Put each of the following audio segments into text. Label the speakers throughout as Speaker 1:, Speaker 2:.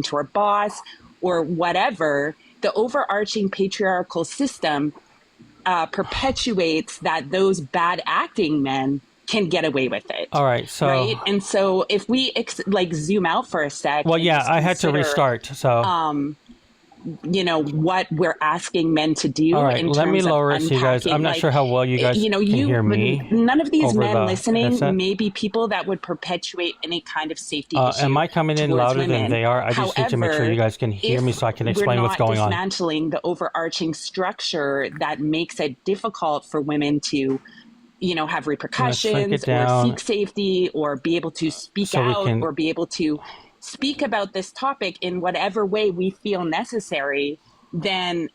Speaker 1: to her boss or whatever, the overarching patriarchal system perpetuates that those bad acting men can get away with it.
Speaker 2: All right, so
Speaker 1: right. And so if we like zoom out for a sec,
Speaker 2: well,
Speaker 1: and
Speaker 2: yeah,
Speaker 1: just
Speaker 2: I had to
Speaker 1: consider,
Speaker 2: restart. So
Speaker 1: what we're asking men to do
Speaker 2: all right,
Speaker 1: in
Speaker 2: let me
Speaker 1: terms of
Speaker 2: lower it so you guys.
Speaker 1: unpacking,
Speaker 2: I'm not
Speaker 1: like,
Speaker 2: sure how well you guys can hear me
Speaker 1: none of these
Speaker 2: over
Speaker 1: men
Speaker 2: the headset.
Speaker 1: listening may be people that would perpetuate any kind of safety issue
Speaker 2: Am I coming in
Speaker 1: towards
Speaker 2: louder
Speaker 1: women.
Speaker 2: than they are? I just need to make sure
Speaker 1: However,
Speaker 2: you guys can hear me so I can
Speaker 1: we're
Speaker 2: explain what's
Speaker 1: not
Speaker 2: going on.
Speaker 1: dismantling the overarching structure that makes it difficult for women to have repercussions or seek safety or be able to speak out or be able to speak about this topic in whatever way we feel necessary, then,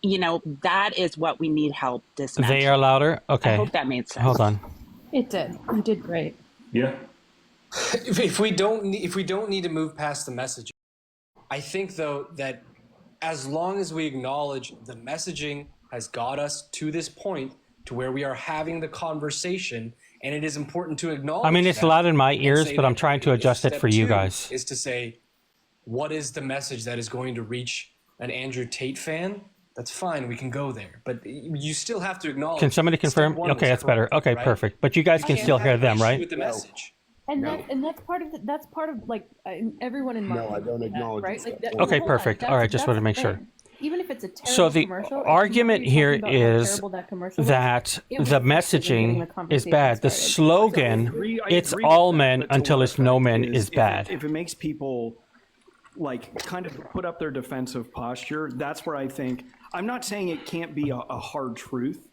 Speaker 1: that is what we need help dismantling.
Speaker 2: They are louder? Okay.
Speaker 1: I hope that made sense.
Speaker 2: Hold on.
Speaker 3: It did. You did great.
Speaker 4: Yeah.
Speaker 5: If we don't need to move past the messaging, I think though that as long as we acknowledge the messaging has got us to this point to where we are having the conversation, and it is important to acknowledge.
Speaker 2: I mean, it's loud in my ears, but I'm trying to adjust it for you guys.
Speaker 5: Is to say, what is the message that is going to reach an Andrew Tate fan? That's fine, we can go there, but you still have to acknowledge.
Speaker 2: Can somebody confirm? Okay, that's better. Okay, right? Perfect. But you guys can still hear them, right?
Speaker 5: With the message.
Speaker 3: And that's part of like everyone in marketing.
Speaker 6: No, I don't acknowledge
Speaker 3: right? Like
Speaker 2: okay, perfect. All right, just wanted to make sure.
Speaker 3: Even if it's a terrible
Speaker 2: so the
Speaker 3: commercial,
Speaker 2: argument here is that the messaging is bad. The slogan, it's all men until it's no men, is bad.
Speaker 4: If it makes people like kind of put up their defensive posture, that's where I think, I'm not saying it can't be a hard truth,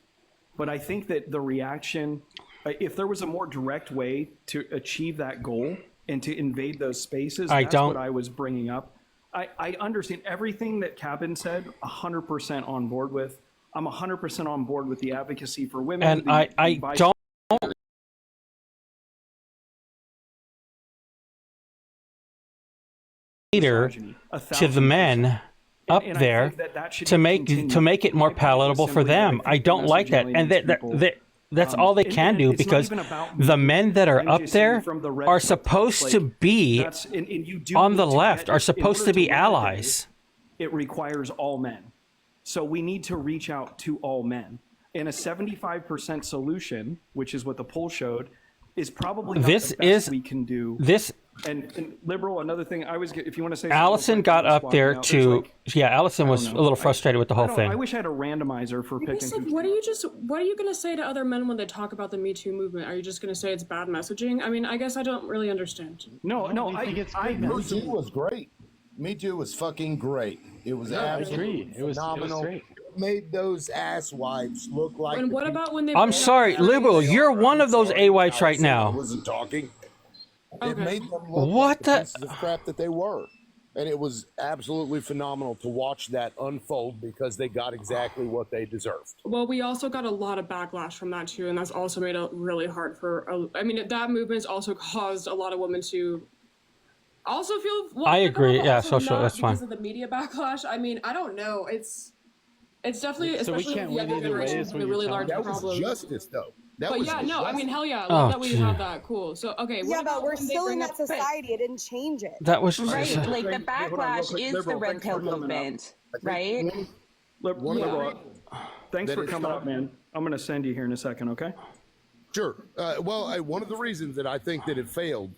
Speaker 4: but I think that the reaction, if there was a more direct way to achieve that goal and to invade those spaces, that's what I was bringing up. I understand everything that Cabin said, 100% on board with. I'm 100% on board with the advocacy for women.
Speaker 2: And I don't leader to the men up there to make it more palatable for them. I don't like that. And that's all they can do, because the men that are up there are supposed to be on the left, are supposed to be allies.
Speaker 4: It requires all men. So we need to reach out to all men. And a 75% solution, which is what the poll showed, is probably not the best we can do. And liberal, another thing I was, if you want to say,
Speaker 2: Allison got up there to, Allison was a little frustrated with the whole thing.
Speaker 4: I wish I had a randomizer for picking.
Speaker 7: What are you going to say to other men when they talk about the Me Too movement? Are you just going to say it's bad messaging? I mean, I guess I don't really understand.
Speaker 4: No, I think
Speaker 6: Me Too was great. Me Too was fucking great. It was absolutely phenomenal. It made those ass wipes look like.
Speaker 7: And what about when they?
Speaker 2: I'm sorry, liberal. You're one of those A-wipes right now.
Speaker 6: I wasn't talking.
Speaker 7: Okay.
Speaker 6: It made them look like the pieces of crap that they were. And it was absolutely phenomenal to watch that unfold, because they got exactly what they deserved.
Speaker 7: Well, we also got a lot of backlash from that too, and that's also made it really hard for. I mean, that movement has also caused a lot of women to also feel.
Speaker 2: I agree. Yeah, social. That's fine.
Speaker 7: Because of the media backlash. I mean, I don't know. It's definitely, especially with the younger generation, a really large problem.
Speaker 6: That was justice, though.
Speaker 7: I mean, hell yeah, I love that we have that. Cool. So, okay.
Speaker 8: Yeah, but we're still in that society. It didn't change it.
Speaker 2: That was
Speaker 1: right. Like the backlash is the red pill movement, right?
Speaker 4: Thanks for coming up, man. I'm going to send you here in a second, okay?
Speaker 6: Sure. One of the reasons that I think that it failed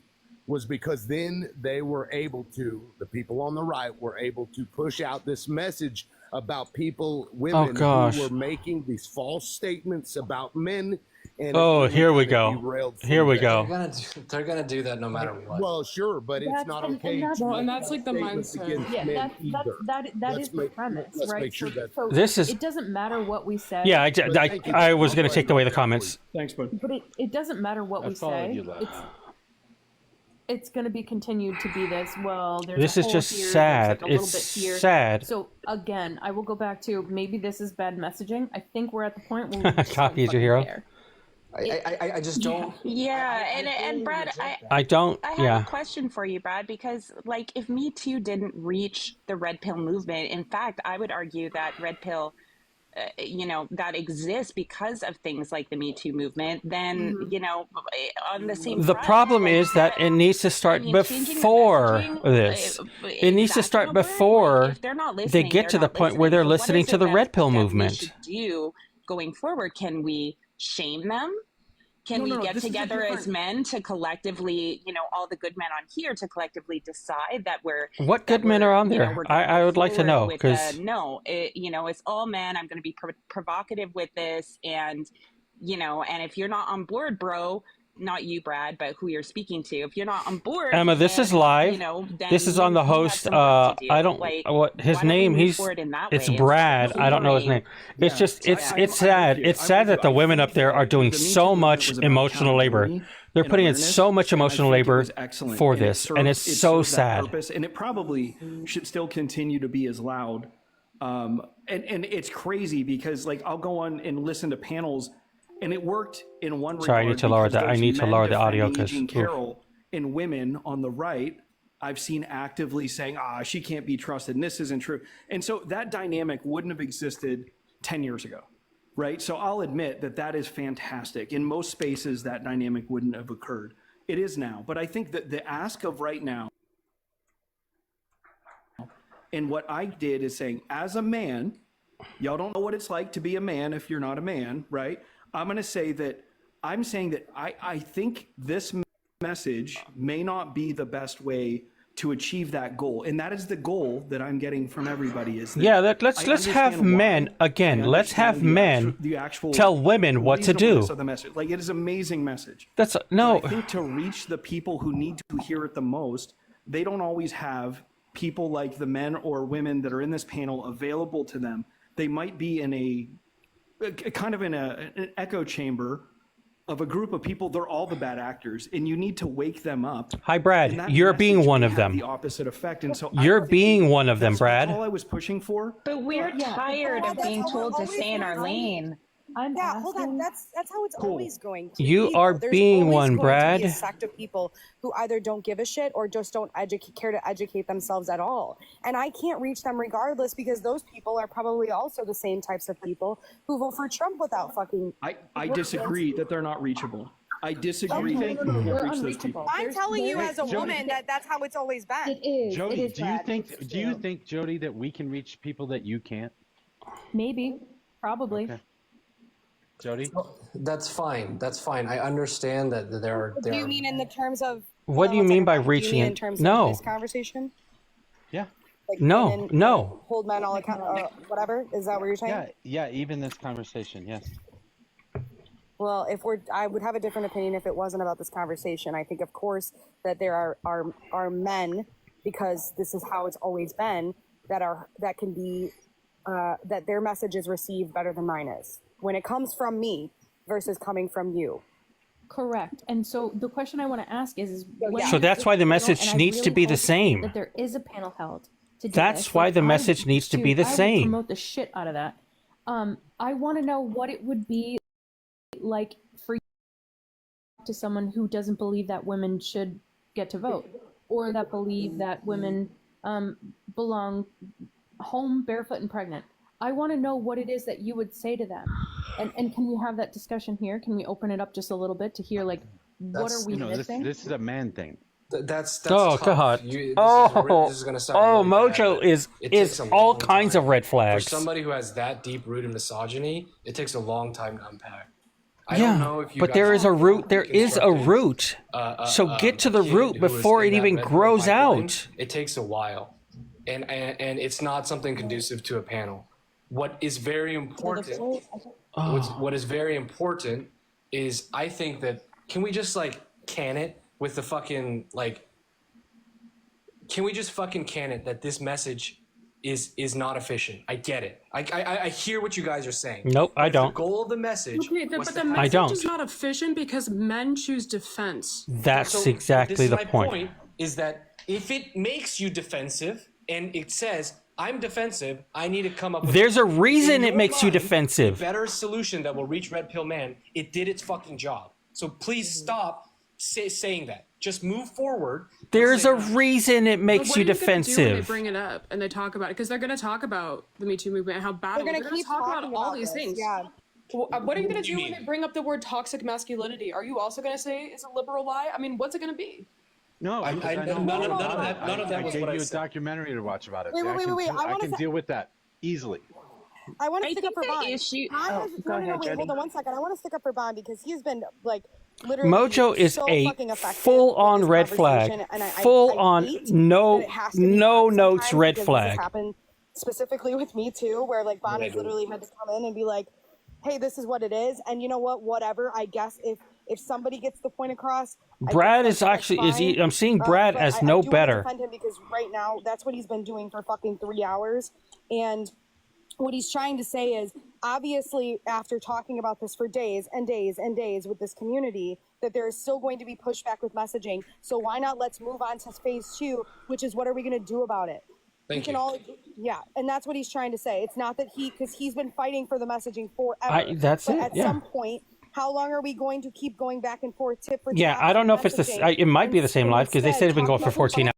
Speaker 6: was because then they were able to, the people on the right were able to push out this message about women who were making these false statements about men. And
Speaker 2: here we go. Here we go.
Speaker 5: They're gonna do that no matter what.
Speaker 6: Well, sure, but it's not okay.
Speaker 7: And that's like the mindset.
Speaker 3: Yeah, that is the premise, right?
Speaker 6: Make sure that
Speaker 2: this is.
Speaker 3: It doesn't matter what we say.
Speaker 2: Yeah, I was going to take away the comments.
Speaker 4: Thanks, bud.
Speaker 3: But it doesn't matter what we say. It's going to be continued to be this. Well, there's
Speaker 2: this
Speaker 3: a
Speaker 2: is
Speaker 3: hole
Speaker 2: just
Speaker 3: here,
Speaker 2: sad.
Speaker 3: Like a little
Speaker 2: it's
Speaker 3: bit here.
Speaker 2: sad.
Speaker 3: So again, I will go back to maybe this is bad messaging. I think we're at the point where we
Speaker 2: Copy is your hero.
Speaker 3: Care.
Speaker 5: I just don't.
Speaker 1: Yeah, and Brad,
Speaker 2: I don't.
Speaker 1: I have a question for you, Brad, because like if Me Too didn't reach the red pill movement, in fact, I would argue that red pill that exists because of things like the Me Too movement, then on the same.
Speaker 2: The problem is that it needs to start before this. It needs to start before they get to the point where they're listening to the red pill movement.
Speaker 1: Do going forward? Can we shame them? Can we get together as men to collectively, all the good men on here to collectively decide that
Speaker 2: what good men are on there? I would like to know, because
Speaker 1: it's all men. I'm going to be provocative with this, and and if you're not on board, bro, not you, Brad, but who you're speaking to, if you're not on board,
Speaker 2: Emma, this is live. This is on the host. I don't what his name. It's Brad. I don't know his name. It's just it's sad. It's sad that the women up there are doing so much emotional labor. They're putting in so much emotional labor for this, and it's so sad.
Speaker 4: And it probably should still continue to be as loud. And it's crazy because I'll go on and listen to panels. And it worked in one regard.
Speaker 2: Sorry, I need to lower the audio because
Speaker 4: Carol and women on the right, I've seen actively saying, she can't be trusted, and this isn't true. And so that dynamic wouldn't have existed 10 years ago, right? So I'll admit that is fantastic. In most spaces, that dynamic wouldn't have occurred. It is now. But I think that the ask of right now, and what I did is saying, as a man, y'all don't know what it's like to be a man if you're not a man, right? I'm going to say that I'm saying that I think this message may not be the best way to achieve that goal. And that is the goal that I'm getting from everybody. Is that
Speaker 2: let's have men again. Let's have men tell women what to do.
Speaker 4: Of the message. It is an amazing message.
Speaker 2: But
Speaker 4: I think to reach the people who need to hear it the most, they don't always have people like the men or women that are in this panel available to them. They might be in an echo chamber of a group of people. They're all the bad actors, and you need to wake them up.
Speaker 2: Hi, Brad. You're being one of them.
Speaker 4: The opposite effect, and so
Speaker 2: you're being one of them, Brad.
Speaker 4: All I was pushing for.
Speaker 1: But we're tired of being told to stay in our lane.
Speaker 8: Hold on. That's how it's always going to
Speaker 2: You
Speaker 8: be.
Speaker 2: are
Speaker 8: There's
Speaker 2: being
Speaker 8: always
Speaker 2: one,
Speaker 8: going to
Speaker 2: Brad.
Speaker 8: be a sect of people who either don't give a shit or just don't care to educate themselves at all. And I can't reach them regardless because those people are probably also the same types of people who vote for Trump without fucking.
Speaker 4: I disagree that they're not reachable. I disagree that you can't reach those people.
Speaker 8: I'm telling you as a woman that's how it's always been.
Speaker 9: It is. Jody, do you think, Jody, that we can reach people that you can't?
Speaker 3: Maybe. Probably.
Speaker 9: Okay. Jody?
Speaker 5: That's fine. I understand that there are.
Speaker 8: Do you mean in the terms of?
Speaker 2: What do you mean by reaching it?
Speaker 8: In terms of this conversation?
Speaker 9: Yeah.
Speaker 2: No.
Speaker 8: Hold men all account or whatever. Is that what you're saying?
Speaker 9: Yeah. Even this conversation, yes.
Speaker 8: Well, I would have a different opinion if it wasn't about this conversation. I think, of course, that there are men, because this is how it's always been, that can be that their message is received better than mine is when it comes from me versus coming from you.
Speaker 3: Correct. And so the question I want to ask is
Speaker 2: so that's why the message needs to be the same.
Speaker 3: That there is a panel held to do
Speaker 2: That's
Speaker 3: this.
Speaker 2: why the message needs to be the same.
Speaker 3: Promote the shit out of that. I want to know what it would be like for you to someone who doesn't believe that women should get to vote, or that believe that women belong home barefoot and pregnant. I want to know what it is that you would say to them. And can we have that discussion here? Can we open it up just a little bit to hear, what are we missing?
Speaker 9: This is a man thing.
Speaker 5: That's
Speaker 2: oh
Speaker 5: tough.
Speaker 2: God!
Speaker 5: This is gonna sound really
Speaker 2: Mojo
Speaker 5: bad,
Speaker 2: is all kinds of red
Speaker 5: For
Speaker 2: flags.
Speaker 5: somebody who has that deep rooted misogyny, it takes a long time to unpack. I don't know if you
Speaker 2: but
Speaker 5: guys
Speaker 2: there is a root. There
Speaker 5: constructed,
Speaker 2: is a root. So get to the root before it even grows out.
Speaker 5: It takes a while, and it's not something conducive to a panel. What is very important? What is very important is I think that can we just can it with the fucking Can we just fucking can it that this message is not efficient? I get it. I hear what you guys are saying.
Speaker 2: Nope, I don't.
Speaker 5: The goal of the message.
Speaker 7: Okay, but the
Speaker 2: I
Speaker 7: message
Speaker 2: don't.
Speaker 7: is not efficient because men choose defense.
Speaker 2: That's exactly the point.
Speaker 5: My point is that if it makes you defensive and it says I'm defensive, I need to come up with
Speaker 2: There's a reason it makes you defensive.
Speaker 5: a better solution that will reach Red Pill Man. It did its fucking job. So please stop saying that. just move forward.
Speaker 2: There's a reason it makes you
Speaker 7: What are gonna do when they
Speaker 2: defensive.
Speaker 7: bring it up and they talk about it? Because they're going to talk about the Me Too movement and how bad
Speaker 8: They're
Speaker 7: it
Speaker 8: gonna
Speaker 7: was. They're going
Speaker 8: keep
Speaker 7: to talk
Speaker 8: talking
Speaker 7: about all
Speaker 8: about
Speaker 7: these
Speaker 8: this,
Speaker 7: things.
Speaker 8: yeah.
Speaker 7: What are you going to
Speaker 5: do you
Speaker 7: do when
Speaker 5: mean?
Speaker 7: they bring up the word toxic masculinity? Are you also going to say it's a liberal lie? I mean, what's it going to be?
Speaker 9: No, because I know
Speaker 5: none
Speaker 9: more
Speaker 5: of
Speaker 9: about
Speaker 5: that-
Speaker 9: it.
Speaker 5: none of that
Speaker 9: I
Speaker 5: was
Speaker 9: gave
Speaker 5: what I
Speaker 9: you a
Speaker 5: said.
Speaker 9: documentary to watch about it.
Speaker 8: Wait,
Speaker 9: I can
Speaker 8: I wanna
Speaker 9: can
Speaker 8: say-
Speaker 9: deal with that easily.
Speaker 8: I want to
Speaker 1: I
Speaker 8: stick up
Speaker 1: think
Speaker 8: for
Speaker 1: the
Speaker 8: Bond.
Speaker 1: issue-
Speaker 8: Bond
Speaker 1: oh,
Speaker 8: has-
Speaker 1: go
Speaker 8: no,
Speaker 1: ahead,
Speaker 8: wait, hold
Speaker 1: Jody.
Speaker 8: on one second. I want to stick up for Bond because he's been like literally
Speaker 2: Mojo is
Speaker 8: so
Speaker 2: a
Speaker 8: fucking effective
Speaker 2: full-on
Speaker 8: with this
Speaker 2: red flag.
Speaker 8: conversation, and I
Speaker 2: Full-on
Speaker 8: hate
Speaker 2: no
Speaker 8: that it has to be
Speaker 2: no
Speaker 8: Bond
Speaker 2: notes
Speaker 8: sometimes
Speaker 2: red
Speaker 8: because
Speaker 2: flag.
Speaker 8: This has happened specifically with me too, where like Bond
Speaker 5: Yeah, I
Speaker 8: has
Speaker 5: agree.
Speaker 8: literally had to come in and be like, "Hey, this is what it is," and you know what? Whatever. I guess if somebody gets the point across, I
Speaker 2: Brad
Speaker 8: guess
Speaker 2: is
Speaker 8: that's
Speaker 2: actually is he?
Speaker 8: fine.
Speaker 2: I'm seeing Brad
Speaker 8: But
Speaker 2: as
Speaker 8: I
Speaker 2: no
Speaker 8: do wanna
Speaker 2: better.
Speaker 8: defend him because right now that's what he's been doing for fucking 3 hours, and what he's trying to say is obviously after talking about this for days and days and days with this community that there is still going to be pushback with messaging, so why not let's move on to phase 2, which is what are we going to do about it. We
Speaker 5: Thank
Speaker 8: can
Speaker 5: you.
Speaker 8: all, yeah, and that's what he's trying to say. It's not that because he's been fighting for the messaging forever.
Speaker 2: That's
Speaker 8: but
Speaker 2: it,
Speaker 8: at
Speaker 2: yeah.
Speaker 8: some point, how long are we going to keep going back and forth tip for
Speaker 2: Yeah,
Speaker 8: tat
Speaker 2: I don't
Speaker 8: on
Speaker 2: know if it's
Speaker 8: messaging
Speaker 2: it might be
Speaker 8: and-
Speaker 2: the same
Speaker 8: and
Speaker 2: live because they
Speaker 8: instead
Speaker 2: said it's been
Speaker 8: talk
Speaker 2: going for
Speaker 8: about
Speaker 2: 14 hours.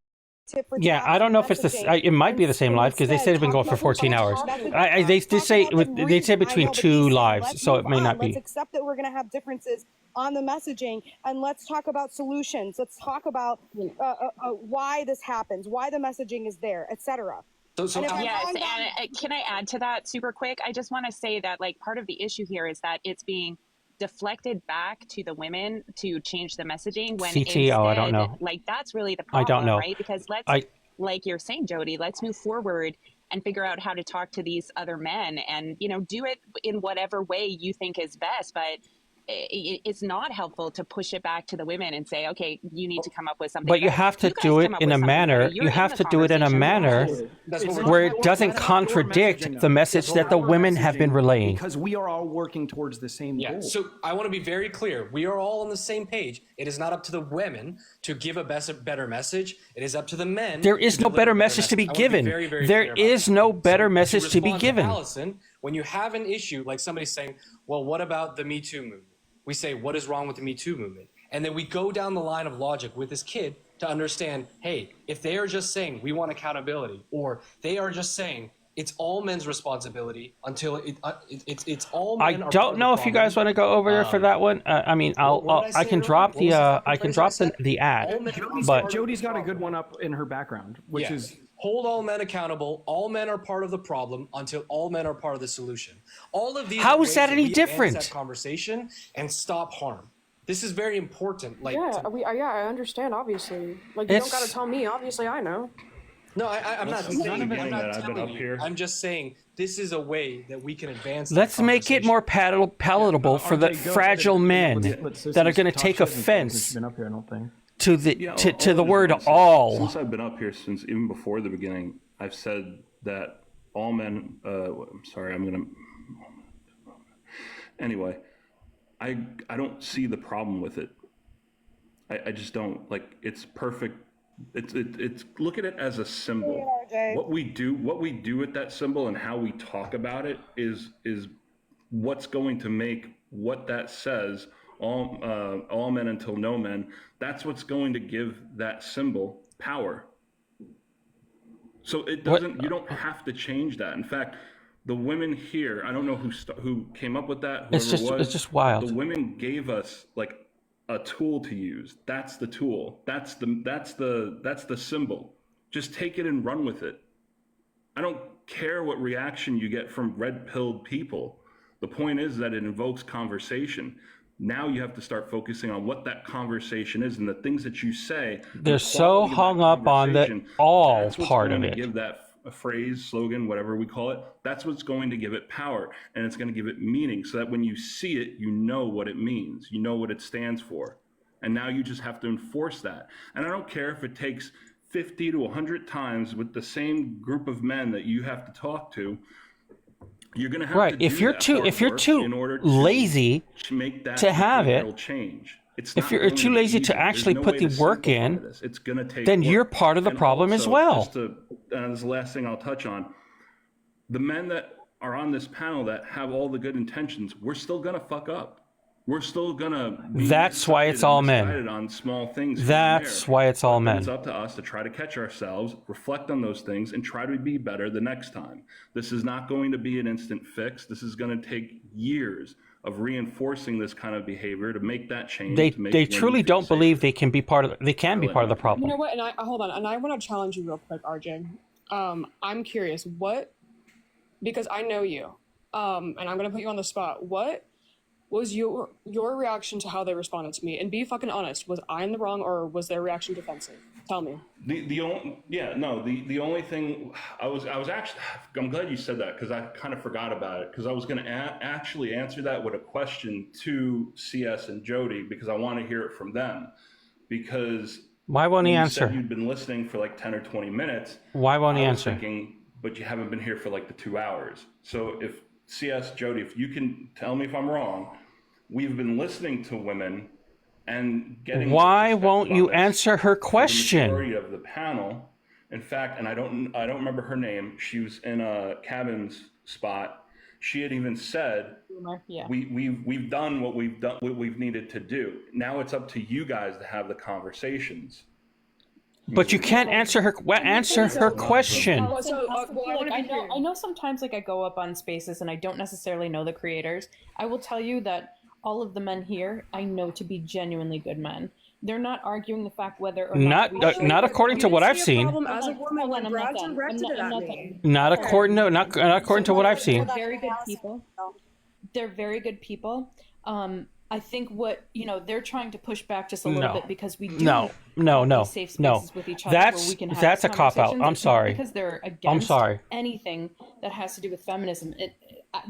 Speaker 8: tit for
Speaker 2: Yeah,
Speaker 8: tat
Speaker 2: I don't know
Speaker 8: on
Speaker 2: if it's the
Speaker 8: messaging
Speaker 2: it might be the same
Speaker 8: and
Speaker 2: live because they said it's been
Speaker 8: instead
Speaker 2: going for
Speaker 8: talk
Speaker 2: 14
Speaker 8: about
Speaker 2: hours.
Speaker 8: messaging.
Speaker 2: They did say
Speaker 8: Talk about the
Speaker 2: they said
Speaker 8: reason. I
Speaker 2: between
Speaker 8: know, but
Speaker 2: two
Speaker 8: he's saying,
Speaker 2: lives,
Speaker 8: let's
Speaker 2: so it
Speaker 8: move
Speaker 2: may
Speaker 8: on.
Speaker 2: not
Speaker 8: Let's
Speaker 2: be.
Speaker 8: accept that we're going to have differences on the messaging, and let's talk about solutions. Let's talk about why this happens, why the messaging is there, etc.
Speaker 5: So
Speaker 8: And if I'm
Speaker 1: Yes,
Speaker 8: wrong,
Speaker 1: and can I add to that super quick? I just want to say that like part of the issue here is that it's being deflected back to the women to change the messaging when
Speaker 2: CTO, I don't
Speaker 1: instead,
Speaker 2: know.
Speaker 1: like that's really the
Speaker 2: I
Speaker 1: problem,
Speaker 2: don't know.
Speaker 1: right? Because like you're saying, Jody, let's move forward and figure out how to talk to these other men and do it in whatever way you think is best, but it's not helpful to push it back to the women and say, okay, you need to come up with something
Speaker 2: But you
Speaker 1: better.
Speaker 2: have to
Speaker 1: guys
Speaker 2: do it
Speaker 1: come up
Speaker 2: in
Speaker 1: with
Speaker 2: a
Speaker 1: something
Speaker 2: manner.
Speaker 1: better. You're
Speaker 2: You
Speaker 1: in
Speaker 2: have
Speaker 1: the
Speaker 2: to do it in a
Speaker 1: conversation.
Speaker 2: manner
Speaker 5: That's what
Speaker 2: where
Speaker 5: we're
Speaker 2: it doesn't
Speaker 4: That's not your
Speaker 2: contradict
Speaker 4: messaging,
Speaker 2: the
Speaker 4: though.
Speaker 2: message
Speaker 4: That's
Speaker 2: that the
Speaker 4: your
Speaker 2: women have been
Speaker 4: messaging,
Speaker 2: relaying.
Speaker 4: because we are all working towards the same
Speaker 5: Yeah,
Speaker 4: goal.
Speaker 5: so I want to be very clear. We are all on the same page. It is not up to the women to give a better message. It is up to the men.
Speaker 2: There is
Speaker 5: to
Speaker 2: no
Speaker 5: deliver
Speaker 2: better
Speaker 5: a
Speaker 2: message to be
Speaker 5: I want
Speaker 2: given.
Speaker 5: very, very
Speaker 2: There
Speaker 5: clear about
Speaker 2: is
Speaker 5: that.
Speaker 2: no better
Speaker 5: So,
Speaker 2: message to be
Speaker 5: respond
Speaker 2: given.
Speaker 5: Allison, when you have an issue, like somebody saying, well, what about the Me Too movement? We say, what is wrong with the Me Too movement? And then we go down the line of logic with this kid to understand, hey, if they are just saying we want accountability, or they are just saying it's all men's responsibility until it's all
Speaker 2: I
Speaker 5: men are part
Speaker 2: don't
Speaker 5: of
Speaker 2: know
Speaker 5: the
Speaker 2: if you guys want
Speaker 5: problem.
Speaker 2: to go over there for that one. I mean,
Speaker 5: what did I
Speaker 2: I
Speaker 5: say
Speaker 2: can
Speaker 5: earlier?
Speaker 2: drop
Speaker 5: What was the fucking
Speaker 2: I can
Speaker 5: phrase
Speaker 2: drop
Speaker 5: I said?
Speaker 2: the
Speaker 5: All
Speaker 2: ad,
Speaker 5: men are
Speaker 2: but
Speaker 5: part
Speaker 4: Jody's got a good one up in her background, which
Speaker 5: Yeah.
Speaker 4: is
Speaker 5: hold all men accountable. All men are part of the problem until all men are part of the solution. All of these.
Speaker 2: How
Speaker 5: are
Speaker 2: is
Speaker 5: ways
Speaker 2: that any
Speaker 5: we advance
Speaker 2: different?
Speaker 5: That conversation and stop harm. This is very important. Like,
Speaker 7: I understand. Obviously, like you don't got to tell me. Obviously, I know.
Speaker 5: no, I'm not saying. I'm
Speaker 10: that
Speaker 5: not
Speaker 10: I've been
Speaker 5: telling
Speaker 10: up
Speaker 5: you.
Speaker 10: here.
Speaker 5: I'm just saying this is a way that we can advance.
Speaker 2: let's
Speaker 5: that
Speaker 2: make it
Speaker 5: conversation.
Speaker 2: more palatable for the fragile men that are going to take offense
Speaker 4: been up here, I don't think.
Speaker 2: to the
Speaker 10: Yeah,
Speaker 2: to
Speaker 10: I'll
Speaker 2: the
Speaker 10: just
Speaker 2: word
Speaker 10: want to say,
Speaker 2: all.
Speaker 10: Since I've been up here, since even before the beginning, I've said that all men. I'm sorry, I'm gonna. Anyway, I don't see the problem with it. I just don't like. It's perfect. It's look at it as a symbol. What we do with that symbol and how we talk about it is what's going to make what that says all men until no men. That's what's going to give that symbol power. So it doesn't. You don't have to change that. In fact, the women here, I don't know who came up with that.
Speaker 2: It's
Speaker 10: whoever
Speaker 2: just- it's just wild.
Speaker 10: The women gave us like a tool to use. That's the tool. That's the symbol. Just take it and run with it. I don't care what reaction you get from red-pilled people. The point is that it invokes conversation. Now you have to start focusing on what that conversation is and the things that you say.
Speaker 2: They're so hung up on the all
Speaker 10: That's what's
Speaker 2: part of
Speaker 10: going to
Speaker 2: it.
Speaker 10: give that a phrase, slogan, whatever we call it. That's what's going to give it power, and it's going to give it meaning, so that when you see it, you know what it means. You know what it stands for, and now you just have to enforce that. And I don't care if it takes 50 to 100 times with the same group of men that you have to talk to. You're going to have to do
Speaker 2: If you're
Speaker 10: that
Speaker 2: too
Speaker 10: hard
Speaker 2: if you're
Speaker 10: work
Speaker 2: too
Speaker 10: in order
Speaker 2: lazy
Speaker 10: to make that
Speaker 2: to have it,
Speaker 10: behavioral change. It's
Speaker 2: if
Speaker 10: not
Speaker 2: you're
Speaker 10: going
Speaker 2: too
Speaker 10: be
Speaker 2: lazy
Speaker 10: easy.
Speaker 2: to
Speaker 10: There's
Speaker 2: actually
Speaker 10: no
Speaker 2: put
Speaker 10: way
Speaker 2: the
Speaker 10: to
Speaker 2: work
Speaker 10: simplify
Speaker 2: in,
Speaker 10: this. It's going to take
Speaker 2: then
Speaker 10: work.
Speaker 2: you're part of the
Speaker 10: And
Speaker 2: problem as
Speaker 10: also,
Speaker 2: well.
Speaker 10: Just to, this is the last thing I'll touch on. The men that are on this panel that have all the good intentions, we're still going to fuck up. we're still gonna be
Speaker 2: That's why it's all men.
Speaker 10: on small things.
Speaker 2: That's why it's all men.
Speaker 10: It's up to us to try to catch ourselves, reflect on those things, and try to be better the next time. This is not going to be an instant fix. This is going to take years of reinforcing this kind of behavior to make that change.
Speaker 2: They truly don't believe they can be part of. They can be part of the problem.
Speaker 7: You know what? And hold on, and I want to challenge you real quick, RJ. I'm curious, because I know you, and I'm gonna put you on the spot. What was your reaction to how they responded to me? And be fucking honest. Was I in the wrong, or was their reaction defensive? Tell me.
Speaker 10: The only thing I was actually, I'm glad you said that, because I kind of forgot about it, because I was going to actually answer that with a question to CS and Jody, because I want to hear it from them. Because
Speaker 2: why won't he answer?
Speaker 10: You've been listening for like 10 or 20 minutes.
Speaker 2: Why won't he answer?
Speaker 10: Thinking, but you haven't been here for like the 2 hours. So if CS, Jody, if you can tell me if I'm wrong, we've been listening to women and getting.
Speaker 2: Why won't you answer her question?
Speaker 10: The majority of the panel, in fact, and I don't remember her name. She was in a Cabin's spot. She had even said,
Speaker 3: yeah.
Speaker 10: we've done what we've needed to do. Now it's up to you guys to have the conversations.
Speaker 2: But you can't answer her question.
Speaker 3: I know sometimes I go up on spaces and I don't necessarily know the creators. I will tell you that all of the men here I know to be genuinely good men. They're not arguing the fact whether or not
Speaker 2: according to what I've seen. Not according to what I've seen.
Speaker 3: They're very good people. They're very good people. I think they're trying to push back just a little bit because we do safe spaces with each other where we can have
Speaker 2: that's a cop out. I'm sorry.
Speaker 3: Because they're against anything that has to do with feminism.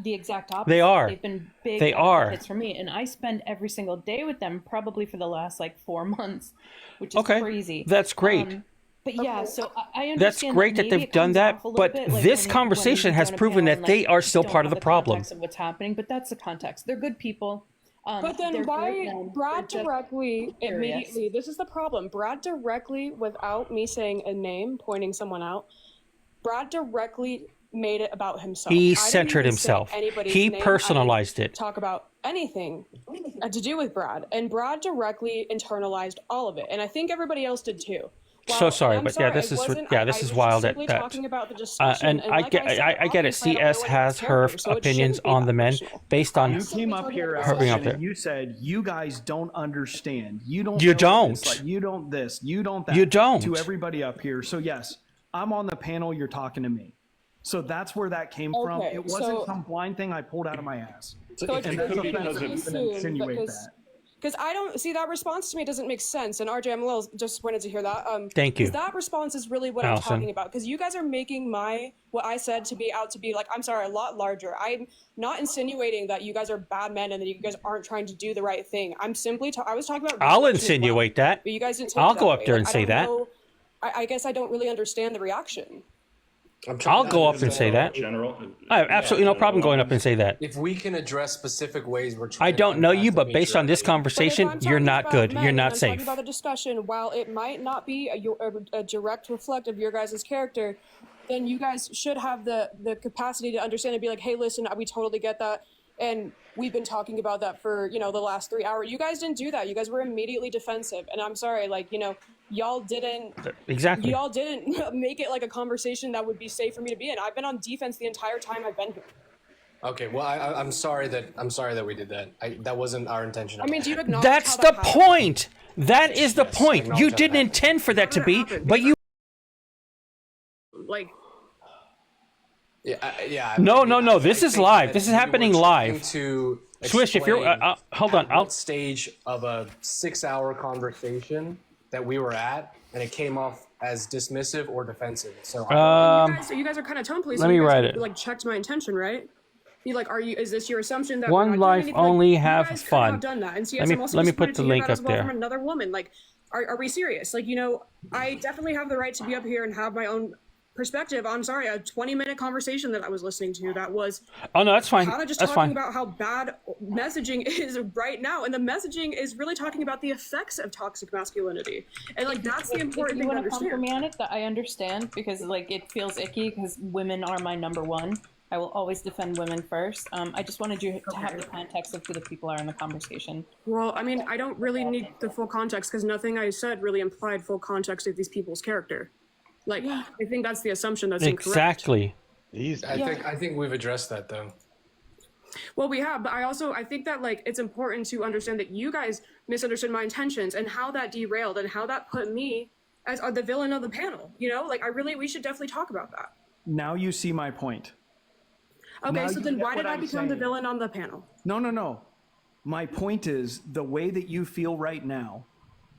Speaker 3: The exact opposite.
Speaker 2: They are.
Speaker 3: They've been big advocates for me, and I spend every single day with them, probably for the last 4 months, which is crazy.
Speaker 2: That's great.
Speaker 3: But yeah, so I understand.
Speaker 2: That's great that they've done that, but this conversation has proven that they are still part of the problem.
Speaker 3: Of what's happening, but that's the context. They're good people.
Speaker 7: But then why Brad directly immediately? This is the problem. Brad directly, without me saying a name, pointing someone out, Brad directly made it about himself.
Speaker 2: He centered himself. He personalized it.
Speaker 7: Talk about anything to do with Brad, and Brad directly internalized all of it, and I think everybody else did too.
Speaker 2: So sorry, but this is wild.
Speaker 7: Talking about the discussion,
Speaker 2: and I get it. CS has her opinions on the men based on.
Speaker 4: You came up here and you said you guys don't understand. You don't.
Speaker 2: You don't.
Speaker 4: You don't this. You don't that.
Speaker 2: You don't.
Speaker 4: To everybody up here. So yes, I'm on the panel. You're talking to me. So that's where that came from. It wasn't some blind thing I pulled out of my ass.
Speaker 7: Because I don't see that response to me doesn't make sense. And RJ, I'm a little disappointed to hear that.
Speaker 2: Thank you.
Speaker 7: That response is really what
Speaker 2: Allison.
Speaker 7: I'm talking about. Because you guys are making what I said to be I'm sorry, a lot larger. I'm not insinuating that you guys are bad men and that you guys aren't trying to do the right thing. I'm simply I was talking about.
Speaker 2: I'll insinuate that.
Speaker 7: But you guys didn't.
Speaker 2: I'll go up there and say that.
Speaker 7: I guess I don't really understand the reaction.
Speaker 2: I'll go up and say that. I have absolutely no problem going up and say that.
Speaker 5: If we can address specific ways we're trying.
Speaker 2: I don't know you, but based on this conversation, you're not good. You're not safe.
Speaker 7: Talking about the discussion, while it might not be a direct reflect of your guys' character, then you guys should have the capacity to understand and be like, hey, listen, we totally get that. And we've been talking about that for, the last 3 hours. You guys didn't do that. You guys were immediately defensive. And I'm sorry, y'all didn't make it like a conversation that would be safe for me to be in. I've been on defense the entire time I've been here.
Speaker 5: Okay, well, I'm sorry that we did that. That wasn't our intention.
Speaker 7: I mean, do you acknowledge
Speaker 2: that's the point. That is the point. You didn't intend for that to be, but you.
Speaker 5: Yeah.
Speaker 2: No. This is live. This is happening live. Swish, if you're hold on,
Speaker 5: I'll stage of a 6-hour conversation that we were at, and it came off as dismissive or defensive. So
Speaker 7: you guys are kind of tone policing.
Speaker 2: Let me write it.
Speaker 7: Checked my intention, right? Is this your assumption that
Speaker 2: one life only have fun?
Speaker 7: Have done that. And
Speaker 2: let me put the link up there.
Speaker 7: From another woman, are we serious? I definitely have the right to be up here and have my own perspective. I'm sorry, a 20-minute conversation that I was listening to that was
Speaker 2: no, that's fine.
Speaker 7: Kind of just talking about how bad messaging is right now, and the messaging is really talking about the effects of toxic masculinity, and that's the important thing to understand.
Speaker 3: Come for me on it, that I understand, because it feels icky because women are my number one. I will always defend women first. I just wanted you to have the context of who the people are in the conversation.
Speaker 7: Well, I mean, I don't really need the full context because nothing I said really implied full context of these people's character. Like, I think that's the assumption that's incorrect.
Speaker 2: Exactly.
Speaker 5: I think we've addressed that though.
Speaker 7: Well, we have, but I think that like it's important to understand that you guys misunderstood my intentions and how that derailed and how that put me as the villain of the panel. You know, like we should definitely talk about that.
Speaker 4: Now you see my point.
Speaker 7: Okay,
Speaker 4: Now
Speaker 7: so
Speaker 4: you
Speaker 7: then
Speaker 4: get
Speaker 7: why did
Speaker 4: what
Speaker 7: I
Speaker 4: I'm
Speaker 7: become the
Speaker 4: saying.
Speaker 7: villain on the panel?
Speaker 4: No. My point is the way that you feel right now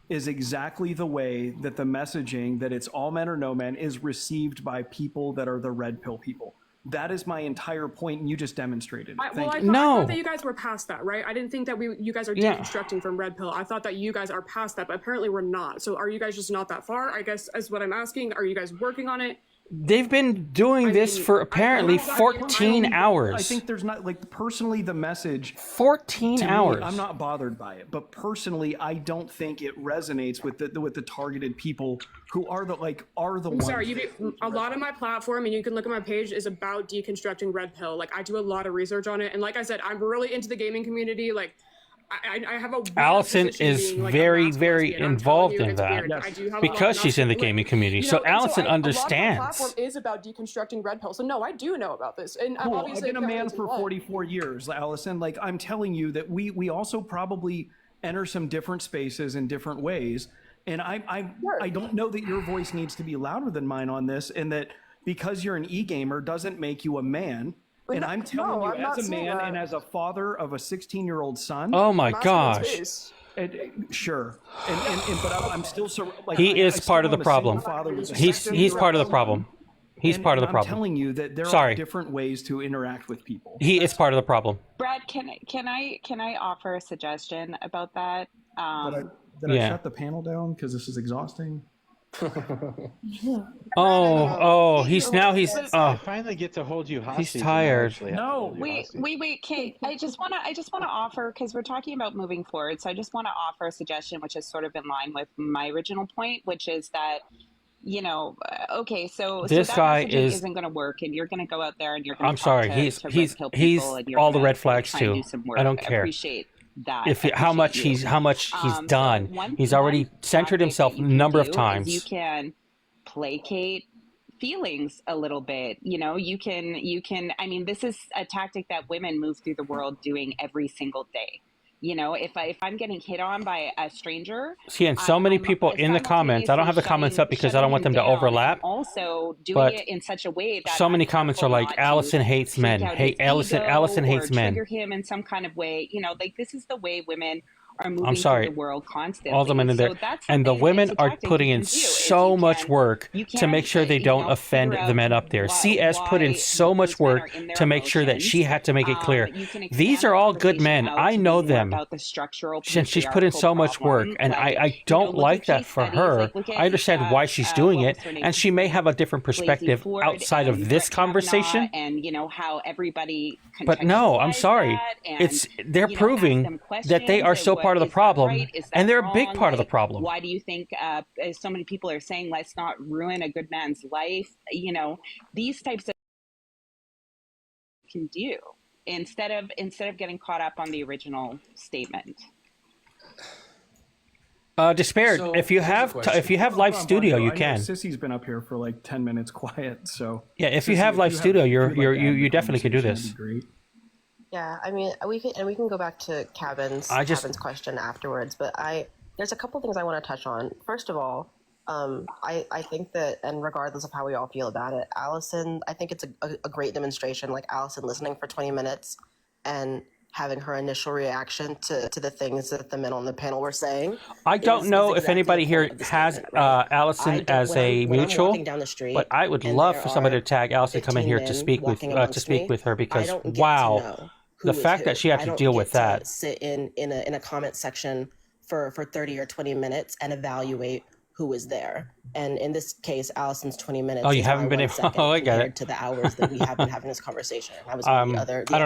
Speaker 4: is exactly the way that the messaging that it's all men or no men is received by people that are the red pill people. That is my entire point, and you just demonstrated it.
Speaker 7: I
Speaker 4: Thank you.
Speaker 7: thought that you guys were past that, right? I didn't think that you guys are deconstructing from red pill. I thought that you guys are past that, but apparently we're not. So are you guys just not that far? I guess is what I'm asking. Are you guys working on it?
Speaker 2: They've been doing this for apparently 14 hours.
Speaker 4: I think there's not, like, personally the message
Speaker 2: 14 hours.
Speaker 4: I'm not bothered by it, but personally I don't think it resonates with the targeted people who are the
Speaker 7: I'm
Speaker 4: ones.
Speaker 7: sorry, a lot of my platform, and you can look at my page, is about deconstructing red pill. Like, I do a lot of research on it, and like I said, I'm really into the gaming community. Like, I have a
Speaker 2: Allison is very, very involved in that because she's in the gaming community. So Allison
Speaker 7: A lot of my
Speaker 2: understands.
Speaker 7: platform is about deconstructing red pill. So no, I do know about this. And
Speaker 4: Cool. I've
Speaker 7: obviously,
Speaker 4: been a man for 44 years, Allison. Like, I'm telling you that we also probably enter some different spaces in different ways. And I don't know that your voice needs to be louder than mine on this, and that because you're an e-gamer doesn't make you a man. And I'm telling you, as a man and as a father of a 16-year-old son.
Speaker 2: Oh my gosh.
Speaker 4: Sure, but I'm still like,
Speaker 2: He is part of the problem. He's part of the problem. He's part of the problem.
Speaker 4: I'm telling you that there are different ways to interact with people.
Speaker 2: He is part of the problem.
Speaker 1: Brad, can I offer a suggestion about that?
Speaker 4: Did I shut the panel down because this is exhausting?
Speaker 9: I finally get to hold you hostage.
Speaker 2: He's tired.
Speaker 4: No.
Speaker 1: Wait, Kate. I just want to offer, because we're talking about moving forward. So I just want to offer a suggestion, which is sort of in line with my original point, which is that, you know, okay, so
Speaker 2: this
Speaker 1: that
Speaker 2: guy
Speaker 1: isn't going to work, and you're going to go out there and you're going to.
Speaker 2: I'm sorry. He's all the red flags too. I don't care.
Speaker 1: Appreciate that.
Speaker 2: How much he's done. He's already centered himself a number of times.
Speaker 1: You can placate feelings a little bit. You know, you can. I mean, this is a tactic that women move through the world doing every single day. You know, if I'm getting hit on by a stranger.
Speaker 2: See, and so many people in the comments. I don't have the comments up because I don't want them to overlap.
Speaker 1: Also, doing it in such a way that
Speaker 2: so many comments are like, Allison hates men. Hey, Allison hates men.
Speaker 1: Trigger him in some kind of way. You know, like, this is the way women are moving
Speaker 2: I'm sorry.
Speaker 1: through the world constantly.
Speaker 2: All the men in there. And the women are putting in so much work to make sure they don't offend the men up there. CS put in so much work to make sure that she had to make it clear. These are all good men. I know them. Since she's put in so much work, and I don't like that for her. I understand why she's doing it, and she may have a different perspective outside of this conversation.
Speaker 1: And you know how everybody.
Speaker 2: But no, I'm sorry. They're proving that they are so part of the problem, and they're a big part of the problem.
Speaker 1: Why do you think so many people are saying, let's not ruin a good man's life? You know, these types of can do instead of getting caught up on the original statement.
Speaker 2: Despaired.
Speaker 5: So,
Speaker 2: if you have live studio, you can.
Speaker 4: Sissy's been up here for like 10 minutes quiet, so
Speaker 2: yeah. If you have live studio, you definitely could do this.
Speaker 11: Yeah, I mean, we can go back to Kevin's question afterwards, but there's a couple things I want to touch on. First of all, I think that, and regardless of how we all feel about it, Allison, I think it's a great demonstration, like Allison listening for 20 minutes and having her initial reaction to the things that the men on the panel were saying.
Speaker 2: I don't know if anybody here has Allison as a mutual, but I would love for somebody to tag Allison, come in here to speak with her, because wow, the fact that she had to deal with that.
Speaker 11: Sit in a comment section for 30 or 20 minutes and evaluate who was there. And in this case, Allison's 20 minutes.
Speaker 2: Oh, you haven't been able. Oh, I got it.
Speaker 11: To the hours that we have been having this conversation. I was
Speaker 2: I don't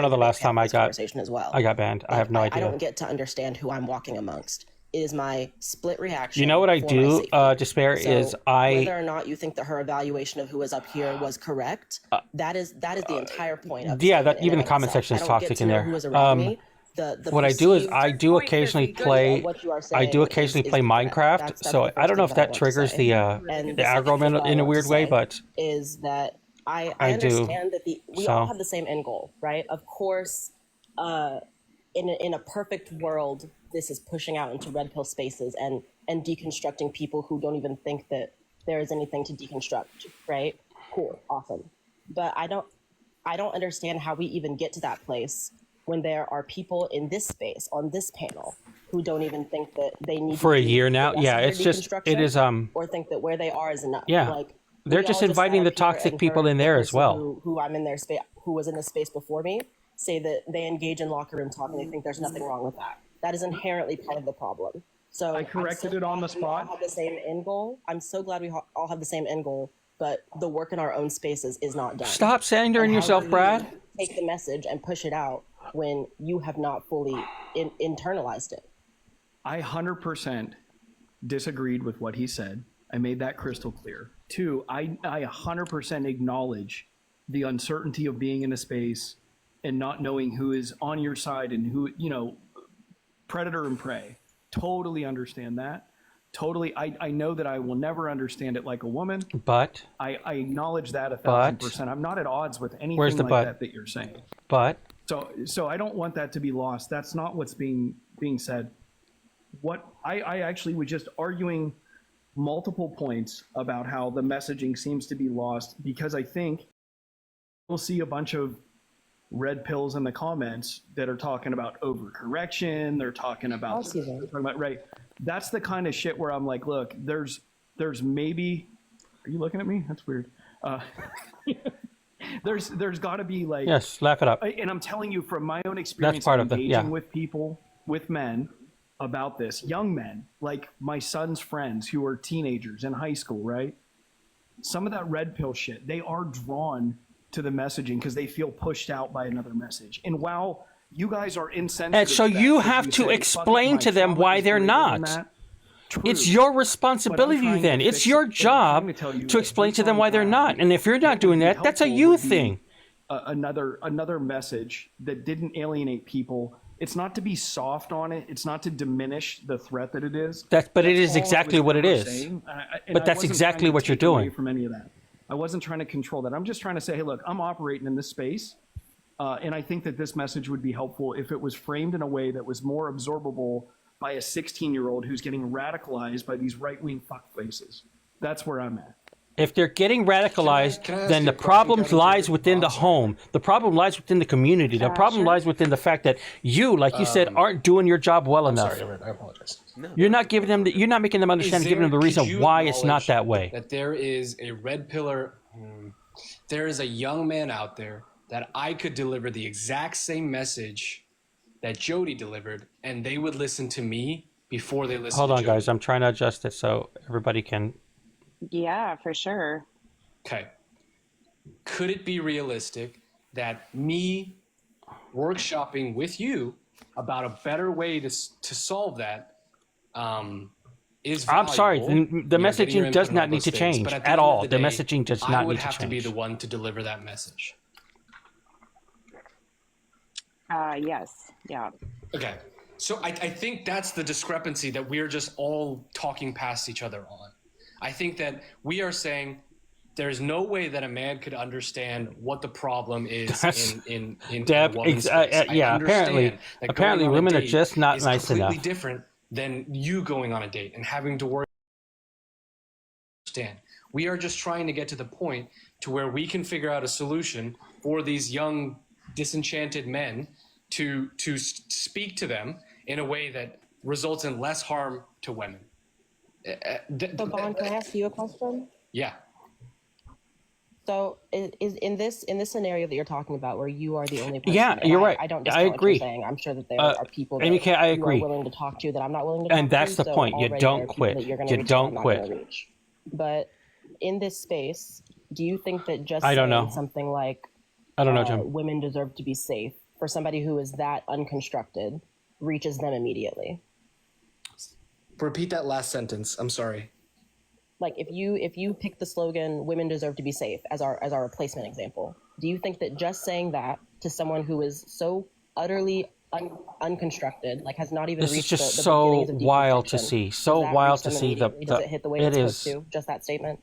Speaker 2: know the last time I got
Speaker 11: as well.
Speaker 2: I got banned. I have no idea.
Speaker 11: I don't get to understand who I'm walking amongst. is my split reaction.
Speaker 2: You know what I do, Despair,
Speaker 11: So
Speaker 2: is
Speaker 11: whether or not you think that her evaluation of who was up here was correct, that is the entire point of the
Speaker 2: yeah,
Speaker 11: statement
Speaker 2: that
Speaker 11: in
Speaker 2: even
Speaker 11: and
Speaker 2: the
Speaker 11: of
Speaker 2: comment
Speaker 11: itself.
Speaker 2: section
Speaker 11: I
Speaker 2: is
Speaker 11: don't get
Speaker 2: toxic
Speaker 11: to
Speaker 2: in
Speaker 11: know
Speaker 2: there.
Speaker 11: who was around me. The
Speaker 2: What I do is
Speaker 11: perceived
Speaker 2: I do occasionally play
Speaker 11: what you are
Speaker 2: I do
Speaker 11: saying
Speaker 2: occasionally
Speaker 11: is
Speaker 2: play
Speaker 11: incorrect.
Speaker 2: Minecraft,
Speaker 11: That's
Speaker 2: so
Speaker 11: the
Speaker 2: I
Speaker 11: first
Speaker 2: don't know
Speaker 11: thing
Speaker 2: if
Speaker 11: that I
Speaker 2: that
Speaker 11: want to
Speaker 2: triggers
Speaker 11: say.
Speaker 2: the
Speaker 11: And
Speaker 2: the
Speaker 11: the second thing
Speaker 2: aggro
Speaker 11: that I
Speaker 2: in a
Speaker 11: want to
Speaker 2: weird way,
Speaker 11: say
Speaker 2: but
Speaker 11: is that I
Speaker 2: I do.
Speaker 11: understand that we all
Speaker 2: So
Speaker 11: have the same end goal, right? Of course, in a perfect world, this is pushing out into red pill spaces and deconstructing people who don't even think that there is anything to deconstruct, right? Cool, awesome. But I don't understand how we even get to that place when there are people in this space on this panel who don't even think that they need
Speaker 2: for
Speaker 11: to
Speaker 2: a
Speaker 11: do
Speaker 2: year
Speaker 11: the
Speaker 2: now,
Speaker 11: rest
Speaker 2: yeah,
Speaker 11: of their
Speaker 2: it's just it is
Speaker 11: deconstruction or think that where they are is enough.
Speaker 2: yeah.
Speaker 11: Like
Speaker 2: They're
Speaker 11: we
Speaker 2: just
Speaker 11: all just sat
Speaker 2: inviting the
Speaker 11: up here
Speaker 2: toxic
Speaker 11: and
Speaker 2: people
Speaker 11: heard
Speaker 2: in
Speaker 11: the
Speaker 2: there as
Speaker 11: person
Speaker 2: well.
Speaker 11: who I'm in their space, who was in the space before me, say that they engage in locker room talk and they think there's nothing wrong with that. That is inherently part of the problem. So
Speaker 4: I corrected it on the
Speaker 11: we all
Speaker 4: spot.
Speaker 11: have the same end goal. I'm so glad we all have the same end goal, but the work in our own spaces is not done.
Speaker 2: Stop centering
Speaker 11: And how
Speaker 2: yourself,
Speaker 11: do
Speaker 2: Brad.
Speaker 11: you take the message and push it out when you have not fully internalized it?
Speaker 4: I 100% disagreed with what he said. I made that crystal clear. Two, I 100% acknowledge the uncertainty of being in a space and not knowing who is on your side and who, predator and prey. Totally understand that. Totally. I know that I will never understand it like a woman.
Speaker 2: But
Speaker 4: I acknowledge that 1,000%. I'm not at odds with anything
Speaker 2: where's the
Speaker 4: like that you're saying.
Speaker 2: But
Speaker 4: So I don't want that to be lost. That's not what's being said. What I actually was just arguing multiple points about how the messaging seems to be lost because I think we'll see a bunch of red pills in the comments that are talking about overcorrection. They're talking about, right. That's the kind of shit where I'm like, look, there's maybe, are you looking at me? That's weird. There's got to be like,
Speaker 2: yes, laugh it up.
Speaker 4: and I'm telling you from my own experience,
Speaker 2: That's part of
Speaker 4: engaging with people, with men about this, young men, like my son's friends who are teenagers in high school, right? Some of that red pill shit, they are drawn to the messaging because they feel pushed out by another message. And while you guys are insensitive,
Speaker 2: And so
Speaker 4: to that,
Speaker 2: you
Speaker 4: 'cause
Speaker 2: have
Speaker 4: you
Speaker 2: to
Speaker 4: say,
Speaker 2: explain
Speaker 4: "Fuck it,
Speaker 2: to
Speaker 4: my
Speaker 2: them
Speaker 4: trauma
Speaker 2: why
Speaker 4: is
Speaker 2: they're
Speaker 4: greater than
Speaker 2: not.
Speaker 4: that."
Speaker 2: It's
Speaker 4: True.
Speaker 2: your
Speaker 4: But I'm
Speaker 2: responsibility
Speaker 4: trying to
Speaker 2: then. It's
Speaker 4: fix
Speaker 2: your
Speaker 4: it. What I'm
Speaker 2: job
Speaker 4: trying tell you
Speaker 2: to
Speaker 4: is
Speaker 2: explain
Speaker 4: boots
Speaker 2: to them
Speaker 4: on
Speaker 2: why they're
Speaker 4: ground.
Speaker 2: not. And if you're not
Speaker 4: What
Speaker 2: doing
Speaker 4: would be
Speaker 2: that, that's a
Speaker 4: helpful
Speaker 2: you
Speaker 4: would be
Speaker 2: thing.
Speaker 4: Another message that didn't alienate people. It's not to be soft on it. It's not to diminish the threat that it is.
Speaker 2: But it is
Speaker 4: all I
Speaker 2: exactly
Speaker 4: was
Speaker 2: what it
Speaker 4: ever
Speaker 2: is.
Speaker 4: saying.
Speaker 2: But that's exactly what you're
Speaker 4: Away
Speaker 2: doing.
Speaker 4: from any of that. I wasn't trying to control that. I'm just trying to say, hey, look, I'm operating in this space. And I think that this message would be helpful if it was framed in a way that was more absorbable by a 16-year-old who's getting radicalized by these right-wing fuckfaces. That's where I'm at.
Speaker 2: If they're getting radicalized,
Speaker 5: Can I ask
Speaker 2: then
Speaker 5: you
Speaker 2: the
Speaker 5: a question,
Speaker 2: problem
Speaker 5: Kevin?
Speaker 2: lies within the home. The problem lies within the community. The problem
Speaker 1: sure.
Speaker 2: lies within the fact that you, like you said, aren't doing your job well enough.
Speaker 5: Sorry, I apologize.
Speaker 2: You're not giving them. You're not making them understand. Giving them the
Speaker 5: Could
Speaker 2: reason
Speaker 5: you
Speaker 2: why it's not
Speaker 5: acknowledge
Speaker 2: that way.
Speaker 5: That there is a red pillar. There is a young man out there that I could deliver the exact same message that Jody delivered, and they would listen to me before they listen.
Speaker 2: Hold
Speaker 5: to
Speaker 2: on,
Speaker 5: Jody.
Speaker 2: guys. I'm trying to adjust it so everybody can.
Speaker 1: Yeah, for sure.
Speaker 5: Okay. Could it be realistic that me workshopping with you about a better way to solve that is valuable?
Speaker 2: I'm sorry. The
Speaker 5: You know, getting your
Speaker 2: messaging
Speaker 5: input
Speaker 2: does
Speaker 5: on
Speaker 2: not
Speaker 5: all
Speaker 2: need
Speaker 5: those
Speaker 2: to
Speaker 5: things.
Speaker 2: change
Speaker 5: But at
Speaker 2: at
Speaker 5: end
Speaker 2: all.
Speaker 5: of
Speaker 2: The
Speaker 5: day,
Speaker 2: messaging does
Speaker 5: I
Speaker 2: not
Speaker 5: would
Speaker 2: need to
Speaker 5: have to be
Speaker 2: change.
Speaker 5: the one to deliver that message.
Speaker 1: Yes. Yeah.
Speaker 5: Okay. So I think that's the discrepancy that we're just all talking past each other on. I think that we are saying there's no way that a man could understand what the problem is in
Speaker 2: Deb,
Speaker 5: a woman's space. I
Speaker 2: yeah,
Speaker 5: understand that
Speaker 2: apparently
Speaker 5: going on a
Speaker 2: women are
Speaker 5: date
Speaker 2: just not
Speaker 5: is
Speaker 2: nice
Speaker 5: completely
Speaker 2: enough.
Speaker 5: different than you going on a date and having to worry. Understand. We are just trying to get to the point to where we can figure out a solution for these young disenchanted men to speak to them in a way that results in less harm to women.
Speaker 11: So, Vaughn, can I ask you a question?
Speaker 5: Yeah.
Speaker 11: So, is in this scenario that you're talking about, where you are the only person?
Speaker 2: Yeah,
Speaker 11: and
Speaker 2: you're right.
Speaker 11: I don't
Speaker 2: I
Speaker 11: discount what
Speaker 2: agree.
Speaker 11: you're saying. I'm sure that there are people that
Speaker 2: MK, I agree.
Speaker 11: you are willing to talk to that I'm not willing to talk to.
Speaker 2: And that's the
Speaker 11: so
Speaker 2: point. You
Speaker 11: already
Speaker 2: don't
Speaker 11: there are people
Speaker 2: quit.
Speaker 11: that you're gonna
Speaker 2: You
Speaker 11: reach
Speaker 2: don't
Speaker 11: I'm not
Speaker 2: quit.
Speaker 11: gonna reach. But in this space, do you think that just
Speaker 2: I don't
Speaker 11: saying
Speaker 2: know.
Speaker 11: something like
Speaker 2: I don't know, Jim.
Speaker 11: women deserve to be safe for somebody who is that unconstructed reaches them immediately?
Speaker 5: Repeat that last sentence. I'm sorry.
Speaker 11: Like if you pick the slogan "Women deserve to be safe" as our replacement example, do you think that just saying that to someone who is so utterly unconstructed, like has not even
Speaker 2: This is
Speaker 11: reached
Speaker 2: just
Speaker 11: the
Speaker 2: so
Speaker 11: beginnings of
Speaker 2: wild to
Speaker 11: deconstruction,
Speaker 2: see.
Speaker 11: does
Speaker 2: So
Speaker 11: that
Speaker 2: wild
Speaker 11: reach
Speaker 2: to
Speaker 11: them
Speaker 2: see
Speaker 11: immediately? Does it hit the way it's supposed to? Just that statement.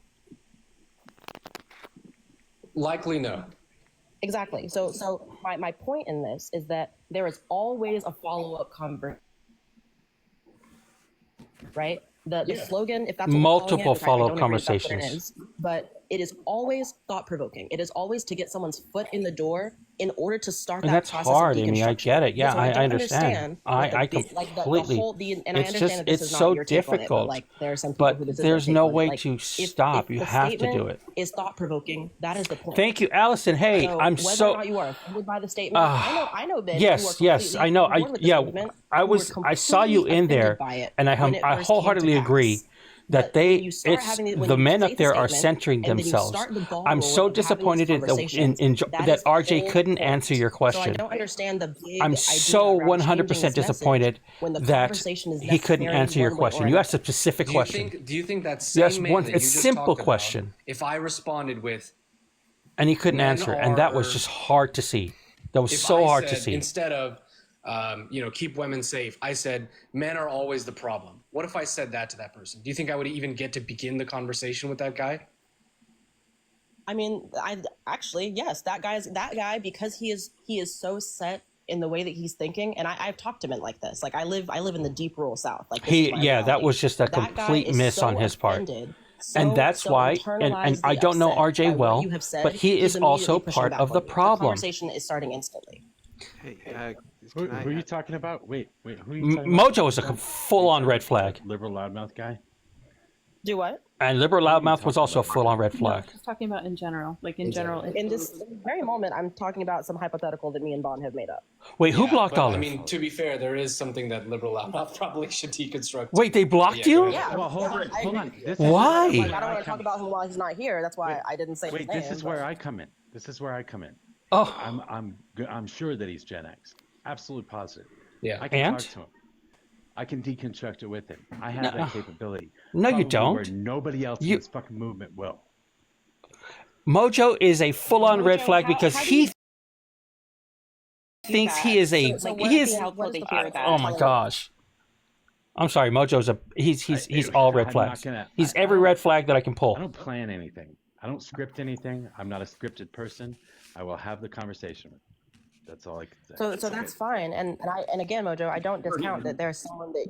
Speaker 5: Likely no.
Speaker 11: Exactly. So my point in this is that there is always a follow-up conversation, right? The slogan, if that's what
Speaker 2: multiple
Speaker 11: we're calling it,
Speaker 2: follow-up
Speaker 11: which I don't agree that's what it
Speaker 2: conversations.
Speaker 11: is, but it is always thought-provoking. It is always to get someone's foot in the door in order to start
Speaker 2: And
Speaker 11: that
Speaker 2: that's
Speaker 11: process
Speaker 2: hard,
Speaker 11: of
Speaker 2: Amy. I
Speaker 11: deconstruction.
Speaker 2: get it. Yeah,
Speaker 11: So I
Speaker 2: I
Speaker 11: don't
Speaker 2: understand.
Speaker 11: what
Speaker 2: I
Speaker 11: the
Speaker 2: completely.
Speaker 11: whole, and I
Speaker 2: It's
Speaker 11: understand
Speaker 2: just
Speaker 11: that this
Speaker 2: it's
Speaker 11: is not
Speaker 2: so
Speaker 11: your take on it, but
Speaker 2: difficult.
Speaker 11: like there are some people
Speaker 2: But
Speaker 11: who this is
Speaker 2: there's
Speaker 11: their
Speaker 2: no
Speaker 11: take on it.
Speaker 2: way
Speaker 11: Like,
Speaker 2: to
Speaker 11: if
Speaker 2: stop. You
Speaker 11: the
Speaker 2: have to do
Speaker 11: statement
Speaker 2: it.
Speaker 11: is thought-provoking, that is the point.
Speaker 2: Thank you, Allison. Hey,
Speaker 11: So
Speaker 2: I'm
Speaker 11: whether
Speaker 2: so.
Speaker 11: or not you are offended by the statement, I know men who are
Speaker 2: Yes,
Speaker 11: completely
Speaker 2: I know.
Speaker 11: on board with this movement,
Speaker 2: I
Speaker 11: who were
Speaker 2: I saw you
Speaker 11: completely
Speaker 2: in
Speaker 11: offended
Speaker 2: there,
Speaker 11: by it
Speaker 2: and
Speaker 11: when it
Speaker 2: I
Speaker 11: first came to
Speaker 2: wholeheartedly agree
Speaker 11: pass.
Speaker 2: that
Speaker 11: But when you start when
Speaker 2: the
Speaker 11: you
Speaker 2: men
Speaker 11: say
Speaker 2: up
Speaker 11: the
Speaker 2: there are
Speaker 11: statement,
Speaker 2: centering
Speaker 11: and then you
Speaker 2: themselves.
Speaker 11: start the ball
Speaker 2: I'm
Speaker 11: rolling
Speaker 2: so
Speaker 11: of having these
Speaker 2: disappointed in
Speaker 11: conversations, that
Speaker 2: that
Speaker 11: is the
Speaker 2: RJ
Speaker 11: whole
Speaker 2: couldn't
Speaker 11: point.
Speaker 2: answer your
Speaker 11: So I
Speaker 2: question.
Speaker 11: don't understand the big
Speaker 2: I'm
Speaker 11: idea
Speaker 2: so
Speaker 11: around changing
Speaker 2: 100%
Speaker 11: this message
Speaker 2: disappointed
Speaker 11: when the
Speaker 2: that
Speaker 11: conversation is
Speaker 2: he couldn't
Speaker 11: necessary
Speaker 2: answer your
Speaker 11: one way or
Speaker 2: question. You asked a
Speaker 11: another.
Speaker 2: specific question.
Speaker 5: Do you think that
Speaker 2: You asked
Speaker 5: same man
Speaker 2: one
Speaker 5: that
Speaker 2: a
Speaker 5: you just
Speaker 2: simple
Speaker 5: talked
Speaker 2: question,
Speaker 5: about, if I responded with,
Speaker 2: and he couldn't
Speaker 5: men
Speaker 2: answer, and that was
Speaker 5: are,
Speaker 2: just hard to see. That was
Speaker 5: if
Speaker 2: so
Speaker 5: I
Speaker 2: hard to
Speaker 5: said,
Speaker 2: see.
Speaker 5: instead of, keep women safe, I said, men are always the problem. What if I said that to that person? Do you think I would even get to begin the conversation with that guy?
Speaker 11: I mean, yes, that guy, because he is so set in the way that he's thinking, and I've talked to men like this. Like I live in the deep rural South. Like this is my
Speaker 2: That
Speaker 11: reality.
Speaker 2: was just a
Speaker 11: That guy
Speaker 2: complete
Speaker 11: is
Speaker 2: miss
Speaker 11: so
Speaker 2: on his part.
Speaker 11: offended,
Speaker 2: And that's why, and
Speaker 11: internalized
Speaker 2: I
Speaker 11: the
Speaker 2: don't know
Speaker 11: upset by
Speaker 2: RJ
Speaker 11: what
Speaker 2: well,
Speaker 11: you have said,
Speaker 2: but he
Speaker 11: he's
Speaker 2: is also
Speaker 11: immediately pushing
Speaker 2: part
Speaker 11: back
Speaker 2: of
Speaker 11: on
Speaker 2: the
Speaker 11: you. The
Speaker 2: problem.
Speaker 11: conversation is starting instantly.
Speaker 9: Hey, who are you talking about? Wait, who are you talking
Speaker 2: Mojo
Speaker 9: about?
Speaker 2: was a full-on red flag.
Speaker 9: Liberal loudmouth guy?
Speaker 11: Do what?
Speaker 2: And liberal loudmouth was also a full-on red flag.
Speaker 3: Just talking about in general, like in general.
Speaker 11: In this very moment, I'm talking about some hypothetical that me and Bond have made up.
Speaker 2: Wait, who blocked
Speaker 5: but,
Speaker 2: Olive?
Speaker 5: I mean, to be fair, there is something that liberal loudmouth probably should deconstruct.
Speaker 2: Wait, they blocked you?
Speaker 11: Yeah.
Speaker 9: Well, hold on.
Speaker 2: Why?
Speaker 11: Like, I don't want to talk about him while he's not here. That's why I didn't say his name.
Speaker 9: This is where I come in.
Speaker 2: Oh,
Speaker 9: I'm sure that he's Gen X. Absolutely positive.
Speaker 5: Yeah.
Speaker 9: I can
Speaker 2: And?
Speaker 9: talk to him. I can deconstruct it with him. I have that capability.
Speaker 2: No, you
Speaker 9: Probably
Speaker 2: don't.
Speaker 9: Where nobody else in this fucking movement will.
Speaker 2: Mojo is a full-on red flag because he thinks he is a he is. Oh my gosh. I'm sorry, Mojo's he's all red flags. He's every red flag that I can pull.
Speaker 9: I don't plan anything. I don't script anything. I'm not a scripted person. I will have the conversation with him. That's all I can say.
Speaker 11: So that's fine. And again, Mojo, I don't discount that there's someone that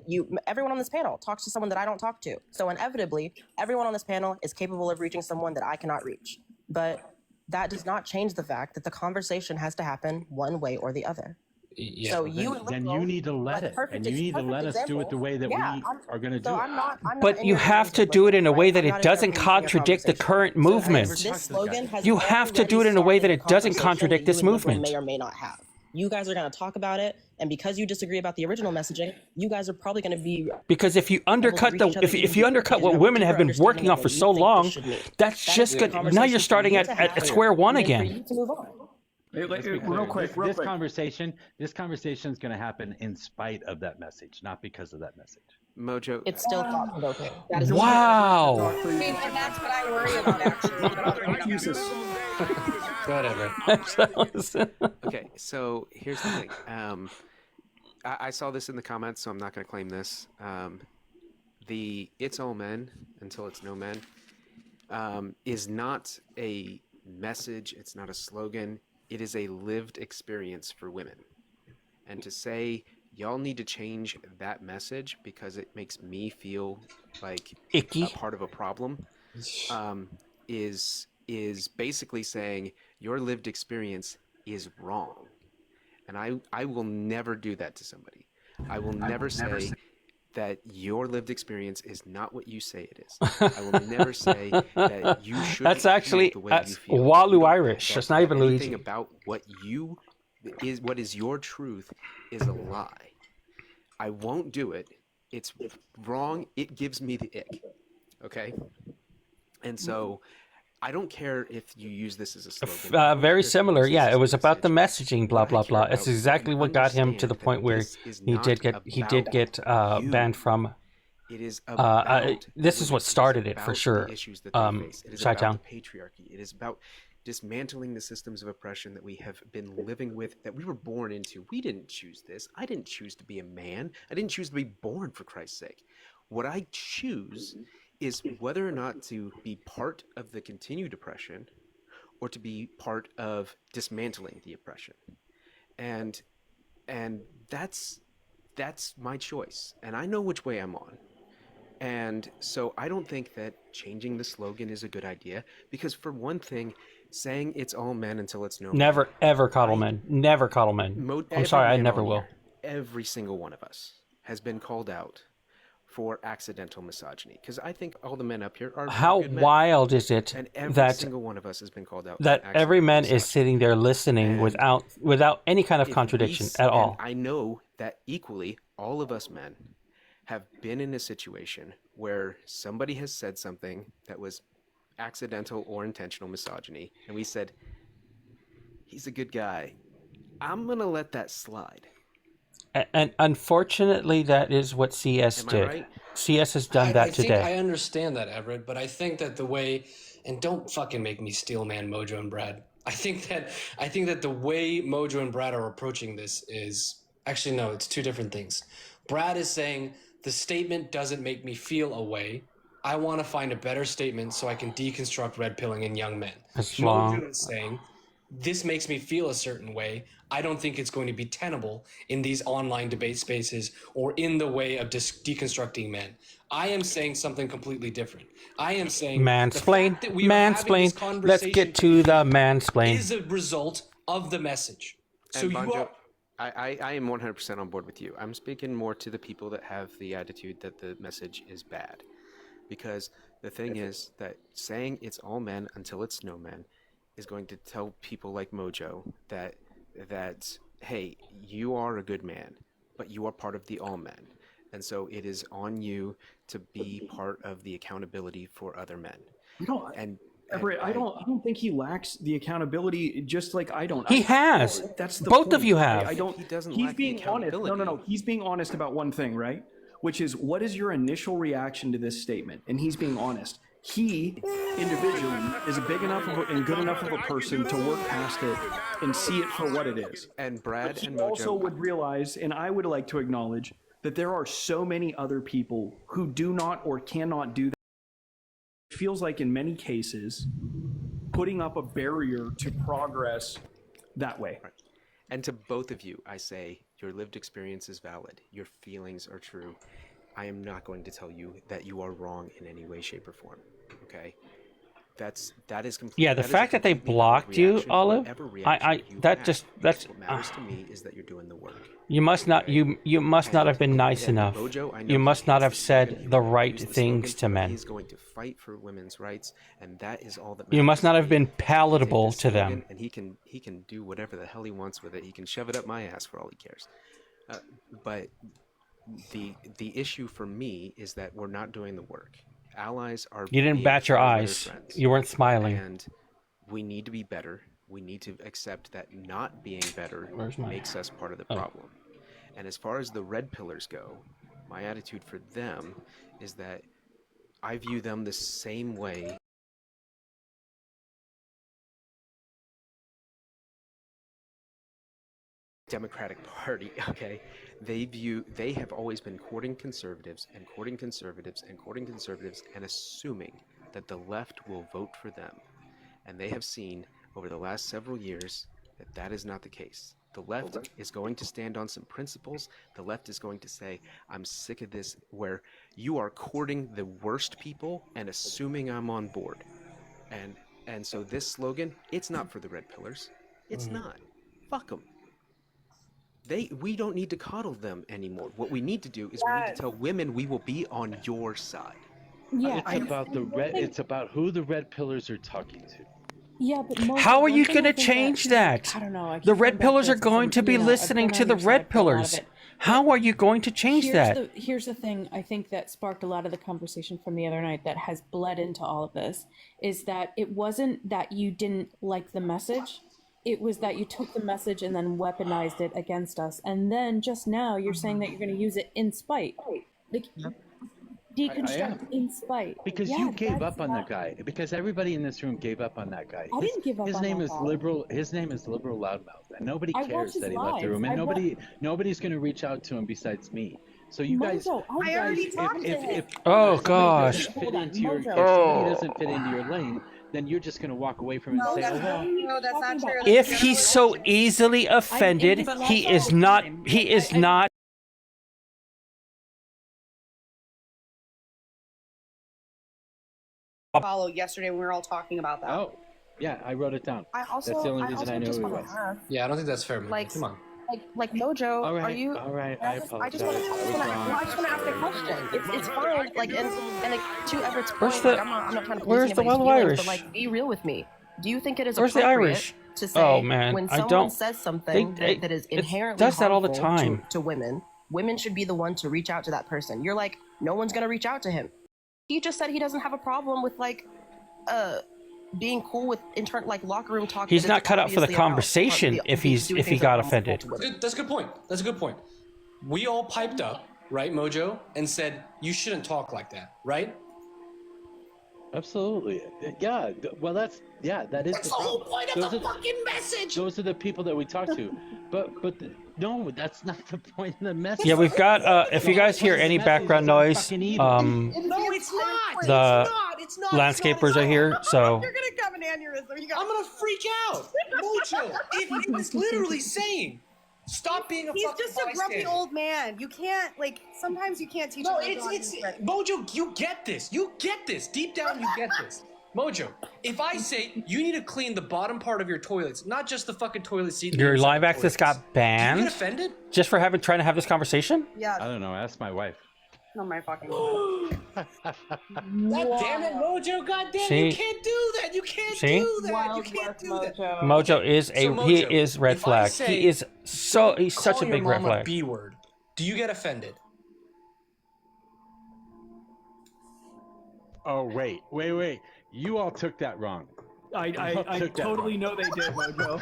Speaker 11: everyone on this panel talks to someone that I don't talk to. So inevitably, everyone on this panel is capable of reaching someone that I cannot reach. But that does not change the fact that the conversation has to happen one way or the other.
Speaker 5: Yeah.
Speaker 11: So
Speaker 9: then you need to let it, and you need to let us do it the way that we are going to do it.
Speaker 2: But you have to do it in a way that it doesn't contradict the current movement.
Speaker 11: This slogan has
Speaker 2: You have to do it in a way that it doesn't contradict this movement.
Speaker 11: May or may not have. You guys are going to talk about it, and because you disagree about the original messaging, you guys are probly going to be
Speaker 2: Because if you undercut if you undercut what women have been working on for so long, that's just good. Now you're starting at square one again.
Speaker 11: to move on.
Speaker 4: Real quick.
Speaker 9: This conversation is going to happen in spite of that message, not because of that message.
Speaker 12: Mojo.
Speaker 11: It's still thought-provoking.
Speaker 2: Wow.
Speaker 8: And that's what I worry about, actually.
Speaker 4: Jesus.
Speaker 5: Go ahead, man.
Speaker 12: Okay, so here's the thing. I saw this in the comments, so I'm not going to claim this. The "it's all men until it's no men" is not a message. It's not a slogan. It is a lived experience for women. And to say y'all need to change that message because it makes me feel like
Speaker 2: icky,
Speaker 12: a part of a problem, is basically saying your lived experience is wrong. And I will never do that to somebody. I will never say that your lived experience is not what you say it is. I will never say that you should.
Speaker 2: That's actually
Speaker 12: the way you feel.
Speaker 2: Walu Irish. That's not even
Speaker 12: Anything
Speaker 2: Luigi.
Speaker 12: about what is your truth is a lie. I won't do it. It's wrong. It gives me the ick. Okay. And so I don't care if you use this as a slogan.
Speaker 2: Very similar. Yeah, it was about the messaging, blah blah blah. It's exactly what got him to the point where he did get banned from
Speaker 12: It is about
Speaker 2: this is what started it for sure.
Speaker 12: The issues that they face. It is about
Speaker 2: Chi-Town.
Speaker 12: the patriarchy. It is about dismantling the systems of oppression that we have been living with, that we were born into. We didn't choose this. I didn't choose to be a man. I didn't choose to be born, for Christ's sake. What I choose is whether or not to be part of the continued oppression or to be part of dismantling the oppression. And that's my choice. And I know which way I'm on. And so I don't think that changing the slogan is a good idea, because for one thing, saying it's all men until it's no
Speaker 2: Never,
Speaker 12: men.
Speaker 2: ever coddle men. Never coddle men. I'm sorry, I never will.
Speaker 12: Every single one of us has been called out for accidental misogyny, because I think all the men up here are
Speaker 2: How
Speaker 12: good men.
Speaker 2: wild is it
Speaker 12: And every
Speaker 2: that
Speaker 12: single one of us has been called out
Speaker 2: that
Speaker 12: for
Speaker 2: every
Speaker 12: accidental
Speaker 2: man is
Speaker 12: misogyny.
Speaker 2: sitting there listening
Speaker 12: And
Speaker 2: without any kind of
Speaker 12: if
Speaker 2: contradiction
Speaker 12: we-
Speaker 2: at all?
Speaker 12: And I know that equally, all of us men have been in a situation where somebody has said something that was accidental or intentional misogyny, and we said, he's a good guy, I'm gonna let that slide.
Speaker 2: And unfortunately, that is what CS
Speaker 12: Am I
Speaker 2: did.
Speaker 12: right?
Speaker 2: CS has done that
Speaker 5: I think
Speaker 2: today.
Speaker 5: I understand that, Everett, but I think that the way, and don't fucking make me steel man Mojo and Brad. I think that the way Mojo and Brad are approaching this is actually no, it's two different things. Brad is saying the statement doesn't make me feel a way. I want to find a better statement so I can deconstruct red pilling in young men.
Speaker 2: That's wrong.
Speaker 5: Mojo is saying this makes me feel a certain way. I don't think it's going to be tenable in these online debate spaces or in the way of deconstructing men. I am saying something completely different. I am saying
Speaker 2: Mansplain.
Speaker 5: the fact that we are having this
Speaker 2: Mansplain. Let's
Speaker 5: conversation
Speaker 2: get to the mansplain.
Speaker 5: is a result of the message. So
Speaker 12: And
Speaker 5: you
Speaker 12: Bonjo,
Speaker 5: are,
Speaker 12: I am 100% on board with you. I'm speaking more to the people that have the attitude that the message is bad. Because the thing is that saying it's all men until it's no men is going to tell people like Mojo that hey, you are a good man, but you are part of the all men. And so it is on you to be part of the accountability for other men.
Speaker 4: Everett, I don't think he lacks the accountability, just like I don't.
Speaker 2: He has.
Speaker 4: That's the
Speaker 2: Both
Speaker 4: point.
Speaker 2: of you have.
Speaker 4: I don't.
Speaker 12: He doesn't
Speaker 4: He's
Speaker 12: lack the
Speaker 4: being honest.
Speaker 12: accountability.
Speaker 4: No. He's being honest about one thing, right? Which is, what is your initial reaction to this statement? And he's being honest. He, individually, is a big enough and good enough of a person to work past it and see it for what it is.
Speaker 12: And Brad
Speaker 4: But he
Speaker 12: and Mojo
Speaker 4: also would realize, and I would like to acknowledge, that there are so many other people who do not or cannot do that. It feels like in many cases, putting up a barrier to progress that way.
Speaker 12: Right. And to both of you, I say your lived experience is valid. Your feelings are true. I am not going to tell you that you are wrong in any way, shape, or form. Okay? That is completely.
Speaker 2: Yeah, the fact that they blocked you, Olive, that's
Speaker 12: what matters to me is that you're doing the work.
Speaker 2: You must not have been nice enough.
Speaker 12: Mojo, I know
Speaker 2: You must
Speaker 12: he
Speaker 2: not
Speaker 12: has
Speaker 2: have
Speaker 12: the
Speaker 2: said
Speaker 12: slogan,
Speaker 2: the
Speaker 12: he
Speaker 2: right
Speaker 12: used the
Speaker 2: things
Speaker 12: slogan,
Speaker 2: to men.
Speaker 12: He's going to fight for women's rights, and that is all that matters.
Speaker 2: You must not have been
Speaker 12: Take
Speaker 2: palatable
Speaker 12: this
Speaker 2: to
Speaker 12: slogan,
Speaker 2: them.
Speaker 12: And he can do whatever the hell he wants with it. He can shove it up my ass for all he cares. But the issue for me is that we're not doing the work. Allies are.
Speaker 2: You didn't
Speaker 12: being
Speaker 2: bat your
Speaker 12: found by their
Speaker 2: eyes.
Speaker 12: friends.
Speaker 2: You weren't smiling.
Speaker 12: And we need to be better. We need to accept that not being better makes us part of the problem. And as far as the red pillars go, my attitude for them is that I view them the same way. Democratic Party, okay? They have always been courting conservatives and assuming that the left will vote for them. And they have seen over the last several years that that is not the case. The left is going to stand on some principles. The left is going to say, I'm sick of this, where you are courting the worst people and assuming I'm on board. And so this slogan, it's not for the red pillars. It's not. Fuck them. We don't need to coddle them anymore. What we need to do is we need to tell women we will be on your side.
Speaker 3: Yeah,
Speaker 9: It's about who the red pillars are talking to.
Speaker 3: yeah, but Mo,
Speaker 2: How are
Speaker 3: one
Speaker 2: you
Speaker 3: thing
Speaker 2: going to
Speaker 3: I think
Speaker 2: change that?
Speaker 3: I don't know. I
Speaker 2: The
Speaker 3: keep
Speaker 2: red
Speaker 3: going back
Speaker 2: pillars
Speaker 3: to
Speaker 2: are
Speaker 3: this
Speaker 2: going
Speaker 3: because
Speaker 2: to be
Speaker 3: I've
Speaker 2: listening
Speaker 3: been
Speaker 2: to
Speaker 3: on
Speaker 2: the
Speaker 3: your
Speaker 2: red
Speaker 3: side for a lot of
Speaker 2: pillars.
Speaker 3: it.
Speaker 2: How are you going to change that?
Speaker 3: Here's the thing I think that sparked a lot of the conversation from the other night that has bled into all of this is that it wasn't that you didn't like the message. It was that you took the message and then weaponized it against us. And then just now you're saying that you're going to use it in spite. Like,
Speaker 8: deconstruct in spite.
Speaker 9: Because you gave up on that guy. Because everybody in this room gave up on that guy.
Speaker 8: I didn't give up
Speaker 9: his
Speaker 8: on
Speaker 9: name
Speaker 8: that
Speaker 9: is
Speaker 8: guy.
Speaker 9: liberal. His name is Liberal Loudmouth, and nobody
Speaker 8: I watch
Speaker 9: cares
Speaker 8: his
Speaker 9: that he left the
Speaker 8: lives.
Speaker 9: room, and nobody's going to reach out to him besides me. So you guys,
Speaker 8: Mojo, I already talked to him.
Speaker 9: if
Speaker 2: Oh,
Speaker 9: somebody
Speaker 2: gosh.
Speaker 9: doesn't fit into your, if
Speaker 8: Mojo.
Speaker 9: somebody doesn't fit into your lane, then you're just going to walk away from it and say, "Oh well."
Speaker 8: No, that's not true.
Speaker 2: If he's so easily offended, he is not. He is not.
Speaker 8: Follow yesterday when we were all talking about that.
Speaker 9: Oh, yeah, I wrote it down.
Speaker 8: I
Speaker 9: That's the only reason I knew
Speaker 8: just
Speaker 9: who he
Speaker 8: wanna
Speaker 9: was.
Speaker 8: ask,
Speaker 5: Yeah, I don't think that's fair, man.
Speaker 8: Like-
Speaker 5: Come on.
Speaker 8: like Mojo,
Speaker 9: All right,
Speaker 8: are you?
Speaker 9: all right, I apologize.
Speaker 8: I just want to ask a question. It's fine. Like, and like, to Everett's point,
Speaker 2: Where's the-
Speaker 8: like, I'm not trying to
Speaker 2: where's
Speaker 8: police
Speaker 2: the
Speaker 8: anybody's
Speaker 2: Wild
Speaker 8: feelings,
Speaker 2: Irish?
Speaker 8: but like, be real with me. Do you think it is
Speaker 2: Where's the
Speaker 8: appropriate
Speaker 2: Irish?
Speaker 8: to say
Speaker 2: Oh, man,
Speaker 8: when
Speaker 2: I
Speaker 8: someone
Speaker 2: don't-
Speaker 8: says something that is
Speaker 2: it
Speaker 8: inherently
Speaker 2: does that all the
Speaker 8: harmful
Speaker 2: time.
Speaker 8: to women, women should be the one to reach out to that person? You're like, no one's gonna reach out to him. He just said he doesn't have a problem with like, being cool with like locker room talk.
Speaker 2: He's
Speaker 8: that
Speaker 2: not
Speaker 8: is
Speaker 2: cut out for the
Speaker 8: obviously about
Speaker 2: conversation
Speaker 8: doing
Speaker 2: if he
Speaker 8: things
Speaker 2: got
Speaker 8: that are harmful
Speaker 2: offended.
Speaker 8: to women.
Speaker 5: That's a good point. That's a good point. We all piped up, right, Mojo, and said you shouldn't talk like that, right?
Speaker 9: Absolutely. Yeah. Well, that is
Speaker 5: That's the whole point of the fucking message.
Speaker 9: Those are the people that we talk to. But no, that's not the point of the message.
Speaker 2: Yeah, we've got. If you guys hear any background noise,
Speaker 5: No, it's not.
Speaker 2: the
Speaker 5: It's not.
Speaker 2: landscapers are here, so
Speaker 8: You're gonna have an aneurysm. You
Speaker 5: I'm gonna freak out. Mojo, it was literally saying, stop being a
Speaker 8: He's
Speaker 5: fucking
Speaker 8: just a grumpy
Speaker 5: bystander.
Speaker 8: old man. You can't like. Sometimes you can't teach.
Speaker 5: No,
Speaker 8: a little
Speaker 5: it's
Speaker 8: dog to be
Speaker 5: Mojo. You get this. You get this. Deep down, you get this. Mojo, if I say you need to clean the bottom part of your toilets, not just the fucking toilet seat.
Speaker 2: your live access got
Speaker 5: Do you get
Speaker 2: banned
Speaker 5: offended?
Speaker 2: just for trying to have this conversation.
Speaker 8: Yeah.
Speaker 9: I don't know. Ask my wife.
Speaker 8: Oh my fucking.
Speaker 5: God damn it, Mojo! God damn it!
Speaker 2: See?
Speaker 5: You can't do that. You can't
Speaker 2: See?
Speaker 5: do that. You can't do that.
Speaker 2: Mojo is
Speaker 5: So, Mojo,
Speaker 2: he is red
Speaker 5: if I
Speaker 2: flag.
Speaker 5: say,
Speaker 2: He's such a
Speaker 5: call your
Speaker 2: big red
Speaker 5: mom a
Speaker 2: flag.
Speaker 5: B word. Do you get offended?
Speaker 9: Oh wait. You all took that wrong.
Speaker 4: I totally know they did, Mojo.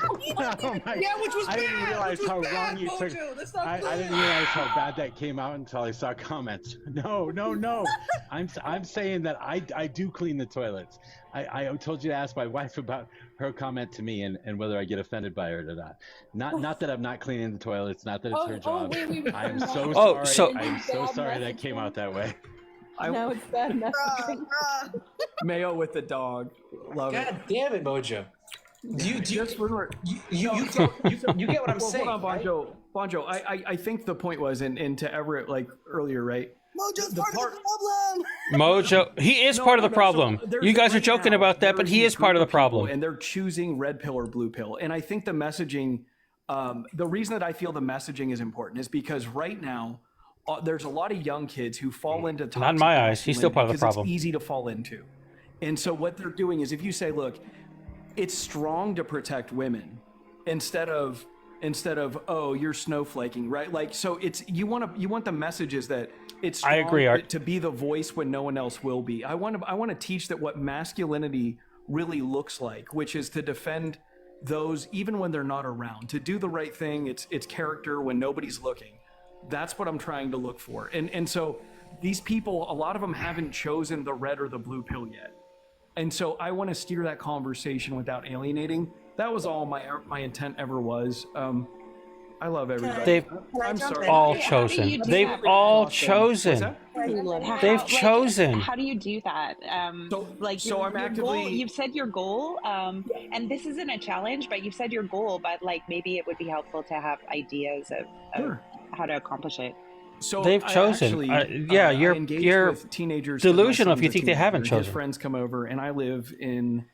Speaker 9: Oh my,
Speaker 5: Yeah, which was
Speaker 9: I didn't
Speaker 5: bad,
Speaker 9: realize
Speaker 5: which was
Speaker 9: how
Speaker 5: bad,
Speaker 9: wrong you took.
Speaker 5: Mojo, that's not
Speaker 9: I didn't realize how bad that came out until I saw comments. No. I'm saying that I do clean the toilets. I told you to ask my wife about her comment to me and whether I get offended by it or not. Not that I'm not cleaning the toilets. Not that it's her job.
Speaker 3: wait.
Speaker 9: I am so
Speaker 2: Oh,
Speaker 9: sorry.
Speaker 2: so-
Speaker 9: I am so sorry that came out that way.
Speaker 3: Now it's bad messaging.
Speaker 4: Mayo with the dog. Love it.
Speaker 5: God damn it, Mojo. Do you
Speaker 4: Just for
Speaker 5: you get what I'm
Speaker 4: well,
Speaker 5: saying?
Speaker 4: hold on,
Speaker 5: right?
Speaker 4: Bonjo. I think the point was, and to Everett like earlier, right?
Speaker 8: Mojo's
Speaker 4: The
Speaker 8: part
Speaker 4: part-
Speaker 8: of the problem.
Speaker 2: Mojo, he is part of the problem.
Speaker 4: So there's
Speaker 2: You guys are
Speaker 4: right
Speaker 2: joking
Speaker 4: now,
Speaker 2: about that, but
Speaker 4: there's
Speaker 2: he
Speaker 4: this
Speaker 2: is part of the
Speaker 4: group people,
Speaker 2: problem.
Speaker 4: and they're choosing red pill or blue pill. And I think the messaging, the reason that I feel the messaging is important is because right now there's a lot of young kids who fall into toxic
Speaker 2: Not in my eyes. He's still part of the
Speaker 4: masculinity because
Speaker 2: problem.
Speaker 4: It's easy to fall into. And so what they're doing is if you say, look, it's strong to protect women instead of oh, you're snowflaking, right? Like, so it's you want the messages that it's strong
Speaker 2: I agree, Art.
Speaker 4: to be the voice when no one else will be. I want to teach that what masculinity really looks like, which is to defend those even when they're not around, to do the right thing. It's character when nobody's looking. That's what I'm trying to look for. And so these people, a lot of them haven't chosen the red or the blue pill yet. And so I want to steer that conversation without alienating. That was all my intent ever was. I love everybody.
Speaker 2: They've
Speaker 4: I'm sorry.
Speaker 2: all
Speaker 1: How do
Speaker 2: chosen.
Speaker 1: you do
Speaker 2: They've
Speaker 1: that?
Speaker 2: all
Speaker 4: What's
Speaker 2: chosen.
Speaker 4: that?
Speaker 2: They've chosen.
Speaker 1: How do you do that?
Speaker 4: So I'm actively-
Speaker 1: goal, you've said your goal, and this isn't a challenge, but you've said your goal, but like maybe it would be helpful to have ideas of
Speaker 4: Sure.
Speaker 1: how to accomplish it.
Speaker 4: So
Speaker 2: They've
Speaker 4: I
Speaker 2: chosen.
Speaker 4: actually,
Speaker 2: Yeah,
Speaker 4: I
Speaker 2: you're
Speaker 4: engage with teenagers.
Speaker 2: delusional
Speaker 4: My
Speaker 2: if you
Speaker 4: son's a
Speaker 2: think they haven't
Speaker 4: teenager.
Speaker 2: chosen.
Speaker 4: His friends come over, and I live in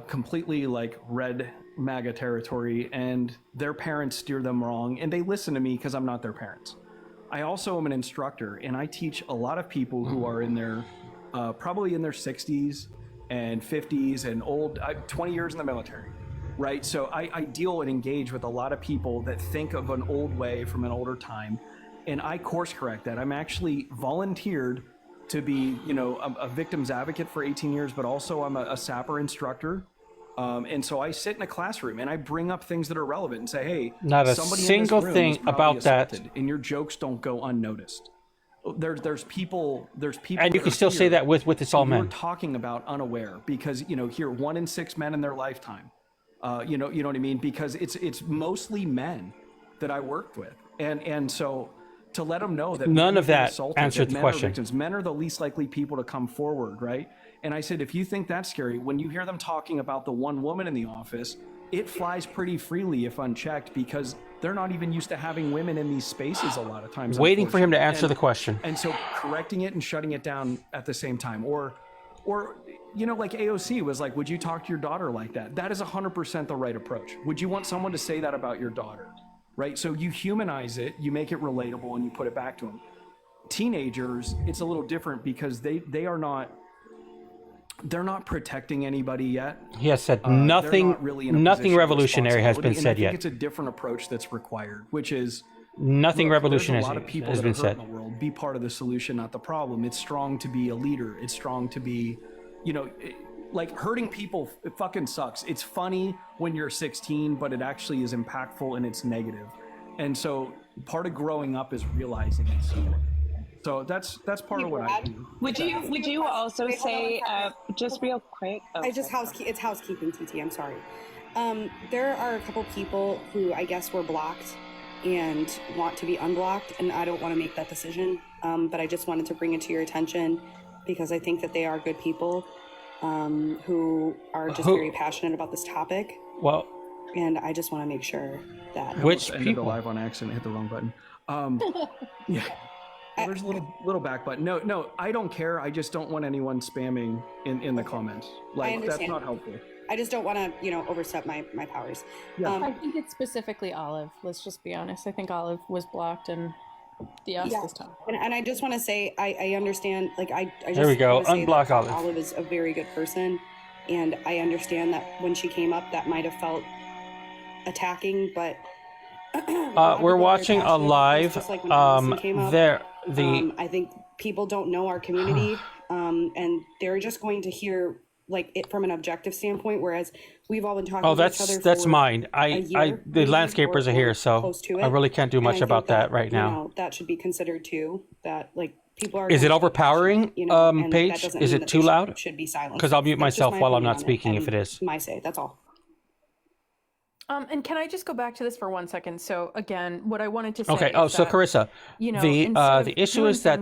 Speaker 4: completely like red MAGA territory, and their parents steer them wrong, and they listen to me because I'm not their parents. I also am an instructor, and I teach a lot of people who are in their probably in their 60s and 50s and old. 20 years in the military. Right, so I deal and engage with a lot of people that think of an old way from an older time, and I course correct that. I'm actually volunteered to be, a victim's advocate for 18 years, but also I'm a SAPR instructor, and so I sit in a classroom and I bring up things that are relevant and say, hey,
Speaker 2: Not a
Speaker 4: somebody in
Speaker 2: single
Speaker 4: this room
Speaker 2: thing
Speaker 4: was probably
Speaker 2: about that.
Speaker 4: assaulted, and your jokes don't go unnoticed. there's people
Speaker 2: and you can still say that with it's all men.
Speaker 4: We're talking about unaware because here 1 in 6 men in their lifetime, you know what I mean, because it's mostly men that I worked with, and so to let them know that
Speaker 2: none of that answered the question.
Speaker 4: Men are the least likely people to come forward, right? And I said, if you think that's scary, when you hear them talking about the one woman in the office, it flies pretty freely if unchecked because they're not even used to having women in these spaces a lot of times.
Speaker 2: Waiting for him to answer the question.
Speaker 4: And so correcting it and shutting it down at the same time. Or like AOC was like, would you talk to your daughter like that? That is 100% the right approach. Would you want someone to say that about your daughter? Right? So you humanize it, you make it relatable, and you put it back to them. Teenagers, it's a little different because they're not protecting anybody yet.
Speaker 2: He has said nothing revolutionary has been said yet.
Speaker 4: I think it's a different approach that's required, which is
Speaker 2: nothing revolutionary
Speaker 4: a lot of people
Speaker 2: has been said.
Speaker 4: In the world, be part of the solution, not the problem. It's strong to be a leader. It's strong to be, like hurting people, it fucking sucks. It's funny when you're 16, but it actually is impactful and it's negative. And so part of growing up is realizing it. So that's part of what I do.
Speaker 1: Would you also say just real quick?
Speaker 8: It's housekeeping, TT. I'm sorry. There are a couple people who I guess were blocked and want to be unblocked, and I don't want to make that decision. But I just wanted to bring it to your attention because I think that they are good people who are just very passionate about this topic.
Speaker 2: Well,
Speaker 8: and I just want to make sure that
Speaker 4: which people live on accident hit the wrong button. Yeah. Well, there's a little back button. No, I don't care. I just don't want anyone spamming in the comments. Like that's not helpful.
Speaker 8: I just don't want to, overstep my powers.
Speaker 3: Yeah. I think it's specifically Olive. Let's just be honest. I think Olive was blocked and this time.
Speaker 8: And I just want to say, I understand. Like I just
Speaker 2: there we go. Unblock Olive.
Speaker 8: Olive is a very good person, and I understand that when she came up, that might have felt attacking, but.
Speaker 2: We're watching a live.
Speaker 8: I think people don't know our community, and they're just going to hear like it from an objective standpoint, whereas we've all been talking to each other
Speaker 2: that's mine. The landscapers are here, so I really can't do much about that right now.
Speaker 8: That should be considered too. That like people are.
Speaker 2: Is it overpowering, Paige? Is it too loud?
Speaker 8: Should be silent.
Speaker 2: Because I'll mute myself while I'm not speaking if it is.
Speaker 8: My say. That's all.
Speaker 3: And can I just go back to this for 1 second? So again, what I wanted to say.
Speaker 2: Okay. So Carissa, the issue is that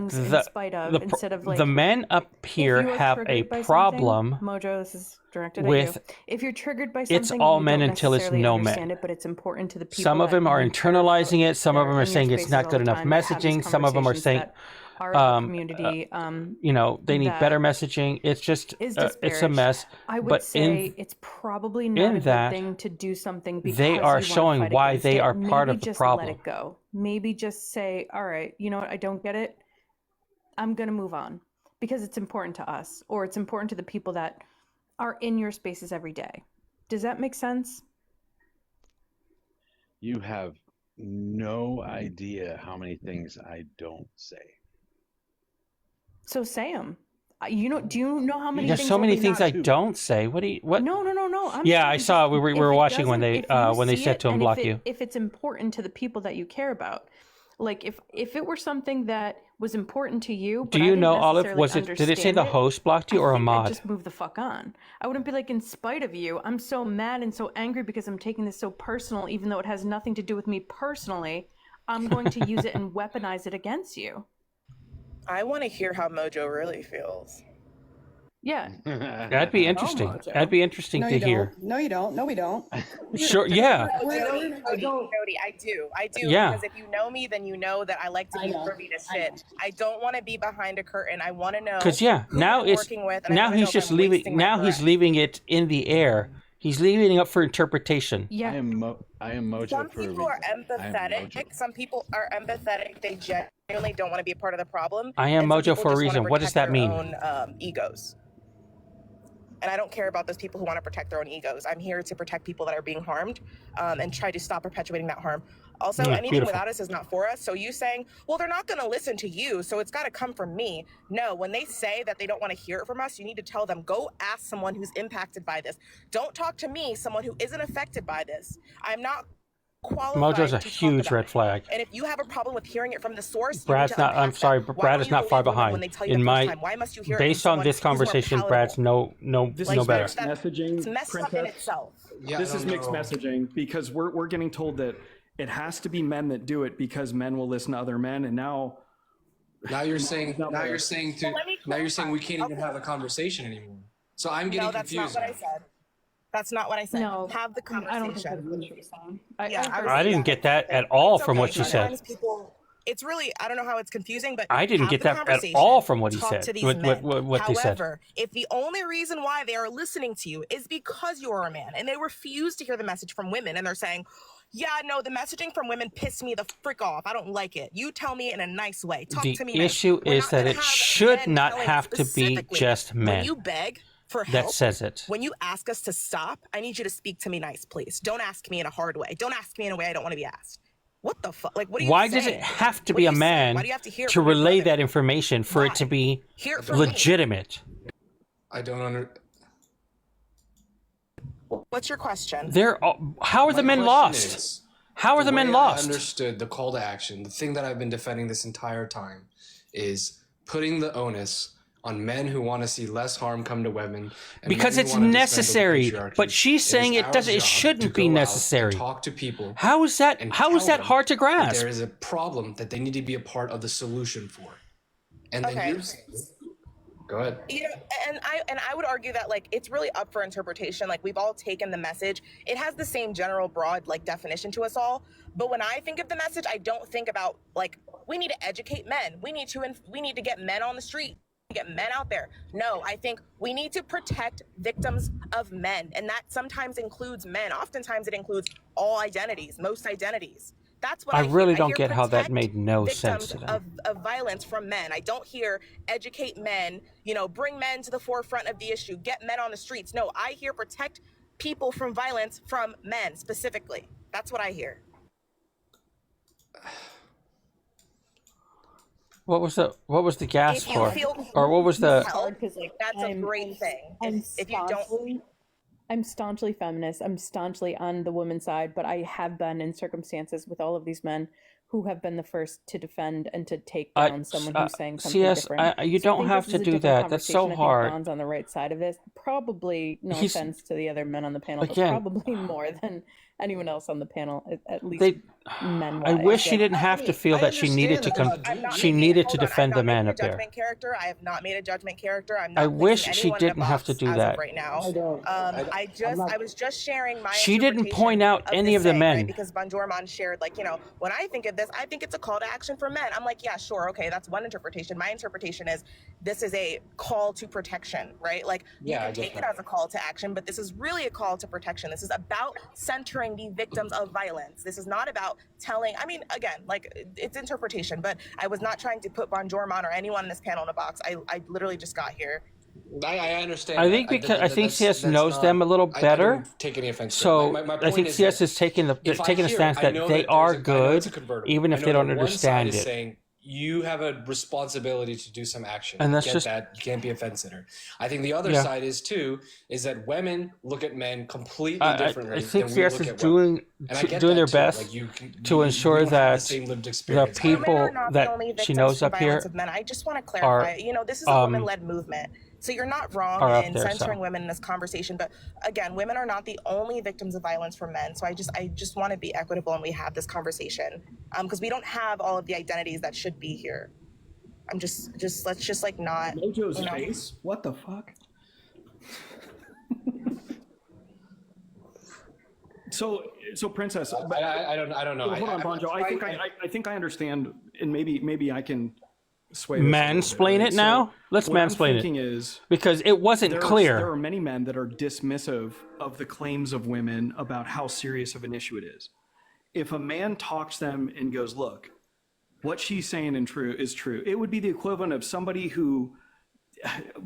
Speaker 2: the men up here have a problem.
Speaker 3: Mojo, this is directed
Speaker 2: with.
Speaker 3: At you. If you're triggered by something,
Speaker 2: it's all men until it's no men.
Speaker 3: But it's important to the people.
Speaker 2: Some of them are internalizing it. Some of them are saying it's not good enough messaging. Some of them are saying.
Speaker 3: Community,
Speaker 2: they need better messaging. It's just, it's a mess.
Speaker 3: I would say it's probably not a good thing to do something because
Speaker 2: they are showing why they are part of the problem.
Speaker 3: Maybe just let it go. Maybe just say, all right, you know what? I don't get it. I'm going to move on because it's important to us or it's important to the people that are in your spaces every day. Does that make sense?
Speaker 9: You have no idea how many things I don't say.
Speaker 3: So say them. Do you know how many?
Speaker 2: There's so many things I don't say. What?
Speaker 3: No.
Speaker 2: I saw. We were watching when they said to unblock you.
Speaker 3: If it's important to the people that you care about, like if it were something that was important to you.
Speaker 2: Do you know, Olive? Did it say the host blocked you or a mod?
Speaker 3: Just move the fuck on. I wouldn't be like, in spite of you, I'm so mad and so angry because I'm taking this so personal, even though it has nothing to do with me personally. I'm going to use it and weaponize it against you.
Speaker 13: I want to hear how Mojo really feels.
Speaker 3: Yeah.
Speaker 2: That'd be interesting. That'd be interesting to hear.
Speaker 8: No, you don't. No, we don't.
Speaker 2: Sure. Yeah.
Speaker 13: Jody, I do.
Speaker 2: Yeah.
Speaker 13: Because if you know me, then you know that I like to be privy to shit. I don't want to be behind a curtain. I want to know.
Speaker 2: Because now he's just leaving. Now he's leaving it in the air. He's leaving it up for interpretation.
Speaker 3: Yeah.
Speaker 9: I am Mojo.
Speaker 13: Some people are empathetic. Some people are empathetic. They genuinely don't want to be a part of the problem.
Speaker 2: I am Mojo for a reason. What does that mean?
Speaker 13: Own, egos. And I don't care about those people who want to protect their own egos. I'm here to protect people that are being harmed and try to stop perpetuating that harm. Also, anything without us is not for us. So you saying, well, they're not going to listen to you, so it's got to come from me. No, when they say that they don't want to hear it from us, you need to tell them, go ask someone who's impacted by this. Don't talk to me, someone who isn't affected by this. I'm not qualified
Speaker 2: Mojo's a
Speaker 13: to talk
Speaker 2: huge
Speaker 13: about
Speaker 2: red
Speaker 13: it.
Speaker 2: flag.
Speaker 13: And if you have a problem with hearing it from the source, you
Speaker 2: Brad's
Speaker 13: need to
Speaker 2: not. I'm
Speaker 13: unpack
Speaker 2: sorry,
Speaker 13: that.
Speaker 2: but
Speaker 13: Why
Speaker 2: Brad
Speaker 13: don't
Speaker 2: is
Speaker 13: you
Speaker 2: not
Speaker 13: believe
Speaker 2: far
Speaker 13: women
Speaker 2: behind.
Speaker 13: when they tell you
Speaker 2: In
Speaker 13: the first
Speaker 2: my,
Speaker 13: time? Why must you hear it
Speaker 2: based
Speaker 13: from
Speaker 2: on
Speaker 13: someone
Speaker 2: this
Speaker 13: who's more
Speaker 2: conversation,
Speaker 13: palatable?
Speaker 2: Brad's no
Speaker 4: This
Speaker 2: no
Speaker 4: is
Speaker 2: better.
Speaker 4: mixed messaging,
Speaker 13: It's messed up in
Speaker 4: Princess.
Speaker 13: itself.
Speaker 5: Yeah,
Speaker 4: This
Speaker 5: I
Speaker 4: is
Speaker 5: don't
Speaker 4: mixed
Speaker 5: know.
Speaker 4: messaging because we're getting told that it has to be men that do it because men will listen to other men, and now
Speaker 5: Now you're saying
Speaker 13: Well, let me
Speaker 5: now you're saying we can't even
Speaker 13: Okay.
Speaker 5: have a conversation anymore. So I'm getting
Speaker 13: No, that's
Speaker 5: confused.
Speaker 13: not what I
Speaker 5: now.
Speaker 13: said. That's not what I said.
Speaker 3: No,
Speaker 13: Have the
Speaker 3: I don't think that's
Speaker 13: conversation.
Speaker 3: what she was saying. I
Speaker 13: Yeah,
Speaker 2: I didn't get that at all
Speaker 13: It's
Speaker 2: from
Speaker 13: okay.
Speaker 2: what she
Speaker 13: Sometimes
Speaker 2: said.
Speaker 13: people, it's really, I don't know how it's confusing, but
Speaker 2: I didn't
Speaker 13: have
Speaker 2: get
Speaker 13: the
Speaker 2: that at
Speaker 13: conversation,
Speaker 2: all from what he
Speaker 13: talk
Speaker 2: said.
Speaker 13: to these
Speaker 2: What
Speaker 13: men.
Speaker 2: they said.
Speaker 13: However, if the only reason why they are listening to you is because you are a man and they refuse to hear the message from women and they're saying, yeah, no, the messaging from women pissed me the frick off. I don't like it. You tell me in a nice way. Talk
Speaker 2: The
Speaker 13: to me nice.
Speaker 2: issue
Speaker 13: We're
Speaker 2: is
Speaker 13: not
Speaker 2: that
Speaker 13: gonna
Speaker 2: it
Speaker 13: have
Speaker 2: should
Speaker 13: men
Speaker 2: not
Speaker 13: telling
Speaker 2: have to be
Speaker 13: specifically,
Speaker 2: just
Speaker 13: when
Speaker 2: men
Speaker 13: you beg for
Speaker 2: that
Speaker 13: help,
Speaker 2: says it.
Speaker 13: when you ask us to stop, I need you to speak to me nice, please. Don't ask me in a hard way. Don't ask me in a way I don't want to be asked. What the fuck? Like, what are you
Speaker 2: Why
Speaker 13: saying?
Speaker 2: does it have to
Speaker 13: What
Speaker 2: be
Speaker 13: are
Speaker 2: a
Speaker 13: you saying?
Speaker 2: man
Speaker 13: Why do you have to hear
Speaker 2: to
Speaker 13: from your
Speaker 2: relay
Speaker 13: brother?
Speaker 2: that information for it to be
Speaker 13: Hear it from me.
Speaker 2: legitimate?
Speaker 5: I don't under.
Speaker 13: What's your question?
Speaker 2: How are the men
Speaker 5: question
Speaker 2: lost?
Speaker 5: is,
Speaker 2: How are the men
Speaker 5: way
Speaker 2: lost?
Speaker 5: I understood the call to action. The thing that I've been defending this entire time is putting the onus on men who want to see less harm come to women. And
Speaker 2: Because
Speaker 5: men who
Speaker 2: it's
Speaker 5: want to dismantle the
Speaker 2: necessary.
Speaker 5: patriarchy.
Speaker 2: But she's saying
Speaker 5: is
Speaker 2: it doesn't.
Speaker 5: our
Speaker 2: It
Speaker 5: job
Speaker 2: shouldn't
Speaker 5: to
Speaker 2: be
Speaker 5: go out
Speaker 2: necessary.
Speaker 5: and talk to people.
Speaker 2: How is that?
Speaker 5: and
Speaker 2: How is
Speaker 5: tell
Speaker 2: that
Speaker 5: them
Speaker 2: hard to
Speaker 5: that
Speaker 2: grasp?
Speaker 5: there is a problem that they need to be a part of the solution for. And then
Speaker 13: Okay.
Speaker 5: you're saying, go ahead.
Speaker 13: You know, and I would argue that like it's really up for interpretation. Like we've all taken the message. It has the same general broad like definition to us all. But when I think of the message, I don't think about like we need to educate men. We need to get men on the street, get men out there. No, I think we need to protect victims of men, and that sometimes includes men. Oftentimes it includes all identities, most identities. That's what
Speaker 2: I
Speaker 13: I
Speaker 2: really
Speaker 13: hear.
Speaker 2: don't
Speaker 13: hear
Speaker 2: get how that
Speaker 13: protect
Speaker 2: made no sense
Speaker 13: victims
Speaker 2: to them.
Speaker 13: of violence from men. I don't hear educate men, you know, bring men to the forefront of the issue, get men on the streets. No, I hear protect people from violence from men specifically. That's what I hear.
Speaker 2: What was the gas
Speaker 13: If you
Speaker 2: for?
Speaker 13: feel
Speaker 2: Or what was the?
Speaker 13: help, that's a great thing. If you don't,
Speaker 3: I'm staunchly feminist. I'm staunchly on the woman's side, but I have been in circumstances with all of these men who have been the first to defend and to take down someone who's saying something
Speaker 2: CS,
Speaker 3: different.
Speaker 2: you
Speaker 3: So I
Speaker 2: don't
Speaker 3: think
Speaker 2: have
Speaker 3: this
Speaker 2: to
Speaker 3: is a
Speaker 2: do
Speaker 3: different
Speaker 2: that. That's so
Speaker 3: conversation. I think
Speaker 2: hard.
Speaker 3: Don's on the right side of this. Probably, no
Speaker 2: He's-
Speaker 3: offense to the other men on the panel,
Speaker 2: Again-
Speaker 3: but probably more than anyone else on the panel, at least
Speaker 2: They-
Speaker 3: men.
Speaker 2: I wish she didn't have to feel that she needed to. She needed to defend the man up there.
Speaker 13: character. I have not made a judgment character. I'm
Speaker 2: I
Speaker 13: not
Speaker 2: wish
Speaker 13: placing
Speaker 2: she
Speaker 13: anyone in a
Speaker 2: didn't have to
Speaker 13: box
Speaker 2: do
Speaker 13: as
Speaker 2: that.
Speaker 13: of right now. I was just sharing my.
Speaker 2: She didn't
Speaker 13: interpretation
Speaker 2: point out any
Speaker 13: this
Speaker 2: of the
Speaker 13: saying,
Speaker 2: men.
Speaker 13: right? Because Bonjorman shared, like, you know, when I think of this, I think it's a call to action for men. I'm like, yeah, sure, okay, that's one interpretation. My interpretation is this is a call to protection, right? Like, you
Speaker 5: Yeah, I
Speaker 13: can
Speaker 5: get
Speaker 13: take it
Speaker 5: that.
Speaker 13: as a call to action, but this is really a call to protection. This is about centering the victims of violence. This is not about telling. I mean, again, like it's interpretation, but I was not trying to put Bonjorman or anyone in this panel in a box. I literally just got here.
Speaker 5: I understand.
Speaker 2: I think because I think CS knows them a little
Speaker 5: I
Speaker 2: better.
Speaker 5: don't take any offense.
Speaker 2: So
Speaker 5: to it. My
Speaker 2: I
Speaker 5: point
Speaker 2: think
Speaker 5: is
Speaker 2: CS
Speaker 5: that
Speaker 2: is taking the
Speaker 5: if I
Speaker 2: taking a
Speaker 5: hear
Speaker 2: stance
Speaker 5: it, I
Speaker 2: that
Speaker 5: know
Speaker 2: they
Speaker 5: that
Speaker 2: are
Speaker 5: I know it's a
Speaker 2: good,
Speaker 5: convertible.
Speaker 2: even
Speaker 5: I
Speaker 2: if
Speaker 5: know
Speaker 2: they don't
Speaker 5: that one side
Speaker 2: understand
Speaker 5: is
Speaker 2: it.
Speaker 5: saying, you have a responsibility to do some action.
Speaker 2: And that's
Speaker 5: Get
Speaker 2: just-
Speaker 5: that. You can't be a fence sitter. I think the other
Speaker 2: Yeah.
Speaker 5: side is too is that women look at men completely differently
Speaker 2: I think
Speaker 5: than we
Speaker 2: CS
Speaker 5: look
Speaker 2: is
Speaker 5: at women. And I get
Speaker 2: doing their
Speaker 5: that too.
Speaker 2: best
Speaker 5: Like you
Speaker 2: to
Speaker 5: you
Speaker 2: ensure
Speaker 5: don't have the
Speaker 2: that
Speaker 5: same lived
Speaker 2: the
Speaker 5: experience.
Speaker 2: people
Speaker 13: Women are not the only
Speaker 2: that she
Speaker 13: victims
Speaker 2: knows
Speaker 13: from
Speaker 2: up here
Speaker 13: violence of men. I just want to clarify. You know, this is a woman-led movement. So you're not wrong
Speaker 2: are up
Speaker 13: in
Speaker 2: there,
Speaker 13: centering
Speaker 2: so.
Speaker 13: women in this conversation, but again, women are not the only victims of violence from men. So I just want to be equitable and we have this conversation because we don't have all of the identities that should be here. I'm just let's just like not.
Speaker 4: Mojo's
Speaker 13: you know.
Speaker 4: face? What the fuck? So Princess,
Speaker 5: I don't know.
Speaker 4: Hold on, Bonjo. I think I understand, and maybe I can sway this a little bit,
Speaker 2: Mansplain
Speaker 4: right?
Speaker 2: it now?
Speaker 4: So
Speaker 2: Let's
Speaker 4: what I'm
Speaker 2: mansplain
Speaker 4: thinking
Speaker 2: it.
Speaker 4: is
Speaker 2: Because it wasn't
Speaker 4: there
Speaker 2: clear.
Speaker 4: are many men that are dismissive of the claims of women about how serious of an issue it is. If a man talks them and goes, "Look, what she's saying is true," it would be the equivalent of somebody who,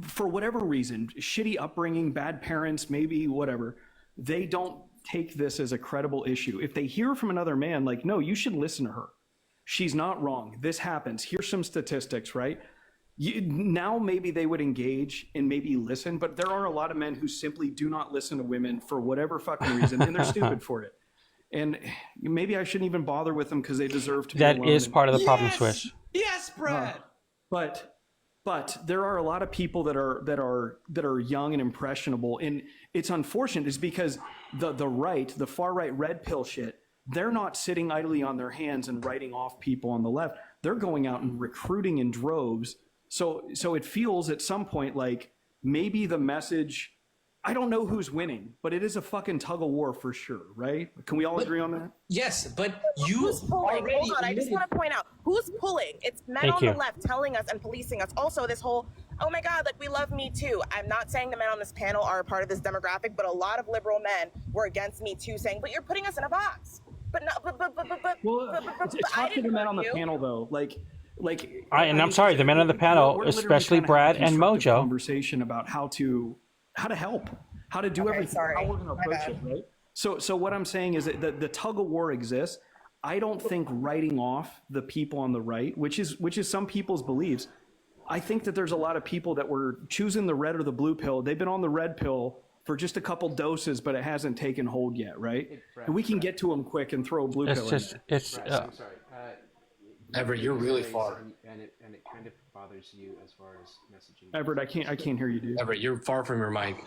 Speaker 4: for whatever reason, shitty upbringing, bad parents, maybe whatever, they don't take this as a credible issue. If they hear from another man, like, no, you should listen to her. She's not wrong. This happens. Here's some statistics, right? Now maybe they would engage and maybe listen, but there are a lot of men who simply do not listen to women for whatever fucking reason, and they're stupid for it. And maybe I shouldn't even bother with them because they deserve to be
Speaker 2: That
Speaker 4: alone.
Speaker 2: is part of the problem, Swish.
Speaker 5: Yes, Brad.
Speaker 4: But there are a lot of people that are young and impressionable, and it's unfortunate is because the far right red pill shit, they're not sitting idly on their hands and writing off people on the left. They're going out and recruiting in droves. So it feels at some point like maybe the message, I don't know who's winning, but it is a fucking tug of war for sure, right? Can we all agree on that?
Speaker 5: Yes, but
Speaker 13: who's pulling? Hold on, I just want to point out who's pulling. It's men on the left telling us and policing us. Also, this whole, oh my God, like we love Me Too. I'm not saying the men on this panel are a part of this demographic, but a lot of liberal men were against Me Too, saying, but you're putting us in a box. But not,
Speaker 4: Talk to the men on the panel though,
Speaker 2: I'm sorry, the men on the panel, especially Brad and Mojo.
Speaker 4: Conversation about how to help, how to do everything, how we're going to approach it, right? So what I'm saying is that the tug of war exists. I don't think writing off the people on the right, which is some people's beliefs. I think that there's a lot of people that were choosing the red or the blue pill. They've been on the red pill for just a couple doses, but it hasn't taken hold yet, right? And we can get to them quick and throw a blue pill in there.
Speaker 12: I'm sorry.
Speaker 5: Everett, you're really far.
Speaker 12: And it kind of bothers you as far as messaging.
Speaker 4: Everett, I can't hear you, dude.
Speaker 5: Everett, you're far from your mic.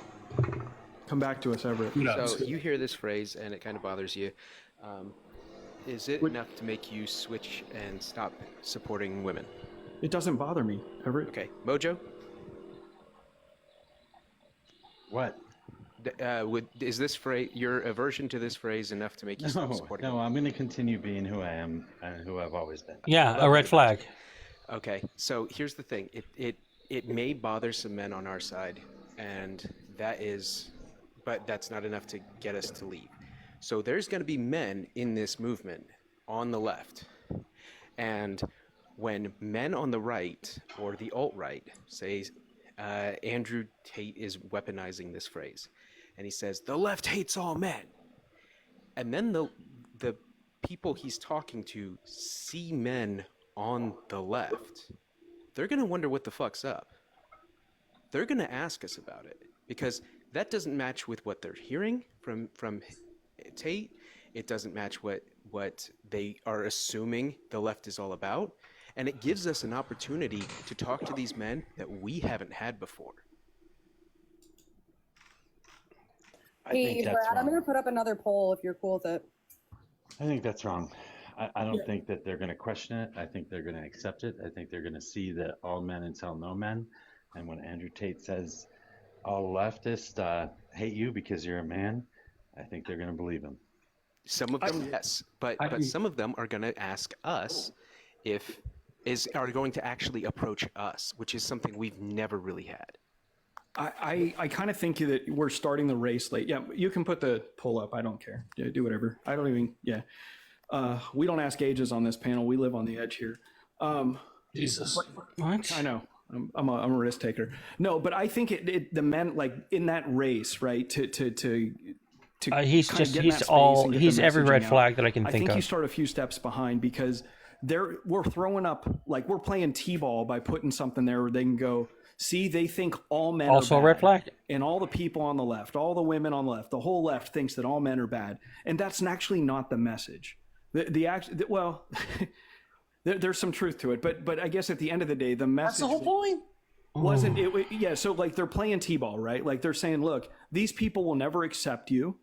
Speaker 4: Come back to us, Everett.
Speaker 12: So you hear this phrase and it kind of bothers you. Is it enough to make you switch and stop supporting women?
Speaker 4: It doesn't bother me, Everett.
Speaker 12: Okay, Mojo?
Speaker 9: What?
Speaker 12: Is this phrase, your aversion to this phrase, enough to make you stop supporting?
Speaker 9: No, I'm going to continue being who I am and who I've always been.
Speaker 2: Yeah, a red flag.
Speaker 12: Okay, so here's the thing. It may bother some men on our side, but that's not enough to get us to leave. So there's going to be men in this movement on the left, and when men on the right or the alt-right say Andrew Tate is weaponizing this phrase, and he says the left hates all men, and then the people he's talking to see men on the left, they're going to wonder what the fuck's up. They're going to ask us about it because that doesn't match with what they're hearing from Tate. It doesn't match what they are assuming the left is all about. And it gives us an opportunity to talk to these men that we haven't had before.
Speaker 8: Hey, Brad, I'm going to put up another poll if you're cool with it.
Speaker 9: I think that's wrong. I don't think that they're going to question it. I think they're going to accept it. I think they're going to see that all men until no men. And when Andrew Tate says all leftists hate you because you're a man, I think they're going to believe him.
Speaker 12: Some of them, yes, but some of them are going to ask us are going to actually approach us, which is something we've never really had.
Speaker 4: I kind of think that we're starting the race late. Yeah, you can put the poll up. I don't care. Yeah, do whatever. I don't even. Yeah, we don't ask ages on this panel. We live on the edge here.
Speaker 5: Jesus,
Speaker 2: what?
Speaker 4: I know. I'm a risk taker. No, but I think the men like in that race, right?
Speaker 2: He's every red flag that I can think of.
Speaker 4: I think you start a few steps behind because we're throwing up, like we're playing T-ball by putting something there where they can go, see, they think all men
Speaker 2: also
Speaker 4: are bad.
Speaker 2: A red flag.
Speaker 4: And all the people on the left, all the women on the left, the whole left thinks that all men are bad. And that's actually not the message. There's some truth to it, but I guess at the end of the day, the message.
Speaker 5: That's the whole point.
Speaker 4: Wasn't it? Yeah. So like they're playing T-ball, right? Like they're saying, look, these people will never accept you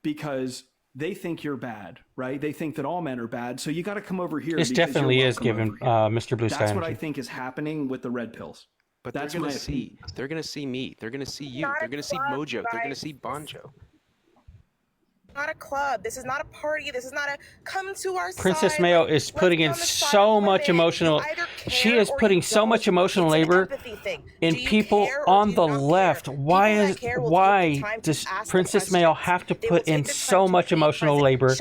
Speaker 4: because they think you're bad, right? They think that all men are bad. So you got to come over here.
Speaker 2: This definitely is given Mr. Blue Sky.
Speaker 4: That's what I think is happening with the red pills.
Speaker 12: But they're going to see. They're going to see me. They're going to see you. They're going to see Mojo. They're going to see Bonjo.
Speaker 13: Not a club. This is not a party. This is not a come to our
Speaker 2: Princess
Speaker 13: side.
Speaker 2: Mayo is putting in so much emotional. She is putting so much emotional labor in people on the left. Why does Princess Mayo have to put in so much emotional labor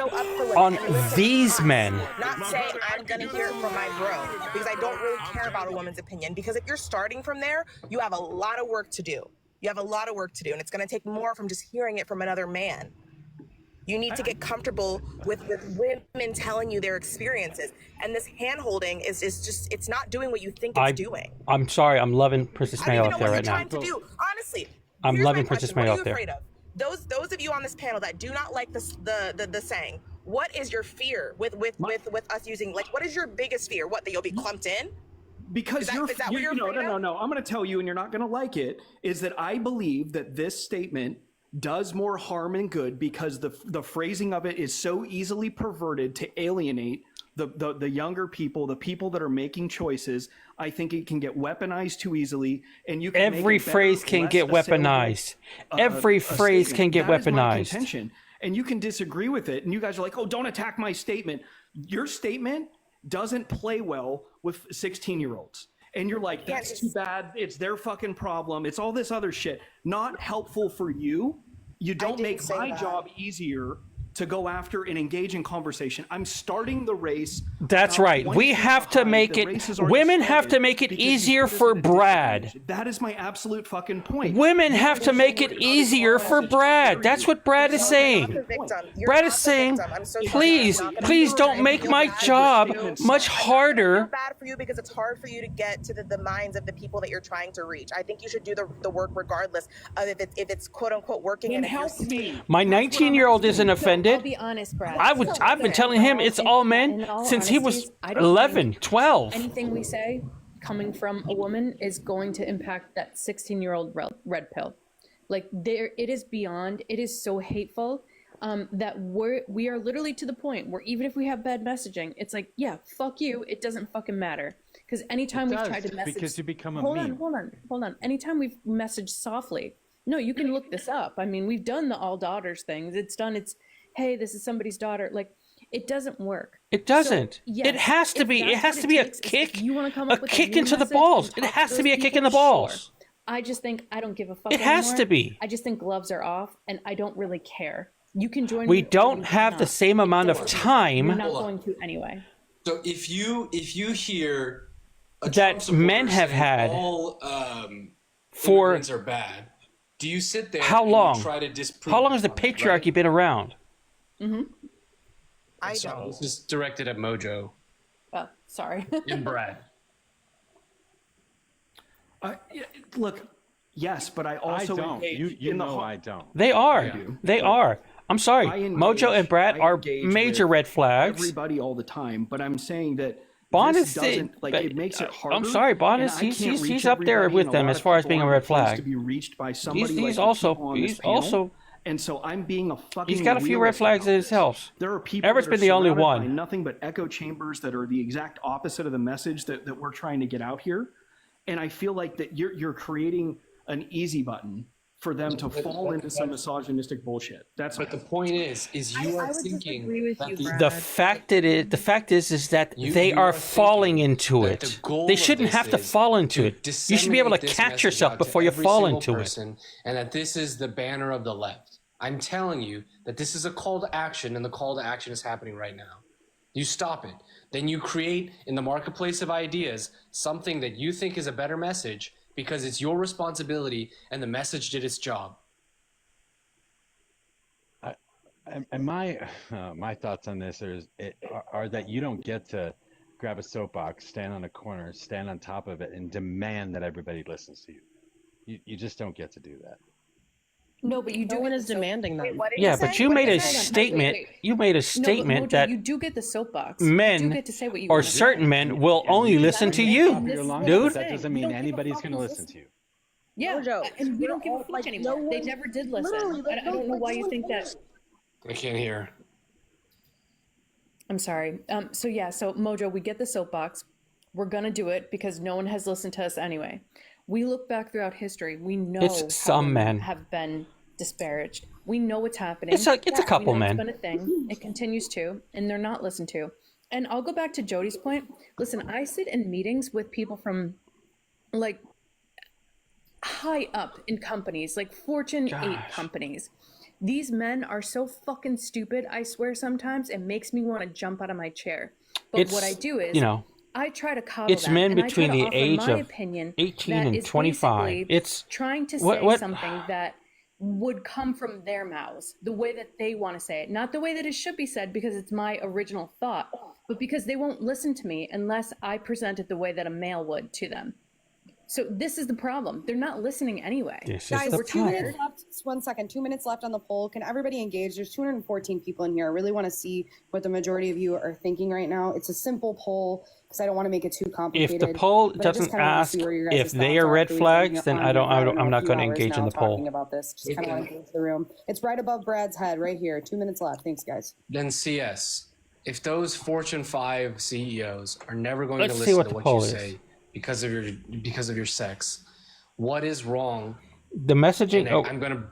Speaker 2: on these men?
Speaker 13: Not saying I'm going to hear it from my bro because I don't really care about a woman's opinion. Because if you're starting from there, you have a lot of work to do. You have a lot of work to do, and it's going to take more from just hearing it from another man. You need to get comfortable with women telling you their experiences. And this hand-holding is just, it's not doing what you think it's doing.
Speaker 2: I'm sorry. I'm loving Princess Mayo up there right now.
Speaker 13: Honestly,
Speaker 2: I'm loving Princess Mayo up there.
Speaker 13: Those of you on this panel that do not like the saying, what is your fear with us using, like, what is your biggest fear? What, that you'll be clumped in?
Speaker 4: Because
Speaker 13: is that what you're
Speaker 4: no, I'm going to tell you, and you're not going to like it, is that I believe that this statement does more harm than good because the phrasing of it is so easily perverted to alienate the younger people, the people that are making choices. I think it can get weaponized too easily, and you can
Speaker 2: every phrase can get weaponized. Every phrase can get weaponized.
Speaker 4: And you can disagree with it, and you guys are like, "Oh, don't attack my statement." Your statement doesn't play well with 16-year-olds. And you're like, that's too bad. It's their fucking problem. It's all this other shit. Not helpful for you. You don't make my job easier to go after and engage in conversation. I'm starting the race.
Speaker 2: That's right. We have to make it, women have to make it easier for Brad.
Speaker 4: That is my absolute fucking point.
Speaker 2: Women have to make it easier for Brad. That's what Brad is saying. Brad is saying, please don't make my job much harder.
Speaker 13: I feel bad for you because it's hard for you to get to the minds of the people that you're trying to reach. I think you should do the work regardless of if it's quote unquote working.
Speaker 4: And help me.
Speaker 2: My 19-year-old isn't offended.
Speaker 3: I'll be honest, Brad.
Speaker 2: I've been telling him it's all men since he was 11, 12.
Speaker 3: Anything we say coming from a woman is going to impact that 16-year-old red pill. Like, it is beyond, it is so hateful that we are literally to the point where even if we have bad messaging, it's like, yeah, fuck you, it doesn't fucking matter. Because anytime we've tried to message,
Speaker 9: because you become a
Speaker 3: meme. Hold on. Anytime we've messaged softly, no, you can look this up. I mean, we've done the all daughters things. It's hey, this is somebody's daughter. Like, it doesn't work.
Speaker 2: It doesn't. So, yes, it has to be. It has to be a kick. You want to come up with a kick into the balls. It has to be a kick in the balls.
Speaker 3: Sure. I just think I don't give a fuck.
Speaker 2: It has to be.
Speaker 3: I just think gloves are off, and I don't really care. You can join.
Speaker 2: We don't have the same amount of time.
Speaker 3: We're not going to anyway.
Speaker 5: So if you hear
Speaker 2: that men have had
Speaker 5: all
Speaker 2: for
Speaker 5: immigrants are bad, do you sit there?
Speaker 2: How long?
Speaker 5: And try to disprove?
Speaker 2: How long has the patriarchy been around?
Speaker 3: Mm-hmm.
Speaker 13: I don't.
Speaker 5: This is directed at Mojo.
Speaker 3: Oh, sorry.
Speaker 5: And Brad.
Speaker 4: Look, yes, but I also
Speaker 9: don't. You know I don't.
Speaker 2: They are. Yeah. They are. I'm sorry. Mojo and Brad are major red flags.
Speaker 4: Everybody all the time, but I'm saying that
Speaker 2: Bonus
Speaker 4: doesn't, like, it makes it harder.
Speaker 2: I'm sorry, Bonus. He's up there with them as far as being a red flag.
Speaker 4: To be reached by somebody
Speaker 2: he's
Speaker 4: like
Speaker 2: also.
Speaker 4: And so I'm being a fucking.
Speaker 2: He's got a few red flags in his house.
Speaker 4: There are people.
Speaker 2: Everett's been the only one.
Speaker 4: Nothing but echo chambers that are the exact opposite of the message that we're trying to get out here, and I feel like that you're creating an easy button for them to fall into some misogynistic bullshit.
Speaker 5: But the point is you are thinking that
Speaker 2: the fact is that they are falling into it. They shouldn't have to fall into it. You should be able to catch yourself before you fall into it.
Speaker 5: And that this is the banner of the left. I'm telling you that this is a call to action, and the call to action is happening right now. You stop it. Then you create in the marketplace of ideas something that you think is a better message, because it's your responsibility and the message did its job.
Speaker 9: And my thoughts on this are that you don't get to grab a soapbox, stand on a corner, stand on top of it, and demand that everybody listens to you. You just don't get to do that.
Speaker 3: No, but you do.
Speaker 11: No one is demanding that.
Speaker 2: Yeah, but you made a statement. You made a statement that
Speaker 3: you do get the soapbox.
Speaker 2: Men
Speaker 3: you do get to say what you
Speaker 2: or
Speaker 3: want.
Speaker 2: certain men will only listen to you, dude.
Speaker 9: That doesn't mean anybody's going to listen to you.
Speaker 3: Yeah, and we don't give a fuck anymore. They never did listen. I don't know why you think that.
Speaker 5: I can't hear.
Speaker 3: I'm sorry. So Mojo, we get the soapbox. We're gonna do it because no one has listened to us anyway. We look back throughout history. We know
Speaker 2: some men
Speaker 3: have been disparaged. We know what's happening.
Speaker 2: It's a couple men.
Speaker 3: It's been a thing. It continues to, and they're not listened to. And I'll go back to Jody's point. Listen, I sit in meetings with people from, like, high up in companies, like Fortune 8 companies. These men are so fucking stupid. I swear, sometimes it makes me want to jump out of my chair. But what I do is, I try to coddle
Speaker 2: it's men between the age of 18 and 25. It's
Speaker 3: trying to say something that would come from their mouths, the way that they want to say it, not the way that it should be said because it's my original thought, but because they won't listen to me unless I present it the way that a male would to them.
Speaker 14: So this is the problem. They're not listening anyway.
Speaker 8: Guys, we're 2 minutes left. 1 second. 2 minutes left on the poll. Can everybody engage? There's 214 people in here. I really want to see what the majority of you are thinking right now. It's a simple poll because I don't want to make it too complicated.
Speaker 2: If the poll doesn't ask if they are red flags, then I'm not going to engage in the poll.
Speaker 8: About this. Just kind of want to get into the room. It's right above Brad's head, right here. 2 minutes left. Thanks, guys.
Speaker 5: Then CS, if those Fortune 5 CEOs are never going
Speaker 2: Let's
Speaker 5: to
Speaker 2: see
Speaker 5: listen
Speaker 2: what
Speaker 5: to
Speaker 2: the
Speaker 5: what
Speaker 2: poll
Speaker 5: you
Speaker 2: is.
Speaker 5: say because of your sex, what is wrong?
Speaker 2: The messaging.
Speaker 5: And I'm going to.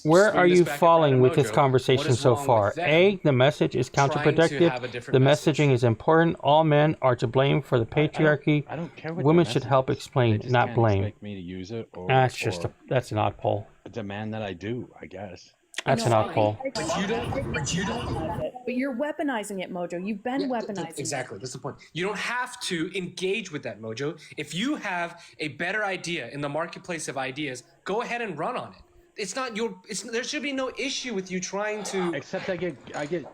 Speaker 2: Where are you falling with this
Speaker 5: Mojo.
Speaker 2: conversation so far? A, the message is
Speaker 5: trying to have a
Speaker 2: counterproductive.
Speaker 5: different
Speaker 2: The
Speaker 5: message?
Speaker 2: messaging is important. All men are to blame for the patriarchy.
Speaker 9: I don't care what
Speaker 2: Women
Speaker 9: the
Speaker 2: should
Speaker 9: message
Speaker 2: help
Speaker 9: is.
Speaker 2: explain,
Speaker 9: They just
Speaker 2: not
Speaker 9: can't
Speaker 2: blame.
Speaker 9: expect me to use it, or
Speaker 2: That's an odd poll.
Speaker 9: demand that I do, I guess.
Speaker 2: That's an odd poll.
Speaker 14: But you don't. But you're weaponizing it, Mojo. You've been weaponizing it.
Speaker 5: Exactly. That's the point. You don't have to engage with that, Mojo. If you have a better idea in the marketplace of ideas, go ahead and run on it. It's not your. There should be no issue with you trying to.
Speaker 9: Except I get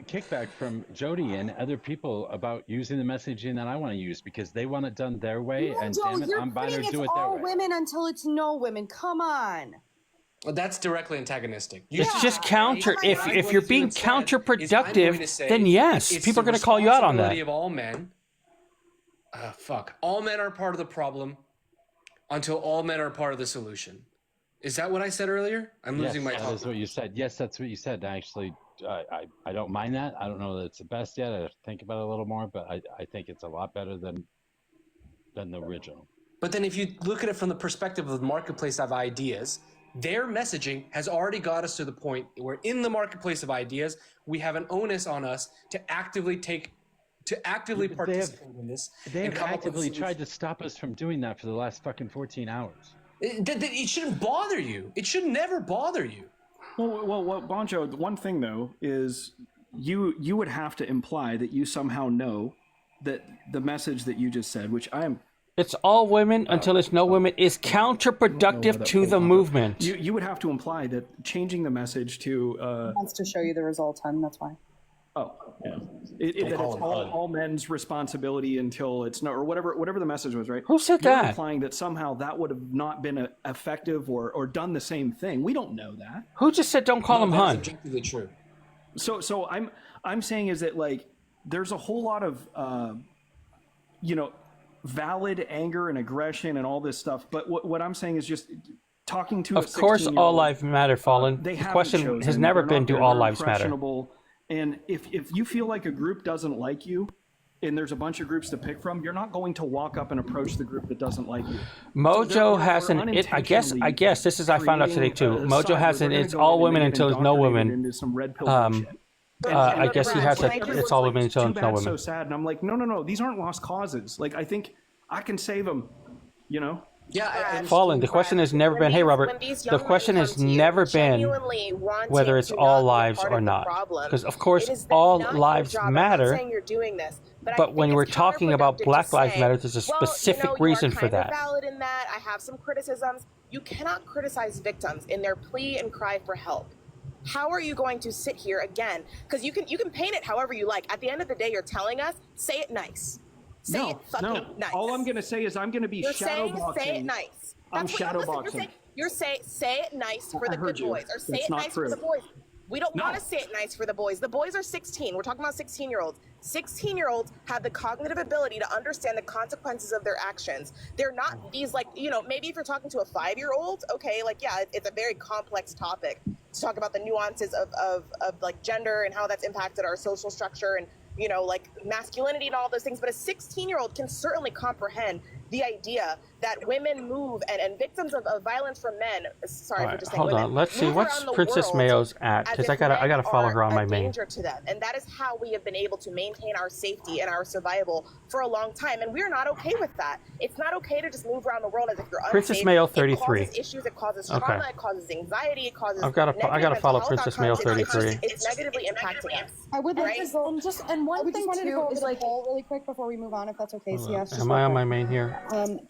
Speaker 9: kickback from Jody and other people about using the messaging that I want to use because they want it done their way, and damn it, I'm bound to do it their
Speaker 8: all
Speaker 9: way.
Speaker 8: women until it's no women. Come on.
Speaker 5: Well, that's directly antagonistic.
Speaker 2: It's just counter. If you're being counterproductive, then yes,
Speaker 5: it's
Speaker 2: people are
Speaker 5: the
Speaker 2: going to call you out on
Speaker 5: responsibility
Speaker 2: that.
Speaker 5: of all men. All men are part of the problem until all men are part of the solution. Is that what I said earlier? I'm losing my talk.
Speaker 9: That's what you said. Yes, that's what you said. Actually, I don't mind that. I don't know that it's the best yet. I have to think about it a little more, but I think it's a lot better than the original.
Speaker 5: But then if you look at it from the perspective of the marketplace of ideas, their messaging has already got us to the point where in the marketplace of ideas, we have an onus on us to actively participate in this.
Speaker 9: They have actively tried to stop us from doing that for the last fucking 14 hours.
Speaker 5: It shouldn't bother you. It should never bother you.
Speaker 4: Well, Bonjo, the one thing though is you would have to imply that you somehow know that the message that you just said, which I am.
Speaker 2: It's all women until it's no women, is counterproductive to the movement.
Speaker 4: You would have to imply that changing the message to.
Speaker 8: Wants to show you the results, hun. That's why.
Speaker 4: Oh, yeah. That it's all men's responsibility until it's no, or whatever the message was, right?
Speaker 2: Who said
Speaker 4: You're
Speaker 2: that?
Speaker 4: Implying that somehow that would have not been effective or done the same thing. We don't know that.
Speaker 2: Who just said don't call him hun?
Speaker 5: That's objectively true.
Speaker 4: So I'm saying is that like there's a whole lot of valid anger and aggression and all this stuff. But what I'm saying is just talking to.
Speaker 2: Of course, all lives matter, Fallen. The question has never been do all lives matter.
Speaker 4: And if you feel like a group doesn't like you, and there's a bunch of groups to pick from, you're not going to walk up and approach the group that doesn't like you.
Speaker 2: Mojo has an. I guess this is. I found out today too. Mojo has an. It's all women until it's no women. I guess he has a. It's all women until it's no women.
Speaker 4: So sad, and I'm like, no. These aren't lost causes. Like I think I can save them. You know.
Speaker 5: Yeah,
Speaker 2: Fallen. The question has never been, hey Robert. The question has never been whether it's all lives or not, because of course all lives matter. But when we're talking about Black Lives Matter, there's a specific reason for that.
Speaker 13: Valid in that. I have some criticisms. You cannot criticize victims in their plea and cry for help. How are you going to sit here again? Because you can paint it however you like. At the end of the day, you're telling us, say it nice. Say it fucking nice.
Speaker 4: All I'm going to say is I'm going to be shadowboxing.
Speaker 13: Say it nice.
Speaker 4: I'm shadowboxing.
Speaker 13: You're saying say it nice for the good boys, or say it nice for the boys. We don't want to say it nice for the boys. The boys are 16. We're talking about 16-year-olds. 16-year-olds have the cognitive ability to understand the consequences of their actions. They're not these maybe if you're talking to a 5-year-old, okay, it's a very complex topic to talk about the nuances of like gender and how that's impacted our social structure and masculinity and all those things. But a 16-year-old can certainly comprehend the idea that women move and victims of violence from men. Sorry for just saying women.
Speaker 2: Hold on. Let's see. What's Princess Mayo's at? Because I gotta follow her on my main.
Speaker 13: Danger to them, and that is how we have been able to maintain our safety and our survival for a long time. And we're not okay with that. It's not okay to just move around the world as if you're unsafe.
Speaker 2: Princess Mayo 33.
Speaker 13: It causes issues. It causes trauma. It causes anxiety. It causes.
Speaker 2: I gotta follow Princess Mayo 33.
Speaker 13: It's negatively impacting us.
Speaker 8: I would like to go
Speaker 3: and one thing
Speaker 8: wanted to
Speaker 3: too
Speaker 8: go over
Speaker 3: is
Speaker 8: the
Speaker 3: like
Speaker 8: poll really quick before we move on, if that's okay.
Speaker 2: Am I on my main here?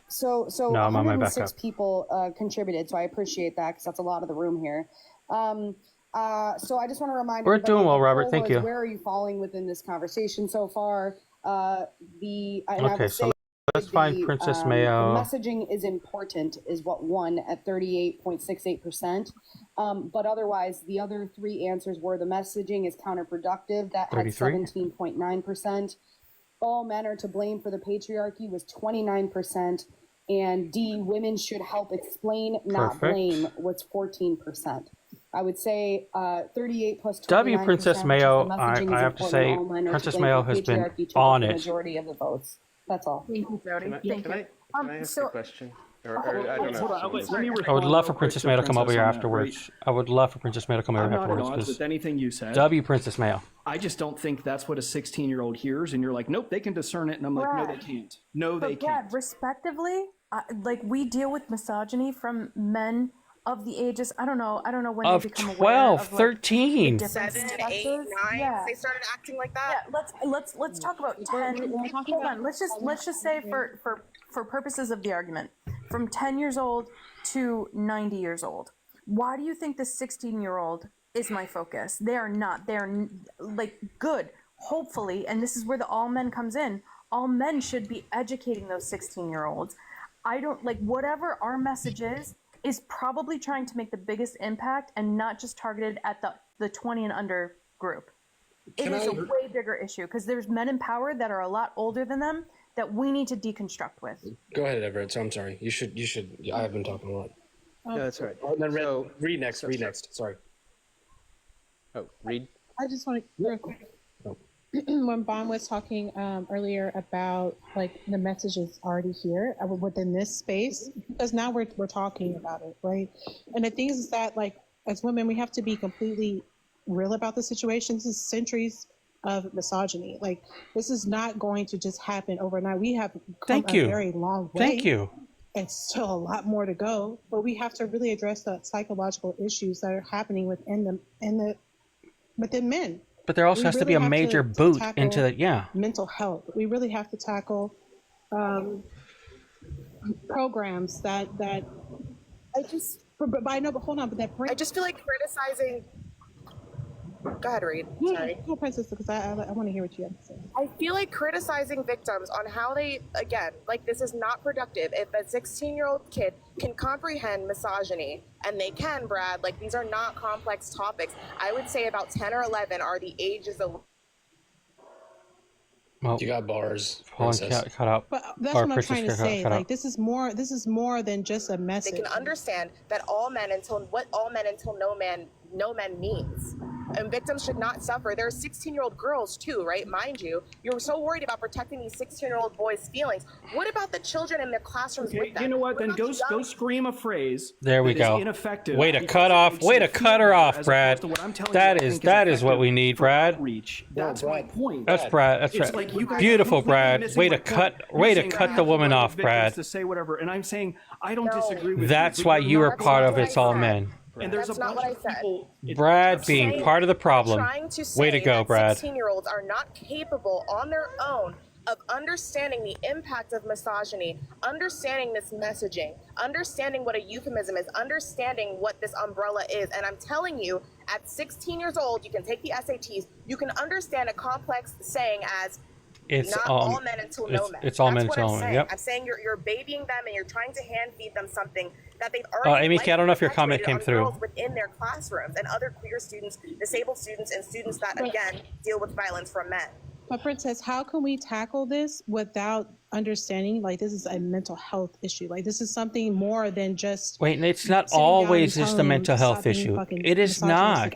Speaker 8: So
Speaker 2: No, I'm on my
Speaker 8: 106
Speaker 2: backup.
Speaker 8: people contributed, so I appreciate that because that's a lot of the room here. So I just want to remind
Speaker 2: We're
Speaker 8: everybody
Speaker 2: doing well,
Speaker 8: the
Speaker 2: Robert.
Speaker 8: poll
Speaker 2: Thank
Speaker 8: was,
Speaker 2: you.
Speaker 8: Where are you falling within this conversation so far? I
Speaker 2: Okay,
Speaker 8: would
Speaker 2: so
Speaker 8: say
Speaker 2: let's find Princess Mayo.
Speaker 8: The messaging is important is what won at 38.68%. But otherwise, the other three answers were the messaging is counterproductive. That had 17.9%. All men are to blame for the patriarchy was 29%. And D, women should help explain, not blame, was 14%. I would say 38 plus 29%.
Speaker 2: W. Princess Mayo, I have to say, Princess Mayo has been on it.
Speaker 8: Majority of the votes. That's all.
Speaker 14: Thank you, Jody.
Speaker 12: Can I ask a question? Or I don't know.
Speaker 2: I would love for Princess Mayo to come over here afterwards. I would love for Princess Mayo to come over here afterwards.
Speaker 4: I'm not at odds with anything you said.
Speaker 2: W. Princess Mayo.
Speaker 4: I just don't think that's what a 16-year-old hears, and you're like, nope, they can discern it, and I'm like, no, they can't. No, they can't.
Speaker 3: Respectively, like we deal with misogyny from men of the ages, I don't know when
Speaker 2: of
Speaker 3: they become
Speaker 2: 12,
Speaker 3: aware of,
Speaker 2: 13.
Speaker 13: 7, 8, 9.
Speaker 3: Yeah.
Speaker 13: They started acting like that.
Speaker 3: Yeah, let's talk about 10. Hold on. Let's just say for purposes of the argument, from 10 years old to 90 years old. Why do you think the 16-year-old is my focus? They are not. They're like good. Hopefully, and this is where the all men comes in. All men should be educating those 16-year-olds. I don't like whatever our message is probably trying to make the biggest impact and not just targeted at the 20 and under group. It is a way bigger issue because there's men in power that are a lot older than them that we need to deconstruct with.
Speaker 5: Go ahead, Everett. So I'm sorry. You should. I have been talking a lot.
Speaker 12: No, that's right.
Speaker 5: Oh, then read next. Read next. Sorry.
Speaker 12: Oh, read.
Speaker 15: I just want to real quick. When Bon was talking earlier about like the message is already here within this space, because now we're talking about it, right? And the thing is that like as women, we have to be completely real about the situation. This is centuries of misogyny. Like this is not going to just happen overnight. We have come a very long way.
Speaker 2: Thank you.
Speaker 15: And still a lot more to go, but we have to really address the psychological issues that are happening within men.
Speaker 2: But there also has to be a major boot into the,
Speaker 15: mental health. We really have to tackle programs that I just, but I know, but hold on, but that
Speaker 13: I just feel like criticizing. Go ahead, Reed. Sorry.
Speaker 15: Go, Princess, because I want to hear what you have to say.
Speaker 13: I feel like criticizing victims on how they, again, like this is not productive. If a 16-year-old kid can comprehend misogyny, and they can, Brad, like these are not complex topics. I would say about 10 or 11 are the ages of.
Speaker 2: Well,
Speaker 5: you got bars.
Speaker 2: Hold on, cut out.
Speaker 15: But that's what I'm trying to say. Like this is more than just a message.
Speaker 13: They can understand that all men until no men means. And victims should not suffer. There are 16-year-old girls too, right? Mind you, you're so worried about protecting these 16-year-old boys' feelings. What about the children in their classrooms with them?
Speaker 4: You know what? Then go scream a phrase.
Speaker 2: There we go.
Speaker 4: Ineffective.
Speaker 2: Way to cut off. Way to cut her off, Brad. That is what we need, Brad.
Speaker 4: That's my point.
Speaker 2: That's Brad. That's right. Like beautiful, Brad. Way to cut the woman off, Brad.
Speaker 4: To say whatever, and I'm saying I don't disagree with
Speaker 2: That's why you are part of It's All Men.
Speaker 4: And there's a bunch of people.
Speaker 2: Brad being part of the problem. Way to go, Brad.
Speaker 13: 16-year-olds are not capable on their own of understanding the impact of misogyny, understanding this messaging, understanding what a euphemism is, understanding what this umbrella is. And I'm telling you, at 16 years old, you can take the SATs, you can understand a complex saying as not all men until no men.
Speaker 2: It's all men until no men. Yep.
Speaker 13: I'm saying you're babying them and you're trying to hand feed them something that they've already.
Speaker 2: Amy, I don't know if your comment came through.
Speaker 13: Within their classrooms and other queer students, disabled students, and students that again deal with violence from men.
Speaker 15: But Princess, how can we tackle this without understanding like this is a mental health issue? Like this is something more than just.
Speaker 2: Wait, it's not always just a mental health issue. It is not.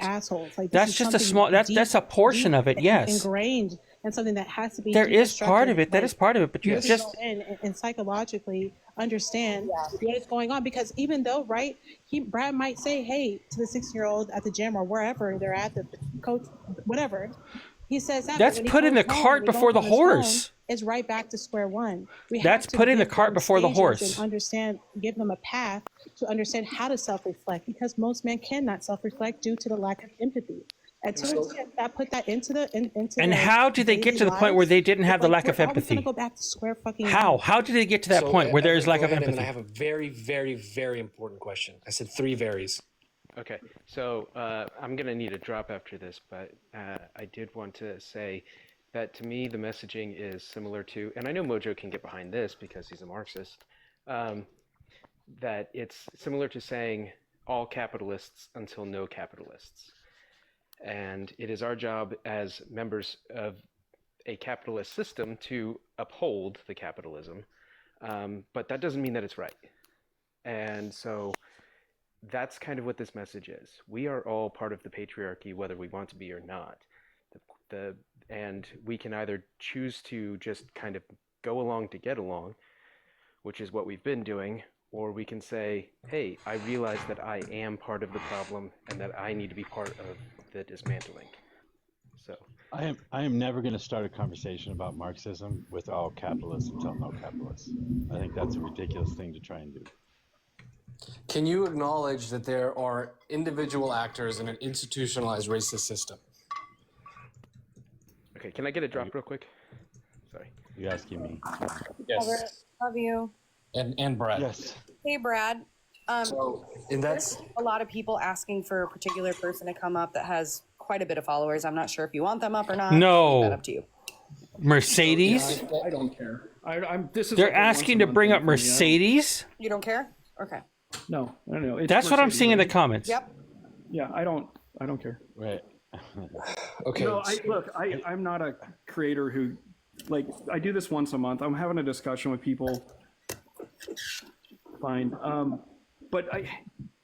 Speaker 15: Like,
Speaker 2: that's just a small. That's a portion of it. Yes.
Speaker 15: Ingrained and something that has to be.
Speaker 2: There is part of it. That is part of it. But you just
Speaker 15: and psychologically understand what is going on, because even though Brad might say hey to the 16-year-old at the gym or wherever they're at, the coach, whatever. He says
Speaker 2: that's putting the cart before the horse.
Speaker 15: It's right back to square one.
Speaker 2: That's putting the cart before the horse.
Speaker 15: And give them a path to understand how to self-reflect, because most men cannot self-reflect due to the lack of empathy. Until that put that into
Speaker 2: and how did they get to the point where they didn't have the lack of empathy?
Speaker 15: Go back to square fucking
Speaker 2: how did they get to that point where there is lack of empathy?
Speaker 5: And I have a very, very, very important question. I said 3 varies.
Speaker 12: Okay, so I'm going to need a drop after this, but I did want to say that to me the messaging is similar to, and I know Mojo can get behind this because he's a Marxist, that it's similar to saying all capitalists until no capitalists. And it is our job as members of a capitalist system to uphold the capitalism, but that doesn't mean that it's right. And so that's kind of what this message is. We are all part of the patriarchy, whether we want to be or not. And we can either choose to just kind of go along to get along, which is what we've been doing, or we can say, hey, I realize that I am part of the problem and that I need to be part of the dismantling. So
Speaker 9: I am never going to start a conversation about Marxism with all capitalists until no capitalists. I think that's a ridiculous thing to try and do.
Speaker 5: Can you acknowledge that there are individual actors in an institutionalized racist system?
Speaker 12: Okay, can I get a drop real quick? Sorry.
Speaker 9: You're asking me.
Speaker 5: Yes.
Speaker 8: Love you.
Speaker 5: And Brad.
Speaker 9: Yes.
Speaker 8: Hey, Brad.
Speaker 5: And that's
Speaker 8: there's a lot of people asking for a particular person to come up that has quite a bit of followers. I'm not sure if you want them up or not.
Speaker 2: No.
Speaker 8: Leave that up to you.
Speaker 2: Mercedes?
Speaker 4: I don't care. This is
Speaker 2: They're
Speaker 4: like a
Speaker 2: asking to
Speaker 4: once a
Speaker 2: bring
Speaker 4: month
Speaker 2: up
Speaker 4: thing for me.
Speaker 2: Mercedes?
Speaker 8: You don't care? Okay.
Speaker 4: No, I don't know. It's
Speaker 2: That's what I'm
Speaker 4: Mercedes,
Speaker 2: seeing in the
Speaker 4: right?
Speaker 2: comments.
Speaker 8: Yep.
Speaker 4: Yeah, I don't care.
Speaker 9: Right.
Speaker 5: okay.
Speaker 4: No, I'm not a creator who, like, I do this once a month. I'm having a discussion with people. Fine. But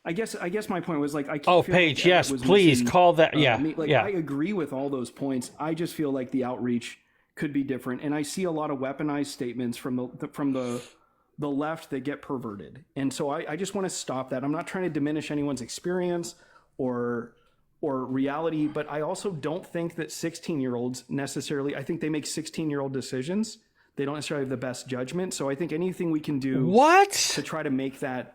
Speaker 4: I guess my point was like, I
Speaker 2: Oh,
Speaker 4: feel
Speaker 2: Paige,
Speaker 4: like
Speaker 2: yes,
Speaker 4: was
Speaker 2: please
Speaker 4: missing,
Speaker 2: call that. Yeah, yeah.
Speaker 4: I agree with all those points. I just feel like the outreach could be different, and I see a lot of weaponized statements from the left that get perverted, and so I just want to stop that. I'm not trying to diminish anyone's experience or reality, but I also don't think that 16-year-olds necessarily. I think they make 16-year-old decisions. They don't necessarily have the best judgment. So I think anything we can do to try to make that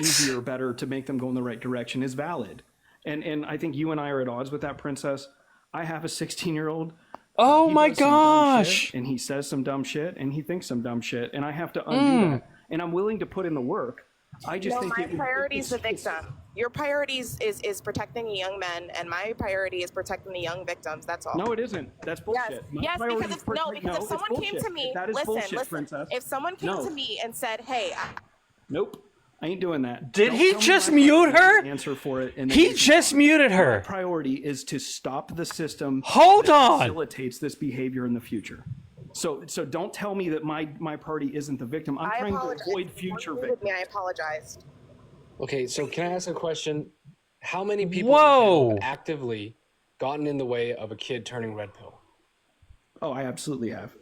Speaker 4: easier, better, to make them go in the right direction is valid. And I think you and I are at odds with that, Princess. I have a 16-year-old.
Speaker 2: Oh
Speaker 4: He
Speaker 2: my
Speaker 4: does some dumb
Speaker 2: gosh.
Speaker 4: shit, and he says some dumb shit, and he thinks some dumb shit, and I have to undo that. And I'm willing to put in the work. I just think
Speaker 13: my priority is the victim. Your priorities is protecting the young men, and my priority is protecting the young victims. That's all.
Speaker 4: No, it isn't. That's bullshit. My
Speaker 13: Yes,
Speaker 4: priority
Speaker 13: because
Speaker 4: is
Speaker 13: if
Speaker 4: it's
Speaker 13: someone came to
Speaker 4: bullshit.
Speaker 13: me,
Speaker 4: That is bullshit,
Speaker 13: listen,
Speaker 4: Princess.
Speaker 13: if someone came to me and said, "Hey,"
Speaker 4: Nope, I ain't doing that.
Speaker 2: Did
Speaker 4: Don't
Speaker 2: he
Speaker 4: tell me
Speaker 2: just
Speaker 4: my
Speaker 2: mute
Speaker 4: priority
Speaker 2: her?
Speaker 4: is to answer for it. And then
Speaker 2: He
Speaker 4: you
Speaker 2: just
Speaker 4: can-
Speaker 2: muted
Speaker 4: My
Speaker 2: her.
Speaker 4: priority is to stop the system.
Speaker 2: Hold
Speaker 4: that
Speaker 2: on.
Speaker 4: Facilitates this behavior in the future. So don't tell me that my priority isn't the victim. I'm trying to avoid future victims.
Speaker 13: I apologized.
Speaker 5: Okay, so can I ask a question? How many people
Speaker 2: Whoa.
Speaker 5: have actively gotten in the way of a kid turning red pill?
Speaker 4: Oh, I absolutely have.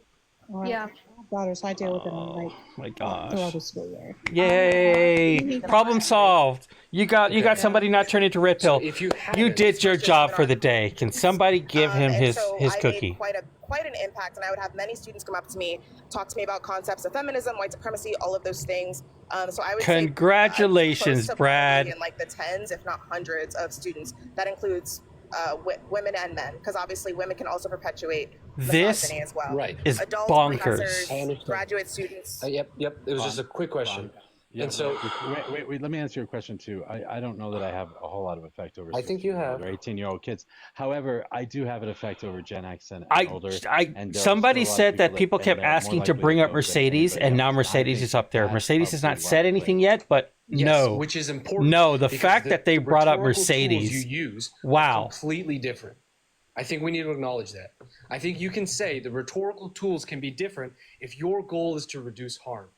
Speaker 15: Yeah. Daughters, I deal with them like
Speaker 2: my
Speaker 15: throughout
Speaker 2: gosh.
Speaker 15: the school year.
Speaker 2: Yay. Problem solved. You got somebody not turning into red pill.
Speaker 5: If you
Speaker 2: did your job for the day. Can somebody give him his cookie?
Speaker 13: Made quite an impact, and I would have many students come up to me, talk to me about concepts of feminism, white supremacy, all of those things. So I would
Speaker 2: Congratulations,
Speaker 13: say, close to
Speaker 2: Brad.
Speaker 13: probably in like the tens, if not hundreds, of students. That includes women and men, because obviously women can also perpetuate
Speaker 2: This
Speaker 13: misogyny as well.
Speaker 5: Right.
Speaker 2: is
Speaker 13: Adults,
Speaker 2: bonkers.
Speaker 13: professors, graduate students.
Speaker 5: Yep. It was just a quick question.
Speaker 9: Yeah,
Speaker 5: And so,
Speaker 9: wait. Let me answer your question too. I don't know that I have a whole lot of effect over.
Speaker 5: I think you have.
Speaker 9: 18-year-old kids. However, I do have an effect over Gen X and older. And there are
Speaker 2: somebody
Speaker 9: still a lot
Speaker 2: said
Speaker 9: of
Speaker 2: that
Speaker 9: people
Speaker 2: people kept
Speaker 9: that are more
Speaker 2: asking to
Speaker 9: likely
Speaker 2: bring up
Speaker 9: vote than
Speaker 2: Mercedes,
Speaker 9: anybody
Speaker 2: and now
Speaker 9: else. I
Speaker 2: Mercedes
Speaker 9: think
Speaker 2: is up there.
Speaker 9: that's
Speaker 2: Mercedes has not
Speaker 9: probably
Speaker 2: said
Speaker 9: why.
Speaker 2: anything yet, but
Speaker 5: yes,
Speaker 2: no.
Speaker 5: which is important.
Speaker 2: No, the
Speaker 5: because
Speaker 2: fact that they brought up
Speaker 5: rhetorical
Speaker 2: Mercedes.
Speaker 5: tools you use
Speaker 2: Wow.
Speaker 5: are completely different. I think we need to acknowledge that. I think you can say the rhetorical tools can be different if your goal is to reduce harm.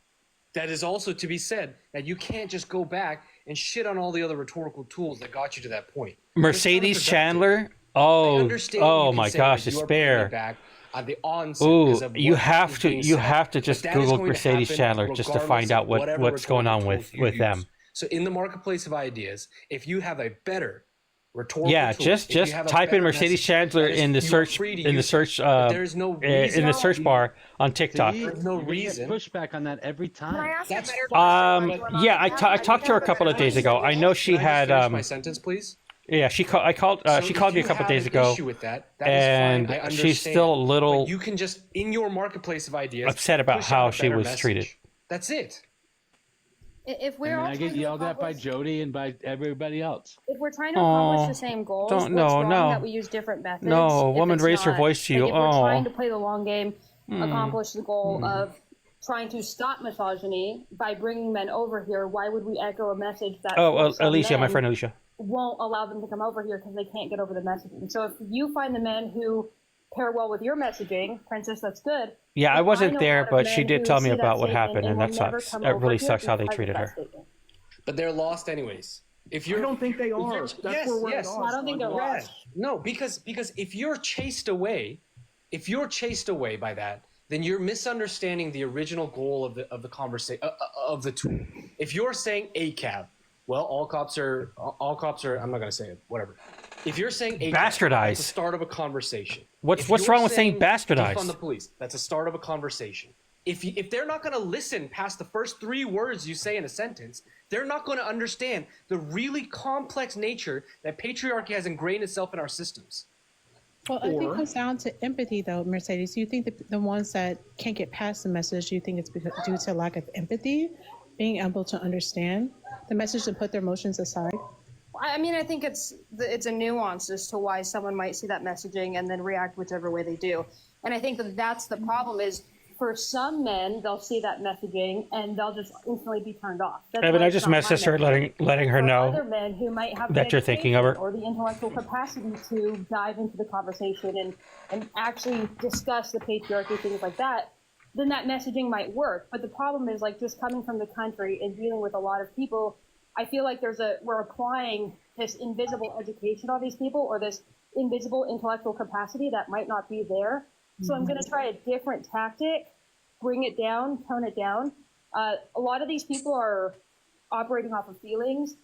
Speaker 5: That is also to be said that you can't just go back and shit on all the other rhetorical tools that got you to that point.
Speaker 2: Mercedes
Speaker 5: It's counterproductive.
Speaker 2: Chandler.
Speaker 5: I
Speaker 2: Oh,
Speaker 5: understand you
Speaker 2: oh
Speaker 5: can
Speaker 2: my
Speaker 5: say
Speaker 2: gosh,
Speaker 5: that you are pulling
Speaker 2: despair.
Speaker 5: it back at the onset
Speaker 2: Ooh,
Speaker 5: because of
Speaker 2: you
Speaker 5: what
Speaker 2: have
Speaker 5: is
Speaker 2: to
Speaker 5: being said. But
Speaker 2: just
Speaker 5: that is
Speaker 2: Google
Speaker 5: going to
Speaker 2: Mercedes
Speaker 5: happen
Speaker 2: Chandler just to
Speaker 5: regardless
Speaker 2: find out
Speaker 5: of whatever
Speaker 2: what's going on
Speaker 5: rhetorical
Speaker 2: with
Speaker 5: tools you
Speaker 2: them.
Speaker 5: use. So in the marketplace of ideas, if you have a better rhetorical
Speaker 2: Yeah,
Speaker 5: tool,
Speaker 2: just
Speaker 5: if you have a
Speaker 2: type in
Speaker 5: better
Speaker 2: Mercedes
Speaker 5: message,
Speaker 2: Chandler
Speaker 5: that is-
Speaker 2: in the
Speaker 5: you are
Speaker 2: search
Speaker 5: free to
Speaker 2: in the
Speaker 5: use it.
Speaker 2: search
Speaker 5: But there's no reason
Speaker 2: in the search bar on TikTok.
Speaker 5: There's no
Speaker 9: You're gonna get
Speaker 5: reason.
Speaker 9: pushback on that every time.
Speaker 13: That's
Speaker 2: Yeah, I talked to her a couple of days ago. I know she
Speaker 5: Can I just
Speaker 2: had
Speaker 5: finish my sentence, please?
Speaker 2: yeah, she called she
Speaker 5: if
Speaker 2: called me a
Speaker 5: you
Speaker 2: couple
Speaker 5: have
Speaker 2: days
Speaker 5: an
Speaker 2: ago,
Speaker 5: issue with that is
Speaker 2: and
Speaker 5: fine. I
Speaker 2: she's
Speaker 5: understand.
Speaker 2: still a little
Speaker 5: But you can just in your marketplace of ideas
Speaker 2: upset about
Speaker 5: push
Speaker 2: how
Speaker 5: out a
Speaker 2: she
Speaker 5: better
Speaker 2: was
Speaker 5: message.
Speaker 2: treated.
Speaker 5: That's it.
Speaker 16: If we're
Speaker 9: And then
Speaker 16: all
Speaker 9: I get yelled at by Jody and by everybody else.
Speaker 16: if we're trying to accomplish the same goals,
Speaker 2: don't-
Speaker 16: what's
Speaker 2: no,
Speaker 16: wrong
Speaker 2: no.
Speaker 16: that we use different methods?
Speaker 2: No,
Speaker 16: if
Speaker 2: woman
Speaker 16: it's
Speaker 2: raised her
Speaker 16: not-
Speaker 2: voice to you.
Speaker 16: Like, if we're
Speaker 2: Oh.
Speaker 16: trying to play the long game, accomplish the goal of trying to stop misogyny by bringing men over here, why would we echo a message that for some
Speaker 2: Alicia, my
Speaker 16: men
Speaker 2: friend Alicia.
Speaker 16: won't allow them to come over here because they can't get over the messaging? So if you find the men who pair well with your messaging, Princess, that's good.
Speaker 2: Yeah, I
Speaker 16: But
Speaker 2: wasn't
Speaker 16: know a
Speaker 2: there,
Speaker 16: lot of
Speaker 2: but
Speaker 16: men
Speaker 2: she did
Speaker 16: who
Speaker 2: tell me
Speaker 16: see that
Speaker 2: about what
Speaker 16: statement
Speaker 2: happened, and
Speaker 16: will
Speaker 2: that
Speaker 16: never
Speaker 2: sucks.
Speaker 16: come
Speaker 2: It
Speaker 16: over
Speaker 2: really
Speaker 16: here
Speaker 2: sucks how they
Speaker 16: because of
Speaker 2: treated
Speaker 16: that
Speaker 2: her.
Speaker 16: statement.
Speaker 5: But they're lost anyways. If you're,
Speaker 4: I don't think they are. That's
Speaker 5: yes,
Speaker 4: where we're
Speaker 5: yes.
Speaker 4: lost.
Speaker 16: I don't think they're lost.
Speaker 5: No, because if you're chased away, by that, then you're misunderstanding the original goal of the conversation of the tool. If you're saying ACAB, well, all cops are. I'm not gonna say it. Whatever. If you're saying ACAB,
Speaker 2: Bastardize.
Speaker 5: that's the start of a conversation.
Speaker 2: What's
Speaker 5: If
Speaker 2: wrong
Speaker 5: you're
Speaker 2: with saying bastardize?
Speaker 5: Defund the police. That's a start of a conversation. If they're not going to listen past the first 3 words you say in a sentence, they're not going to understand the really complex nature that patriarchy has ingrained itself in our systems.
Speaker 15: Well, I think it comes down to empathy, though, Mercedes. You think that the ones that can't get past the message, do you think it's due to lack of empathy, being able to understand the message and put their emotions aside?
Speaker 16: I mean, I think it's a nuance as to why someone might see that messaging and then react whichever way they do. And I think that that's the problem is for some men, they'll see that messaging and they'll just instantly be turned off. That's
Speaker 2: Evan,
Speaker 16: why
Speaker 2: I
Speaker 16: it's
Speaker 2: just
Speaker 16: not my
Speaker 2: messaged her,
Speaker 16: messaging.
Speaker 2: letting her
Speaker 16: For
Speaker 2: know
Speaker 16: other men who might have
Speaker 2: that
Speaker 16: the
Speaker 2: you're thinking of her.
Speaker 16: or the intellectual capacity to dive into the conversation and actually discuss the patriarchy, things like that, then that messaging might work. But the problem is, like, just coming from the country and dealing with a lot of people, I feel like we're applying this invisible education on these people or this invisible intellectual capacity that might not be there. So I'm going to try a different tactic, bring it down, tone it down. A lot of these people are operating off of feelings,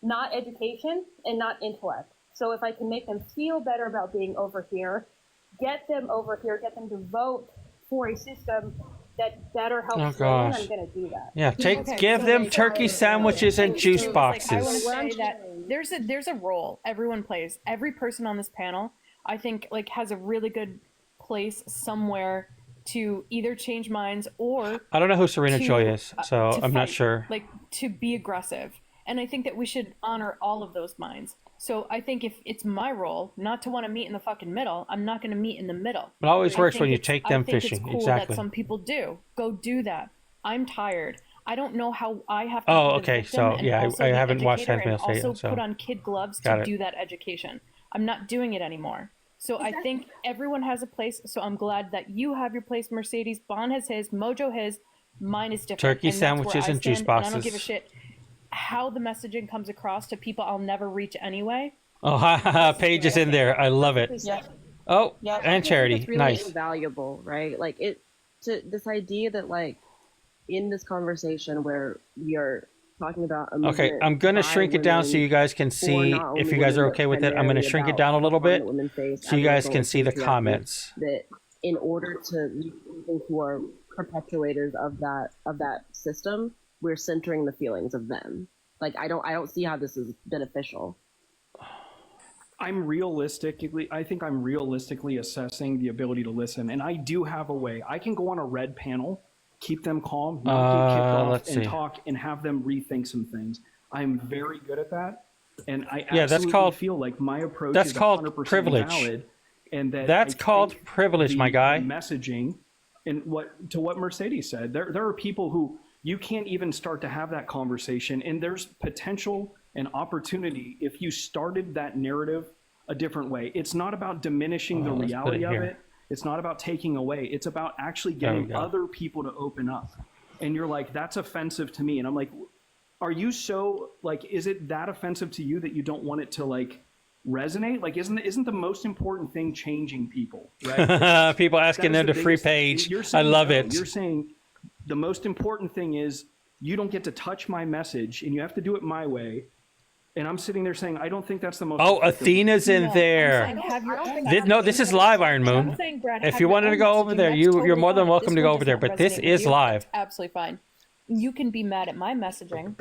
Speaker 16: not education and not intellect. So if I can make them feel better about being over here, get them over here, get them to vote for a system that better helps them, I'm going to do that.
Speaker 2: Yeah, give them turkey sandwiches and juice boxes.
Speaker 3: I want to say that there's a role everyone plays. Every person on this panel, I think, like, has a really good place somewhere to either change minds or
Speaker 2: I don't know who Serena Joy is, so
Speaker 3: to
Speaker 2: I'm not
Speaker 3: fight,
Speaker 2: sure.
Speaker 3: like, to be aggressive. And I think that we should honor all of those minds. So I think if it's my role not to want to meet in the fucking middle, I'm not going to meet in the middle.
Speaker 2: It always works when you
Speaker 3: it's-
Speaker 2: take them
Speaker 3: I think
Speaker 2: fishing.
Speaker 3: It's cool
Speaker 2: Exactly.
Speaker 3: that some people do. Go do that. I'm tired. I don't know how I have to
Speaker 2: Oh,
Speaker 3: be the
Speaker 2: okay.
Speaker 3: victim
Speaker 2: So,
Speaker 3: and
Speaker 2: yeah,
Speaker 3: also
Speaker 2: I
Speaker 3: the
Speaker 2: haven't watched
Speaker 3: educator
Speaker 2: Handmaid's
Speaker 3: and
Speaker 2: Tale,
Speaker 3: also
Speaker 2: so-
Speaker 3: put on kid gloves
Speaker 2: Got
Speaker 3: to
Speaker 2: it.
Speaker 3: do that education. I'm not doing it anymore. So I think everyone has a place. So I'm glad that you have your place, Mercedes. Bon has his, Mojo his, mine is different.
Speaker 2: Turkey
Speaker 3: and that's where
Speaker 2: sandwiches
Speaker 3: I
Speaker 2: and juice
Speaker 3: stand, and I don't give a
Speaker 2: boxes.
Speaker 3: shit how the messaging comes across to people I'll never reach anyway.
Speaker 2: Oh, Paige is in there. I love it.
Speaker 3: Yeah.
Speaker 2: Oh,
Speaker 17: Yeah,
Speaker 2: and Charity.
Speaker 17: it's really
Speaker 2: Nice.
Speaker 17: valuable, right? Like this idea that, like, in this conversation where we are talking about a
Speaker 2: Okay,
Speaker 17: movement
Speaker 2: I'm going to
Speaker 17: by
Speaker 2: shrink it down so
Speaker 17: women
Speaker 2: you guys can
Speaker 17: for
Speaker 2: see
Speaker 17: not
Speaker 2: if
Speaker 17: only
Speaker 2: you guys are
Speaker 17: women,
Speaker 2: okay
Speaker 17: but
Speaker 2: with it. I'm going to
Speaker 17: primarily
Speaker 2: shrink it
Speaker 17: about
Speaker 2: down a little
Speaker 17: the harm
Speaker 2: bit
Speaker 17: that women face
Speaker 2: so you
Speaker 17: as a
Speaker 2: guys
Speaker 17: result
Speaker 2: can
Speaker 17: of
Speaker 2: see the
Speaker 17: patriarchy,
Speaker 2: comments.
Speaker 17: that in order to reach people who are perpetuators of that system, we're centering the feelings of them. Like, I don't see how this is beneficial.
Speaker 4: I think I'm realistically assessing the ability to listen, and I do have a way. I can go on a red panel, keep them calm, not get kicked off,
Speaker 2: let's
Speaker 4: and
Speaker 2: see.
Speaker 4: talk and have them rethink some things. I'm very good at that, and I
Speaker 2: Yeah, that's
Speaker 4: absolutely
Speaker 2: called-
Speaker 4: feel like my approach
Speaker 2: that's
Speaker 4: is
Speaker 2: called
Speaker 4: 100%
Speaker 2: privilege.
Speaker 4: valid, and that
Speaker 2: That's
Speaker 4: I
Speaker 2: called
Speaker 4: think
Speaker 2: privilege, my guy.
Speaker 4: Messaging, and what Mercedes said, there are people who you can't even start to have that conversation, and there's potential and opportunity if you started that narrative a different way. It's not about diminishing the
Speaker 2: let's put
Speaker 4: reality
Speaker 2: it
Speaker 4: of
Speaker 2: here.
Speaker 4: it. It's not about taking away. It's about actually
Speaker 2: There we
Speaker 4: getting
Speaker 2: go.
Speaker 4: other people to open up. And you're like, that's offensive to me. And I'm like, are you so, like, is it that offensive to you that you don't want it to, like, resonate? Like, isn't the most important thing changing people, right?
Speaker 2: People asking
Speaker 4: That
Speaker 2: them
Speaker 4: is
Speaker 2: to
Speaker 4: the
Speaker 2: free
Speaker 4: biggest thing.
Speaker 2: page.
Speaker 4: You're
Speaker 2: I
Speaker 4: saying
Speaker 2: love
Speaker 4: no.
Speaker 2: it.
Speaker 4: You're saying the most important thing is you don't get to touch my message and you have to do it my way. And I'm sitting there saying, I don't think that's the most.
Speaker 2: Oh,
Speaker 4: effective
Speaker 2: Athena's
Speaker 4: way.
Speaker 2: in there. No, this is live, Iron Moon.
Speaker 3: I'm saying, Brad,
Speaker 2: If
Speaker 3: have
Speaker 2: you
Speaker 3: your
Speaker 2: wanted to
Speaker 3: own
Speaker 2: go over
Speaker 3: messaging.
Speaker 2: there,
Speaker 3: That's
Speaker 2: you're
Speaker 3: totally
Speaker 2: more than
Speaker 3: fine.
Speaker 2: welcome to
Speaker 3: This
Speaker 2: go
Speaker 3: one
Speaker 2: over there.
Speaker 3: does
Speaker 2: But
Speaker 3: not
Speaker 2: this
Speaker 3: resonate
Speaker 2: is
Speaker 3: with you.
Speaker 2: live.
Speaker 3: It's absolutely fine. You can be mad at my messaging,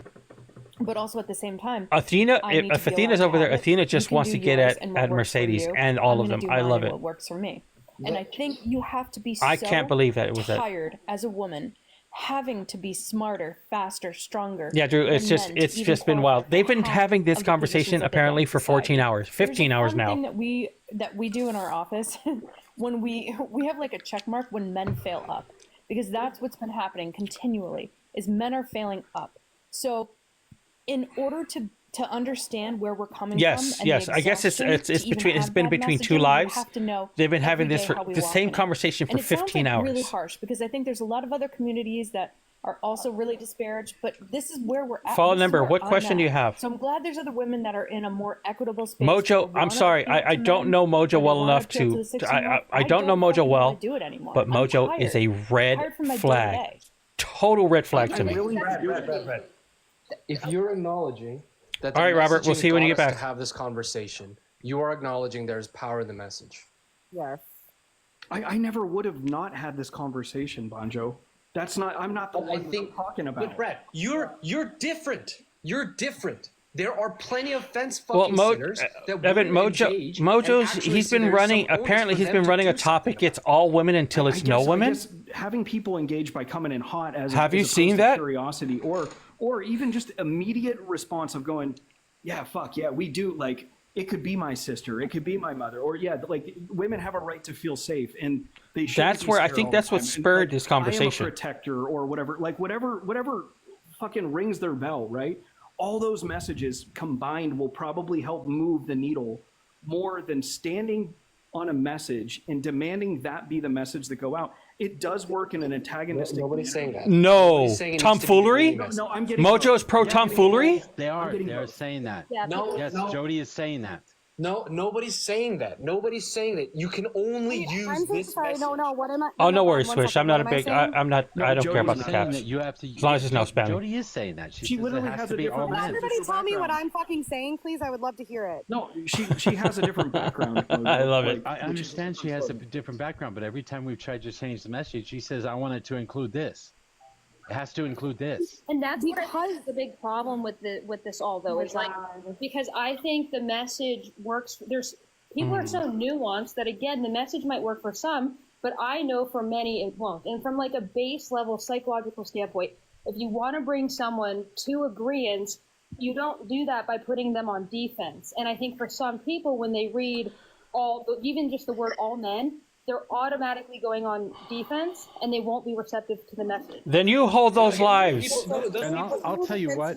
Speaker 3: but also at the same time,
Speaker 2: Athena,
Speaker 3: I need to
Speaker 2: if
Speaker 3: be
Speaker 2: Athena's
Speaker 3: allowed
Speaker 2: over
Speaker 3: to
Speaker 2: there,
Speaker 3: have it.
Speaker 2: Athena
Speaker 3: You
Speaker 2: just
Speaker 3: can
Speaker 2: wants
Speaker 3: do
Speaker 2: to get
Speaker 3: yours and what
Speaker 2: at
Speaker 3: works for
Speaker 2: Mercedes
Speaker 3: you.
Speaker 2: and all
Speaker 3: I'm
Speaker 2: of
Speaker 3: gonna
Speaker 2: them.
Speaker 3: do
Speaker 2: I
Speaker 3: mine
Speaker 2: love
Speaker 3: and
Speaker 2: it.
Speaker 3: what works for me. And I think you have to be
Speaker 2: I
Speaker 3: so
Speaker 2: can't believe that it was that.
Speaker 3: tired as a woman having to be smarter, faster, stronger.
Speaker 2: Yeah, Drew, it's just been wild. They've been having this conversation apparently for 14 hours, 15 hours now.
Speaker 3: Thing that we do in our office when we have like a check mark when men fail up, because that's what's been happening continually is men are failing up. So in order to understand where we're coming from.
Speaker 2: Yes. I guess it's been between two lives. They've been having the same conversation for 15 hours.
Speaker 3: Really harsh, because I think there's a lot of other communities that are also really disparaged, but this is where we're at.
Speaker 2: Follow number. What question do you have?
Speaker 3: So I'm glad there's other women that are in a more equitable space.
Speaker 2: Mojo, I'm sorry, I don't know Mojo well enough to. I don't know Mojo well, but Mojo is a red flag. Total red flag to me.
Speaker 5: If you're acknowledging that
Speaker 2: all right, Robert, we'll see you when you get back.
Speaker 5: To have this conversation, you are acknowledging there's power in the message.
Speaker 8: Yes.
Speaker 4: I never would have not had this conversation, Bonjo. That's not. I'm not the one talking about.
Speaker 5: But Brett, you're different. You're different. There are plenty of fence fucking sinners that
Speaker 2: Evan, Mojo's he's been running. Apparently, he's been running a topic. It's all women until it's no women.
Speaker 4: Having people engage by coming in hot as
Speaker 2: have you seen that
Speaker 4: curiosity or even just immediate response of going, yeah, fuck yeah, we do, like it could be my sister, it could be my mother, or yeah, like women have a right to feel safe and they should.
Speaker 2: That's where I think that's what spurred this conversation.
Speaker 4: I am a protector or whatever, like whatever fucking rings their bell, right? All those messages combined will probably help move the needle more than standing on a message and demanding that be the message that go out. It does work in an antagonistic.
Speaker 5: Nobody's saying that.
Speaker 2: No, tomfoolery.
Speaker 4: No, I'm getting
Speaker 2: Mojo's pro tomfoolery.
Speaker 9: They are. They're saying that.
Speaker 16: Yeah,
Speaker 9: yes, Jody is saying that.
Speaker 5: No, nobody's saying that. Nobody's saying that. You can only use
Speaker 8: I'm so
Speaker 5: this
Speaker 8: sorry.
Speaker 5: message.
Speaker 8: No. What am I?
Speaker 2: Oh, no worries, Swish. I'm not a big. I'm not. I don't care about the caps.
Speaker 9: You have to,
Speaker 2: as long as there's no spam.
Speaker 9: Jody is saying that. She
Speaker 4: literally has
Speaker 9: to
Speaker 4: a
Speaker 9: be all
Speaker 4: different.
Speaker 9: men.
Speaker 8: Everybody tell me what I'm fucking saying, please. I would love to hear it.
Speaker 4: No, she has a different background.
Speaker 2: I love it.
Speaker 9: I understand she has a different background, but every time we've tried to change the message, she says, "I wanted to include this." It has to include this.
Speaker 16: And that's what I think is the big problem with this all, though, is like, because I think the message works. People are so nuanced that, again, the message might work for some, but I know for many it won't. And from like a base level psychological standpoint, if you want to bring someone to agreement, you don't do that by putting them on defense. And I think for some people, when they read even just the word all men, they're automatically going on defense and they won't be receptive to the message.
Speaker 2: Then you hold those lives.
Speaker 9: And I'll tell you what,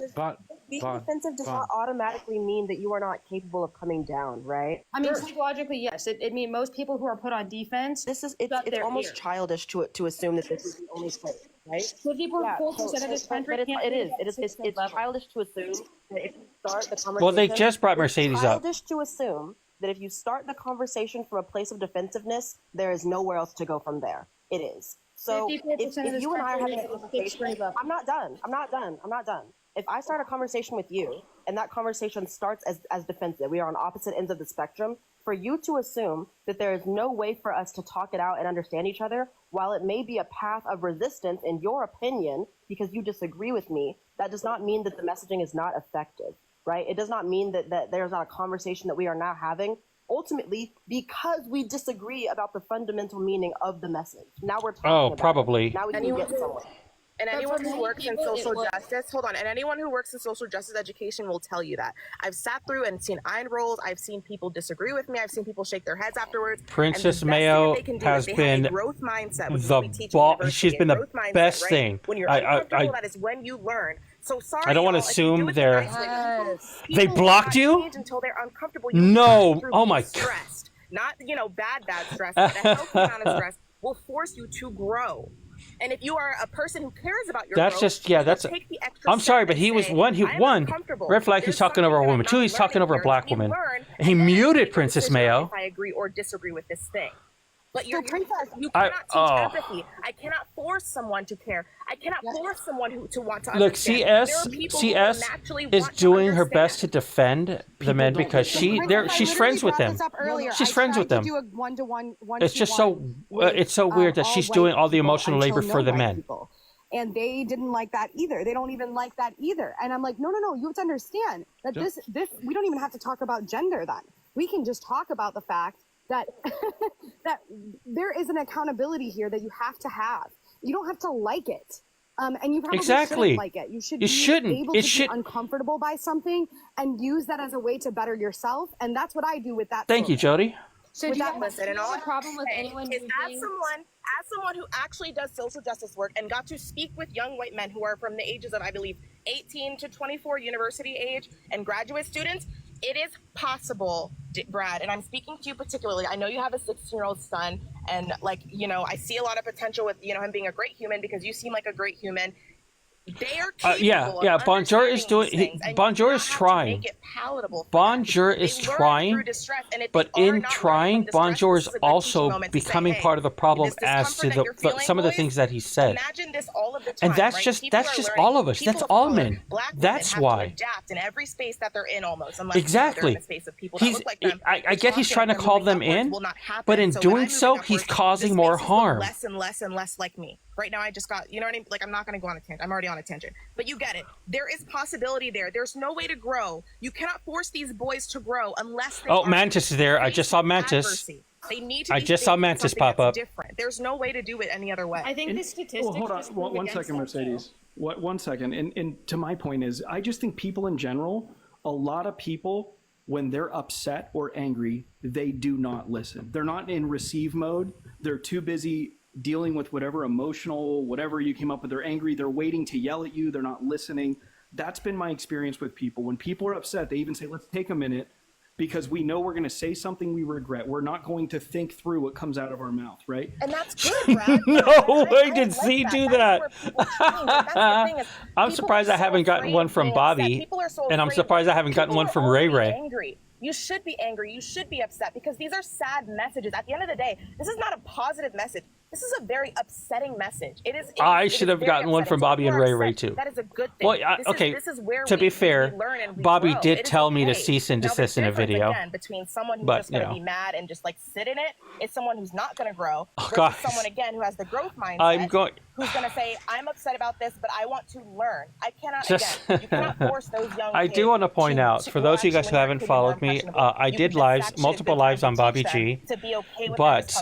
Speaker 8: being defensive does not automatically mean that you are not capable of coming down, right?
Speaker 16: I mean, psychologically, yes. It mean most people who are put on defense.
Speaker 8: It's almost childish to assume that this is the only place, right?
Speaker 16: 54% of this country can't.
Speaker 8: It's childish to assume that if you start the conversation.
Speaker 2: Well, they just brought Mercedes up.
Speaker 8: Childish to assume that if you start the conversation from a place of defensive,ness, there is nowhere else to go from there. It is. So if you and I are having a conversation, I'm not done. If I start a conversation with you and that conversation starts as defensive, we are on opposite ends of the spectrum, for you to assume that there is no way for us to talk it out and understand each other, while it may be a path of resistance in your opinion because you disagree with me, that does not mean that the messaging is not effective, right? It does not mean that there's not a conversation that we are now having, ultimately because we disagree about the fundamental meaning of the message. Now we're talking about
Speaker 2: probably.
Speaker 8: it. Now we can get somewhere.
Speaker 13: And anyone who works in social justice, and anyone who works in social justice education will tell you that. I've sat through and seen iron rolls. I've seen people disagree with me. I've seen people shake their heads afterwards.
Speaker 2: Princess Mayo has been
Speaker 13: growth mindset,
Speaker 2: she's been the best thing.
Speaker 13: When you're uncomfortable, that is when you learn. So sorry,
Speaker 2: I don't want to assume they're. They
Speaker 13: people
Speaker 2: blocked you?
Speaker 13: Until they're uncomfortable.
Speaker 2: No. Oh my God.
Speaker 13: Not bad stress. But a healthy amount of stress will force you to grow. And if you are a person who cares about your
Speaker 2: that's
Speaker 13: growth,
Speaker 2: just that's. I'm sorry, but he was one. Red flag. He's talking over a woman. Two. He's talking over a black woman. And he muted Princess Mayo.
Speaker 13: If I agree or disagree with this thing. But you cannot teach empathy. I cannot force someone to care. I cannot force someone to want to understand.
Speaker 2: Look, CS is doing her best to defend the men because she's friends with them. She's friends with them. It's just it's so weird that she's doing all the emotional labor for the men.
Speaker 8: And they didn't like that either. They don't even like that either. And I'm like, no. You have to understand that this we don't even have to talk about gender then. We can just talk about the fact that that there is an accountability here that you have to have. You don't have to like it. And you probably
Speaker 2: Exactly.
Speaker 8: shouldn't like it. You should be able to be uncomfortable by something and use that as a way to better yourself. And that's what I do with that.
Speaker 2: Thank you, Jody.
Speaker 16: So do you have a problem with anyone
Speaker 13: is as someone who actually does social justice work and got to speak with young white men who are from the ages of, I believe, 18 to 24 university age and graduate students, it is possible, Brad, and I'm speaking to you particularly. I know you have a 16-year-old son, and like, you know, I see a lot of potential with, you know, him being a great human because you seem like a great human. They are capable
Speaker 2: Bonjour is doing. Bonjour is trying. Bonjour is trying, but in trying, Bonjour is also becoming part of the problem as to some of the things that he said.
Speaker 13: Imagine this all of the time,
Speaker 2: and that's just all of us. That's all men. That's why.
Speaker 13: Adapt in every space that they're in, almost.
Speaker 2: Exactly.
Speaker 13: In a space of people that look like them.
Speaker 2: I get he's trying to call them in, but in doing so, he's causing more harm.
Speaker 13: Less and less and less like me. Right now, I just got, you know what I mean? Like, I'm not going to go on a tangent. I'm already on a tangent. But you get it. There is possibility there. There's no way to grow. You cannot force these boys to grow unless they
Speaker 2: Mantis is there. I just saw Mantis.
Speaker 13: They need to
Speaker 2: I just saw Mantis pop up.
Speaker 13: Different. There's no way to do it any other way.
Speaker 16: I think the statistics.
Speaker 4: Hold on. One second, Mercedes. One second. And to my point is, I just think people in general, a lot of people, when they're upset or angry, they do not listen. They're not in receive mode. They're too busy dealing with whatever emotional, whatever you came up with. They're angry. They're waiting to yell at you. They're not listening. That's been my experience with people. When people are upset, they even say, let's take a minute because we know we're going to say something we regret. We're not going to think through what comes out of our mouth, right?
Speaker 13: And that's good, Brad.
Speaker 2: No way did Z do that. I'm surprised I haven't gotten one from Bobby. And I'm surprised I haven't gotten one from Ray Ray.
Speaker 13: Angry. You should be angry. You should be upset because these are sad messages. At the end of the day, this is not a positive message. This is a very upsetting message.
Speaker 2: I should have gotten one from Bobby and Ray Ray too.
Speaker 13: That is a good thing.
Speaker 2: Well, this is where to be fair, Bobby did tell me to cease and desist in a video.
Speaker 13: Again, between someone who's just going to be mad and just like sit in it, it's someone who's not going to grow. Versus someone again who has the growth mindset. Who's going to say, I'm upset about this, but I want to learn. I cannot, again, you cannot force those young kids.
Speaker 2: I do want to point out, for those of you guys who haven't followed me, I did multiple lives on Bobby G, but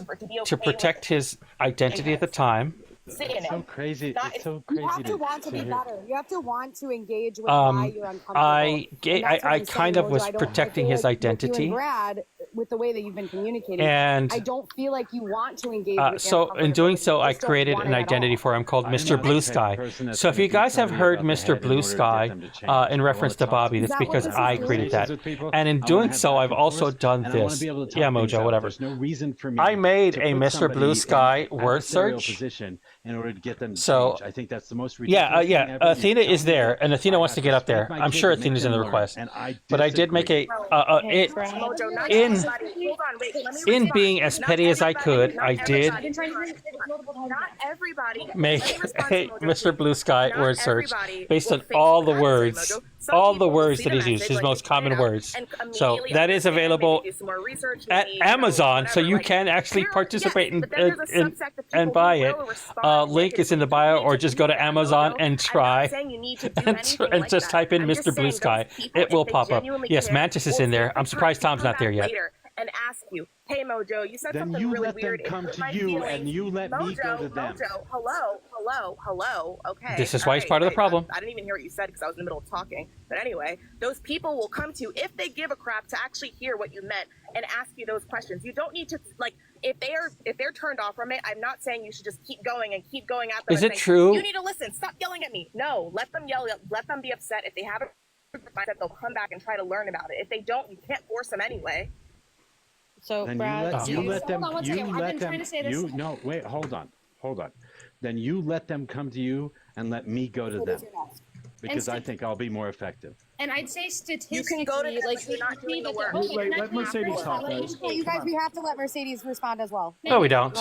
Speaker 2: to protect his identity at the time.
Speaker 9: It's so crazy. It's so crazy.
Speaker 8: You have to want to be better. You have to want to engage with why you're uncomfortable.
Speaker 2: I kind of was protecting his identity.
Speaker 8: You and Brad, with the way that you've been communicating,
Speaker 2: and
Speaker 8: I don't feel like you want to engage with
Speaker 2: so in doing so, I created an identity for him called Mr. Blue Sky. So if you guys have heard Mr. Blue Sky in reference to Bobby, that's because I created that. And in doing so, I've also done this. Yeah, Mojo, whatever. I made a Mr. Blue Sky word search.
Speaker 9: In order to get them to
Speaker 2: change.
Speaker 9: I think that's the most ridiculous
Speaker 2: thing Athena is there, and Athena wants to get up there. I'm sure Athena's in the request. But I did make in being as petty as I could, I did make a Mr. Blue Sky word search based on all the words that he's used, his most common words. So that is available at Amazon, so you can actually participate and buy it. Link is in the bio, or just go to Amazon and try and just type in Mr. Blue Sky. It will pop up. Yes, Mantis is in there. I'm surprised Tom's not there yet.
Speaker 13: And ask you, hey Mojo, you said something really weird.
Speaker 9: Then you let them come to you, and you let me go to them.
Speaker 13: Mojo, hello. Okay.
Speaker 2: This is why he's part of the problem.
Speaker 13: I didn't even hear what you said because I was in the middle of talking. But anyway, those people will come to you if they give a crap to actually hear what you meant and ask you those questions. You don't need to if they're turned off from it. I'm not saying you should just keep going at them.
Speaker 2: Is it true?
Speaker 13: You need to listen. Stop yelling at me. No, let them yell. Let them be upset. If they have a mindset, they'll come back and try to learn about it. If they don't, you can't force them anyway.
Speaker 16: So
Speaker 9: then
Speaker 16: Brad,
Speaker 9: you let them. No, wait, hold on. Then you let them come to you and let me go to them, because I think I'll be more effective.
Speaker 16: And I'd say statistically,
Speaker 13: you can go to them, like you're not doing the work.
Speaker 4: Let Mercedes talk.
Speaker 8: You guys, we have to let Mercedes respond as well.
Speaker 2: No, we don't.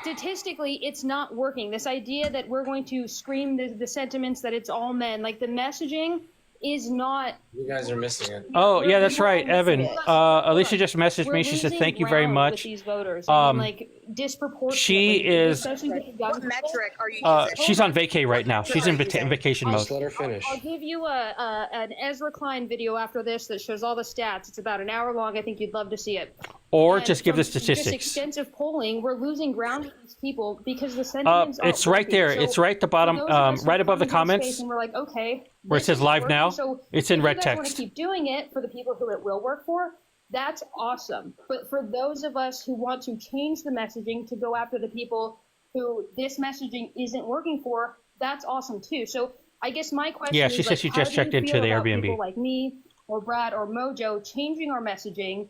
Speaker 16: Statistically, it's not working. This idea that we're going to scream the sentiments that it's all men, like the messaging is not.
Speaker 5: You guys are missing it.
Speaker 2: Oh, yeah, that's right, Evan. Alicia just messaged me. She said, "Thank you very much."
Speaker 16: With these voters. I mean, like disproportionately.
Speaker 2: She is.
Speaker 13: What metric are you using?
Speaker 2: She's on vacay right now. She's in vacation mode.
Speaker 5: Let her finish.
Speaker 16: I'll give you an Ezra Klein video after this that shows all the stats. It's about an hour long. I think you'd love to see it.
Speaker 2: Or
Speaker 16: And
Speaker 2: just give the
Speaker 16: from This
Speaker 2: statistics.
Speaker 16: extensive polling, we're losing ground with these people because the sentiments aren't
Speaker 2: It's right
Speaker 16: working.
Speaker 2: there.
Speaker 16: So
Speaker 2: It's right at the
Speaker 16: for
Speaker 2: bottom,
Speaker 16: those of us who
Speaker 2: right above the
Speaker 16: come into this space
Speaker 2: comments,
Speaker 16: and we're like, okay,
Speaker 2: where it
Speaker 16: this
Speaker 2: says
Speaker 16: isn't
Speaker 2: live
Speaker 16: working,
Speaker 2: now.
Speaker 16: so
Speaker 2: It's in
Speaker 16: if
Speaker 2: red
Speaker 16: you guys want
Speaker 2: text.
Speaker 16: to keep doing it for the people who it will work for, that's awesome. But for those of us who want to change the messaging to go after the people who this messaging isn't working for, that's awesome too. So I guess my question
Speaker 2: Yeah,
Speaker 16: is,
Speaker 2: she said
Speaker 16: like,
Speaker 2: she
Speaker 16: how
Speaker 2: just
Speaker 16: do you
Speaker 2: checked into
Speaker 16: feel
Speaker 2: the
Speaker 16: about
Speaker 2: Airbnb.
Speaker 16: people like me or Brad or Mojo changing our messaging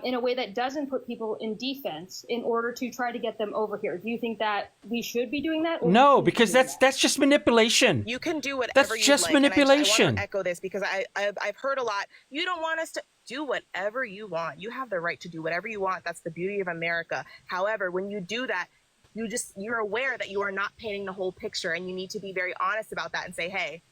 Speaker 16: in a way that doesn't put people in defense in order to try to get them over here? Do you think that we should be doing that? Or
Speaker 2: No, because that's just manipulation.
Speaker 13: You can do whatever
Speaker 2: That's
Speaker 13: you'd
Speaker 2: just
Speaker 13: like. And I
Speaker 2: manipulation.
Speaker 13: want to echo this because I've heard a lot. You don't want us to do whatever you want. You have the right to do whatever you want. That's the beauty of America. However, when you do that, you're aware that you are not painting the whole picture, and you need to be very honest about that and say, hey,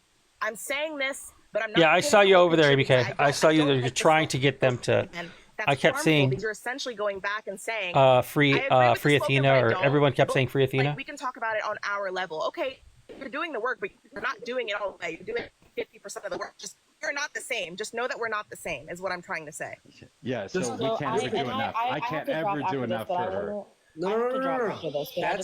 Speaker 13: I'm saying this, but I'm not.
Speaker 2: Yeah, I
Speaker 13: painting
Speaker 2: saw
Speaker 13: the
Speaker 2: you
Speaker 13: whole
Speaker 2: over there,
Speaker 13: picture
Speaker 2: ABK.
Speaker 13: because
Speaker 2: I saw you
Speaker 13: don't
Speaker 2: there. You're
Speaker 13: like this
Speaker 2: trying to get them to.
Speaker 13: and that's
Speaker 2: I kept
Speaker 13: harmful
Speaker 2: seeing
Speaker 13: because you're essentially going back and saying,
Speaker 2: free
Speaker 13: I agree with
Speaker 2: free
Speaker 13: the slogan,
Speaker 2: Athena,
Speaker 13: but I
Speaker 2: or
Speaker 13: don't.
Speaker 2: everyone kept saying free Athena.
Speaker 13: Like, we can talk about it on our level. Okay, you're doing the work, but you're not doing it all the way. You're doing 50% of the work. Just you're not the same. Just know that we're not the same, is what I'm trying to say.
Speaker 9: Yeah, so we can't ever do enough. I can't ever do enough for her.
Speaker 11: I have to drop after this, but I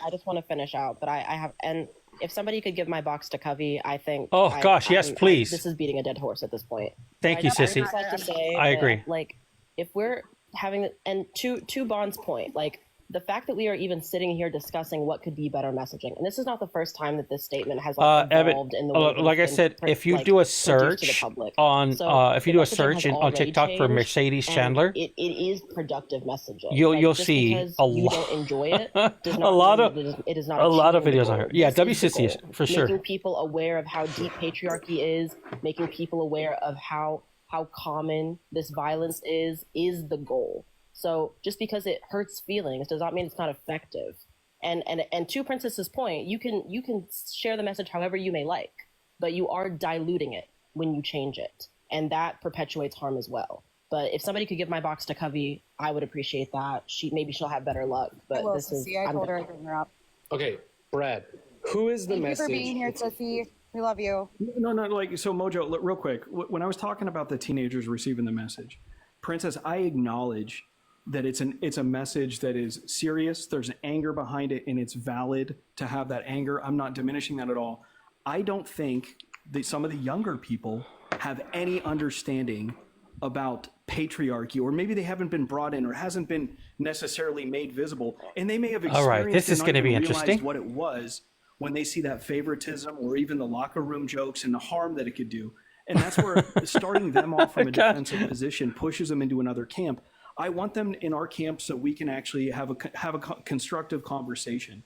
Speaker 11: just wanna finish out. But I have, and if somebody could give my box to Covey, I think.
Speaker 2: Oh, gosh, yes, please.
Speaker 11: This is beating a dead horse at this point.
Speaker 2: Thank you,
Speaker 11: I just
Speaker 2: Sissy.
Speaker 11: like to say
Speaker 2: I
Speaker 11: that,
Speaker 2: agree.
Speaker 11: like, if we're having, and to Bond's point, like, the fact that we are even sitting here discussing what could be better messaging, and this is not the first time that this statement has like evolved in the way that
Speaker 2: like I
Speaker 11: it's
Speaker 2: said,
Speaker 11: been,
Speaker 2: if you
Speaker 11: like,
Speaker 2: do a
Speaker 11: produced to the
Speaker 2: search
Speaker 11: public.
Speaker 2: on,
Speaker 11: So
Speaker 2: if you
Speaker 11: the
Speaker 2: do a
Speaker 11: messaging
Speaker 2: search
Speaker 11: has
Speaker 2: on
Speaker 11: already
Speaker 2: TikTok for
Speaker 11: changed,
Speaker 2: Mercedes
Speaker 11: and
Speaker 2: Chandler,
Speaker 11: it is productive messaging.
Speaker 2: you'll
Speaker 11: Just
Speaker 2: see
Speaker 11: because
Speaker 2: a
Speaker 11: you
Speaker 2: lot,
Speaker 11: don't enjoy it does
Speaker 2: a
Speaker 11: not
Speaker 2: lot
Speaker 11: mean
Speaker 2: of
Speaker 11: that it is not
Speaker 2: a lot of
Speaker 11: achieving the
Speaker 2: videos on
Speaker 11: goal.
Speaker 2: her. Yeah,
Speaker 11: This is the
Speaker 2: WCC is
Speaker 11: goal.
Speaker 2: for sure.
Speaker 11: Making people aware of how deep patriarchy is, making people aware of how common this violence is the goal. So just because it hurts feelings does not mean it's not effective. And to Princess's point, you can share the message however you may like, but you are diluting it when you change it, and that perpetuates harm as well. But if somebody could give my box to Covey, I would appreciate that. She'll have better luck. But
Speaker 8: Well,
Speaker 11: this is.
Speaker 8: Sissy, I told her I'd bring her up.
Speaker 5: Okay, Brad, who is the
Speaker 8: Thank
Speaker 5: message?
Speaker 8: you for being here, Sissy. We love you.
Speaker 4: No, like, so Mojo, real quick, when I was talking about the teenagers receiving the message, Princess, I acknowledge that it's a message that is serious. There's an anger behind it, and it's valid to have that anger. I'm not diminishing that at all. I don't think that some of the younger people have any understanding about patriarchy, or maybe they haven't been brought in, or hasn't been necessarily made visible, and they may have experienced
Speaker 2: All right, this is
Speaker 4: and not
Speaker 2: going to be
Speaker 4: even
Speaker 2: interesting.
Speaker 4: realized what it was when they see that favoritism, or even the locker room jokes and the harm that it could do. And that's where starting them off from a defensive position pushes them into another camp. I want them in our camp so we can actually have a constructive conversation.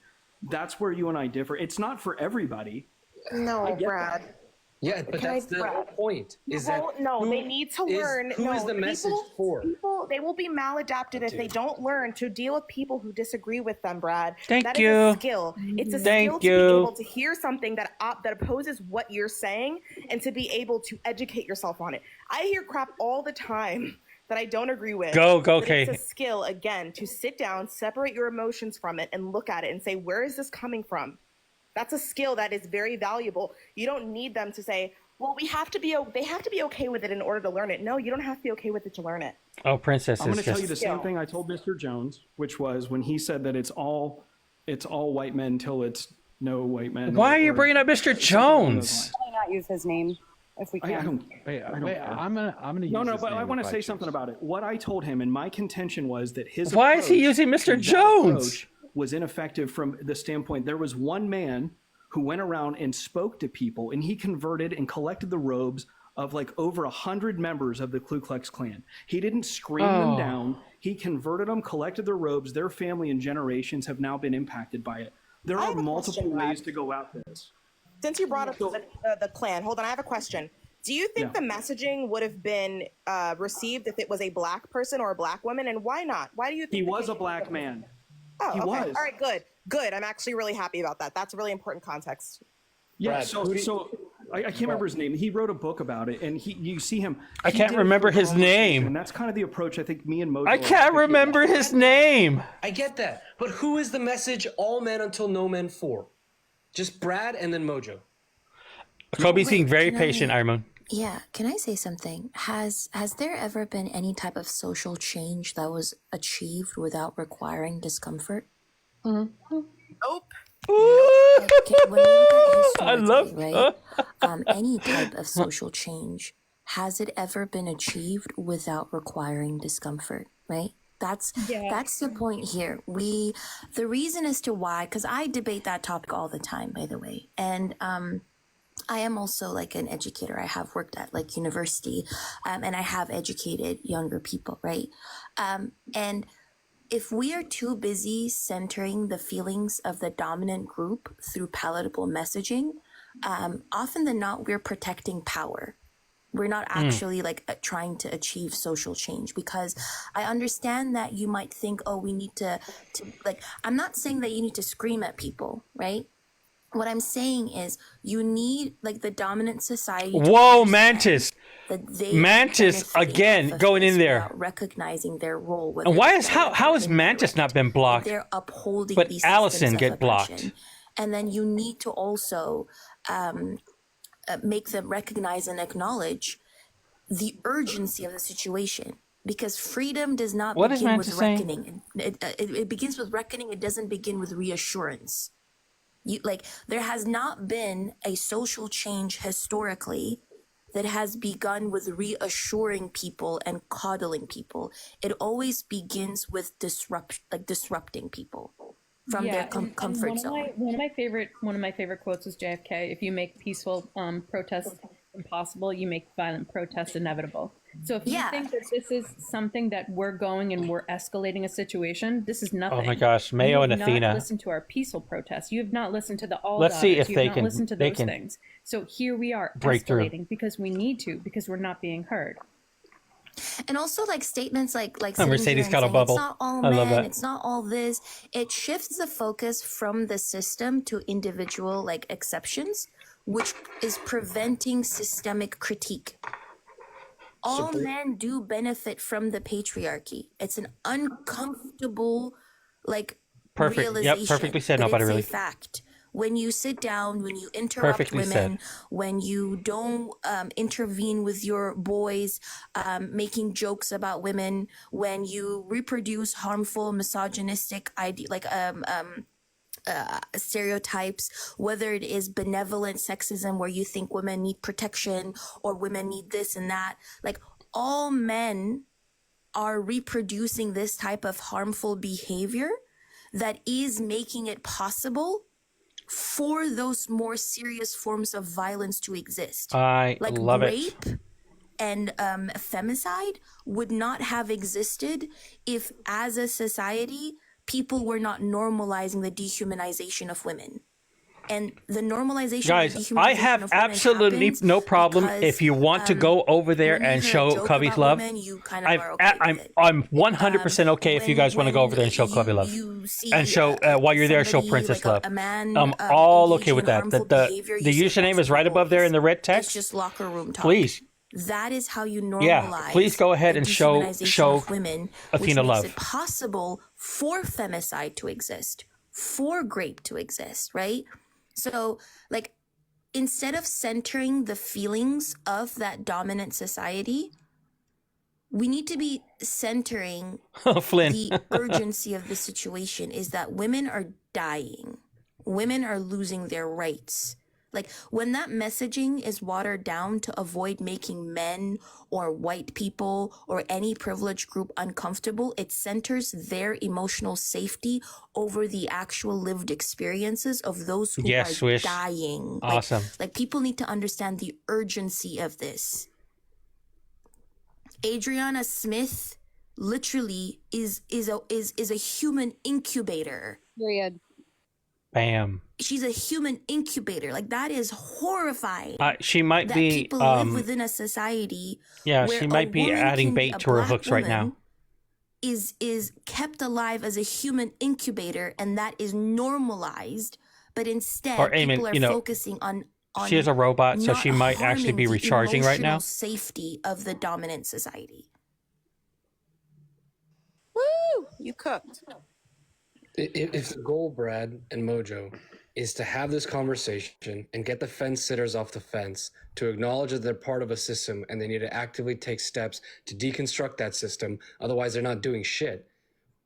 Speaker 4: That's where you and I differ. It's not for everybody.
Speaker 13: No, Brad.
Speaker 5: Yeah, but that's the whole point. Is that
Speaker 13: no, they need to learn.
Speaker 5: Who is the message for?
Speaker 13: People, they will be maladapted if they don't learn to deal with people who disagree with them, Brad.
Speaker 2: Thank
Speaker 13: that
Speaker 2: you.
Speaker 13: is a skill. It's a
Speaker 2: Thank
Speaker 13: skill to
Speaker 2: you.
Speaker 13: be able to hear something that opposes what you're saying, and to be able to educate yourself on it. I hear crap all the time that I don't agree with.
Speaker 2: Go,
Speaker 13: but
Speaker 2: Kay.
Speaker 13: It's a skill, again, to sit down, separate your emotions from it, and look at it and say, where is this coming from? That's a skill that is very valuable. You don't need them to say, well, they have to be okay with it in order to learn it. No, you don't have to be okay with it to learn it.
Speaker 2: Oh, Princess
Speaker 4: I'm going
Speaker 2: is
Speaker 4: to tell you
Speaker 2: just.
Speaker 4: the same thing I told Mr. Jones, which was when he said that it's all white men till it's no white men.
Speaker 2: Why are you bringing up Mr. Jones?
Speaker 8: Why not use his name if we can?
Speaker 4: I don't.
Speaker 9: Wait,
Speaker 4: I don't
Speaker 9: wait,
Speaker 4: care.
Speaker 9: I'm gonna use
Speaker 4: No,
Speaker 9: his
Speaker 4: but
Speaker 9: name
Speaker 4: I want
Speaker 9: if
Speaker 4: to say
Speaker 9: choose.
Speaker 4: something about it. What I told him, and my contention was that his
Speaker 2: Why is he
Speaker 4: approach
Speaker 2: using Mr.
Speaker 4: to that
Speaker 2: Jones?
Speaker 4: approach was ineffective from the standpoint. There was one man who went around and spoke to people, and he converted and collected the robes of like over 100 members of the Ku Klux Klan. He didn't scream them down. He converted them, collected their robes. Their family and generations have now been impacted by it. There are multiple ways to go at this.
Speaker 13: Since you brought up the Klan, hold on, I have a question. Do you think the messaging would have been received if it was a black person or a black woman, and why not? Why do you think
Speaker 4: He was a black man.
Speaker 13: Oh,
Speaker 4: He
Speaker 13: okay.
Speaker 4: was.
Speaker 13: All right, good. I'm actually really happy about that. That's a really important context.
Speaker 4: Yeah.
Speaker 5: Brad,
Speaker 4: So I can't remember his name. He wrote a book about it, and you see him.
Speaker 2: I can't remember his name.
Speaker 4: And that's kind of the approach I think me and Mojo.
Speaker 2: I can't remember his name.
Speaker 5: I get that, but who is the message all men until no men for? Just Brad and then Mojo.
Speaker 2: Kobe's being very patient, Armon.
Speaker 18: Yeah, can I say something? Has there ever been any type of social change that was achieved without requiring discomfort?
Speaker 13: Mm-hmm. Nope.
Speaker 18: When we look at
Speaker 2: I love
Speaker 18: right? Any type of social change, has it ever been achieved without requiring discomfort? Right? That's the point here. The reason as to why, because I debate that topic all the time, by the way, and I am also like an educator. I have worked at like university, and I have educated younger people, right? And if we are too busy centering the feelings of the dominant group through palatable messaging, often than not, we're protecting power. We're not actually like trying to achieve social change, because I understand that you might think, oh, we need to like, I'm not saying that you need to scream at people, right? What I'm saying is you need like the dominant society.
Speaker 2: Whoa, Mantis.
Speaker 18: Mantis
Speaker 2: again going in there,
Speaker 18: recognizing their role.
Speaker 2: And why is how has Mantis not been blocked?
Speaker 18: They're upholding,
Speaker 2: but
Speaker 18: these
Speaker 2: Allison get
Speaker 18: oppression.
Speaker 2: blocked.
Speaker 18: And then you need to also make them recognize and acknowledge the urgency of the situation, because freedom does not begin with reckoning. It begins with reckoning. It doesn't begin with reassurance. There has not been a social change historically that has begun with reassuring people and coddling people. It always begins with disrupting people from their comfort zone.
Speaker 3: One of my favorite quotes is JFK: "If you make peaceful protests impossible, you make violent protests inevitable." So if you think that this is something that we're escalating a situation, this is nothing.
Speaker 2: Oh my gosh, Mayo and Athena.
Speaker 3: You have not listened to our peaceful protests. You have not listened to the all.
Speaker 2: Let's see if they can.
Speaker 3: Listen to those things. So here we are escalating because we need to, because we're not being heard.
Speaker 18: And also like statements like
Speaker 2: Mercedes got a bubble.
Speaker 18: It's not all
Speaker 2: I love that.
Speaker 18: It's not all this. It shifts the focus from the system to individual like exceptions, which is preventing systemic critique. All men do benefit from the patriarchy. It's an uncomfortable realization.
Speaker 2: Yep, perfectly said.
Speaker 18: But
Speaker 2: Nobody
Speaker 18: it's
Speaker 2: really.
Speaker 18: a fact. When you sit down, when you interrupt women, when you don't intervene with your boys, making jokes about women, when you reproduce harmful misogynistic stereotypes, whether it is benevolent sexism where you think women need protection or women need this and that, like all men are reproducing this type of harmful behavior that is making it possible for those more serious forms of violence to exist.
Speaker 2: I love it.
Speaker 18: Rape and femicide would not have existed if, as a society, people were not normalizing the dehumanization of women. And the normalization
Speaker 2: Guys,
Speaker 18: of dehumanization
Speaker 2: I have
Speaker 18: of women
Speaker 2: absolutely no problem if you want to go over there and show Cubby's love. I'm 100% okay if you guys want to go over there and show Cubby love. And show, while you're there, show Princess love. I'm all okay with that. The username is right above there in the red text.
Speaker 18: It's just locker room talk.
Speaker 2: Please.
Speaker 18: That is how you normalize.
Speaker 2: Yeah, please go ahead and show
Speaker 18: women,
Speaker 2: Athena
Speaker 18: which
Speaker 2: love.
Speaker 18: makes it possible for femicide to exist, for rape to exist, right? So, like, instead of centering the feelings of that dominant society, we need to be centering the urgency of the situation is that women are dying. Women are losing their rights. Like, when that messaging is watered down to avoid making men or white people or any privileged group uncomfortable, it centers their emotional safety over the actual lived experiences of those who are dying.
Speaker 2: Awesome.
Speaker 18: Like, people need to understand the urgency of this. Adriana Smith literally is a human incubator.
Speaker 8: Period.
Speaker 2: Bam.
Speaker 18: She's a human incubator. Like, that is horrifying.
Speaker 2: She might
Speaker 18: that
Speaker 2: be
Speaker 18: people live within a society.
Speaker 2: Yeah,
Speaker 18: where
Speaker 2: she might be adding bait to her hooks right now.
Speaker 18: Is kept alive as a human incubator, and that is normalized. But instead, people are focusing on on
Speaker 2: She is a robot, so
Speaker 18: not
Speaker 2: she might actually be
Speaker 18: harming the
Speaker 2: recharging right now.
Speaker 18: emotional safety of the dominant society.
Speaker 13: Woo! You cooked.
Speaker 5: If the goal, Brad and Mojo, is to have this conversation and get the fence sitters off the fence to acknowledge that they're part of a system and they need to actively take steps to deconstruct that system, otherwise they're not doing shit.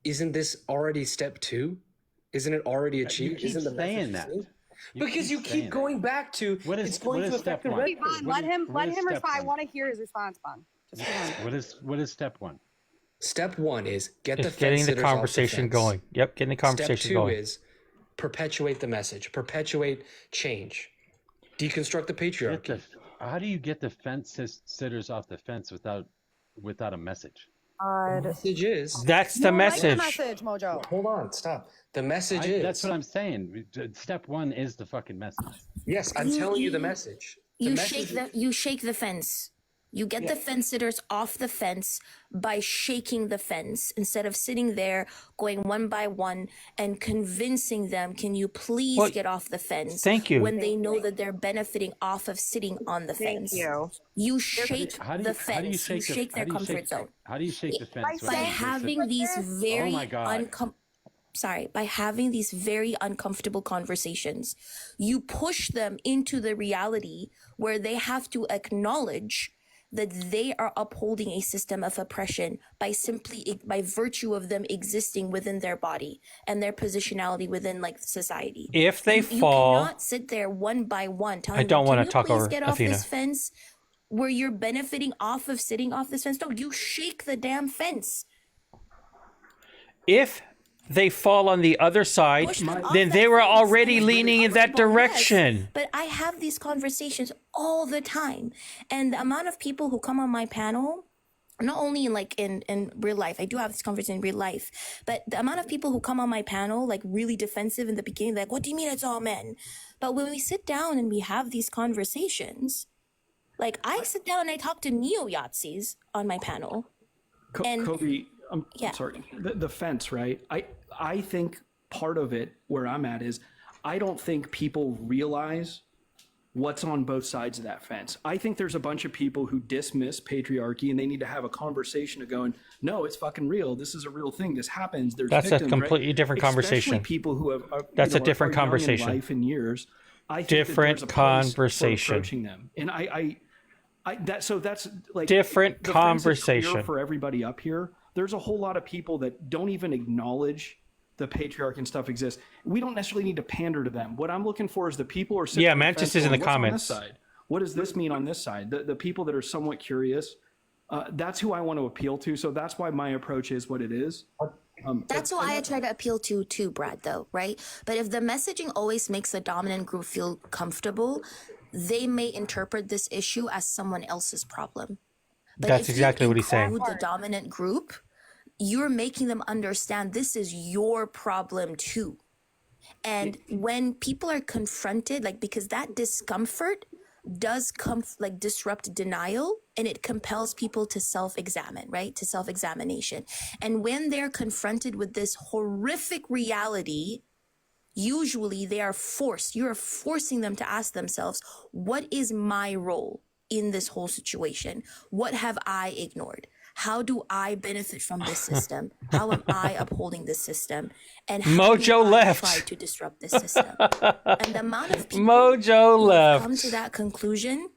Speaker 5: Isn't this already step 2? Isn't it already achieved?
Speaker 9: You keep saying that.
Speaker 5: Because you keep going back to it's going to affect the
Speaker 8: Wait,
Speaker 5: record.
Speaker 8: Vaughn, let him respond. I want to hear his response, Vaughn. Just hold on.
Speaker 9: What is step 1?
Speaker 5: Step 1 is get the
Speaker 2: Just
Speaker 5: fence
Speaker 2: getting the
Speaker 5: sitters off
Speaker 2: conversation
Speaker 5: fence.
Speaker 2: going. Yep, getting the conversation
Speaker 5: Step 2
Speaker 2: going.
Speaker 5: is perpetuate the message, perpetuate change, deconstruct the patriarchy.
Speaker 9: How do you get the fence sitters off the fence without a message?
Speaker 5: The message is
Speaker 2: that's the message.
Speaker 8: Message, Mojo.
Speaker 5: Hold on, stop. The message is
Speaker 9: that's what I'm saying. Step 1 is the fucking message.
Speaker 5: Yes, I'm telling you the message.
Speaker 18: You shake the fence. You get the fence sitters off the fence by shaking the fence instead of sitting there going one by one and convincing them, can you please get off the fence?
Speaker 2: Thank you.
Speaker 18: When they know that they're benefiting off of sitting on the fence. You shake the fence. You shake their comfort zone.
Speaker 9: How do you shake the fence?
Speaker 18: By having these very by having these very uncomfortable conversations, you push them into the reality where they have to acknowledge that they are upholding a system of oppression by virtue of them existing within their body and their positionality within like society.
Speaker 2: If they
Speaker 18: you
Speaker 2: fall,
Speaker 18: cannot sit there one by one telling
Speaker 2: I don't want to talk
Speaker 18: please
Speaker 2: over
Speaker 18: get off
Speaker 2: Athena.
Speaker 18: this fence where you're benefiting off of sitting off this fence. No, you shake the damn fence.
Speaker 2: If they fall on the other side, then they were already leaning in that direction.
Speaker 18: Yes, but I have these conversations all the time. And the amount of people who come on my panel, not only in real life, I do have this conversation in real life, but the amount of people who come on my panel, like really defensive in the beginning, like, what do you mean it's all men? But when we sit down and we have these conversations, like I sit down and I talk to neo-Yazis on my panel.
Speaker 4: Kobe, I'm sorry. The fence, right? I think part of it where I'm at is I don't think people realize what's on both sides of that fence. I think there's a bunch of people who dismiss patriarchy and they need to have a conversation of going, no, it's fucking real. This is a real thing. This happens. There's
Speaker 2: That's
Speaker 4: victims,
Speaker 2: a completely different conversation.
Speaker 4: Especially people who have
Speaker 2: that's a different
Speaker 4: are young in
Speaker 2: conversation.
Speaker 4: life and years. I think
Speaker 2: Different
Speaker 4: that there's a place for
Speaker 2: conversation.
Speaker 4: approaching them. And that's like
Speaker 2: Different
Speaker 4: the fence is clear
Speaker 2: conversation.
Speaker 4: for everybody up here. There's a whole lot of people that don't even acknowledge the patriarchy and stuff exists. We don't necessarily need to pander to them. What I'm looking for is the people who are sitting on the
Speaker 2: Mantis
Speaker 4: fence
Speaker 2: is in
Speaker 4: going,
Speaker 2: the
Speaker 4: "What's on
Speaker 2: comments."
Speaker 4: this side? What does this mean on this side? The people that are somewhat curious, that's who I want to appeal to. So that's why my approach is what it is.
Speaker 18: That's why I try to appeal to too, Brad, though, right? But if the messaging always makes the dominant group feel comfortable, they may interpret this issue as someone else's problem. But
Speaker 2: That's exactly what he's saying.
Speaker 18: The dominant group, you're making them understand this is your problem too. And when people are confronted, like, because that discomfort does disrupt denial, and it compels people to self-examine, right? To self-examination. And when they're confronted with this horrific reality, usually you're forcing them to ask themselves, what is my role in this whole situation? What have I ignored? How do I benefit from this system? How am I upholding this system? And how do I try to disrupt this system? And the amount of people who come to that conclusion,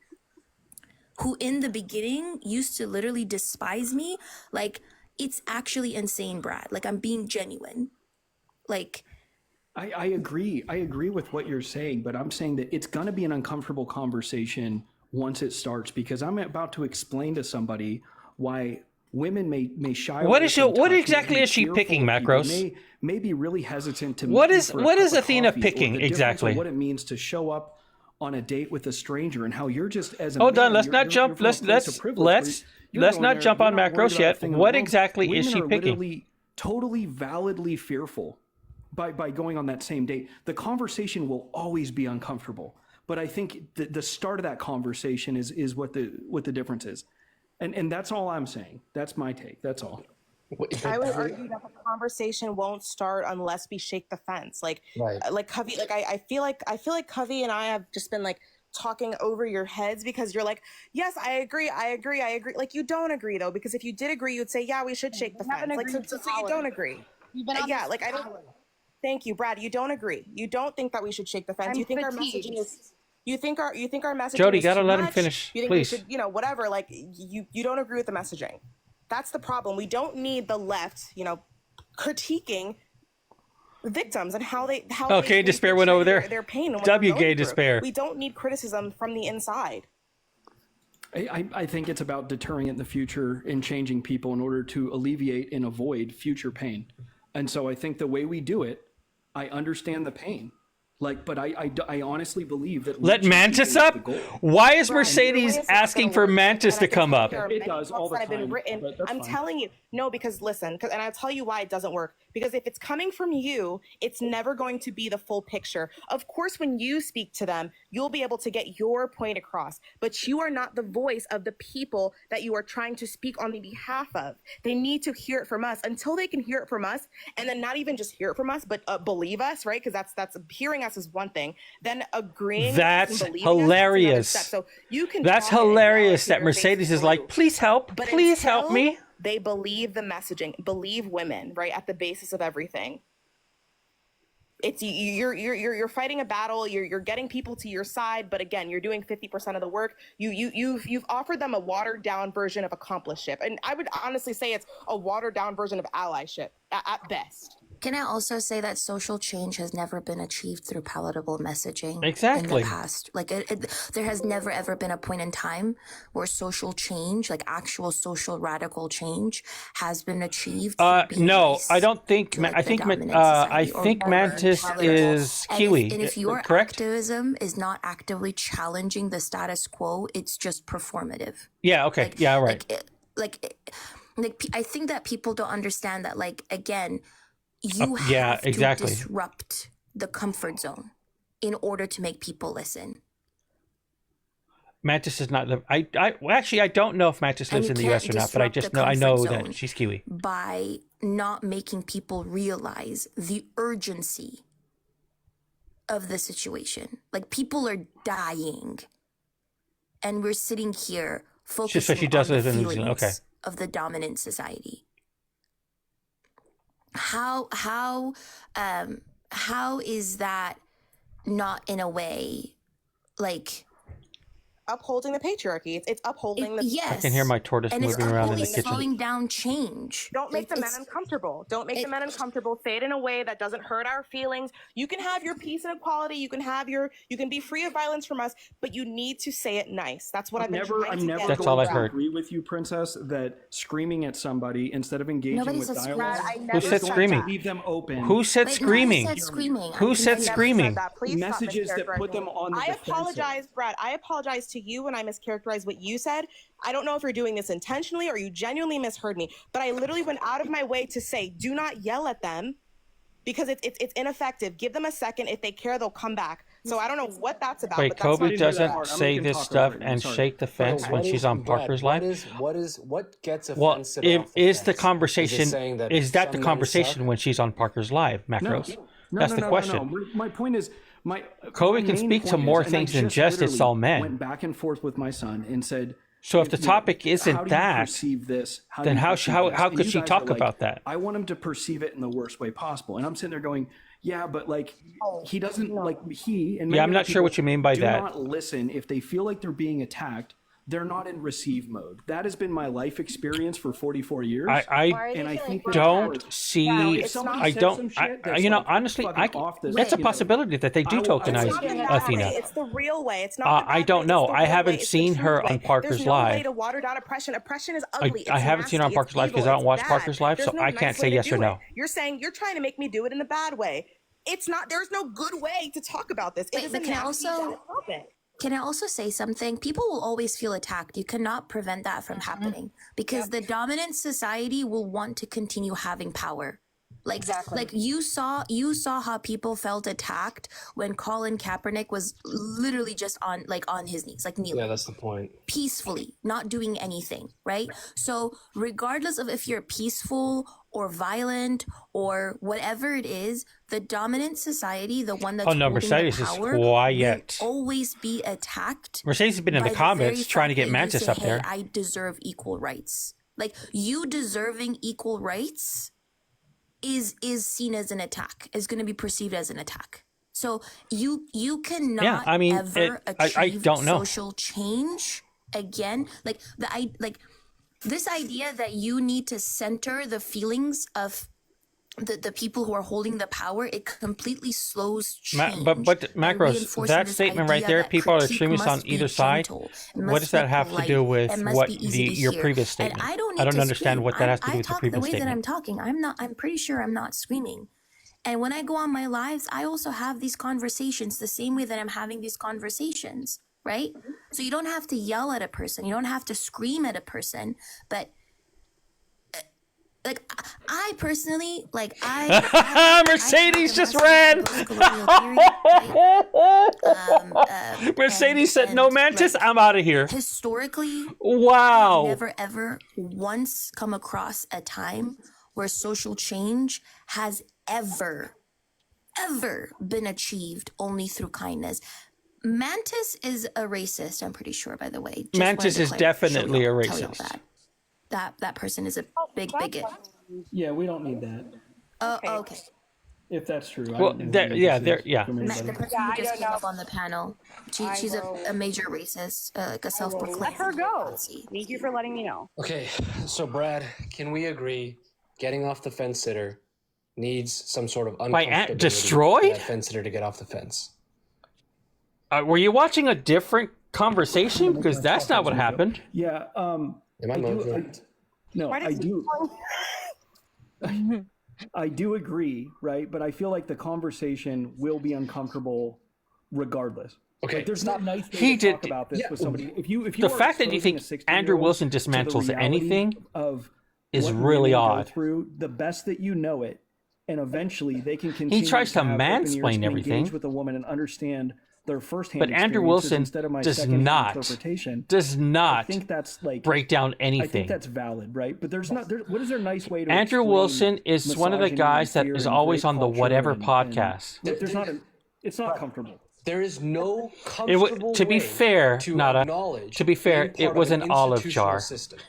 Speaker 18: who in the beginning used to literally despise me, like, it's actually insane, Brad. Like, I'm being genuine. Like,
Speaker 4: I agree. I agree with what you're saying, but I'm saying that it's going to be an uncomfortable conversation once it starts, because I'm about to explain to somebody why women may shy away.
Speaker 2: What exactly is she picking, Macros?
Speaker 4: May be really hesitant to.
Speaker 2: What is Athena picking exactly?
Speaker 4: What it means to show up on a date with a stranger, and how you're just as a
Speaker 2: hold
Speaker 4: man,
Speaker 2: on, let's not jump. Let's not jump on Macros yet. What exactly is she picking?
Speaker 4: Totally validly fearful by going on that same date. The conversation will always be uncomfortable, but I think the start of that conversation is what the difference is. And that's all I'm saying. That's my take. That's all.
Speaker 13: I would argue that the conversation won't start unless we shake the fence. Like Covey, like I feel like Covey and I have just been like talking over your heads because you're like, yes, I agree. Like, you don't agree though, because if you did agree, you'd say, yeah, we should shake the fence. Like, so you don't agree. Yeah, like I don't. Thank you, Brad. You don't agree. You don't think that we should shake the fence. You think our messaging is. You think our messaging.
Speaker 2: Jody,
Speaker 13: is
Speaker 2: gotta
Speaker 13: too
Speaker 2: let him
Speaker 13: much.
Speaker 2: finish,
Speaker 13: You think
Speaker 2: please.
Speaker 13: we should, whatever. Like you don't agree with the messaging. That's the problem. We don't need the left, critiquing victims and how they
Speaker 2: Gay Despair went over there.
Speaker 13: Their pain. And
Speaker 2: W Gay Despair.
Speaker 13: We don't need criticism from the inside.
Speaker 4: I think it's about deterring it in the future and changing people in order to alleviate and avoid future pain. And so I think the way we do it, I understand the pain. But I honestly believe that
Speaker 2: let Mantis up. Why is Mercedes asking for Mantis to come up?
Speaker 13: It does all the time. I'm telling you, no, because listen, and I'll tell you why it doesn't work. Because if it's coming from you, it's never going to be the full picture. Of course, when you speak to them, you'll be able to get your point across. But you are not the voice of the people that you are trying to speak on the behalf of. They need to hear it from us. Until they can hear it from us, and then not even just hear it from us, but believe us, right? Because that's hearing us is one thing. Then agreeing.
Speaker 2: That's hilarious.
Speaker 13: So you can.
Speaker 2: That's hilarious that Mercedes is like, please help, please help me.
Speaker 13: They believe the messaging, believe women, right, at the basis of everything. It's you're fighting a battle. You're getting people to your side, but again, you're doing 50% of the work. You've offered them a watered down version of accompliceship, and I would honestly say it's a watered down version of allyship at best.
Speaker 18: Can I also say that social change has never been achieved through palatable messaging?
Speaker 2: Exactly.
Speaker 18: In the past, like there has never ever been a point in time where social change, like actual social radical change, has been achieved.
Speaker 2: No, I don't think. I think Mantis is Kiwi.
Speaker 18: And if your
Speaker 2: correct?
Speaker 18: activism is not actively challenging the status quo, it's just performative.
Speaker 2: Yeah. Okay. Yeah. Right.
Speaker 18: I think that people don't understand that. Like again. You have to disrupt the comfort zone in order to make people listen.
Speaker 2: Mantis is not. I don't know if Mantis lives in the U.S. or not, but I know that she's Kiwi.
Speaker 18: By not making people realize the urgency of the situation, like people are dying, and we're sitting here focusing on the feelings of the dominant society. How is that not in a way like
Speaker 13: upholding the patriarchy? It's upholding the
Speaker 18: yes.
Speaker 2: I can hear my tortoise moving around in the kitchen.
Speaker 18: Slowing down change.
Speaker 13: Don't make the men uncomfortable. Don't make the men uncomfortable. Say it in a way that doesn't hurt our feelings. You can have your peace and equality. You can be free of violence from us, but you need to say it nice. That's what I'm never
Speaker 2: That's all I've heard.
Speaker 4: Agree with you, Princess, that screaming at somebody instead of engaging with dialogue.
Speaker 2: Who said screaming?
Speaker 4: Leave them open.
Speaker 2: Who said screaming? Who said screaming?
Speaker 4: Messages that put them on the defensive.
Speaker 13: Apologize, Brad. I apologize to you when I mischaracterized what you said. I don't know if you're doing this intentionally or you genuinely misheard me, but I literally went out of my way to say, do not yell at them because it's ineffective. Give them a second. If they care, they'll come back. So I don't know what that's about.
Speaker 2: Wait, Kobe doesn't say this stuff and shake the fence when she's on Parker's live?
Speaker 5: What gets offensive?
Speaker 2: Well, is the conversation, is that the conversation when she's on Parker's live, Macros? That's the question.
Speaker 4: No. My point is,
Speaker 2: Kobe can speak to more things than just it's all men.
Speaker 4: Went back and forth with my son and said,
Speaker 2: so if the topic isn't that, then how could she talk about that?
Speaker 4: I want him to perceive it in the worst way possible. And I'm sitting there going, yeah, but like he doesn't like he and
Speaker 2: I'm not sure what you mean by that.
Speaker 4: Do not listen if they feel like they're being attacked. They're not in receive mode. That has been my life experience for 44 years.
Speaker 2: I don't see. Honestly, it's a possibility that they do tokenize Athena.
Speaker 13: It's the real way. It's not.
Speaker 2: I don't know. I haven't seen her on Parker's live.
Speaker 13: There's no way to water down oppression. Oppression is ugly.
Speaker 2: I haven't seen her on Parker's live because I don't watch Parker's live, so I can't say yes or no.
Speaker 13: You're saying you're trying to make me do it in a bad way. It's not. There's no good way to talk about this. It is a nasty topic.
Speaker 18: Can I also say something? People will always feel attacked. You cannot prevent that from happening because the dominant society will want to continue having power. Like you saw how people felt attacked when Colin Kaepernick was literally just on his knees, like kneeling.
Speaker 5: Yeah, that's the point.
Speaker 18: Peacefully, not doing anything, right? So regardless of if you're peaceful or violent or whatever it is, the dominant society, the one that's
Speaker 2: Oh no,
Speaker 18: holding
Speaker 2: Mercedes
Speaker 18: the
Speaker 2: is
Speaker 18: power,
Speaker 2: quiet.
Speaker 18: will always be attacked.
Speaker 2: Mercedes has been in the
Speaker 18: by
Speaker 2: comments
Speaker 18: very
Speaker 2: trying to
Speaker 18: fact
Speaker 2: get
Speaker 18: that you
Speaker 2: Mantis
Speaker 18: say,
Speaker 2: up
Speaker 18: hey,
Speaker 2: there.
Speaker 18: I deserve equal rights. Like, you deserving equal rights is seen as an attack, is going to be perceived as an attack. So you cannot
Speaker 2: Yeah, I mean,
Speaker 18: ever
Speaker 2: I
Speaker 18: achieve
Speaker 2: don't know.
Speaker 18: social change again. Like this idea that you need to center the feelings of the people who are holding the power, it completely slows change.
Speaker 2: But
Speaker 18: by
Speaker 2: Macros,
Speaker 18: reinforcing
Speaker 2: that
Speaker 18: this
Speaker 2: statement right
Speaker 18: idea
Speaker 2: there,
Speaker 18: that
Speaker 2: people are
Speaker 18: critique
Speaker 2: extremists on
Speaker 18: must be
Speaker 2: either side.
Speaker 18: gentle, it
Speaker 2: What
Speaker 18: must
Speaker 2: does that
Speaker 18: be
Speaker 2: have to
Speaker 18: polite,
Speaker 2: do with
Speaker 18: it must
Speaker 2: what
Speaker 18: be easy to
Speaker 2: your
Speaker 18: hear.
Speaker 2: previous
Speaker 18: And
Speaker 2: statement?
Speaker 18: I don't
Speaker 2: I
Speaker 18: need
Speaker 2: don't
Speaker 18: to
Speaker 2: understand
Speaker 18: scream.
Speaker 2: what that has to do
Speaker 18: I
Speaker 2: with your
Speaker 18: talk the
Speaker 2: previous
Speaker 18: way that I'm
Speaker 2: statement.
Speaker 18: talking. I'm pretty sure I'm not screaming. And when I go on my lives, I also have these conversations the same way that I'm having these conversations, right? So you don't have to yell at a person. You don't have to scream at a person. But like, I personally, like,
Speaker 2: Mercedes just ran. Mercedes said, "No Mantis, I'm out of here."
Speaker 18: Historically,
Speaker 2: wow.
Speaker 18: I've never ever once come across a time where social change has ever been achieved only through kindness. Mantis is a racist, I'm pretty sure, by the way. Just
Speaker 2: Mantis
Speaker 18: wanted
Speaker 2: is
Speaker 18: to
Speaker 2: definitely a
Speaker 18: tell y'all
Speaker 2: racist.
Speaker 18: that person is a big bigot.
Speaker 4: Yeah, we don't need that.
Speaker 18: Okay.
Speaker 4: If that's true.
Speaker 2: Well, the person
Speaker 18: who just came up on the panel, she's a major racist, like a self-proclaimed.
Speaker 8: Let her go. Thank you for letting me know.
Speaker 5: Okay, so Brad, can we agree getting off the fence sitter needs some sort of uncomfortability
Speaker 2: destroyed?
Speaker 5: for that fence sitter to get off the fence?
Speaker 2: Were you watching a different conversation? Because that's not what happened.
Speaker 4: Yeah. I do agree, right? But I feel like the conversation will be uncomfortable regardless.
Speaker 5: Okay,
Speaker 4: like, there's not nice way to talk about this with somebody. If you
Speaker 2: the fact that you think Andrew Wilson dismantles anything is really odd.
Speaker 4: Through the best that you know it, and eventually they can continue.
Speaker 2: He tries to mansplain everything.
Speaker 4: Engage with a woman and understand their firsthand.
Speaker 2: But Andrew Wilson does not. I think
Speaker 4: that's like
Speaker 2: break down anything.
Speaker 4: I think that's valid, right? But there's not. What is there nice way to?
Speaker 2: Andrew Wilson is one of the guys that is always on the whatever podcast.
Speaker 4: There's not. It's not comfortable.
Speaker 5: There is no comfortable
Speaker 2: to be fair, Nada. To be fair, it was an olive jar.
Speaker 5: System.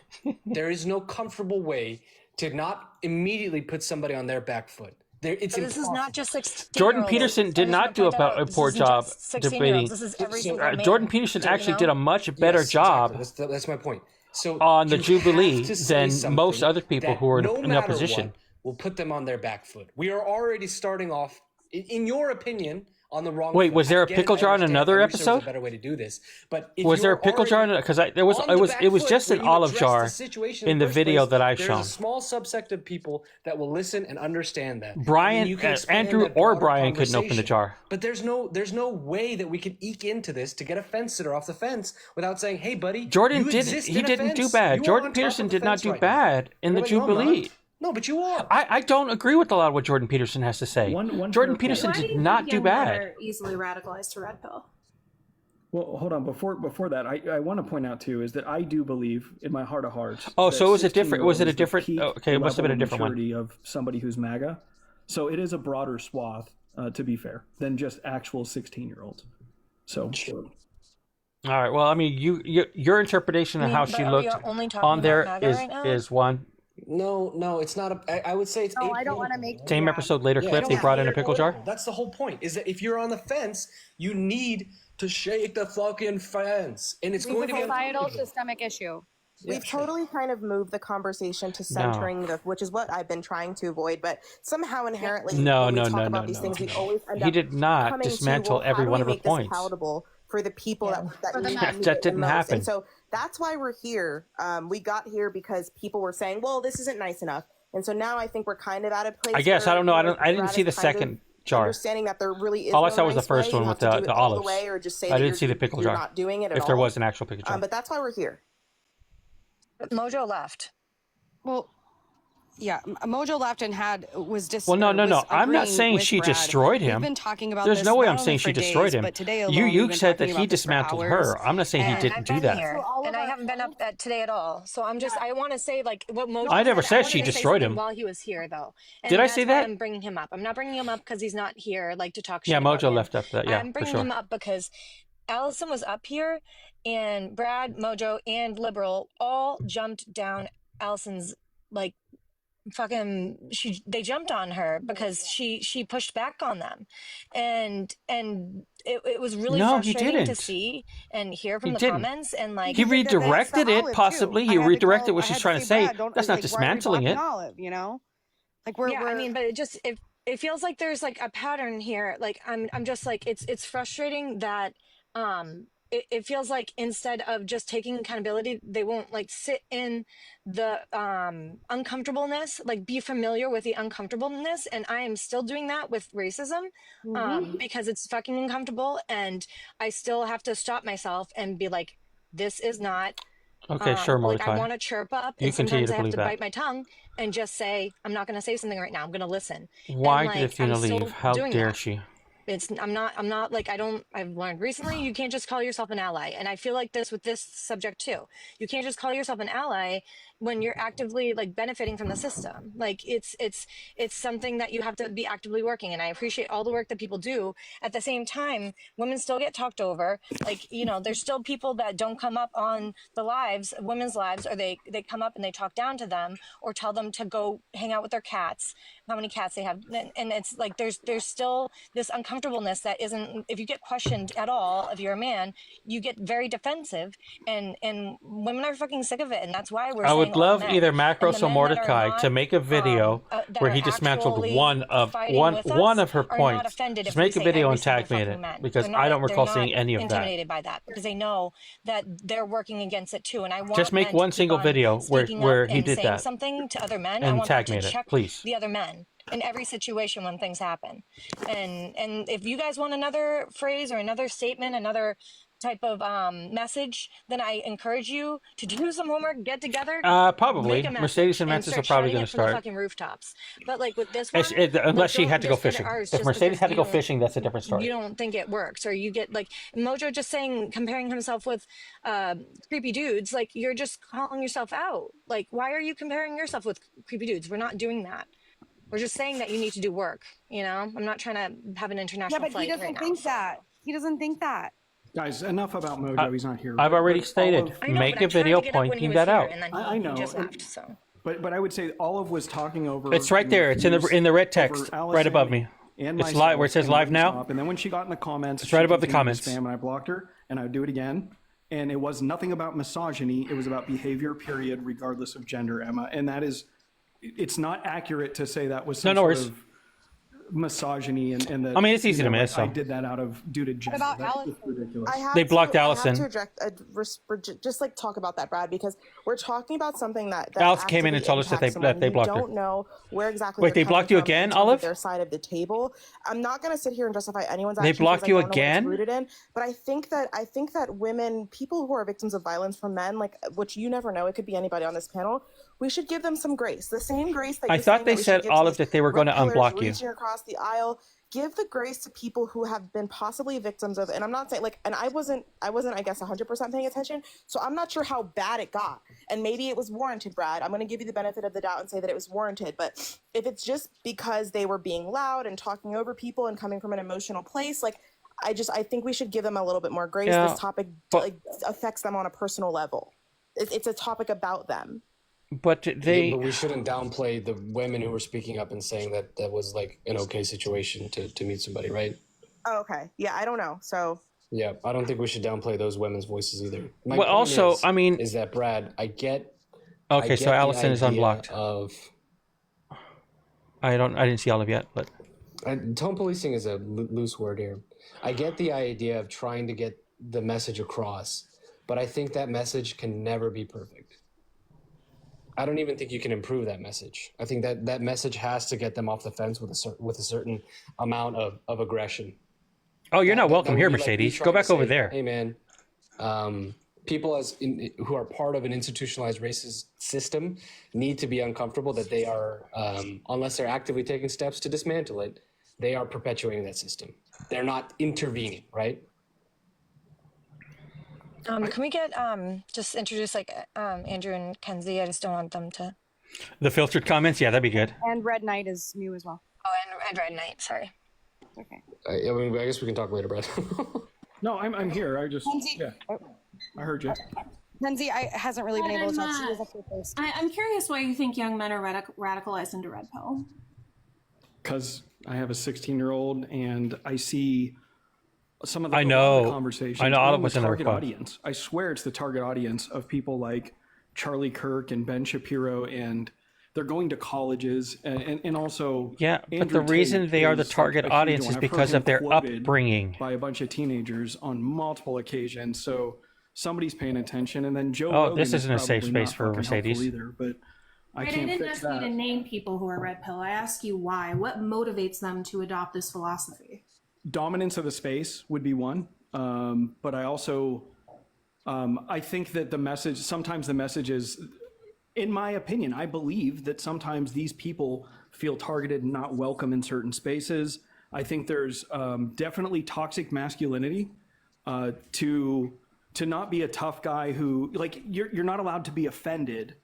Speaker 5: There is no comfortable way to not immediately put somebody on their back foot. This
Speaker 19: is not just 16.
Speaker 2: Jordan Peterson did not do a poor job debating.
Speaker 19: This is every single man.
Speaker 2: Jordan Peterson actually did a much better job.
Speaker 5: Exactly. That's my point. So
Speaker 2: on the Jubilee than most other people who are in opposition.
Speaker 5: We'll put them on their back foot. We are already starting off, in your opinion, on the wrong.
Speaker 2: Wait,
Speaker 5: foot.
Speaker 2: was there a pickle jar in another episode?
Speaker 5: A better way to do this, but
Speaker 2: was there a pickle jar? Because it was just an olive jar in the video that I've shown.
Speaker 5: There's a small subsect of people that will listen and understand that.
Speaker 2: Andrew or Brian couldn't open the jar.
Speaker 5: But there's no way that we can eke into this to get a fence sitter off the fence without saying, "Hey, buddy,
Speaker 2: Jordan didn't do bad. Jordan Peterson did not do bad in the Jubilee."
Speaker 5: No, but you are.
Speaker 2: I don't agree with a lot of what Jordan Peterson has to say. Jordan Peterson did not do bad.
Speaker 19: Easily radicalized to red pill.
Speaker 4: Well, hold on. Before that, I want to point out too is that I do believe in my heart of hearts.
Speaker 2: Oh, so was it different? Was it a different? Okay, it must have been a different one.
Speaker 4: Of somebody who's MAGA, so it is a broader swath. To be fair, than just actual 16-year-olds. So.
Speaker 2: Sure. All right. Well, I mean, your interpretation of how she looked on there is one.
Speaker 5: No, it's not I would say it's.
Speaker 8: No, I don't want to make.
Speaker 2: Same episode later clip. They brought in a pickle jar.
Speaker 5: That's the whole point. Is that if you're on the fence, you need to shake the fucking fence, and it's going to be a
Speaker 8: societal systemic issue.
Speaker 13: We've totally kind of moved the conversation to centering which is what I've been trying to avoid, but somehow inherently when we talk about these things, we always end up
Speaker 2: he did not dismantle every one of her points.
Speaker 13: Palatable for the people
Speaker 2: that didn't happen.
Speaker 13: And so that's why we're here. We got here because people were saying, "Well, this isn't nice enough," and so now I think we're kind of at a place.
Speaker 2: I guess I don't know. I didn't see the second jar.
Speaker 13: Understanding that there really is.
Speaker 2: All I saw was the first one with the olives. I didn't see the pickle jar.
Speaker 13: Not doing it at
Speaker 2: if there was an actual pickle jar.
Speaker 13: But that's why we're here.
Speaker 19: Mojo left.
Speaker 15: Well,
Speaker 8: Mojo left and was just.
Speaker 2: Well, no. I'm not saying she
Speaker 8: Brad.
Speaker 2: destroyed him.
Speaker 8: We've been talking about
Speaker 2: There's
Speaker 8: this
Speaker 2: no way
Speaker 8: not
Speaker 2: I'm saying
Speaker 8: only
Speaker 2: she
Speaker 8: for
Speaker 2: destroyed
Speaker 8: days,
Speaker 2: him.
Speaker 8: But today alone,
Speaker 2: You said that he dismantled her. I'm not saying he didn't do that.
Speaker 20: Here, and I haven't been up today at all. So I want to say like what Mojo
Speaker 2: I never said
Speaker 20: wanted
Speaker 2: she
Speaker 20: to say
Speaker 2: destroyed
Speaker 20: something
Speaker 2: him.
Speaker 20: while he was here, though. And
Speaker 2: Did I
Speaker 20: that's
Speaker 2: say
Speaker 20: why
Speaker 2: that?
Speaker 20: I'm bringing him up. I'm not bringing him up because he's not here, like to talk shit.
Speaker 2: Yeah,
Speaker 20: about
Speaker 2: Mojo
Speaker 20: him.
Speaker 2: left up that. Yeah,
Speaker 20: I'm
Speaker 2: for
Speaker 20: bringing
Speaker 2: sure.
Speaker 20: him up because Allison was up here, and Brad, Mojo, and Liberal all jumped down Allison's like fucking they jumped on her because she pushed back on them, and it was really frustrating to see and hear from the comments, and like
Speaker 2: he redirected it possibly. He redirected what she's trying to say. That's not dismantling it.
Speaker 8: Olive, you know, like
Speaker 20: I mean, but it feels like there's like a pattern here. Like I'm just like it's frustrating that it feels like instead of just taking accountability, they won't like sit in the uncomfortableness, like be familiar with the uncomfortableness. And I am still doing that with racism because it's fucking uncomfortable. And I still have to stop myself and be like, this is not.
Speaker 2: Okay, sure,
Speaker 20: like
Speaker 2: Mordecai.
Speaker 20: I want to chirp up, and sometimes I have to bite my tongue and just say, I'm not going to say something right now. I'm going to listen.
Speaker 2: Why
Speaker 20: and,
Speaker 2: did Athena leave? How dare she?
Speaker 20: I'm not like I've learned recently you can't just call yourself an ally, and I feel like this with this subject too. You can't just call yourself an ally when you're actively like benefiting from the system. Like it's something that you have to be actively working, and I appreciate all the work that people do. At the same time, women still get talked over. Like, you know, there's still people that don't come up on the lives, women's lives, or they come up and they talk down to them or tell them to go hang out with their cats, how many cats they have. And it's like there's still this uncomfortableness that isn't, if you get questioned at all, if you're a man, you get very defensive, and women are fucking sick of it. And that's why
Speaker 2: I would love either Macros or Mordecai to make a video where he dismantled one of her points. Just make a video and tag me in it, because I don't recall seeing any of that.
Speaker 20: Intimidated by that because they know that they're working against it too. And I want
Speaker 2: just make one single video where he did that.
Speaker 20: Something to other men.
Speaker 2: And
Speaker 20: I want
Speaker 2: tag
Speaker 20: them
Speaker 2: me
Speaker 20: to
Speaker 2: in it,
Speaker 20: check
Speaker 2: please.
Speaker 20: the other men in every situation when things happen. And if you guys want another phrase or another statement, another type of message, then I encourage you to do some homework, get together.
Speaker 2: Probably Mercedes and Memphis are probably going to start.
Speaker 20: Fucking rooftops. But like with this one,
Speaker 2: unless she had to go fishing. If Mercedes had to go fishing, that's a different story.
Speaker 20: You don't think it works, or you get like Mojo just saying, comparing himself with creepy dudes. Like, you're just calling yourself out. Like, why are you comparing yourself with creepy dudes? We're not doing that. We're just saying that you need to do work. You know, I'm not trying to have an international flight.
Speaker 8: Yeah, but he doesn't think that. He doesn't think that.
Speaker 4: Guys, enough about Mojo. He's not here.
Speaker 2: I've already stated. Make a video pointing that out.
Speaker 4: I know.
Speaker 20: Just left, so.
Speaker 4: But I would say Olive was talking over.
Speaker 2: It's right there. It's in the red text right above me. It's live where it says live now.
Speaker 4: And then when she got in the comments,
Speaker 2: it's right above the comments.
Speaker 4: Spam, and I blocked her, and I would do it again. And it was nothing about misogyny. It was about behavior. Period, regardless of gender, Emma. And that is, it's not accurate to say that was some sort of misogyny and that.
Speaker 2: I mean, it's easy to miss.
Speaker 4: I did that due to gender.
Speaker 13: About
Speaker 4: That's
Speaker 13: Allison,
Speaker 4: ridiculous.
Speaker 2: They blocked Allison.
Speaker 13: I have to just like talk about that, Brad, because we're talking about something that
Speaker 2: Alice came in and told us that they blocked her.
Speaker 13: Don't know where exactly.
Speaker 2: Wait, they blocked you again, Olive?
Speaker 13: Their side of the table. I'm not going to sit here and justify anyone's
Speaker 2: actions. They blocked you again?
Speaker 13: Rooted in, but I think that women, people who are victims of violence from men, like, which you never know, it could be anybody on this panel. We should give them some grace, the same grace that
Speaker 2: I thought they said, Olive, that they were going to unblock you.
Speaker 13: Reaching across the aisle. Give the grace to people who have been possibly victims of, and I'm not saying like, and I wasn't, I guess 100% paying attention. So I'm not sure how bad it got. And maybe it was warranted, Brad. I'm going to give you the benefit of the doubt and say that it was warranted. But if it's just because they were being loud and talking over people and coming from an emotional place, like, I think we should give them a little bit more grace.
Speaker 2: Yeah,
Speaker 13: this topic affects them on a personal level. It's a topic about them.
Speaker 2: But
Speaker 5: but we shouldn't downplay the women who were speaking up and saying that that was like an okay situation to meet somebody, right?
Speaker 13: Oh, okay. Yeah, I don't know. So
Speaker 5: yeah, I don't think we should downplay those women's voices either. My
Speaker 2: well, also,
Speaker 5: I mean, is that Brad? I get.
Speaker 2: Okay, so Allison is unblocked. I didn't see Olive yet, but
Speaker 5: tone policing is a loose word here. I get the idea of trying to get the message across, but I think that message can never be perfect. I don't even think you can improve that message. I think that message has to get them off the fence with a certain amount of aggression.
Speaker 2: Oh, you're not welcome here, Mercedes. Go back over there.
Speaker 5: Hey, man, people who are part of an institutionalized racist system need to be uncomfortable that they are, unless they're actively taking steps to dismantle it, they are perpetuating that system. They're not intervening, right?
Speaker 20: Can we get just introduce like Andrew and Kenzie? I just don't want them to.
Speaker 2: The filtered comments, yeah, that'd be good.
Speaker 8: And Red Knight is new as well.
Speaker 20: Oh, and Red Knight. Sorry.
Speaker 8: Okay.
Speaker 5: I mean, I guess we can talk later, Brad.
Speaker 4: No, I'm here. I just
Speaker 8: Kenzie,
Speaker 4: I heard you.
Speaker 8: Kenzie, I hasn't really been able to talk. She was up here first.
Speaker 19: I'm curious why you think young men are radicalized into red pill.
Speaker 4: Because I have a 16-year-old and I see some of the conversations.
Speaker 2: I know all of us
Speaker 4: the
Speaker 2: in the
Speaker 4: target
Speaker 2: request.
Speaker 4: audience. I swear it's the target audience of people like Charlie Kirk and Ben Shapiro, and they're going to colleges and also
Speaker 2: Yeah, but
Speaker 4: Andrew
Speaker 2: the reason
Speaker 4: Tate
Speaker 2: they are the
Speaker 4: is
Speaker 2: target
Speaker 4: a huge
Speaker 2: audience
Speaker 4: one.
Speaker 2: is
Speaker 4: I've heard
Speaker 2: because
Speaker 4: him
Speaker 2: of their
Speaker 4: quoted
Speaker 2: upbringing.
Speaker 4: by a bunch of teenagers on multiple occasions. So somebody's paying attention, and then Joe.
Speaker 2: Oh,
Speaker 4: Rogan
Speaker 2: this
Speaker 4: is
Speaker 2: isn't a safe
Speaker 4: probably
Speaker 2: space
Speaker 4: not
Speaker 2: for
Speaker 4: fucking
Speaker 2: Mercedes.
Speaker 4: helpful either, but I
Speaker 19: Right, I
Speaker 4: can't
Speaker 19: didn't
Speaker 4: fix
Speaker 19: ask you
Speaker 4: that.
Speaker 19: to name people who are red pill. I asked you why. What motivates them to adopt this philosophy?
Speaker 4: Dominance of the space would be one, but I also I think that sometimes the message is, in my opinion, I believe that sometimes these people feel targeted and not welcome in certain spaces. I think there's definitely toxic masculinity to not be a tough guy who, like, you're not allowed to be offended,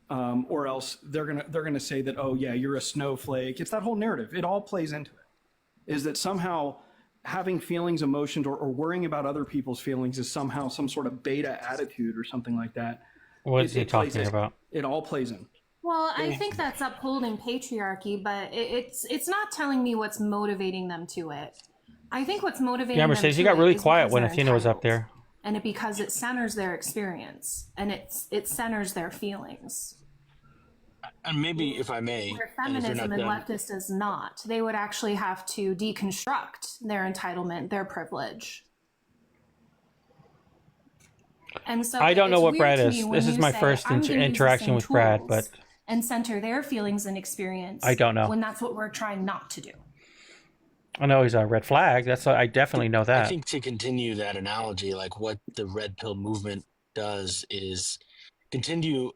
Speaker 4: or else they're gonna say that, oh yeah, you're a snowflake. It's that whole narrative. It all plays into it. Is that somehow having feelings, emotions, or worrying about other people's feelings is somehow some sort of beta attitude or something like that.
Speaker 2: What is he talking about?
Speaker 4: It all plays in.
Speaker 19: Well, I think that's upholding patriarchy, but it's not telling me what's motivating them to it. I think what's motivating
Speaker 2: Yeah,
Speaker 19: them
Speaker 2: Mercedes,
Speaker 19: to
Speaker 2: you got
Speaker 19: it
Speaker 2: really
Speaker 19: is
Speaker 2: quiet
Speaker 19: because
Speaker 2: when
Speaker 19: they're
Speaker 2: Athena was up
Speaker 19: entitled.
Speaker 2: there.
Speaker 19: And it because it centers their experience and it centers their feelings.
Speaker 21: And maybe, if I may,
Speaker 19: Where
Speaker 21: and if you're
Speaker 19: feminism
Speaker 21: not
Speaker 19: and
Speaker 21: done,
Speaker 19: leftist is not. They would actually have to deconstruct their entitlement, their privilege. And so
Speaker 2: I don't know
Speaker 19: it's
Speaker 2: what
Speaker 19: weird
Speaker 2: Brad
Speaker 19: to
Speaker 2: is.
Speaker 19: me when
Speaker 2: This is
Speaker 19: you
Speaker 2: my
Speaker 19: say,
Speaker 2: first
Speaker 19: "I'm gonna use the
Speaker 2: interaction
Speaker 19: same
Speaker 2: with Brad,
Speaker 19: tools
Speaker 2: but
Speaker 19: and center their feelings and experience.
Speaker 2: I don't know.
Speaker 19: When that's what we're trying not to do.
Speaker 2: I know he's a red flag. I definitely know
Speaker 21: I
Speaker 2: that.
Speaker 21: think to continue that analogy, like what the red pill movement does is continue.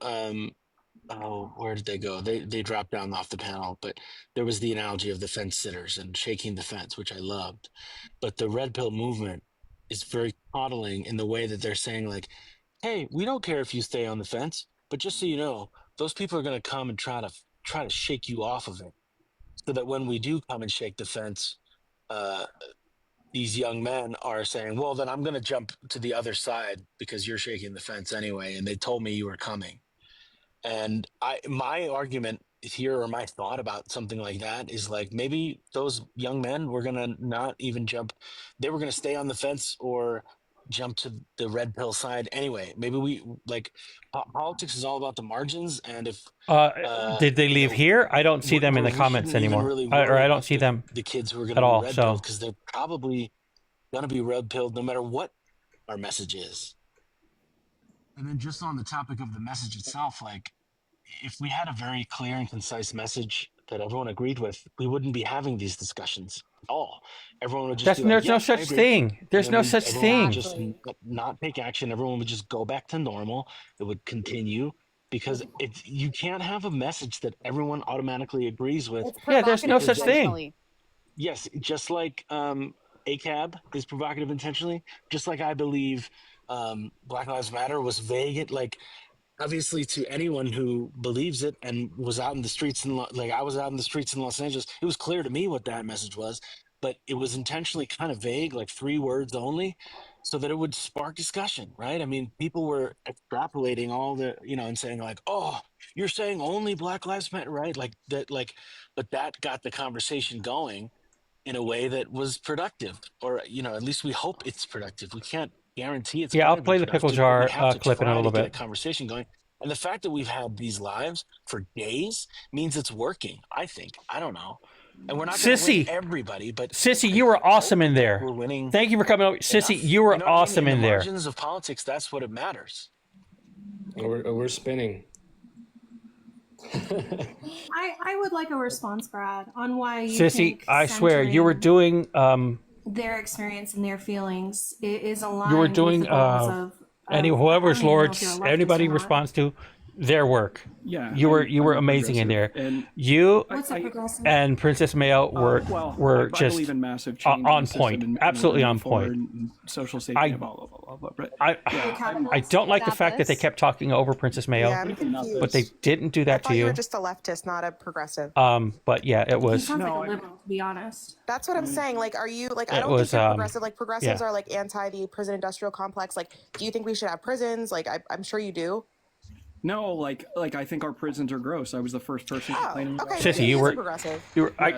Speaker 21: Where did they go? They dropped down off the panel, but there was the analogy of the fence sitters and shaking the fence, which I loved. But the red pill movement is very coddling in the way that they're saying, like, hey, we don't care if you stay on the fence, but just so you know, those people are going to come and try to shake you off of it, so that when we do come and shake the fence, these young men are saying, well, then I'm going to jump to the other side because you're shaking the fence anyway, and they told me you were coming. And my argument here, or my thought about something like that, is like, maybe those young men were going to not even jump. They were going to stay on the fence or jump to the red pill side anyway. Maybe we, like, politics is all about the margins. And if
Speaker 2: did they leave here? I don't see them in the comments anymore,
Speaker 21: really
Speaker 2: or I don't see them
Speaker 21: the kids who are going
Speaker 2: at
Speaker 21: to
Speaker 2: all.
Speaker 21: be red
Speaker 2: So
Speaker 21: pilled, because they're probably going to be red pilled no matter what our message is. And then just on the topic of the message itself, like, if we had a very clear and concise message that everyone agreed with, we wouldn't be having these discussions at all. Everyone would just be like,
Speaker 2: there's no such thing. There's no such thing.
Speaker 21: Just not take action. Everyone would just go back to normal. It would continue, because you can't have a message that everyone automatically agrees with.
Speaker 2: Yeah, there's no such thing.
Speaker 21: Yes, just like ACAB is provocative intentionally, just like I believe Black Lives Matter was vague. Like, obviously, to anyone who believes it and was out in the streets, like I was out in the streets in Los Angeles, it was clear to me what that message was, but it was intentionally kind of vague, like 3 words only, so that it would spark discussion, right? I mean, people were extrapolating all the, and saying like, oh, you're saying only Black Lives Matter, right? Like that, but that got the conversation going in a way that was productive, or, at least we hope it's productive. We can't guarantee it's
Speaker 2: Yeah, I'll
Speaker 21: gonna be
Speaker 2: play the pickle
Speaker 21: productive, but
Speaker 2: jar
Speaker 21: we have to
Speaker 2: clip in a
Speaker 21: try
Speaker 2: little
Speaker 21: to get
Speaker 2: bit.
Speaker 21: a conversation going. And the fact that we've had these lives for days means it's working, I think. I don't know. And we're not going to win everybody, but
Speaker 2: Sissy, you were awesome in there.
Speaker 21: we're winning.
Speaker 2: Thank you for coming over. Sissy, you were awesome in
Speaker 21: the
Speaker 2: there.
Speaker 21: margins of politics, that's what it matters.
Speaker 5: We're spinning.
Speaker 19: I would like a response, Brad, on why you
Speaker 2: Sissy,
Speaker 19: think
Speaker 2: I swear you were doing
Speaker 19: their experience and their feelings is aligned
Speaker 2: you were doing
Speaker 19: with the goals
Speaker 2: whoever's Lords, anybody responds to their work.
Speaker 4: Yeah,
Speaker 2: you were amazing in there.
Speaker 4: And
Speaker 2: you and Princess Mayo were
Speaker 4: I
Speaker 2: just
Speaker 4: believe in massive change
Speaker 2: on
Speaker 4: in the system
Speaker 2: point,
Speaker 4: and
Speaker 2: absolutely on
Speaker 4: forward
Speaker 2: point.
Speaker 4: and social safety, blah, blah, blah, blah, blah. But,
Speaker 2: I don't like the fact that they kept talking over Princess Mayo,
Speaker 13: Yeah, I'm confused.
Speaker 2: but they didn't do
Speaker 13: I
Speaker 2: that
Speaker 13: thought
Speaker 2: to
Speaker 13: you
Speaker 2: you.
Speaker 13: were just a leftist, not a progressive.
Speaker 2: But yeah, it
Speaker 19: He
Speaker 2: was.
Speaker 19: sounds like a liberal, to be honest.
Speaker 13: That's what I'm saying. Like, are you like? I
Speaker 2: It
Speaker 13: don't
Speaker 2: was,
Speaker 13: think you're progressive. Like, progressives
Speaker 2: yeah.
Speaker 13: are like anti the prison industrial complex. Like, do you think we should have prisons? Like, I'm sure you do.
Speaker 4: no, like I think our prisons are gross. I was the first person complaining about
Speaker 13: Okay,
Speaker 4: it.
Speaker 2: Sissy, you were.
Speaker 13: progressive.
Speaker 2: I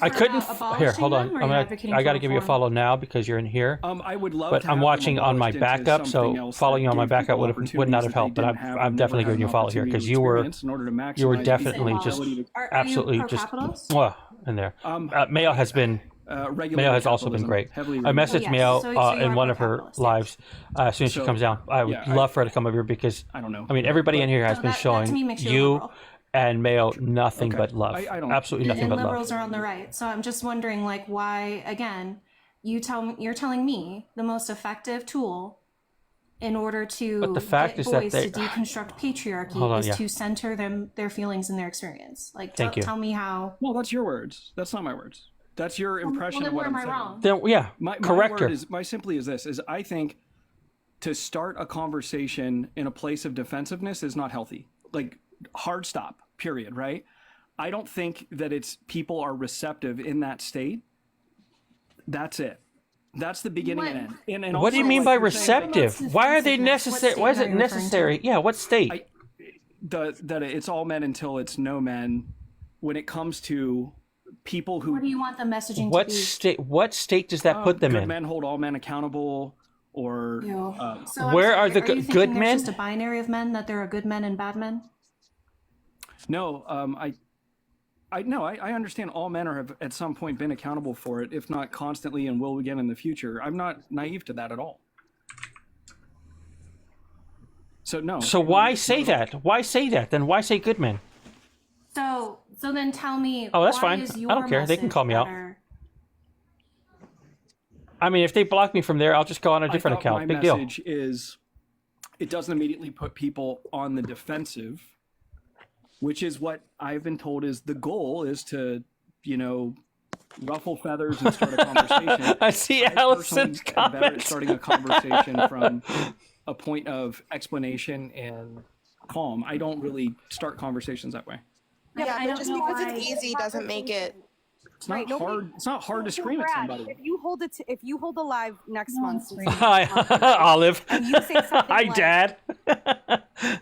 Speaker 2: couldn't. Here, hold on. I got to give you a follow now because you're in here.
Speaker 4: I would love.
Speaker 2: But
Speaker 4: to
Speaker 2: I'm
Speaker 4: have
Speaker 2: watching
Speaker 4: them
Speaker 2: on my
Speaker 4: abolished into
Speaker 2: backup,
Speaker 4: something
Speaker 2: so
Speaker 4: else
Speaker 2: following you
Speaker 4: that
Speaker 2: on my
Speaker 4: gave
Speaker 2: backup
Speaker 4: people
Speaker 2: would not have
Speaker 4: opportunities
Speaker 2: helped.
Speaker 4: that
Speaker 2: But
Speaker 4: they didn't have
Speaker 2: I'm
Speaker 4: or
Speaker 2: definitely
Speaker 4: never
Speaker 2: giving you a
Speaker 4: had
Speaker 2: follow
Speaker 4: an
Speaker 2: here because
Speaker 4: opportunity
Speaker 2: you
Speaker 4: to
Speaker 2: were
Speaker 4: experience in order to
Speaker 2: you were
Speaker 4: maximize
Speaker 2: definitely
Speaker 4: the
Speaker 2: just
Speaker 4: ability to-
Speaker 2: absolutely just in there. Mayo has been. Mayo has also been great. I messaged Mayo in one of her lives as soon as she comes down. I would love for her to come over here because
Speaker 4: I don't know.
Speaker 2: I mean, everybody in here has been
Speaker 19: that to me
Speaker 2: showing
Speaker 19: makes you a
Speaker 2: you
Speaker 19: liberal.
Speaker 2: and Mayo nothing but love.
Speaker 4: I don't-
Speaker 2: Absolutely nothing
Speaker 19: And
Speaker 2: but love.
Speaker 19: liberals are on the right. So I'm just wondering, like, why again? You're telling me the most effective tool in order to
Speaker 2: But the fact
Speaker 19: get
Speaker 2: is that
Speaker 19: boys
Speaker 2: they-
Speaker 19: to deconstruct patriarchy
Speaker 2: Hold on,
Speaker 19: is
Speaker 2: yeah.
Speaker 19: to center their feelings and their experience. Like,
Speaker 2: Thank you.
Speaker 19: tell me how.
Speaker 4: Well, that's your words. That's not my words. That's your impression
Speaker 19: then
Speaker 4: of what
Speaker 19: where
Speaker 4: I'm
Speaker 19: am I
Speaker 4: saying.
Speaker 19: wrong?
Speaker 2: Then yeah,
Speaker 4: My
Speaker 2: correct her.
Speaker 4: word is, my simply is this: is I think to start a conversation in a place of defensiveness is not healthy. Like, hard stop. Period. Right? I don't think that it's people are receptive in that state. That's it. That's the beginning and end. And
Speaker 2: What do you
Speaker 4: also,
Speaker 2: mean
Speaker 4: like
Speaker 2: by
Speaker 4: you're saying,
Speaker 2: receptive? Why are they necessary? Why is it necessary? Yeah, what state?
Speaker 4: that it's all men until it's no men. When it comes to people who
Speaker 19: What do you want the messaging
Speaker 2: What
Speaker 19: to be?
Speaker 2: state? What state does that put them
Speaker 4: good
Speaker 2: in?
Speaker 4: men hold all men accountable, or
Speaker 19: So
Speaker 2: Where are
Speaker 19: you
Speaker 2: the
Speaker 19: thinking
Speaker 2: good
Speaker 19: there's
Speaker 2: men?
Speaker 19: Just a binary of men, that there are good men and bad men.
Speaker 4: no, I understand all men have at some point been accountable for it, if not constantly, and will again in the future. I'm not naive to that at all. So no.
Speaker 2: So why say that? Why say that? Then why say good men?
Speaker 19: So then tell me.
Speaker 2: Oh, that's
Speaker 19: why
Speaker 2: fine.
Speaker 19: is
Speaker 2: I
Speaker 19: your
Speaker 2: don't care. They can
Speaker 19: message
Speaker 2: call me out.
Speaker 19: better?
Speaker 2: I mean, if they block me from there, I'll just go on a different
Speaker 4: I thought
Speaker 2: account.
Speaker 4: my
Speaker 2: Big deal.
Speaker 4: message is, it doesn't immediately put people on the defensive, which is what I've been told is the goal, is to, ruffle feathers and start a conversation.
Speaker 2: I see Allison's
Speaker 4: am better at
Speaker 2: comments.
Speaker 4: starting a conversation from a point of explanation and calm. I don't really start conversations that way.
Speaker 13: Yeah,
Speaker 19: I
Speaker 13: but
Speaker 19: don't
Speaker 13: just
Speaker 19: know
Speaker 13: because
Speaker 19: why-
Speaker 13: it's easy doesn't make it.
Speaker 4: It's not hard. It's not hard to scream at
Speaker 8: Brad,
Speaker 4: somebody.
Speaker 8: if you hold a live next month,
Speaker 2: Hi, Olive.
Speaker 8: and you say something
Speaker 2: Hi,
Speaker 8: like,
Speaker 2: Dad.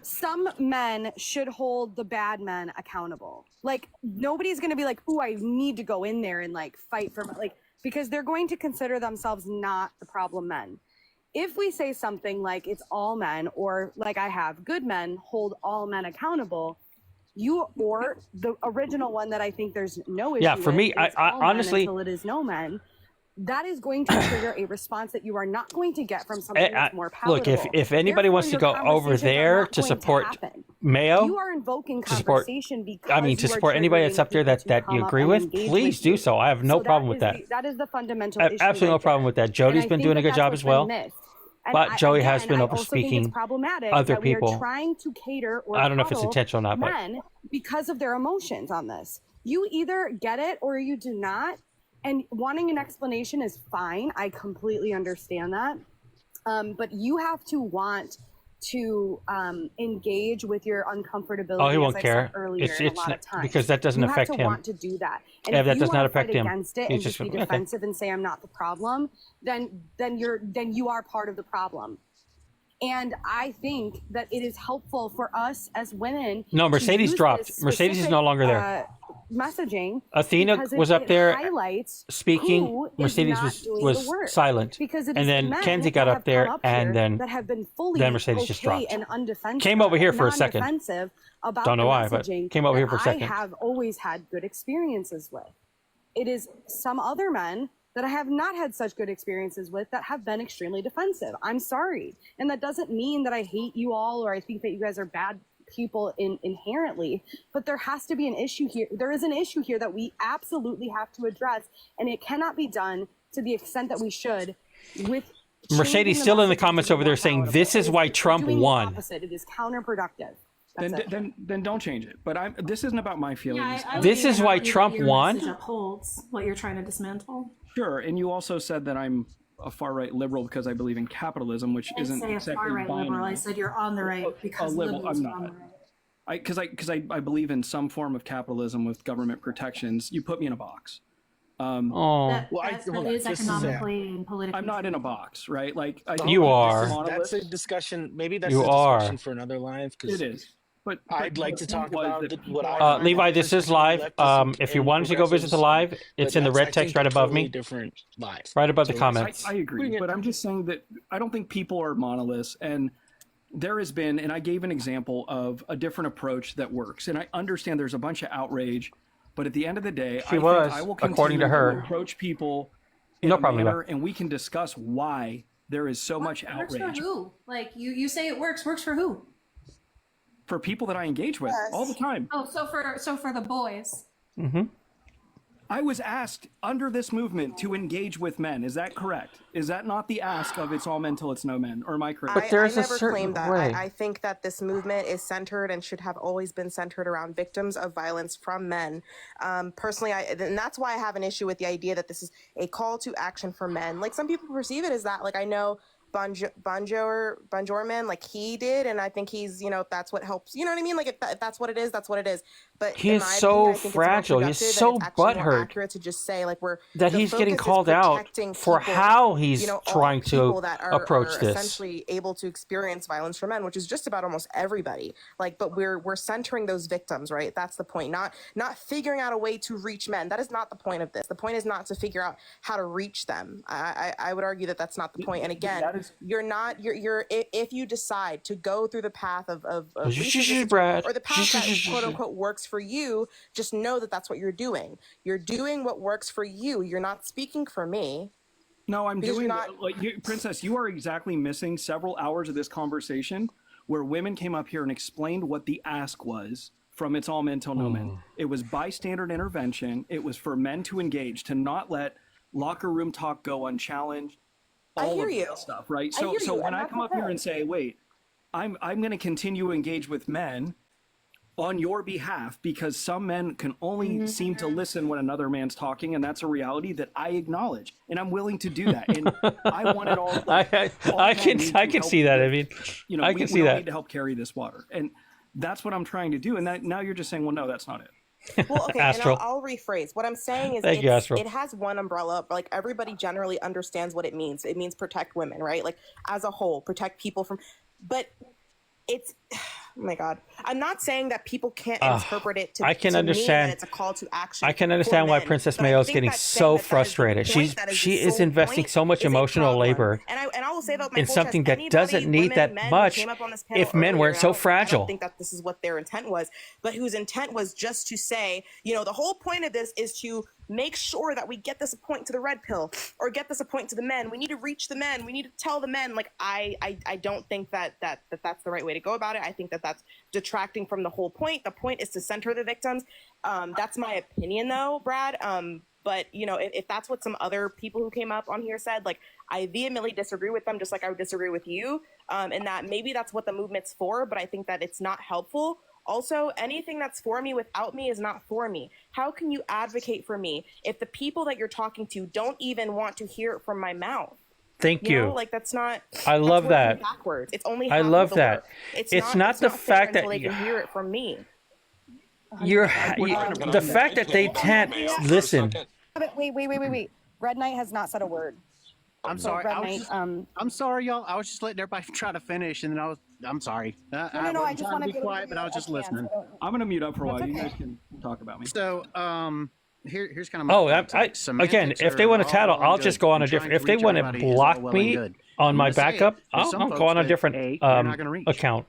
Speaker 8: some men should hold the bad men accountable. Like, nobody's going to be like, ooh, I need to go in there and like fight for because they're going to consider themselves not the problem men. If we say something like it's all men, or like I have, good men hold all men accountable, or the original one that I think there's no issue
Speaker 2: Yeah, for
Speaker 8: with,
Speaker 2: me,
Speaker 8: it's
Speaker 2: I
Speaker 8: all men
Speaker 2: honestly-
Speaker 8: until it is no men. That is going to trigger a response that you are not going to get from something that's more
Speaker 2: Look,
Speaker 8: palatable.
Speaker 2: if anybody
Speaker 8: Therefore,
Speaker 2: wants to
Speaker 8: your
Speaker 2: go over
Speaker 8: conversations are
Speaker 2: there
Speaker 8: not
Speaker 2: to
Speaker 8: going
Speaker 2: support
Speaker 8: happen.
Speaker 2: Mayo,
Speaker 8: You are invoking
Speaker 2: to support,
Speaker 8: conversation because
Speaker 2: to
Speaker 8: you are
Speaker 2: support anybody that's
Speaker 8: triggering
Speaker 2: up there
Speaker 8: people
Speaker 2: that
Speaker 8: to
Speaker 2: you
Speaker 8: come
Speaker 2: agree
Speaker 8: up
Speaker 2: with,
Speaker 8: and engage
Speaker 2: please
Speaker 8: with
Speaker 2: do
Speaker 8: you.
Speaker 2: so. I have no
Speaker 8: So
Speaker 2: problem with that.
Speaker 8: That is the fundamental issue.
Speaker 2: Absolutely no
Speaker 8: right
Speaker 2: problem
Speaker 8: there.
Speaker 2: with that.
Speaker 8: And
Speaker 2: Jody's
Speaker 8: I
Speaker 2: been
Speaker 8: think
Speaker 2: doing a
Speaker 8: that
Speaker 2: good
Speaker 8: that's
Speaker 2: job
Speaker 8: what's
Speaker 2: as well.
Speaker 8: been missed. And
Speaker 2: But Joey has
Speaker 8: again,
Speaker 2: been
Speaker 8: I also think
Speaker 2: over-speaking
Speaker 8: it's problematic
Speaker 2: other
Speaker 8: that we
Speaker 2: people.
Speaker 8: are trying to cater or
Speaker 2: I don't know if it's
Speaker 8: coddle
Speaker 2: intentional or not, but-
Speaker 8: men because of their emotions on this. You either get it or you do not. And wanting an explanation is fine. I completely understand that. But you have to want to engage with your uncomfortability.
Speaker 2: Oh, he won't
Speaker 8: as I
Speaker 2: care.
Speaker 8: said earlier,
Speaker 2: It's
Speaker 8: a lot
Speaker 2: not,
Speaker 8: of times.
Speaker 2: because that doesn't
Speaker 8: you
Speaker 2: affect
Speaker 8: have to
Speaker 2: him.
Speaker 8: want to do that. And
Speaker 2: Yeah,
Speaker 8: if
Speaker 2: that
Speaker 8: you
Speaker 2: does not
Speaker 8: want to
Speaker 2: affect
Speaker 8: fight
Speaker 2: him.
Speaker 8: against it
Speaker 2: He's
Speaker 8: and just be
Speaker 2: okay.
Speaker 8: defensive and say I'm not the problem, then you are part of the problem. And I think that it is helpful for us as women.
Speaker 2: No,
Speaker 8: to
Speaker 2: Mercedes
Speaker 8: use
Speaker 2: dropped.
Speaker 8: this
Speaker 2: Mercedes is
Speaker 8: specific,
Speaker 2: no longer there.
Speaker 8: Messaging.
Speaker 2: Athena
Speaker 8: because
Speaker 2: was
Speaker 8: it
Speaker 2: up there
Speaker 8: highlights
Speaker 2: speaking.
Speaker 8: who is
Speaker 2: Mercedes
Speaker 8: not
Speaker 2: was
Speaker 8: doing the work.
Speaker 2: silent,
Speaker 8: Because it
Speaker 2: and
Speaker 8: is
Speaker 2: then
Speaker 8: men
Speaker 2: Kenzie got
Speaker 8: that
Speaker 2: up
Speaker 8: have
Speaker 2: there,
Speaker 8: come up
Speaker 2: and
Speaker 8: here
Speaker 2: then
Speaker 8: that have been fully
Speaker 2: Mercedes just
Speaker 8: okay
Speaker 2: dropped.
Speaker 8: and undefensive.
Speaker 2: Came over here for a second.
Speaker 8: non-defensive about
Speaker 2: Don't know
Speaker 8: the
Speaker 2: why, but
Speaker 8: messaging
Speaker 2: came over here for a
Speaker 8: that
Speaker 2: second.
Speaker 8: I have always had good experiences with. It is some other men that I have not had such good experiences with that have been extremely defensive. I'm sorry. And that doesn't mean that I hate you all or I think that you guys are bad people inherently, but there has to be an issue here. There is an issue here that we absolutely have to address, and it cannot be done to the extent that we should with
Speaker 2: Mercedes still in the comments over there saying this is why Trump won.
Speaker 8: Opposite. It is counterproductive.
Speaker 4: Then don't change it. But this isn't about my feelings.
Speaker 2: This is why Trump won.
Speaker 19: Upholds what you're trying to dismantle.
Speaker 4: Sure, and you also said that I'm a far right liberal because I believe in capitalism, which isn't
Speaker 19: say a
Speaker 4: exactly
Speaker 19: far right
Speaker 4: binary.
Speaker 19: liberal. I said you're on the right because
Speaker 4: liberal.
Speaker 19: liberals
Speaker 4: I'm
Speaker 19: are on the
Speaker 4: not.
Speaker 19: right.
Speaker 4: Because I believe in some form of capitalism with government protections. You put me in a box.
Speaker 19: That is economically and politically.
Speaker 4: I'm not in a box, right? Like
Speaker 2: you are.
Speaker 21: That's a discussion. Maybe that's
Speaker 2: you
Speaker 21: a discussion for another live.
Speaker 4: It is. But
Speaker 21: I'd like to talk about what I.
Speaker 2: Levi, this is live. If you wanted to go visit the live, it's in the red text right above me.
Speaker 21: Different live.
Speaker 2: Right above the comments.
Speaker 4: I agree, but I'm just saying that I don't think people are monoliths, and there has been, and I gave an example of a different approach that works, and I understand there's a bunch of outrage, but at the end of the day, I will continue
Speaker 2: according to her,
Speaker 4: approach people in a manner, and we can discuss why there is so much outrage.
Speaker 19: Works for who? Like you say it works. Works for who?
Speaker 4: For people that I engage with all the time.
Speaker 19: Oh, so for the boys.
Speaker 2: Mm-hmm.
Speaker 4: I was asked under this movement to engage with men. Is that correct? Is that not the ask of it's all men till it's no men? Or am I correct?
Speaker 2: But there's
Speaker 13: I never
Speaker 2: a certain
Speaker 13: claimed that.
Speaker 2: way.
Speaker 13: I think that this movement is centered and should have always been centered around victims of violence from men. Personally, and that's why I have an issue with the idea that this is a call to action for men. Like some people perceive it as that. Like I know Bonjorman, like he did, and I think he's, if that's what helps, you know what I mean? Like if that's what it is, that's what it is. But
Speaker 2: he is so fragile. He's so butthurt
Speaker 13: to just say like
Speaker 2: that he's getting called out for how he's trying to approach this.
Speaker 13: Essentially able to experience violence from men, which is just about almost everybody. Like, but we're centering those victims, right? That's the point. Not figuring out a way to reach men. That is not the point of this. The point is not to figure out how to reach them. I would argue that that's not the point. And again, you're if you decide to go through the path of or the path that quote unquote works for you, just know that that's what you're doing. You're doing what works for you. You're not speaking for me.
Speaker 4: No, I'm doing Princess, you are exactly missing several hours of this conversation where women came up here and explained what the ask was from It's All Men Till No Men. It was bystander intervention. It was for men to engage, to not let locker room talk go unchallenged.
Speaker 13: I hear you.
Speaker 4: Stuff, right? So when I come up here and say, wait, I'm going to continue to engage with men on your behalf because some men can only seem to listen when another man's talking, and that's a reality that I acknowledge, and I'm willing to do that. And I want it all.
Speaker 2: I can see that. I mean, I can see that.
Speaker 4: We need to help carry this water, and that's what I'm trying to do. And now you're just saying, well, no, that's not it.
Speaker 13: Well, okay, and I'll rephrase. What I'm saying is it has one umbrella, but like everybody generally understands what it means. It means protect women, right? Like as a whole, protect people from, but it's, oh my God. I'm not saying that people can't interpret it to,
Speaker 2: I can
Speaker 13: to
Speaker 2: understand.
Speaker 13: mean that it's a call to action.
Speaker 2: I can understand why Princess Mayo is getting so frustrated. She is investing so much emotional labor
Speaker 13: and I will say that
Speaker 2: in something that doesn't need that much if men weren't so fragile.
Speaker 13: I don't think that this is what their intent was, but whose intent was just to say, the whole point of this is to make sure that we get this point to the red pill or get this a point to the men. We need to reach the men. We need to tell the men. Like I don't think that's the right way to go about it. I think that that's detracting from the whole point. The point is to center the victims. That's my opinion though, Brad. But if that's what some other people who came up on here said, like I vehemently disagree with them, just like I would disagree with you. And that maybe that's what the movement's for, but I think that it's not helpful. Also, anything that's for me without me is not for me. How can you advocate for me if the people that you're talking to don't even want to hear it from my mouth?
Speaker 2: Thank you.
Speaker 13: Like that's not.
Speaker 2: I love that.
Speaker 13: Backwards. It's only.
Speaker 2: I love that. It's not the fact that
Speaker 13: they can hear it from me.
Speaker 2: The fact that they can't listen.
Speaker 8: Wait. Red Knight has not said a word.
Speaker 6: I'm sorry. I'm sorry, y'all. I was just letting everybody try to finish, and then I'm sorry.
Speaker 8: I just want to
Speaker 6: be quiet, but I was just listening.
Speaker 4: I'm going to mute up for a while. You guys can talk about me.
Speaker 6: So, here's kind of my
Speaker 2: again, if they want to tattle, I'll just go on a different. If they want to block me on my backup, I'll go on a different account.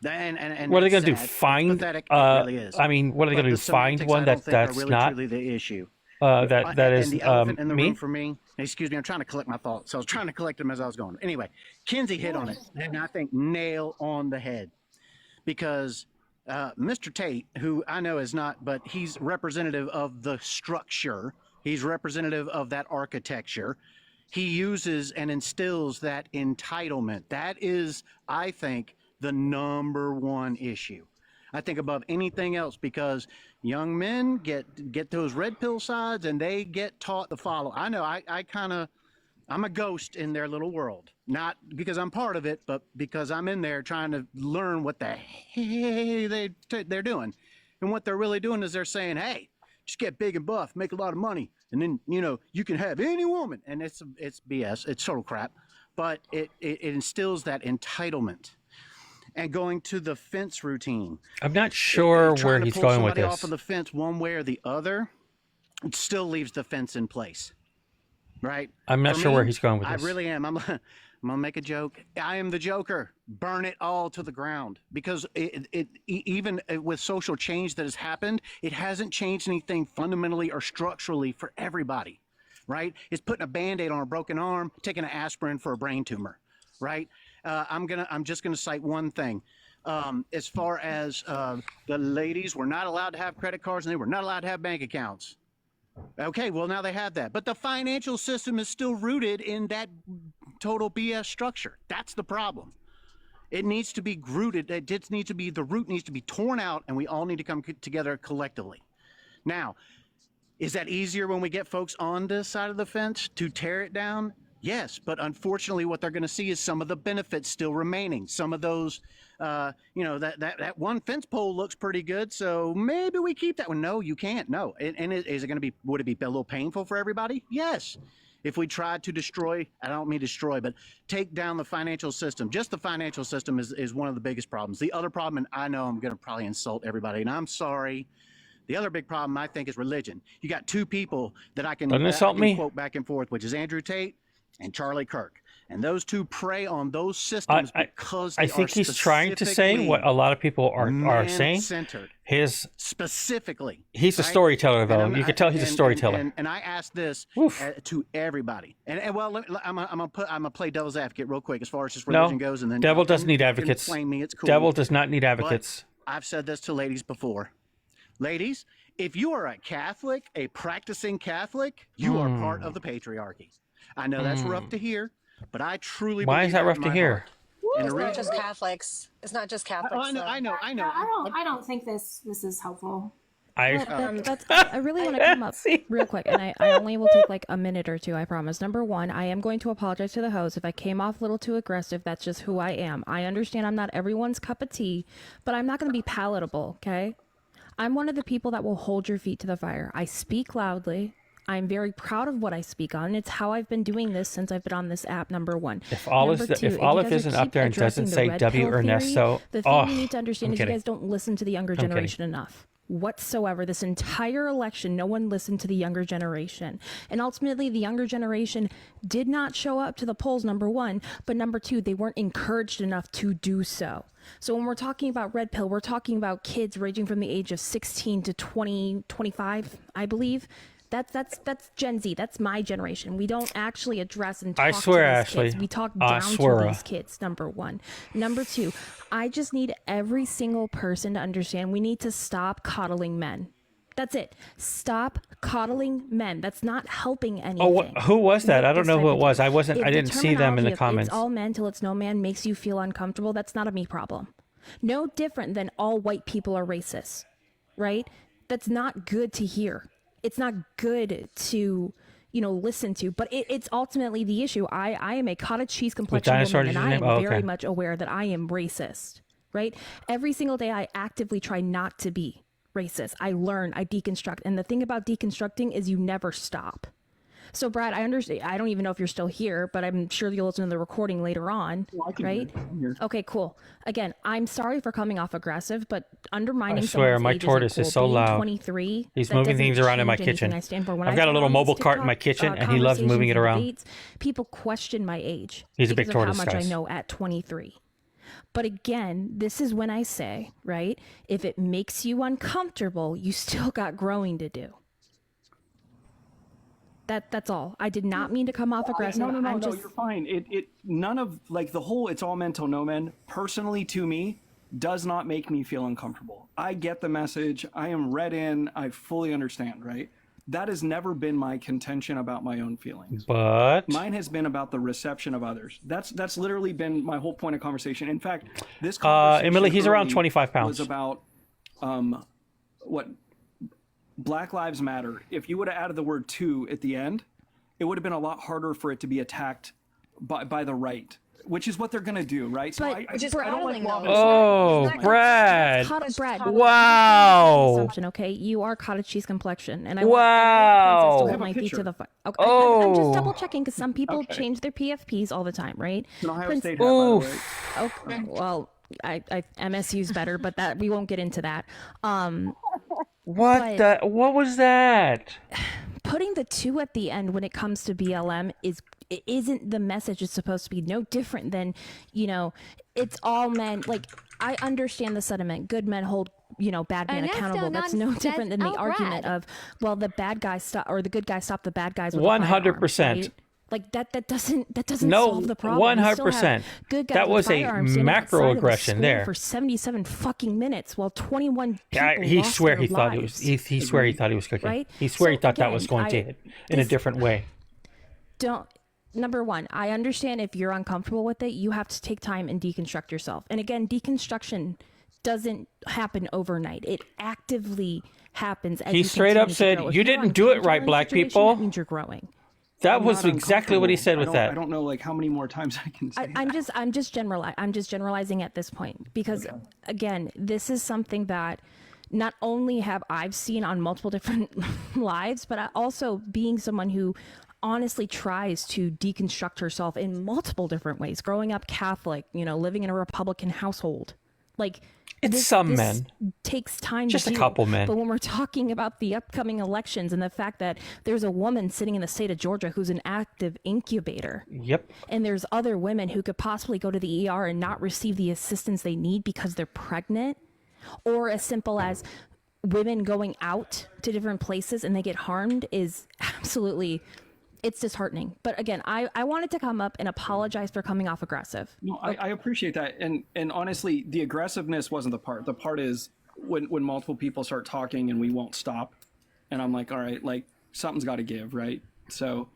Speaker 6: And
Speaker 2: what are they going to do? Find? I mean, what are they going to do? Find one that's not
Speaker 6: the issue.
Speaker 2: That is
Speaker 6: the elephant in the
Speaker 2: me.
Speaker 6: room for me. Excuse me, I'm trying to collect my thoughts. So I was trying to collect them as I was going. Anyway, Kinsey hit on it, and I think nail on the head, because Mr. Tate, who I know is not, but he's representative of the structure. He's representative of that architecture. he uses and instills that entitlement. That is, I think, the number one issue. I think above anything else, because young men get those red pill sides and they get taught to follow. I know I'm a ghost in their little world, not because I'm part of it, but because I'm in there trying to learn what the hey they're doing. And what they're really doing is they're saying, hey, just get big and buff, make a lot of money, and then, you can have any woman. And it's BS. It's total crap. But it instills that entitlement. And going to the fence routine.
Speaker 2: I'm not sure where he's going with this.
Speaker 6: Off of the fence one way or the other, it still leaves the fence in place, right?
Speaker 2: I'm not sure where he's going with this.
Speaker 6: I really am. I'm gonna make a joke. I am the Joker. Burn it all to the ground, because even with social change that has happened, it hasn't changed anything fundamentally or structurally for everybody, right? It's putting a Band-Aid on a broken arm, taking an aspirin for a brain tumor, right? I'm just gonna cite one thing. As far as the ladies were not allowed to have credit cards and they were not allowed to have bank accounts. Okay, well, now they have that. But the financial system is still rooted in that total BS structure. That's the problem. It needs to be rooted. The root needs to be torn out, and we all need to come together collectively. Now, is that easier when we get folks on this side of the fence to tear it down? Yes, but unfortunately, what they're going to see is some of the benefits still remaining. Some of those, that one fence pole looks pretty good, so maybe we keep that one. No, you can't. No, and is it going to be? Would it be a little painful for everybody? Yes. If we tried to destroy, I don't mean destroy, but take down the financial system. Just the financial system is one of the biggest problems. The other problem, and I know I'm going to probably insult everybody, and I'm sorry. The other big problem, I think, is religion. You got two people that I can quote back and forth, which is Andrew Tate and Charlie Kirk. And those two prey on those systems because
Speaker 2: I think he's trying to say what a lot of people are saying.
Speaker 6: Specifically.
Speaker 2: He's a storyteller, though. You can tell he's a storyteller.
Speaker 6: And I asked this to everybody. And well, I'm gonna play devil's advocate real quick as far as just religion goes. And then
Speaker 2: devil doesn't need advocates.
Speaker 6: Me, it's cool.
Speaker 2: Devil does not need advocates.
Speaker 6: But I've said this to ladies before. Ladies, if you are a Catholic, a practicing Catholic, you are part of the patriarchy. I know that's rough to hear, but I truly believe
Speaker 2: Why is that rough to hear?
Speaker 20: It's not just Catholics. It's not just Catholics.
Speaker 6: I know.
Speaker 19: I don't think this is helpful.
Speaker 3: I really want to come up real quick, and I only will take like a minute or two, I promise. Number one, I am going to apologize to the host if I came off a little too aggressive. That's just who I am. I understand I'm not everyone's cup of tea, but I'm not going to be palatable, okay? I'm one of the people that will hold your feet to the fire. I speak loudly. I'm very proud of what I speak on. It's how I've been doing this since I've been on this app, number one.
Speaker 2: If Olive isn't up there and doesn't say W. Ernesto,
Speaker 3: the thing you need to understand is you guys don't listen to the younger generation enough. Whatsoever. This entire election, no one listened to the younger generation. And ultimately, the younger generation did not show up to the polls, number one. But number two, they weren't encouraged enough to do so. So when we're talking about red pill, we're talking about kids ranging from the age of 16 to 20, 25, I believe. That's Gen Z. That's my generation. We don't actually address and talk to these kids. We talk down to these kids, number one. Number two, I just need every single person to understand we need to stop coddling men. That's it. Stop coddling men. That's not helping anything.
Speaker 2: Oh, who was that? I don't know who it was. I didn't see them in the comments.
Speaker 3: It's all men till it's no man makes you feel uncomfortable. That's not a me problem. No different than all white people are racist, right? That's not good to hear. It's not good to, listen to, but it's ultimately the issue. I am a cottage cheese complexion woman, and I am very much aware that I am racist, right? Every single day I actively try not to be racist. I learn, I deconstruct. And the thing about deconstructing is you never stop. So, Brad, I understand. I don't even know if you're still here, but I'm sure you'll listen to the recording later on, right? Okay, cool. Again, I'm sorry for coming off aggressive, but undermining.
Speaker 2: I swear, my tortoise is so loud.
Speaker 3: 23.
Speaker 2: He's moving things around in my kitchen. I've got a little mobile cart in my kitchen, and he loves moving it around.
Speaker 3: Debates, people question my age.
Speaker 2: He's a big tortoise,
Speaker 3: how much I know at 23. But again, this is when I say, right? If it makes you uncomfortable, you still got growing to do. That's all. I did not mean to come off aggressive.
Speaker 4: No, you're fine. None of the whole it's all men till no men, personally to me, does not make me feel uncomfortable. I get the message. I am read in. I fully understand, right? That has never been my contention about my own feelings.
Speaker 2: But
Speaker 4: mine has been about the reception of others. That's literally been my whole point of conversation. In fact, this conversation
Speaker 2: Emily, he's around 25 pounds.
Speaker 4: was about what Black Lives Matter. If you would have added the word "to" at the end, it would have been a lot harder for it to be attacked by the right. Which is what they're going to do, right? So I don't like law.
Speaker 2: Oh, Brad.
Speaker 10: Brad.
Speaker 2: Wow.
Speaker 10: Assumption, okay? You are cottage cheese complexion. And I
Speaker 2: wow.
Speaker 10: want my feet to the fire. Okay. I'm just double checking because some people change their PFPs all the time, right?
Speaker 4: It's an Ohio State hat, by the way.
Speaker 10: Okay, well, MSU's better, but that we won't get into that.
Speaker 2: What was that?
Speaker 10: Putting the 2 at the end when it comes to BLM isn't the message. It's supposed to be no different than, it's all men. Like, I understand the sentiment. Good men hold, bad men accountable. That's no different than the argument of, well, the bad guy stop or the good guy stop the bad guys with
Speaker 2: 100%.
Speaker 10: Right? Like that doesn't solve the problem.
Speaker 2: 100%.
Speaker 10: Good guys
Speaker 2: that was a macroaggression there
Speaker 10: for 77 fucking minutes while 21 people
Speaker 2: he
Speaker 10: lost
Speaker 2: swear
Speaker 10: their
Speaker 2: he thought
Speaker 10: lives.
Speaker 2: he swear he thought he was cooking.
Speaker 10: Right?
Speaker 2: He swear he thought
Speaker 10: again,
Speaker 2: that was going to hit in a different way.
Speaker 10: Number one, I understand if you're uncomfortable with it, you have to take time and deconstruct yourself. And again, deconstruction doesn't happen overnight. It actively happens as
Speaker 2: he straight up said, "You didn't do it right, black people."
Speaker 10: That means you're growing.
Speaker 2: That was exactly what he said with that.
Speaker 4: I don't know like how many more times I can say
Speaker 10: I'm just generalizing at this point because again, this is something that not only have I've seen on multiple different lives, but I also being someone who honestly tries to deconstruct herself in multiple different ways. Growing up Catholic, living in a Republican household, like
Speaker 2: it's some men
Speaker 10: takes time.
Speaker 2: Just
Speaker 10: to
Speaker 2: a couple men.
Speaker 10: But when we're talking about the upcoming elections and the fact that there's a woman sitting in the state of Georgia who's an active incubator.
Speaker 2: Yep.
Speaker 10: And there's other women who could possibly go to the ER and not receive the assistance they need because they're pregnant, or as simple as women going out to different places and they get harmed is absolutely, it's disheartening. But again, I wanted to come up and apologize for coming off aggressive.
Speaker 4: No, I appreciate that. And honestly, the aggressiveness wasn't the part. The part is when multiple people start talking and we won't stop. And I'm like, all right, like something's got to give, right? So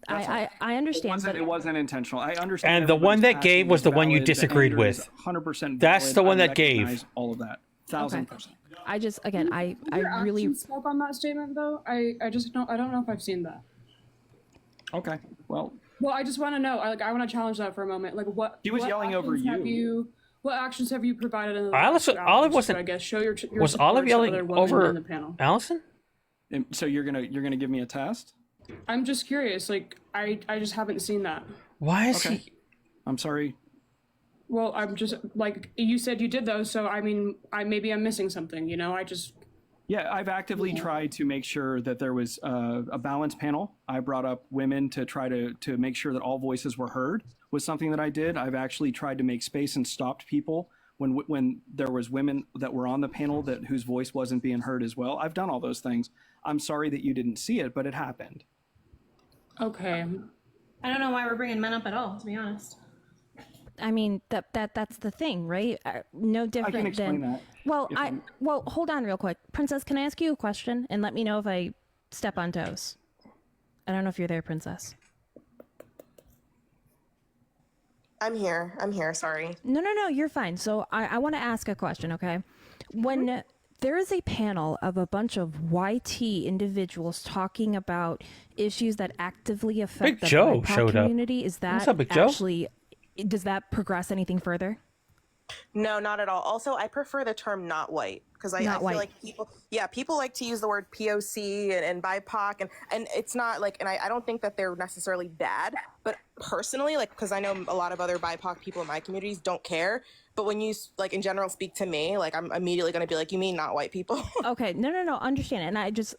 Speaker 10: I understand.
Speaker 4: It wasn't intentional. I understand.
Speaker 2: And the one that gave was the one you disagreed with.
Speaker 4: 100%.
Speaker 2: That's the one that gave.
Speaker 4: All of that. 1,000%.
Speaker 10: I just, again, I really
Speaker 7: spoke on that statement though. I don't know if I've seen that.
Speaker 4: Okay. Well,
Speaker 7: I just want to know. I want to challenge that for a moment. Like, what?
Speaker 4: He was yelling over you.
Speaker 7: What actions have you provided in the
Speaker 2: Olive wasn't.
Speaker 7: I guess show your
Speaker 2: was Olive yelling over
Speaker 7: in the panel.
Speaker 2: Allison?
Speaker 4: So you're gonna give me a test?
Speaker 7: I'm just curious. Like, I just haven't seen that.
Speaker 2: Why is he?
Speaker 4: I'm sorry.
Speaker 7: Well, I'm just like you said you did those. So I mean, maybe I'm missing something.
Speaker 4: Yeah, I've actively tried to make sure that there was a balanced panel. I brought up women to try to make sure that all voices were heard was something that I did. I've actually tried to make space and stopped people when there was women that were on the panel whose voice wasn't being heard as well. I've done all those things. I'm sorry that you didn't see it, but it happened.
Speaker 7: Okay.
Speaker 19: I don't know why we're bringing men up at all, to be honest.
Speaker 10: I mean, that's the thing, right? No different
Speaker 4: I can explain
Speaker 10: than.
Speaker 4: That.
Speaker 10: Well, hold on real quick. Princess, can I ask you a question and let me know if I step on toes? I don't know if you're there, Princess.
Speaker 13: I'm here. Sorry.
Speaker 10: No, you're fine. So I want to ask a question, okay? When there is a panel of a bunch of YT individuals talking about issues that actively affect the BIPOC community, is that
Speaker 2: What's up, Big
Speaker 10: actually, does that progress anything further?
Speaker 13: No, not at all. Also, I prefer the term "not white" because I feel like people like to use the word POC and BIPOC, and it's not like, and I don't think that they're necessarily bad, but personally, like, because I know a lot of other BIPOC people in my communities don't care. But when you, like, in general speak to me, like, I'm immediately going to be like, you mean not white people?
Speaker 10: Okay. No. Understand. And I just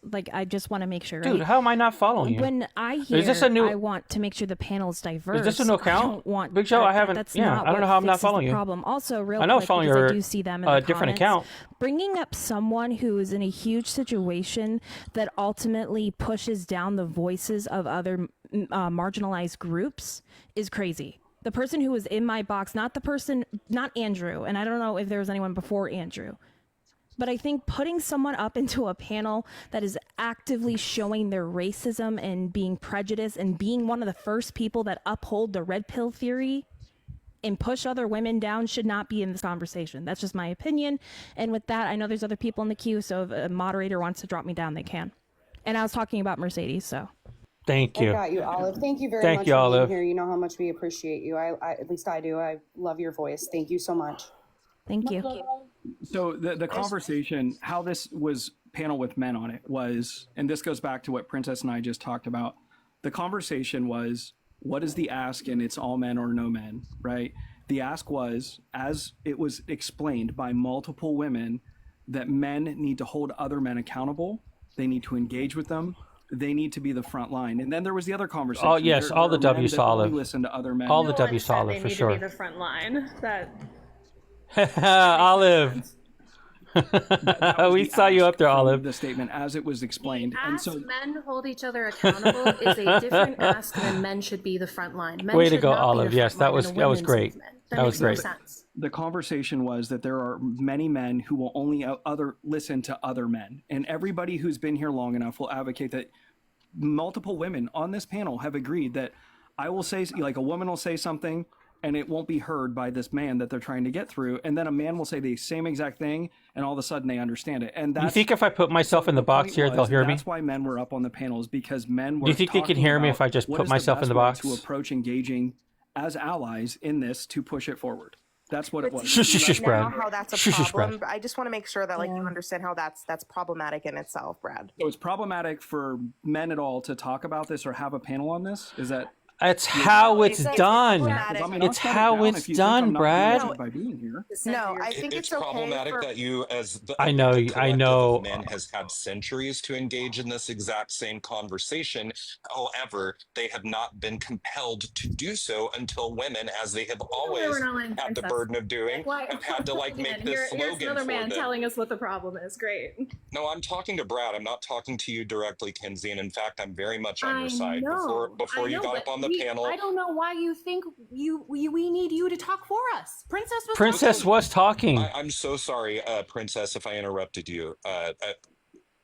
Speaker 10: want to make sure.
Speaker 2: Dude, how am I not following you?
Speaker 10: When I hear, I want to make sure the panel is diverse.
Speaker 2: Is this a new account?
Speaker 10: I don't want
Speaker 2: Big Joe, I haven't.
Speaker 10: That's
Speaker 2: I don't know how I'm not following you.
Speaker 10: Problem. Also, real
Speaker 2: I know
Speaker 10: quick,
Speaker 2: following
Speaker 10: because
Speaker 2: your
Speaker 10: I do see them in the
Speaker 2: different
Speaker 10: comments,
Speaker 2: account.
Speaker 10: bringing up someone who is in a huge situation that ultimately pushes down the voices of other marginalized groups is crazy. The person who was in my box, not Andrew, and I don't know if there was anyone before Andrew, But I think putting someone up into a panel that is actively showing their racism and being prejudiced and being one of the first people that uphold the red pill theory and push other women down should not be in this conversation. That's just my opinion. And with that, I know there's other people in the queue, so if a moderator wants to drop me down, they can. And I was talking about Mercedes, so.
Speaker 2: Thank you.
Speaker 8: I got you, Olive. Thank you very
Speaker 2: Thank
Speaker 8: much
Speaker 2: you,
Speaker 8: for
Speaker 2: Olive.
Speaker 8: being here. You know how much we appreciate you. I at least I do. I love your voice. Thank you so much.
Speaker 10: Thank you.
Speaker 4: So the conversation, how this was panel with men on it was, and this goes back to what Princess and I just talked about. The conversation was, what is the ask? And it's all men or no men, right? The ask was, as it was explained by multiple women, that men need to hold other men accountable. They need to engage with them. They need to be the front line. And then there was the other conversation.
Speaker 2: Oh, yes, all the W solid.
Speaker 4: Listen to other men.
Speaker 2: All the W solid for sure.
Speaker 1: They need to be the front line. That
Speaker 2: Olive. We saw you up there, Olive.
Speaker 4: The statement as it was explained. And so
Speaker 1: men hold each other accountable is a different ask than men should be the front line. Men
Speaker 2: Way to
Speaker 1: should
Speaker 2: go,
Speaker 1: not be
Speaker 2: Olive.
Speaker 1: the
Speaker 2: Yes,
Speaker 1: front
Speaker 2: that
Speaker 1: line
Speaker 2: was
Speaker 1: in a
Speaker 2: that was
Speaker 1: women's
Speaker 2: great.
Speaker 1: movement.
Speaker 2: That was great.
Speaker 1: Makes no sense.
Speaker 4: the conversation was that there are many men who will only listen to other men. And everybody who's been here long enough will advocate that. Multiple women on this panel have agreed that I will say, like, a woman will say something and it won't be heard by this man that they're trying to get through. And then a man will say the same exact thing and all of a sudden they understand it. And that's,
Speaker 2: you think if I put myself in the box here, they'll hear me?
Speaker 4: That's why men were up on the panels, because men were.
Speaker 2: Do you think they can hear me if I just put myself in the box?
Speaker 4: To approach engaging as allies in this to push it forward. That's what it was.
Speaker 2: Shush, Brad.
Speaker 13: How that's a
Speaker 2: Shush,
Speaker 13: problem.
Speaker 2: Brad.
Speaker 13: I just want to make sure that you understand how that's problematic in itself, Brad.
Speaker 4: So it's problematic for men at all to talk about this or have a panel on this? Is that?
Speaker 2: It's how it's done. It's how it's done, Brad.
Speaker 4: By being here.
Speaker 13: No, I think
Speaker 22: it's
Speaker 13: okay
Speaker 22: problematic
Speaker 13: for...
Speaker 22: that you, as the
Speaker 2: I know.
Speaker 22: of men, has had centuries to engage in this exact same conversation. However, they have not been compelled to do so until women, as they have always had the burden of doing, have had to make this slogan
Speaker 1: here's another
Speaker 22: for
Speaker 1: man
Speaker 22: them.
Speaker 1: telling us what the problem is. Great.
Speaker 22: No, I'm talking to Brad. I'm not talking to you directly, Kinsey. And in fact, I'm very much on your side. Before you got up on the panel.
Speaker 1: I don't know why you think we need you to talk for us.
Speaker 2: Princess was talking.
Speaker 22: I'm so sorry, Princess, if I interrupted you.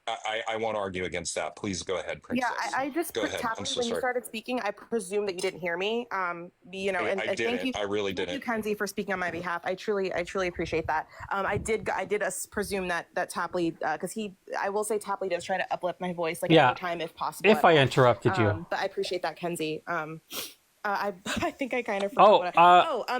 Speaker 22: I won't argue against that. Please go ahead, Princess.
Speaker 13: Yeah, I just
Speaker 22: go ahead.
Speaker 13: When you started speaking, I presume that you didn't hear me.
Speaker 22: I didn't.
Speaker 13: Thank you.
Speaker 22: I really didn't.
Speaker 13: Thank you, Kenzie, for speaking on my behalf. I truly appreciate that. I did presume that Tapley, because I will say Tapley does try to uplift my voice every time if possible.
Speaker 2: If I interrupted you.
Speaker 13: But I appreciate that, Kenzie. I think I kind of forgot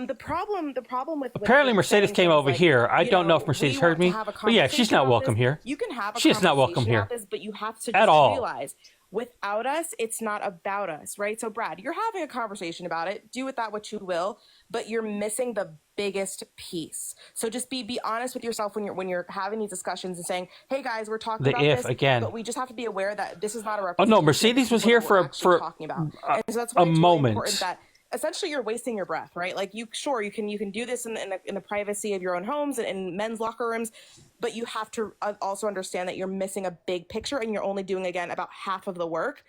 Speaker 13: the problem with
Speaker 2: apparently Mercedes came over here. I don't know if Mercedes heard me, but yeah, she's not welcome here.
Speaker 13: You can have a
Speaker 2: she's not welcome here
Speaker 13: this, but you have to
Speaker 2: at
Speaker 13: just
Speaker 2: all.
Speaker 13: realize without us, it's not about us, right? So Brad, you're having a conversation about it. Do with that what you will, but you're missing the biggest piece. So just be honest with yourself when you're having these discussions and saying, "Hey guys, we're talking about this
Speaker 2: again."
Speaker 13: But we just have to be aware that this is not a
Speaker 2: representation. Oh no, Mercedes was here for
Speaker 13: talking about. And so that's why
Speaker 2: a
Speaker 13: it's
Speaker 2: moment.
Speaker 13: Really important that essentially you're wasting your breath, right? Like you can do this in the privacy of your own homes and in men's locker rooms, but you have to also understand that you're missing a big picture and you're only doing again about half of the work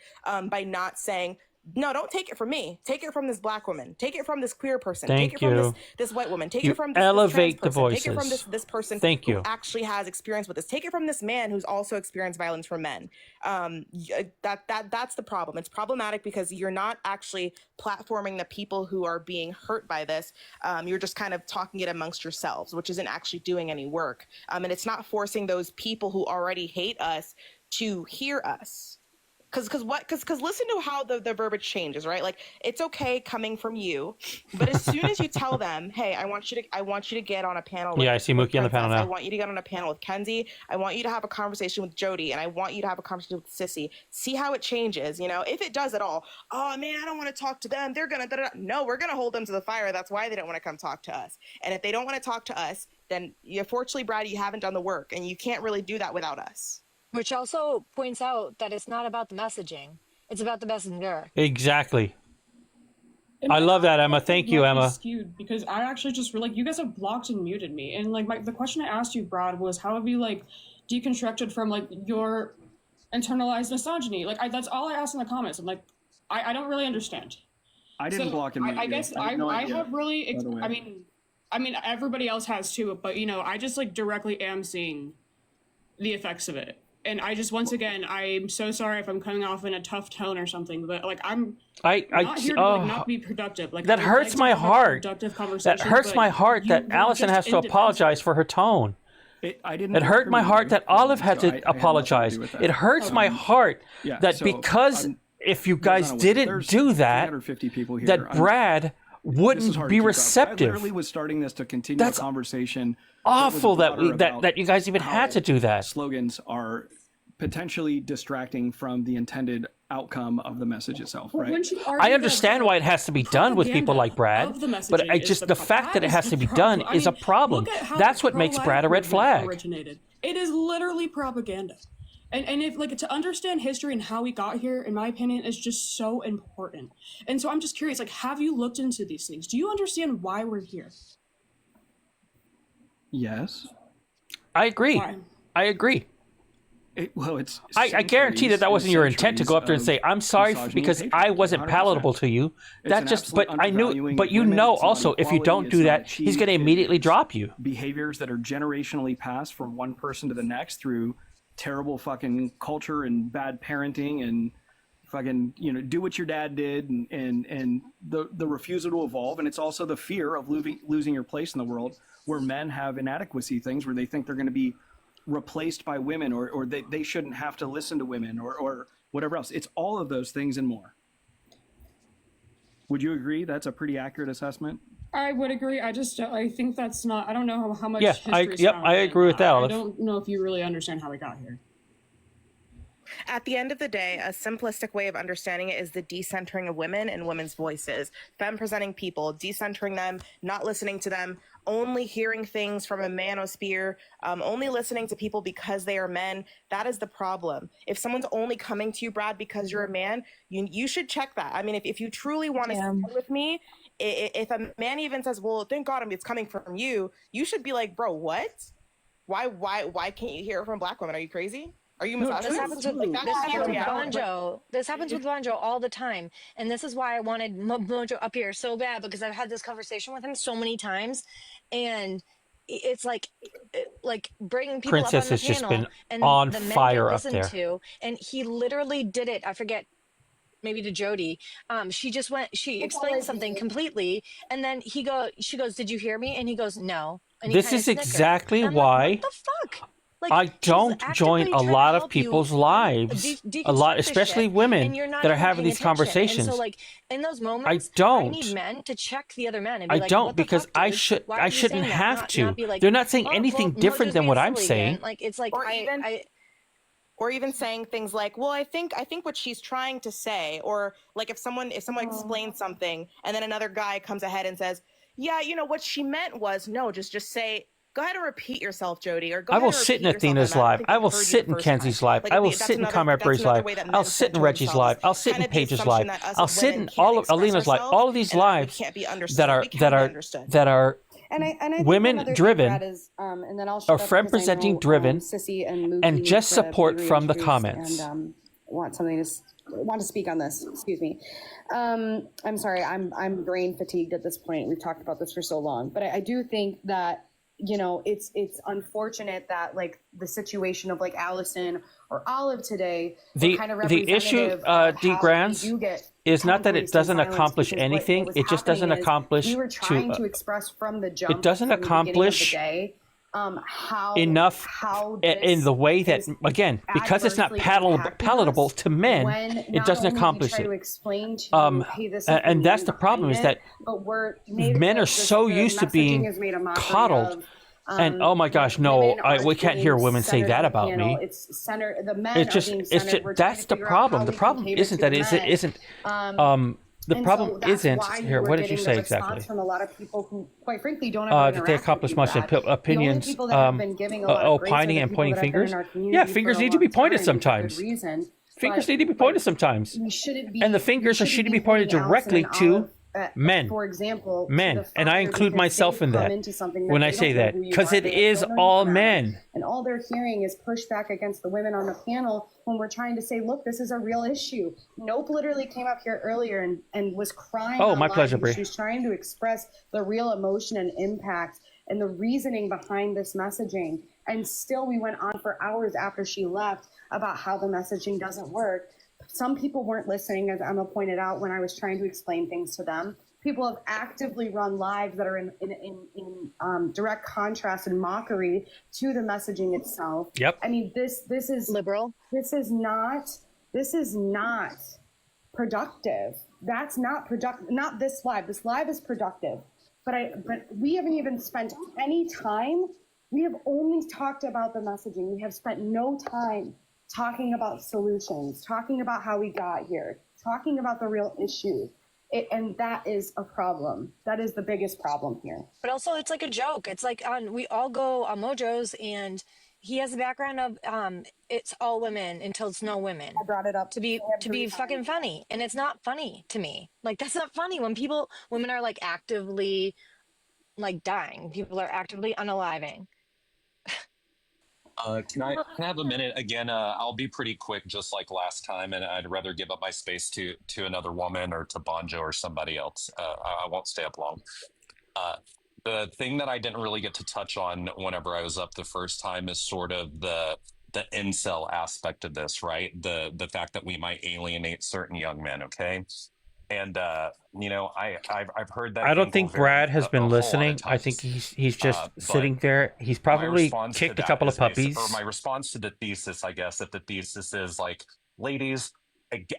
Speaker 13: by not saying, no, don't take it from me. Take it from this black woman. Take it from this queer person. Take it from this white woman. Take it from this
Speaker 2: elevate
Speaker 13: trans
Speaker 2: the voices.
Speaker 13: Take it from this person who actually has experience with this. Take it from this man who's also experienced violence from men. That's the problem. It's problematic because you're not actually platforming the people who are being hurt by this. You're just kind of talking it amongst yourselves, which isn't actually doing any work. And it's not forcing those people who already hate us to hear us. Because listen to how the verbiage changes, right? Like it's okay coming from you, but as soon as you tell them, hey, I want you to get on a panel.
Speaker 2: I see Mookie on the panel now.
Speaker 13: I want you to get on a panel with Kenzie. I want you to have a conversation with Jody, and I want you to have a conversation with Sissy. See how it changes, if it does at all. Oh man, I don't want to talk to them. They're gonna no, we're gonna hold them to the fire. That's why they don't want to come talk to us. And if they don't want to talk to us, then unfortunately, Brad, you haven't done the work, and you can't really do that without us.
Speaker 20: Which also points out that it's not about the messaging. It's about the messenger.
Speaker 2: Exactly. I love that, Emma. Thank you, Emma.
Speaker 23: Skewed because I actually just you guys have blocked and muted me. And the question I asked you, Brad, was how have you deconstructed from your internalized misogyny? That's all I asked in the comments. I'm I don't really understand.
Speaker 4: I didn't block and mute
Speaker 23: I guess I have really, I mean everybody else has too, but I just directly am seeing the effects of it. And I just, once again, I'm so sorry if I'm coming off in a tough tone or something, but like I'm not here to like, not be productive. Like
Speaker 2: that
Speaker 23: I would
Speaker 2: hurts
Speaker 23: like to
Speaker 2: my
Speaker 23: have a
Speaker 2: heart.
Speaker 23: productive
Speaker 2: That
Speaker 23: conversation,
Speaker 2: hurts
Speaker 23: but
Speaker 2: my heart that
Speaker 23: you're
Speaker 2: Allison
Speaker 23: just
Speaker 2: has to
Speaker 23: indefensible.
Speaker 2: apologize for her tone.
Speaker 4: It
Speaker 2: It hurt my heart that Olive had to apologize. It hurts my heart
Speaker 4: Yeah,
Speaker 2: that
Speaker 4: so
Speaker 2: because if you guys
Speaker 4: on a
Speaker 2: didn't
Speaker 4: there's
Speaker 2: do that,
Speaker 4: 350 people here.
Speaker 2: that Brad
Speaker 4: This is
Speaker 2: wouldn't
Speaker 4: hard
Speaker 2: be
Speaker 4: to keep up. I
Speaker 2: receptive.
Speaker 4: literally was starting this to continue
Speaker 2: That's
Speaker 4: a conversation.
Speaker 2: Awful that
Speaker 4: was
Speaker 2: we
Speaker 4: broader
Speaker 2: that you guys even
Speaker 4: about
Speaker 2: had to do that.
Speaker 4: Slogans are potentially distracting from the intended outcome of the message itself,
Speaker 23: But
Speaker 4: right?
Speaker 23: wouldn't you argue
Speaker 2: I
Speaker 23: that
Speaker 2: understand
Speaker 23: the
Speaker 2: why it has to be done with people
Speaker 23: propaganda
Speaker 2: like Brad,
Speaker 23: of the
Speaker 2: but
Speaker 23: messaging
Speaker 2: I
Speaker 23: is
Speaker 2: just the fact that it
Speaker 23: that
Speaker 2: has
Speaker 23: is
Speaker 2: to be
Speaker 23: the
Speaker 2: done
Speaker 23: problem.
Speaker 2: is a problem.
Speaker 23: Look at how
Speaker 2: That's
Speaker 23: the
Speaker 2: what makes
Speaker 23: pro-life
Speaker 2: Brad a red
Speaker 23: movement
Speaker 2: flag.
Speaker 23: originated. It is literally propaganda. And if like to understand history and how we got here, in my opinion, is just so important. And so I'm just curious, like, have you looked into these things? Do you understand why we're here?
Speaker 4: Yes.
Speaker 2: I agree.
Speaker 23: Why?
Speaker 2: I agree.
Speaker 4: Well, it's
Speaker 2: I guarantee that wasn't your intent to go up there and say, "I'm sorry
Speaker 4: misogyny
Speaker 2: because
Speaker 4: and
Speaker 2: I
Speaker 4: patriarchy,
Speaker 2: wasn't
Speaker 4: 100%.
Speaker 2: palatable to you."
Speaker 4: It's
Speaker 2: That
Speaker 4: an
Speaker 2: just, but
Speaker 4: absolute
Speaker 2: I knew,
Speaker 4: undervaluing
Speaker 2: but
Speaker 4: of
Speaker 2: you
Speaker 4: women.
Speaker 2: know
Speaker 4: It's not
Speaker 2: also if you
Speaker 4: equality,
Speaker 2: don't
Speaker 4: it's
Speaker 2: do
Speaker 4: not
Speaker 2: that, he's going to
Speaker 4: achieved.
Speaker 2: immediately drop you.
Speaker 4: Behaviors that are generationally passed from one person to the next through terrible fucking culture and bad parenting and fucking, do what your dad did and the refusal to evolve. And it's also the fear of losing your place in the world, where men have inadequacy things where they think they're going to be replaced by women, or they shouldn't have to listen to women, or whatever else. It's all of those things and more. Would you agree that's a pretty accurate assessment?
Speaker 23: I would agree. I think that's not. I don't know how much.
Speaker 2: Yeah,
Speaker 23: history's
Speaker 2: yep,
Speaker 23: found
Speaker 2: I
Speaker 23: in
Speaker 2: agree with that,
Speaker 23: I
Speaker 2: Olive.
Speaker 23: don't know if you really understand how we got here.
Speaker 13: At the end of the day, a simplistic way of understanding it is the decentering of women and women's voices. Femme presenting people, decentering them, not listening to them, only hearing things from a manosphere, only listening to people because they are men. That is the problem. If someone's only coming to you, Brad, because you're a man, you should check that. I mean, if you truly want to stand with me, if a man even says, well, thank God it's coming from you, you should be like, bro, what? Why can't you hear it from black women? Are you crazy? Are you misogynist?
Speaker 20: This happens with Bonjo. This happens with Bonjo all the time, and this is why I wanted Bonjo up here so bad, because I've had this conversation with him so many times, and it's like bringing people
Speaker 2: Princess
Speaker 20: up on
Speaker 2: has
Speaker 20: the
Speaker 2: just
Speaker 20: panel,
Speaker 2: been
Speaker 20: and
Speaker 2: on
Speaker 20: the men
Speaker 2: fire
Speaker 20: get
Speaker 2: up
Speaker 20: listened
Speaker 2: there.
Speaker 20: to, and he literally did it. I forget. Maybe to Jody, she explained something completely, and then she goes, "Did you hear me?" And he goes, "No." And he
Speaker 2: This
Speaker 20: kinda
Speaker 2: is
Speaker 20: snickered.
Speaker 2: exactly
Speaker 20: And I'm
Speaker 2: why
Speaker 20: like, what the fuck? Like,
Speaker 2: I
Speaker 20: she's
Speaker 2: don't join
Speaker 20: actively
Speaker 2: a
Speaker 20: trying to
Speaker 2: lot of
Speaker 20: help you
Speaker 2: people's lives, a lot,
Speaker 20: deconstruct this
Speaker 2: especially
Speaker 20: shit,
Speaker 2: women
Speaker 20: and you're not
Speaker 2: that are
Speaker 20: even
Speaker 2: having
Speaker 20: paying
Speaker 2: these
Speaker 20: attention.
Speaker 2: conversations.
Speaker 20: And so, like, in those
Speaker 2: I
Speaker 20: moments, I
Speaker 2: don't.
Speaker 20: need men to check the other men and be
Speaker 2: I
Speaker 20: like,
Speaker 2: don't
Speaker 20: what the
Speaker 2: because
Speaker 20: fuck,
Speaker 2: I
Speaker 20: dude?
Speaker 2: should.
Speaker 20: Why are
Speaker 2: I
Speaker 20: you
Speaker 2: shouldn't
Speaker 20: saying that?
Speaker 2: have to.
Speaker 20: Not be like,
Speaker 2: They're not saying
Speaker 20: oh,
Speaker 2: anything
Speaker 20: well,
Speaker 2: different
Speaker 20: Mojo's
Speaker 2: than
Speaker 20: being
Speaker 2: what I'm
Speaker 20: silly
Speaker 2: saying.
Speaker 20: again. Like, it's like
Speaker 13: Or even saying things like, well, I think what she's trying to say, or like if someone explains something and then another guy comes ahead and says, yeah, what she meant was, no, just say, go ahead and repeat yourself, Jody, or go
Speaker 2: I
Speaker 13: ahead
Speaker 2: will
Speaker 13: and
Speaker 2: sit in
Speaker 13: repeat yourself,
Speaker 2: Athena's
Speaker 13: and I don't
Speaker 2: live.
Speaker 13: think
Speaker 2: I
Speaker 13: they
Speaker 2: will
Speaker 13: heard you
Speaker 2: sit
Speaker 13: the
Speaker 2: in
Speaker 13: first
Speaker 2: Kenzie's
Speaker 13: time.
Speaker 2: live.
Speaker 13: Like,
Speaker 2: I will
Speaker 13: that's
Speaker 2: sit in
Speaker 13: another-
Speaker 2: Comrade
Speaker 13: that's
Speaker 2: Berry's
Speaker 13: another
Speaker 2: live.
Speaker 13: way that men
Speaker 2: I'll sit in
Speaker 13: center
Speaker 2: Reggie's
Speaker 13: themselves.
Speaker 2: live. I'll sit
Speaker 13: Kind
Speaker 2: in
Speaker 13: of the
Speaker 2: Paige's
Speaker 13: assumption
Speaker 2: live.
Speaker 13: that us
Speaker 2: I'll
Speaker 13: as
Speaker 2: sit
Speaker 13: women
Speaker 2: in
Speaker 13: can't
Speaker 2: all of
Speaker 13: express
Speaker 2: Alina's live.
Speaker 13: ourselves
Speaker 2: All of these
Speaker 13: and that we
Speaker 2: lives
Speaker 13: can't be understood.
Speaker 2: that are
Speaker 13: We can't
Speaker 2: that
Speaker 13: be
Speaker 2: are
Speaker 13: understood.
Speaker 2: that are
Speaker 8: And I think
Speaker 2: women
Speaker 8: another thing,
Speaker 2: driven
Speaker 8: Brad, is, and then I'll shut
Speaker 2: are
Speaker 8: up
Speaker 2: friend
Speaker 8: because I
Speaker 2: presenting
Speaker 8: know,
Speaker 2: driven
Speaker 8: Sissy and Mookie
Speaker 2: and
Speaker 8: need
Speaker 2: just
Speaker 8: to
Speaker 2: support
Speaker 8: be
Speaker 2: from the
Speaker 8: reintroduced
Speaker 2: comments.
Speaker 8: and want to speak on this. Excuse me. I'm sorry. I'm brain fatigued at this point. We've talked about this for so long, but I do think that it's unfortunate that like the situation of like Allison or Olive today
Speaker 2: The
Speaker 8: kind of
Speaker 2: issue, D. Grants, is not that it doesn't accomplish anything. It just doesn't accomplish
Speaker 8: we were trying to express from the jump.
Speaker 2: It doesn't
Speaker 8: from the beginning of the
Speaker 2: accomplish
Speaker 8: day, how
Speaker 2: enough
Speaker 8: how
Speaker 2: in the way that, again, because it's not
Speaker 8: adversely
Speaker 2: palatable to men,
Speaker 8: when
Speaker 2: it
Speaker 8: not
Speaker 2: doesn't
Speaker 8: only we
Speaker 2: accomplish
Speaker 8: try
Speaker 2: it.
Speaker 8: to explain to, hey, this is the
Speaker 2: And that's
Speaker 8: meaning
Speaker 2: the problem, is
Speaker 8: behind
Speaker 2: that
Speaker 8: it, but we're
Speaker 2: men are so used to being coddled. And oh my gosh, no, we can't hear women say that about me.
Speaker 8: It's center. The men
Speaker 2: It's just,
Speaker 8: are being
Speaker 2: it's
Speaker 8: centered.
Speaker 2: just,
Speaker 8: We're trying
Speaker 2: that's
Speaker 8: to
Speaker 2: the
Speaker 8: figure out
Speaker 2: problem.
Speaker 8: how
Speaker 2: The
Speaker 8: we can
Speaker 2: problem
Speaker 8: cater
Speaker 2: isn't
Speaker 8: to
Speaker 2: that
Speaker 8: the
Speaker 2: it
Speaker 8: men.
Speaker 2: isn't. The
Speaker 8: And
Speaker 2: problem
Speaker 8: so that's
Speaker 2: isn't
Speaker 8: why
Speaker 2: here.
Speaker 8: we're
Speaker 2: What did you
Speaker 8: getting
Speaker 2: say
Speaker 8: the response
Speaker 2: exactly?
Speaker 8: from a lot of people who, quite frankly, don't ever
Speaker 2: That they
Speaker 8: interact
Speaker 2: accomplish
Speaker 8: with
Speaker 2: much
Speaker 8: you,
Speaker 2: in
Speaker 8: Brad.
Speaker 2: opinions.
Speaker 8: The only people that have been giving a lot of grace are
Speaker 2: Opining
Speaker 8: the
Speaker 2: and
Speaker 8: people
Speaker 2: pointing
Speaker 8: that have been
Speaker 2: fingers.
Speaker 8: in our community
Speaker 2: Yeah,
Speaker 8: for
Speaker 2: fingers
Speaker 8: a
Speaker 2: need to be
Speaker 8: long
Speaker 2: pointed
Speaker 8: time for good
Speaker 2: sometimes.
Speaker 8: reason.
Speaker 2: Fingers
Speaker 8: But,
Speaker 2: need to be pointed sometimes.
Speaker 8: we shouldn't be,
Speaker 2: And the fingers should be pointed
Speaker 8: holding Allison
Speaker 2: directly
Speaker 8: and
Speaker 2: to
Speaker 8: Olive,
Speaker 2: men.
Speaker 8: For example, to
Speaker 2: Men,
Speaker 8: the
Speaker 2: and I
Speaker 8: fire
Speaker 2: include
Speaker 8: because
Speaker 2: myself
Speaker 8: they've
Speaker 2: in
Speaker 8: come
Speaker 2: that
Speaker 8: into something
Speaker 2: when
Speaker 8: they
Speaker 2: I
Speaker 8: don't
Speaker 2: say
Speaker 8: know
Speaker 2: that,
Speaker 8: who you
Speaker 2: because
Speaker 8: are.
Speaker 2: it
Speaker 8: They
Speaker 2: is
Speaker 8: don't know
Speaker 2: all
Speaker 8: you, Brad.
Speaker 2: men.
Speaker 8: And all they're hearing is pushback against the women on the panel when we're trying to say, look, this is a real issue. Nope literally came up here earlier and was crying.
Speaker 2: Oh, my
Speaker 8: online
Speaker 2: pleasure,
Speaker 8: because
Speaker 2: Bree.
Speaker 8: She's trying to express the real emotion and impact and the reasoning behind this messaging. And still we went on for hours after she left about how the messaging doesn't work. Some people weren't listening, as Emma pointed out, when I was trying to explain things to them. People have actively run lives that are in direct contrast and mockery to the messaging itself.
Speaker 2: Yep.
Speaker 8: I mean, this is
Speaker 20: liberal.
Speaker 8: This is not productive. That's not productive. Not this live. This live is productive. But we haven't even spent any time. We have only talked about the messaging. We have spent no time talking about solutions, talking about how we got here, talking about the real issue. And that is a problem. That is the biggest problem here.
Speaker 20: But also, it's like a joke. It's like we all go on Mojo's, and he has a background of it's all women until it's no women.
Speaker 8: I brought it up
Speaker 20: to be fucking funny, and it's not funny to me. Like, that's not funny when women are like actively like dying. People are actively unaliving.
Speaker 22: Can I have a minute again? I'll be pretty quick, just like last time, and I'd rather give up my space to another woman or to Bonjo or somebody else. I won't stay up long. The thing that I didn't really get to touch on whenever I was up the first time is sort of the incel aspect of this, right? The fact that we might alienate certain young men. Okay. And I've heard that.
Speaker 2: I don't think Brad has been listening. I think he's just sitting there. He's probably kicked a couple of puppies.
Speaker 22: Or my response to the thesis, I guess, if the thesis is like, ladies,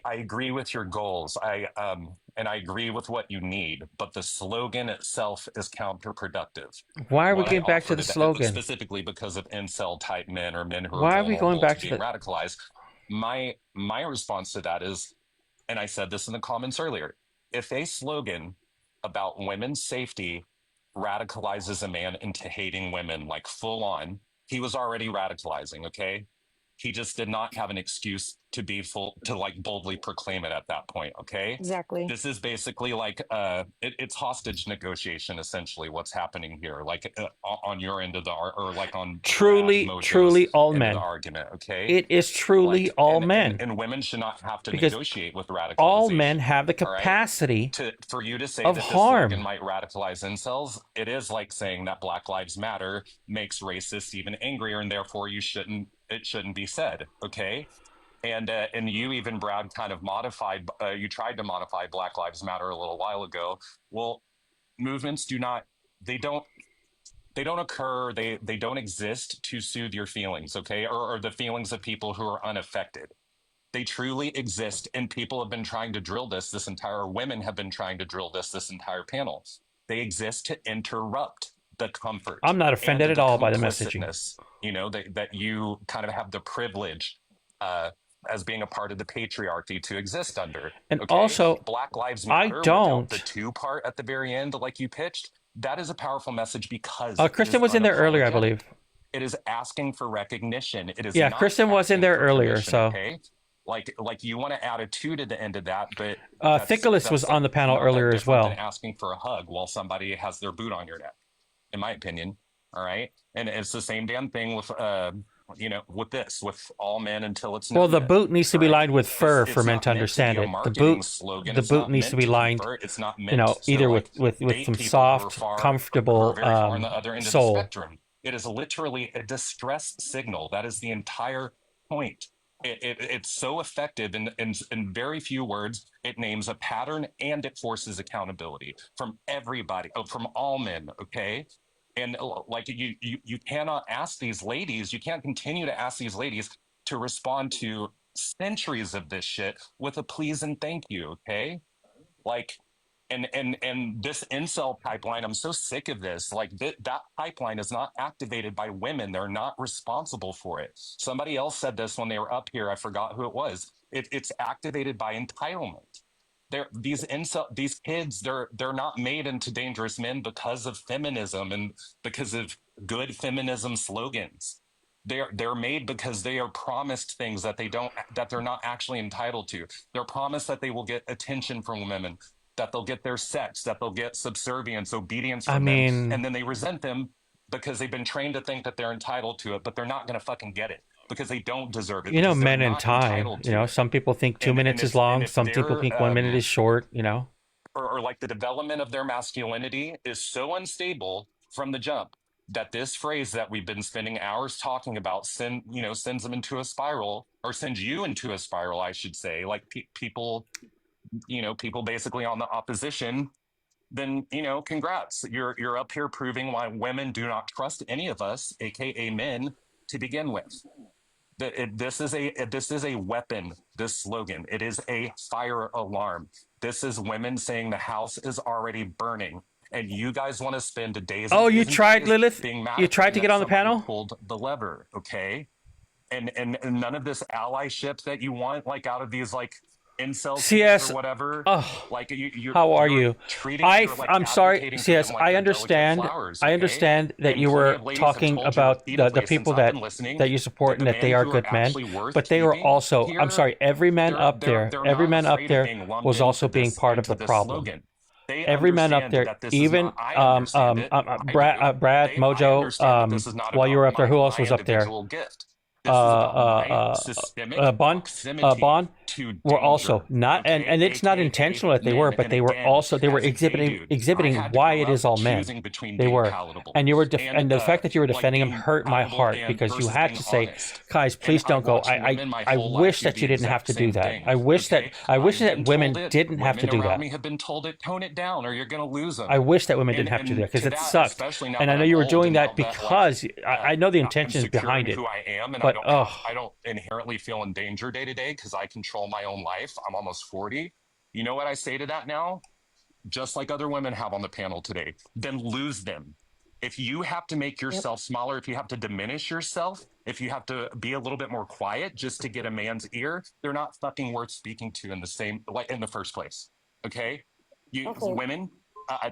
Speaker 22: I agree with your goals. And I agree with what you need, but the slogan itself is counterproductive.
Speaker 2: Why are we getting back to the slogan?
Speaker 22: Specifically because of incel type men or men who
Speaker 2: Why
Speaker 22: are
Speaker 2: are we going back to
Speaker 22: being radicalized. My response to that is, and I said this in the comments earlier, if a slogan about women's safety radicalizes a man into hating women, like full on, he was already radicalizing, okay? He just did not have an excuse to like boldly proclaim it at that point, okay?
Speaker 20: Exactly.
Speaker 22: This is basically like, it's hostage negotiation, essentially, what's happening here, like on your end of the, or like on
Speaker 2: truly all men.
Speaker 22: The argument, okay?
Speaker 2: It is truly all men.
Speaker 22: And women should not have to
Speaker 2: because
Speaker 22: negotiate with radicalization.
Speaker 2: All men have the capacity
Speaker 22: for you to say
Speaker 2: of
Speaker 22: that
Speaker 2: harm.
Speaker 22: This slogan might radicalize incels. It is like saying that Black Lives Matter makes racists even angrier, and therefore it shouldn't be said, okay? And you even, Brad, kind of modified, you tried to modify Black Lives Matter a little while ago. Well, movements they don't occur, they don't exist to soothe your feelings, okay? Or the feelings of people who are unaffected. They truly exist, and people have been trying to drill women have been trying to drill this entire panel. They exist to interrupt the comfort.
Speaker 2: I'm not offended at all by the messaging.
Speaker 22: That you kind of have the privilege as being a part of the patriarchy to exist under.
Speaker 2: And also,
Speaker 22: Black Lives Matter,
Speaker 2: I don't.
Speaker 22: The two part at the very end, like you pitched, that is a powerful message because
Speaker 2: Kristen was in there earlier, I believe.
Speaker 22: It is asking for recognition. It is
Speaker 2: Kristen was in there earlier, so.
Speaker 22: Okay? Like you want to add a 2 to the end of that, but
Speaker 2: Thickles was on the panel earlier as well.
Speaker 22: Than asking for a hug while somebody has their boot on your neck, in my opinion. All right, and it's the same damn thing with with all men until it's.
Speaker 2: Well, the boot needs to be lined with fur for men to understand it. The boot needs to be lined, either with some soft, comfortable sole.
Speaker 22: It is literally a distress signal. That is the entire point. It's so effective in very few words. It names a pattern and it forces accountability from everybody, from all men. Okay. And like you cannot ask these ladies, you can't continue to ask these ladies to respond to centuries of this shit with a please and thank you, okay? Like, and this incel pipeline, I'm so sick of this. Like that pipeline is not activated by women. They're not responsible for it. Somebody else said this when they were up here. I forgot who it was. It's activated by entitlement. These kids, they're not made into dangerous men because of feminism and because of good feminism slogans. They're made because they are promised things that they're not actually entitled to. They're promised that they will get attention from women, that they'll get their sex, that they'll get subservience, obedience from them, and then they resent them because they've been trained to think that they're entitled to it, but they're not going to fucking get it. Because they don't deserve it.
Speaker 2: Men in time. Some people think 2 minutes is long. Some people think 1 minute is short.
Speaker 22: Or like the development of their masculinity is so unstable from the jump that this phrase that we've been spending hours talking about sends them into a spiral, or sends you into a spiral, I should say, like people basically on the opposition, then, congrats. You're up here proving why women do not trust any of us, aka men, to begin with. This is a weapon, this slogan. It is a fire alarm. This is women saying the house is already burning. And you guys want to spend days.
Speaker 2: Oh, you tried,
Speaker 22: days
Speaker 2: Lilith?
Speaker 22: being mad
Speaker 2: You tried to get on the panel?
Speaker 22: Pulled the lever, okay? And none of this allyship that you want, like out of these like incels
Speaker 2: CS,
Speaker 22: or whatever.
Speaker 2: Oh,
Speaker 22: like
Speaker 2: how are you? I'm sorry,
Speaker 22: advocating for
Speaker 2: CS.
Speaker 22: them like
Speaker 2: I
Speaker 22: they're
Speaker 2: understand.
Speaker 22: delicate flowers,
Speaker 2: I
Speaker 22: okay?
Speaker 2: understand that
Speaker 22: And
Speaker 2: you
Speaker 22: plenty
Speaker 2: were
Speaker 22: of ladies have
Speaker 2: talking
Speaker 22: told you
Speaker 2: about the
Speaker 22: repeatedly
Speaker 2: people
Speaker 22: since I've
Speaker 2: that
Speaker 22: been listening
Speaker 2: you support and
Speaker 22: the
Speaker 2: that they
Speaker 22: men
Speaker 2: are
Speaker 22: who
Speaker 2: good men,
Speaker 22: actually worth
Speaker 2: but they were
Speaker 22: keeping
Speaker 2: also.
Speaker 22: here,
Speaker 2: I'm sorry. Every man up there,
Speaker 22: they're
Speaker 2: every
Speaker 22: not
Speaker 2: man up
Speaker 22: afraid of
Speaker 2: there
Speaker 22: being lumped
Speaker 2: was also
Speaker 22: into
Speaker 2: being
Speaker 22: this-
Speaker 2: part of
Speaker 22: into
Speaker 2: the
Speaker 22: this
Speaker 2: problem.
Speaker 22: slogan. They
Speaker 2: Every man up
Speaker 22: understand
Speaker 2: there,
Speaker 22: that this
Speaker 2: even
Speaker 22: is not, I understand it. I do.
Speaker 2: Brad,
Speaker 22: I
Speaker 2: Mojo,
Speaker 22: understand that this is not
Speaker 2: while you were
Speaker 22: about
Speaker 2: up there, who else
Speaker 22: my
Speaker 2: was up there?
Speaker 22: individual gift. This is about my systemic proximity
Speaker 2: Bon
Speaker 22: to
Speaker 2: were also
Speaker 22: danger,
Speaker 2: not, and it's not
Speaker 22: aka
Speaker 2: intentional that they
Speaker 22: men.
Speaker 2: were, but
Speaker 22: And
Speaker 2: they were
Speaker 22: again,
Speaker 2: also they were
Speaker 22: as a gay dude,
Speaker 2: exhibiting
Speaker 22: I had to
Speaker 2: why
Speaker 22: grow
Speaker 2: it is
Speaker 22: up
Speaker 2: all men.
Speaker 22: choosing between
Speaker 2: They
Speaker 22: being
Speaker 2: were,
Speaker 22: palatable
Speaker 2: and you were, and the fact that you were
Speaker 22: like
Speaker 2: defending him
Speaker 22: being
Speaker 2: hurt my
Speaker 22: palatable
Speaker 2: heart
Speaker 22: and
Speaker 2: because you
Speaker 22: versus
Speaker 2: had
Speaker 22: being
Speaker 2: to say,
Speaker 22: honest.
Speaker 2: guys, please
Speaker 22: And
Speaker 2: don't go.
Speaker 22: watched women my
Speaker 2: I
Speaker 22: whole life
Speaker 2: wish
Speaker 22: do
Speaker 2: that
Speaker 22: the
Speaker 2: you didn't have
Speaker 22: exact
Speaker 2: to do
Speaker 22: same
Speaker 2: that.
Speaker 22: thing,
Speaker 2: I wish
Speaker 22: okay?
Speaker 2: that
Speaker 22: I've been
Speaker 2: women
Speaker 22: told it.
Speaker 2: didn't have to
Speaker 22: Women
Speaker 2: do
Speaker 22: around
Speaker 2: that.
Speaker 22: me have been told it, tone it down, or you're going to lose them.
Speaker 2: I wish that women didn't have to do that because it sucked. And I know you were doing that because I know the intentions
Speaker 22: I'm
Speaker 2: behind it.
Speaker 22: who I am, and
Speaker 2: But
Speaker 22: I don't inherently feel in danger day to day because I control my own life. I'm almost 40. You know what I say to that now? Just like other women have on the panel today, then lose them. If you have to make yourself smaller, if you have to diminish yourself, if you have to be a little bit more quiet just to get a man's ear, they're not fucking worth speaking to in the first place. Okay, women.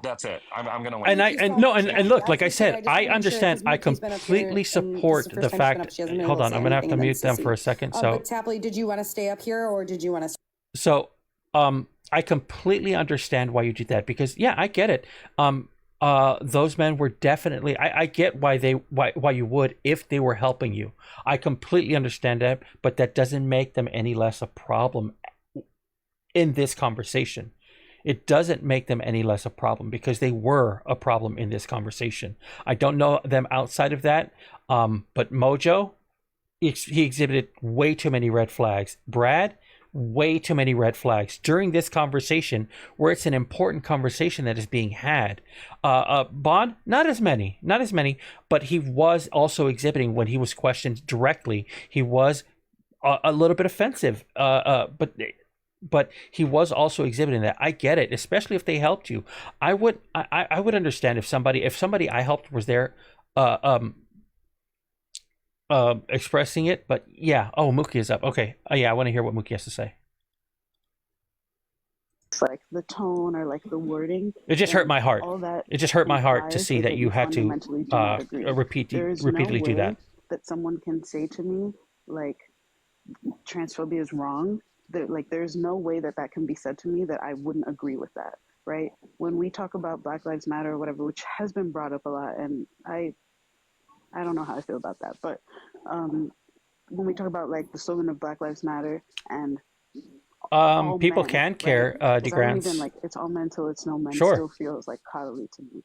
Speaker 22: That's it. I'm gonna win.
Speaker 2: And look, like I said, I understand. I completely support the fact. Hold on, I'm gonna have to mute them for a second. So,
Speaker 8: but Tapley, did you want to stay up here or did you want to?
Speaker 2: So, I completely understand why you did that because, yeah, I get it. Those men were definitely. I get why you would if they were helping you. I completely understand that, but that doesn't make them any less a problem in this conversation. It doesn't make them any less a problem because they were a problem in this conversation. I don't know them outside of that, but Mojo, he exhibited way too many red flags. Brad, way too many red flags during this conversation where it's an important conversation that is being had. Bond, not as many, but he was also exhibiting when he was questioned directly. He was a little bit offensive, but he was also exhibiting that. I get it, especially if they helped you. I would understand if somebody I helped was there, expressing it. But yeah, Mookie is up. Okay, yeah, I want to hear what Mookie has to say.
Speaker 12: Like the tone or like the wording.
Speaker 2: It just hurt my heart. It just hurt my heart to see that you had to repeatedly do that.
Speaker 12: That someone can say to me like transphobia is wrong. There's no way that can be said to me that I wouldn't agree with that, right? When we talk about Black Lives Matter or whatever, which has been brought up a lot, and I don't know how I feel about that, but when we talk about like the slogan of Black Lives Matter and
Speaker 2: people
Speaker 12: men,
Speaker 2: can care, DeGrants.
Speaker 12: It's all men till it's no men.
Speaker 2: Sure.
Speaker 12: Still feels like coddly to me.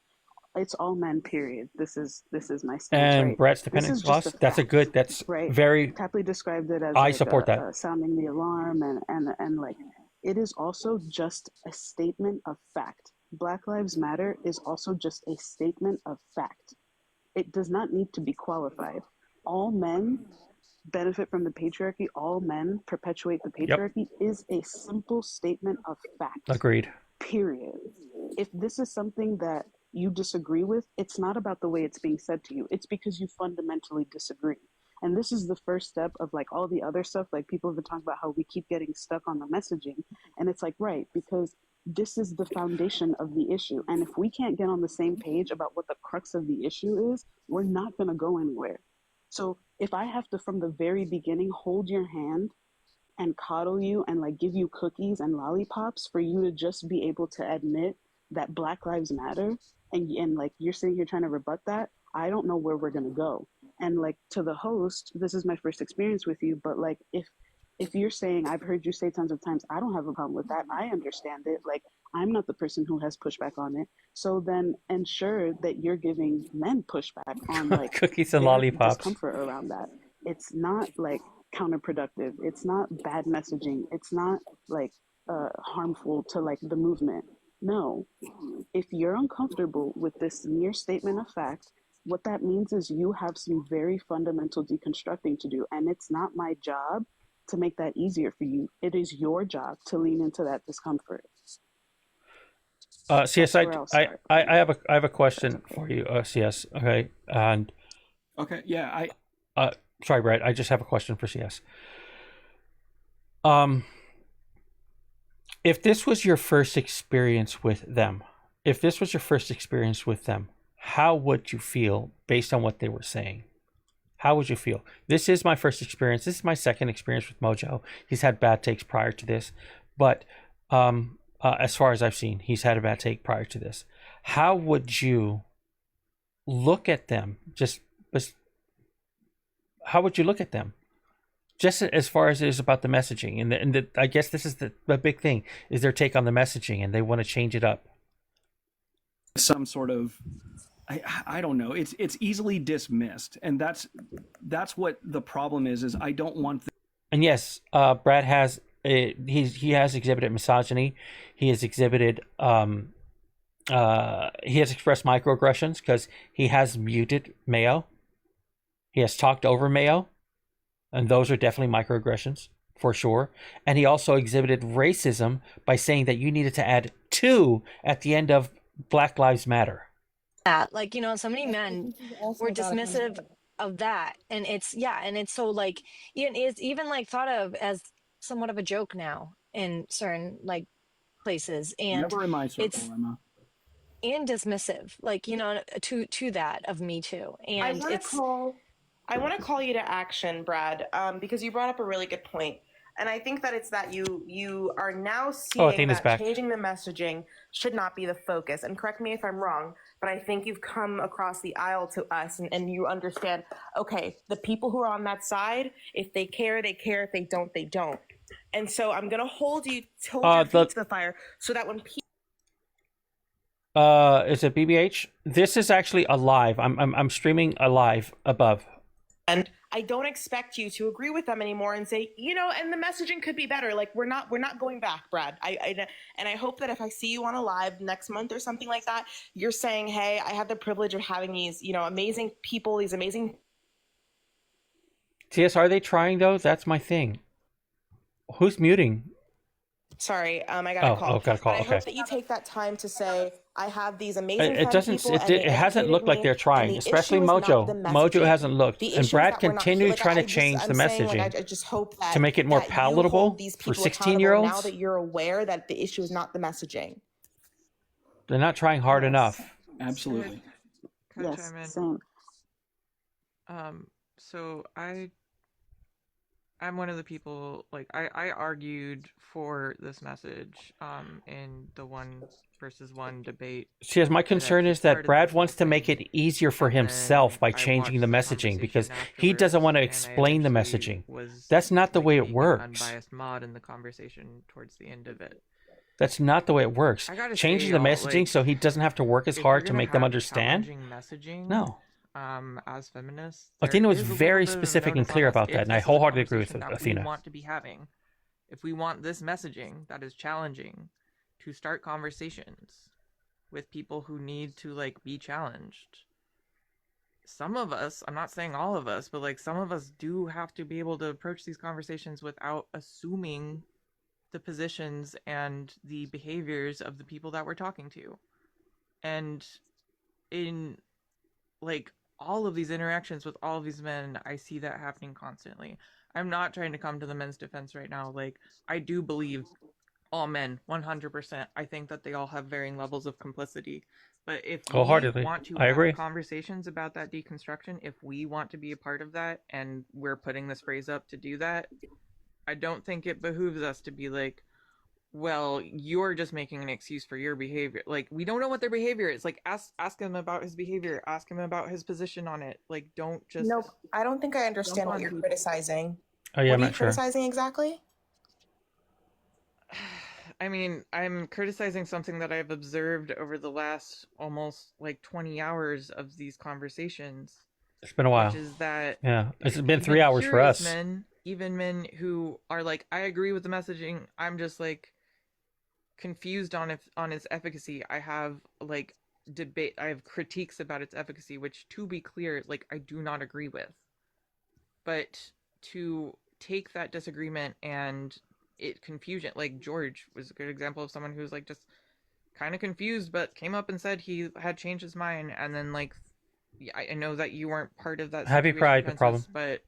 Speaker 12: It's all men, period. This is my stance.
Speaker 2: And
Speaker 12: right?
Speaker 2: Brett's dependence clause. That's
Speaker 12: right.
Speaker 2: Very.
Speaker 12: Tapley described it as
Speaker 2: I support that.
Speaker 12: Sounding the alarm and like it is also just a statement of fact. Black Lives Matter is also just a statement of fact. It does not need to be qualified. All men benefit from the patriarchy. All men perpetuate the patriarchy is a simple statement of fact.
Speaker 2: Agreed.
Speaker 12: Period. If this is something that you disagree with, it's not about the way it's being said to you. It's because you fundamentally disagree. And this is the first step of like all the other stuff. Like people have been talking about how we keep getting stuck on the messaging. And it's like, right, because this is the foundation of the issue. And if we can't get on the same page about what the crux of the issue is, we're not going to go anywhere. So if I have to, from the very beginning, hold your hand and coddle you and like give you cookies and lollipops for you to just be able to admit that Black Lives Matter, and like you're sitting here trying to rebut that, I don't know where we're gonna go. And like to the host, this is my first experience with you, but like if you're saying, I've heard you say tons of times, I don't have a problem with that. I understand it. Like I'm not the person who has pushback on it. So then ensure that you're giving men pushback on like
Speaker 2: Cookies and
Speaker 12: their
Speaker 2: lollipops.
Speaker 12: discomfort around that. It's not like counterproductive. It's not bad messaging. It's not like harmful to like the movement. No, if you're uncomfortable with this mere statement of fact, what that means is you have some very fundamental deconstructing to do. And it's not my job to make that easier for you. It is your job to lean into that discomfort.
Speaker 2: CS, I have a question for you, CS. Okay, and
Speaker 4: okay, yeah,
Speaker 2: sorry, Brad. I just have a question for CS. If this was your first experience with them, how would you feel based on what they were saying? How would you feel? This is my first experience. This is my second experience with Mojo. He's had bad takes prior to this, but as far as I've seen, he's had a bad take prior to this. How would you look at them? How would you look at them? Just as far as it is about the messaging, and I guess this is the big thing, is their take on the messaging, and they want to change it up.
Speaker 4: Some sort of, I don't know. It's easily dismissed, and that's what the problem is I don't want.
Speaker 2: And yes, Brad has he has exhibited misogyny. He has exhibited he has expressed microaggressions because he has muted Mayo. He has talked over Mayo. And those are definitely microaggressions, for sure. And he also exhibited racism by saying that you needed to add 2 at the end of Black Lives Matter.
Speaker 20: Like, you know, so many men were dismissive of that. And it's so like, it's even like thought of as somewhat of a joke now in certain like places. And
Speaker 4: never in my circle, Emma.
Speaker 20: And dismissive, like, you know, to that of Me Too. And
Speaker 13: I want to call you to action, Brad, because you brought up a really good point. And I think that it's that you are now seeing that changing the messaging should not be the focus. And correct me if I'm wrong, but I think you've come across the aisle to us and you understand, okay, the people who are on that side, if they care, they care. If they don't, they don't. And so I'm going to hold your feet to the fire so that when people...
Speaker 2: Is it BBH? This is actually a live. I'm streaming a live above.
Speaker 13: And I don't expect you to agree with them anymore and say, you know, and the messaging could be better. Like we're not going back, Brad. And I hope that if I see you on a live next month or something like that, you're saying, hey, I have the privilege of having these, you know, amazing people, these amazing.
Speaker 2: TS, are they trying though? That's my thing. Who's muting?
Speaker 13: Sorry, I got a call.
Speaker 2: Oh, got a call.
Speaker 13: I hope that you take that time to say, I have these amazing
Speaker 2: It hasn't looked like they're trying, especially Mojo. Mojo hasn't looked. And Brad continued trying to change the messaging
Speaker 13: I just hope that,
Speaker 2: to make it more palatable for 16-year-olds.
Speaker 13: Now that you're aware that the issue is not the messaging.
Speaker 2: They're not trying hard enough.
Speaker 4: Absolutely.
Speaker 12: Yes, same.
Speaker 14: So I'm one of the people, like, I argued for this message in the 1-versus-1 debate.
Speaker 2: Yes, my concern is that Brad wants to make it easier for himself by changing the messaging because he doesn't want to explain the messaging. That's not the way it works.
Speaker 14: Unbiased mod in the conversation towards the end of it.
Speaker 2: That's not the way it works. Changing the messaging so he doesn't have to work as hard to make them understand? No.
Speaker 14: As feminists,
Speaker 2: Athena was very specific and clear about that, and I wholeheartedly agree with Athena.
Speaker 14: If we want this messaging that is challenging to start conversations with people who need to like be challenged, some of us, I'm not saying all of us, but like some of us do have to be able to approach these conversations without assuming the positions and the behaviors of the people that we're talking to. And in like all of these interactions with all of these men, I see that happening constantly. I'm not trying to come to the men's defense right now. Like, I do believe all men, 100%. I think that they all have varying levels of complicity. But if we want to have conversations about that deconstruction, if we want to be a part of that, and we're putting this phrase up to do that, I don't think it behooves us to be like, well, you're just making an excuse for your behavior. Like, we don't know what their behavior is. Like, ask him about his behavior. Ask him about his position on it. Like, don't just...
Speaker 13: No, I don't think I understand what you're criticizing.
Speaker 2: Oh, yeah,
Speaker 13: what
Speaker 2: I'm
Speaker 13: are
Speaker 2: not
Speaker 13: you
Speaker 2: sure.
Speaker 13: criticizing exactly?
Speaker 14: I mean, I'm criticizing something that I've observed over the last almost like 20 hours of these conversations.
Speaker 2: It's been a while.
Speaker 14: Which is that
Speaker 2: it's been 3 hours for us.
Speaker 14: Even men who are like, I agree with the messaging, I'm just like confused on its efficacy. I have like I have critiques about its efficacy, which, to be clear, like, I do not agree with. But to take that disagreement and confusion, like George was a good example of someone who's like just kind of confused, but came up and said he had changed his mind, and then like, I know that you weren't part of that.
Speaker 2: Happy Pride, no problem.
Speaker 14: But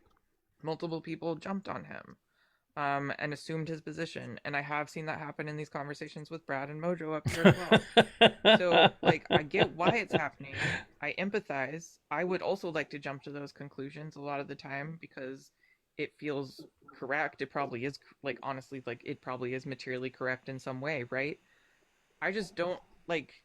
Speaker 14: multiple people jumped on him, and assumed his position, and I have seen that happen in these conversations with Brad and Mojo up here as well. So like, I get why it's happening. I empathize. I would also like to jump to those conclusions a lot of the time because it feels correct. It probably is, like, honestly, like, it probably is materially correct in some way, right? I just don't, like,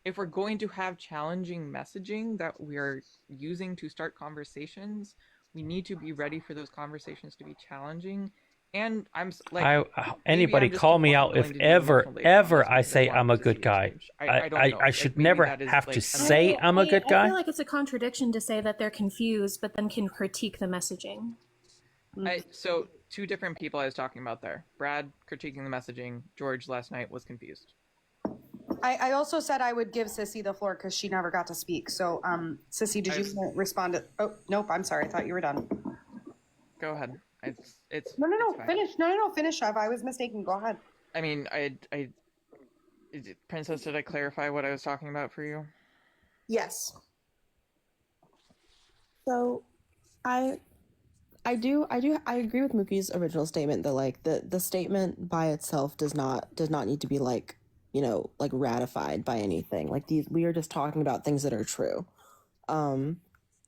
Speaker 14: if we're going to have challenging messaging that we're using to start conversations, we need to be ready for those conversations to be challenging. And I'm like,
Speaker 2: anybody call me out if ever I say I'm a good guy. I should never have to say I'm a good guy.
Speaker 1: I feel like it's a contradiction to say that they're confused, but then can critique the messaging.
Speaker 14: So 2 different people I was talking about there. Brad critiquing the messaging. George last night was confused.
Speaker 8: I also said I would give Sissy the floor because she never got to speak. So, Sissy, did you respond to? Oh, nope. I'm sorry. I thought you were done.
Speaker 14: Go ahead. It's
Speaker 8: No.
Speaker 14: fine.
Speaker 8: Finish. No. Finish, Chev. I was mistaken. Go ahead.
Speaker 14: I mean, Princess, did I clarify what I was talking about for you?
Speaker 8: Yes.
Speaker 11: So, I agree with Mookie's original statement that like the statement by itself does not need to be like, you know, like ratified by anything. Like we are just talking about things that are true.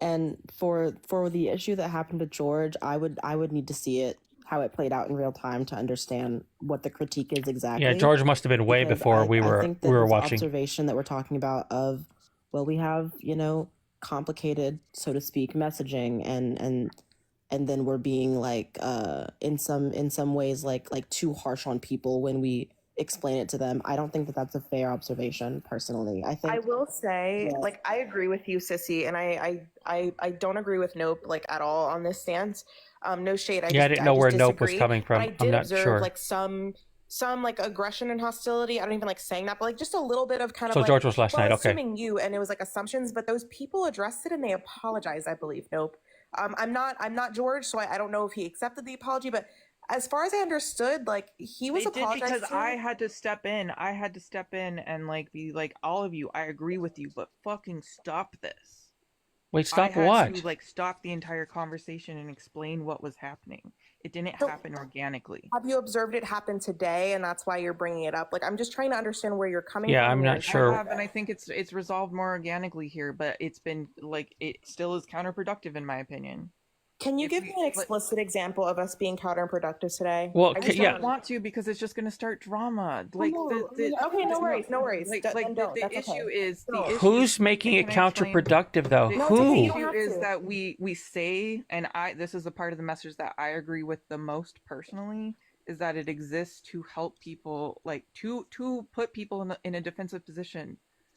Speaker 11: And for the issue that happened to George, I would need to see it, how it played out in real time to understand what the critique is exactly.
Speaker 2: Yeah, George must have been way before we were watching.
Speaker 11: Observation that we're talking about of, well, we have, you know, complicated, so to speak, messaging and then we're being like in some ways like too harsh on people when we explain it to them. I don't think that that's a fair observation personally.
Speaker 13: I will say, like, I agree with you, Sissy, and I don't agree with Nope like at all on this stance. No shade.
Speaker 2: I didn't know where Nope was coming from.
Speaker 13: I did
Speaker 2: I'm not
Speaker 13: observe,
Speaker 2: sure.
Speaker 13: like some like aggression and hostility. I don't even like saying that, but like just a little bit of kind of.
Speaker 2: So
Speaker 13: like,
Speaker 2: George was last night. Okay.
Speaker 13: Assuming you, and it was like assumptions, but those people addressed it and they apologized. I believe. Nope. I'm not George, so I don't know if he accepted the apology, but as far as I understood, like he was apologizing
Speaker 14: because I had to step in. I had to step in and like be like, all of you, I agree with you, but fucking stop this.
Speaker 2: Wait, stop
Speaker 14: I had
Speaker 2: what?
Speaker 14: to like stop the entire conversation and explain what was happening. It didn't happen organically.
Speaker 13: Have you observed it happen today, and that's why you're bringing it up? Like, I'm just trying to understand where you're coming from.
Speaker 2: Yeah, I'm not sure.
Speaker 14: I have, and I think it's resolved more organically here, but it's been like, it still is counterproductive in my opinion.
Speaker 13: Can you give me an explicit example of us being counterproductive today?
Speaker 2: Well,
Speaker 14: I just don't want to because it's just going to start drama. Like,
Speaker 13: okay, no worries.
Speaker 14: The issue is
Speaker 2: who's making it counterproductive though?
Speaker 14: The
Speaker 2: Who?
Speaker 14: issue is that we say, and this is the part of the message that I agree with the most personally, is that it exists to help people, like to put people in a defensive position.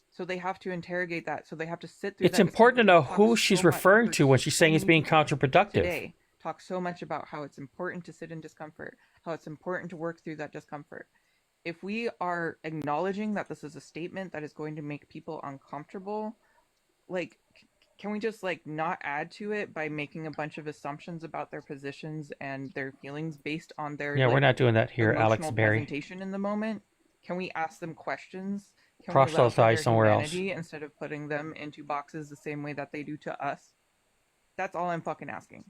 Speaker 14: So they have to interrogate that. So they have to sit through.
Speaker 2: It's important to know who she's referring to when she's saying it's being counterproductive.
Speaker 14: Today, talk so much about how it's important to sit in discomfort, how it's important to work through that discomfort. If we are acknowledging that this is a statement that is going to make people uncomfortable, like, can we just like not add to it by making a bunch of assumptions about their positions and their feelings based on their
Speaker 2: we're not doing that here, Alex Berry.
Speaker 14: Presentation in the moment? Can we ask them questions? Can
Speaker 2: Proselytize somewhere else
Speaker 14: instead of putting them into boxes the same way that they do to us? That's all I'm fucking asking.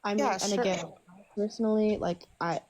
Speaker 11: I mean, and again, personally, like I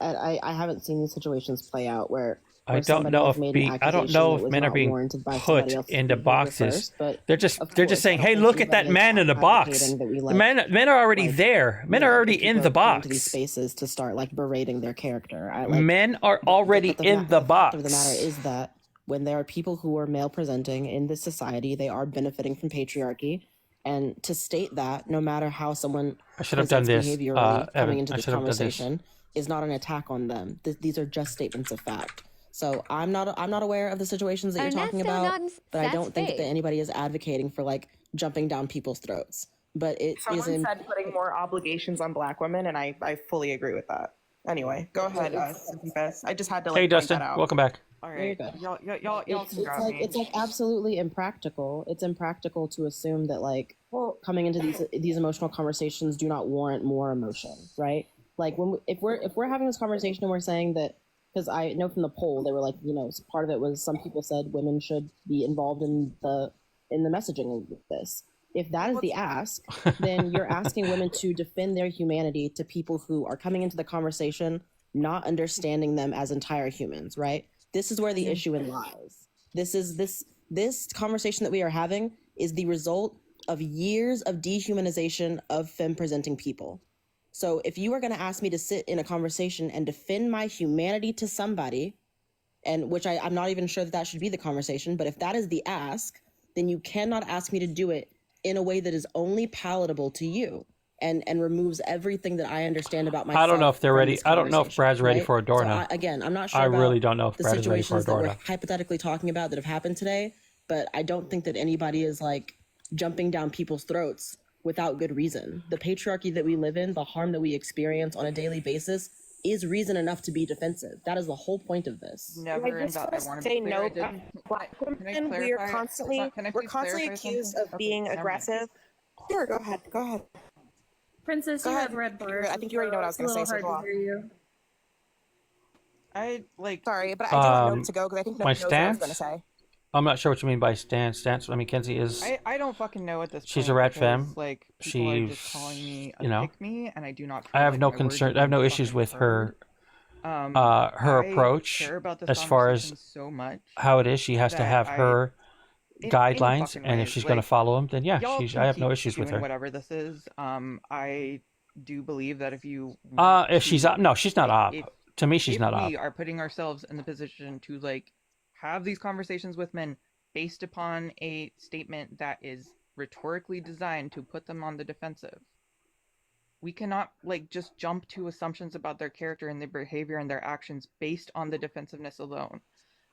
Speaker 11: haven't seen these situations play out where
Speaker 2: I don't know if men are being put into boxes. They're just saying, "Hey, look at that man in the box." Men are already there. Men are already in the box.
Speaker 11: These spaces to start like berating their character.
Speaker 2: Men are already in the box.
Speaker 11: The fact of the matter is that when there are people who are male presenting in this society, they are benefiting from patriarchy. And to state that, no matter how someone presents behaviorally coming into this conversation, is not an attack on them. These are just statements of fact. So I'm not aware of the situations that you're talking about, but I don't think that anybody is advocating for like jumping down people's throats. But it
Speaker 13: Someone
Speaker 11: is
Speaker 13: said putting more obligations on Black women, and I fully agree with that. Anyway, go ahead, Fest. I just had to like
Speaker 2: Hey,
Speaker 13: point
Speaker 2: Dustin,
Speaker 13: that out.
Speaker 2: welcome back.
Speaker 23: All
Speaker 11: There you
Speaker 23: right,
Speaker 11: go.
Speaker 23: y'all can grab me.
Speaker 11: It's like absolutely impractical. It's impractical to assume that like coming into these emotional conversations do not warrant more emotion, right? Like if we're having this conversation and we're saying that, because I know from the poll they were like, you know, part of it was some people said women should be involved in the messaging of this. If that is the ask, then you're asking women to defend their humanity to people who are coming into the conversation not understanding them as entire humans, right? This is where the issue lies. This conversation that we are having is the result of years of dehumanization of femme presenting people. So if you are going to ask me to sit in a conversation and defend my humanity to somebody, and which I'm not even sure that should be the conversation, but if that is the ask, then you cannot ask me to do it in a way that is only palatable to you and removes everything that I understand about myself.
Speaker 2: I don't know if they're ready. I don't know if Brad's ready
Speaker 11: right?
Speaker 2: for a door
Speaker 11: So
Speaker 2: now.
Speaker 11: again, I'm not sure
Speaker 2: I
Speaker 11: about
Speaker 2: really don't know if
Speaker 11: the
Speaker 2: Brad is ready for a
Speaker 11: situations that
Speaker 2: door
Speaker 11: we're
Speaker 2: now.
Speaker 11: hypothetically talking about that have happened today, but I don't think that anybody is like jumping down people's throats without good reason. The patriarchy that we live in, the harm that we experience on a daily basis, is reason enough to be defensive. That is the whole point of this.
Speaker 14: Never in doubt. I want to
Speaker 13: Say
Speaker 14: be clear.
Speaker 13: no. Black women, we are constantly accused of being aggressive. Sure, go ahead. Go ahead.
Speaker 1: Princess,
Speaker 13: Go
Speaker 1: you
Speaker 13: ahead.
Speaker 1: have red bars.
Speaker 13: I think you already know what I was going to say.
Speaker 1: It's a
Speaker 13: So
Speaker 1: little
Speaker 13: go
Speaker 1: hard
Speaker 13: on.
Speaker 1: to hear you.
Speaker 14: I like.
Speaker 13: Sorry, but I do want Nope to go because I think
Speaker 2: my
Speaker 13: Nope knows what I was going to
Speaker 2: stance?
Speaker 13: say.
Speaker 2: I'm not sure what you mean by stance. I mean, Kenzie is.
Speaker 14: I don't fucking know at this point.
Speaker 2: She's a rat
Speaker 14: because,
Speaker 2: femme.
Speaker 14: Like people are just
Speaker 2: She's,
Speaker 14: calling me a
Speaker 2: you know,
Speaker 14: pick me, and I do not.
Speaker 2: I
Speaker 14: feel
Speaker 2: have
Speaker 14: like
Speaker 2: no
Speaker 14: my words
Speaker 2: concern.
Speaker 14: are
Speaker 2: I have no
Speaker 14: being
Speaker 2: issues
Speaker 14: fucking
Speaker 2: with her.
Speaker 14: heard.
Speaker 2: Her
Speaker 14: I
Speaker 2: approach
Speaker 14: care about this
Speaker 2: as far as
Speaker 14: conversation so much
Speaker 2: how it is. She has to
Speaker 14: that
Speaker 2: have her
Speaker 14: in
Speaker 2: guidelines,
Speaker 14: fucking
Speaker 2: and if
Speaker 14: ways,
Speaker 2: she's going to
Speaker 14: like,
Speaker 2: follow them, then yeah,
Speaker 14: y'all
Speaker 2: I
Speaker 14: can
Speaker 2: have no
Speaker 14: keep
Speaker 2: issues with
Speaker 14: doing
Speaker 2: her.
Speaker 14: whatever this is. I do believe that if you
Speaker 2: If she's up, no, she's not up.
Speaker 14: if-
Speaker 2: To me, she's
Speaker 14: if
Speaker 2: not up.
Speaker 14: we are putting ourselves in the position to like have these conversations with men based upon a statement that is rhetorically designed to put them on the defensive, we cannot like just jump to assumptions about their character and their behavior and their actions based on the defensiveness alone.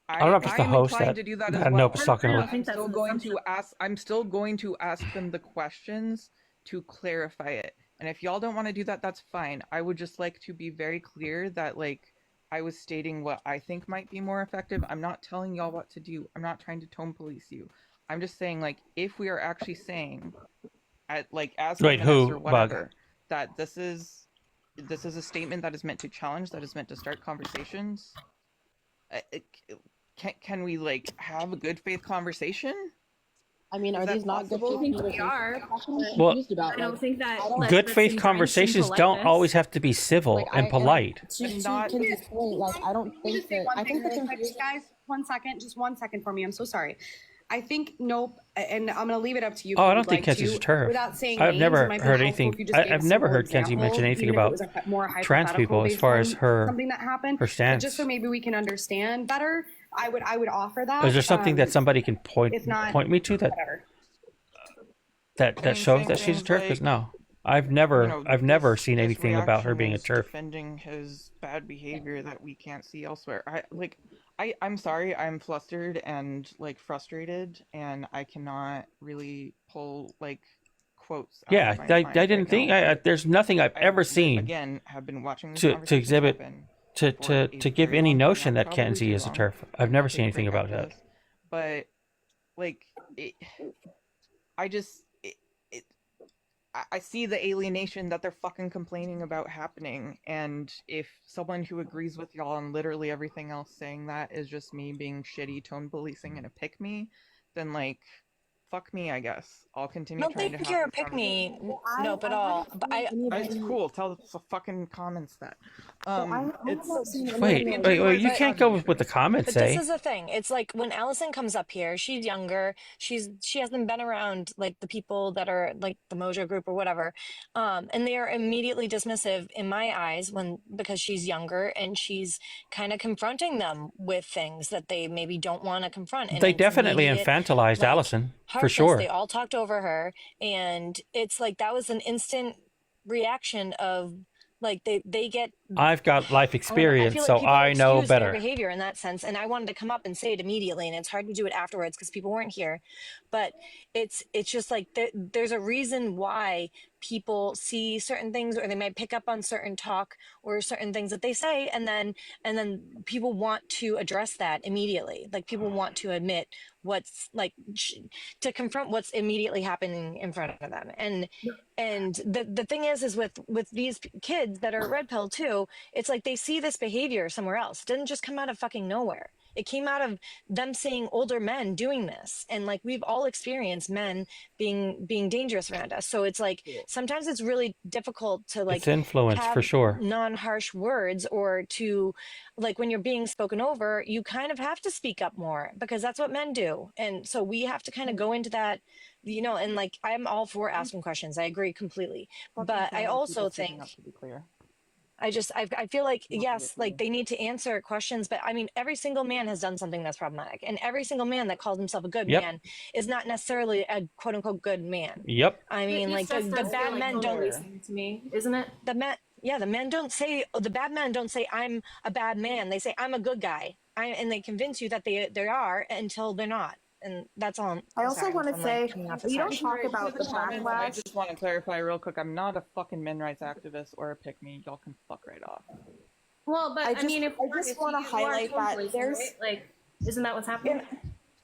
Speaker 2: I don't know if it's the
Speaker 14: am
Speaker 2: host
Speaker 14: inclined
Speaker 2: that-
Speaker 14: to do that
Speaker 2: that
Speaker 14: as well.
Speaker 2: Nope is talking about.
Speaker 14: I'm still going to ask. I'm still going to ask them the questions to clarify it. And if y'all don't want to do that, that's fine. I would just like to be very clear that like I was stating what I think might be more effective. I'm not telling y'all what to do. I'm not trying to tone police you. I'm just saying like if we are actually saying at like as
Speaker 2: Wait,
Speaker 14: feminists
Speaker 2: who,
Speaker 14: or
Speaker 2: Bug?
Speaker 14: whatever that this is a statement that is meant to challenge, that is meant to start conversations. Can we like have a good faith conversation?
Speaker 11: I mean, are
Speaker 14: Is that
Speaker 11: these not good
Speaker 14: possible?
Speaker 11: faith
Speaker 14: I think we
Speaker 11: conversations?
Speaker 2: Well,
Speaker 11: Confused about,
Speaker 1: I don't
Speaker 11: like,
Speaker 1: think that.
Speaker 11: I don't-
Speaker 2: Good faith conversations don't always have to be civil and polite.
Speaker 11: To Kenzie's point, like, I don't think that. I think the confusion.
Speaker 9: Guys, 1 second, just 1 second for me. I'm so sorry. I think nope, and I'm gonna leave it up to you.
Speaker 2: Oh,
Speaker 9: if
Speaker 2: I don't
Speaker 9: you'd
Speaker 2: think
Speaker 9: like
Speaker 2: Kenzie's
Speaker 9: to,
Speaker 2: a turf.
Speaker 9: Without saying
Speaker 2: I've
Speaker 9: names,
Speaker 2: never
Speaker 9: it might be
Speaker 2: heard
Speaker 9: helpful
Speaker 2: anything.
Speaker 9: if you just gave
Speaker 2: I've
Speaker 9: a
Speaker 2: never
Speaker 9: simple
Speaker 2: heard Kenzie mention
Speaker 9: example,
Speaker 2: anything
Speaker 9: even if it
Speaker 2: about
Speaker 9: was a more
Speaker 2: trans people as
Speaker 9: hypothetical
Speaker 2: far
Speaker 9: based
Speaker 2: as
Speaker 9: on
Speaker 2: her
Speaker 9: something that happened.
Speaker 2: her
Speaker 9: But
Speaker 2: stance.
Speaker 9: just so maybe we can understand better, I would offer that.
Speaker 2: Is there something that somebody can
Speaker 9: if not,
Speaker 2: point me to that
Speaker 9: whatever.
Speaker 2: that shows that she's a turf? Because no, I've never seen
Speaker 14: this
Speaker 2: anything about her
Speaker 14: reaction
Speaker 2: being a
Speaker 14: is
Speaker 2: turf.
Speaker 14: defending his bad behavior that we can't see elsewhere. I'm sorry, I'm flustered and like frustrated, and I cannot really pull like quotes. Out
Speaker 2: Yeah,
Speaker 14: of my
Speaker 2: I
Speaker 14: mind
Speaker 2: didn't
Speaker 14: right
Speaker 2: think
Speaker 14: now.
Speaker 2: there's nothing I've ever seen
Speaker 14: Again, have been watching this
Speaker 2: to
Speaker 14: conversation
Speaker 2: exhibit
Speaker 14: happen
Speaker 2: to
Speaker 14: for a
Speaker 2: give
Speaker 14: very
Speaker 2: any
Speaker 14: long time.
Speaker 2: notion
Speaker 14: I'm
Speaker 2: that
Speaker 14: probably
Speaker 2: Kenzie
Speaker 14: too
Speaker 2: is a
Speaker 14: long.
Speaker 2: turf.
Speaker 14: I
Speaker 2: I've never
Speaker 14: can
Speaker 2: seen
Speaker 14: take a
Speaker 2: anything
Speaker 14: break
Speaker 2: about
Speaker 14: after
Speaker 2: that.
Speaker 14: this. But like I see the alienation that they're fucking complaining about happening, and if someone who agrees with y'all on literally everything else saying that is just me being shitty tone policing and a pick me, then like fuck me, I guess. I'll continue
Speaker 20: I don't
Speaker 14: trying to
Speaker 20: think
Speaker 14: have
Speaker 20: you're a
Speaker 14: this
Speaker 20: pick me,
Speaker 14: conversation.
Speaker 20: nope at all. But
Speaker 14: It's cool. Tell the fucking comments that.
Speaker 2: Wait, you can't go with what the comments
Speaker 20: But
Speaker 2: say.
Speaker 20: this is the thing. It's like when Allison comes up here, she's younger. She hasn't been around like the people that are like the Mojo group or whatever. And they are immediately dismissive in my eyes because she's younger and she's kind of confronting them with things that they maybe don't want to confront. And
Speaker 2: They
Speaker 20: it's
Speaker 2: definitely
Speaker 20: immediate,
Speaker 2: infantilized
Speaker 20: like,
Speaker 2: Allison for
Speaker 20: harshness.
Speaker 2: sure.
Speaker 20: They all talked over her, and it's like that was an instant reaction of like they get
Speaker 2: I've got life
Speaker 20: I
Speaker 2: experience,
Speaker 20: feel like
Speaker 2: so
Speaker 20: people
Speaker 2: I know
Speaker 20: excuse their
Speaker 2: better.
Speaker 20: behavior in that sense, and I wanted to come up and say it immediately, and it's hard to do it afterwards because people weren't here. But it's just like there's a reason why people see certain things, or they might pick up on certain talk or certain things that they say, and then people want to address that immediately. Like people want to admit what's like to confront what's immediately happening in front of them. And the thing is with these kids that are red pill too, it's like they see this behavior somewhere else. It didn't just come out of fucking nowhere. It came out of them seeing older men doing this. And like we've all experienced men being dangerous around us. So it's like sometimes it's really difficult to like
Speaker 2: It's influence
Speaker 20: have
Speaker 2: for sure.
Speaker 20: non-harsh words, or to like when you're being spoken over, you kind of have to speak up more because that's what men do. And so we have to kind of go into that, you know, and like I'm all for asking questions. I agree completely. But I also think,
Speaker 16: to be clear.
Speaker 20: I feel like, yes, like they need to answer questions, but I mean, every single man has done something that's problematic, and every single man that calls himself a good
Speaker 2: Yep.
Speaker 20: man is not necessarily a quote unquote good man.
Speaker 2: Yep.
Speaker 20: I mean, like the bad men don't,
Speaker 1: to me, isn't it?
Speaker 20: the men don't say, the bad men don't say I'm a bad man. They say I'm a good guy. And they convince you that they are until they're not. And that's all.
Speaker 9: I also want to say, we don't talk about the
Speaker 16: I
Speaker 9: backlash.
Speaker 16: just want to clarify real quick. I'm not a fucking men rights activist or a pick me. Y'all can fuck right off.
Speaker 1: Well, but I mean, if
Speaker 9: I just want to highlight that there's
Speaker 1: like, isn't that what's happening?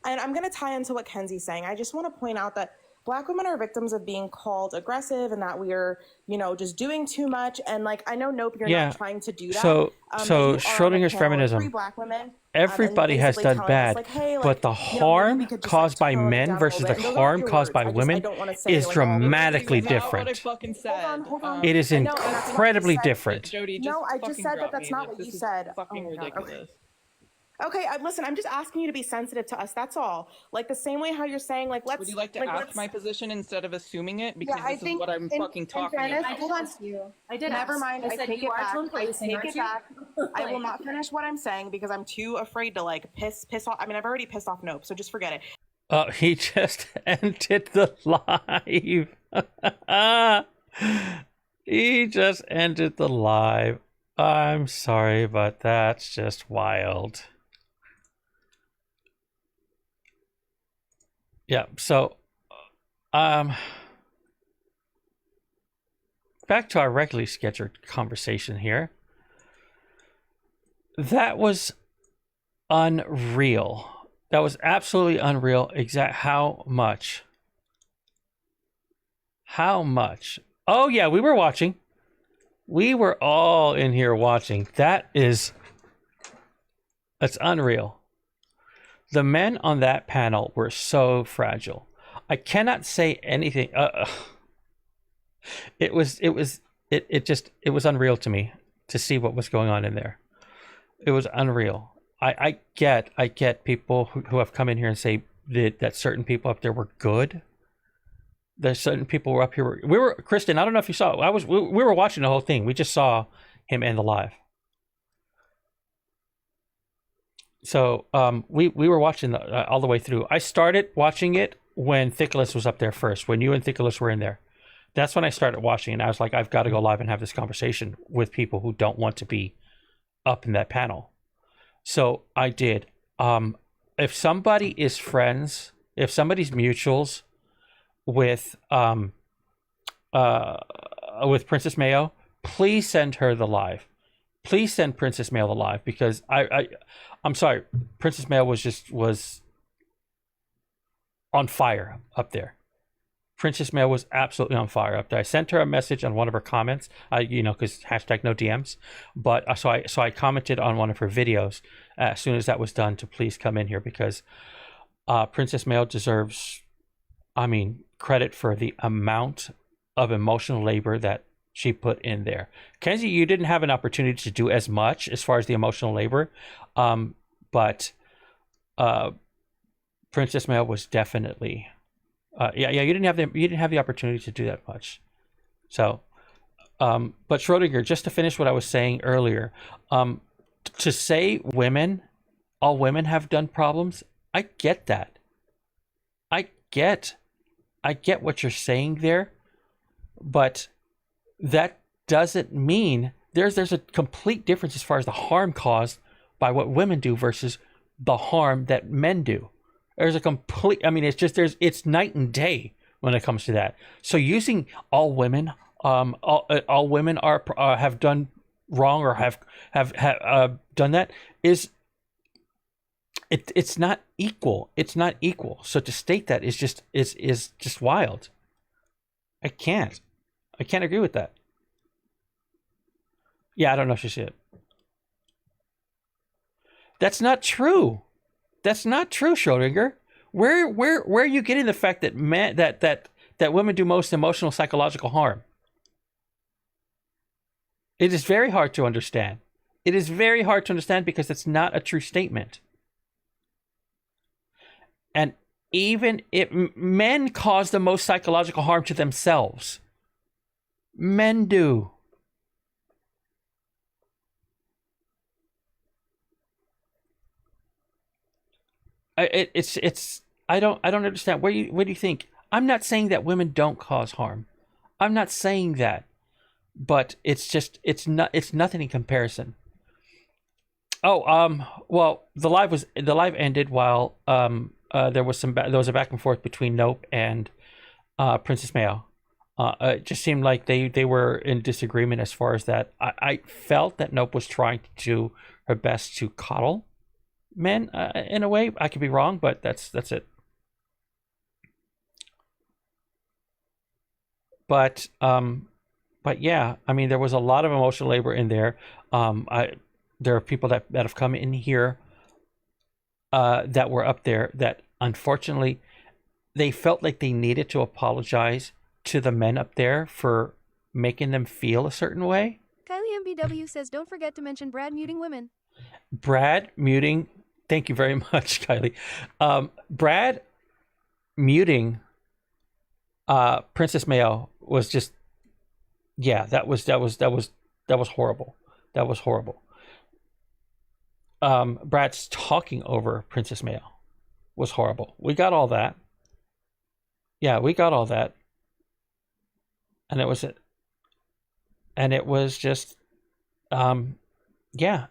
Speaker 9: And I'm going to tie into what Kenzie's saying. I just want to point out that Black women are victims of being called aggressive, and that we're, you know, just doing too much. And like, I know, Nope, you're
Speaker 2: Yeah.
Speaker 9: not trying to do that.
Speaker 2: So
Speaker 9: but you are on a
Speaker 2: Schrodinger's
Speaker 9: panel of
Speaker 2: feminism.
Speaker 9: 3 Black women.
Speaker 2: Everybody has done bad, but the harm caused by men versus the harm caused by women is dramatically different. It is incredibly different.
Speaker 16: Jody,
Speaker 9: No, I
Speaker 16: fucking
Speaker 9: just said that
Speaker 16: drop
Speaker 9: that's
Speaker 16: me.
Speaker 9: not what
Speaker 16: This
Speaker 9: you
Speaker 16: is
Speaker 9: said.
Speaker 16: Fucking
Speaker 9: Oh my God,
Speaker 16: ridiculous.
Speaker 9: Okay, listen, I'm just asking you to be sensitive to us. That's all. Like the same way how you're saying, like, let's.
Speaker 16: Would you like to ask my position instead of assuming it? Because
Speaker 9: I
Speaker 16: this
Speaker 9: think
Speaker 16: is what I'm fucking talking
Speaker 9: fairness,
Speaker 16: about.
Speaker 9: hold on.
Speaker 1: I did
Speaker 9: Never
Speaker 1: ask.
Speaker 9: mind.
Speaker 1: I
Speaker 9: I
Speaker 1: said
Speaker 9: take
Speaker 1: you
Speaker 9: it
Speaker 1: are
Speaker 9: back.
Speaker 1: tone
Speaker 9: I
Speaker 1: policing,
Speaker 9: take
Speaker 1: aren't
Speaker 9: it
Speaker 1: you?
Speaker 9: back. I will not finish what I'm saying because I'm too afraid to like piss off. I mean, I've already pissed off Nope, so just forget it.
Speaker 2: He just ended the live. He just ended the live. I'm sorry, but that's just wild. Yeah, so back to our regularly scheduled conversation here. That was unreal. That was absolutely unreal. How much? How much? Oh yeah, we were watching. We were all in here watching. That's unreal. The men on that panel were so fragile. I cannot say anything. It was unreal to me to see what was going on in there. It was unreal. I get people who have come in here and say that certain people up there were good. There's certain people were up here. We were Kristen. I don't know if you saw. We were watching the whole thing. We just saw him end the live. So we were watching all the way through. I started watching it when Thickless was up there first. When you and Thickless were in there, that's when I started watching. And I was like, I've got to go live and have this conversation with people who don't want to be up in that panel. So I did. If somebody is friends, if somebody's mutuals with Princess Mayo, please send her the live. Please send Princess Mayo the live, because I'm sorry, Princess Mayo was on fire up there. Princess Mayo was absolutely on fire up there. I sent her a message on one of her comments, because hashtag no DMs. But so I commented on one of her videos as soon as that was done to please come in here, because Princess Mayo deserves, credit for the amount of emotional labor that she put in there. Kenzie, you didn't have an opportunity to do as much as far as the emotional labor, but Princess Mayo was definitely. You didn't have the opportunity to do that much. So, but Schrodinger, just to finish what I was saying earlier, to say all women have done problems, I get that. I get what you're saying there, but that doesn't mean there's a complete difference as far as the harm caused by what women do versus the harm that men do. There's a complete, I mean, it's night and day when it comes to that. So using all women, all women have done wrong or have done that is, it's not equal. It's not equal. So to state that is just wild. I can't agree with that. Yeah, I don't know if you see it. That's not true. That's not true, Schrodinger. Where are you getting the fact that that women do most emotional psychological harm? It is very hard to understand. It is very hard to understand because it's not a true statement. And even if men cause the most psychological harm to themselves, men do. I don't understand. What do you think? I'm not saying that women don't cause harm. I'm not saying that. But it's nothing in comparison. Oh, well, the live ended while there was a back and forth between Nope and Princess Mayo. It just seemed like they were in disagreement as far as that. I felt that Nope was trying to do her best to coddle men in a way. I could be wrong, but that's it. But yeah, I mean, there was a lot of emotional labor in there. There are people that have come in here that were up there that unfortunately they felt like they needed to apologize to the men up there for making them feel a certain way.
Speaker 15: Kylie MBW says, don't forget to mention Brad muting women.
Speaker 2: Brad muting, thank you very much, Kylie. Brad muting Princess Mayo was just, yeah, that was horrible. That was horrible. Brad's talking over Princess Mayo was horrible. We got all that. Yeah, we got all that. And it was just, yeah.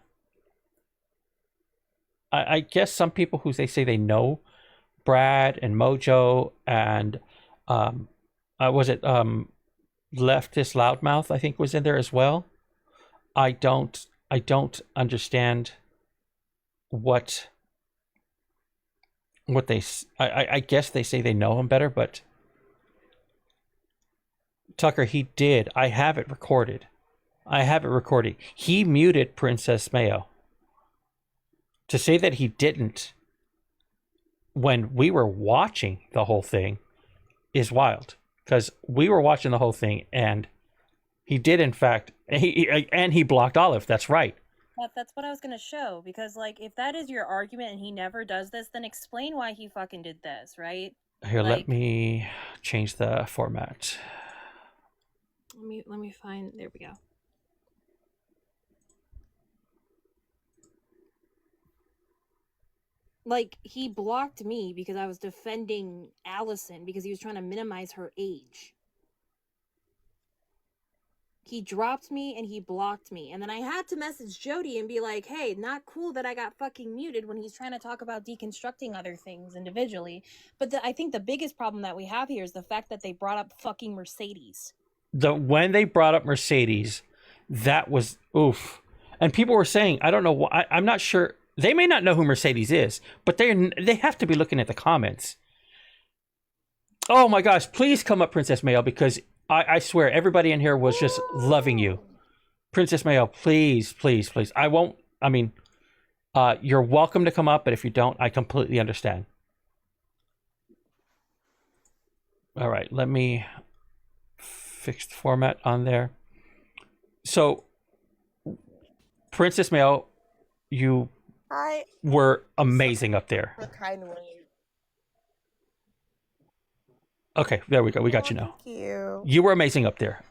Speaker 2: I guess some people who they say they know Brad and Mojo and was it Leftist Loudmouth, I think was in there as well. I don't understand what they, I guess they say they know him better, but Tucker, he did. I have it recorded. He muted Princess Mayo. To say that he didn't when we were watching the whole thing is wild, because we were watching the whole thing and he did, in fact, he blocked Olive. That's right.
Speaker 17: That's what I was gonna show, because like if that is your argument and he never does this, then explain why he fucking did this, right?
Speaker 2: Here, let me change the format.
Speaker 17: Let me find. There we go. Like, he blocked me because I was defending Allison because he was trying to minimize her age. He dropped me and he blocked me. And then I had to message Jody and be like, hey, not cool that I got fucking muted when he's trying to talk about deconstructing other things individually. But I think the biggest problem that we have here is the fact that they brought up fucking Mercedes.
Speaker 2: When they brought up Mercedes, that was oof. And people were saying, I don't know why, I'm not sure. They may not know who Mercedes is, but they have to be looking at the comments. Oh my gosh, please come up, Princess Mayo, because I swear everybody in here was just loving you. Princess Mayo, please, please, please. You're welcome to come up, but if you don't, I completely understand. All right, let me fix the format on there. So, Princess Mayo, you were amazing up there. Okay, there we go. We got you now.
Speaker 13: Thank you.
Speaker 2: You were amazing up there.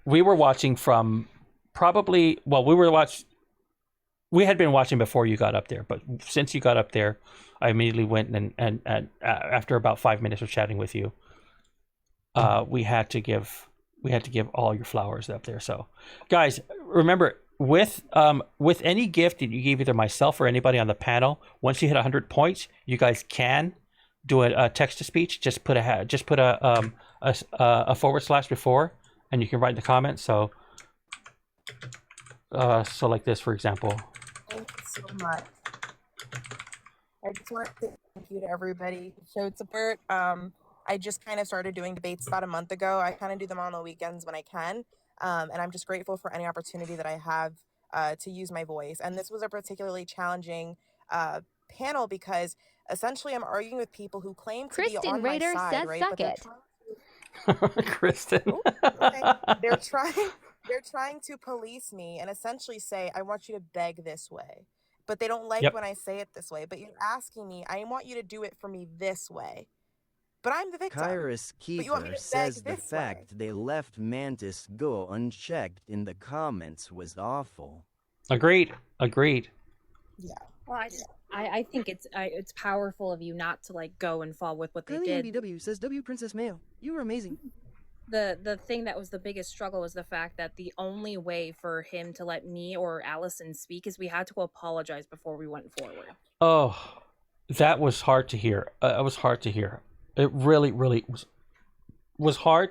Speaker 2: We were watching from probably, well, we had been watching before you got up there, but since you got up there, I immediately went and after about 5 minutes of chatting with you, we had to give all your flowers up there. So, guys, remember with any gift that you give either myself or anybody on the panel, once you hit 100 points, you guys can do a text to speech. Just put a / before, and you can write in the comments. So like this, for example.
Speaker 13: Thank you so much. I just want to say thank you to everybody who showed support. I just kind of started doing debates about a month ago. I kind of do them on the weekends when I can. And I'm just grateful for any opportunity that I have to use my voice. And this was a particularly challenging panel because essentially I'm arguing with people who claim to be on my side, right? But they're
Speaker 2: Kristen.
Speaker 13: they're trying to police me and essentially say, I want you to beg this way. But they don't like when I say it this way. But you're asking me, I want you to do it for me this way. But I'm the victim.
Speaker 5: Kairos Keeper says the fact they left Mantis go unchecked in the comments was awful.
Speaker 2: Agreed.
Speaker 13: Yeah.
Speaker 10: Well, I think it's powerful of you not to like go and fall with what they did.
Speaker 5: MBW says W Princess Mail. You were amazing.
Speaker 10: The thing that was the biggest struggle was the fact that the only way for him to let me or Allison speak is we had to apologize before we went forward.
Speaker 2: Oh, that was hard to hear. It was hard to hear. It really was hard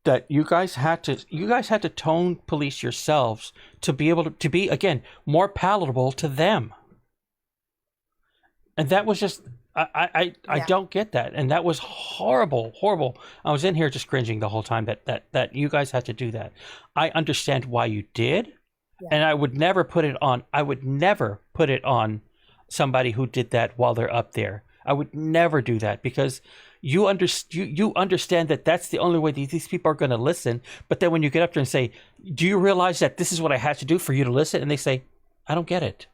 Speaker 2: that you guys had to tone police yourselves to be able to be again more palatable to them. And that was just I don't get that, and that was horrible. I was in here just cringing the whole time that you guys had to do that. I understand why you did, and I would never put it on. I would never put it on somebody who did that while they're up there. I would never do that because you understand that that's the only way these people are going to listen. But then when you get up there and say, "Do you realize that this is what I had to do for you to listen?" and they say, "I don't get it.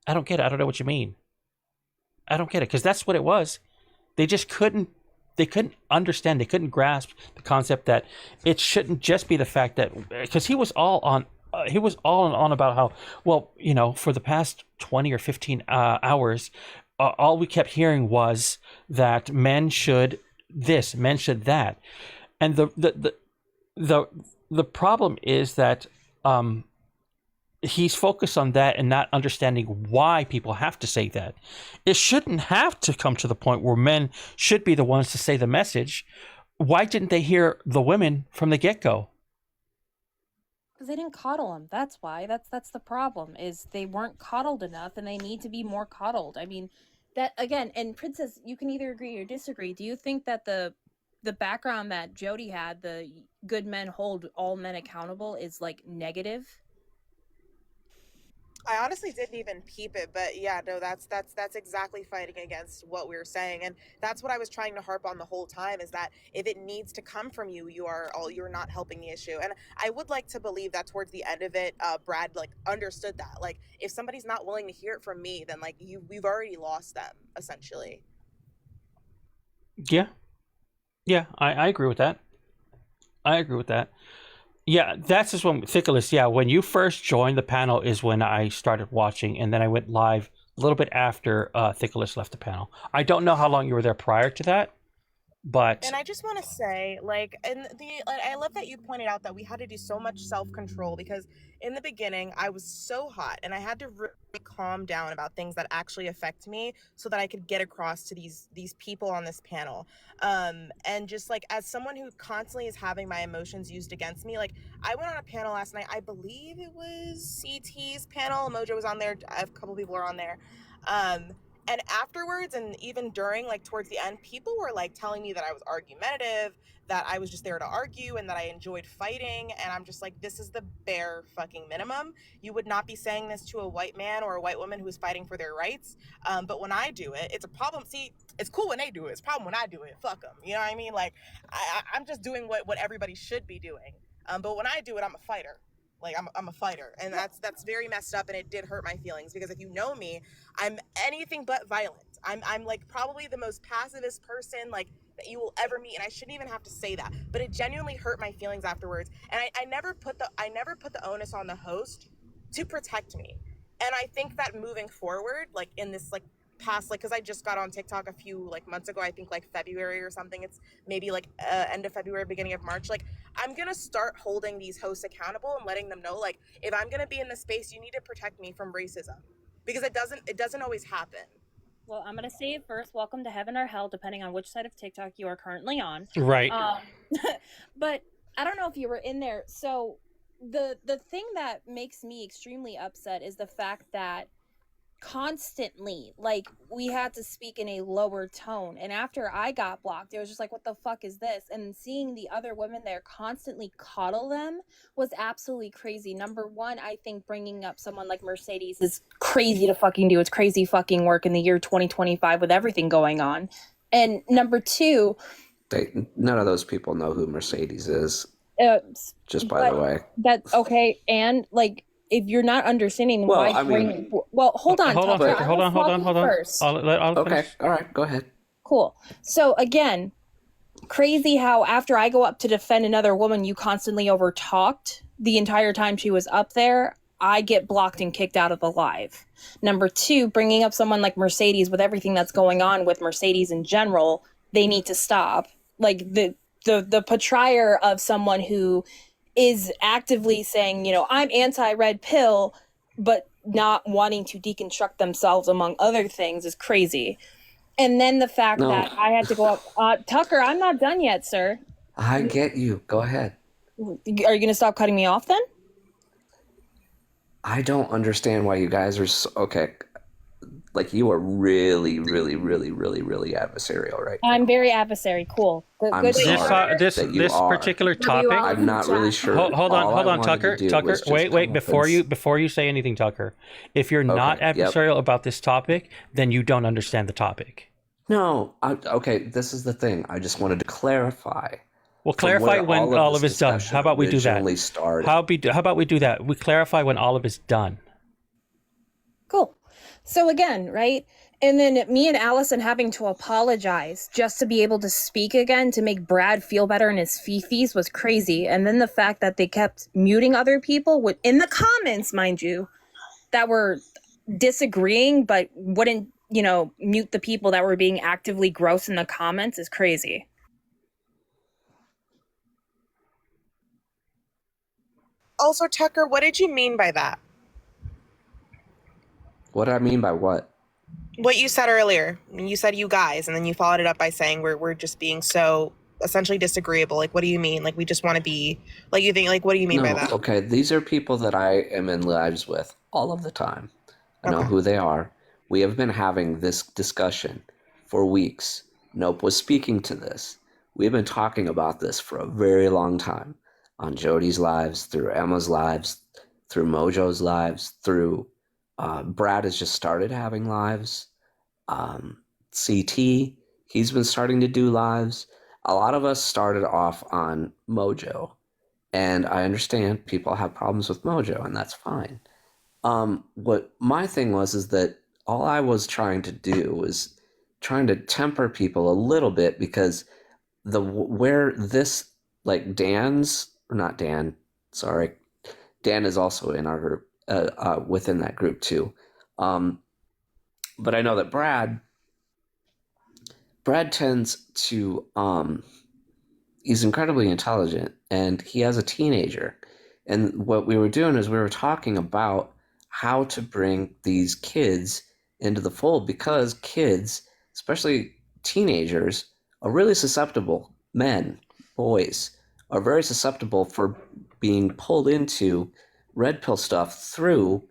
Speaker 2: I don't get it. I don't know what you mean." I don't get it, because that's what it was. They just couldn't understand, they couldn't grasp the concept that it shouldn't just be the fact that, because he was all on about how, well, you know, for the past 20 or 15 hours, all we kept hearing was that men should this, men should that. And the problem is that he's focused on that and not understanding why people have to say that. It shouldn't have to come to the point where men should be the ones to say the message. Why didn't they hear the women from the get-go?
Speaker 10: Because they didn't coddle him. That's why. That's the problem, is they weren't coddled enough, and they need to be more coddled. I mean, that again, and Princess, you can either agree or disagree. Do you think that the background that Jody had, the good men hold all men accountable, is like negative?
Speaker 13: I honestly didn't even peep it, but yeah, no, that's exactly fighting against what we were saying, and that's what I was trying to harp on the whole time, is that if it needs to come from you, you're not helping the issue. And I would like to believe that towards the end of it, Brad like understood that. Like, if somebody's not willing to hear it from me, then like we've already lost them, essentially.
Speaker 2: Yeah, I agree with that. Yeah, that's just when Thickles. Yeah, when you first joined the panel is when I started watching, and then I went live a little bit after Thickles left the panel. I don't know how long you were there prior to that, but.
Speaker 13: And I just want to say, like, I love that you pointed out that we had to do so much self-control, because in the beginning I was so hot and I had to really calm down about things that actually affect me so that I could get across to these people on this panel. And just like, as someone who constantly is having my emotions used against me, like, I went on a panel last night, I believe it was CT's panel, Mojo was on there, a couple people are on there. And afterwards, and even during, like, towards the end, people were, like, telling me that I was argumentative, that I was just there to argue, and that I enjoyed fighting, and I'm just like, this is the bare fucking minimum. You would not be saying this to a white man or a white woman who's fighting for their rights, but when I do it, it's a problem. See, it's cool when they do it, it's a problem when I do it. Fuck them, you know what I mean? Like, I'm just doing what everybody should be doing, but when I do it, I'm a fighter. Like, I'm a fighter, and that's very messed up, and it did hurt my feelings, because if you know me, I'm anything but violent. I'm like probably the most pacifist person like that you will ever meet, and I shouldn't even have to say that, but it genuinely hurt my feelings afterwards. And I never put the onus on the host to protect me. And I think that moving forward, like in this like past, like, because I just got on TikTok a few like months ago, I think like February or something. It's maybe like end of February, beginning of March. Like, I'm gonna start holding these hosts accountable and letting them know, like, if I'm gonna be in the space, you need to protect me from racism, because it doesn't always happen.
Speaker 17: Well, I'm gonna say it first. Welcome to heaven or hell, depending on which side of TikTok you are currently on.
Speaker 2: Right.
Speaker 17: But I don't know if you were in there. So the thing that makes me extremely upset is the fact that constantly, like, we had to speak in a lower tone, and after I got blocked, it was just like, what the fuck is this? And seeing the other women there constantly coddle them was absolutely crazy. Number one, I think bringing up someone like Mercedes is crazy to fucking do. It's crazy fucking work in the year 2025 with everything going on. And number two,
Speaker 6: none of those people know who Mercedes is, just by the way.
Speaker 17: That's okay. And like, if you're not understanding,
Speaker 6: well,
Speaker 17: why bring? Well, hold on.
Speaker 2: Hold on.
Speaker 17: First.
Speaker 6: I'll okay, finish. All right, go ahead.
Speaker 17: Cool. So again, crazy how after I go up to defend another woman, you constantly overtalked the entire time she was up there. I get blocked and kicked out of the live. Number two, bringing up someone like Mercedes with everything that's going on with Mercedes in general, they need to stop. Like the portrayer of someone who is actively saying, you know, I'm anti-red pill, but not wanting to deconstruct themselves, among other things, is crazy. And then the fact that I had to go up, Tucker, I'm not done yet, sir.
Speaker 6: I get you. Go ahead.
Speaker 17: Are you going to stop cutting me off then?
Speaker 6: I don't understand why you guys are so, okay. Like, you are really, really, really, really, really adversarial, right?
Speaker 17: I'm very adversary. Cool.
Speaker 6: I'm sorry
Speaker 2: this particular topic.
Speaker 6: I'm not really sure.
Speaker 2: Hold on, Tucker. Wait. Before you say anything, Tucker, if you're not adversarial about this topic, then you don't understand the topic.
Speaker 6: No. Okay. This is the thing. I just wanted to clarify.
Speaker 2: Well, clarify when Olive is done. How about we do that? How about we do that? We clarify when Olive is done.
Speaker 17: Cool. So again, right? And then me and Allison having to apologize just to be able to speak again to make Brad feel better in his fifis was crazy. And then the fact that they kept muting other people in the comments, mind you, that were disagreeing but wouldn't, you know, mute the people that were being actively gross in the comments is crazy.
Speaker 13: Also, Tucker, what did you mean by that?
Speaker 6: What do I mean by what?
Speaker 13: What you said earlier. You said you guys, and then you followed it up by saying we're just being so essentially disagreeable. Like, what do you mean? Like, we just want to be, like, you think, like, what do you mean by that?
Speaker 6: Okay, these are people that I am in lives with all of the time. I know who they are. We have been having this discussion for weeks. Nope was speaking to this. We've been talking about this for a very long time. On Jody's lives, through Emma's lives, through Mojo's lives, through Brad has just started having lives. CT, he's been starting to do lives. A lot of us started off on Mojo, and I understand people have problems with Mojo, and that's fine. What my thing was is that all I was trying to do was trying to temper people a little bit, because where this, like, Dan's, or not Dan, sorry, Dan is also in our group, within that group too. But I know that Brad tends to, he's incredibly intelligent, and he has a teenager. And what we were doing is we were talking about how to bring these kids into the fold, because kids, especially teenagers, are really susceptible. Men, boys, are very susceptible for being pulled into red pill stuff through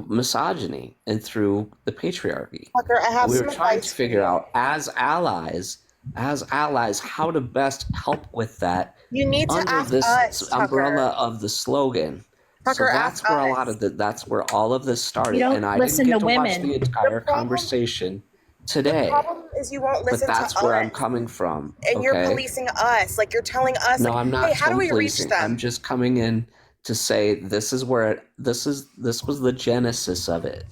Speaker 6: misogyny and through the patriarchy.
Speaker 13: Tucker, I have
Speaker 6: we were trying to figure out as allies how to best help with that.
Speaker 13: You need to
Speaker 6: under this umbrella of the slogan.
Speaker 13: Tucker,
Speaker 6: so that's where a lot of that's where all of this started. And I didn't get to watch the entire conversation today.
Speaker 13: The problem is you won't listen to us.
Speaker 6: But that's where I'm coming from.
Speaker 13: And you're policing us. Like, you're telling us,
Speaker 6: no, I'm not,
Speaker 13: hey, how do we reach them?
Speaker 6: I'm just coming in to say this is where this was the genesis of it.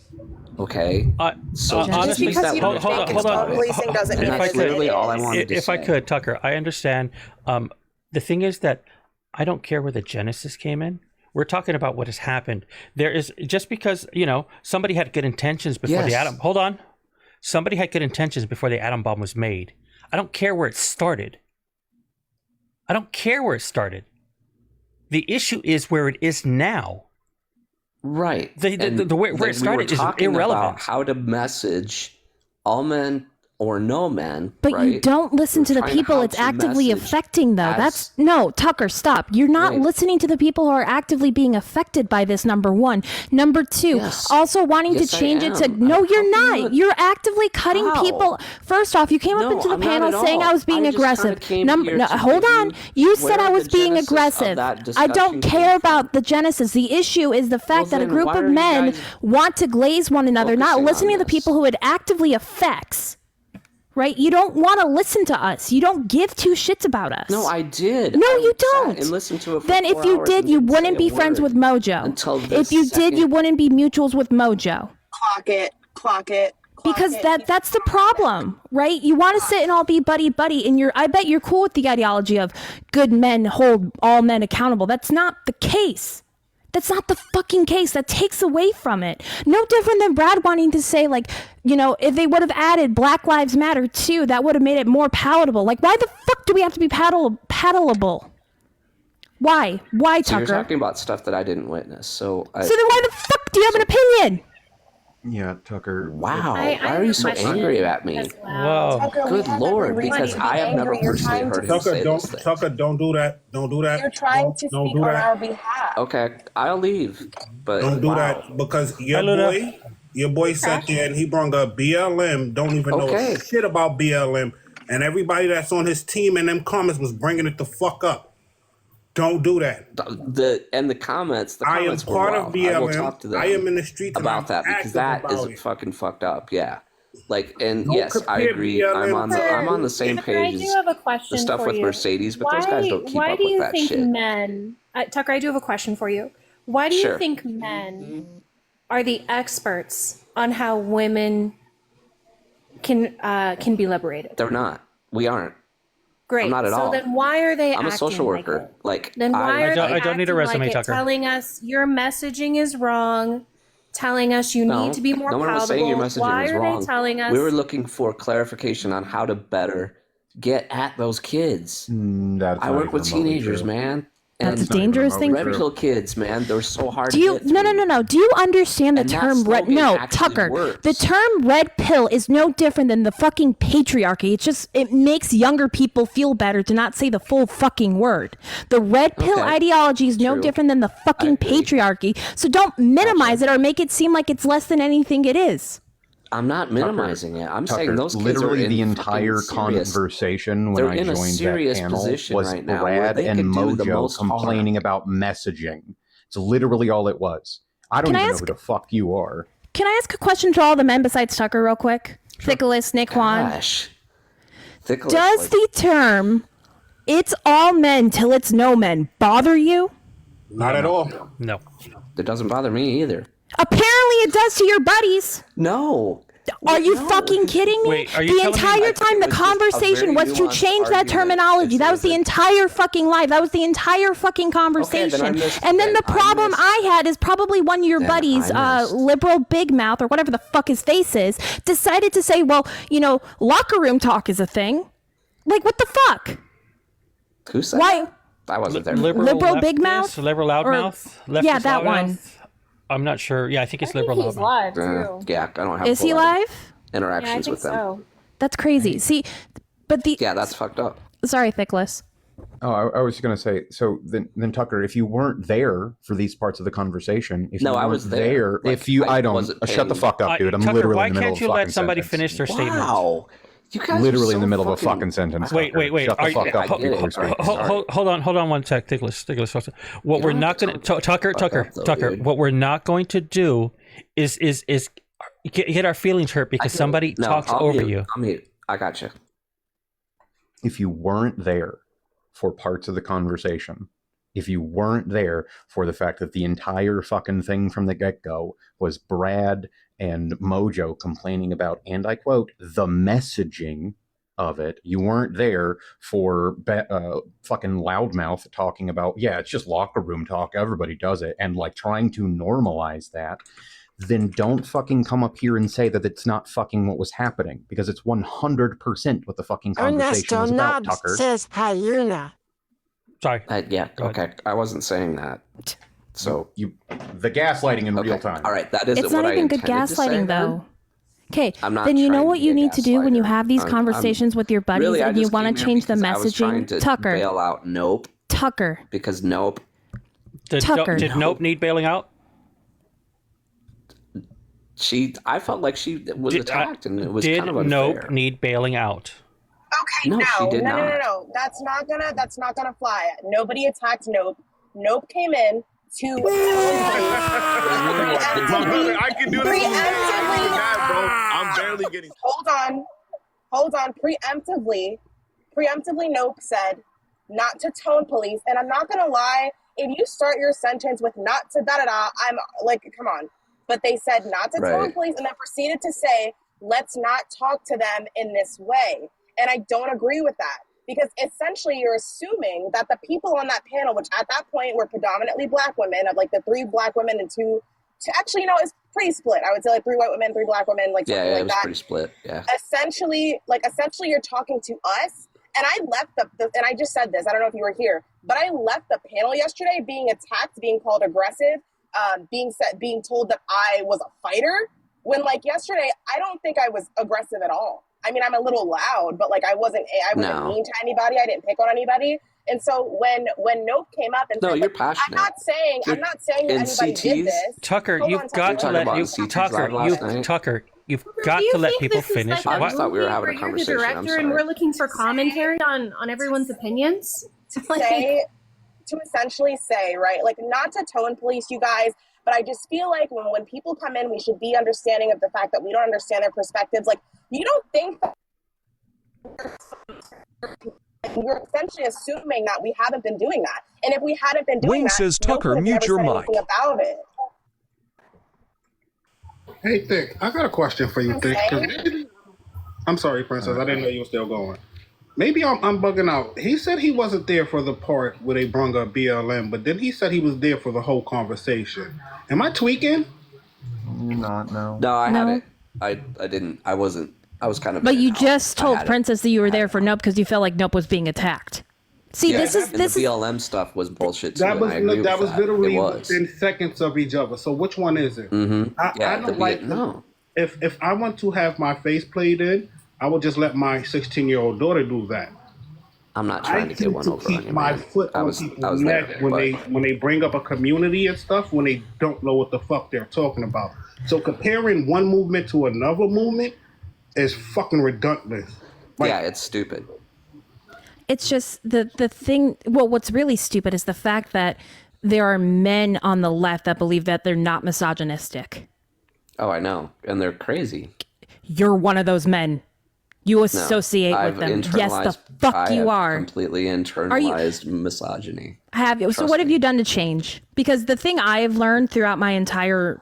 Speaker 6: Okay? So
Speaker 2: honestly,
Speaker 13: just because you don't think it's called policing doesn't mean
Speaker 6: that's literally all I wanted to say.
Speaker 2: If I could, Tucker, I understand. The thing is that I don't care where the genesis came in. We're talking about what has happened. There is, just because, you know, somebody had good intentions before the atom. Hold on. somebody had good intentions before the atom bomb was made. I don't care where it started. I don't care where it started. The issue is where it is now.
Speaker 6: Right.
Speaker 2: The where it started is irrelevant.
Speaker 6: About how to message all men or no men.
Speaker 10: But
Speaker 6: right?
Speaker 10: you don't listen to the
Speaker 6: Trying
Speaker 10: people
Speaker 6: how
Speaker 10: it's
Speaker 6: to
Speaker 10: actively
Speaker 6: message
Speaker 10: affecting, though.
Speaker 6: as-
Speaker 10: No, Tucker, stop. You're not
Speaker 6: Wait.
Speaker 10: listening to the people who are actively being affected by this, number one. Number two, also wanting
Speaker 6: Yes,
Speaker 10: to
Speaker 6: I
Speaker 10: change it to,
Speaker 6: am.
Speaker 10: no, you're
Speaker 6: How can
Speaker 10: not.
Speaker 6: you-
Speaker 10: You're actively cutting
Speaker 6: How?
Speaker 10: people. First off, you came up
Speaker 6: No,
Speaker 10: into the
Speaker 6: I'm not
Speaker 10: panel
Speaker 6: at
Speaker 10: saying
Speaker 6: all.
Speaker 10: I was being
Speaker 6: I just kinda
Speaker 10: aggressive.
Speaker 6: came here to
Speaker 10: Hold
Speaker 6: give
Speaker 10: on. You said
Speaker 6: where
Speaker 10: I
Speaker 6: the
Speaker 10: was being
Speaker 6: genesis of
Speaker 10: aggressive.
Speaker 6: that
Speaker 10: I
Speaker 6: discussion
Speaker 10: don't
Speaker 6: came
Speaker 10: care about the genesis. The issue is the fact that a
Speaker 6: then
Speaker 10: group
Speaker 6: why
Speaker 10: of
Speaker 6: are you
Speaker 10: men
Speaker 6: guys
Speaker 10: want to glaze one another, not
Speaker 6: focusing
Speaker 10: listening
Speaker 6: on
Speaker 10: to the people who it actively affects. Right? You don't want to listen to us. You don't give two shits about us.
Speaker 6: No, I did.
Speaker 10: No,
Speaker 6: I
Speaker 10: you
Speaker 6: sat
Speaker 10: don't.
Speaker 6: And listened to it for
Speaker 10: Then
Speaker 6: 4
Speaker 10: if you
Speaker 6: hours
Speaker 10: did,
Speaker 6: and
Speaker 10: you
Speaker 6: didn't
Speaker 10: wouldn't
Speaker 6: say
Speaker 10: be
Speaker 6: a
Speaker 10: friends
Speaker 6: word
Speaker 10: with Mojo.
Speaker 6: until
Speaker 10: If
Speaker 6: this
Speaker 10: you did,
Speaker 6: second.
Speaker 10: you wouldn't be mutuals with Mojo.
Speaker 9: Clock it.
Speaker 10: Because that's the problem, right? You want to sit and all be buddy, and I bet you're cool with the ideology of good men hold all men accountable. That's not the case. That's not the fucking case. That takes away from it. No different than Brad wanting to say, like, if they would have added Black Lives Matter too, that would have made it more palatable. Like, why the fuck do we have to be paddleable? Why? Why,
Speaker 6: So
Speaker 10: Tucker?
Speaker 6: you're talking about stuff that I didn't witness. So
Speaker 10: So then why the fuck do you have an opinion?
Speaker 3: Yeah, Tucker.
Speaker 6: Wow. Why are you so angry at me?
Speaker 2: Whoa.
Speaker 6: Good Lord, because I have never personally heard him say this thing.
Speaker 18: Tucker, don't do that. Don't do that.
Speaker 9: You're trying to
Speaker 18: Don't
Speaker 9: speak
Speaker 18: do
Speaker 9: on
Speaker 18: that.
Speaker 9: our behalf.
Speaker 6: Okay, I'll leave. But
Speaker 18: Don't do
Speaker 6: wow.
Speaker 18: that because
Speaker 2: Hi, Luna.
Speaker 18: your boy sat there and he brought up BLM. Don't even
Speaker 6: Okay.
Speaker 18: know shit about BLM, and everybody that's on his team in them comments was bringing it the fuck up. Don't do that.
Speaker 6: The comments
Speaker 18: I am
Speaker 6: were
Speaker 18: part of
Speaker 6: wild. I will
Speaker 18: BLM.
Speaker 6: talk to them
Speaker 18: I am in the streets and
Speaker 6: about
Speaker 18: I'm
Speaker 6: that because
Speaker 18: active
Speaker 6: that
Speaker 18: about
Speaker 6: is
Speaker 18: it.
Speaker 6: fucking fucked up. Yeah. Like, and
Speaker 18: Don't
Speaker 6: yes, I
Speaker 18: compare
Speaker 6: agree.
Speaker 18: BLM
Speaker 6: I'm on the same
Speaker 1: Tucker, I
Speaker 6: page
Speaker 1: do
Speaker 6: as
Speaker 1: have a question
Speaker 6: the stuff
Speaker 1: for
Speaker 6: with
Speaker 1: you.
Speaker 6: Mercedes, but those guys don't keep
Speaker 1: why
Speaker 6: up
Speaker 1: do
Speaker 6: with
Speaker 1: you
Speaker 6: that
Speaker 1: think
Speaker 6: shit.
Speaker 1: men, Tucker, I do have a question for you. Why do you
Speaker 6: Sure.
Speaker 1: think men are the experts on how women can be liberated?
Speaker 6: They're not. We aren't.
Speaker 1: Great.
Speaker 6: I'm not at
Speaker 1: so
Speaker 6: all.
Speaker 1: then why are they
Speaker 6: I'm a
Speaker 1: acting
Speaker 6: social
Speaker 1: like
Speaker 6: worker.
Speaker 1: it?
Speaker 6: Like,
Speaker 1: Then why are they
Speaker 2: I don't need a
Speaker 1: acting
Speaker 2: resume,
Speaker 1: like it,
Speaker 2: Tucker.
Speaker 1: telling us your messaging is wrong, telling us you need to be more
Speaker 6: no one
Speaker 1: palatable?
Speaker 6: was saying your messaging
Speaker 1: why
Speaker 6: was
Speaker 1: are
Speaker 6: wrong.
Speaker 1: they telling us?
Speaker 6: We were looking for clarification on how to better get at those kids. I work with teenagers, man.
Speaker 10: That's a dangerous thing.
Speaker 6: Red pill kids, man. They're so hard
Speaker 10: Do
Speaker 6: to
Speaker 10: you
Speaker 6: get
Speaker 10: no. Do you understand the
Speaker 6: And that
Speaker 10: term red?
Speaker 6: slogan
Speaker 10: No,
Speaker 6: actually
Speaker 10: Tucker.
Speaker 6: works.
Speaker 10: The term red pill is no different than the fucking patriarchy. It makes younger people feel better to not say the full fucking word. The red pill
Speaker 6: Okay.
Speaker 10: ideology is no
Speaker 6: True.
Speaker 10: different than the fucking patriarchy. So don't minimize it or make it seem like it's less than anything it is.
Speaker 6: I'm not minimizing it. I'm saying
Speaker 3: Tucker,
Speaker 6: those kids
Speaker 3: literally
Speaker 6: are in
Speaker 3: the
Speaker 6: fucking
Speaker 3: entire
Speaker 6: serious-
Speaker 3: conversation when
Speaker 6: they're
Speaker 3: I
Speaker 6: in a
Speaker 3: joined that
Speaker 6: serious
Speaker 3: panel
Speaker 6: position
Speaker 3: was
Speaker 6: right now where
Speaker 3: Brad
Speaker 6: they
Speaker 3: and
Speaker 6: could do the
Speaker 3: Mojo
Speaker 6: most harm.
Speaker 3: complaining about messaging. It's literally all it was. I don't
Speaker 10: Can I
Speaker 3: even know
Speaker 10: ask-
Speaker 3: who the fuck you are.
Speaker 10: Can I ask a question to all the men besides Tucker, real quick? Nicholas, Naquan.
Speaker 6: Gosh. Thickle,
Speaker 10: Does
Speaker 6: like-
Speaker 10: the term "it's all men till it's no men" bother you?
Speaker 18: Not at all.
Speaker 2: No.
Speaker 6: It doesn't bother me either.
Speaker 10: Apparently it does to your buddies.
Speaker 6: No.
Speaker 10: Are you fucking kidding me?
Speaker 2: Wait, are you
Speaker 10: the
Speaker 2: telling me-
Speaker 10: entire
Speaker 2: I
Speaker 10: time the
Speaker 6: it's just a
Speaker 10: conversation
Speaker 6: very
Speaker 10: was to
Speaker 6: nuanced
Speaker 10: change that
Speaker 6: argument.
Speaker 10: terminology. That was the entire fucking life. That was the entire fucking conversation.
Speaker 6: missed
Speaker 10: And then
Speaker 6: it.
Speaker 10: the problem I had is probably one of your
Speaker 6: Then
Speaker 10: buddies,
Speaker 6: I missed.
Speaker 10: liberal big mouth or whatever the fuck his face is, decided to say, well, locker room talk is a thing. Like, what the fuck?
Speaker 6: Who said
Speaker 10: Why?
Speaker 6: that? I wasn't there.
Speaker 10: Liberal big
Speaker 2: leftist?
Speaker 10: mouth?
Speaker 2: Liberal loudmouth? Leftist
Speaker 10: Yeah, that one.
Speaker 2: loudmouth? I'm not sure. Yeah, I think it's liberal
Speaker 1: He's
Speaker 2: loudmouth.
Speaker 1: live too.
Speaker 6: Yeah, I don't have
Speaker 10: Is he
Speaker 6: full
Speaker 10: live?
Speaker 1: Yeah, I
Speaker 6: interactions
Speaker 1: think
Speaker 6: with them.
Speaker 1: so.
Speaker 10: That's crazy. See, but
Speaker 6: Yeah, that's fucked up.
Speaker 10: sorry, Thickless.
Speaker 3: Oh, I was going to say, so then Tucker, if you weren't there for these parts of the conversation, if
Speaker 6: No,
Speaker 3: you
Speaker 6: I
Speaker 3: weren't
Speaker 6: was there. Like,
Speaker 3: if you,
Speaker 6: I
Speaker 3: I don't,
Speaker 6: wasn't
Speaker 3: shut the
Speaker 6: paying-
Speaker 3: fuck up, dude. I'm
Speaker 2: Tucker,
Speaker 3: literally
Speaker 2: why
Speaker 3: in the middle
Speaker 2: can't
Speaker 3: of
Speaker 2: you
Speaker 3: a
Speaker 2: let
Speaker 3: fucking
Speaker 2: somebody
Speaker 3: sentence.
Speaker 2: finish their statement?
Speaker 6: Wow. You guys
Speaker 3: Literally
Speaker 6: are
Speaker 3: in
Speaker 6: so
Speaker 3: the middle of a
Speaker 6: fucking-
Speaker 3: fucking sentence.
Speaker 2: Wait.
Speaker 3: Tucker. Shut the
Speaker 2: Are you-
Speaker 3: fuck up
Speaker 6: I get
Speaker 3: before
Speaker 6: it.
Speaker 3: you speak.
Speaker 2: Hold on one sec, Ticklish. What we're
Speaker 6: don't
Speaker 2: not
Speaker 6: have
Speaker 2: going
Speaker 6: to
Speaker 2: to Tucker.
Speaker 6: up, though, dude.
Speaker 2: What we're not going to do is get our feelings hurt because somebody
Speaker 6: No,
Speaker 2: talks
Speaker 6: I'll
Speaker 2: over
Speaker 6: mute.
Speaker 2: you.
Speaker 6: I'll mute. I got you.
Speaker 3: If you weren't there for parts of the conversation, if you weren't there for the fact that the entire fucking thing from the get-go was Brad and Mojo complaining about, and I quote, the messaging of it, you weren't there for fucking loudmouth talking about, yeah, it's just locker room talk, everybody does it, and like trying to normalize that, then don't fucking come up here and say that it's not fucking what was happening, because it's 100% what the fucking conversation was about, Tucker.
Speaker 7: Says hyena.
Speaker 2: Sorry.
Speaker 6: Yeah, okay. I wasn't saying that. So
Speaker 3: the gaslighting in real time.
Speaker 6: All right, that isn't
Speaker 10: It's
Speaker 6: what
Speaker 10: not
Speaker 6: I
Speaker 10: even good
Speaker 6: intended to say
Speaker 10: gaslighting,
Speaker 6: then.
Speaker 10: though. Okay,
Speaker 6: I'm not
Speaker 10: then you know
Speaker 6: trying
Speaker 10: what
Speaker 6: to be
Speaker 10: you
Speaker 6: a
Speaker 10: need to do when you
Speaker 6: gaslighter.
Speaker 10: have these
Speaker 6: I'm-
Speaker 10: conversations with your buddies
Speaker 6: Really, I
Speaker 10: and you
Speaker 6: just
Speaker 10: want
Speaker 6: came
Speaker 10: to
Speaker 6: here
Speaker 10: change the
Speaker 6: because I was trying
Speaker 10: messaging.
Speaker 6: to
Speaker 10: Tucker.
Speaker 6: bail out Nope.
Speaker 10: Tucker.
Speaker 6: Because Nope.
Speaker 2: Did Nope need bailing out?
Speaker 6: I felt like she was attacked, and it was
Speaker 2: Did
Speaker 6: kind of unfair.
Speaker 2: Nope need bailing out?
Speaker 13: Okay,
Speaker 6: No, she did not.
Speaker 13: No. That's not gonna fly. Nobody attacked Nope. Nope came in to
Speaker 18: I can do this. I'm barely getting.
Speaker 13: Hold on. Preemptively, Nope said not to tone police, and I'm not gonna lie. If you start your sentence with not to da-da-da, I'm like, come on. But they said not to tone police, and then proceeded to say, let's not talk to them in this way. And I don't agree with that, because essentially you're assuming that the people on that panel, which at that point were predominantly Black women, of like the 3 Black women and two actually, it's pretty split. I would say like 3 white women, 3 Black women, like something like
Speaker 6: it was
Speaker 13: that.
Speaker 6: pretty split. Yeah.
Speaker 13: Essentially, you're talking to us. And I left and I just said this, I don't know if you were here, but I left the panel yesterday being attacked, being called aggressive, being told that I was a fighter, when like yesterday, I don't think I was aggressive at all. I mean, I'm a little loud, but like I wasn't mean to anybody. I didn't pick on anybody. And so when Nope came up and said,
Speaker 6: you're passionate.
Speaker 13: I'm not saying that anybody did this.
Speaker 2: Tucker,
Speaker 13: Hold
Speaker 2: you've
Speaker 13: on,
Speaker 2: got to let you've got to let people finish.
Speaker 6: I just thought we were having
Speaker 1: Where
Speaker 6: a
Speaker 1: you're the
Speaker 6: conversation. I'm
Speaker 1: director and
Speaker 6: sorry.
Speaker 1: we're looking for commentary on everyone's opinions.
Speaker 13: To essentially say, right, like not to tone police you guys, but I just feel like when people come in, we should be understanding of the fact that we don't understand their perspectives. Like, you don't think that you're essentially assuming that we haven't been doing that. And if we hadn't been doing
Speaker 19: Wayne
Speaker 13: that,
Speaker 19: says,
Speaker 13: Nope
Speaker 19: Tucker,
Speaker 13: would have
Speaker 19: mute
Speaker 13: never
Speaker 19: your
Speaker 13: said
Speaker 19: mic.
Speaker 13: anything about it.
Speaker 18: Hey, Thick, I got a question for you, Thick. 'Cause I'm sorry, Princess. I didn't know you were still going. Maybe I'm bugging out. He said he wasn't there for the part where they brung up BLM, but then he said he was there for the whole conversation. Am I tweaking?
Speaker 3: You're not, no.
Speaker 6: No, I had it. I didn't. I wasn't. I was kind of.
Speaker 10: But you just told
Speaker 6: had it.
Speaker 10: Princess that you were there for Nope because you felt like Nope was being attacked. See,
Speaker 6: Yeah,
Speaker 10: this is
Speaker 6: and the BLM stuff was bullshit too.
Speaker 18: That was
Speaker 6: and I agree
Speaker 18: that
Speaker 6: with
Speaker 18: was literally
Speaker 6: It was.
Speaker 18: within seconds of each other. So which one is it?
Speaker 6: Mm-hmm.
Speaker 18: I don't like.
Speaker 6: no.
Speaker 18: If I want to have my face played in, I will just let my 16-year-old daughter do that.
Speaker 6: I'm not trying to get one over on
Speaker 18: Keep
Speaker 6: you,
Speaker 18: my
Speaker 6: man.
Speaker 18: foot
Speaker 6: I
Speaker 18: on
Speaker 6: was
Speaker 18: people's
Speaker 6: there,
Speaker 18: neck
Speaker 6: but
Speaker 18: when they bring up a community and stuff when they don't know what the fuck they're talking about. So comparing one movement to another movement is fucking redundant.
Speaker 6: yeah, it's stupid.
Speaker 10: It's just the thing. Well, what's really stupid is the fact that there are men on the left that believe that they're not misogynistic.
Speaker 6: Oh, I know, and they're crazy.
Speaker 10: You're one of those men. You
Speaker 6: No,
Speaker 10: associate
Speaker 6: I've
Speaker 10: with them. Yes, the
Speaker 6: internalized-
Speaker 10: fuck
Speaker 6: I
Speaker 10: you
Speaker 6: have
Speaker 10: are.
Speaker 6: completely internalized misogyny.
Speaker 10: Have you? So
Speaker 6: Trust
Speaker 10: what have you done to change? Because the thing I have learned throughout my entire,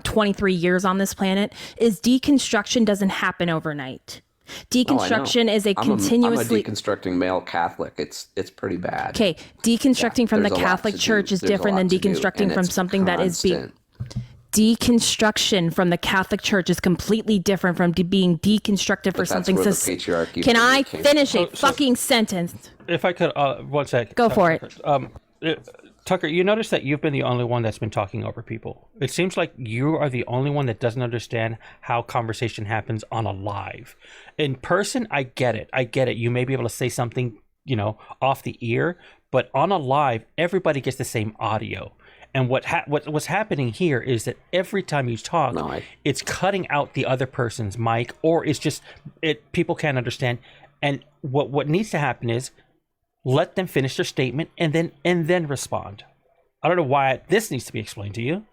Speaker 10: 23 years on this planet is deconstruction doesn't happen overnight. Deconstruction is a continuously.
Speaker 6: I'm a deconstructing male Catholic. It's pretty bad.
Speaker 10: Okay, deconstructing from the
Speaker 6: there's a lot
Speaker 10: Catholic
Speaker 6: to do.
Speaker 10: Church is
Speaker 6: There's a
Speaker 10: different than
Speaker 6: lot to do,
Speaker 10: deconstructing
Speaker 6: and
Speaker 10: from
Speaker 6: it's
Speaker 10: something that is being.
Speaker 6: constant.
Speaker 10: Deconstruction from the Catholic Church is completely different from being deconstructed for
Speaker 6: But that's
Speaker 10: something.
Speaker 6: where the patriarchy
Speaker 10: Can I
Speaker 6: came
Speaker 10: finish
Speaker 6: from.
Speaker 10: a fucking sentence?
Speaker 2: If I could, 1 second.
Speaker 10: Go for it.
Speaker 2: Tucker, you notice that you've been the only one that's been talking over people. It seems like you are the only one that doesn't understand how conversation happens on a live. In person, I get it. You may be able to say something, off the ear, but on a live, everybody gets the same audio. And what's happening here is that every time you talk, it's cutting out the other person's mic, or it's just people can't understand. And what needs to happen is let them finish their statement and then respond. I don't know why this needs to be explained to you.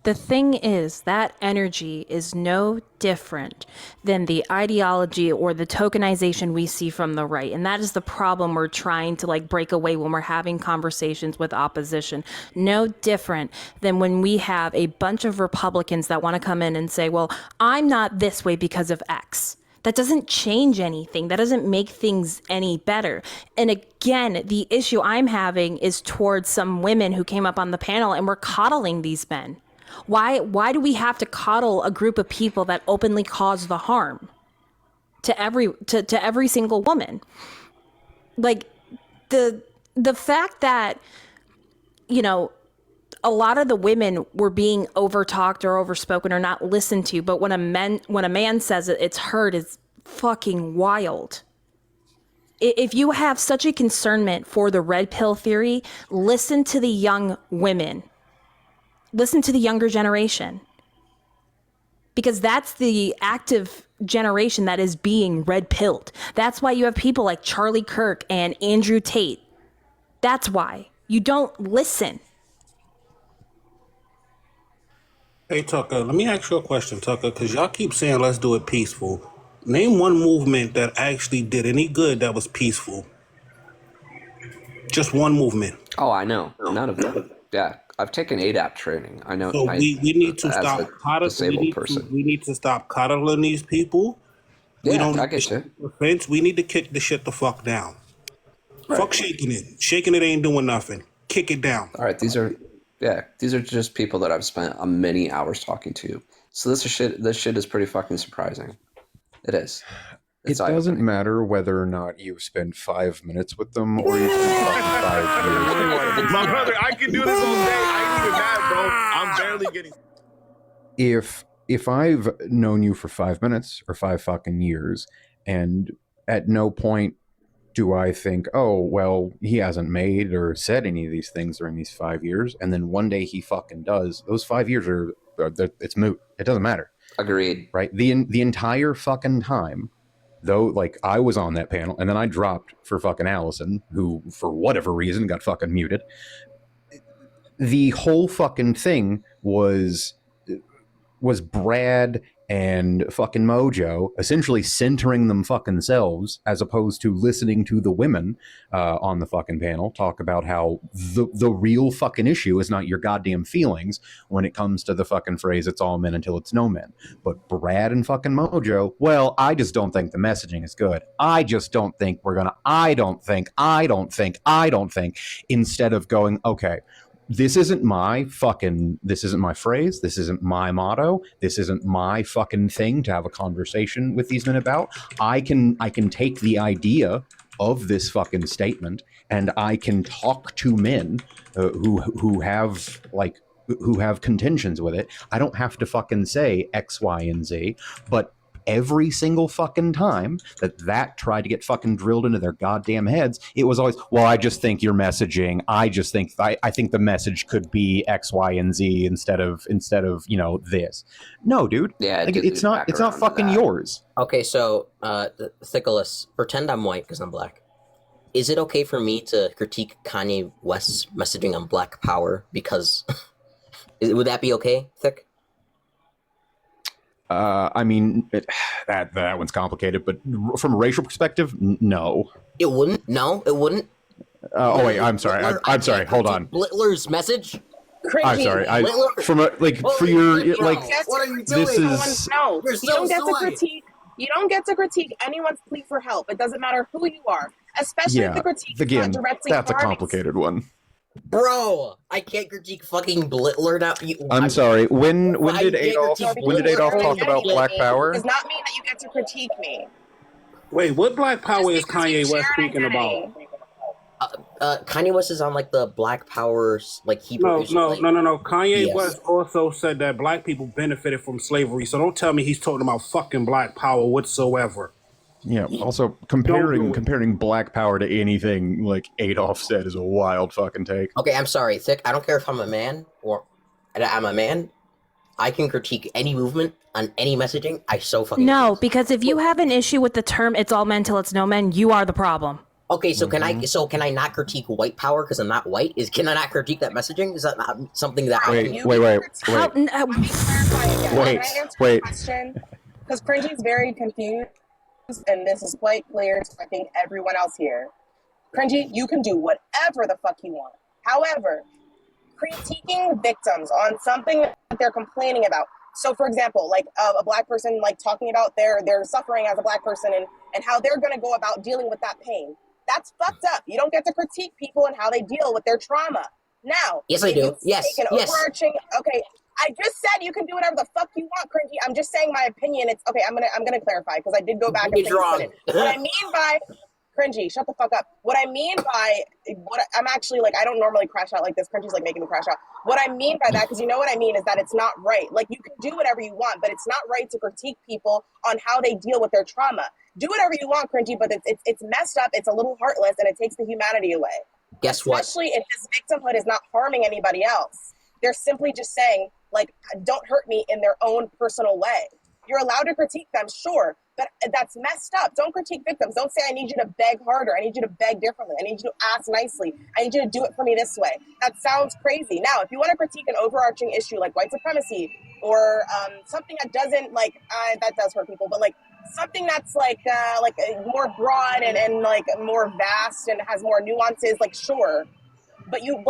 Speaker 10: The thing is, that energy is no different than the ideology or the tokenization we see from the right. And that is the problem we're trying to break away when we're having conversations with opposition. No different than when we have a bunch of Republicans that want to come in and say, well, I'm not this way because of X. That doesn't change anything. That doesn't make things any better. And again, the issue I'm having is towards some women who came up on the panel and were coddling these men. Why do we have to coddle a group of people that openly cause the harm to every single woman? Like the fact that, you know, a lot of the women were being overtalked or overspoken or not listened to, but when a man says it, it's heard is fucking wild. If you have such a concernment for the red pill theory, listen to the young women. Listen to the younger generation. Because that's the active generation that is being red pilled. That's why you have people like Charlie Kirk and Andrew Tate. That's why. You don't listen.
Speaker 18: Hey, Tucker, let me ask you a question, Tucker, because y'all keep saying let's do it peaceful. Name one movement that actually did any good that was peaceful. Just one movement.
Speaker 6: Oh, I know. None of them. Yeah, I've taken ADAP training. I know.
Speaker 18: So we need to stop
Speaker 6: disabled person.
Speaker 18: We need to stop coddling these people.
Speaker 6: Yeah, I get you.
Speaker 18: Offense. We need to kick the shit the fuck down. Right. Fuck shaking it. Shaking it ain't doing nothing. Kick it down.
Speaker 6: All right, these are just people that I've spent many hours talking to. So this shit is pretty fucking surprising. It is.
Speaker 3: It doesn't matter whether or not you spend 5 minutes with them or you spend 5 years.
Speaker 7: My brother, I can do this all day. I ain't even mad, bro. I'm barely getting.
Speaker 3: If I've known you for 5 minutes or 5 fucking years, and at no point do I think, oh, well, he hasn't made or said any of these things during these 5 years, and then one day he fucking does, those 5 years it's moot. It doesn't matter.
Speaker 6: Agreed.
Speaker 3: Right? The entire fucking time, though, like, I was on that panel, and then I dropped for fucking Allison, who, for whatever reason, got fucking muted. The whole fucking thing was Brad and fucking Mojo essentially centering them fucking selves, as opposed to listening to the women on the fucking panel talk about how the real fucking issue is not your goddamn feelings when it comes to the fucking phrase "it's all men until it's no men." But Brad and fucking Mojo, well, I just don't think the messaging is good. I just don't think we're gonna. I don't think. Instead of going, okay, this isn't my phrase. This isn't my motto. This isn't my fucking thing to have a conversation with these men about. I can take the idea of this fucking statement and I can talk to men who have contentions with it. I don't have to fucking say X, Y, and Z, but every single fucking time that tried to get fucking drilled into their goddamn heads, it was always, well, I just think you're messaging. I think the message could be X, Y, and Z instead of this. No, dude.
Speaker 6: Yeah,
Speaker 3: it's not fucking yours.
Speaker 19: Okay, so Thickless, pretend I'm white because I'm black. Is it okay for me to critique Kanye West's messaging on Black Power? Because would that be okay, Thick?
Speaker 3: I mean, that one's complicated, but from a racial perspective, no.
Speaker 19: It wouldn't? No, it wouldn't?
Speaker 3: Oh, wait, I'm sorry. I'm sorry. Hold on.
Speaker 19: Blitler's message?
Speaker 3: Cringy. I'm sorry. For your, like,
Speaker 13: what are you doing?
Speaker 3: This is...
Speaker 13: No, you don't get to critique anyone's plea for help. It doesn't matter who you are, especially if the critique is not directly
Speaker 3: that's a complicated one.
Speaker 19: Bro, I can't critique fucking Blitler now.
Speaker 3: I'm sorry. When did Adolf talk about Black Power?
Speaker 13: Does not mean that you get to critique me.
Speaker 18: Wait, what Black Power is Kanye West speaking about?
Speaker 19: Kanye West is on like the Black Power, like Hebrew.
Speaker 18: No. Kanye West also said that black people benefited from slavery. So don't tell me he's talking about fucking Black Power whatsoever.
Speaker 3: Yeah. Also, comparing Black Power to anything like Adolf said is a wild fucking take.
Speaker 19: Okay, I'm sorry, Thick. I don't care if I'm a man or I'm a man. I can critique any movement on any messaging. I so fucking
Speaker 10: because if you have an issue with the term "it's all men till it's no men," you are the problem.
Speaker 19: Okay, so can I not critique white power because I'm not white? Can I not critique that messaging? Is that not something that
Speaker 3: wait.
Speaker 13: Because Cringy is very confused, and this is quite clear to I think everyone else here. Cringy, you can do whatever the fuck you want. However, critiquing victims on something that they're complaining about. So, for example, like a black person like talking about their suffering as a black person and how they're going to go about dealing with that pain. That's fucked up. You don't get to critique people and how they deal with their trauma. Now,
Speaker 19: yes, I do. Yes.
Speaker 13: Overarching. Okay, I just said you can do whatever the fuck you want, Cringy. I'm just saying my opinion. It's okay. I'm gonna clarify because I did go back and think it. What I mean by Cringy, shut the fuck up. What I mean by I'm actually like, I don't normally crash out like this. Cringy's like making me crash out. What I mean by that, because you know what I mean, is that it's not right. Like, you can do whatever you want, but it's not right to critique people on how they deal with their trauma. Do whatever you want, Cringy, but it's messed up. It's a little heartless, and it takes the humanity away.
Speaker 19: Guess what?
Speaker 13: Especially if this victimhood is not harming anybody else. They're simply just saying, like, don't hurt me in their own personal way. You're allowed to critique them, sure, but that's messed up. Don't critique victims. Don't say, I need you to beg harder. I need you to beg differently. I need you to ask nicely. I need you to do it for me this way. That sounds crazy. Now, if you want to critique an overarching issue like white supremacy or something that doesn't, like, that does hurt people, but, like, something that's, like more broad and like, more vast and has more nuances, like, sure. But you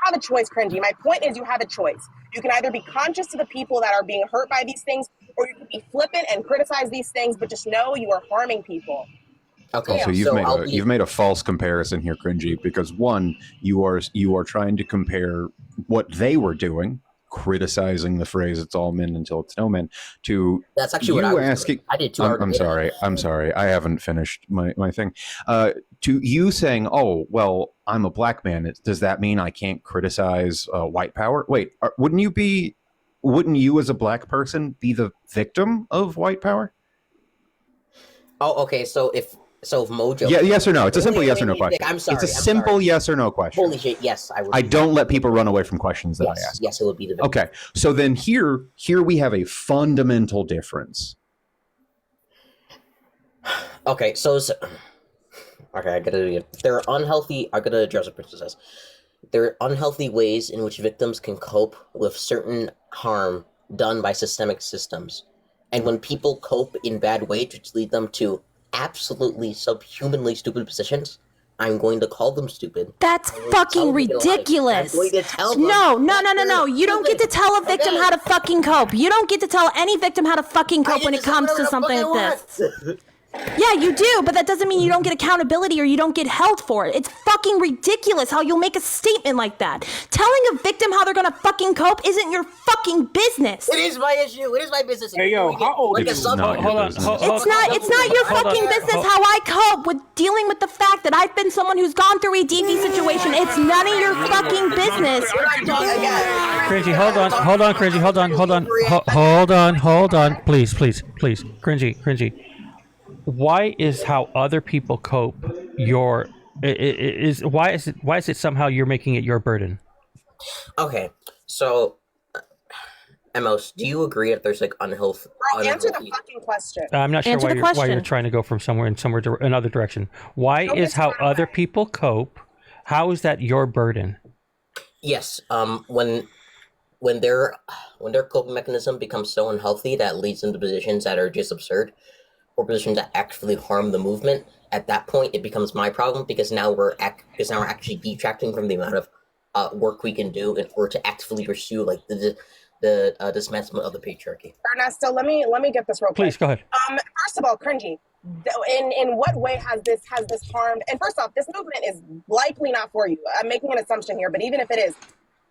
Speaker 13: have a choice, Cringy. My point is, you have a choice. You can either be conscious to the people that are being hurt by these things, or you can be flippant and criticize these things, but just know you are harming people.
Speaker 19: Okay.
Speaker 3: So you've made a false comparison here, Cringy, because one, you are trying to compare what they were doing, criticizing the phrase "it's all men until it's no men," to
Speaker 19: that's actually what I was asking. I did too.
Speaker 3: I'm sorry. I haven't finished my thing. To you saying, "Oh, well, I'm a black man. Does that mean I can't criticize white power?" Wait, wouldn't you as a black person be the victim of white power?
Speaker 19: Oh, okay. So if Mojo,
Speaker 3: yes or no. It's a simple yes or no question.
Speaker 19: I'm sorry.
Speaker 3: It's a simple yes or no question.
Speaker 19: Holy shit! Yes, I would.
Speaker 3: I don't let people run away from questions that I ask.
Speaker 19: Yes, it would be the victim.
Speaker 3: Okay, so then here we have a fundamental difference.
Speaker 19: Okay, okay, there are unhealthy. I gotta address what Princess says. There are unhealthy ways in which victims can cope with certain harm done by systemic systems, and when people cope in bad ways, which lead them to absolutely subhumanly stupid positions, I'm going to call them stupid.
Speaker 10: That's fucking ridiculous.
Speaker 19: I'm going to tell them.
Speaker 10: No. You don't get to tell a victim how to fucking cope. You don't get to tell any victim how to fucking cope when it comes to something like this. Yeah, you do, but that doesn't mean you don't get accountability or you don't get held for it. It's fucking ridiculous how you'll make a statement like that. Telling a victim how they're gonna fucking cope isn't your fucking business.
Speaker 19: It is my issue. It is my business.
Speaker 18: Hey, yo, how old
Speaker 2: is
Speaker 18: you?
Speaker 2: Hold on.
Speaker 10: It's not your fucking business how I cope with dealing with the fact that I've been someone who's gone through a DV situation. It's none of your fucking business.
Speaker 2: Cringy, hold on, Cringy, hold on. Please. Cringy. Why is how other people cope why is it somehow you're making it your burden?
Speaker 19: Okay, so Emos, do you agree that there's like unhealthy?
Speaker 13: Bro, answer the fucking question.
Speaker 2: I'm not sure why you're trying to go from another direction. Why is how other people cope? How is that your burden?
Speaker 19: Yes, when their coping mechanism becomes so unhealthy that leads them to positions that are just absurd, or positions that actually harm the movement, at that point it becomes my problem because now we're actually detracting from the amount of work we can do in order to actively pursue like the dismantlement of the patriarchy.
Speaker 13: Ernesto, let me get this real quick.
Speaker 2: Please go ahead.
Speaker 13: First of all, Cringy, in what way has this harmed? And first off, this movement is likely not for you. I'm making an assumption here, but even if it is,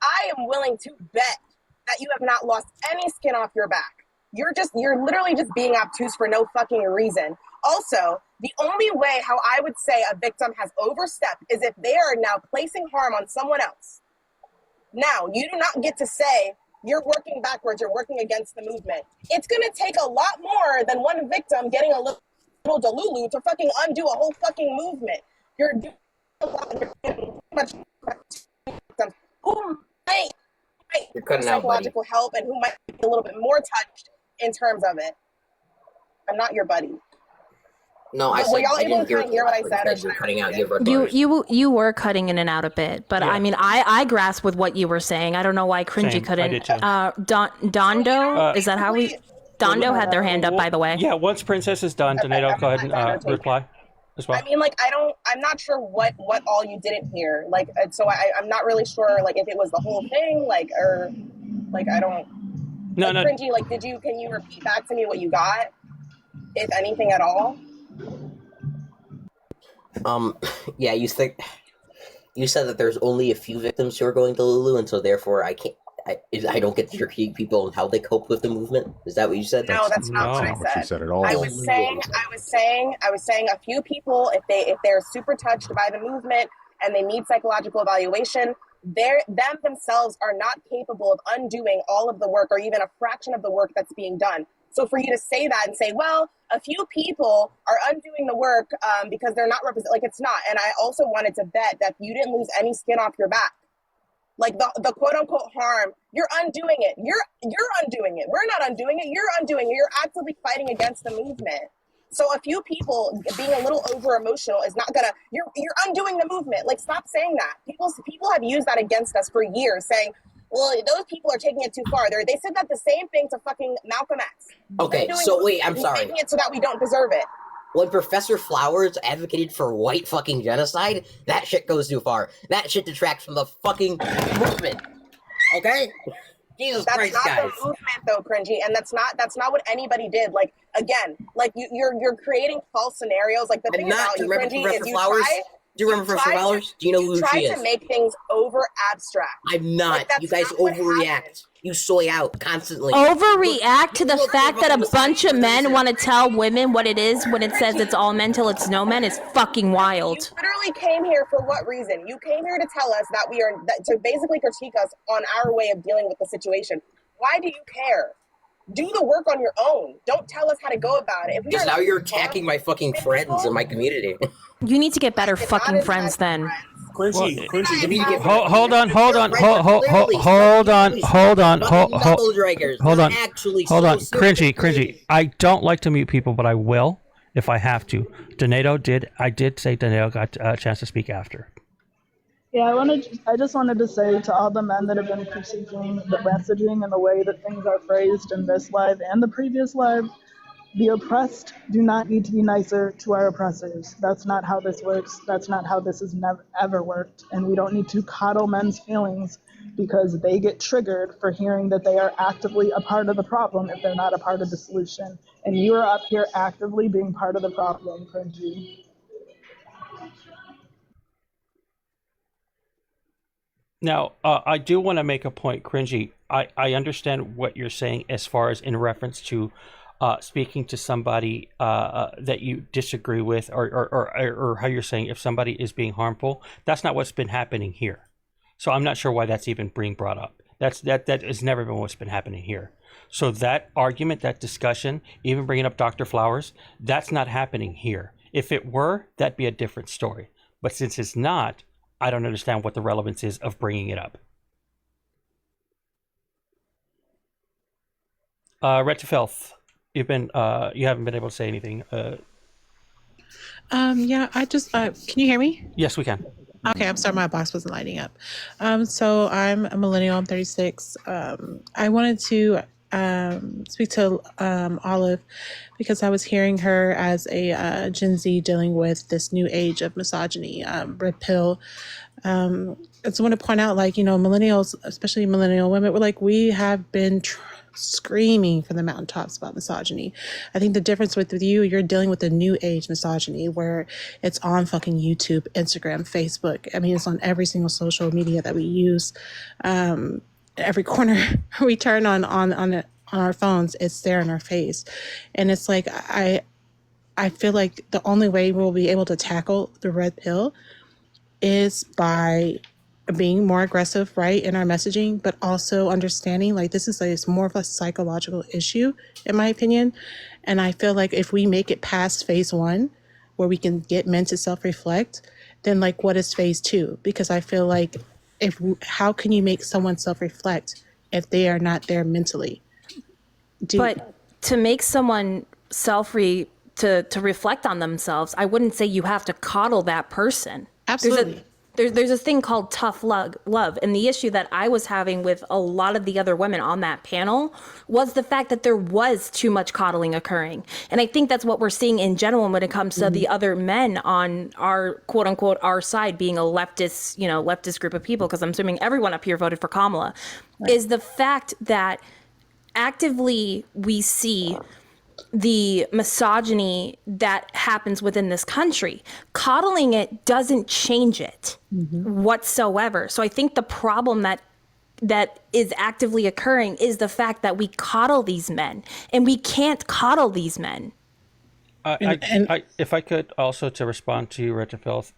Speaker 13: I am willing to bet that you have not lost any skin off your back. You're literally just being obtuse for no fucking reason. Also, the only way how I would say a victim has overstepped is if they are now placing harm on someone else. Now, you do not get to say you're working backwards, you're working against the movement. It's going to take a lot more than one victim getting a little delulu to fucking undo a whole fucking movement. You're doing a lot much who might psychological help and who might be a little bit more touched in terms of it. I'm not your buddy.
Speaker 19: No, I
Speaker 13: were y'all able to
Speaker 19: hear
Speaker 13: what I said?
Speaker 19: You're cutting out your
Speaker 10: you were cutting in and out a bit, but yeah. I mean, I grasp with what you were saying. I don't know why Cringy couldn't. Dondo, is that how we? Dondo had their hand up, by the way.
Speaker 2: Yeah, once Princess is done, Donato, go ahead and reply as well.
Speaker 13: I mean, like, I'm not sure what all you didn't hear. Like, so I'm not really sure, like, if it was the whole thing, like, or, like, I don't.
Speaker 19: No.
Speaker 13: Cringy, like, can you repeat back to me what you got, if anything at all?
Speaker 19: Yeah, you said that there's only a few victims who are going to Lulu, and so therefore I I don't get to critique people and how they cope with the movement. Is that what you said?
Speaker 13: No, that's not what I
Speaker 3: What she
Speaker 13: said.
Speaker 3: said at all.
Speaker 13: I was saying a few people, if they're super touched by the movement and they need psychological evaluation, them themselves are not capable of undoing all of the work or even a fraction of the work that's being done. So for you to say that and say, well, a few people are undoing the work because they're not represented, like it's not. And I also wanted to bet that you didn't lose any skin off your back. Like the quote unquote harm, you're undoing it. You're undoing it. We're not undoing it. You're undoing it. You're actively fighting against the movement. So a few people being a little over emotional is not gonna. You're undoing the movement. Like stop saying that. People have used that against us for years, saying, "Well, those people are taking it too far." They said that the same thing to fucking Malcolm X.
Speaker 19: Okay, so wait, I'm sorry.
Speaker 13: Making it so that we don't deserve it.
Speaker 19: When Professor Flowers advocated for white fucking genocide, that shit goes too far. That shit detracts from the fucking movement. Okay? Jesus Christ, guys.
Speaker 13: That's not the movement, though, Cringy, and that's not what anybody did. Like again, like you're creating false scenarios. Like the thing about you, Cringy, is you try.
Speaker 19: Do you remember Professor Flowers? Do you know who she is?
Speaker 13: You try to make things over abstract.
Speaker 19: I'm not. You guys overreact. You soy out constantly.
Speaker 10: Overreact to the fact that a bunch of men want to tell women what it is when it says it's all men till it's no men is fucking wild.
Speaker 13: You literally came here for what reason? You came here to tell us that to basically critique us on our way of dealing with the situation. Why do you care? Do the work on your own. Don't tell us how to go about it.
Speaker 19: Because now you're attacking my fucking friends in my community.
Speaker 10: You need to get better fucking friends then.
Speaker 19: Quincy,
Speaker 2: Hold on. Cringy. I don't like to mute people, but I will if I have to. I did say Donato got a chance to speak after.
Speaker 4: Yeah, I just wanted to say to all the men that have been critiquing the messaging and the way that things are phrased in this live and the previous live, the oppressed do not need to be nicer to our oppressors. That's not how this works. That's not how this has never ever worked. And we don't need to coddle men's feelings because they get triggered for hearing that they are actively a part of the problem if they're not a part of the solution. And you are up here actively being part of the problem, Cringy.
Speaker 2: Now, I do want to make a point, Cringy. I understand what you're saying as far as in reference to speaking to somebody that you disagree with, or how you're saying if somebody is being harmful. That's not what's been happening here. So I'm not sure why that's even being brought up. That has never been what's been happening here. So that argument, that discussion, even bringing up Dr. Flowers, that's not happening here. If it were, that'd be a different story. But since it's not, I don't understand what the relevance is of bringing it up. Retafilth, you haven't been able to say anything.
Speaker 21: Yeah, I just can you hear me?
Speaker 2: Yes, we can.
Speaker 21: Okay, I'm sorry, my box wasn't lighting up. So I'm a millennial, I'm 36. I wanted to speak to Olive because I was hearing her as a Gen Z dealing with this new age of misogyny, red pill. I just want to point out, like, millennials, especially millennial women, we have been screaming from the mountaintops about misogyny. I think the difference with you, you're dealing with the new age misogyny where it's on fucking YouTube, Instagram, Facebook. I mean, it's on every single social media that we use. Every corner we turn on our phones, it's there in our face. And it's like, I feel like the only way we'll be able to tackle the red pill is by being more aggressive, right, in our messaging, but also understanding this is it's more of a psychological issue, in my opinion. And I feel like if we make it past phase 1, where we can get men to self-reflect, then what is phase 2? Because I feel like how can you make someone self-reflect if they are not there mentally?
Speaker 10: But to make someone to reflect on themselves, I wouldn't say you have to coddle that person.
Speaker 21: Absolutely.
Speaker 10: There's a thing called tough love. And the issue that I was having with a lot of the other women on that panel was the fact that there was too much coddling occurring. And I think that's what we're seeing in general when it comes to the other men on our quote unquote our side being a leftist group of people, because I'm assuming everyone up here voted for Kamala, is the fact that actively we see the misogyny that happens within this country. Coddling it doesn't change it whatsoever. So I think the problem that that is actively occurring is the fact that we coddle these men, and we can't coddle these men.
Speaker 2: If I could also to respond to you, Richard Filth,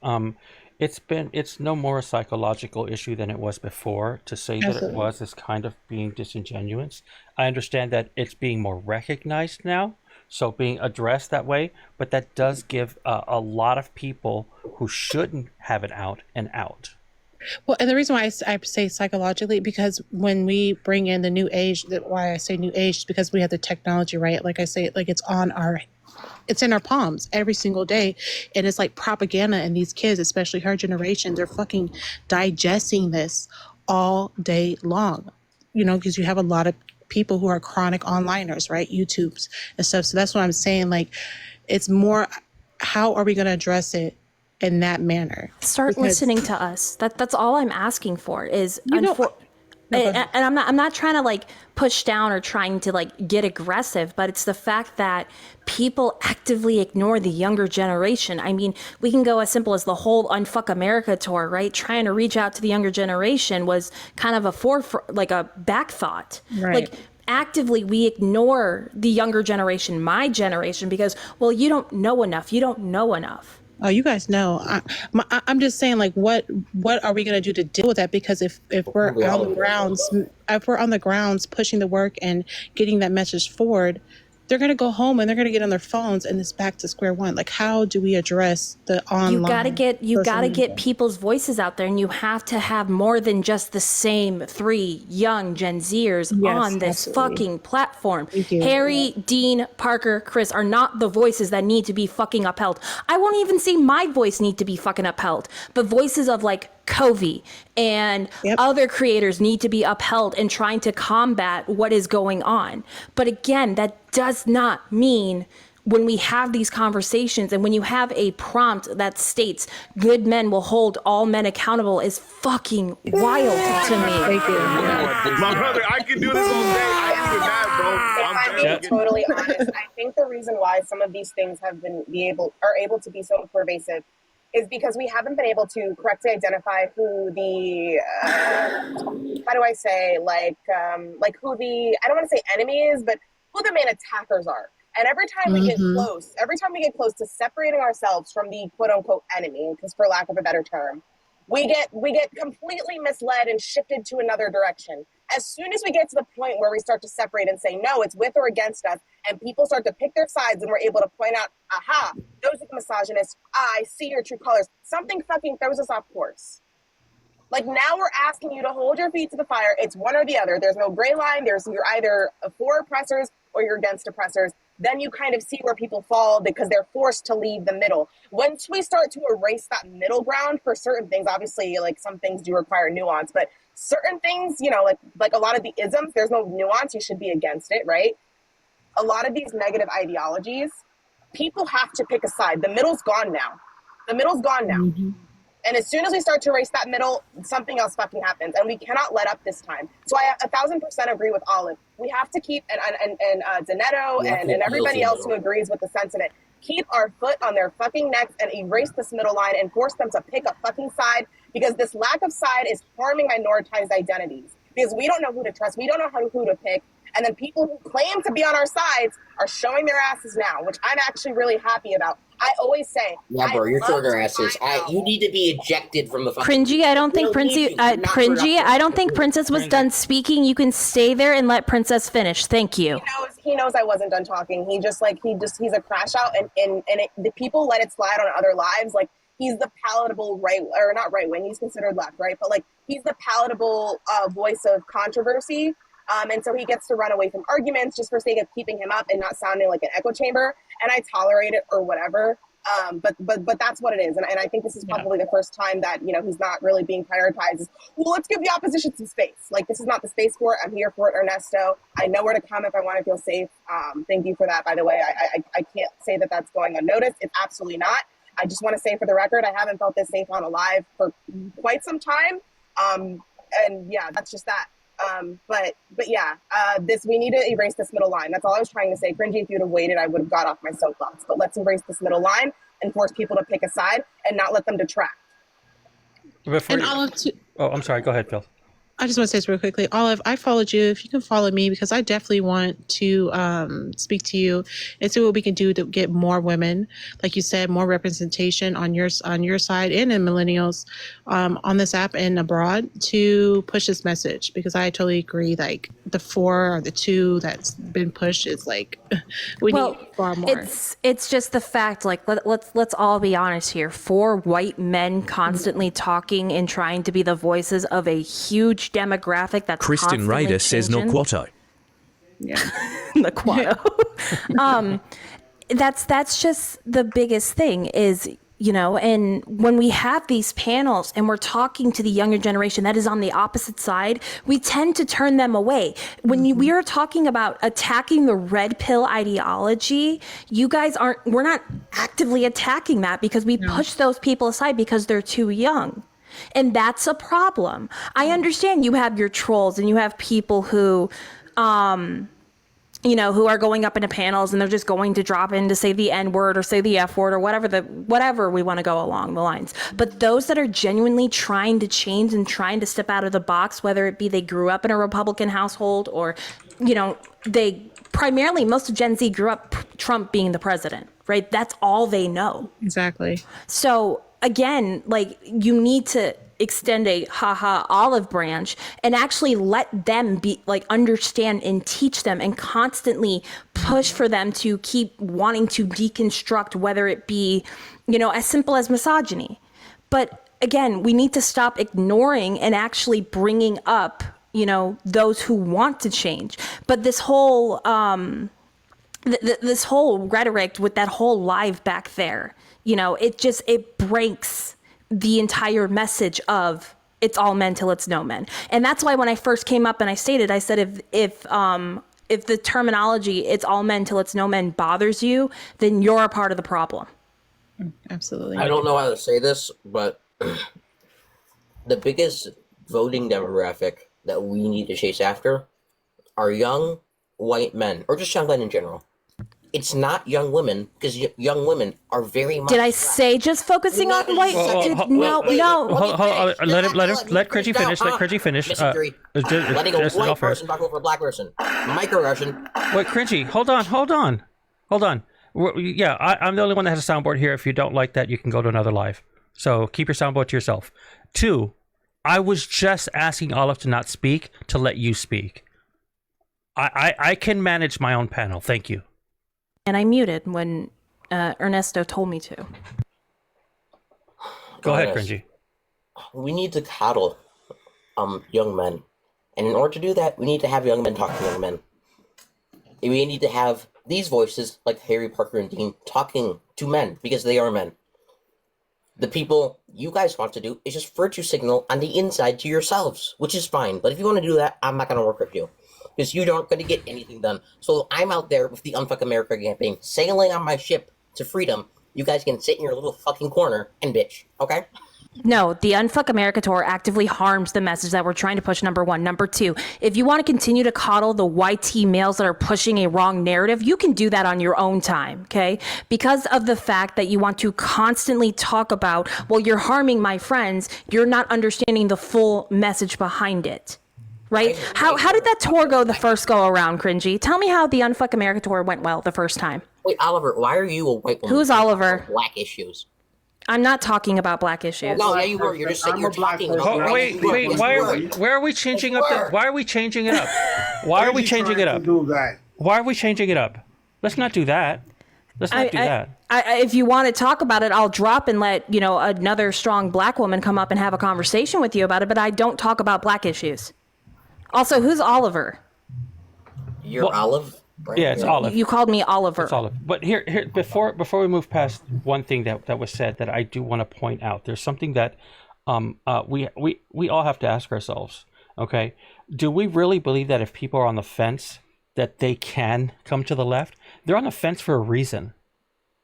Speaker 2: it's no more a psychological issue than it was before. To say that it was is kind of being disingenuous. I understand that it's being more recognized now, so being addressed that way, but that does give a lot of people who shouldn't have it out an out.
Speaker 21: Well, and the reason why I say psychologically, because when we bring in the new age, why I say new age is because we have the technology, right? Like I say, like it's in our palms every single day. And it's like propaganda, and these kids, especially her generation, they're fucking digesting this all day long, because you have a lot of people who are chronic onliners, right? YouTubes and stuff. So that's what I'm saying. Like, it's more, how are we going to address it in that manner?
Speaker 10: Start listening to us. That's all I'm asking for is, and I'm not trying to like push down or trying to like get aggressive, but it's the fact that people actively ignore the younger generation. I mean, we can go as simple as the whole Unfuck America tour, right? Trying to reach out to the younger generation was kind of a back thought.
Speaker 21: Right.
Speaker 10: Like, actively we ignore the younger generation, my generation, because, well, you don't know enough. You don't know enough.
Speaker 21: Oh, you guys know. I'm just saying, like, what are we going to do to deal with that? Because if we're on the grounds pushing the work and getting that message forward, they're going to go home and they're going to get on their phones, and it's back to square one. Like, how do we address the online?
Speaker 10: You got to get people's voices out there, and you have to have more than just the same 3 young Gen Zers on this fucking platform. Harry, Dean, Parker, Chris are not the voices that need to be fucking upheld. I won't even say my voice need to be fucking upheld, but voices of like Covey and other creators need to be upheld in trying to combat what is going on. But again, that does not mean when we have these conversations and when you have a prompt that states good men will hold all men accountable is fucking wild to me.
Speaker 21: Thank you.
Speaker 7: My brother, I can do this all day. I ain't even mad, bro.
Speaker 13: If I'm being totally honest, I think the reason why some of these things are able to be so pervasive is because we haven't been able to correctly identify who the how do I say, like who the, I don't want to say enemy is, but who the main attackers are. And every time we get close to separating ourselves from the quote unquote enemy, because for lack of a better term, we get completely misled and shifted to another direction. As soon as we get to the point where we start to separate and say, no, it's with or against us, and people start to pick their sides and we're able to point out, aha, those are the misogynists, I see your true colors, something fucking throws us off course. Like, now we're asking you to hold your feet to the fire. It's one or the other. There's no gray line. You're either for oppressors or you're against oppressors. Then you kind of see where people fall because they're forced to leave the middle. Once we start to erase that middle ground for certain things, obviously, like, some things do require nuance, but certain things, like a lot of the isms, there's no nuance. You should be against it, right? A lot of these negative ideologies, people have to pick a side. The middle's gone now. Mm-hmm. And as soon as we start to erase that middle, something else fucking happens. And we cannot let up this time. So I 1,000% agree with Olive. We have to keep, and Danetto and everybody else who agrees with the sentiment, keep our foot on their fucking necks and erase this middle line and force them to pick a fucking side, because this lack of side is harming minoritized identities. Because we don't know who to trust. We don't know who to pick. And then people who claim to be on our sides are showing their asses now, which I'm actually really happy about. I always say,
Speaker 19: yeah, bro, you're showing their asses. You need to be ejected from the fucking...
Speaker 10: Cringy, I don't think I don't think Princess was done speaking. You can stay there and let Princess finish. Thank you.
Speaker 13: He knows I wasn't done talking. He's a crash out, and the people let it slide on other lives. Like, he's the palatable not right wing. He's considered left, right? But like, he's the palatable voice of controversy. And so he gets to run away from arguments just for sake of keeping him up and not sounding like an echo chamber. And I tolerate it or whatever. But that's what it is. And I think this is probably the first time that, he's not really being prioritized. Well, let's give the opposition some space. Like, this is not the space for it. I'm here for it, Ernesto. I know where to come if I want to feel safe. Thank you for that, by the way. I can't say that that's going unnoticed. It's absolutely not. I just want to say for the record, I haven't felt this safe on a live for quite some time. And yeah, that's just that. But yeah, we need to erase this middle line. That's all I was trying to say. Cringy, if you'd have waited, I would have got off my soapbox. But let's embrace this middle line and force people to pick a side and not let them detract.
Speaker 2: I'm sorry. Go ahead, Phil.
Speaker 21: I just want to say this real quickly. Olive, I followed you. If you can follow me, because I definitely want to speak to you and see what we can do to get more women, like you said, more representation on your side and in millennials on this app and abroad to push this message. Because I totally agree. Like the 4 or the 2 that's been pushed is like we need far more.
Speaker 10: It's just the fact. Like let's all be honest here. 4 white men constantly talking and trying to be the voices of a huge demographic that's
Speaker 8: Kristen Ryder says no quato.
Speaker 21: Yeah.
Speaker 10: The quato. That's just the biggest thing is, you know, and when we have these panels and we're talking to the younger generation that is on the opposite side, we tend to turn them away. When we are talking about attacking the red pill ideology, we're not actively attacking that because we push those people aside because they're too young. And that's a problem. I understand you have your trolls and you have people who, you know, who are going up into panels and they're just going to drop in to say the N word or say the F word or whatever we want to go along the lines. But those that are genuinely trying to change and trying to step out of the box, whether it be they grew up in a Republican household or, you know, primarily most of Gen Z grew up Trump being the president, right? That's all they know.
Speaker 21: Exactly.
Speaker 10: So again, like you need to extend a olive branch and actually let them be like understand and teach them and constantly push for them to keep wanting to deconstruct, whether it be, you know, as simple as misogyny. But again, we need to stop ignoring and actually bringing up, you know, those who want to change. But this whole this whole rhetoric with that whole live back there, you know, it breaks the entire message of it's all men till it's no men. And that's why when I first came up and I said if the terminology it's all men till it's no men bothers you, then you're a part of the problem.
Speaker 21: Absolutely.
Speaker 19: I don't know how to say this, but the biggest voting demographic that we need to chase after are young white men, or just young men in general. It's not young women, because young women are very much.
Speaker 10: Did I say just focusing on white? No.
Speaker 2: Let Cringy finish. Let Cringy finish.
Speaker 19: Letting a white person talk over a black person. Microaggression.
Speaker 2: Wait, Cringy, hold on. Yeah, I'm the only one that has a soundboard here. If you don't like that, you can go to another live. So keep your soundboard to yourself. 2, I was just asking Olive to not speak, to let you speak. I can manage my own panel. Thank you.
Speaker 10: And I muted when Ernesto told me to.
Speaker 2: Go ahead, Cringy.
Speaker 19: We need to coddle young men. And in order to do that, we need to have young men talk to young men. And we need to have these voices, like Harry, Parker, and Dean, talking to men, because they are men. The people you guys want to do is just virtue signal on the inside to yourselves, which is fine. But if you want to do that, I'm not going to work with you. Because you aren't going to get anything done. So I'm out there with the Unfuck America campaign, sailing on my ship to freedom. You guys can sit in your little fucking corner and bitch, okay?
Speaker 10: No, the Unfuck America tour actively harms the message that we're trying to push, number 1. Number 2, if you want to continue to coddle the YT males that are pushing a wrong narrative, you can do that on your own time, okay? Because of the fact that you want to constantly talk about, well, you're harming my friends, you're not understanding the full message behind it. Right? How did that tour go the first go around, Cringy? Tell me how the Unfuck America tour went well the first time.
Speaker 19: Wait, Oliver, why are you a white woman?
Speaker 10: Who's Oliver?
Speaker 19: Black issues.
Speaker 10: I'm not talking about black issues.
Speaker 19: No, yeah, you were. You're just saying you're talking.
Speaker 2: Wait. Why are we changing up? Why are we changing it up? Why are we changing it up? Why are we changing it up? Let's not do that. Let's not do that.
Speaker 10: If you want to talk about it, I'll drop and let another strong black woman come up and have a conversation with you about it. But I don't talk about black issues. Also, who's Oliver?
Speaker 19: You're Olive? Right?
Speaker 2: Yeah, it's Olive.
Speaker 10: You called me Oliver.
Speaker 2: It's Olive. But here, before we move past one thing that was said that I do want to point out, there's something that we all have to ask ourselves. Okay, do we really believe that if people are on the fence that they can come to the left? They're on the fence for a reason.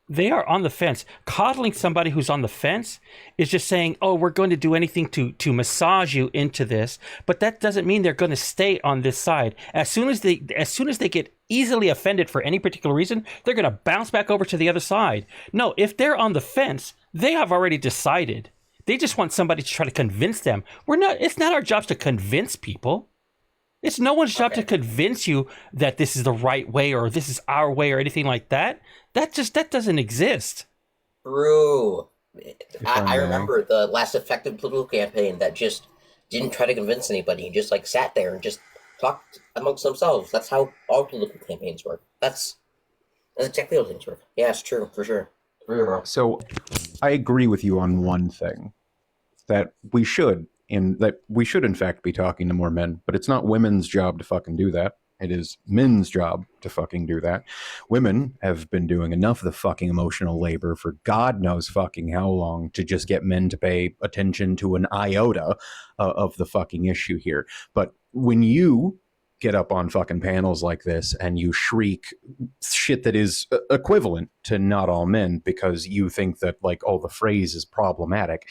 Speaker 2: They are on the fence. Coddling somebody who's on the fence is just saying, oh, we're going to do anything to massage you into this. But that doesn't mean they're going to stay on this side. As soon as they get easily offended for any particular reason, they're going to bounce back over to the other side. No, if they're on the fence, they have already decided They just want somebody to try to convince them. It's not our jobs to convince people. It's no one's job to convince you that this is the right way or this is our way or anything like that. That doesn't exist.
Speaker 19: True. I remember the last effective political campaign that just didn't try to convince anybody and just like sat there and just talked amongst themselves. That's how all political campaigns work. That's exactly how things work. Yeah, it's true, for sure.
Speaker 3: So I agree with you on one thing, that we should in fact be talking to more men, but it's not women's job to fucking do that. It is men's job to fucking do that. Women have been doing enough of the fucking emotional labor for God knows fucking how long to just get men to pay attention to an iota of the fucking issue here. But when you get up on fucking panels like this and you shriek shit that is equivalent to not all men because you think that like, oh, the phrase is problematic,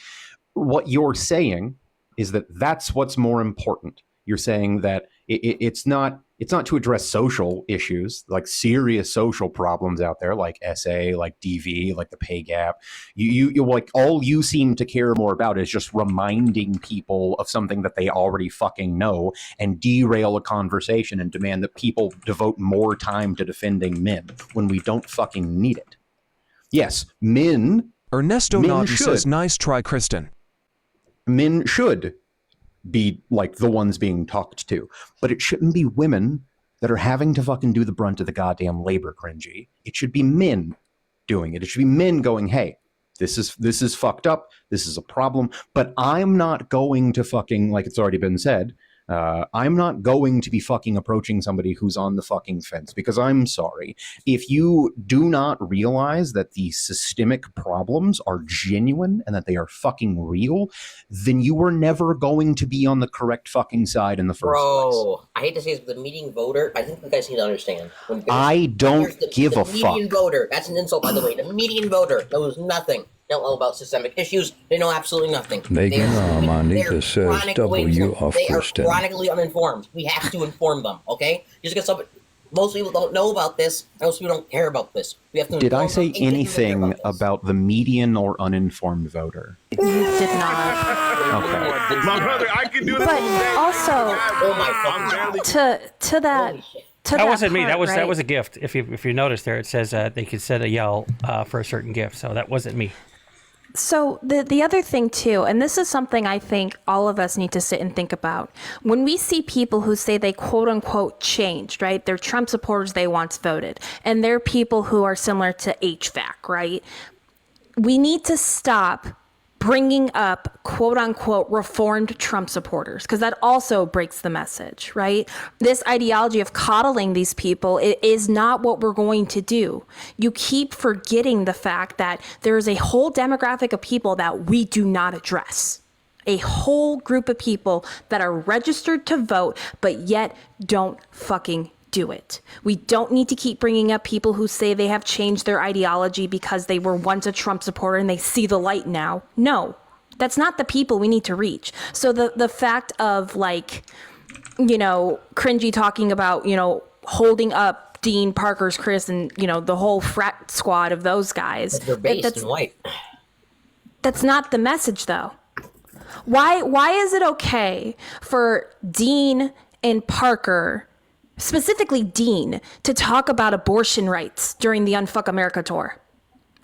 Speaker 3: what you're saying is that that's what's more important. You're saying that it's not to address social issues, like serious social problems out there, like SA, like DV, like the pay gap. You like all you seem to care more about is just reminding people of something that they already fucking know and derail a conversation and demand that people devote more time to defending men when we don't fucking need it. Yes,
Speaker 8: Ernesto Naughton says, nice try, Kristen.
Speaker 3: Men should be like the ones being talked to, but it shouldn't be women that are having to fucking do the brunt of the goddamn labor, cringy. It should be men doing it. It should be men going, hey, this is fucked up. This is a problem, but I'm not going to fucking, like it's already been said, I'm not going to be fucking approaching somebody who's on the fucking fence, because I'm sorry. If you do not realize that the systemic problems are genuine and that they are fucking real, then you were never going to be on the correct fucking side in the first place.
Speaker 19: Bro, I hate to say this, but the median voter, I think you guys need to understand.
Speaker 3: I don't give a fuck.
Speaker 19: The median voter, that's an insult, by the way. The median voter knows nothing. They don't know about systemic issues. They know absolutely nothing.
Speaker 12: Megan Armanita says W off
Speaker 19: They are
Speaker 12: Kristen.
Speaker 19: chronically uninformed. We have to inform them, okay? Just because most people don't know about this, most people don't care about this. We have to.
Speaker 3: Did I
Speaker 19: inform
Speaker 3: say
Speaker 19: them
Speaker 3: anything about the median or uninformed voter?
Speaker 10: You did not.
Speaker 3: Okay.
Speaker 7: My brother, I can do this.
Speaker 10: But also,
Speaker 19: oh my
Speaker 10: to that.
Speaker 2: That wasn't me. That was
Speaker 10: right?
Speaker 2: a gift. If you notice there, it says they could set a yell for a certain gift. So that wasn't me.
Speaker 10: So the other thing too, and this is something I think all of us need to sit and think about. When we see people who say they quote unquote changed, right? They're Trump supporters they once voted. And they're people who are similar to HVAC, right? We need to stop bringing up quote unquote reformed Trump supporters, because that also breaks the message, right? This ideology of coddling these people is not what we're going to do. You keep forgetting the fact that there is a whole demographic of people that we do not address. A whole group of people that are registered to vote, but yet don't fucking do it. We don't need to keep bringing up people who say they have changed their ideology because they were once a Trump supporter and they see the light now. No, that's not the people we need to reach. So the fact of like, cringy talking about, holding up Dean, Parker's, Chris, and, the whole frat squad of those guys.
Speaker 19: They're based in white.
Speaker 10: That's not the message though. Why is it okay for Dean and Parker, specifically Dean, to talk about abortion rights during the Unfuck America tour,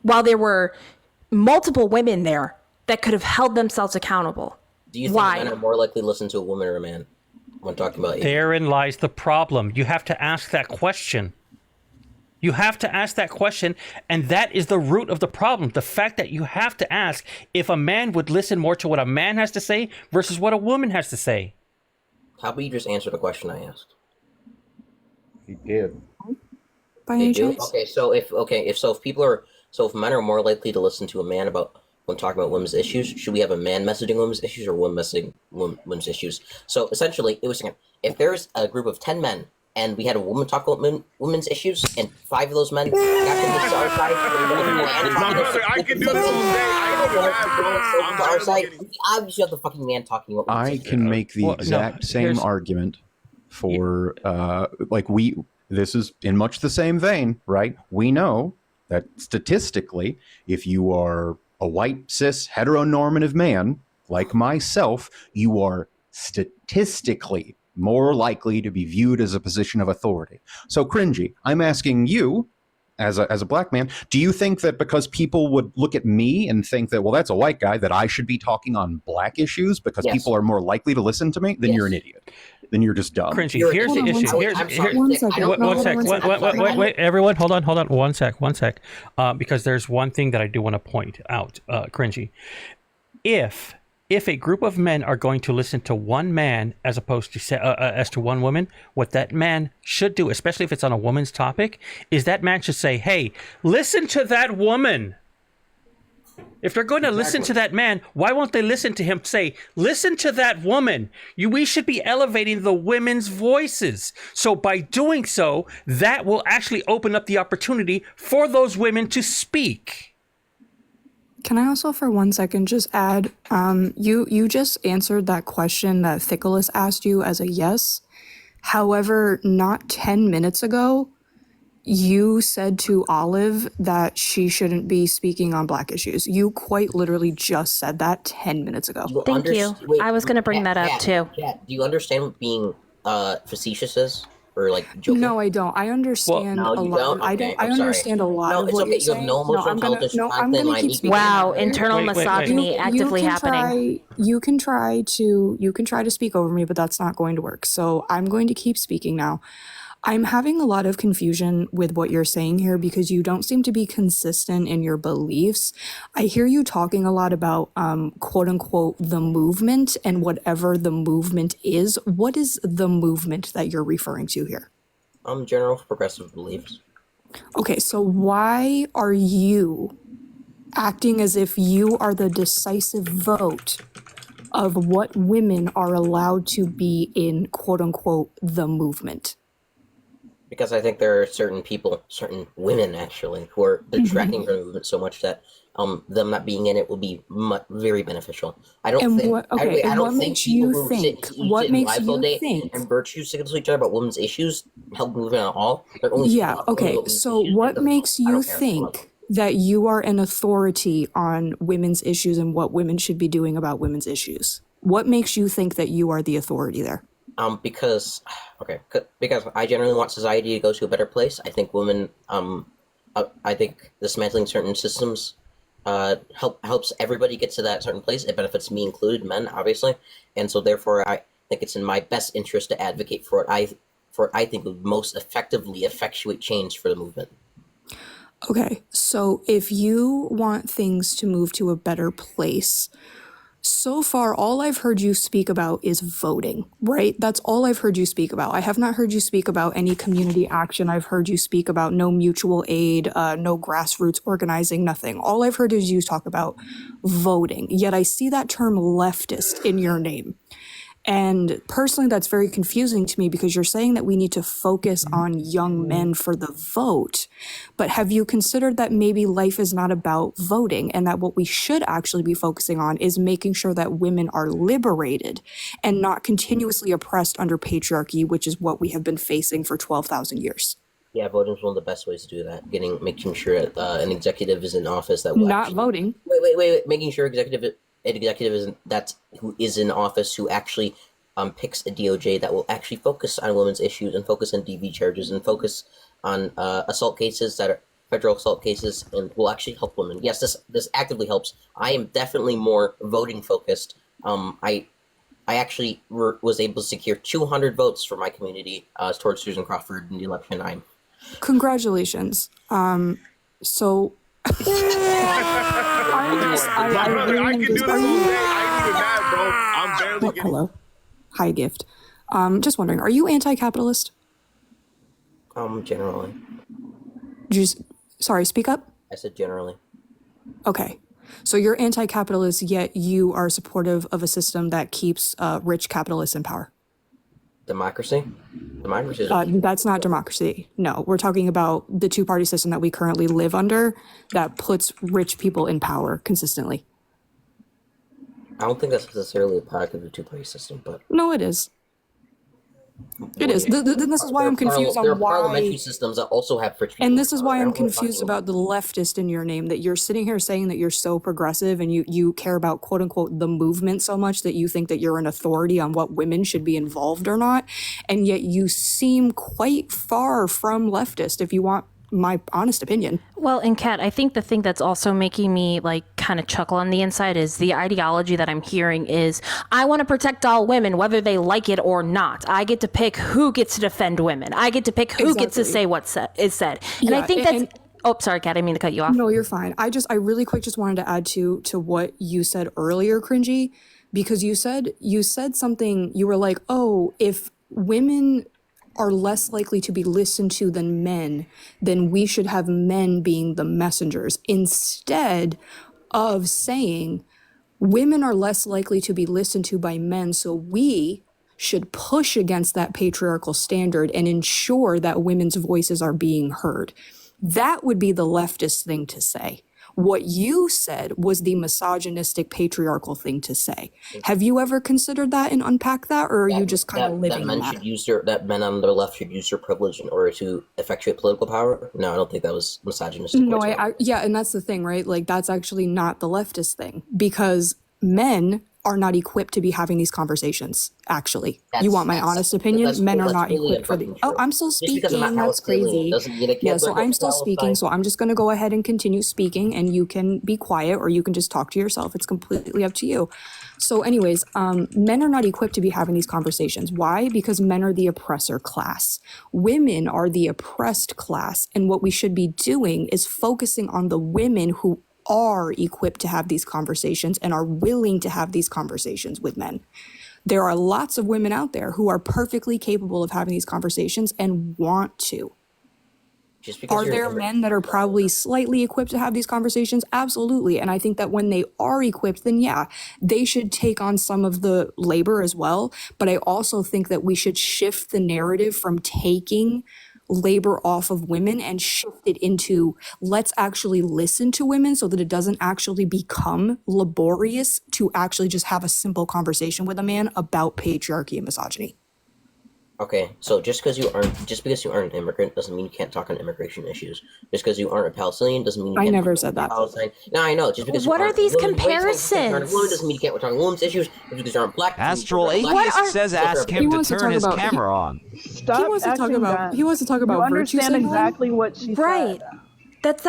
Speaker 10: while there were multiple women there that could have held themselves accountable?
Speaker 19: Do you think men are more likely to listen to a woman or a man when talking about it?
Speaker 2: Therein lies the problem. You have to ask that question. You have to ask that question, and that is the root of the problem. The fact that you have to ask if a man would listen more to what a man has to say versus what a woman has to say.
Speaker 19: How about you just answer the question I asked?
Speaker 3: He did.
Speaker 19: By any chance? Okay, so if men are more likely to listen to a man when talking about women's issues, should we have a man messaging women's issues or women messaging women's issues? So essentially, it was if there's a group of 10 men and we had a woman talk about women's issues, and 5 of those men got to this our side, I can do this our side. Obviously, have the fucking man talking about.
Speaker 3: I can make the exact same argument for this is in much the same vein, right? We know that statistically, if you are a white, cis, heteronormative man like myself, you are statistically more likely to be viewed as a position of authority. So, Cringy, I'm asking you, as a black man, do you think that because people would look at me and think that, well, that's a white guy, that I should be talking on black issues because people are more likely to listen to me? Then you're an idiot. Then you're just dumb.
Speaker 2: Cringy, here's the issue. Wait, everyone, hold on. One sec. Because there's one thing that I do want to point out, Cringy. If a group of men are going to listen to one man as opposed to as to one woman, what that man should do, especially if it's on a woman's topic, is that man should say, "Hey, listen to that woman." If they're going to listen to that man, why won't they listen to him? Say, "Listen to that woman." We should be elevating the women's voices. So by doing so, that will actually open up the opportunity for those women to speak.
Speaker 11: Can I also for 1 second just add, you just answered that question that Thickless asked you as a yes. However, not 10 minutes ago, you said to Olive that she shouldn't be speaking on black issues. You quite literally just said that 10 minutes ago.
Speaker 10: Thank you. I was going to bring that up too.
Speaker 19: Yeah. Do you understand what being facetious is? Or like joking?
Speaker 11: No, I don't. I understand a lot.
Speaker 19: Don't? Okay,
Speaker 11: I understand a lot of what you're saying.
Speaker 19: You have no emotional intelligence.
Speaker 11: I'm gonna keep speaking.
Speaker 10: Wow, internal misogyny actively happening.
Speaker 11: You can try to speak over me, but that's not going to work. So I'm going to keep speaking now. I'm having a lot of confusion with what you're saying here because you don't seem to be consistent in your beliefs. I hear you talking a lot about quote unquote the movement and whatever the movement is. What is the movement that you're referring to here?
Speaker 19: General progressive beliefs.
Speaker 11: Okay, so why are you acting as if you are the decisive vote of what women are allowed to be in quote unquote the movement?
Speaker 19: Because I think there are certain people, certain women actually, who are detracting from the movement so much that them not being in it will be very beneficial. I don't think. I don't think people who sit and virtue signal to each other about women's issues help the movement at all.
Speaker 11: So what makes you think that you are an authority on women's issues and what women should be doing about women's issues? What makes you think that you are the authority there?
Speaker 19: Because I generally want society to go to a better place. I think women, I think dismantling certain systems helps everybody get to that certain place. It benefits me included, men, obviously. And so therefore, I think it's in my best interest to advocate for what I think would most effectively effectuate change for the movement.
Speaker 11: Okay, so if you want things to move to a better place, so far, all I've heard you speak about is voting, right? That's all I've heard you speak about. I have not heard you speak about any community action. I've heard you speak about no mutual aid, no grassroots organizing, nothing. All I've heard is you talk about voting, yet I see that term leftist in your name. And personally, that's very confusing to me because you're saying that we need to focus on young men for the vote. But have you considered that maybe life is not about voting and that what we should actually be focusing on is making sure that women are liberated and not continuously oppressed under patriarchy, which is what we have been facing for 12,000 years?
Speaker 19: Yeah, voting is one of the best ways to do that. Making sure that an executive is in office that
Speaker 11: will voting.
Speaker 19: Wait. Making sure executive who is in office who actually picks a DOJ that will actually focus on women's issues and focus on DV charges and focus on assault cases that are federal assault cases and will actually help women. Yes, this actively helps. I am definitely more voting focused. I actually was able to secure 200 votes for my community towards Susan Crawford in the election.
Speaker 11: Congratulations. So. Hello. Hi, Gift. Just wondering, are you anti-capitalist?
Speaker 19: Generally.
Speaker 11: Sorry, speak up?
Speaker 19: I said generally.
Speaker 11: Okay. So you're anti-capitalist, yet you are supportive of a system that keeps rich capitalists in power.
Speaker 19: Democracy? Democracy.
Speaker 11: That's not democracy. No, we're talking about the two-party system that we currently live under that puts rich people in power consistently.
Speaker 19: I don't think that's necessarily a product of the two-party system, but...
Speaker 11: No, it is. It is. This is why I'm confused
Speaker 19: There are
Speaker 11: on why.
Speaker 19: parliamentary systems that also have rich people.
Speaker 11: And this is why
Speaker 19: I
Speaker 11: I'm
Speaker 19: don't know what you're
Speaker 11: confused
Speaker 19: talking
Speaker 11: about the leftist in your name, that you're sitting here saying that you're so progressive and you care about quote unquote the movement so much that you think that you're an authority on what women should be involved or not. And yet you seem quite far from leftist, if you want my honest opinion.
Speaker 10: Well, and Kat, I think the thing that's also making me like kind of chuckle on the inside is the ideology that I'm hearing is I want to protect all women, whether they like it or not. I get to pick who gets to defend women. I get to pick who gets to say what is said. And I think that's. Oh, sorry, Kat. I didn't mean to cut you off.
Speaker 11: No, you're fine. I really quick just wanted to add to what you said earlier, Cringy, because you said something. You were like, oh, if women are less likely to be listened to than men, then we should have men being the messengers, instead of saying women are less likely to be listened to by men, so we should push against that patriarchal standard and ensure that women's voices are being heard. That would be the leftist thing to say. What you said was the misogynistic patriarchal thing to say. Have you ever considered that and unpack that, or are you just kind of living in that?
Speaker 19: That men on the left should use their privilege in order to effectuate political power? No, I don't think that was misogynistic.
Speaker 11: No, yeah, and that's the thing, right? Like, that's actually not the leftist thing, because men are not equipped to be having these conversations, actually. You want my honest opinion? Men are not equipped for the... Oh, I'm still speaking. That's crazy. Yeah, so I'm still speaking, so I'm just going to go ahead and continue speaking, and you can be quiet, or you can just talk to yourself. It's completely up to you. So anyways, men are not equipped to be having these conversations. Why? Because men are the oppressor class. Women are the oppressed class, and what we should be doing is focusing on the women who are equipped to have these conversations and are willing to have these conversations with men. There are lots of women out there who are perfectly capable of having these conversations and want to. Are there men that are probably slightly equipped to have these conversations? Absolutely. And I think that when they are equipped, then yeah, they should take on some of the labor as well. But I also think that we should shift the narrative from taking labor off of women and shift it into, let's actually listen to women so that it doesn't actually become laborious to actually just have a simple conversation with a man about patriarchy and misogyny.
Speaker 19: Okay, so just because you aren't an immigrant doesn't mean you can't talk on immigration issues. Just because you aren't a Palestinian doesn't mean you can't.
Speaker 11: I never said that.
Speaker 19: Palestine. No, I know. Just because
Speaker 10: what are these comparisons?
Speaker 19: Doesn't mean you can't talk on women's issues. Just because you aren't black.
Speaker 14: Astral Atheist says ask him to turn his camera on.
Speaker 4: Stop.
Speaker 11: He wants to talk about virtue signaling.
Speaker 4: Exactly what she said.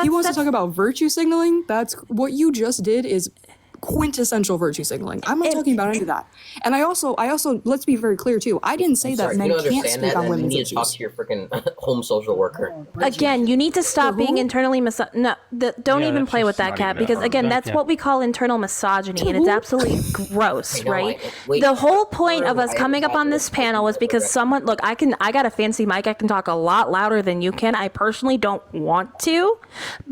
Speaker 11: He wants to talk about virtue signaling. That's what you just did. Is quintessential virtue signaling. I'm not talking about any of that. And I also, let's be very clear too. I didn't say that men can't speak on women's issues.
Speaker 19: You need to talk to your freaking home social worker.
Speaker 10: Again, you need to stop being internally don't even play with that, Kat, because again, that's what we call internal misogyny, and it's absolutely gross, right? The whole point of us coming up on this panel was because someone, look, I got a fancy mic. I can talk a lot louder than you can. I personally don't want to,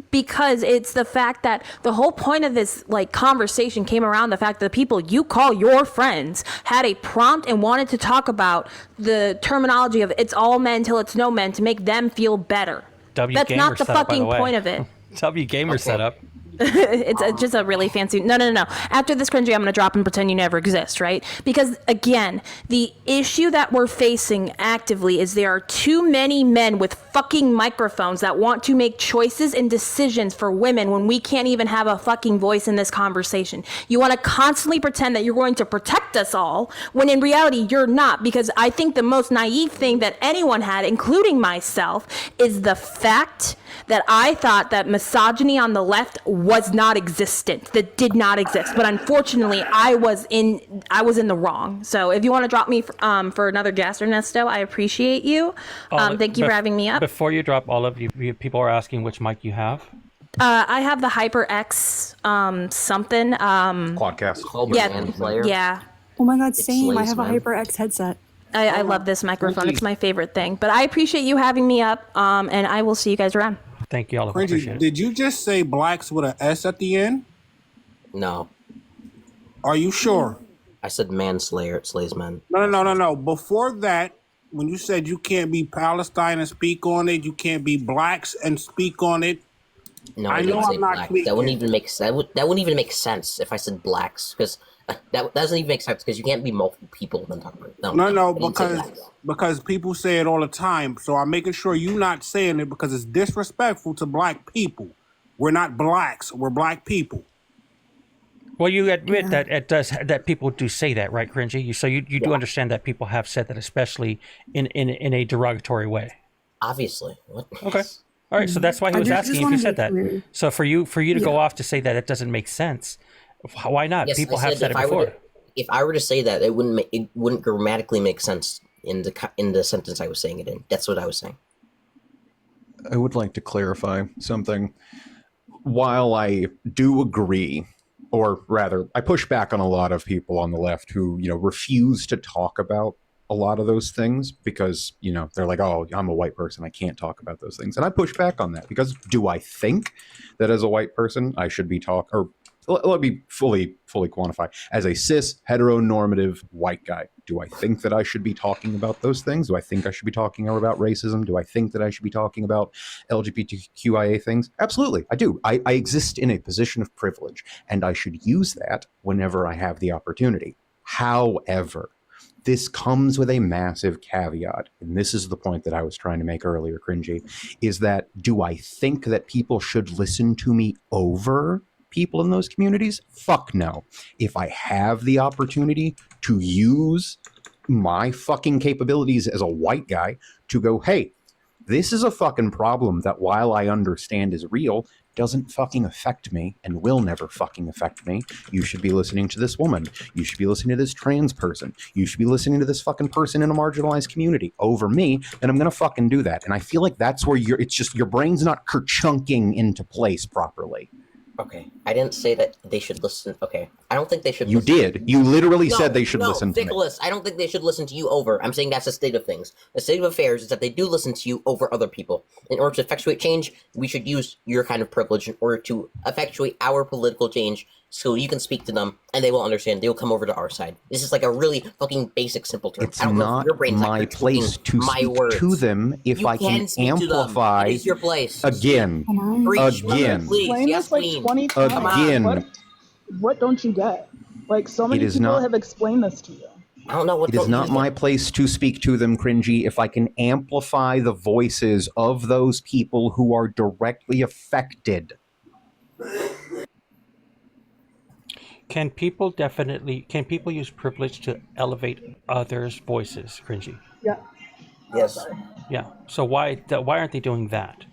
Speaker 10: because it's the fact that the whole point of this like conversation came around the fact that the people you call your friends had a prompt and wanted to talk about the terminology of it's all men till it's no men to make them feel better. That's not the fucking point of it.
Speaker 2: W Gamer setup.
Speaker 10: It's just a really fancy no. After this cringy, I'm gonna drop and pretend you never exist, right? Because again, the issue that we're facing actively is there are too many men with fucking microphones that want to make choices and decisions for women when we can't even have a fucking voice in this conversation. You want to constantly pretend that you're going to protect us all when in reality you're not, because I think the most naive thing that anyone had, including myself, is the fact that I thought that misogyny on the left was not existent, that did not exist. But unfortunately, I was in the wrong. So if you want to drop me for another guest, Ernesto, I appreciate you. Thank you for having me up.
Speaker 2: Before you drop, all of you, people are asking which mic you have.
Speaker 10: I have the HyperX something.
Speaker 3: Quadcast.
Speaker 10: Yeah.
Speaker 11: Oh my God, same. I have a HyperX headset.
Speaker 10: I love this microphone. It's my favorite thing. But I appreciate you having me up, and I will see you guys around.
Speaker 2: Thank you all. Appreciate it.
Speaker 18: Did you just say blacks with an S at the end?
Speaker 19: No.
Speaker 18: Are you sure?
Speaker 19: I said manslayer. It slays men.
Speaker 18: No. Before that, when you said you can't be Palestine and speak on it, you can't be blacks and speak on it,
Speaker 19: No,
Speaker 18: I
Speaker 19: I
Speaker 18: know
Speaker 19: didn't say
Speaker 18: I'm not
Speaker 19: black.
Speaker 18: tweaking.
Speaker 19: That wouldn't even make sense. That wouldn't even make sense if I said blacks, because that doesn't even make sense, because you can't be multiple people and then talk about it.
Speaker 18: No,
Speaker 19: I didn't say blacks.
Speaker 18: because people say it all the time. So I'm making sure you're not saying it because it's disrespectful to black people. We're not blacks. We're black people.
Speaker 2: Well, you admit that it does that people do say that, right, Cringy? So you do understand that people have said that, especially in a derogatory way.
Speaker 19: Obviously. What?
Speaker 2: Okay. All right. So that's why he was asking if you said that. So for you to go off to say that it doesn't make sense, why not?
Speaker 19: Yes,
Speaker 2: People
Speaker 19: I
Speaker 2: have
Speaker 19: said
Speaker 2: said it
Speaker 19: if
Speaker 2: before.
Speaker 19: If I were to say that, it wouldn't grammatically make sense in the sentence I was saying it in. That's what I was saying.
Speaker 3: I would like to clarify something. While I do agree, or rather, I push back on a lot of people on the left who, refuse to talk about a lot of those things because, they're like, oh, I'm a white person, I can't talk about those things. And I push back on that because do I think that as a white person I should be let me fully quantify. As a cis, heteronormative white guy, do I think that I should be talking about those things? Do I think I should be talking about racism? Do I think that I should be talking about LGBTQIA things? Absolutely, I do. I exist in a position of privilege, and I should use that whenever I have the opportunity. However, this comes with a massive caveat, and this is the point that I was trying to make earlier, Cringy, is that do I think that people should listen to me over people in those communities? Fuck no. If I have the opportunity to use my fucking capabilities as a white guy to go, hey, this is a fucking problem that while I understand is real, doesn't fucking affect me and will never fucking affect me. You should be listening to this woman. You should be listening to this trans person. You should be listening to this fucking person in a marginalized community over me, then I'm gonna fucking do that. And I feel like that's where it's just your brain's not kerchunking into place properly.
Speaker 19: Okay, I didn't say that they should listen. Okay, I don't think they should.
Speaker 3: You did. You literally said they should listen to me.
Speaker 19: Nicholas, I don't think they should listen to you over. I'm saying that's the state of things. The state of affairs is that they do listen to you over other people. In order to effectuate change, we should use your kind of privilege in order to effectuate our political change, so you can speak to them and they will understand. They will come over to our side. This is like a really fucking basic, simple term.
Speaker 3: It's not my place to speak to them if I can amplify.
Speaker 19: It is your place.
Speaker 3: Again.
Speaker 19: Please. Yes, queen.
Speaker 4: 20 times.
Speaker 3: Again.
Speaker 4: What don't you get? Like, so many people have explained this to you.
Speaker 19: I don't know what.
Speaker 3: It is not my place to speak to them, Cringy, if I can amplify the voices of those people who are directly affected.
Speaker 2: Can people use privilege to elevate others' voices, Cringy?
Speaker 4: Yeah.
Speaker 19: Yes.
Speaker 2: Yeah. So why aren't they doing that?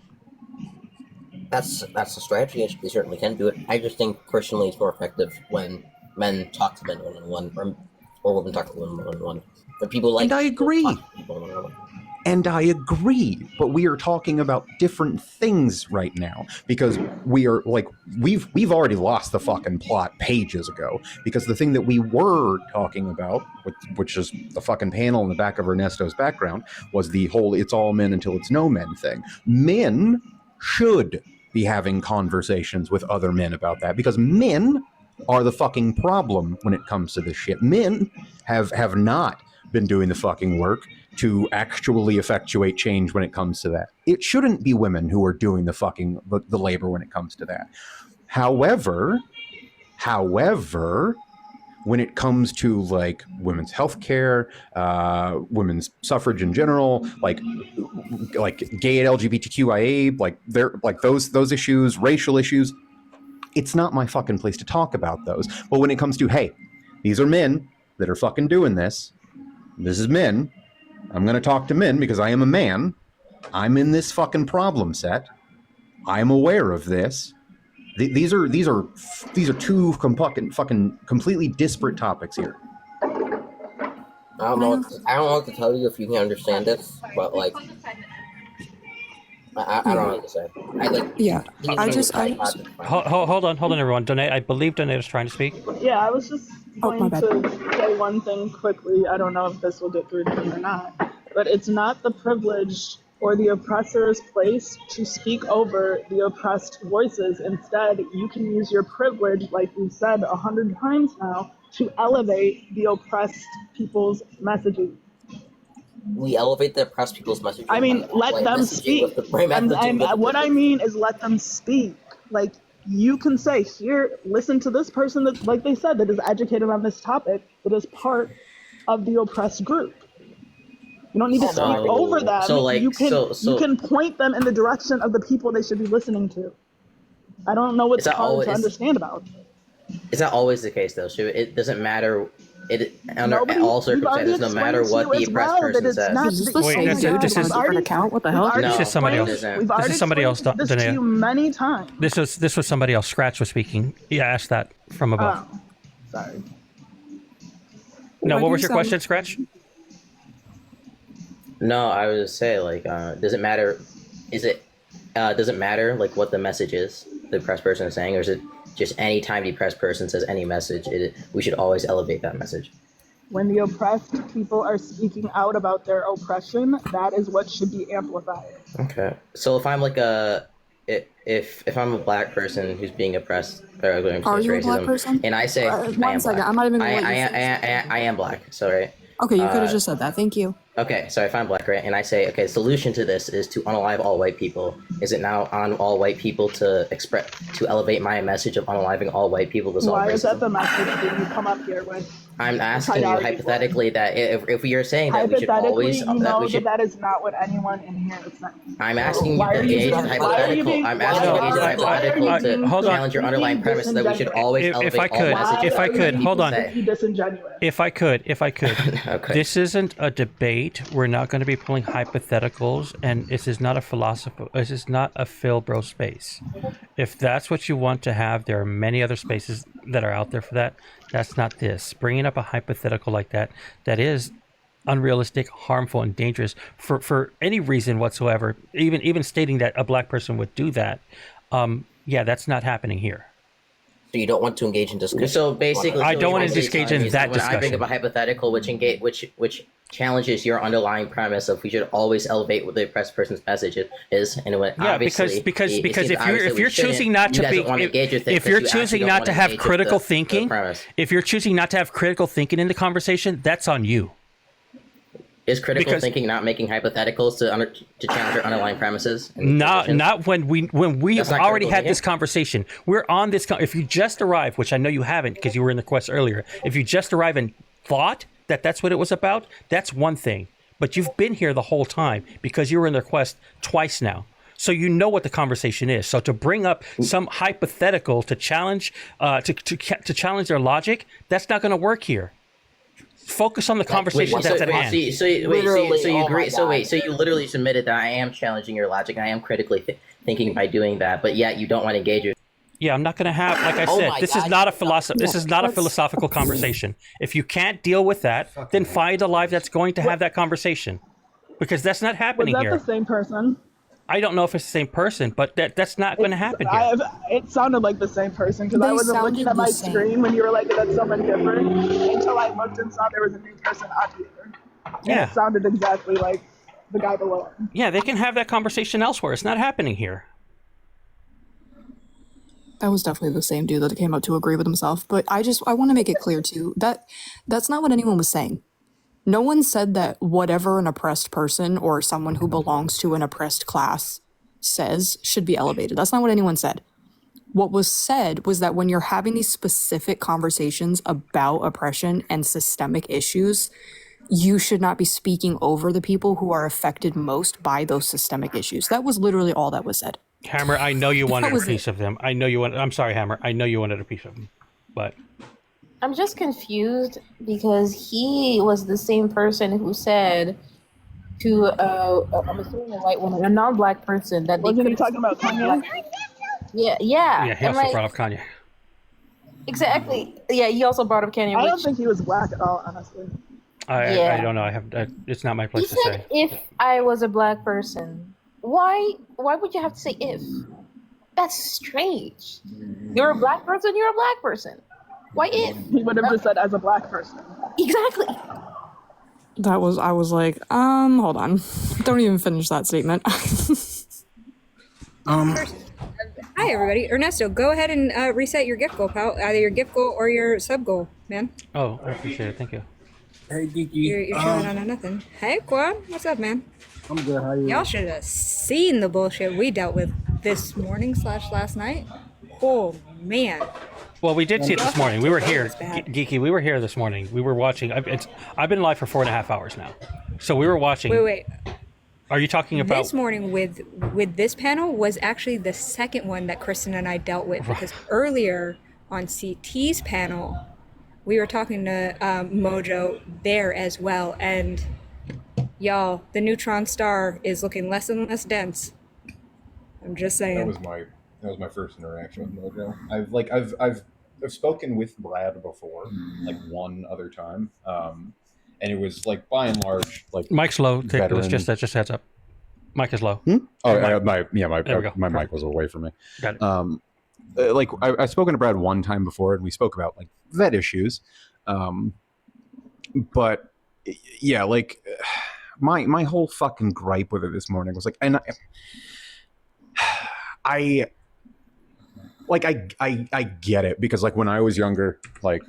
Speaker 19: That's a strategy. They certainly can do it. I just think personally it's more effective when men talk to men one-on-one, or women talk to women one-on-one. When people like.
Speaker 3: And I agree.
Speaker 19: People one-on-one.
Speaker 3: And I agree, but we are talking about different things right now because we are like we've already lost the fucking plot pages ago because the thing that we were talking about, which is the fucking panel in the back of Ernesto's background, was the whole "it's all men until it's no men" thing. Men should be having conversations with other men about that because men are the fucking problem when it comes to this shit. Men have not been doing the fucking work to actually effectuate change when it comes to that. It shouldn't be women who are doing the fucking the labor when it comes to that. However, when it comes to like women's healthcare, women's suffrage in general, like gay and LGBTQIA, like those issues, racial issues, it's not my fucking place to talk about those. But when it comes to, hey, these are men that are fucking doing this. This is men. I'm going to talk to men because I am a man. I'm in this fucking problem set. I'm aware of this. These are two fucking completely disparate topics here.
Speaker 19: I don't know what to tell you if you can understand this, but like I don't know what to say.
Speaker 2: Hold on, everyone. I believe Donate is trying to speak.
Speaker 4: Yeah, I was just going to say one thing quickly. I don't know if this will get through to him or not, but it's not the privileged or the oppressor's place to speak over the oppressed voices. Instead, you can use your privilege, like we've said 100 times now, to elevate the oppressed people's messaging.
Speaker 19: We elevate the oppressed people's messaging.
Speaker 4: I mean, let them speak. What I mean is let them speak. Like, you can say, here, listen to this person that, like they said, that is educated on this topic, that is part of the oppressed group. You don't need to speak over them. You can point them in the direction of the people they should be listening to. I don't know what's hard to understand about.
Speaker 20: Is that always the case, though? It doesn't matter. Under all circumstances, no matter what the oppressed person says.
Speaker 2: Wait, this is
Speaker 11: different account. What the hell?
Speaker 2: No, this is somebody else. This is somebody else.
Speaker 4: This to you many times.
Speaker 2: This was somebody else. Scratch was speaking. Yeah, asked that from above.
Speaker 4: Oh, sorry.
Speaker 2: No, what was your question, Scratch?
Speaker 20: No, I was just saying, like, does it matter? Does it matter like what the message is the oppressed person is saying, or is it just any time the oppressed person says any message, we should always elevate that message?
Speaker 4: When the oppressed people are speaking out about their oppression, that is what should be amplified.
Speaker 20: Okay. So if I'm like if I'm a black person who's being oppressed or going through racism, black person? And I say I am black. So right.
Speaker 11: Okay, you could have just said that. Thank you.
Speaker 20: Okay, so if I'm black, right, and I say, okay, the solution to this is to unalive all white people. Is it now on all white people to elevate my message of unaliving all white people to solve racism?
Speaker 4: Why is that the message that you come up here with?
Speaker 20: I'm asking you hypothetically that if you're saying that we should always
Speaker 4: that is not what anyone in here is saying.
Speaker 20: I'm asking you to engage in hypothetical. I'm asking you to engage in hypothetical to challenge your underlying premise that we should always elevate all messages.
Speaker 2: If I could, hold on. If I could.
Speaker 20: Okay.
Speaker 2: This isn't a debate. We're not going to be pulling hypotheticals, and this is not a philosopher. This is not a Phil Bro space. If that's what you want to have, there are many other spaces that are out there for that. That's not this. Bringing up a hypothetical like that is unrealistic, harmful, and dangerous for any reason whatsoever. Even stating that a black person would do that, that's not happening here.
Speaker 19: So you don't want to engage in discussion.
Speaker 20: So basically,
Speaker 2: I don't want to engage in that
Speaker 20: when
Speaker 2: discussion.
Speaker 20: I bring up a hypothetical which challenges your underlying premise of we should always elevate what the oppressed person's message is, and when obviously
Speaker 2: because if you're choosing not to be if you're choosing not to have critical thinking, if you're choosing not to have critical thinking in the conversation, that's on you.
Speaker 20: Is critical thinking not making hypotheticals to challenge your underlying premises?
Speaker 2: Not when we've already had this conversation. We're on this. If you just arrived, which I know you haven't because you were in the quest earlier, if you just arrived and thought that that's what it was about, that's one thing. But you've been here the whole time because you were in the quest twice now. So you know what the conversation is. So to bring up some hypothetical to challenge to challenge their logic, that's not going to work here. Focus on the conversation that's at hand.
Speaker 20: So you agree? So you literally submitted that I am challenging your logic. I am critically thinking by doing that, but yet you don't want to engage with.
Speaker 2: Yeah, I'm not going to have, like I said, this is not a philosophical conversation. If you can't deal with that, then find a live that's going to have that conversation, because that's not happening here.
Speaker 4: Was that the same person?
Speaker 2: I don't know if it's the same person, but that's not going to happen here.
Speaker 4: It sounded like the same person because I wasn't looking at my screen when you were like, that's someone different, until I looked and saw there was a new person on here.
Speaker 2: Yeah.
Speaker 4: It sounded exactly like the guy below.
Speaker 2: Yeah, they can have that conversation elsewhere. It's not happening here.
Speaker 11: That was definitely the same dude that came up to agree with himself. But I want to make it clear too that that's not what anyone was saying. No one said that whatever an oppressed person or someone who belongs to an oppressed class says should be elevated. That's not what anyone said. What was said was that when you're having these specific conversations about oppression and systemic issues, you should not be speaking over the people who are affected most by those systemic issues. That was literally all that was said.
Speaker 2: Hammer, I know you wanted a piece of them. I'm sorry, Hammer. I know you wanted a piece of them, but
Speaker 17: I'm just confused because he was the same person who said to I'm assuming a white woman, a non-black person, that they
Speaker 4: could be talking about Kanye.
Speaker 17: Yeah.
Speaker 2: Yeah, he also brought up Kanye.
Speaker 17: Exactly. Yeah, he also brought up Kanye.
Speaker 4: I don't think he was black at all, honestly.
Speaker 2: I don't know. It's not my place to say.
Speaker 17: If I was a black person, why would you have to say if? That's strange. You're a black person. You're a black person. Why if?
Speaker 4: He would have just said as a black person.
Speaker 17: Exactly.
Speaker 11: I was like, hold on. Don't even finish that statement.
Speaker 22: Hi, everybody. Ernesto, go ahead and reset your gift goal, pal. Either your gift goal or your sub goal, man.
Speaker 2: Oh, I appreciate it. Thank you.
Speaker 22: Hey, Geeky. You're showing on nothing. Hey, Quan. What's up, man?
Speaker 23: I'm good. How are you?
Speaker 22: Y'all should have seen the bullshit we dealt with this morning / last night. Oh man.
Speaker 2: Well, we did see it this morning. We were here, Geeky. We were here this morning. We were watching. I've been live for 4.5 hours now, so we were watching.
Speaker 22: Wait.
Speaker 2: Are you talking about
Speaker 22: this morning with this panel? Was actually the second one that Kristen and I dealt with, because earlier on CT's panel, we were talking to Mojo there as well, and y'all, the neutron star is looking less and less dense. I'm just saying.
Speaker 3: That was my first interaction with Mojo. I've spoken with Brad before, like one other time, and it was like by and large like
Speaker 2: Mike's low. Just heads up. Mike is low.
Speaker 3: Oh, my mic was away from me.
Speaker 2: Got it.
Speaker 3: Like I've spoken to Brad one time before, and we spoke about like vet issues, but yeah, like my whole fucking gripe with it this morning was like, and I get it, because like when I was younger, like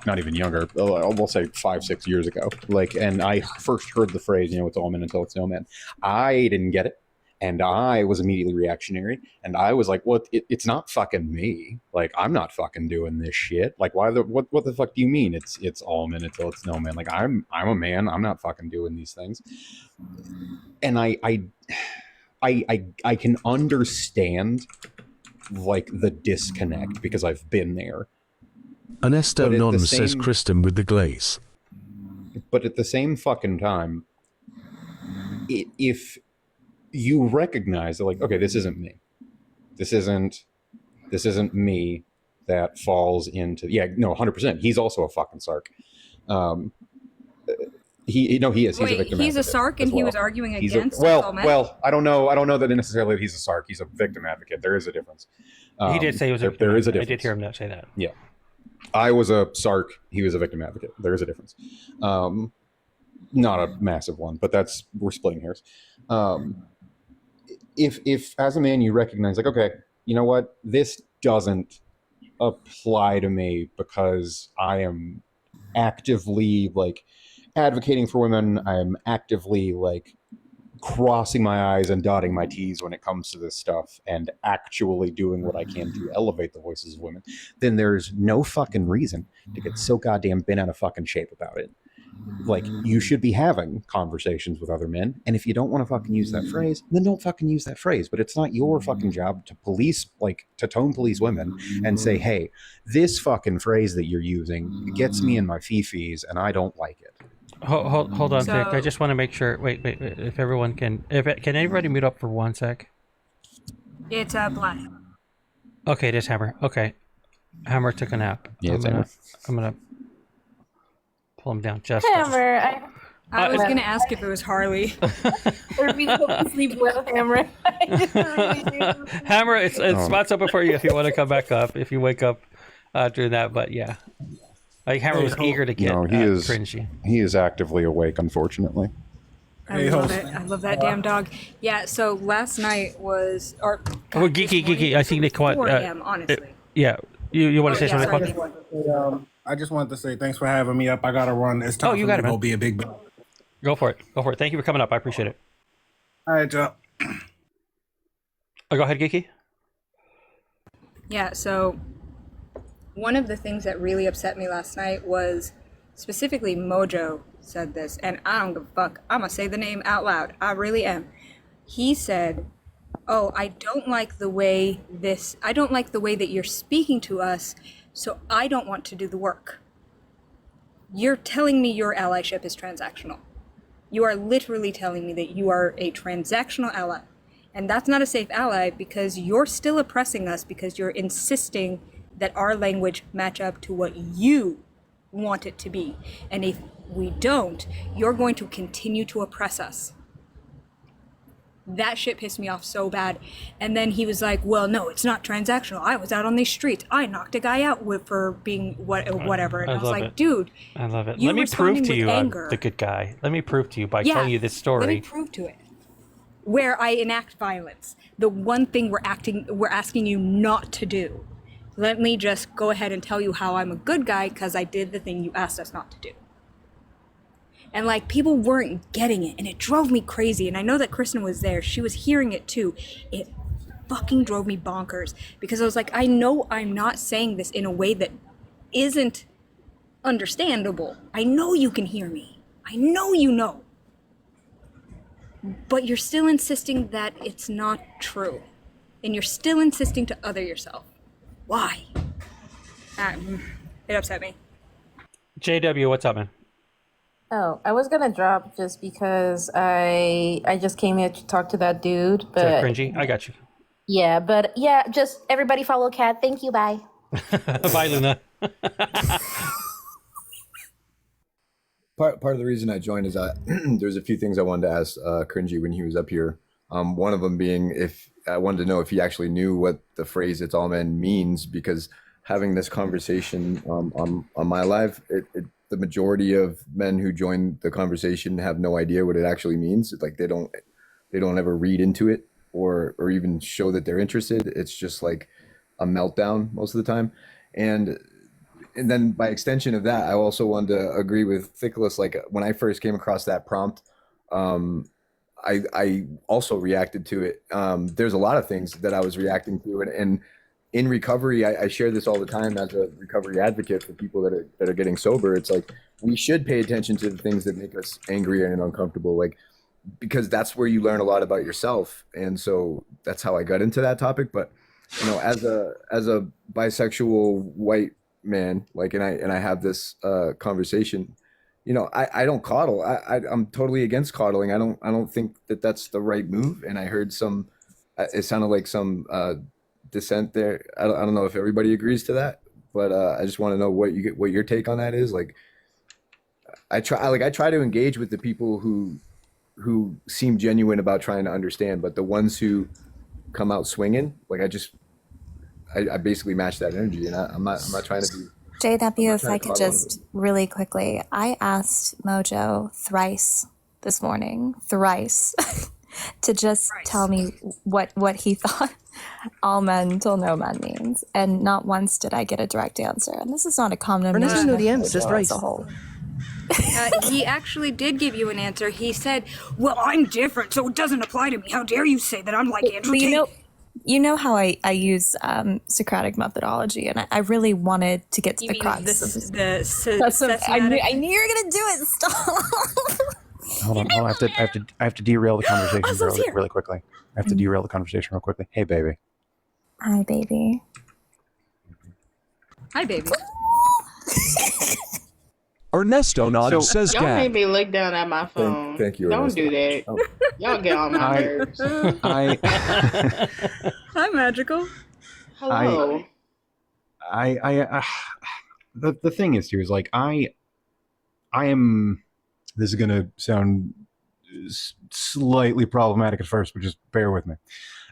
Speaker 3: not even younger, we'll say 5-6 years ago, like, and I first heard the phrase, it's all men until it's no man. I didn't get it, and I was immediately reactionary, and I was like, well, it's not fucking me. Like, I'm not fucking doing this shit. Like, what the fuck do you mean? It's all men until it's no man. Like, I'm a man. I'm not fucking doing these things. And I can understand like the disconnect, because I've been there.
Speaker 15: Ernesto Anonymous says Kristen with the glaze.
Speaker 3: But at the same fucking time, if you recognize that, like, okay, this isn't me. This isn't me that falls into 100%. He's also a fucking sark. He is. He's a victim.
Speaker 22: He's a sark, and he was arguing against.
Speaker 3: Well, I don't know that necessarily he's a sark. He's a victim advocate. There is a difference.
Speaker 2: He did say he was.
Speaker 3: There is a difference.
Speaker 2: I did hear him say that.
Speaker 3: Yeah, I was a sark. He was a victim advocate. There is a difference. Not a massive one, but we're splitting hairs. If as a man you recognize, like, okay, you know what, this doesn't apply to me because I am actively like advocating for women. I'm actively like crossing my I's and dotting my T's when it comes to this stuff, and actually doing what I can to elevate the voices of women, then there's no fucking reason to get so goddamn bent out of fucking shape about it. Like, you should be having conversations with other men, and if you don't want to fucking use that phrase, then don't fucking use that phrase. But it's not your fucking job to tone police women and say, hey, this fucking phrase that you're using gets me in my fee-fees and I don't like it.
Speaker 2: Hold on, Vic. I just want to make sure. Wait. If everyone can anybody mute up for 1 sec?
Speaker 22: It's Black.
Speaker 2: Okay, it is Hammer. Okay, Hammer took a nap.
Speaker 3: Yeah,
Speaker 2: I'm gonna pull him down. Just
Speaker 22: Hammer. I was gonna ask if it was Harley.
Speaker 17: Or we go sleep with Hammer.
Speaker 2: Hammer, it's spots open for you if you want to come back up. If you wake up during that, but yeah. Like, Hammer was eager to get cringy.
Speaker 3: He is actively awake, unfortunately.
Speaker 22: I love it. I love that damn dog. Yeah, so last night was...
Speaker 2: Geeky, I think they caught...
Speaker 22: 4 a.m., honestly.
Speaker 2: Yeah. You want to say something?
Speaker 18: I just wanted to say thanks for having me up. I got to run. It's time
Speaker 2: you got it, man.
Speaker 18: Go be a big...
Speaker 2: Go for it. Thank you for coming up. I appreciate it.
Speaker 18: All right, Joe.
Speaker 2: Go ahead, Geeky.
Speaker 22: Yeah, so... one of the things that really upset me last night was specifically Mojo said this, and I don't give a fuck. I'm gonna say the name out loud. I really am. He said, oh, I don't like the way that you're speaking to us, so I don't want to do the work. You're telling me your allyship is transactional. You are literally telling me that you are a transactional ally. And that's not a safe ally, because you're still oppressing us, because you're insisting that our language match up to what you want it to be. And if we don't, you're going to continue to oppress us. That shit pissed me off so bad. And then he was like, well, no, it's not transactional. I was out on these streets. I knocked a guy out for being whatever. And I was like, dude.
Speaker 2: I love it. Let me prove to you I'm the good guy. Let me prove to you by telling you this story.
Speaker 22: Let me prove to it. Where I enact violence. The one thing we're asking you not to do. Let me just go ahead and tell you how I'm a good guy, because I did the thing you asked us not to do. And like, people weren't getting it, and it drove me crazy. And I know that Kristen was there. She was hearing it too. It fucking drove me bonkers because I was like, I know I'm not saying this in a way that isn't understandable. I know you can hear me. I know you know. But you're still insisting that it's not true. And you're still insisting to other yourself. Why? It upset me.
Speaker 2: JW, what's up, man?
Speaker 5: Oh, I was gonna drop just because I just came here to talk to that dude,
Speaker 2: Is that
Speaker 5: but
Speaker 2: cringy? I got you.
Speaker 5: yeah, but yeah, just everybody follow Cat. Thank you, bye.
Speaker 2: Bye, Luna.
Speaker 16: Part of the reason I joined is there's a few things I wanted to ask Cringy when he was up here. One of them being if I wanted to know if he actually knew what the phrase "it's all men" means, because having this conversation on my live, the majority of men who join the conversation have no idea what it actually means. Like they don't ever read into it or even show that they're interested. It's just like a meltdown most of the time. And then by extension of that, I also wanted to agree with Thickles. Like when I first came across that prompt, I also reacted to it. There's a lot of things that I was reacting to, and in recovery, I share this all the time as a recovery advocate for people that are getting sober. It's like we should pay attention to the things that make us angry and uncomfortable, like because that's where you learn a lot about yourself. And so that's how I got into that topic. But you know, as a bisexual white man, like, and I have this conversation. You know, I don't coddle. I'm totally against coddling. I don't think that that's the right move. And I heard some. It sounded like some dissent there. I don't know if everybody agrees to that, but I just want to know what your take on that is. Like, I try to engage with the people who seem genuine about trying to understand, but the ones who come out swinging, like I basically match that energy, and I'm not trying to be.
Speaker 23: JW, if I could just really quickly, I asked Mojo thrice this morning, to just tell me what he thought all men till no men means, and not once did I get a direct answer. And this is not a condemnation of Mojo as a whole.
Speaker 22: He actually did give you an answer. He said, "Well, I'm different, so it doesn't apply to me. How dare you say that I'm like Andrew Tate?"
Speaker 23: You know how I use Socratic methodology, and I really wanted to get to the crux. I knew you were gonna do it. Stop.
Speaker 3: Hold on. I have to derail the conversation really quickly. Hey, baby.
Speaker 23: Hi, baby.
Speaker 22: Hi, baby.
Speaker 8: Ernesto Nod says
Speaker 24: Y'all
Speaker 8: cat.
Speaker 24: made me look down at my phone.
Speaker 16: Thank you.
Speaker 24: Don't
Speaker 16: Ernesto.
Speaker 24: do that.
Speaker 16: Oh.
Speaker 24: Y'all get on my nerves.
Speaker 22: Hi, Magical.
Speaker 24: Hello.
Speaker 3: The thing is, too, is like I am. This is gonna sound slightly problematic at first, but just bear with me.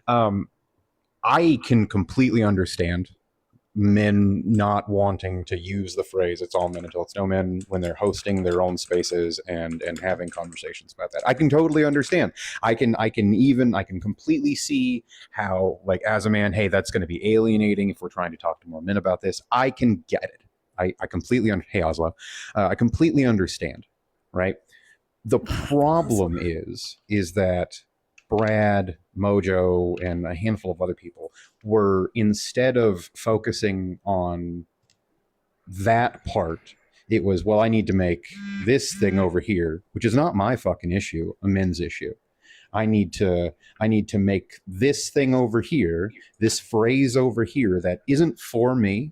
Speaker 3: I can completely understand men not wanting to use the phrase "it's all men until it's no men" when they're hosting their own spaces and having conversations about that. I can totally understand. I can completely see how, like, as a man, hey, that's going to be alienating if we're trying to talk to more men about this. I can get it. I completely hey Oslo, I completely understand, right? The problem is that Brad, Mojo, and a handful of other people were, instead of focusing on that part, it was, well, I need to make this thing over here, which is not my fucking issue, a men's issue. I need to make this thing over here, this phrase over here that isn't for me,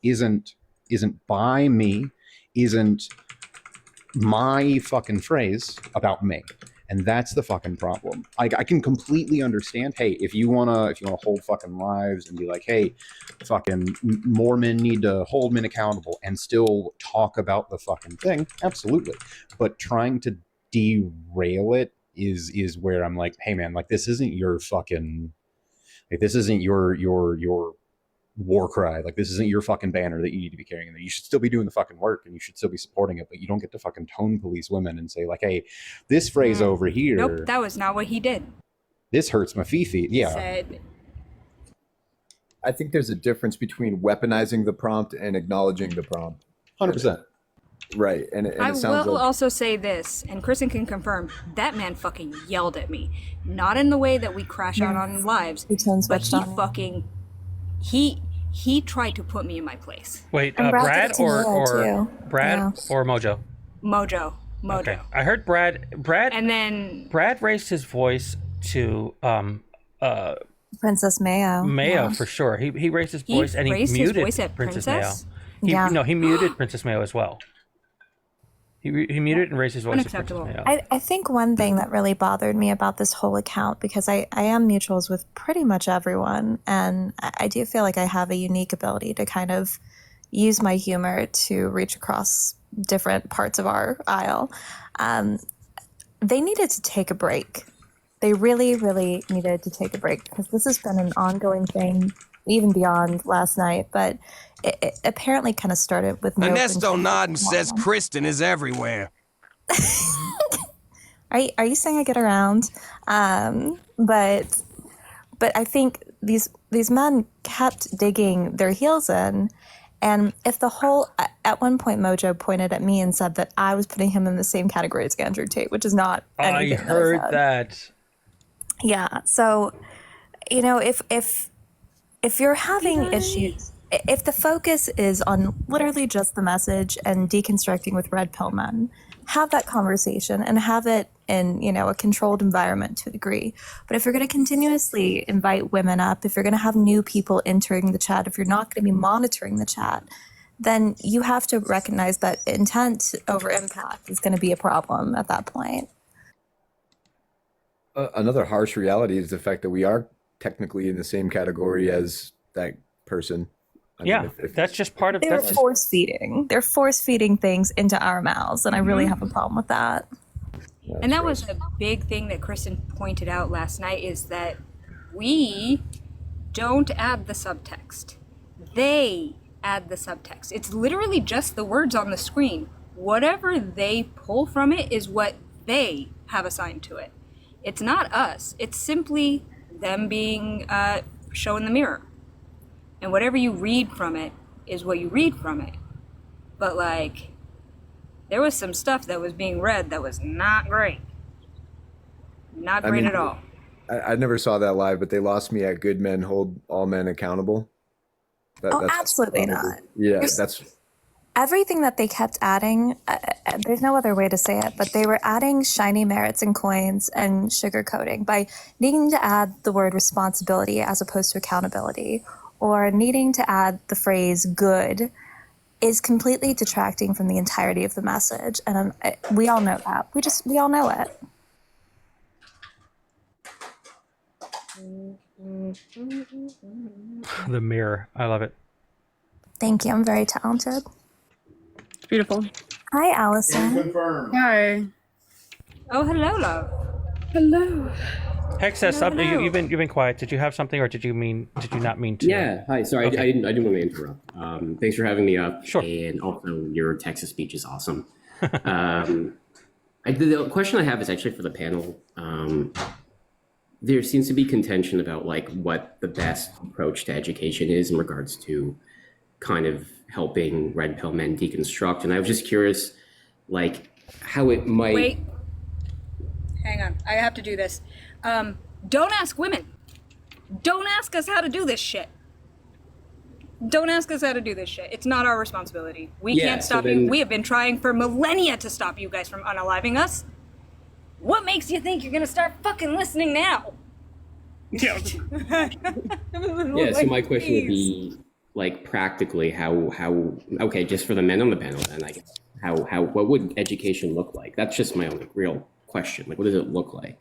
Speaker 3: isn't by me, isn't my fucking phrase about me. And that's the fucking problem. I can completely understand, hey, if you wanna hold fucking lives and be like, hey, fucking more men need to hold men accountable and still talk about the fucking thing, absolutely. But trying to derail it is where I'm like, hey man, like this isn't your fucking, like this isn't your war cry. Like this isn't your fucking banner that you need to be carrying. You should still be doing the fucking work and you should still be supporting it, but you don't get to fucking tone police women and say like, hey, this phrase over here.
Speaker 22: Nope, that was not what he did.
Speaker 3: This hurts my fifi. Yeah.
Speaker 22: Said,
Speaker 16: I think there's a difference between weaponizing the prompt and acknowledging the prompt.
Speaker 3: 100%.
Speaker 16: Right, and it
Speaker 22: I
Speaker 16: sounds
Speaker 22: will
Speaker 16: like
Speaker 22: also say this, and Kristen can confirm, that man fucking yelled at me. Not in the way that we crash out on lives, but he tried to put me in my place.
Speaker 2: Wait,
Speaker 23: And Brad
Speaker 2: Brad
Speaker 23: did it to Mia,
Speaker 2: or
Speaker 23: too.
Speaker 2: Brad
Speaker 23: Yeah.
Speaker 2: or Mojo?
Speaker 22: Mojo.
Speaker 2: Okay, I heard Brad,
Speaker 22: and then
Speaker 2: Brad raised his voice to
Speaker 23: Princess Mayo.
Speaker 2: Mayo
Speaker 23: Yeah.
Speaker 2: for sure. He raised his
Speaker 22: He
Speaker 2: voice and he
Speaker 22: raised his
Speaker 2: muted
Speaker 22: voice at
Speaker 2: Princess
Speaker 22: Princess?
Speaker 2: Mayo.
Speaker 23: Yeah.
Speaker 2: He muted Princess Mayo as well. He muted and raised his voice at Princess
Speaker 22: Unacceptable.
Speaker 2: Mayo.
Speaker 23: I think one thing that really bothered me about this whole account, because I am mutuals with pretty much everyone, and I do feel like I have a unique ability to kind of use my humor to reach across different parts of our aisle. They needed to take a break. They really, really needed to take a break, because this has been an ongoing thing even beyond last night, but it apparently kind of started with no
Speaker 14: Ernesto Nodden says Kristen is everywhere.
Speaker 23: Are you saying I get around? But I think these men kept digging their heels in, and if the whole at one point Mojo pointed at me and said that I was putting him in the same category as Andrew Tate, which is not.
Speaker 2: I heard that.
Speaker 23: Yeah. So, if you're having issues, if the focus is on literally just the message and deconstructing with red pill men, have that conversation and have it in, a controlled environment to a degree. But if you're going to continuously invite women up, if you're going to have new people entering the chat, if you're not going to be monitoring the chat, then you have to recognize that intent over impact is going to be a problem at that point.
Speaker 16: another harsh reality is the fact that we are technically in the same category as that person. I
Speaker 2: Yeah,
Speaker 16: mean, if
Speaker 2: that's just part of
Speaker 23: They're
Speaker 2: that's
Speaker 23: force feeding. They're force feeding things into our mouths, and I really have a problem with that.
Speaker 22: And that was a big thing that Kristen pointed out last night, is that we don't add the subtext. They add the subtext. It's literally just the words on the screen. Whatever they pull from it is what they have assigned to it. It's not us. It's simply them being shown the mirror. And whatever you read from it is what you read from it. But like, there was some stuff that was being read that was not great. Not great at all.
Speaker 16: I never saw that live, but they lost me at Good Men Hold All Men Accountable.
Speaker 23: That's absolutely not.
Speaker 16: Yeah,
Speaker 23: that's everything that they kept adding. There's no other way to say it, but they were adding shiny merits and coins and sugarcoating by needing to add the word responsibility as opposed to accountability, or needing to add the phrase good is completely detracting from the entirety of the message. And we all know that. We all know it.
Speaker 2: the mirror. I love it.
Speaker 23: Thank you. I'm very talented.
Speaker 1: Beautiful.
Speaker 23: Hi, Allison.
Speaker 1: Hi.
Speaker 22: Oh, hello, love.
Speaker 1: Hello.
Speaker 2: Hex says
Speaker 22: No,
Speaker 2: something.
Speaker 22: no.
Speaker 2: You've been quiet. Did you have something, or did you not mean to?
Speaker 6: Yeah. Hi. Sorry,
Speaker 2: Okay.
Speaker 6: I didn't want to interrupt. Thanks for having me up.
Speaker 2: Sure.
Speaker 6: And also, your Texas speech is awesome. The question I have is actually for the panel. There seems to be contention about like what the best approach to education is in regards to kind of helping red pill men deconstruct. And I was just curious, like, how it might.
Speaker 22: Wait. Hang on. I have to do this. Don't ask women. Don't ask us how to do this shit. Don't ask us how to do this shit. It's not our responsibility. We
Speaker 6: Yeah,
Speaker 22: can't
Speaker 6: so
Speaker 22: stop
Speaker 6: then-
Speaker 22: you. We have been trying for millennia to stop you guys from unaliving us. What makes you think you're gonna start fucking listening now?
Speaker 6: Yeah. So my question would be, like, practically, how okay, just for the men on the panel, then I guess what would education look like? That's just my only real question. Like, what does it look like?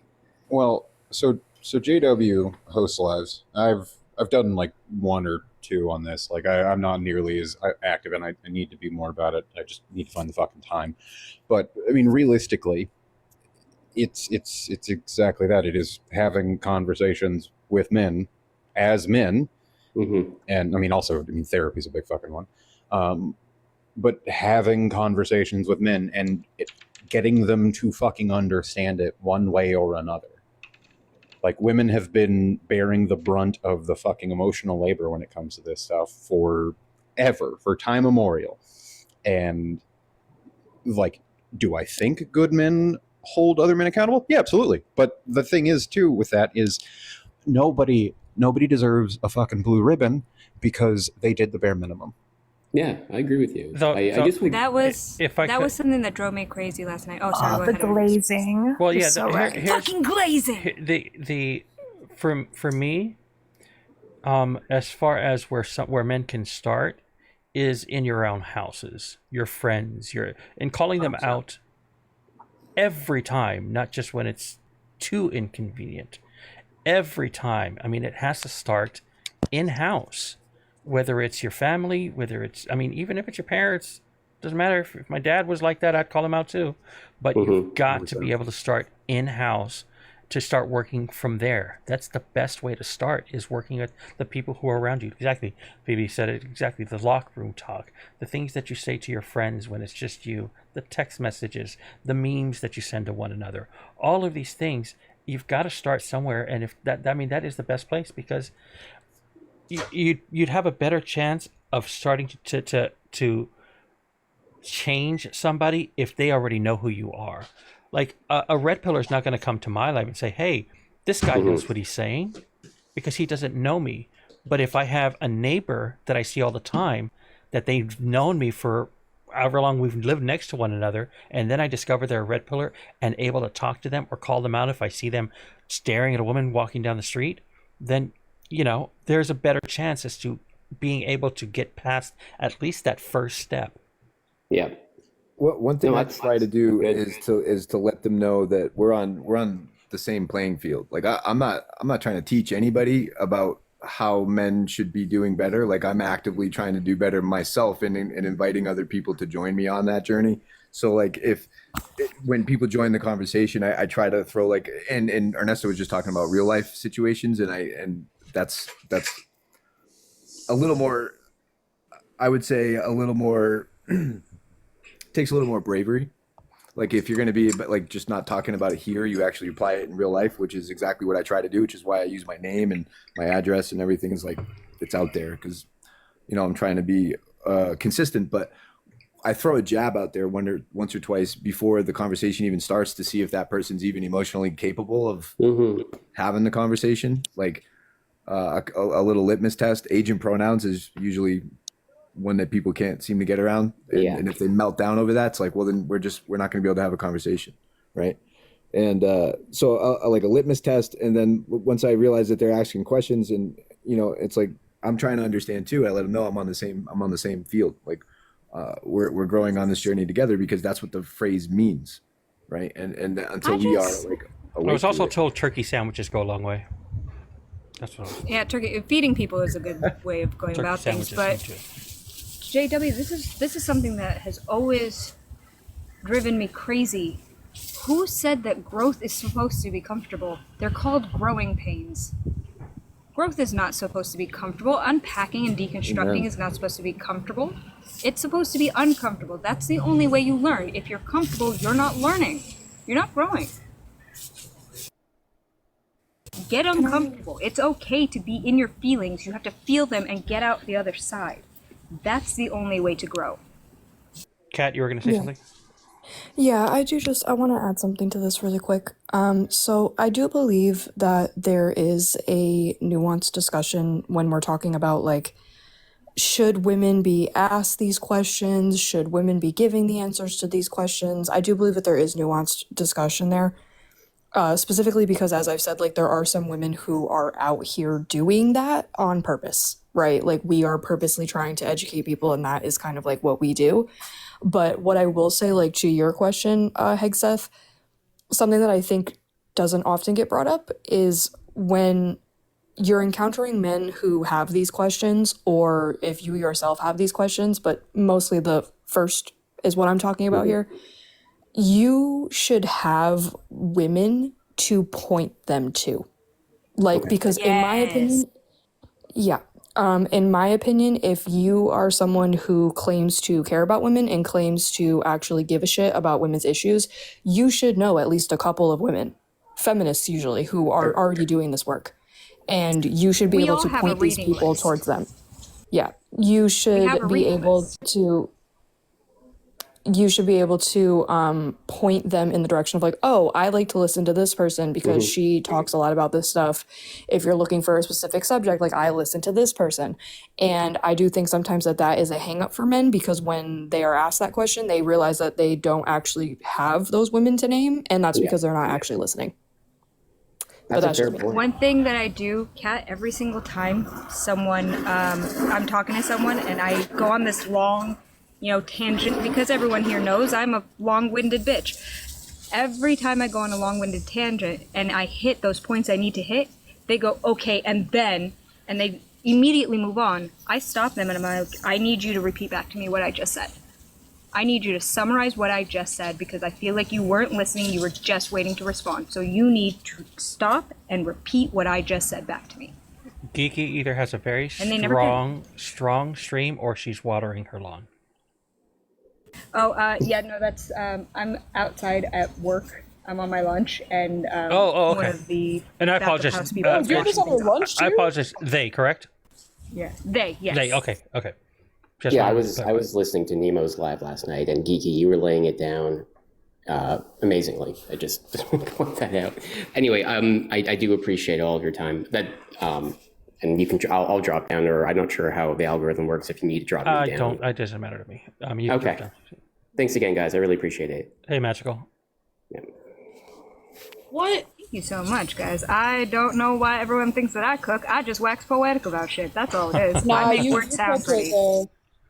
Speaker 3: Well, so JW hosts lives. I've done like one or two on this. Like I'm not nearly as active, and I need to be more about it. I just need to find the fucking time. But I mean, realistically, it's exactly that. It is having conversations with men as men, and I mean also therapy is a big fucking one. But having conversations with men and getting them to fucking understand it one way or another. Like, women have been bearing the brunt of the fucking emotional labor when it comes to this stuff forever, for time immemorial. And like, do I think good men hold other men accountable? Yeah, absolutely. But the thing is, too, with that is nobody deserves a fucking blue ribbon because they did the bare minimum.
Speaker 6: Yeah, I agree with you.
Speaker 22: That was something that drove me crazy last night. Oh, sorry.
Speaker 23: the glazing.
Speaker 2: Well,
Speaker 23: You're
Speaker 2: yeah,
Speaker 23: so right.
Speaker 22: Fucking glazing.
Speaker 2: The for me, as far as where men can start is in your own houses, your friends, and calling them out every time, not just when it's too inconvenient. Every time. I mean, it has to start in-house, whether it's your family, whether it's, I mean, even if it's your parents, doesn't matter. If my dad was like that, I'd call him out too. But you've got to be able to start in-house, to start working from there. That's the best way to start, is working with the people who are around you. Exactly. Phoebe said it exactly. The locker room talk, the things that you say to your friends when it's just you, the text messages, the memes that you send to one another, all of these things, you've got to start somewhere. And if that is the best place, because you'd have a better chance of starting to change somebody if they already know who you are. Like a red pillar is not going to come to my life and say, hey, this guy knows what he's saying, because he doesn't know me. But if I have a neighbor that I see all the time, that they've known me for however long we've lived next to one another, and then I discover they're a red pillar and able to talk to them or call them out if I see them staring at a woman walking down the street, then, there's a better chance as to being able to get past at least that first step.
Speaker 6: Yeah.
Speaker 16: One thing I try to do is to let them know that we're on the same playing field. Like I'm not trying to teach anybody about how men should be doing better. Like I'm actively trying to do better myself and inviting other people to join me on that journey. So like when people join the conversation, I try to throw like, and Ernesto was just talking about real life situations, and that's a little more, I would say a little more takes a little more bravery. Like if you're going to be like just not talking about it here, you actually apply it in real life, which is exactly what I try to do, which is why I use my name and my address and everything is like, it's out there because, I'm trying to be consistent, but I throw a jab out there once or twice before the conversation even starts to see if that person's even emotionally capable of having the conversation. Like a little litmus test. Age and pronouns is usually one that people can't seem to get around. And if they melt down over that, it's like, well, then we're not going to be able to have a conversation. Right. And so like a litmus test. And then once I realize that they're asking questions and, it's like, I'm trying to understand too. I let them know I'm on the same field. Like we're growing on this journey together, because that's what the phrase means. Right. And until we are like,
Speaker 2: I was also told turkey sandwiches go a long way. That's what I was.
Speaker 22: Yeah. Feeding people is a good way of going about things, but JW, this is something that has always driven me crazy. Who said that growth is supposed to be comfortable? They're called growing pains. Growth is not supposed to be comfortable. Unpacking and deconstructing is not supposed to be comfortable. It's supposed to be uncomfortable. That's the only way you learn. If you're comfortable, you're not learning. You're not growing. Get uncomfortable. It's okay to be in your feelings. You have to feel them and get out the other side. That's the only way to grow.
Speaker 2: Kat, you were going to say something?
Speaker 11: Yeah, I want to add something to this really quick. So I do believe that there is a nuanced discussion when we're talking about, like, should women be asked these questions? Should women be giving the answers to these questions? I do believe that there is nuanced discussion there. Specifically because, as I've said, like, there are some women who are out here doing that on purpose, right? Like, we are purposely trying to educate people, and that is kind of like what we do. But what I will say, like, to your question, Hegseth, something that I think doesn't often get brought up is when you're encountering men who have these questions, or if you yourself have these questions, but mostly the first is what I'm talking about here, you should have women to point them to. Like, because in my opinion, in my opinion, if you are someone who claims to care about women and claims to actually give a shit about women's issues, you should know at least a couple of women, feminists usually, who are already doing this work. And you should be able to point these people towards them. Yeah, you should be able to... you should be able to point them in the direction of like, oh, I like to listen to this person because she talks a lot about this stuff. If you're looking for a specific subject, like I listen to this person. And I do think sometimes that is a hang up for men, because when they are asked that question, they realize that they don't actually have those women to name, and that's because they're not actually listening.
Speaker 6: That's a fair point.
Speaker 22: One thing that I do, Kat, every single time I'm talking to someone and I go on this long, tangent, because everyone here knows I'm a long-winded bitch. Every time I go on a long-winded tangent and I hit those points I need to hit, they go, okay, and they immediately move on. I stop them and I'm like, I need you to repeat back to me what I just said. I need you to summarize what I just said, because I feel like you weren't listening, you were just waiting to respond. So you need to stop and repeat what I just said back to me.
Speaker 2: Geeky either has a very strong stream, or she's watering her lawn.
Speaker 22: Oh, yeah, no, that's, I'm outside at work. I'm on my lunch, and
Speaker 2: okay.
Speaker 22: one of the
Speaker 2: and I apologize.
Speaker 22: You're
Speaker 11: just on your lunch too?
Speaker 2: I apologize. They, correct?
Speaker 22: Yeah, they, yes.
Speaker 2: They, okay.
Speaker 6: I was listening to Nemo's live last night, and Geeky, you were laying it down amazingly. I just want to point that out. Anyway, I do appreciate all of your time. And you can, I'll drop down, or I'm not sure how the algorithm works if you need to drop me down.
Speaker 2: It doesn't matter to me.
Speaker 6: Okay. Thanks again, guys. I really appreciate it.
Speaker 2: Hey, Magical.
Speaker 6: Yeah.
Speaker 22: What? Thank you so much, guys. I don't know why everyone thinks that I cook. I just wax poetic about shit. That's all it is. I make words sound pretty.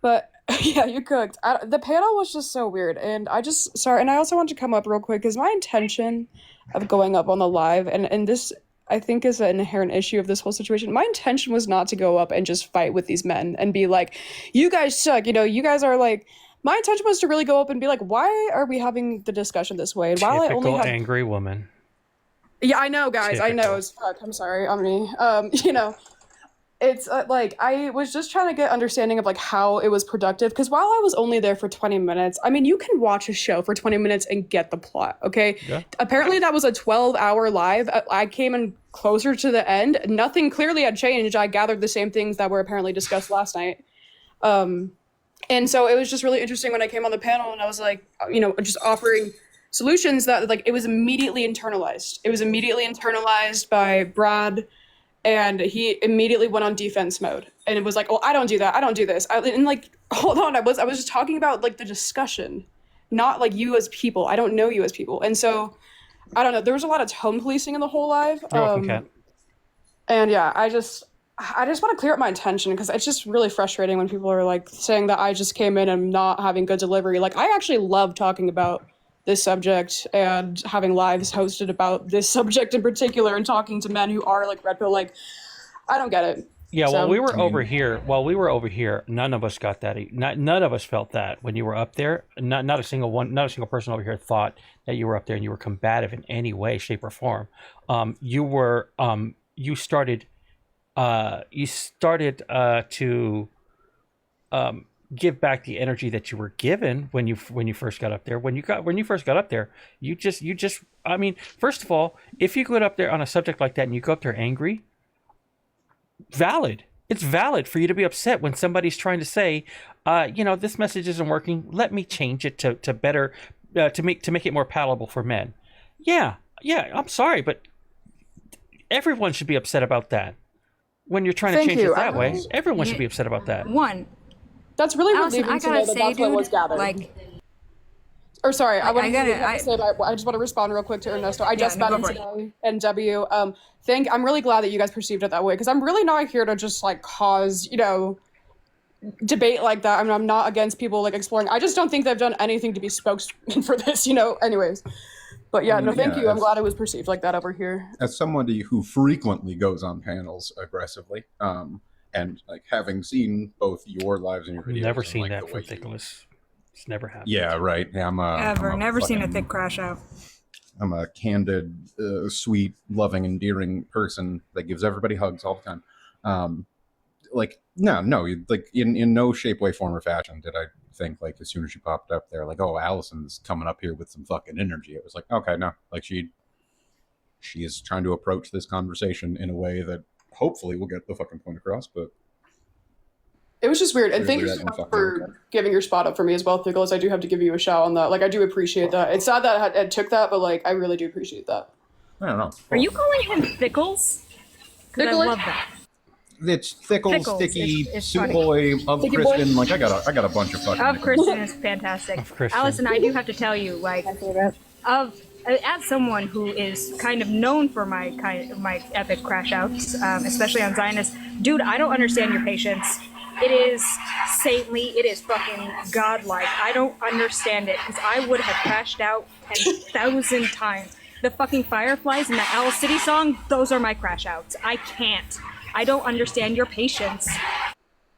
Speaker 11: But yeah, you cooked. The panel was just so weird, and I also want to come up real quick because my intention of going up on the live, and this I think is an inherent issue of this whole situation. My intention was not to go up and just fight with these men and be like, you guys suck, you guys are like. My intention was to really go up and be like, why are we having the discussion this way? And while I only have
Speaker 2: angry woman.
Speaker 11: Yeah, I know, guys. I know. It's fuck. I'm sorry, Omni. It's like I was just trying to get understanding of like how it was productive, because while I was only there for 20 minutes, I mean, you can watch a show for 20 minutes and get the plot, okay? Yeah. Apparently that was a 12-hour live. I came in closer to the end. Nothing clearly had changed. I gathered the same things that were apparently discussed last night. And so it was just really interesting when I came on the panel and I was like, just offering solutions that like it was immediately internalized. It was immediately internalized by Brad. And he immediately went on defense mode, and it was like, "Oh, I don't do that. I don't do this." And like, hold on, I was just talking about like the discussion, not like you as people. I don't know you as people, and so I don't know. There was a lot of tone policing in the whole live.
Speaker 2: You're welcome, Kat.
Speaker 11: And yeah, I just want to clear up my intention, because it's just really frustrating when people are like saying that I just came in and not having good delivery. Like, I actually love talking about this subject and having lives hosted about this subject in particular, and talking to men who are like red pill. Like, I don't get it.
Speaker 2: Yeah, while we were over here, none of us got that. None of us felt that when you were up there. Not a single person over here thought that you were up there and you were combative in any way, shape, or form. You started to give back the energy that you were given when you first got up there. When you first got up there, you just I mean, first of all, if you go up there on a subject like that and you go up there angry, it's valid for you to be upset when somebody's trying to say, this message isn't working. Let me change it to better to make it more palatable for men. Yeah, I'm sorry, but everyone should be upset about that. When you're trying to change it that way, everyone should be upset about that.
Speaker 11: That's really
Speaker 22: Allison,
Speaker 11: relieving
Speaker 22: I
Speaker 11: to know
Speaker 22: gotta
Speaker 11: that
Speaker 22: say,
Speaker 11: that's what was gathered.
Speaker 22: I
Speaker 11: just want to respond real quick to Ernesto. I just met him today, and W. I'm really glad that you guys perceived it that way, because I'm really not here to just like cause debate like that. I mean, I'm not against people like exploring. I just don't think they've done anything to be spokesman for this. Anyways. But yeah, thank you. I'm glad it was perceived like that over here.
Speaker 3: As somebody who frequently goes on panels aggressively, and like having seen both your lives and your videos,
Speaker 2: never seen that from Nicholas. It's never happened.
Speaker 3: Yeah, right. Yeah,
Speaker 22: Never seen a thick crash out.
Speaker 3: I'm a candid, sweet, loving, endearing person that gives everybody hugs all the time. In no shape, way, form, or fashion did I think, like, as soon as she popped up there, like, oh, Allison's coming up here with some fucking energy. It was like, okay, no, like she is trying to approach this conversation in a way that hopefully will get the fucking point across, but
Speaker 1: It was just weird. And thank you
Speaker 3: Really
Speaker 1: so
Speaker 3: that
Speaker 1: much for
Speaker 3: fucking
Speaker 1: giving your spot up for me as well, Thickles. I do have to give you a shout on that. Like, I do appreciate that. It's sad that I took that, but like, I really do appreciate that.
Speaker 3: I don't know.
Speaker 22: Are you calling him Thickles? 'Cause I love that.
Speaker 3: It's Thickles,
Speaker 22: Thickles,
Speaker 3: Sticky,
Speaker 22: it's
Speaker 3: Soup
Speaker 22: funny.
Speaker 3: Boy, of
Speaker 22: Sticky
Speaker 3: Kristen.
Speaker 22: Boy.
Speaker 3: Like I got a bunch of fucking.
Speaker 22: Of Kristen is fantastic.
Speaker 2: Kristen.
Speaker 22: Allison, I do have to tell you, like, as someone who is kind of known for my epic crash outs, especially on Zionist, dude, I don't understand your patience. It is saintly. It is fucking godlike. I don't understand it because I would have crashed out 10,000 times. The fucking Fireflies and that Owl City song, those are my crash outs. I can't. I don't understand your patience.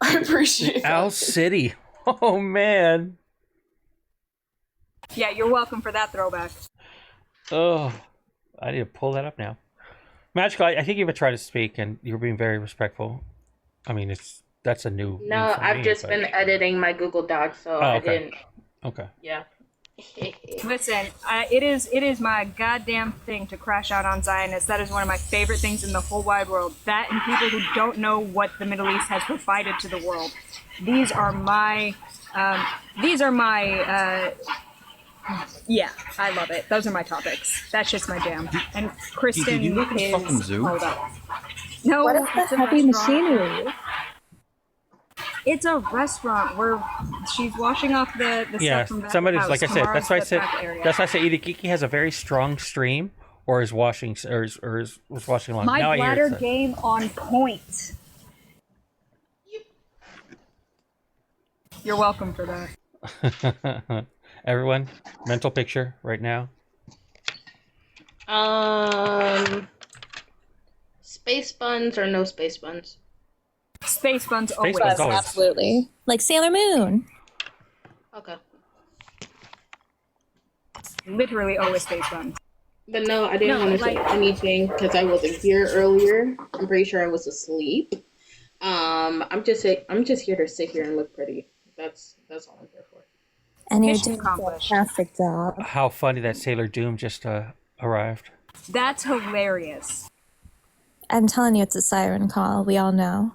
Speaker 1: I appreciate
Speaker 2: Owl City. Oh man.
Speaker 22: Yeah, you're welcome for that throwback.
Speaker 2: Oh, I need to pull that up now. Magical, I think you've tried to speak and you're being very respectful. I mean, that's a new.
Speaker 24: No,
Speaker 2: new for
Speaker 24: I've
Speaker 2: me,
Speaker 24: just
Speaker 2: but-
Speaker 24: been editing my Google Docs, so
Speaker 2: Oh,
Speaker 24: I
Speaker 2: okay.
Speaker 24: didn't.
Speaker 2: Okay.
Speaker 24: Yeah.
Speaker 22: Listen, it is my goddamn thing to crash out on Zionists. That is one of my favorite things in the whole wide world. That and people who don't know what the Middle East has provided to the world. These are my. Yeah, I love it. Those are my topics. That's just my jam. And Kristen
Speaker 3: you look at
Speaker 22: is.
Speaker 3: fucking zoo?
Speaker 22: Hold up. No,
Speaker 23: What is
Speaker 22: it's
Speaker 23: the
Speaker 22: a
Speaker 23: heavy
Speaker 22: restaurant.
Speaker 23: machinery?
Speaker 22: It's a restaurant where she's washing off the
Speaker 2: Yeah,
Speaker 22: stuff from back
Speaker 2: somebody's
Speaker 22: of the
Speaker 2: like I
Speaker 22: house.
Speaker 2: said. That's why I
Speaker 22: Tomorrow's
Speaker 2: said.
Speaker 22: the back area.
Speaker 2: That's why I said either Kiki has a very strong stream or is washing was washing along.
Speaker 22: My
Speaker 2: Now I hear
Speaker 22: bladder
Speaker 2: it's
Speaker 22: game on point. You're welcome for that.
Speaker 2: Everyone, mental picture right now.
Speaker 24: Space buns or no space buns?
Speaker 22: Space buns
Speaker 2: Space
Speaker 22: always.
Speaker 2: buns always.
Speaker 23: Absolutely. Like Sailor Moon.
Speaker 24: Okay.
Speaker 22: Literally always space buns.
Speaker 24: But no, I didn't
Speaker 22: No,
Speaker 24: want to say anything because I wasn't here earlier. I'm pretty sure I was asleep. I'm just here to sit here and look pretty. That's all I'm here for.
Speaker 23: And you're
Speaker 22: Mission
Speaker 23: doing a
Speaker 22: accomplished.
Speaker 23: fantastic job.
Speaker 2: How funny that Sailor Doom just arrived.
Speaker 22: That's hilarious.
Speaker 23: I'm telling you, it's a siren call. We all know.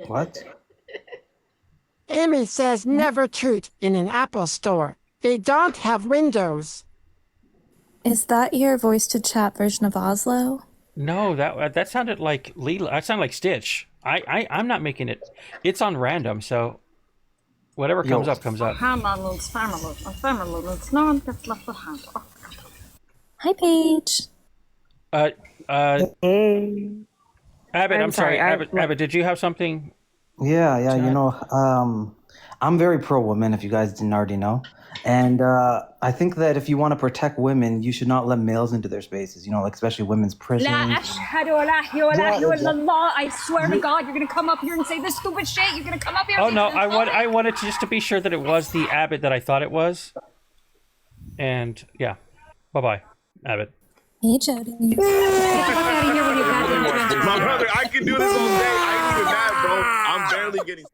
Speaker 9: What?
Speaker 12: Amy says never treat in an Apple store. They don't have windows.
Speaker 23: Is that your voice to chat version of Oslo?
Speaker 2: No, that sounded like Leela. That sounded like Stitch. I'm not making it. It's on random, so whatever comes up comes up.
Speaker 23: Hi, Paige.
Speaker 2: Abbott, I'm sorry.
Speaker 9: I-
Speaker 2: Abbott, did you have something?
Speaker 9: Yeah, you know, I'm very pro women, if you guys didn't already know. And I think that if you want to protect women, you should not let males into their spaces, you know, like especially women's prisons.
Speaker 22: La ashhadu la ilaha illallah. I swear to God, you're gonna come up here and say this stupid shit. You're gonna come up here.
Speaker 2: Oh
Speaker 22: and
Speaker 2: no,
Speaker 22: say
Speaker 2: I wanted to just to be sure that it was the Abbott that I thought it was. And yeah, bye, Abbott.
Speaker 23: Hey, Jody.
Speaker 7: My brother, I can do this all day. I ain't even mad, bro. I'm barely getting.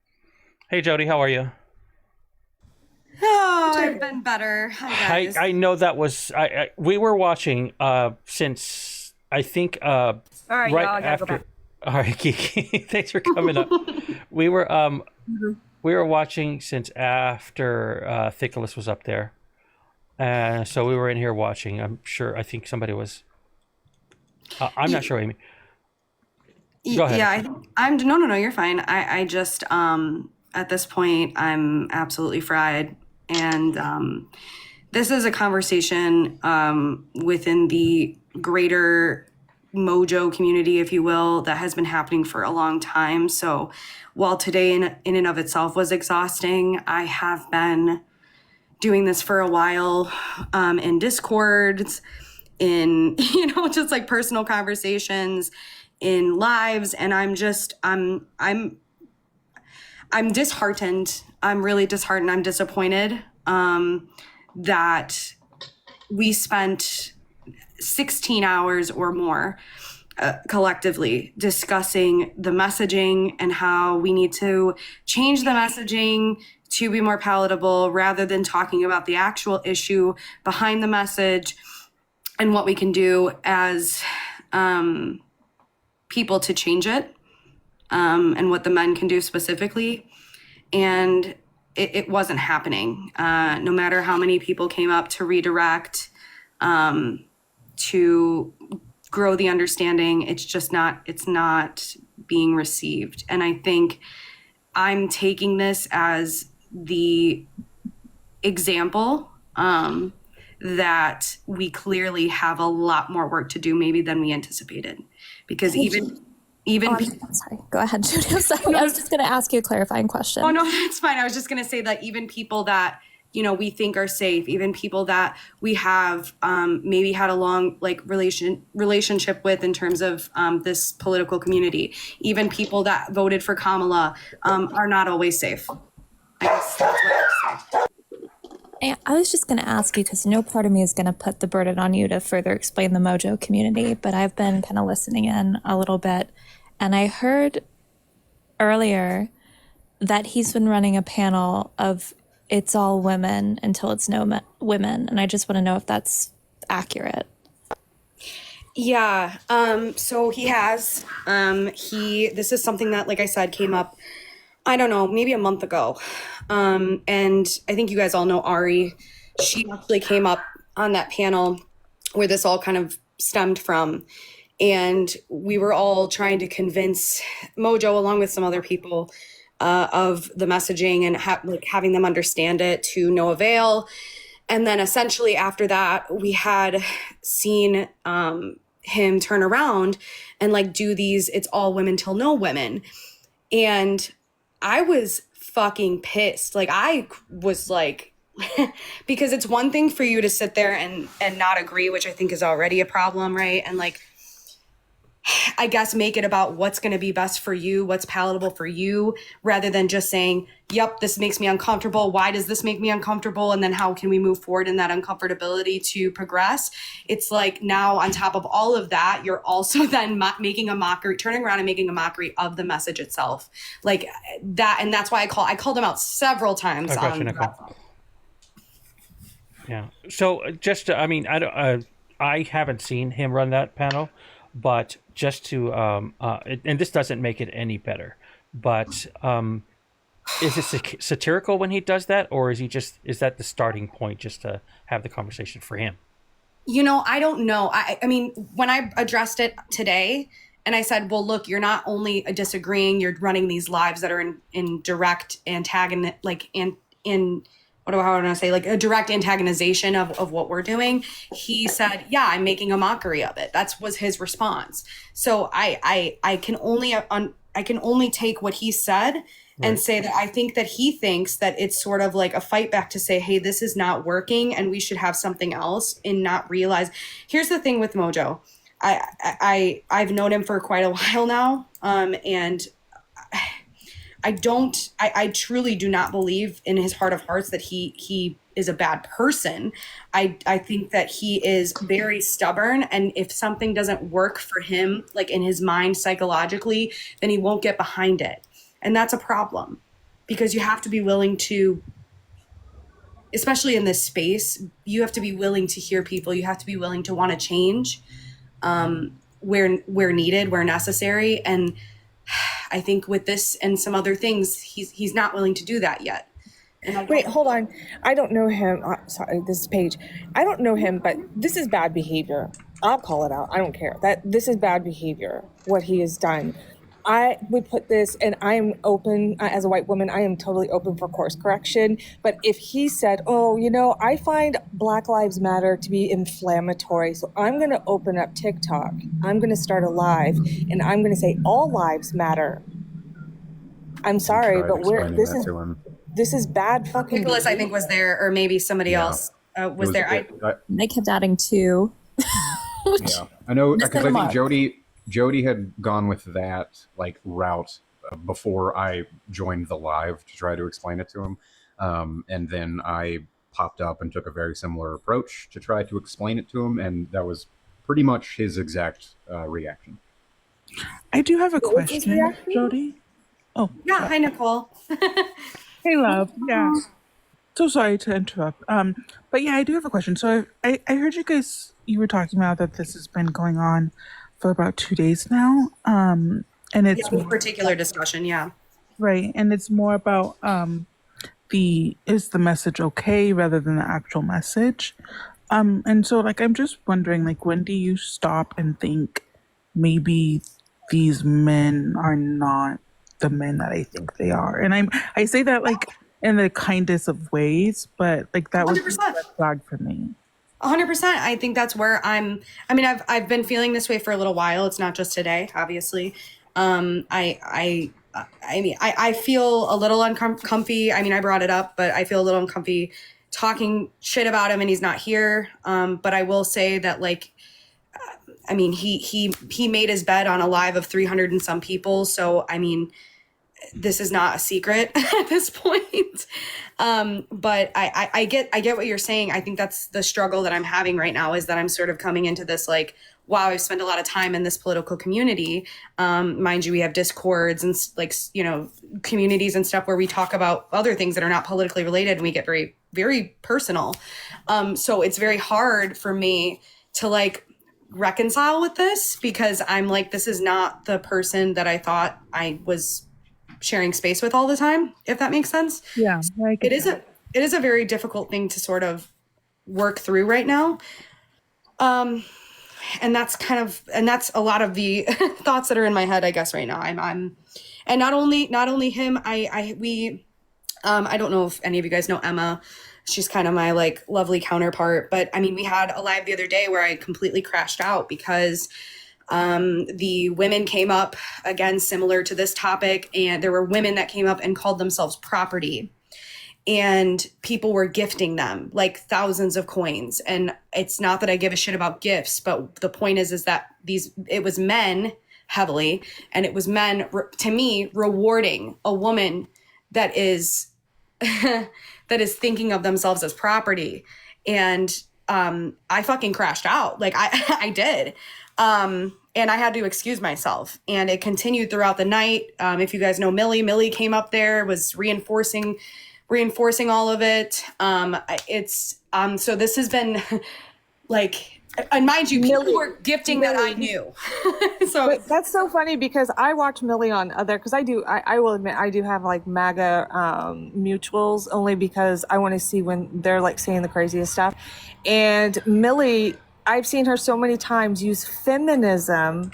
Speaker 2: Hey Jody, how are you?
Speaker 13: Oh, I've been better. Hi, guys.
Speaker 2: I know that was we were watching since I think
Speaker 22: right,
Speaker 2: right
Speaker 22: y'all, I gotta go
Speaker 2: after.
Speaker 22: back.
Speaker 2: All right, Kiki, thanks for coming up. We were watching since after Thickles was up there, so we were in here watching. I'm sure. I think somebody was. I'm not sure, Amy. Go ahead.
Speaker 13: Yeah, I'm no, you're fine. I just at this point I'm absolutely fried, and this is a conversation within the greater Mojo community, if you will, that has been happening for a long time. So while today in and of itself was exhausting, I have been doing this for a while in Discords, in just like personal conversations, in lives, and I'm disheartened. I'm really disheartened. I'm disappointed that we spent 16 hours or more collectively discussing the messaging and how we need to change the messaging to be more palatable rather than talking about the actual issue behind the message and what we can do as people to change it. and what the men can do specifically. And it wasn't happening. No matter how many people came up to redirect, to grow the understanding, it's not being received. And I think I'm taking this as the example that we clearly have a lot more work to do maybe than we anticipated. Because
Speaker 23: I'm sorry. Go ahead, Judy. I'm sorry. I was just going to ask you a clarifying question.
Speaker 13: Oh, no, it's fine. I was just going to say that even people that, we think are safe, even people that we have maybe had a long relationship with in terms of this political community, even people that voted for Kamala are not always safe. I guess that's what I would say.
Speaker 23: I was just going to ask you, because no part of me is going to put the burden on you to further explain the Mojo community, but I've been kind of listening in a little bit, and I heard earlier that he's been running a panel of it's all women until it's no women, and I just want to know if that's accurate.
Speaker 13: Yeah, so he has. This is something that, like I said, came up, I don't know, maybe a month ago. And I think you guys all know Ari. She actually came up on that panel where this all kind of stemmed from. And we were all trying to convince Mojo, along with some other people, of the messaging and having them understand it, to no avail. And then essentially after that, we had seen him turn around and do these it's all women till no women. And I was fucking pissed. I was because it's one thing for you to sit there and not agree, which I think is already a problem, right? And I guess make it about what's going to be best for you, what's palatable for you, rather than just saying, yep, this makes me uncomfortable. Why does this make me uncomfortable? And then how can we move forward in that uncomfortability to progress? It's now on top of all of that, you're also then making a mockery, turning around and making a mockery of the message itself. That. And that's why I called him out several times.
Speaker 2: Yeah. So I haven't seen him run that panel, but just to, and this doesn't make it any better, but is it satirical when he does that, or is that the starting point just to have the conversation for him?
Speaker 13: I don't know. I mean, when I addressed it today and I said, well, look, you're not only disagreeing, you're running these lives that are in direct antagonist, how do I want to say, a direct antagonization of what we're doing. He said, yeah, I'm making a mockery of it. That was his response. So I can only take what he said and say that I think that he thinks that it's sort of a fight back to say, hey, this is not working and we should have something else, and not realize. Here's the thing with Mojo. I've known him for quite a while now. And I truly do not believe in his heart of hearts that he is a bad person. I think that he is very stubborn, and if something doesn't work for him, in his mind psychologically, then he won't get behind it. And that's a problem, because you have to be willing to, especially in this space, you have to be willing to hear people. You have to be willing to want to change where needed, where necessary. And I think with this and some other things, he's not willing to do that yet.
Speaker 10: Wait, hold on. I don't know him. Sorry, this is Paige. I don't know him, but this is bad behavior. I'll call it out. I don't care. This is bad behavior, what he has done. I would put this, and I am open, as a white woman, I am totally open for course correction. But if he said, I find Black Lives Matter to be inflammatory, so I'm going to open up TikTok. I'm going to start a live, and I'm going to say all lives matter. I'm sorry, but this is bad fucking.
Speaker 13: Nicholas, I think, was there, or maybe somebody else was there.
Speaker 23: They kept adding two.
Speaker 3: Yeah, I know, because I think Jody had gone with that route before I joined the live to try to explain it to him. And then I popped up and took a very similar approach to try to explain it to him. And that was pretty much his exact reaction.
Speaker 19: I do have a question, Jody. Oh,
Speaker 13: yeah. Hi, Nicole.
Speaker 19: Hey, love. Yeah. So sorry to interrupt. But yeah, I do have a question. So I heard you were talking about that this has been going on for about 2 days now. and it's
Speaker 13: this particular discussion. Yeah.
Speaker 19: right, and it's more about is the message okay rather than the actual message. And so like I'm just wondering, like, when do you stop and think maybe these men are not the men that I think they are? And I say that like in the kindest of ways, but like that was a red flag for me.
Speaker 13: 100%. I think that's where I've been feeling this way for a little while. It's not just today, obviously. I feel a little uncomfy. I mean, I brought it up, but I feel a little uncomfy talking shit about him, and he's not here. But I will say that, like, I mean, he made his bed on a live of 300 and some people. So, I mean, this is not a secret at this point. But I get what you're saying. I think that's the struggle that I'm having right now, is that I'm sort of coming into this like, wow, I've spent a lot of time in this political community. Mind you, we have discords and like, you know, communities and stuff where we talk about other things that are not politically related, and we get very, very personal. So it's very hard for me to like reconcile with this, because I'm like, this is not the person that I thought I was sharing space with all the time, if that makes sense.
Speaker 19: Yeah.
Speaker 13: It is a very difficult thing to sort of work through right now. And that's a lot of the thoughts that are in my head, I guess, right now. And not only him, I don't know if any of you guys know Emma. She's kind of my like lovely counterpart, but I mean, we had a live the other day where I completely crashed out because the women came up, again, similar to this topic, and there were women that came up and called themselves property, and people were gifting them like thousands of coins. And it's not that I give a shit about gifts, but the point is that it was men heavily, and it was men to me rewarding a woman that is that is thinking of themselves as property. And I fucking crashed out. Like I did. And I had to excuse myself, and it continued throughout the night. If you guys know Millie came up there, was reinforcing all of it. So this has been like, and mind you, people were gifting that I knew. So
Speaker 10: but that's so funny, because I watch Millie on other, because I will admit I do have like MAGA mutuals, only because I want to see when they're like saying the craziest stuff. And Millie, I've seen her so many times use feminism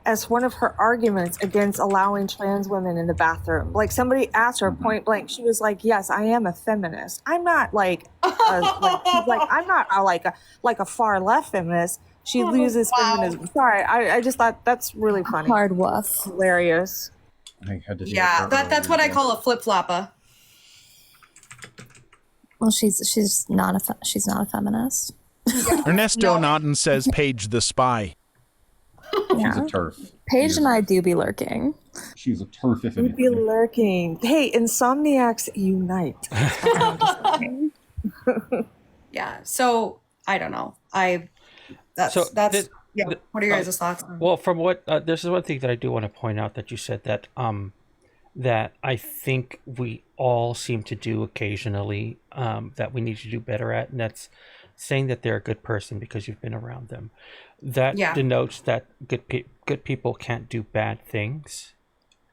Speaker 10: as one of her arguments against allowing trans women in the bathroom. Like, somebody asked her point blank, she was like, "Yes, I am a feminist. I'm not like, I'm not like a far left feminist." She uses feminism. Sorry, I just thought that's really funny.
Speaker 23: Hard woof.
Speaker 10: Hilarious.
Speaker 3: I had to
Speaker 13: yeah, that's what I call a flip flopper.
Speaker 23: Well, she's not a feminist.
Speaker 4: Ernesto Naughton says Paige the spy.
Speaker 23: Yeah.
Speaker 3: She's a turf.
Speaker 23: Paige and I do be lurking.
Speaker 3: She's a turf, if
Speaker 10: We'd
Speaker 3: anything.
Speaker 10: be lurking. Hey, insomniacs unite.
Speaker 13: Yeah. So I don't know. What are your guys' thoughts?
Speaker 2: Well, from what this is one thing that I do want to point out, that you said that that I think we all seem to do occasionally, that we need to do better at, and that's saying that they're a good person because you've been around them. That denotes that good people can't do bad things,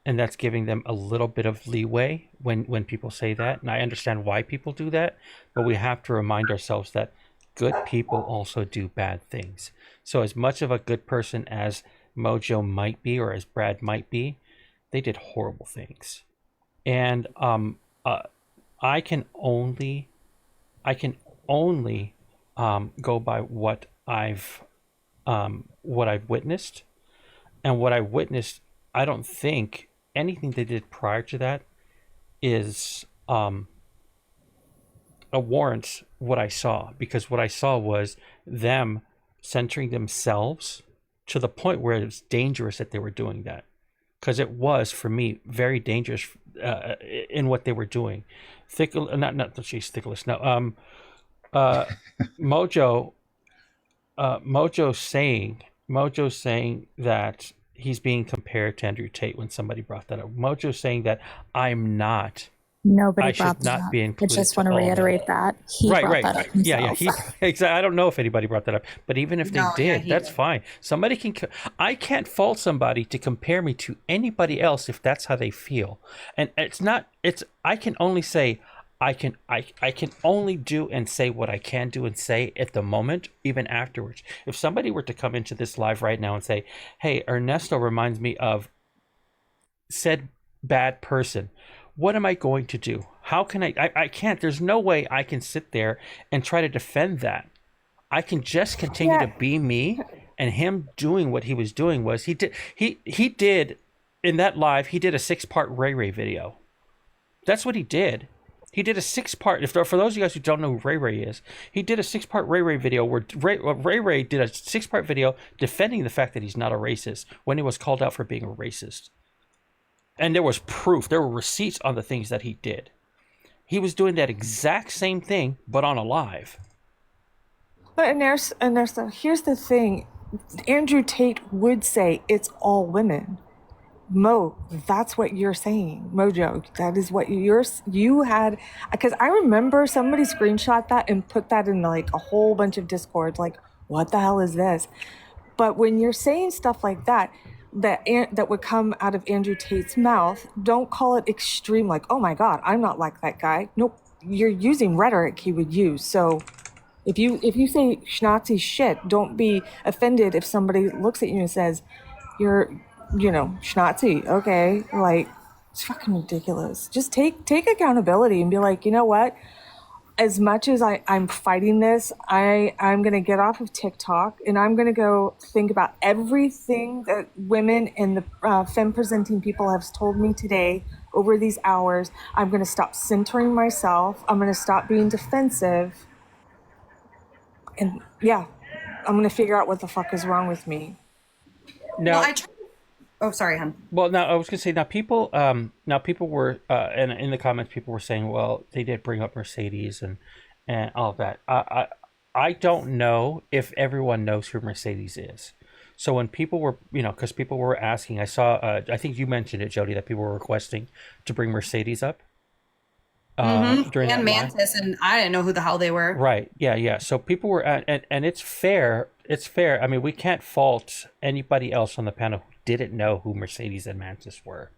Speaker 2: and that's giving them a little bit of leeway when people say that. And I understand why people do that, but we have to remind ourselves that good people also do bad things. So as much of a good person as Mojo might be, or as Brad might be, they did horrible things. And I can only go by what I've witnessed, and what I witnessed, I don't think anything they did prior to that is a warrant what I saw, because what I saw was them centering themselves to the point where it was dangerous that they were doing that, because it was, for me, very dangerous in what they were doing. Mojo's saying that he's being compared to Andrew Tate when somebody brought that up. Mojo's saying that I'm not
Speaker 23: Nobody
Speaker 2: I
Speaker 23: brought
Speaker 2: should
Speaker 23: that
Speaker 2: not
Speaker 23: up.
Speaker 2: be
Speaker 23: I
Speaker 2: included.
Speaker 23: just
Speaker 2: to
Speaker 23: want to
Speaker 2: all men.
Speaker 23: reiterate that. He brought that up
Speaker 2: Yeah,
Speaker 23: himself.
Speaker 2: exactly. I don't know if anybody brought that up, but even if they
Speaker 23: No, yeah,
Speaker 2: did,
Speaker 23: he
Speaker 2: that's
Speaker 23: did.
Speaker 2: fine. Somebody can. I can't fault somebody to compare me to anybody else if that's how they feel, and it's not. It's. I can only say. I can only do and say what I can do and say at the moment, even afterwards. If somebody were to come into this live right now and say, "Hey, Ernesto reminds me of said bad person," what am I going to do? How can I can't. There's no way I can sit there and try to defend that. I can just continue to be me, and him doing what he was doing was he did in that live, he did a 6-part Ray Ray video. That's what he did. He did a 6-part, for those of you guys who don't know who Ray Ray is, he did a 6-part Ray Ray video where Ray Ray did a 6-part video defending the fact that he's not a racist when he was called out for being a racist. And there was proof, there were receipts on the things that he did. He was doing that exact same thing, but on a live.
Speaker 10: But Ernesto, here's the thing. Andrew Tate would say it's all women. Mo, that's what you're saying. Mojo, that is what you had. Because I remember somebody screenshot that and put that in like a whole bunch of Discords. Like, what the hell is this? But when you're saying stuff like that, that would come out of Andrew Tate's mouth, don't call it extreme, like, oh my God, I'm not like that guy. Nope, you're using rhetoric he would use. So if you say schnazzy shit, don't be offended if somebody looks at you and says, you're, schnazzy, okay? Like, it's fucking ridiculous. Just take accountability and be like, you know what? As much as I'm fighting this, I'm going to get off of TikTok and I'm going to go think about everything that women and the femme-presenting people have told me today over these hours. I'm going to stop centering myself. I'm going to stop being defensive. And yeah, I'm going to figure out what the fuck is wrong with me.
Speaker 2: Now,
Speaker 13: Oh, sorry, hon.
Speaker 2: well, now I was gonna say people were and in the comments people were saying, well, they did bring up Mercedes and all of that. I don't know if everyone knows who Mercedes is. So when people were, because people were asking, I saw, I think you mentioned it, Jody, that people were requesting to bring Mercedes up. During
Speaker 13: And
Speaker 2: that live.
Speaker 13: Mantis, and I didn't know who the hell they were.
Speaker 2: Right. Yeah. So people were, and it's fair. It's fair. I mean, we can't fault anybody else on the panel who didn't know who Mercedes and Mantis were.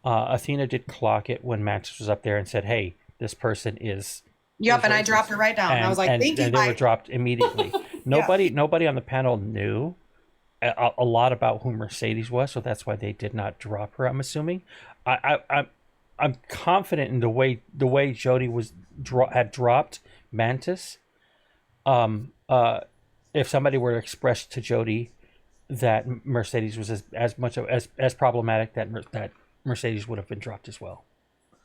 Speaker 2: Athena did clock it when Mantis was up there and said, "Hey, this person is."
Speaker 13: Yep,
Speaker 2: is
Speaker 13: and I
Speaker 2: racist."
Speaker 13: dropped it right down. I was like, "Thank you."
Speaker 2: And they were dropped immediately. Nobody on the panel knew a lot about who Mercedes was, so that's why they did not drop her. I'm assuming. I'm confident in the way Jody had dropped Mantis. If somebody were to express to Jody that Mercedes was as problematic, that Mercedes would have been dropped as well.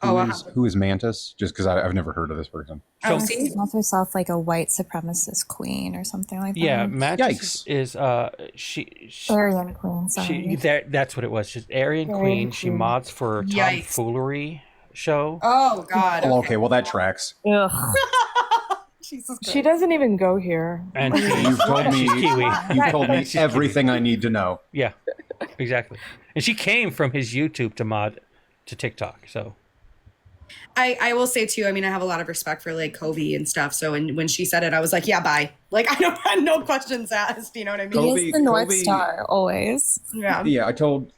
Speaker 3: Who is Mantis? Just because I've never heard of this person.
Speaker 23: She calls herself like a white supremacist queen or something like that.
Speaker 2: Yeah, Mantis is she
Speaker 23: Aryan queen. Sorry.
Speaker 2: That's what it was. She's Aryan queen. She mods for Tomfoolery show.
Speaker 13: Oh God.
Speaker 3: Oh, okay. Well, that tracks.
Speaker 23: Ugh.
Speaker 10: She doesn't even go here.
Speaker 2: And
Speaker 3: you've told me,
Speaker 2: she's Kiwi.
Speaker 3: you've told me everything I need to know.
Speaker 2: Yeah, exactly. And she came from his YouTube to mod to TikTok. So
Speaker 13: I will say too, I mean, I have a lot of respect for like Kobe and stuff. So when she said it, I was like, yeah, bye. Like I had no questions asked. You know what I mean?
Speaker 23: He is the North Star always.
Speaker 13: Yeah.
Speaker 3: Yeah, I told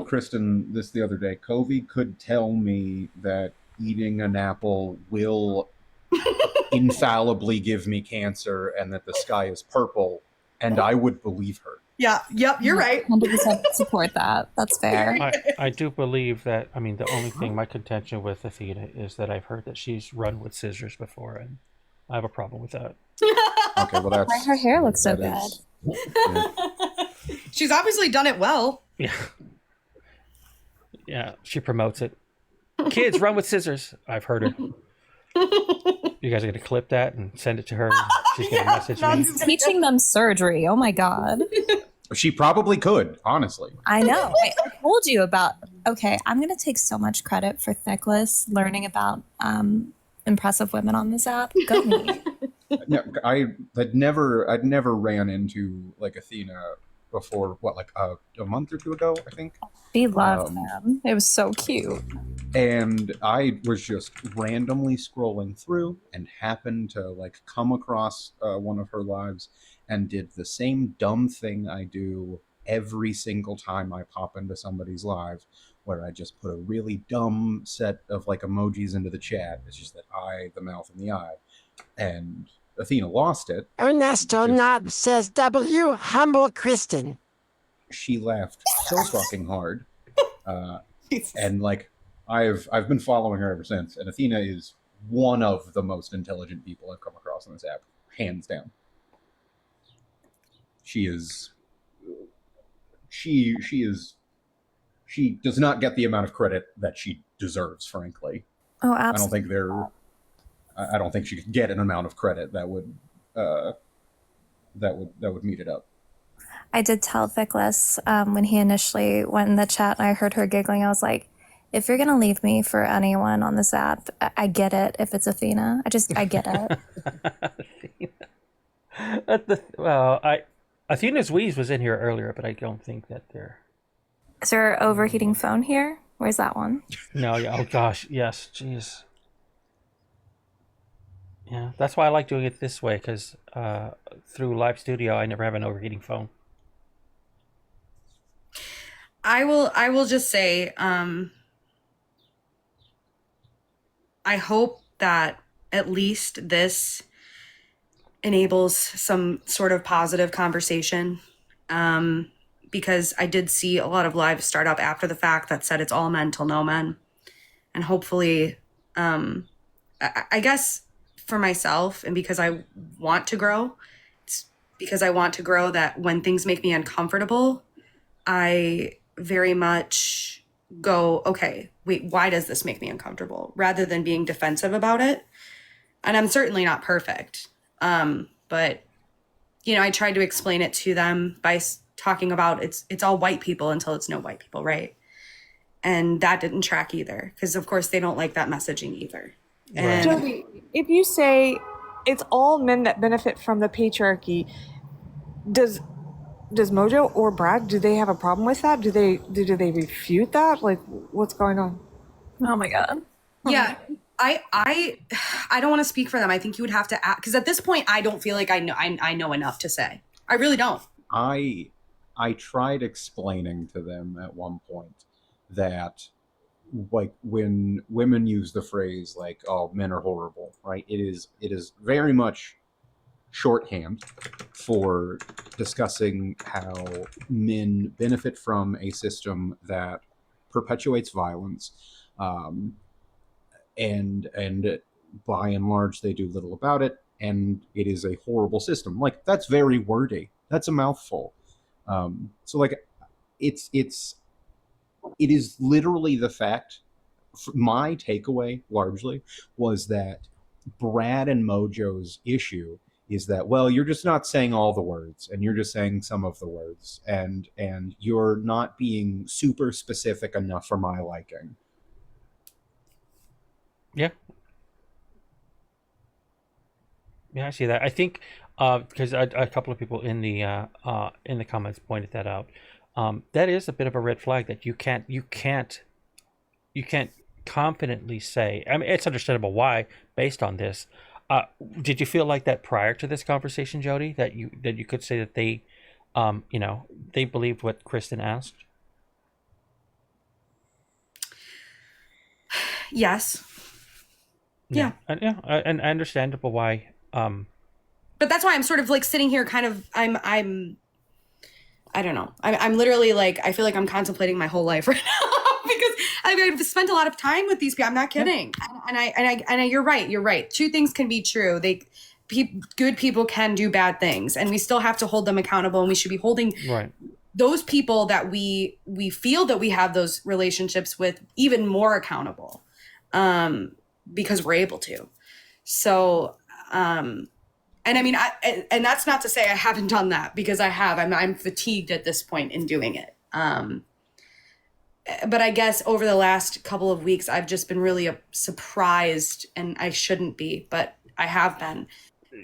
Speaker 3: Kristen this the other day. Covey could tell me that eating an apple will infallibly give me cancer and that the sky is purple, and I would believe her.
Speaker 13: Yeah, yep, you're right.
Speaker 23: 100% support that. That's fair.
Speaker 2: I do believe that. I mean, the only thing, my contention with Athena is that I've heard that she's run with scissors before, and I have a problem with that.
Speaker 3: Okay, well that's
Speaker 23: Why her hair looks so good.
Speaker 13: She's obviously done it well.
Speaker 2: Yeah, she promotes it. Kids, run with scissors. I've heard her. You guys are gonna clip that and send it to her. She's gonna message me.
Speaker 23: He's teaching them surgery. Oh my God.
Speaker 3: She probably could, honestly.
Speaker 23: I know. I told you about. Okay, I'm gonna take so much credit for Thickless learning about impressive women on this app. Go me.
Speaker 3: No, I'd never ran into like Athena before what, like a month or two ago, I think.
Speaker 23: We loved them. It was so cute.
Speaker 3: And I was just randomly scrolling through and happened to like come across one of her lives and did the same dumb thing I do every single time I pop into somebody's live, where I just put a really dumb set of like emojis into the chat. It's just that eye, the mouth, and the eye. And Athena lost it.
Speaker 12: Ernesto Not says W, humble Kristen.
Speaker 3: She laughed so fucking hard. And like, I've been following her ever since, and Athena is one of the most intelligent people I've come across on this app, hands down. She does not get the amount of credit that she deserves, frankly.
Speaker 23: Oh, absolutely.
Speaker 3: I don't think she could get an amount of credit that would meet it up.
Speaker 23: I did tell Vickless when he initially went in the chat and I heard her giggling, I was like, if you're going to leave me for anyone on this app, I get it if it's Athena. I get
Speaker 2: it. Athena's Wheeze was in here earlier, but I don't think that they're...
Speaker 23: Is there an overheating phone here? Where's that one?
Speaker 2: No, yeah. Oh, gosh. Yes. Jeez. Yeah, that's why I like doing it this way, because through Live Studio, I never have an overheating phone.
Speaker 13: I will just say, I hope that at least this enables some sort of positive conversation, because I did see a lot of lives start up after the fact that said it's all men till no men. And hopefully, I guess for myself and because I want to grow, it's because I want to grow that when things make me uncomfortable, I very much go, okay, wait, why does this make me uncomfortable? Rather than being defensive about it. And I'm certainly not perfect. But, you know, I tried to explain it to them by talking about it's all white people until it's no white people, right? And that didn't track either, because of course they don't like that messaging either. And
Speaker 10: Joey, if you say it's all men that benefit from the patriarchy, does Mojo or Brad, do they have a problem with that? Do they refute that? Like, what's going on?
Speaker 23: Oh my God.
Speaker 13: Yeah. I don't want to speak for them. I think you would have to ask, because at this point I don't feel like I know enough to say. I really don't.
Speaker 3: I tried explaining to them at one point that, like, when women use the phrase like, oh, men are horrible, right? It is very much shorthand for discussing how men benefit from a system that perpetuates violence, and by and large they do little about it, and it is a horrible system. Like, that's very wordy. That's a mouthful. So like, it is literally the fact. My takeaway largely was that Brad and Mojo's issue is that, well, you're just not saying all the words, and you're just saying some of the words, and you're not being super specific enough for my liking.
Speaker 2: Yeah. Yeah, I see that. I think because a couple of people in the comments pointed that out. That is a bit of a red flag that you can't confidently say. I mean, it's understandable why based on this. Did you feel like that prior to this conversation, Jody, that you could say that they, they believed what Kristen asked?
Speaker 13: Yes. Yeah.
Speaker 2: And understandable why.
Speaker 13: But that's why I'm sort of like sitting here kind of, I don't know. I'm literally like, I feel like I'm contemplating my whole life right now because I've spent a lot of time with these people. I'm not kidding. And you're right. You're right. Two things can be true. Good people can do bad things, and we still have to hold them accountable, and we should be holding those people that we feel that we have those relationships with even more accountable, because we're able to. So, and I mean, and that's not to say I haven't done that, because I have. I'm fatigued at this point in doing it. But I guess over the last couple of weeks, I've just been really surprised, and I shouldn't be, but I have been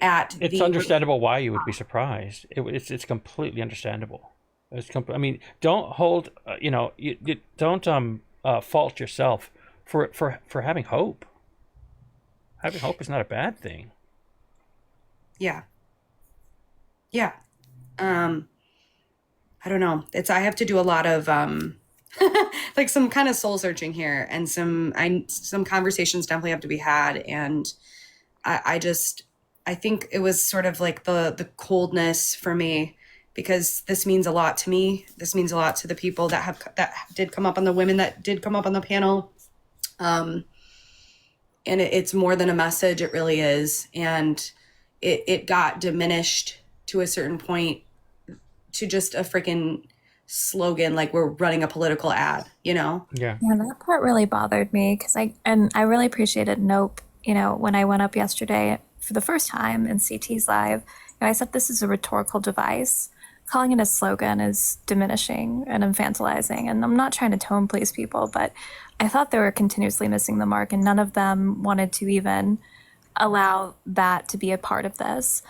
Speaker 13: at.
Speaker 2: It's understandable why you would be surprised. It's completely understandable. I mean, don't hold. You don't fault yourself for having hope. Having hope is not a bad thing.
Speaker 13: Yeah. Yeah. I don't know. I have to do a lot of like some kind of soul searching here, and some conversations definitely have to be had. And I think it was sort of like the coldness for me, because this means a lot to me. This means a lot to the people that did come up on the women that did come up on the panel. And it's more than a message. It really is. And it got diminished to a certain point to just a freaking slogan, like we're running a political ad,
Speaker 2: Yeah.
Speaker 23: Yeah, that part really bothered me because I really appreciated Nope. When I went up yesterday for the first time in CT's live, I said this is a rhetorical device. Calling it a slogan is diminishing and infantilizing, and I'm not trying to tone police people, but I thought they were continuously missing the mark, and none of them wanted to even allow that to be a part of this.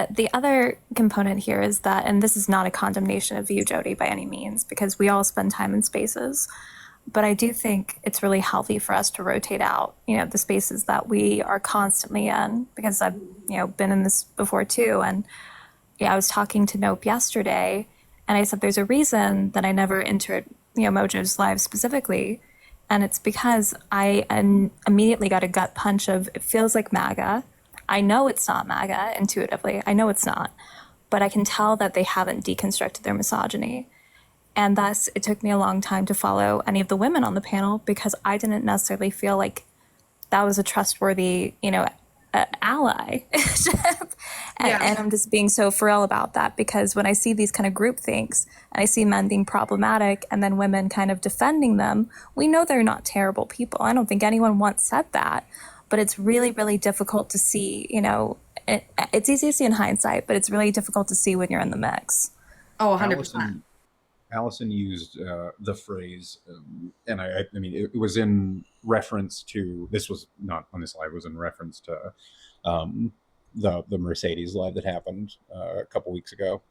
Speaker 23: The other component here is that, and this is not a condemnation of you, Jody, by any means, because we all spend time in spaces, but I do think it's really healthy for us to rotate out, the spaces that we are constantly in, because I've, been in this before too. And I was talking to Nope yesterday, and I said there's a reason that I never entered, Mojo's live specifically, and it's because I immediately got a gut punch of, it feels like MAGA. I know it's not MAGA intuitively. I know it's not. But I can tell that they haven't deconstructed their misogyny. And thus, it took me a long time to follow any of the women on the panel because I didn't necessarily feel like that was a trustworthy, ally. And I'm just being so for real about that, because when I see these kind of group thinks and I see men being problematic and then women kind of defending them, we know they're not terrible people. I don't think anyone once said that. But it's really, really difficult to see, it's easy to see in hindsight, but it's really difficult to see when you're in the mix.
Speaker 13: Oh, 100%.
Speaker 3: Allison used the phrase, and I mean, it was in reference to, this was not on this live, it was in reference to the Mercedes live that happened a couple weeks ago.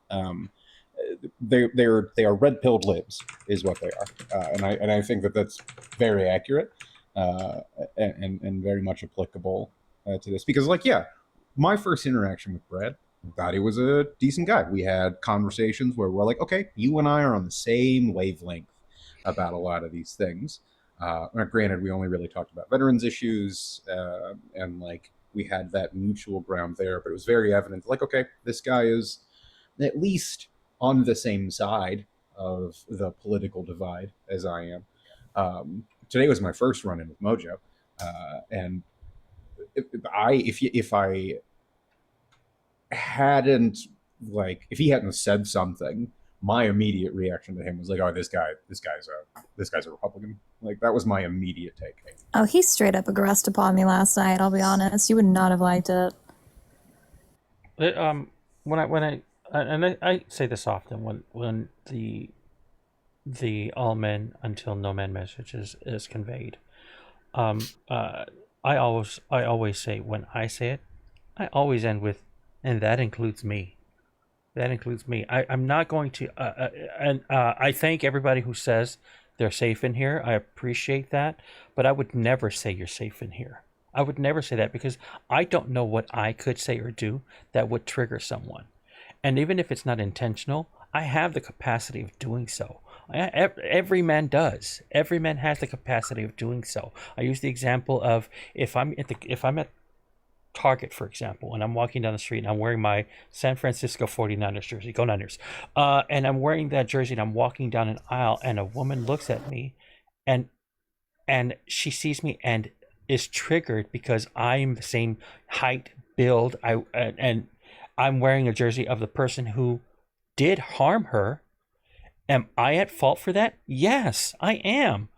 Speaker 3: They are red-pilled libs, is what they are, and I think that's very accurate. And very much applicable to this, because my first interaction with Brad, I thought he was a decent guy. We had conversations where we're like, okay, you and I are on the same wavelength about a lot of these things. Granted, we only really talked about veterans issues, and we had that mutual ground there, but it was very evident, okay, this guy is at least on the same side of the political divide as I am. Today was my first run-in with Mojo, and if I hadn't if he hadn't said something, my immediate reaction to him was oh, this guy's a Republican. That was my immediate take.
Speaker 23: Oh, he straight up aggressed upon me last night. I'll be honest, you would not have liked it.
Speaker 2: When I say this often, when the all men until no man message is conveyed, I always say, when I say it, I always end with, and that includes me. That includes me. I'm not going to, I thank everybody who says they're safe in here. I appreciate that, but I would never say you're safe in here. I would never say that, because I don't know what I could say or do that would trigger someone. And even if it's not intentional, I have the capacity of doing so. Every man does. Every man has the capacity of doing so. I use the example of if I'm at Target, for example, and I'm walking down the street and I'm wearing my San Francisco 49ers jersey, go Niners, and I'm wearing that jersey and I'm walking down an aisle and a woman looks at me and she sees me and is triggered because I'm the same height, build, and I'm wearing a jersey of the person who did harm her. Am I at fault for that? Yes, I am.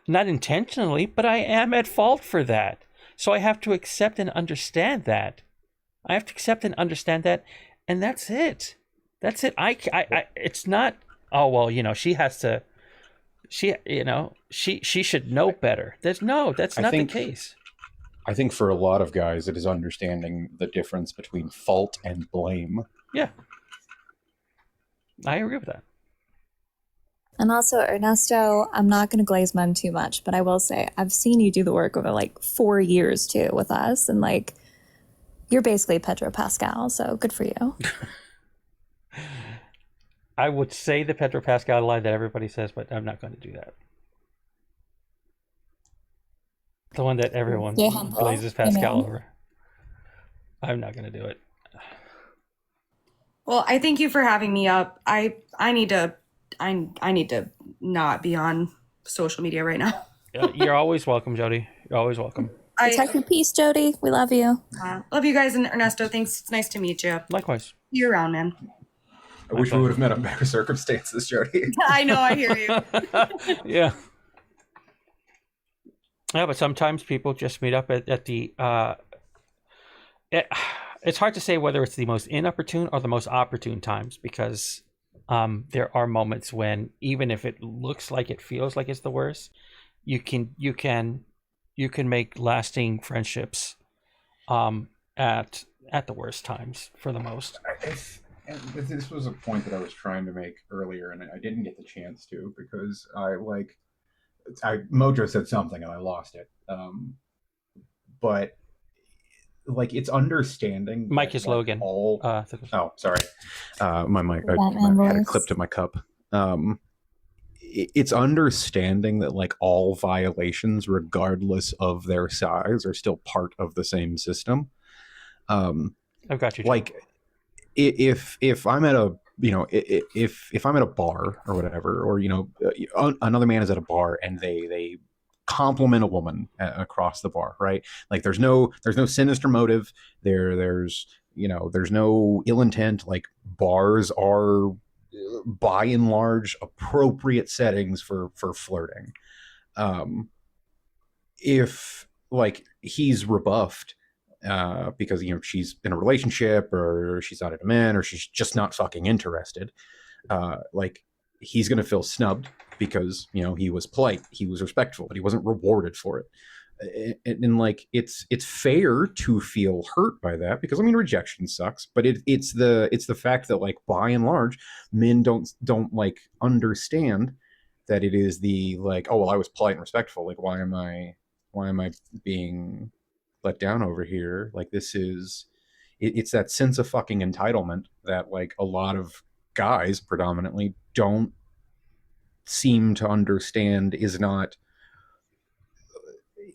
Speaker 2: Not intentionally, but I am at fault for that. So I have to accept and understand that. And that's it. That's it. It's not, oh, well, she has to, she should know better. That's not the case.
Speaker 3: I think for a lot of guys, it is understanding the difference between fault and blame.
Speaker 2: Yeah. I agree with that.
Speaker 23: And also, Ernesto, I'm not going to glaze mud too much, but I will say I've seen you do the work over like 4 years too with us, and like you're basically Pedro Pascal, so good for you.
Speaker 2: I would say the Pedro Pascal line that everybody says, but I'm not going to do that. The one that everyone glazes Pascal over. I'm not going to do it.
Speaker 13: Well, I thank you for having me up. I need to not be on social media right now.
Speaker 2: You're always welcome, Jody. You're always welcome.
Speaker 23: Protect your peace, Jody. We love you.
Speaker 13: Love you guys, and Ernesto, thanks. It's nice to meet you.
Speaker 2: Likewise.
Speaker 13: See you around, man.
Speaker 3: I wish we would have met under better circumstances, Jody.
Speaker 13: I know, I hear you.
Speaker 2: Yeah. Yeah, but sometimes people just meet up at the. It's hard to say whether it's the most inopportune or the most opportune times, because there are moments when, even if it looks like it feels like it's the worst, you can make lasting friendships at the worst times for the most.
Speaker 3: And this was a point that I was trying to make earlier, and I didn't get the chance to because Mojo said something and I lost it. But like, it's understanding.
Speaker 2: Mike is Logan.
Speaker 3: Sorry, my mic. I had it clipped at my cup. It's understanding that like all violations, regardless of their size, are still part of the same system.
Speaker 2: I've got you.
Speaker 3: Like, if I'm at a if I'm at a bar or whatever, or another man is at a bar and they compliment a woman across the bar, right? Like there's no sinister motive. There's no ill intent. Like, bars are by and large appropriate settings for flirting. If like he's rebuffed because she's in a relationship, or she's not at a man, or she's just not fucking interested, like, he's gonna feel snubbed because he was polite, he was respectful, but he wasn't rewarded for it. And like, it's fair to feel hurt by that, because rejection sucks, but it's the fact that like, by and large, men don't like understand that it is the like, oh well, I was polite and respectful, like why am I being let down over here? Like, it's that sense of fucking entitlement that like a lot of guys predominantly don't seem to understand is not.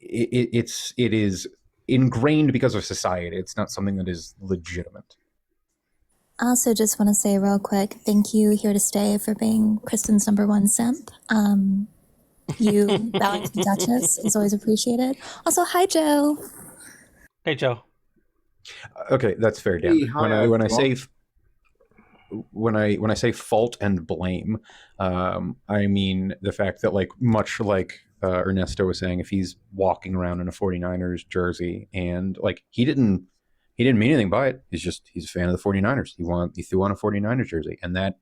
Speaker 3: It is ingrained because of society. It's not something that is legitimate.
Speaker 23: I also just want to say real quick, thank you, Here to Stay, for being Kristen's #1 simp. You, Valiant Duchess, is always appreciated. Also, hi, Joe.
Speaker 2: Hey, Joe.
Speaker 3: Okay, that's fair, Dan. When I say fault and blame, I mean the fact that, like, much like Ernesto was saying, if he's walking around in a 49ers jersey and like he didn't mean anything by it, he's a fan of the 49ers. He threw on a 49ers jersey, and that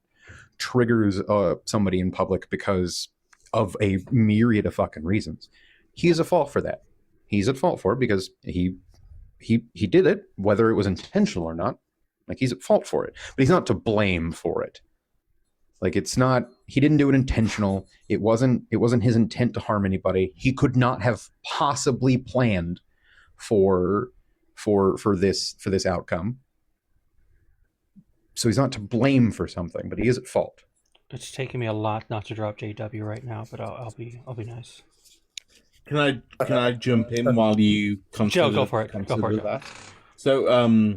Speaker 3: triggers somebody in public because of a myriad of fucking reasons. He is at fault for that. He's at fault for it because he did it, whether it was intentional or not. Like, he's at fault for it, but he's not to blame for it. Like, it's not, he didn't do it intentional. It wasn't his intent to harm anybody. He could not have possibly planned for this outcome. So he's not to blame for something, but he is at fault.
Speaker 2: It's taking me a lot not to drop JW right now, but I'll be nice.
Speaker 15: Can I jump in while you consider?
Speaker 2: Joe, go for it. Go for it.
Speaker 15: That? So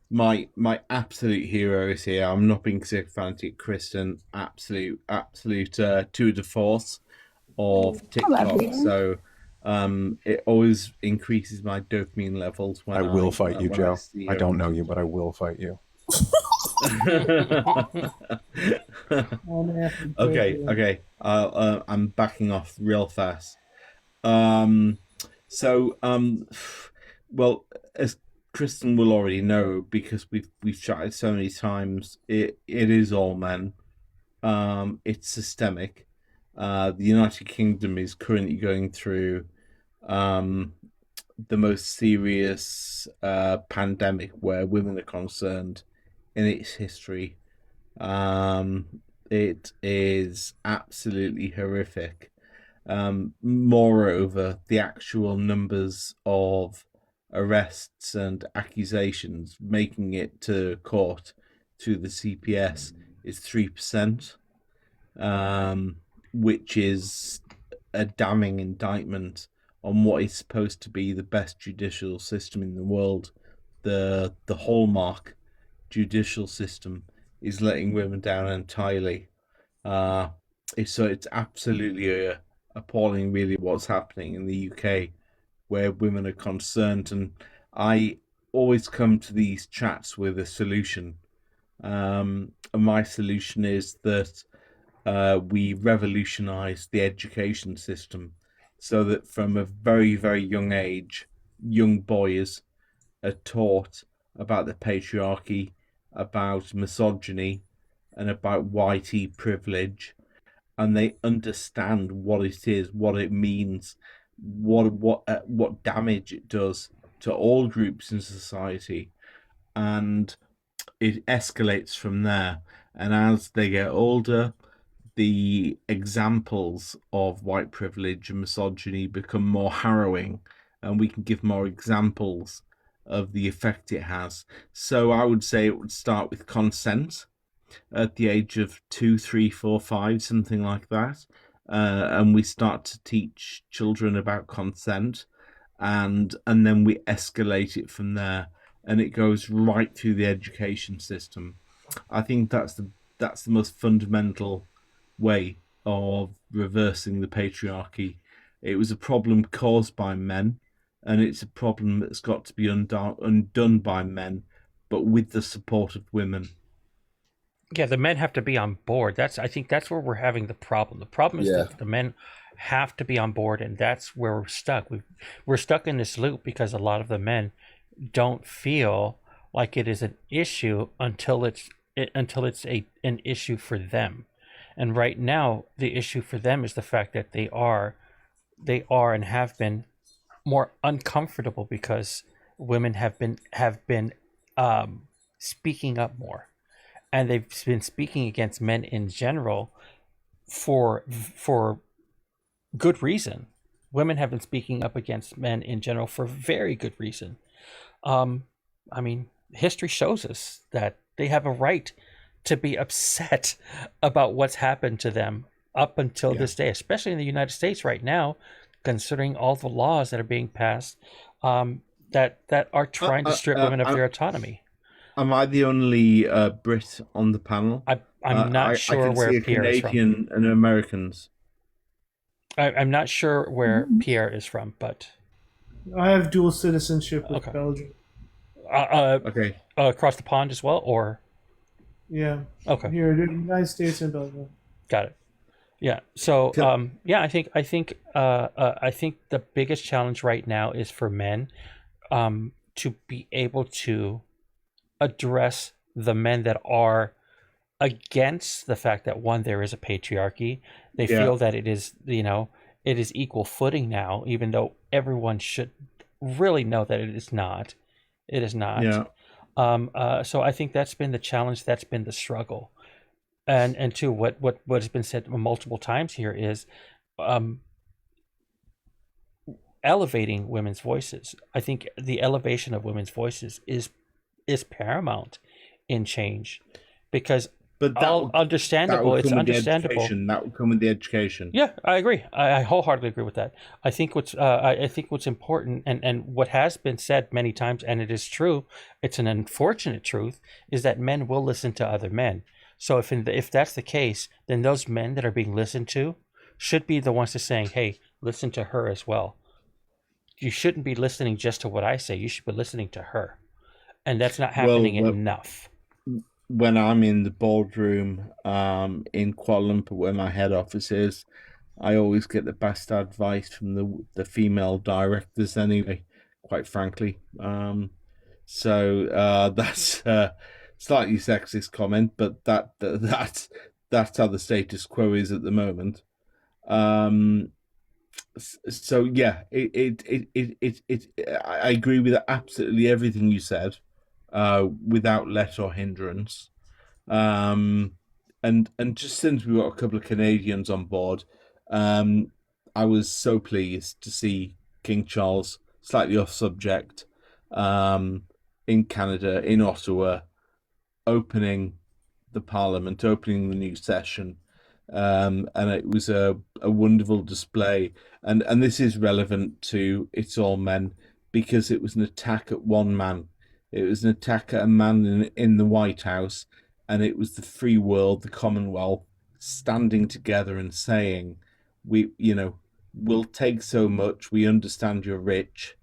Speaker 15: my absolute hero is here. I'm not being sycophantic, Kristen. Absolute tour de force of TikTok. So it always increases my dopamine levels when
Speaker 3: I will fight you, Joe. I don't know you, but I will fight you.
Speaker 15: Okay. I'm backing off real fast. Well, as Kristen will already know, because we've chatted so many times, it is all men. It's systemic. The United Kingdom is currently going through the most serious pandemic where women are concerned in its history. It is absolutely horrific. Moreover, the actual numbers of arrests and accusations making it to court to the CPS is 3%, which is a damning indictment on what is supposed to be the best judicial system in the world. The hallmark judicial system is letting women down entirely. So it's absolutely appalling, really, what's happening in the UK, where women are concerned. And I always come to these chats with a solution. And my solution is that we revolutionize the education system so that from a very, very young age, young boys are taught about the patriarchy, about misogyny, and about white privilege, and they understand what it is, what it means, what damage it does to all groups in society, and it escalates from there. And as they get older, the examples of white privilege and misogyny become more harrowing, and we can give more examples of the effect it has. So I would say it would start with consent at the age of 2, 3, 4, 5, something like that. And we start to teach children about consent, and then we escalate it from there, and it goes right through the education system. I think that's the most fundamental way of reversing the patriarchy. It was a problem caused by men, and it's a problem that's got to be undone by men, but with the support of women.
Speaker 2: Yeah, the men have to be on board. I think that's where we're having the problem. The problem is that the men have to be on board, and that's where we're stuck. We're stuck in this loop because a lot of the men don't feel like it is an issue until it's an issue for them. And right now, the issue for them is the fact that they are and have been more uncomfortable because women have been speaking up more, and they've been speaking against men in general for good reason. Women have been speaking up against men in general for very good reason. I mean, history shows us that they have a right to be upset about what's happened to them up until this day, especially in the United States right now, considering all the laws that are being passed that are trying to strip women of their autonomy.
Speaker 15: Am I the only Brit on the panel?
Speaker 2: I'm not sure where Pierre is from.
Speaker 15: Canadian and Americans.
Speaker 2: I'm not sure where Pierre is from, but
Speaker 17: I have dual citizenship with Belgium.
Speaker 15: Okay.
Speaker 2: Across the pond as well, or?
Speaker 17: Yeah.
Speaker 2: Okay.
Speaker 17: Here, the United States and Belgium.
Speaker 2: Got it. Yeah. So, I think the biggest challenge right now is for men, to be able to address the men that are against the fact that, one, there is a patriarchy. They feel that it is equal footing now, even though everyone should really know that it is not. It is not.
Speaker 15: Yeah.
Speaker 2: So I think that's been the challenge. That's been the struggle. And two, what has been said multiple times here is elevating women's voices. I think the elevation of women's voices is paramount in change, because understandable. It's understandable.
Speaker 15: That would come with the education.
Speaker 2: Yeah, I agree. I wholeheartedly agree with that. I think what's important, and what has been said many times, and it is true, it's an unfortunate truth, is that men will listen to other men. So if that's the case, then those men that are being listened to should be the ones to saying, hey, listen to her as well. You shouldn't be listening just to what I say. You should be listening to her. And that's not happening enough.
Speaker 15: When I'm in the boardroom in Kuala Lumpur, where my head office is, I always get the best advice from the female directors anyway, quite frankly. So that's slightly sexist comment, but that's how the status quo is at the moment. So yeah, I agree with absolutely everything you said, without let or hindrance. And and just since we got a couple of Canadians on board, I was so pleased to see King Charles, slightly off subject, in Canada, in Ottawa, opening the Parliament, opening the new session. And it was a wonderful display. And this is relevant to It's All Men because it was an attack at one man. It was an attack at a man in the White House, and it was the free world, the Commonwealth, standing together and saying, we'll take so much, we understand you're rich,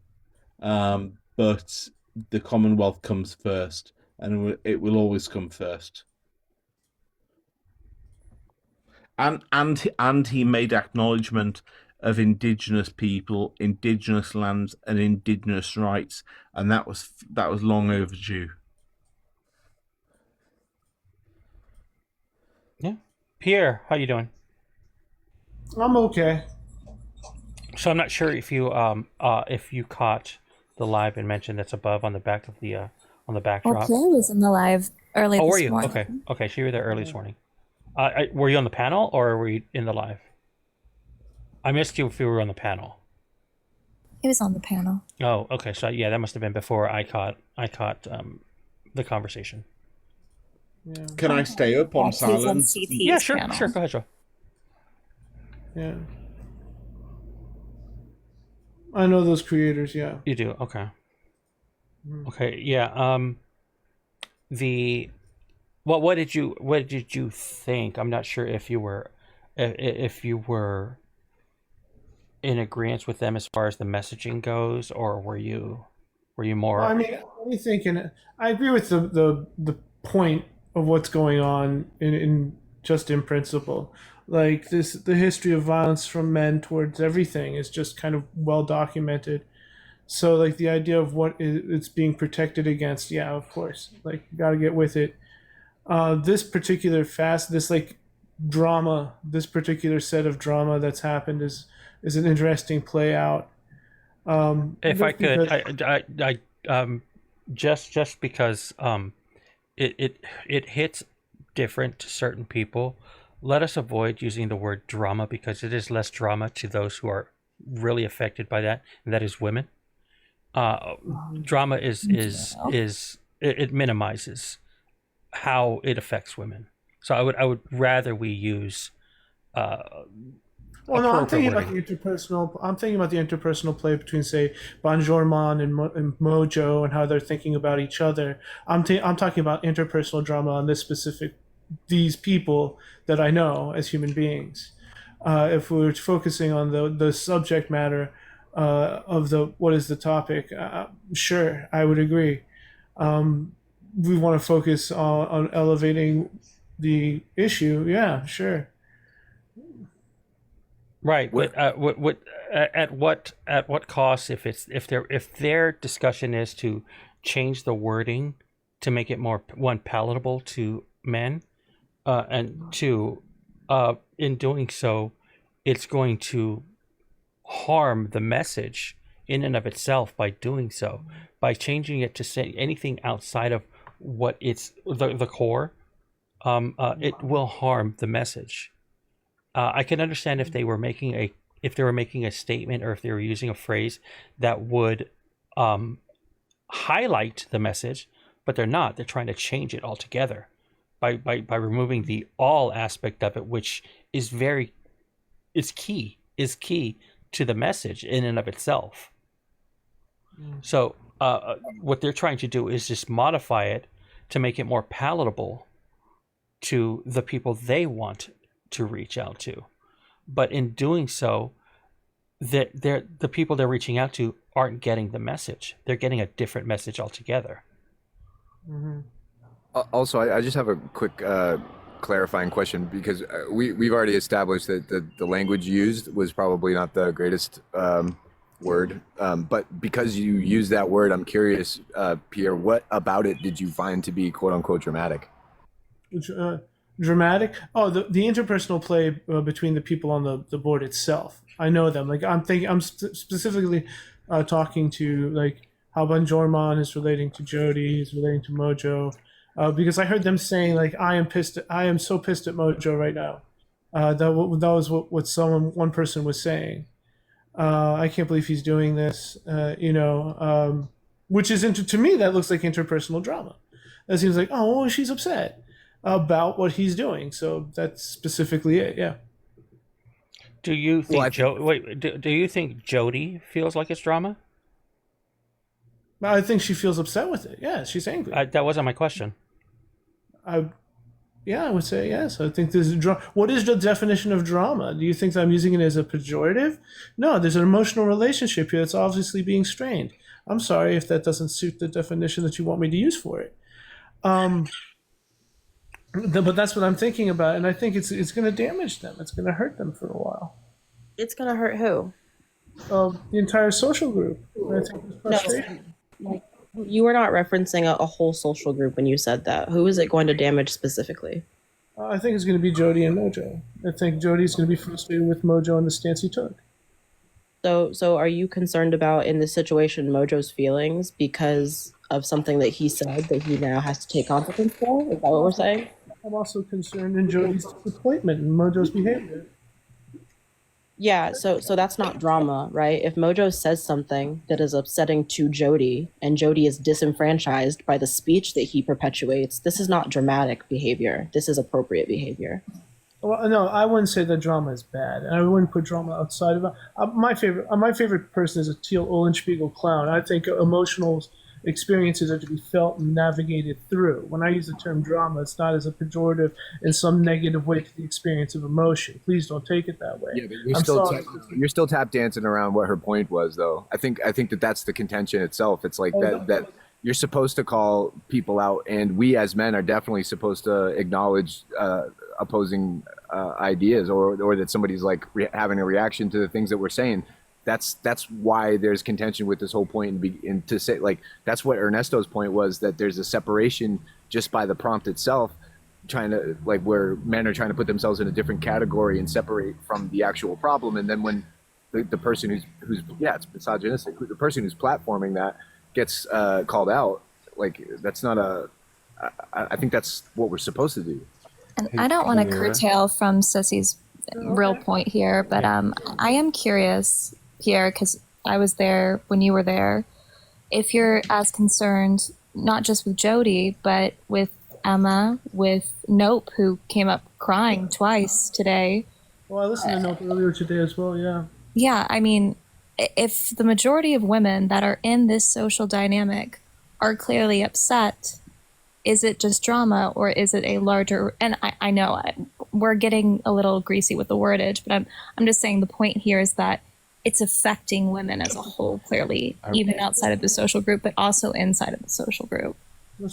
Speaker 15: but the Commonwealth comes first, and it will always come first. And he made acknowledgement of Indigenous people, Indigenous lands, and Indigenous rights, and that was long overdue.
Speaker 2: Yeah, Pierre, how you doing?
Speaker 17: I'm okay.
Speaker 2: So I'm not sure if you caught the live and mentioned that's above on the back of the on the backdrop.
Speaker 23: Well, Claire was in the live early
Speaker 2: Oh,
Speaker 23: this
Speaker 2: were you?
Speaker 23: morning.
Speaker 2: Okay. So you were there early this morning. Were you on the panel or were you in the live? I missed you if you were on the panel.
Speaker 23: He was on the panel.
Speaker 2: Oh, okay. So yeah, that must have been before I caught the conversation.
Speaker 17: Yeah.
Speaker 15: Can I stay up on silence?
Speaker 2: Yeah, sure. Go ahead, Joe.
Speaker 17: Yeah. I know those creators, yeah.
Speaker 2: You do, okay. Okay, yeah. What did you think? I'm not sure if you were in agreement with them as far as the messaging goes, or were you more?
Speaker 17: Well, I mean, I'm thinking. I agree with the point of what's going on in principle. Like the history of violence from men towards everything is just kind of well documented. So like the idea of what it's being protected against, yeah, of course, like you got to get with it. This particular this like drama, this particular set of drama that's happened is an interesting play out.
Speaker 2: If I could, I just because it hits different to certain people. Let us avoid using the word drama because it is less drama to those who are really affected by that, and that is women. Drama is it minimizes how it affects women. So I would rather we use.
Speaker 17: Well, no, I'm thinking about the interpersonal. I'm thinking about the interpersonal play between, say, Bonjourman and Mojo and how they're thinking about each other. I'm talking about interpersonal drama on these people that I know as human beings. If we're focusing on the subject matter of what is the topic, sure, I would agree. We want to focus on elevating the issue. Yeah, sure.
Speaker 2: Right. But at what cost if their discussion is to change the wording to make it more palatable to men, and two, in doing so, it's going to harm the message in and of itself by doing so, by changing it to say anything outside of what it's the core. It will harm the message. I can understand if they were making a statement or if they were using a phrase that would highlight the message, but they're not. They're trying to change it altogether by removing the all aspect of it, which is key to the message in and of itself. So what they're trying to do is just modify it to make it more palatable to the people they want to reach out to, but in doing so, the people they're reaching out to aren't getting the message. They're getting a different message altogether.
Speaker 17: Mm-hmm.
Speaker 16: Also, I just have a quick clarifying question because we've already established that the language used was probably not the greatest word, but because you used that word, I'm curious, Pierre, what about it did you find to be "quote unquote" dramatic?
Speaker 17: Dramatic? Oh, the interpersonal play between the people on the board itself. I know them. Like I'm specifically talking to like how Bonjourman is relating to Jody, he's relating to Mojo, because I heard them saying like, I am so pissed at Mojo right now. That was what one person was saying. I can't believe he's doing this. Which is to me that looks like interpersonal drama. That seems like, oh, well, she's upset about what he's doing. So that's specifically it. Yeah.
Speaker 2: Do you think do you think Jody feels like it's drama?
Speaker 17: I think she feels upset with it. Yeah, she's angry.
Speaker 2: That wasn't my question.
Speaker 17: I would say yes. I think there's what is the definition of drama? Do you think that I'm using it as a pejorative? No, there's an emotional relationship here that's obviously being strained. I'm sorry if that doesn't suit the definition that you want me to use for it. But that's what I'm thinking about, and I think it's going to damage them. It's going to hurt them for a while.
Speaker 5: It's going to hurt who?
Speaker 17: The entire social group. I think it's frustration.
Speaker 5: No, you were not referencing a whole social group when you said that. Who is it going to damage specifically?
Speaker 17: I think it's going to be Jody and Mojo. I think Jody's going to be frustrated with Mojo and the stance he took.
Speaker 5: So are you concerned about, in this situation, Mojo's feelings because of something that he said that he now has to take consequence for? Is that what we're saying?
Speaker 17: I'm also concerned in Jody's disappointment and Mojo's behavior.
Speaker 5: Yeah, so that's not drama, right? If Mojo says something that is upsetting to Jody and Jody is disenfranchised by the speech that he perpetuates, this is not dramatic behavior. This is appropriate behavior.
Speaker 17: Well, no, I wouldn't say that drama is bad. I wouldn't put drama outside of it. My favorite person is a Teal Olenspiegel clown. I think emotional experiences are to be felt and navigated through. When I use the term drama, it's not as a pejorative in some negative way to the experience of emotion. Please don't take it that way.
Speaker 16: Yeah, but you're still tap dancing around what her point was, though. I think that's the contention itself. It's like that you're supposed to call people out, and we as men are definitely supposed to acknowledge opposing ideas, or that somebody's like having a reaction to the things that we're saying. That's why there's contention with this whole point, and to say, like, that's what Ernesto's point was, that there's a separation just by the prompt itself, trying to, like, where men are trying to put themselves in a different category and separate from the actual problem. And then when the person who's it's misogynistic, the person who's platforming that gets called out, like, that's not I think that's what we're supposed to do.
Speaker 23: And I don't want to curtail from Sissy's real point here, but I am curious, Pierre, because I was there when you were there, if you're as concerned, not just with Jody, but with Emma, with Nope, who came up crying twice today.
Speaker 17: Well, I listened to Nope earlier today as well, yeah.
Speaker 23: Yeah, I mean, if the majority of women that are in this social dynamic are clearly upset, is it just drama, or is it a larger, and I know we're getting a little greasy with the wordage, but I'm just saying the point here is that it's affecting women as a whole, clearly, even outside of the social group, but also inside of the social group.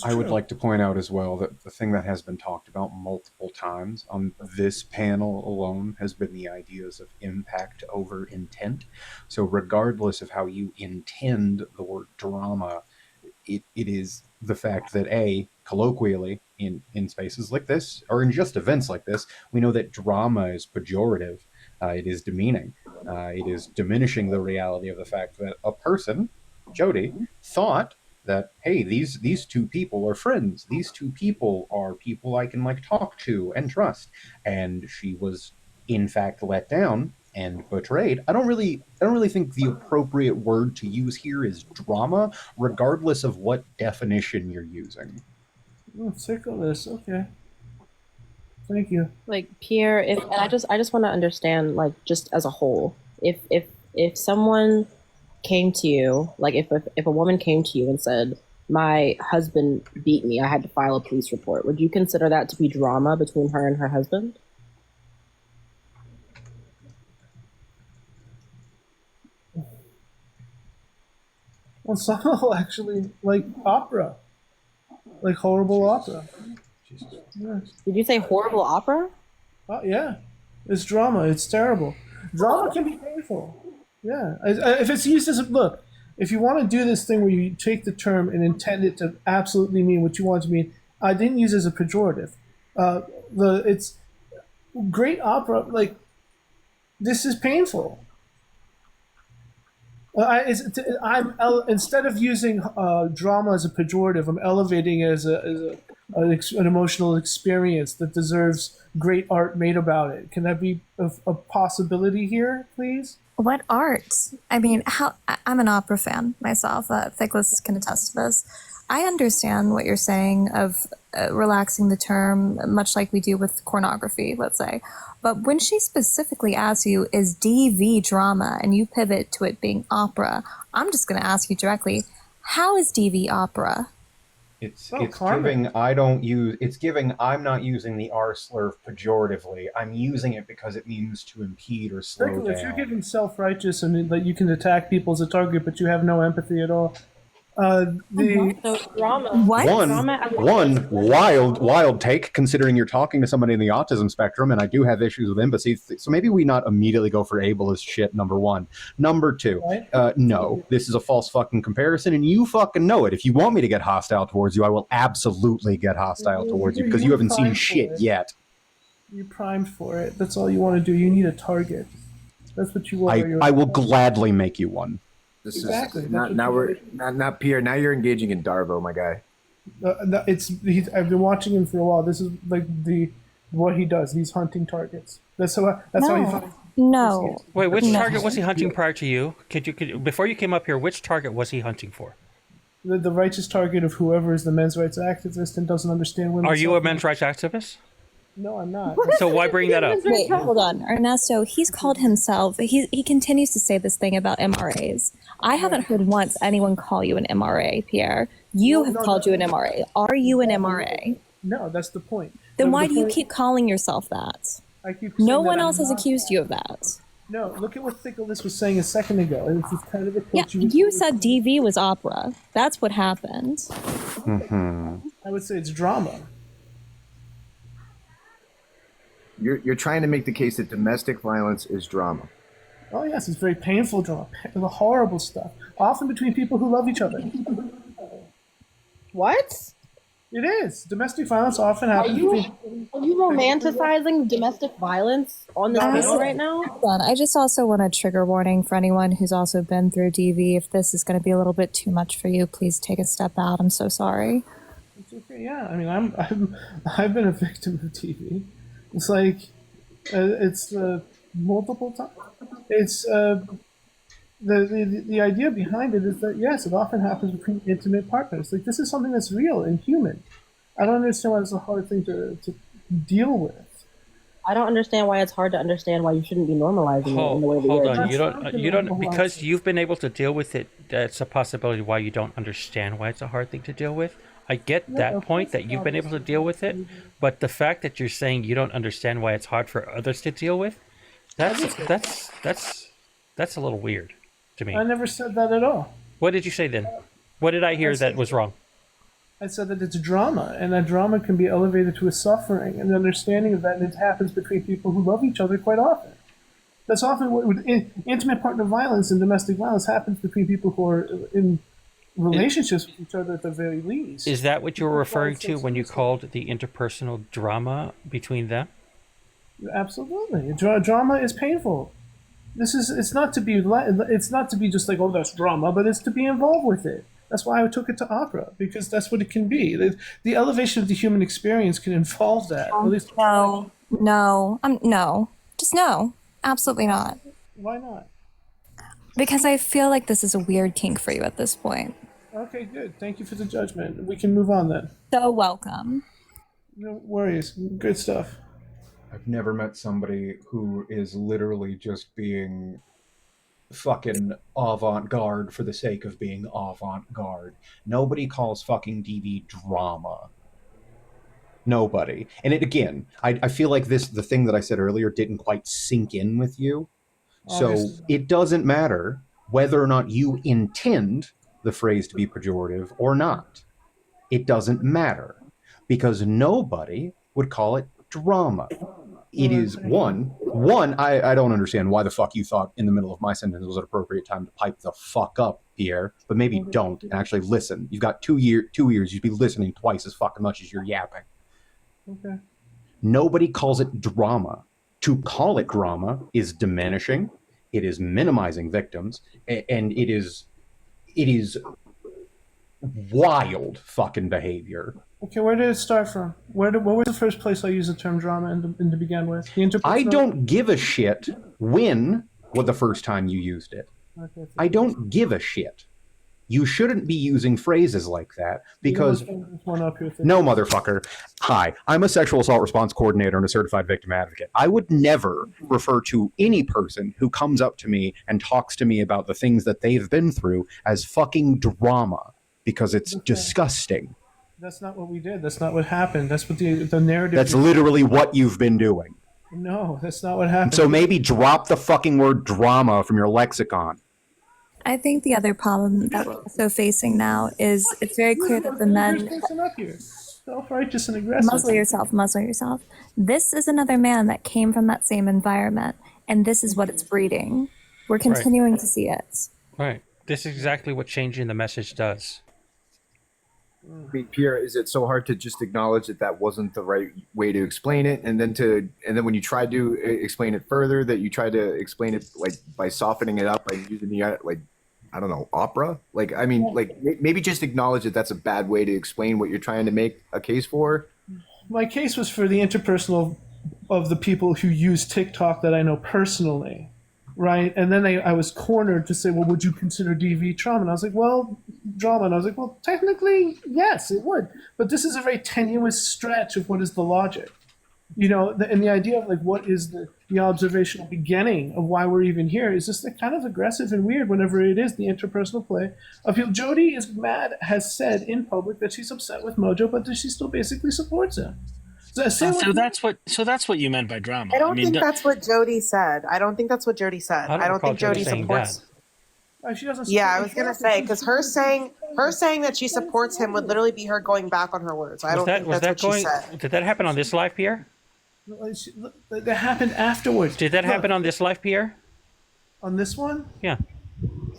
Speaker 3: I would like to point out as well that the thing that has been talked about multiple times on this panel alone has been the ideas of impact over intent. So regardless of how you intend the word drama, it is the fact that colloquially in spaces like this, or in just events like this, we know that drama is pejorative. It is demeaning. It is diminishing the reality of the fact that a person, Jody, thought that, hey, these two people are friends. These two people are people I can talk to and trust. And she was in fact let down and betrayed. I don't really think the appropriate word to use here is drama, regardless of what definition you're using.
Speaker 17: Let's take all this. Okay. Thank you.
Speaker 5: Like, Pierre, I just want to understand, like, just as a whole, if someone came to you, like if a woman came to you and said, my husband beat me, I had to file a police report, would you consider that to be drama between her and her husband?
Speaker 17: Well, somehow actually like opera, like horrible opera.
Speaker 5: Yes. Did you say horrible opera?
Speaker 17: Yeah, it's drama. It's terrible. Drama can be painful. Yeah, if it's used as look, if you want to do this thing where you take the term and intend it to absolutely mean what you want it to mean, I didn't use it as a pejorative. It's great opera. Like, this is painful. instead of using drama as a pejorative, I'm elevating it as a an emotional experience that deserves great art made about it. Can that be a possibility here, please?
Speaker 23: What art? I mean, I'm an opera fan myself. Thickles can attest to this. I understand what you're saying of relaxing the term, much like we do with pornography, let's say. But when she specifically asks you, is DV drama, and you pivot to it being opera, I'm just going to ask you directly, how is DV opera?
Speaker 3: It's giving I'm not using the R slur pejoratively. I'm using it because it means to impede or slow down.
Speaker 17: If you're getting self-righteous and that you can attack people as a target, but you have no empathy at all,
Speaker 5: drama.
Speaker 3: One wild take, considering you're talking to somebody in the autism spectrum, and I do have issues with empathy, so maybe we not immediately go for ableist shit, number one. Number two, no, this is a false fucking comparison, and you fucking know it. If you want me to get hostile towards you, I will absolutely get hostile towards you, because you haven't seen shit yet.
Speaker 17: You're primed for it. That's all you want to do. You need a target. That's what you want.
Speaker 3: I will gladly make you one.
Speaker 16: This
Speaker 17: Exactly.
Speaker 16: is not Pierre. Now you're engaging in Darvo, my guy.
Speaker 17: I've been watching him for a while. This is like what he does. He's hunting targets. That's how he finds.
Speaker 23: No.
Speaker 2: Wait, which target was he hunting prior to you? Before you came up here, which target was he hunting for?
Speaker 17: The righteous target of whoever is the men's rights activist and doesn't understand women.
Speaker 2: Are you a men's rights activist?
Speaker 17: No, I'm not.
Speaker 2: So why bring that up?
Speaker 23: Wait, hold on. Ernesto, he's called himself, he continues to say this thing about MRAs. I haven't heard once anyone call you an MRA, Pierre. You have called you an MRA. Are you an MRA?
Speaker 17: No, that's the point.
Speaker 23: Then why do you keep calling yourself that? No one else has accused you of that.
Speaker 17: No, look at what Thickles was saying a second ago. And it's kind of a quote
Speaker 23: you said DV was opera. That's what happened.
Speaker 3: Mm-hmm.
Speaker 17: I would say it's drama.
Speaker 16: You're trying to make the case that domestic violence is drama.
Speaker 17: Oh yes, it's very painful drama, the horrible stuff, often between people who love each other.
Speaker 5: What?
Speaker 17: It is. Domestic violence often happens.
Speaker 5: Are you romanticizing domestic violence on this panel right now?
Speaker 23: Hold on. I just also want a trigger warning for anyone who's also been through DV. If this is going to be a little bit too much for you, please take a step out. I'm so sorry.
Speaker 17: It's okay. Yeah, I mean, I've been a victim of DV. It's like it's multiple times. It's the idea behind it is that yes, it often happens between intimate partners. Like this is something that's real and human. I don't understand why it's a hard thing to deal with.
Speaker 5: I don't understand why it's hard to understand why you shouldn't be normalizing it in the way that
Speaker 2: Hold on, you don't because you've been able to deal with it. That's a possibility why you don't understand why it's a hard thing to deal with. I get that point that you've been able to deal with it, but the fact that you're saying you don't understand why it's hard for others to deal with, that's a little weird to me.
Speaker 17: I never said that at all.
Speaker 2: What did you say then? What did I hear that was wrong?
Speaker 17: I said that it's drama, and that drama can be elevated to a suffering, and the understanding of that, and it happens between people who love each other quite often. That's often what intimate partner violence and domestic violence happens between people who are in relationships with each other at the very least.
Speaker 2: Is that what you were referring to when you called the interpersonal drama between them?
Speaker 17: Absolutely, drama is painful. It's not to be just like, oh, that's drama, but it's to be involved with it. That's why I took it to opera, because that's what it can be. The elevation of the human experience can involve that. At least
Speaker 23: No, just no, absolutely not.
Speaker 17: Why not?
Speaker 23: Because I feel like this is a weird kink for you at this point.
Speaker 17: Okay, good. Thank you for the judgment. We can move on then.
Speaker 23: So welcome.
Speaker 17: No worries. Good stuff.
Speaker 3: I've never met somebody who is literally just being fucking avant-garde for the sake of being avant-garde. Nobody calls fucking DV drama. Nobody. And it again, I feel like the thing that I said earlier didn't quite sink in with you. So it doesn't matter whether or not you intend the phrase to be pejorative or not. It doesn't matter because nobody would call it drama. It is one, I don't understand why the fuck you thought in the middle of my sentence was an appropriate time to pipe the fuck up, Pierre, but maybe don't and actually listen. You've got 2 ears, you'd be listening twice as fucking much as you're yapping.
Speaker 17: Okay.
Speaker 3: Nobody calls it drama. To call it drama is diminishing, it is minimizing victims, and it is wild fucking behavior.
Speaker 17: Okay, where did it start from? What was the first place I used the term drama in to begin with?
Speaker 3: I don't give a shit when was the first time you used it.
Speaker 17: Okay,
Speaker 3: I don't give a shit. You shouldn't be using phrases like that because no, motherfucker. Hi, I'm a sexual assault response coordinator and a certified victim advocate. I would never refer to any person who comes up to me and talks to me about the things that they've been through as fucking drama because it's disgusting.
Speaker 17: That's not what we did. That's not what happened. That's what the narrative.
Speaker 3: That's literally what you've been doing.
Speaker 17: No, that's not what happened.
Speaker 3: So maybe drop the fucking word drama from your lexicon.
Speaker 23: I think the other problem that we're also facing now is it's very clear that the men...
Speaker 17: Self-righteous and aggressive.
Speaker 23: Muzzle yourself, muzzle yourself. This is another man that came from that same environment, and this is what it's breeding. We're continuing to see it.
Speaker 2: Right. This is exactly what changing the message does.
Speaker 16: I mean, Pierre, is it so hard to just acknowledge that that wasn't the right way to explain it, and then when you try to explain it further, that you try to explain it like by softening it up by using the I don't know, opera? Like, I mean, like maybe just acknowledge that that's a bad way to explain what you're trying to make a case for.
Speaker 17: My case was for the interpersonal of the people who use TikTok that I know personally, right? And then I was cornered to say, well, would you consider DV trauma? And I was like, well, drama. And I was like, well, technically, yes, it would. But this is a very tenuous stretch of what is the logic. You know, and the idea of like what is the observational beginning of why we're even here is just kind of aggressive and weird whenever it is the interpersonal play of people. Jody is mad, has said in public that she's upset with Mojo, but that she still basically supports him.
Speaker 8: So that's what you meant by drama.
Speaker 18: I don't think that's what Jody said. I don't think that's what Jody said. I don't think Jody supports.
Speaker 17: She doesn't.
Speaker 18: Yeah, I was gonna say because her saying that she supports him would literally be her going back on her words. I don't think that's what she said.
Speaker 2: Did that happen on this live, Pierre?
Speaker 17: That happened afterwards.
Speaker 2: Did that happen on this live, Pierre?
Speaker 17: On this one?
Speaker 2: Yeah.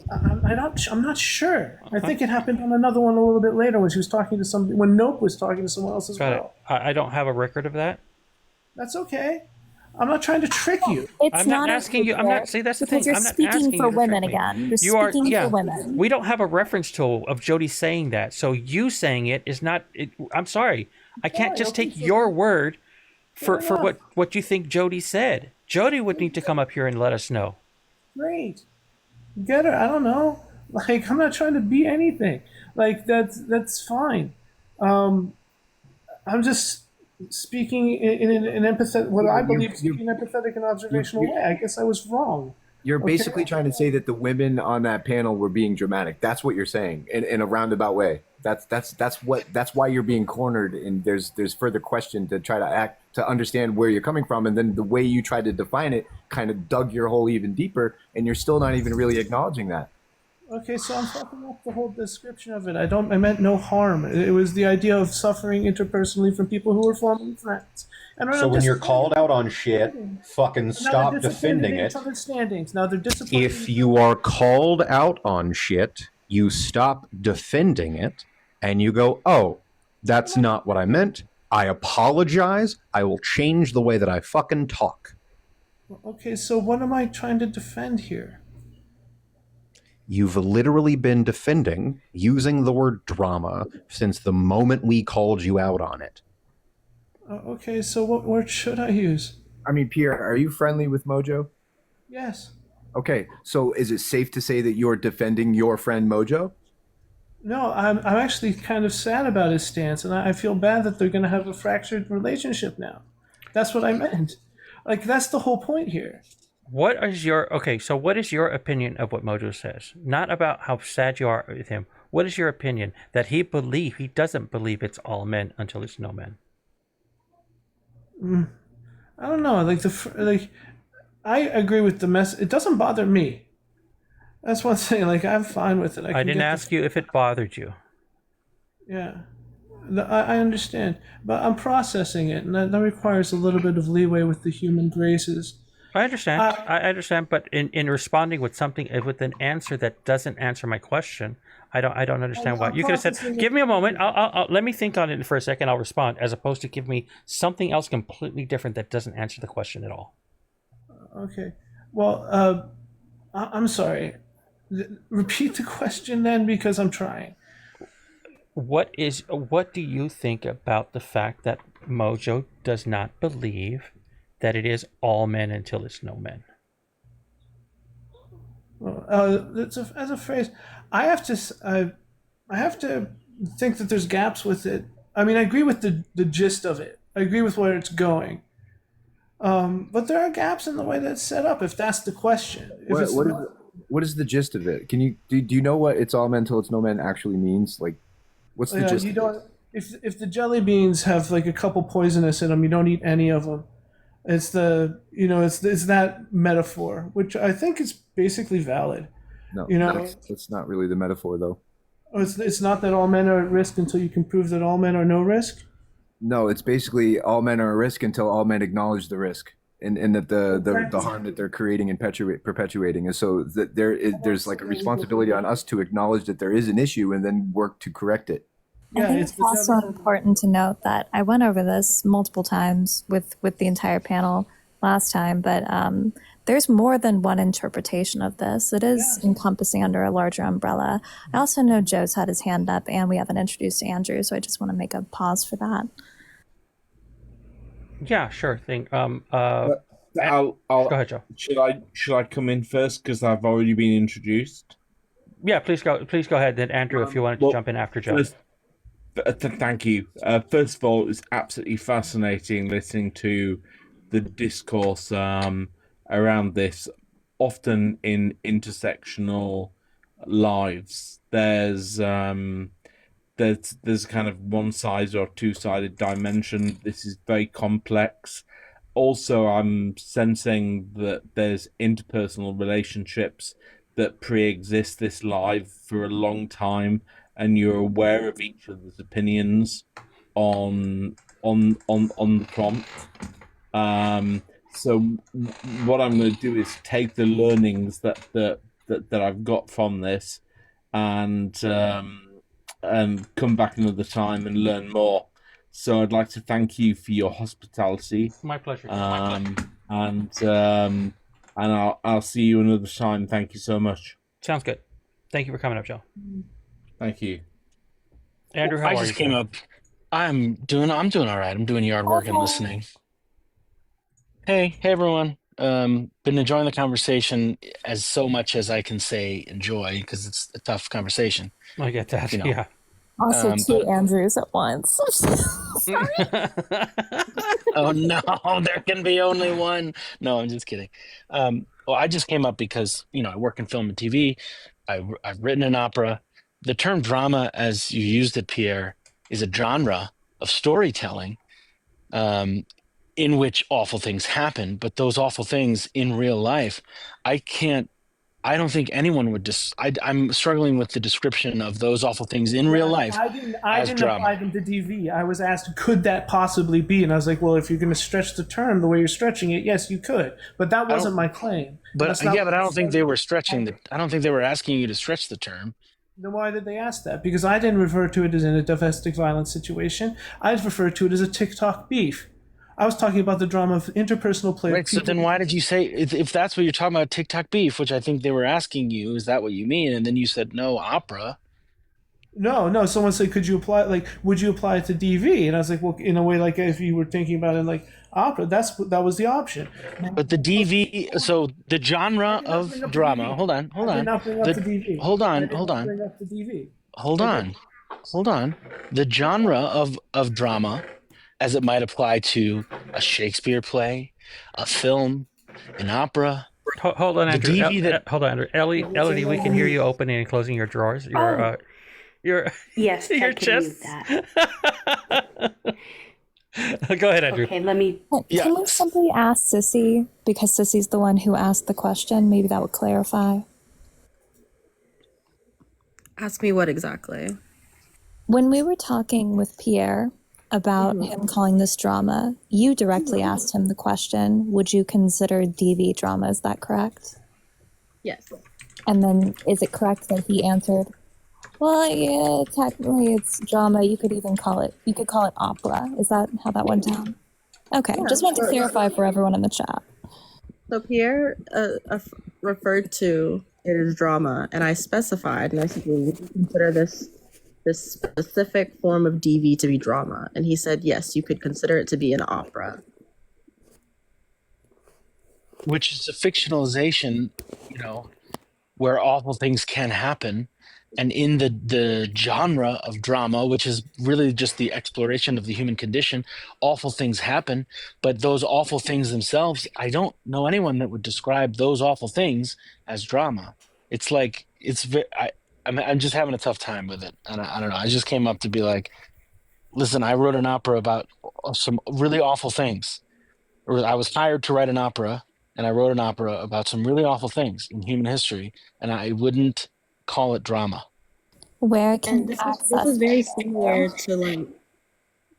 Speaker 17: I'm not sure. I think it happened on another one a little bit later when she was talking to somebody. When Nope was talking to someone else as well.
Speaker 2: I don't have a record of that.
Speaker 17: That's okay. I'm not trying to trick you.
Speaker 23: It's not asking you. I'm not.
Speaker 2: See, that's the thing.
Speaker 23: Because you're speaking for women again. You're speaking for women.
Speaker 2: We don't have a reference tool of Jody saying that. So you saying it is not. I'm sorry. I can't just take your word for what you think Jody said. Jody would need to come up here and let us know.
Speaker 17: Great. Get her. I don't know. Like, I'm not trying to be anything. Like, that's fine. I'm just speaking in an empathetic, what I believe to be an empathetic and observational way. I guess I was wrong.
Speaker 16: You're basically trying to say that the women on that panel were being dramatic. That's what you're saying in a roundabout way. That's why you're being cornered, and there's further question to try to understand where you're coming from, and then the way you tried to define it kind of dug your hole even deeper, and you're still not even really acknowledging that.
Speaker 17: Okay, so I'm fucking up the whole description of it. I meant no harm. It was the idea of suffering interpersonally from people who were formerly friends. And
Speaker 3: so when you're called out on shit, fucking stop defending it.
Speaker 17: Now they're disappointed.
Speaker 3: If you are called out on shit, you stop defending it, and you go, oh, that's not what I meant. I apologize. I will change the way that I fucking talk.
Speaker 17: Okay, so what am I trying to defend here?
Speaker 3: You've literally been defending using the word drama since the moment we called you out on it.
Speaker 17: Okay, so what word should I use?
Speaker 16: I mean, Pierre, are you friendly with Mojo?
Speaker 17: Yes.
Speaker 16: Okay, so is it safe to say that you're defending your friend Mojo?
Speaker 17: No, I'm actually kind of sad about his stance, and I feel bad that they're going to have a fractured relationship now. That's what I meant. Like, that's the whole point here.
Speaker 2: What is your opinion of what Mojo says? Not about how sad you are with him. What is your opinion that he doesn't believe it's all men until it's no men?
Speaker 17: I don't know. I agree with the mess. It doesn't bother me. That's one thing. Like, I'm fine with it.
Speaker 2: I didn't ask you if it bothered you.
Speaker 17: Yeah, I understand, but I'm processing it, and that requires a little bit of leeway with the human graces.
Speaker 2: I understand. I understand, but in responding with something with an answer that doesn't answer my question, I don't understand why. You could have said, "Give me a moment. I'll let me think on it for a second. I'll respond," as opposed to give me something else completely different that doesn't answer the question at all.
Speaker 17: Okay. Well, I'm sorry. Repeat the question then, because I'm trying.
Speaker 2: what do you think about the fact that Mojo does not believe that it is all men until it's no men?
Speaker 17: As a phrase, I have to think that there's gaps with it. I mean, I agree with the gist of it. I agree with where it's going. But there are gaps in the way that it's set up, if that's the question.
Speaker 16: What is the gist of it? Do you know what "it's all men till it's no men" actually means? Like, what's the gist?
Speaker 17: If the jelly beans have like a couple poisonous in them, you don't eat any of them. It's that metaphor, which I think is basically valid.
Speaker 16: No, that's not really the metaphor, though.
Speaker 17: It's not that all men are at risk until you can prove that all men are no risk.
Speaker 16: No, it's basically all men are at risk until all men acknowledge the risk, and that the harm that they're creating and perpetuating is so that there's like a responsibility on us to acknowledge that there is an issue and then work to correct it.
Speaker 23: I think it's also important to note that I went over this multiple times with the entire panel last time, but there's more than one interpretation of this. It is encompassing under a larger umbrella. I also know Joe's had his hand up, and we haven't introduced Andrew, so I just want to make a pause for that.
Speaker 2: Yeah, sure thing.
Speaker 15: Go ahead, Joe. Should I come in first because I've already been introduced?
Speaker 2: Yeah, please go ahead. Then Andrew, if you wanted to jump in after Joe.
Speaker 15: Thank you. First of all, it was absolutely fascinating listening to the discourse around this. Often in intersectional lives, there's kind of one-sided or two-sided dimension. This is very complex. Also, I'm sensing that there's interpersonal relationships that pre-exist this live for a long time, and you're aware of each other's opinions on the prompt. So what I'm going to do is take the learnings that I've got from this, and come back another time and learn more. So I'd like to thank you for your hospitality.
Speaker 2: My pleasure.
Speaker 15: And I'll see you another time. Thank you so much.
Speaker 2: Sounds good. Thank you for coming up, Joe.
Speaker 15: Thank you.
Speaker 2: Andrew, how are you?
Speaker 8: I just came up. I'm doing all right. I'm doing yard work and listening. Hey everyone. Been enjoying the conversation as so much as I can say enjoy, because it's a tough conversation.
Speaker 2: I get that. Yeah.
Speaker 23: Also, two Andrews at once. Sorry.
Speaker 8: Oh no, there can be only one. No, I'm just kidding. Well, I just came up because I work in film and TV. I've written an opera. The term drama, as you used it, Pierre, is a genre of storytelling in which awful things happen. But those awful things in real life, I don't think anyone would I'm struggling with the description of those awful things in real life.
Speaker 17: I didn't apply them to DV. I was asked, could that possibly be? And I was like, well, if you're going to stretch the term the way you're stretching it, yes, you could. But that wasn't my claim.
Speaker 8: But I don't think they were stretching I don't think they were asking you to stretch the term.
Speaker 17: Then why did they ask that? Because I didn't refer to it as in a domestic violence situation. I referred to it as a TikTok beef. I was talking about the drama of interpersonal play.
Speaker 8: Right, so then why did you say, if that's what you're talking about, TikTok beef, which I think they were asking you, is that what you mean? And then you said, no, opera.
Speaker 17: No. Someone said, would you apply it to DV? And I was like, well, in a way, like if you were thinking about it like opera, that was the option.
Speaker 8: But the DV, so the genre of drama, hold on.
Speaker 17: Hold
Speaker 8: on. The genre of drama, as it might apply to a Shakespeare play, a film, an opera.
Speaker 2: Hold on, Andrew. Hold on, Andrew. Elodie, we can hear you opening and closing your drawers.
Speaker 6: Yes,
Speaker 2: your chest. Go ahead, Andrew.
Speaker 6: Okay, let me.
Speaker 23: Can we simply ask Sissy, because Sissy's the one who asked the question? Maybe that would clarify.
Speaker 5: Ask me what exactly?
Speaker 23: When we were talking with Pierre about him calling this drama, you directly asked him the question, would you consider DV drama? Is that correct?
Speaker 5: Yes.
Speaker 23: And then is it correct that he answered, well, yeah, technically it's drama. You could call it opera. Is that how that went down? Okay,
Speaker 5: Yeah,
Speaker 23: just wanted to clarify for everyone in the chat.
Speaker 5: So Pierre referred to it as drama, and I specified, and I said, well, would you consider this this specific form of DV to be drama, and he said yes, you could consider it to be an opera.
Speaker 8: Which is a fictionalization, you know, where awful things can happen. And in the genre of drama, which is really just the exploration of the human condition, awful things happen. But those awful things themselves, I don't know anyone that would describe those awful things as drama. It's like, I'm just having a tough time with it. And I don't know. I just came up to be like, listen, I wrote an opera about some really awful things. Or I was hired to write an opera, and I wrote an opera about some really awful things in human history, and I wouldn't call it drama.
Speaker 23: Where can
Speaker 5: And this is very similar to like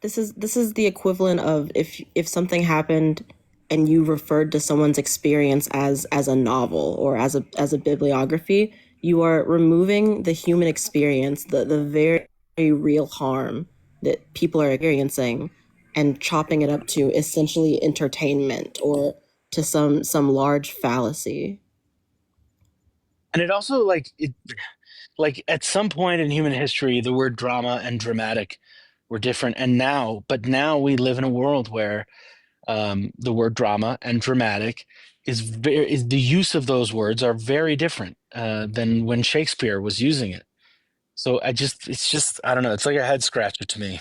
Speaker 5: this is the equivalent of if something happened and you referred to someone's experience as a novel or as a bibliography, you are removing the human experience, the very real harm that people are experiencing, and chopping it up to essentially entertainment or to some large fallacy.
Speaker 8: And it also like at some point in human history, the word drama and dramatic were different. And now we live in a world where the word drama and dramatic is the use of those words are very different than when Shakespeare was using it. So I don't know. It's like a head scratcher to me.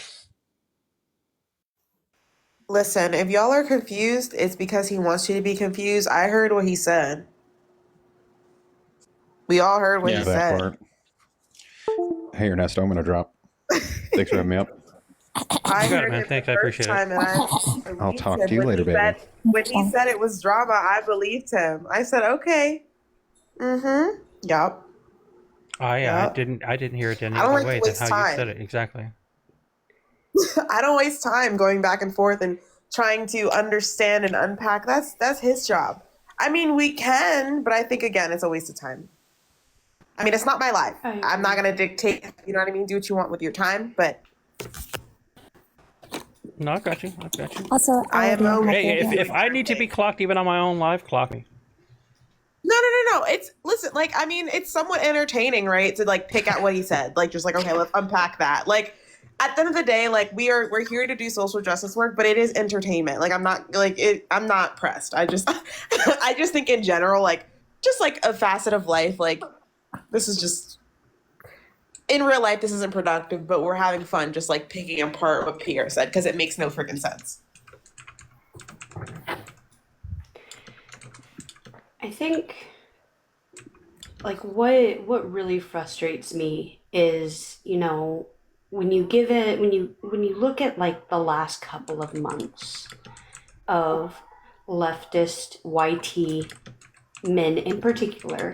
Speaker 18: Listen, if y'all are confused, it's because he wants you to be confused. I heard what he said. We all heard what he said.
Speaker 3: Part. Hey, Ernesto, I'm going to drop. Thanks for having me up.
Speaker 18: I
Speaker 2: You got it,
Speaker 18: heard
Speaker 2: man.
Speaker 18: it
Speaker 2: Thanks,
Speaker 18: the
Speaker 2: I
Speaker 18: first
Speaker 2: appreciate
Speaker 18: time,
Speaker 2: it.
Speaker 18: and
Speaker 3: I'll talk to you later, baby.
Speaker 18: When he said it was drama, I believed him. I said, okay. Mm-hmm. Yup.
Speaker 2: I didn't hear it any
Speaker 18: I don't
Speaker 2: other
Speaker 18: like
Speaker 2: way
Speaker 18: to
Speaker 2: than
Speaker 18: waste
Speaker 2: how you
Speaker 18: time.
Speaker 2: said it. Exactly.
Speaker 18: I don't waste time going back and forth and trying to understand and unpack. That's his job. I mean, we can, but I think, again, it's a waste of time. I mean, it's not my life. I'm not going to dictate, you know what I mean? Do what you want with your time, but
Speaker 2: No, I got you.
Speaker 23: Also,
Speaker 18: I am
Speaker 2: Hey, if I need to be clocked even on my own live, clock me.
Speaker 18: No. It's listen, like, I mean, it's somewhat entertaining, right? To like pick out what he said. Like, just like, okay, let's unpack that. Like, at the end of the day, like, we're here to do social justice work, but it is entertainment. Like, I'm not pressed. I just think in general, like, just like a facet of life, like, this is just in real life, this isn't productive, but we're having fun just like picking apart what Pierre said because it makes no freaking sense.
Speaker 6: I think like what really frustrates me is, you know, when you look at like the last couple of months of leftist YT men in particular,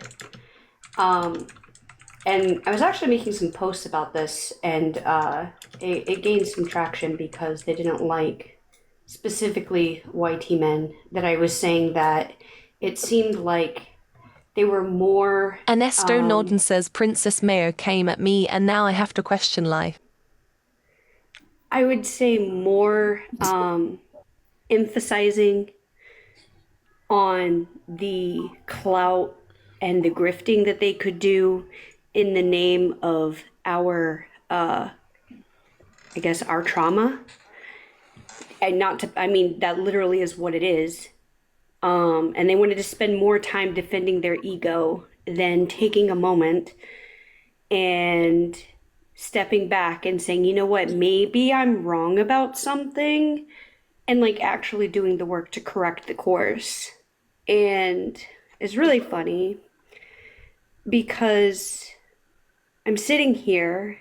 Speaker 6: and I was actually making some posts about this, and it gained some traction because they didn't like specifically YT men that I was saying that it seemed like they were more.
Speaker 11: Ernesto Norden says Princess Mayo came at me and now I have to question life.
Speaker 6: I would say more emphasizing on the clout and the grifting that they could do in the name of our, I guess, our trauma. And that literally is what it is. And they wanted to spend more time defending their ego than taking a moment and stepping back and saying, you know what, maybe I'm wrong about something, and like actually doing the work to correct the course. And it's really funny because I'm sitting here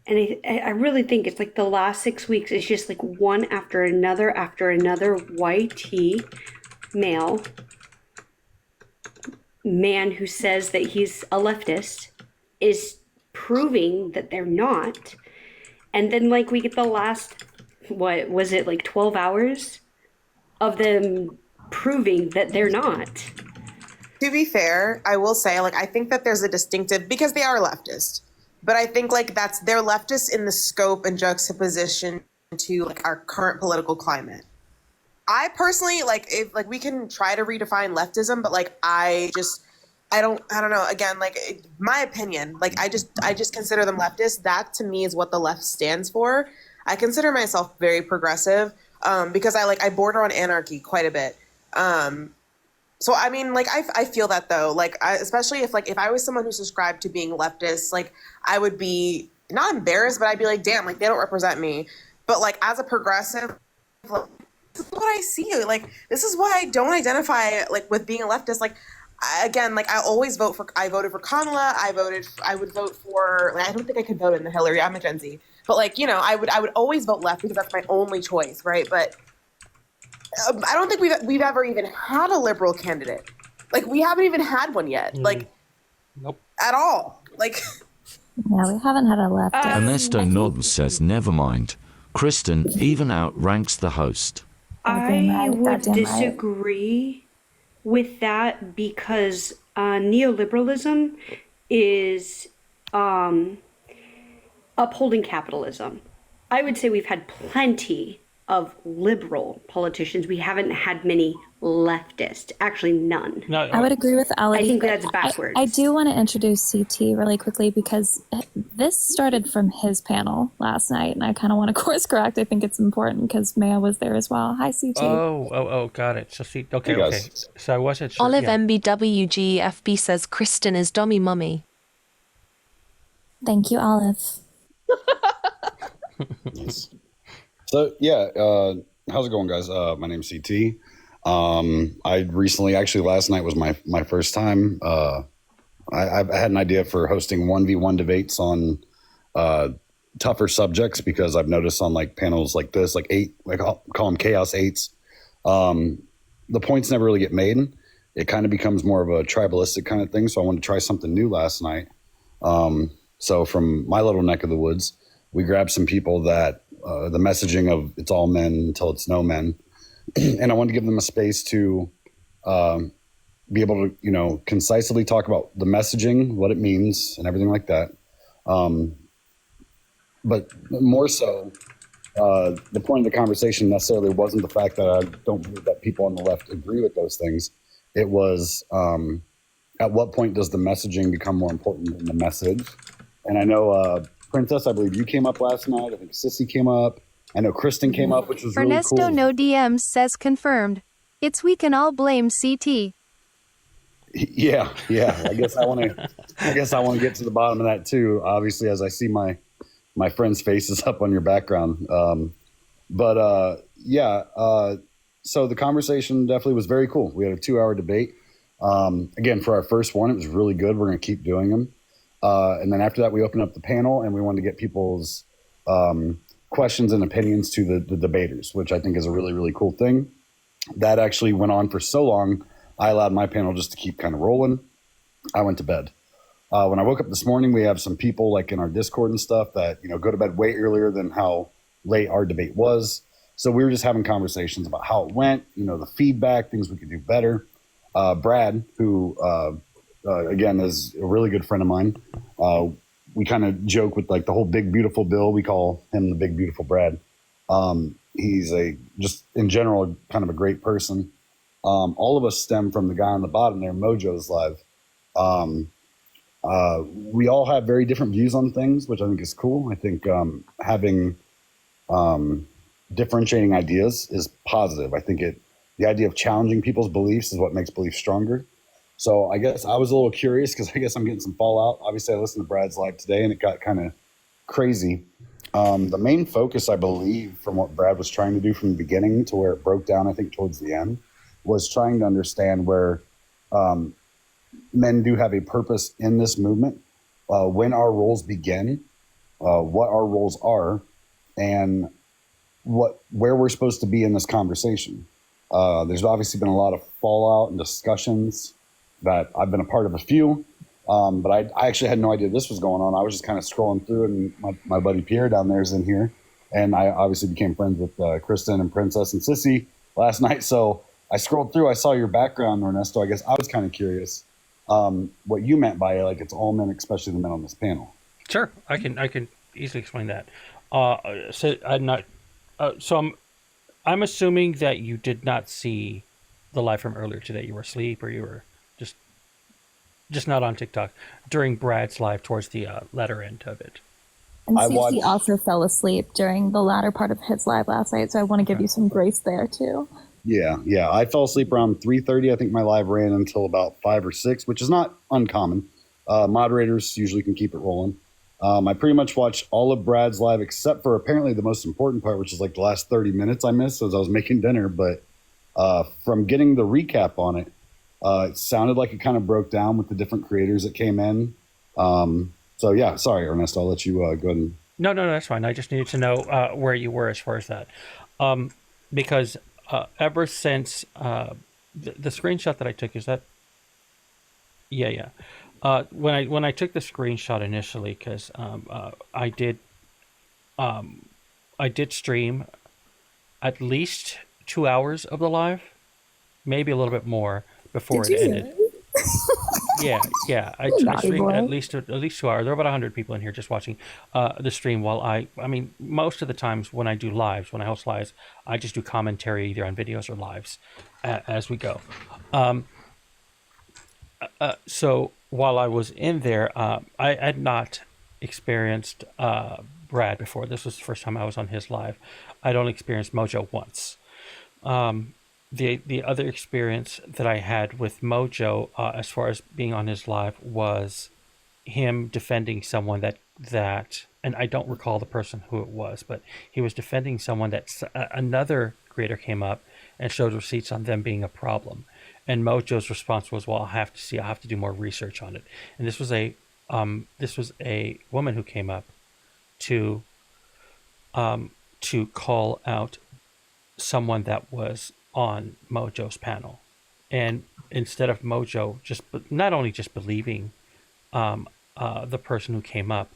Speaker 6: and I really think it's like the last 6 weeks, it's just like one after another YT male man who says that he's a leftist is proving that they're not. And then like we get the last, what was it, like 12 hours of them proving that they're not.
Speaker 18: To be fair, I will say, like, I think that there's a distinctive, because they are leftist, but I think like they're leftist in the scope and juxtaposition to like our current political climate. I personally, like, if like we can try to redefine leftism, but like I just I don't know. Again, like my opinion, like I just consider them leftists. That to me is what the left stands for. I consider myself very progressive because I border on anarchy quite a bit. So I mean, like I feel that though, like especially if I was someone who subscribed to being leftist, like I would be not embarrassed, but I'd be like, damn, like they don't represent me. But like as a progressive, like, this is what I see. Like this is why I don't identify like with being a leftist. Like again, like I voted for Kamala. I would vote for. Like, I don't think I could vote in the Hillary. I'm a Gen Z, but like I would always vote left because that's my only choice, right? But I don't think we've ever even had a liberal candidate. Like we haven't even had one yet. Like,
Speaker 2: nope,
Speaker 18: at all. Like,
Speaker 23: Yeah, we haven't had a left.
Speaker 1: Ernesto Norton says, never mind. Kristen even outranks the host.
Speaker 6: I would disagree with that because neoliberalism is upholding capitalism. I would say we've had plenty of liberal politicians. We haven't had many leftist. Actually, none.
Speaker 23: No, I would agree with Ali.
Speaker 6: I think that's backwards.
Speaker 23: I do want to introduce CT really quickly because this started from his panel last night, and I kind of want to course correct. I think it's important because Maya was there as well. Hi, CT.
Speaker 2: Oh, got it. So see, okay. So I wasn't sure.
Speaker 11: Olive MBWGFB says Kristen is dummy mummy.
Speaker 23: Thank you, Olive.
Speaker 14: So yeah, how's it going, guys? My name's CT. I recently, actually last night was my first time. I had an idea for hosting 1v1 debates on tougher subjects because I've noticed on like panels like this, like I call them chaos eights. The points never really get made. It kind of becomes more of a tribalistic kind of thing. So I wanted to try something new last night. So from my little neck of the woods, we grabbed some people that the messaging of it's all men until it's no men. And I wanted to give them a space to be able to, concisely talk about the messaging, what it means and everything like that. But more so, the point of the conversation necessarily wasn't the fact that I don't believe that people on the left agree with those things. It was at what point does the messaging become more important than the message? And I know Princess, I believe you came up last night. I think Sissy came up. I know Kristen came up, which was really
Speaker 11: Ernesto
Speaker 14: cool.
Speaker 11: No DMs says confirmed. It's we can all blame CT.
Speaker 14: Yeah. I guess I want to get to the bottom of that too. Obviously, as I see my friends' faces up on your background. So the conversation definitely was very cool. We had a 2-hour debate. Again, for our first one, it was really good. We're going to keep doing them. And then after that, we opened up the panel and we wanted to get people's questions and opinions to the debaters, which I think is a really, really cool thing. That actually went on for so long, I allowed my panel just to keep kind of rolling. I went to bed. When I woke up this morning, we have some people like in our Discord and stuff that, go to bed way earlier than how late our debate was. So we were just having conversations about how it went, the feedback, things we could do better. Brad, who, again, is a really good friend of mine. We kind of joke with like the whole Big Beautiful Bill. We call him the Big Beautiful Brad. He's just in general, kind of a great person. All of us stem from the guy on the bottom there, Mojo's Live. We all have very different views on things, which I think is cool. I think having differentiating ideas is positive. I think the idea of challenging people's beliefs is what makes beliefs stronger. So I guess I was a little curious because I guess I'm getting some fallout. Obviously, I listened to Brad's live today and it got kind of crazy. The main focus, I believe, from what Brad was trying to do from the beginning to where it broke down, I think, towards the end, was trying to understand where men do have a purpose in this movement, when our roles begin, what our roles are, and where we're supposed to be in this conversation. There's obviously been a lot of fallout and discussions that I've been a part of a few, but I actually had no idea this was going on. I was just kind of scrolling through, and my buddy Pierre down there is in here, and I obviously became friends with Kristen and Princess and Sissy last night. So I scrolled through, I saw your background, Ernesto. I guess I was kind of curious what you meant by like it's all men, especially the men on this panel.
Speaker 2: Sure, I can easily explain that. So I'm not. So I'm assuming that you did not see the live from earlier today. You were asleep, or you were just. just not on TikTok, during Brad's live towards the latter end of it.
Speaker 23: And
Speaker 14: I
Speaker 23: Cece
Speaker 14: watched-
Speaker 23: also fell asleep during the latter part of his live last night, so I want to give you some grace there too.
Speaker 14: Yeah. I fell asleep around 3:30. I think my live ran until about 5 or 6, which is not uncommon. Moderators usually can keep it rolling. I pretty much watched all of Brad's live except for apparently the most important part, which is like the last 30 minutes I missed as I was making dinner. But from getting the recap on it, it sounded like it kind of broke down with the different creators that came in. So yeah, sorry, Ernesto, I'll let you go ahead and...
Speaker 2: No, that's fine. I just needed to know where you were as far as that. Because ever since the screenshot that I took, is that... Yeah. When I took the screenshot initially, because I did stream at least 2 hours of the live, maybe a little bit more before it ended. Yeah. I streamed at least 2 hours. There are about 100 people in here just watching the stream. While I mean, most of the times when I do lives, when I host lives, I just do commentary either on videos or lives as we go. So while I was in there, I had not experienced Brad before. This was the first time I was on his live. I'd only experienced Mojo once. The other experience that I had with Mojo, as far as being on his live, was him defending someone that and I don't recall the person who it was, but he was defending someone that another creator came up and showed receipts on them being a problem. And Mojo's response was, "Well, I'll have to do more research on it." And this was a woman who came up to call out someone that was on Mojo's panel, and instead of Mojo not only just believing the person who came up,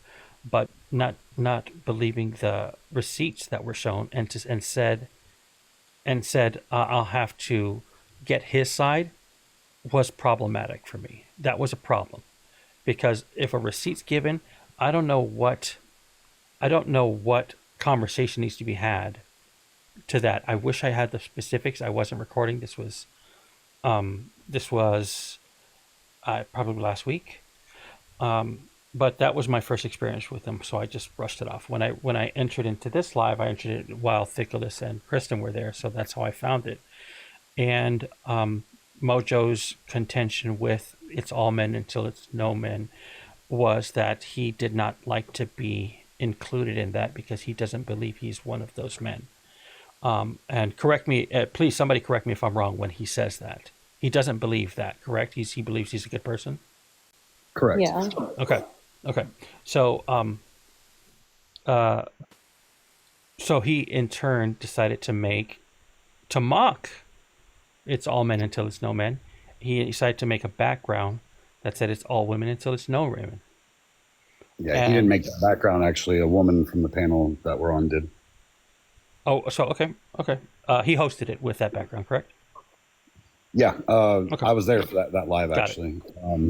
Speaker 2: but not believing the receipts that were shown, and said, "I'll have to get his side," was problematic for me. That was a problem, because if a receipt's given, I don't know what conversation needs to be had to that. I wish I had the specifics. I wasn't recording. This was probably last week. But that was my first experience with them, so I just brushed it off. When I entered into this live, I entered it while Thickless and Kristen were there, so that's how I found it. And Mojo's contention with "it's all men until it's no men" was that he did not like to be included in that because he doesn't believe he's one of those men. And correct me, please, somebody correct me if I'm wrong when he says that. He doesn't believe that, correct? He believes he's a good person?
Speaker 14: Correct.
Speaker 5: Yeah.
Speaker 2: Okay. So, so he in turn decided to mock "it's all men until it's no men." He decided to make a background that said "it's all women until it's no women."
Speaker 14: Yeah, he didn't make that background. Actually, a woman from the panel that we're on did.
Speaker 2: Oh, so okay. He hosted it with that background, correct?
Speaker 14: Yeah, I was there for that live, actually.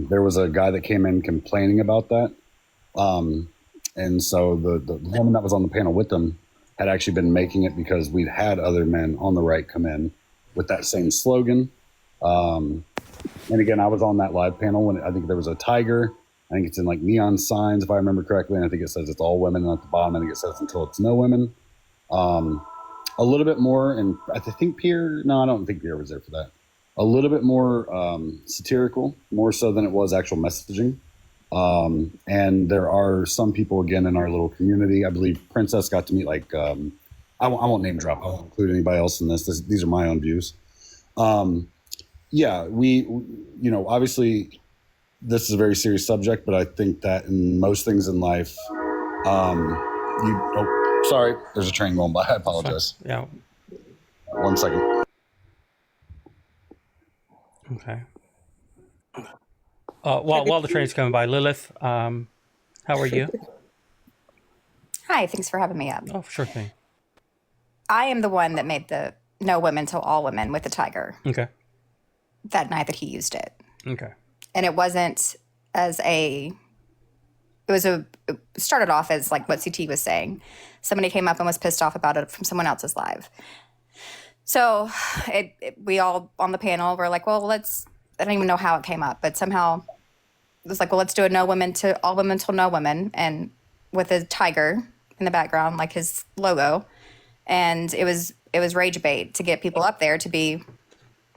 Speaker 14: There was a guy that came in complaining about that. And so the woman that was on the panel with them had actually been making it because we'd had other men on the right come in with that same slogan. And again, I was on that live panel when I think there was a tiger. I think it's in like neon signs, if I remember correctly. And I think it says "it's all women." And at the bottom, I think it says "until it's no women." A little bit more, and I think Pierre, no, I don't think Pierre was there for that. A little bit more satirical, more so than it was actual messaging. And there are some people, again, in our little community. I believe Princess got to meet, like, I won't name drop. I won't include anybody else in this. These are my own views. Yeah, we obviously, this is a very serious subject, but I think that in most things in life, sorry, there's a train going by. I apologize.
Speaker 2: Yeah.
Speaker 14: 1 second.
Speaker 2: Okay. While the train's coming by, Lilith, how are you?
Speaker 9: Hi, thanks for having me up.
Speaker 2: Oh, sure thing.
Speaker 9: I am the one that made the "no women till all women" with the tiger.
Speaker 2: Okay.
Speaker 9: That night that he used it.
Speaker 2: Okay.
Speaker 9: And it wasn't it started off as like what CT was saying. Somebody came up and was pissed off about it from someone else's live. So we all on the panel were like, well, I don't even know how it came up, but somehow was like, well, let's do a no women to all women till no women, and with a tiger in the background, like his logo. And it was rage bait to get people up there to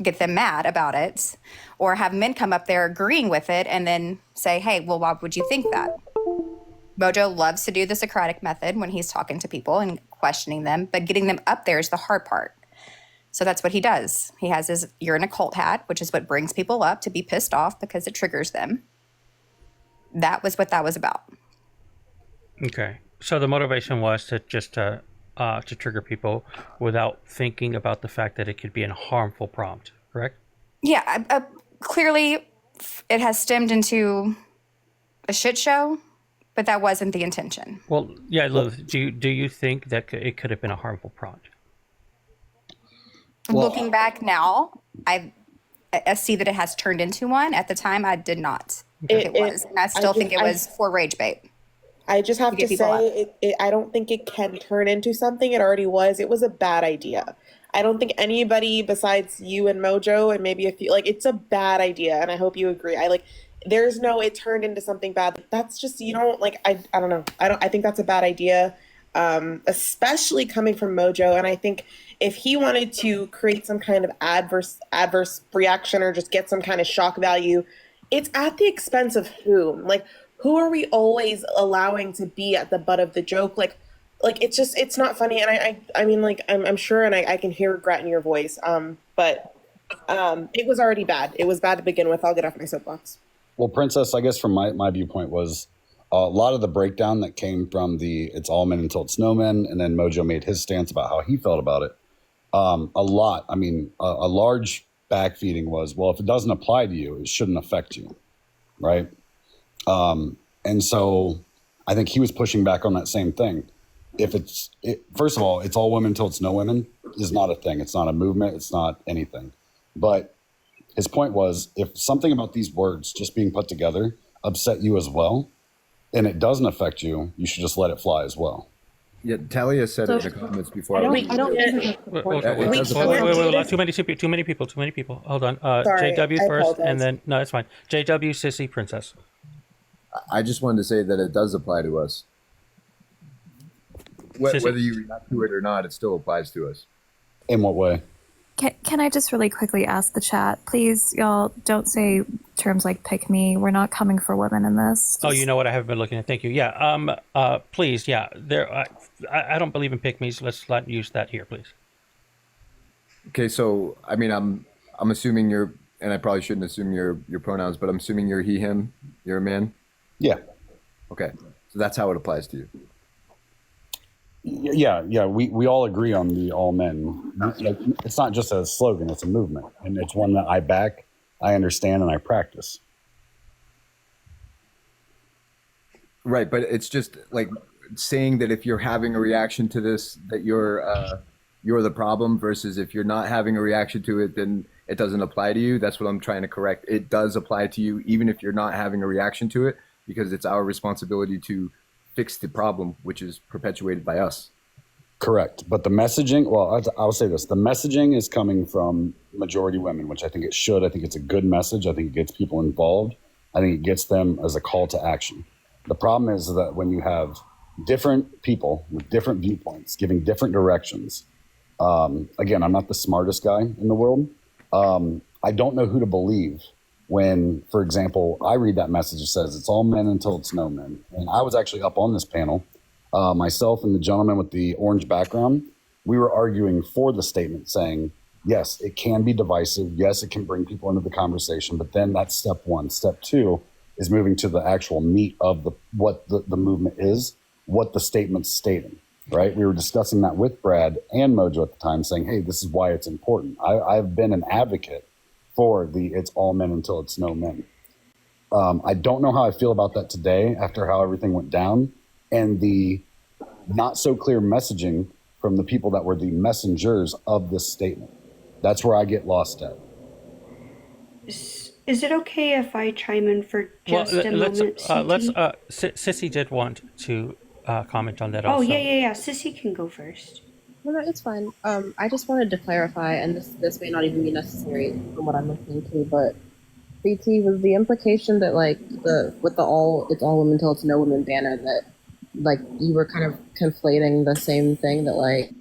Speaker 9: get them mad about it, or have men come up there agreeing with it and then say, hey, well, why would you think that? Mojo loves to do the Socratic method when he's talking to people and questioning them, but getting them up there is the hard part. So that's what he does. He has his "you're in a cult" hat, which is what brings people up to be pissed off because it triggers them. That was what that was about.
Speaker 2: Okay. So the motivation was to just to trigger people without thinking about the fact that it could be a harmful prompt, correct?
Speaker 9: Yeah, clearly it has stemmed into a shit show, but that wasn't the intention.
Speaker 2: Well, yeah, Lilith, do you think that it could have been a harmful prompt?
Speaker 9: Looking back now, I see that it has turned into one. At the time, I did not think it was. And I still think it was for rage bait.
Speaker 18: I just have to
Speaker 9: get people
Speaker 18: say, I don't think it can turn into something. It already was. It was a bad idea. I don't think anybody besides you and Mojo and maybe a few, like, it's a bad idea. And I hope you agree. There's no, it turned into something bad. That's just, you don't, like, I don't know. I think that's a bad idea, especially coming from Mojo. And I think if he wanted to create some kind of adverse reaction or just get some kind of shock value, it's at the expense of whom? Like, who are we always allowing to be at the butt of the joke? Like it's just, it's not funny. And I mean, like, I'm sure, and I can hear regret in your voice. But it was already bad. It was bad to begin with. I'll get off my soapbox.
Speaker 14: Well, Princess, I guess from my viewpoint was a lot of the breakdown that came from the "it's all men until it's no men," and then Mojo made his stance about how he felt about it. A large backfeeding was, well, if it doesn't apply to you, it shouldn't affect you, right? And so I think he was pushing back on that same thing. First of all, "it's all women until it's no women" is not a thing. It's not a movement. It's not anything. But his point was, if something about these words just being put together upset you as well, and it doesn't affect you, you should just let it fly as well.
Speaker 16: Yeah, Talia said it in the comments before.
Speaker 2: Wait, too many people. Hold on.
Speaker 18: Sorry,
Speaker 2: JW
Speaker 18: I
Speaker 2: first,
Speaker 18: apologize.
Speaker 2: and then, no, it's fine. JW, Sissy, Princess.
Speaker 16: I just wanted to say that it does apply to us.
Speaker 2: Sissy.
Speaker 16: Whether you react to it or not, it still applies to us.
Speaker 14: In what way?
Speaker 23: Can I just really quickly ask the chat, please, y'all, don't say terms like "pick me." We're not coming for women in this.
Speaker 2: Oh, you know what? I haven't been looking at. Thank you. Yeah. Please. Yeah. I don't believe in pick me's. Let's not use that here, please.
Speaker 16: Okay, so I mean, I'm assuming you're, and I probably shouldn't assume your pronouns, but I'm assuming you're he, him. You're a man.
Speaker 14: Yeah.
Speaker 16: Okay, so that's how it applies to you.
Speaker 14: Yeah. We all agree on the "all men." It's not just a slogan; it's a movement, and it's one that I back, I understand, and I practice.
Speaker 16: Right, but it's just like saying that if you're having a reaction to this, that you're the problem, versus if you're not having a reaction to it, then it doesn't apply to you. That's what I'm trying to correct. It does apply to you, even if you're not having a reaction to it, because it's our responsibility to fix the problem, which is perpetuated by us.
Speaker 14: Correct. But the messaging, well, I'll say this. The messaging is coming from majority women, which I think it should. I think it's a good message. I think it gets people involved. I think it gets them as a call to action. The problem is that when you have different people with different viewpoints giving different directions, again, I'm not the smartest guy in the world. I don't know who to believe when, for example, I read that message that says "it's all men until it's no men." And I was actually up on this panel, myself and the gentleman with the orange background. We were arguing for the statement, saying, yes, it can be divisive. Yes, it can bring people into the conversation. But then that's step one. Step two is moving to the actual meat of what the movement is, what the statement's stating, right? We were discussing that with Brad and Mojo at the time, saying, hey, this is why it's important. I've been an advocate for the "it's all men until it's no men." I don't know how I feel about that today after how everything went down and the not so clear messaging from the people that were the messengers of this statement. That's where I get lost at.
Speaker 6: Is it okay if I chime in for just a moment?
Speaker 2: Sissy did want to comment on that
Speaker 6: Oh,
Speaker 2: also.
Speaker 6: yeah. Sissy can go first.
Speaker 5: No, it's fine. I just wanted to clarify, and this may not even be necessary from what I'm listening to, but CT, was the implication that like with the all it's all women till it's no women banner, that like you were kind of conflating the same thing, that like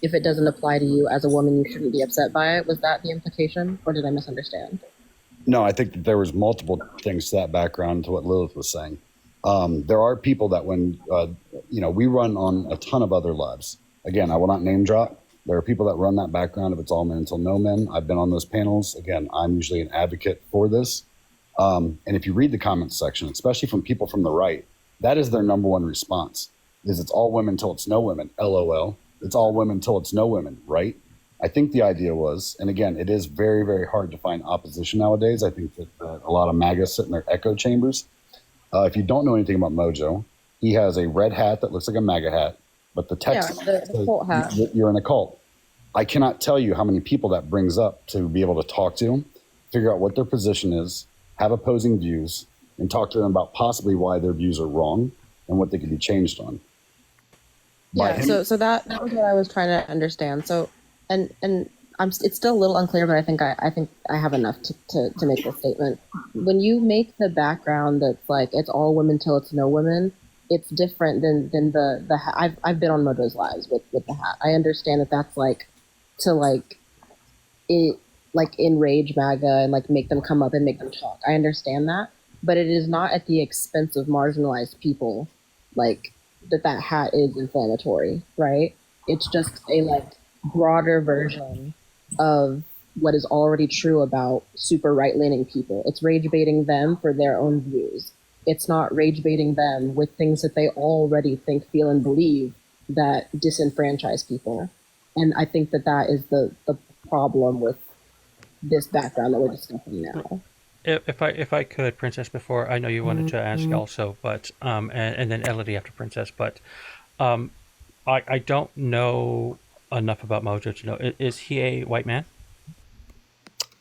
Speaker 5: if it doesn't apply to you as a woman you shouldn't be upset by it? Was that the implication, or did I misunderstand?
Speaker 14: No, I think that there was multiple things to that background to what Lilith was saying. There are people that when, we run on a ton of other labs. Again, I will not name drop. There are people that run that background of it's all men until no men. I've been on those panels. Again, I'm usually an advocate for this. And if you read the comments section, especially from people from the right, that is their number one response, is it's all women till it's no women, LOL. It's all women till it's no women, right? I think the idea was, and again, it is very, very hard to find opposition nowadays. I think that a lot of MAGA sit in their echo chambers. If you don't know anything about Mojo, he has a red hat that looks like a MAGA hat, but the text
Speaker 5: the cult hat.
Speaker 14: You're in a cult. I cannot tell you how many people that brings up to be able to talk to them, figure out what their position is, have opposing views, and talk to them about possibly why their views are wrong and what they could be changed on.
Speaker 5: Yeah, so that was what I was trying to understand. So, and it's still a little unclear, but I think I have enough to make this statement. When you make the background that's like it's all women till it's no women, it's different than the I've been on Mojo's lives with the hat. I understand that that's like to like it like enrage MAGA and like make them come up and make them talk. I understand that, but it is not at the expense of marginalized people. Like that hat is inflammatory, right? It's just a like broader version of what is already true about super right-leaning people. It's rage baiting them for their own views. It's not rage baiting them with things that they already think, feel, and believe that disenfranchise people. And I think that is the problem with this background that we're discussing now.
Speaker 2: If I could, Princess, before I know you wanted to ask also, but and then Elodie after Princess, but I don't know enough about Mojo to know. Is he a white man?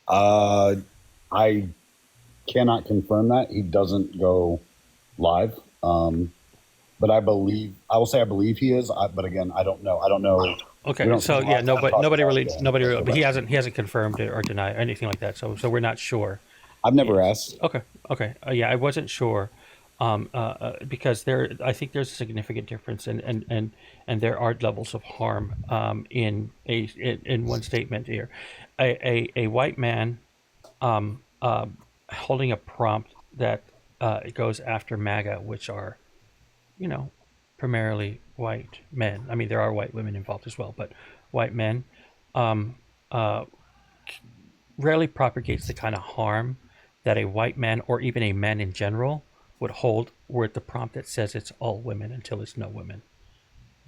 Speaker 14: I cannot confirm that. He doesn't go live, but I will say I believe he is. But again, I don't know.
Speaker 2: Okay, so yeah, nobody really, but he hasn't confirmed it or denied anything like that. So we're not sure.
Speaker 14: I've never asked.
Speaker 2: Okay. Yeah, I wasn't sure, because I think there's a significant difference, and there are levels of harm in one statement here. A white man holding a prompt that goes after MAGA, which are, primarily white men. I mean, there are white women involved as well, but white men rarely propagates the kind of harm that a white man or even a man in general would hold with the prompt that says it's all women until it's no women.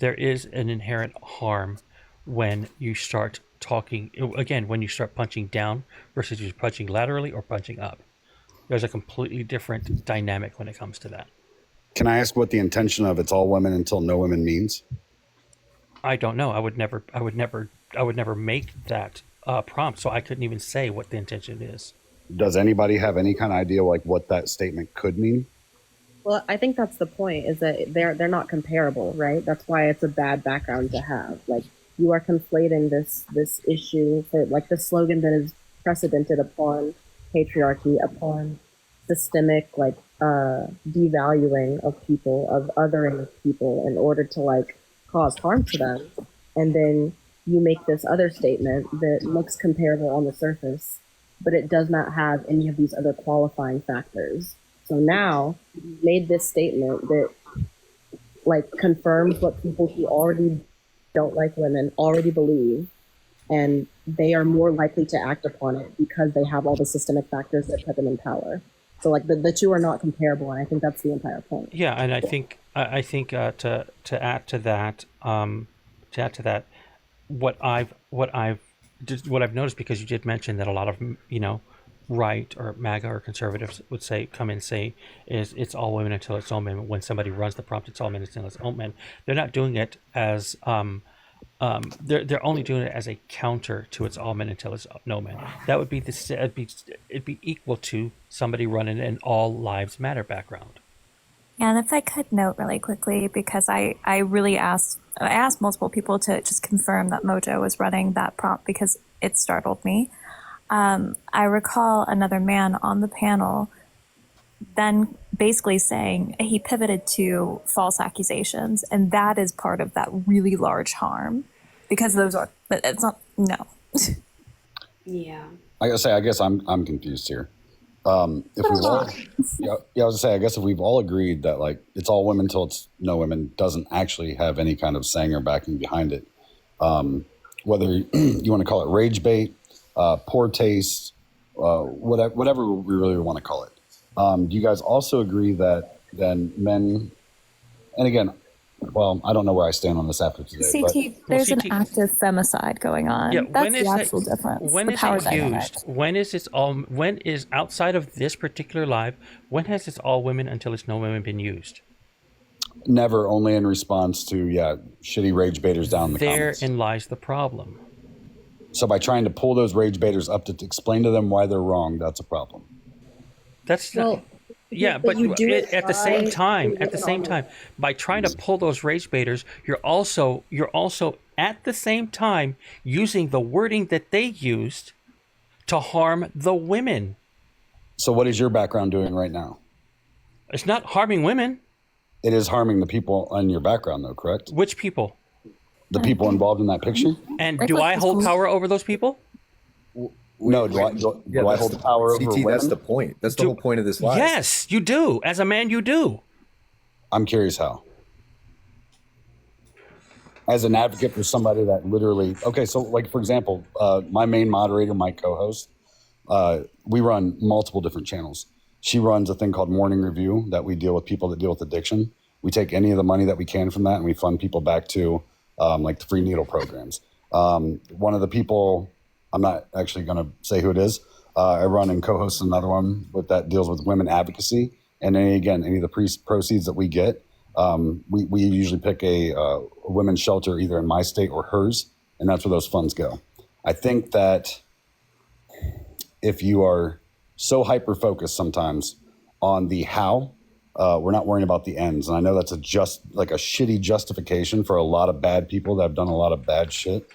Speaker 2: There is an inherent harm when you start talking, again, when you start punching down versus you punching laterally or punching up. There's a completely different dynamic when it comes to that.
Speaker 14: Can I ask what the intention of it's all women until no women means?
Speaker 2: I don't know. I would never make that prompt, so I couldn't even say what the intention is.
Speaker 14: Does anybody have any kind of idea like what that statement could mean?
Speaker 5: Well, I think that's the point, is that they're not comparable, right? That's why it's a bad background to have. Like, you are conflating this issue for like the slogan that is precedented upon patriarchy, upon systemic like devaluing of people, of othering of people in order to like cause harm to them. And then you make this other statement that looks comparable on the surface, but it does not have any of these other qualifying factors. So now you made this statement that like confirms what people who already don't like women already believe, and they are more likely to act upon it because they have all the systemic factors that put them in power. So like the two are not comparable, and I think that's the entire point.
Speaker 2: Yeah, and I think to add to that, what I've noticed, because you did mention that a lot of right or MAGA or conservatives would come in and say is it's all women until it's all men. When somebody runs the prompt, it's all men until it's all men. They're not doing it as they're only doing it as a counter to it's all men until it's no men. That would be it'd be equal to somebody running an all lives matter background.
Speaker 23: And if I could note really quickly, because I asked multiple people to just confirm that Mojo was running that prompt because it startled me. I recall another man on the panel then basically saying he pivoted to false accusations, and that is part of that really large harm, because those are, but it's not, no.
Speaker 6: Yeah.
Speaker 14: I gotta say, I guess I'm confused here. If we've all, yeah, I was gonna say, I guess if we've all agreed that like it's all women till it's no women doesn't actually have any kind of saying or backing behind it, whether you want to call it rage bait, poor taste, whatever we really want to call it. Do you guys also agree that then men, and again, well, I don't know where I stand on this after today.
Speaker 23: CT, there's an active femicide going on.
Speaker 2: Yeah,
Speaker 23: That's
Speaker 2: when is
Speaker 23: the
Speaker 2: that-
Speaker 23: actual difference.
Speaker 2: When
Speaker 23: the
Speaker 2: is
Speaker 23: power
Speaker 2: it
Speaker 23: dynamic.
Speaker 2: used? When is outside of this particular live, when has this all women until it's no women been used?
Speaker 14: Never, only in response to, shitty rage baiters down in the comments.
Speaker 2: Therein lies the problem.
Speaker 14: So by trying to pull those rage baiters up to explain to them why they're wrong, that's a problem.
Speaker 2: That's
Speaker 23: Well,
Speaker 2: not, yeah,
Speaker 23: but
Speaker 2: but
Speaker 23: you do it
Speaker 2: at the same
Speaker 23: by-
Speaker 2: time, by trying to pull those rage baiters, you're also at the same time using the wording that they used to harm the women.
Speaker 14: So what is your background doing right now?
Speaker 2: It's not harming women.
Speaker 14: It is harming the people on your background, though, correct?
Speaker 2: Which people?
Speaker 14: The people involved in that picture?
Speaker 2: And do I hold power over those people?
Speaker 14: No, do I hold the power over
Speaker 16: CT,
Speaker 14: women?
Speaker 16: that's the point. That's the whole point of this live.
Speaker 2: Yes, you do. As a man, you do.
Speaker 14: I'm curious how. As an advocate for somebody that literally, okay, so like for example, my main moderator, my co-host, we run multiple different channels. She runs a thing called Morning Review that we deal with people that deal with addiction. We take any of the money that we can from that and we fund people back to like the free needle programs. One of the people, I'm not actually going to say who it is. I run and co-host another one that deals with women advocacy. And then again, any of the proceeds that we get, we usually pick a women's shelter either in my state or hers, and that's where those funds go. I think that if you are so hyper-focused sometimes on the how, we're not worrying about the ends. And I know that's a shitty justification for a lot of bad people that have done a lot of bad shit.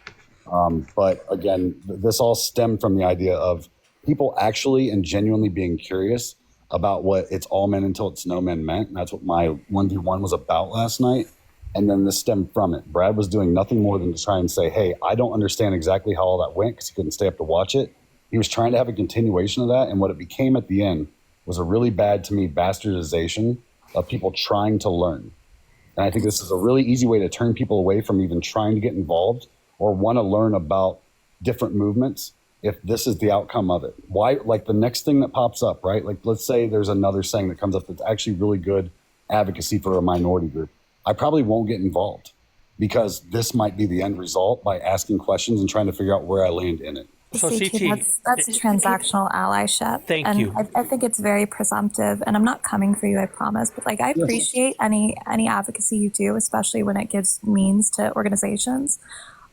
Speaker 14: But again, this all stemmed from the idea of people actually and genuinely being curious about what it's all men until it's no men meant. And that's what my 1v1 was about last night. And then this stemmed from it. Brad was doing nothing more than to try and say, hey, I don't understand exactly how all that went because he couldn't stay up to watch it. He was trying to have a continuation of that. And what it became at the end was a really bad, to me, bastardization of people trying to learn. And I think this is a really easy way to turn people away from even trying to get involved or want to learn about different movements if this is the outcome of it. Why, like the next thing that pops up, right? Like let's say there's another saying that comes up that's actually really good advocacy for a minority group. I probably won't get involved because this might be the end result by asking questions and trying to figure out where I land in it.
Speaker 2: So
Speaker 23: CT,
Speaker 2: CT,
Speaker 23: that's transactional allyship.
Speaker 2: Thank
Speaker 23: and
Speaker 2: you.
Speaker 23: I think it's very presumptive, and I'm not coming for you, I promise. But like, I appreciate any advocacy you do, especially when it gives means to organizations.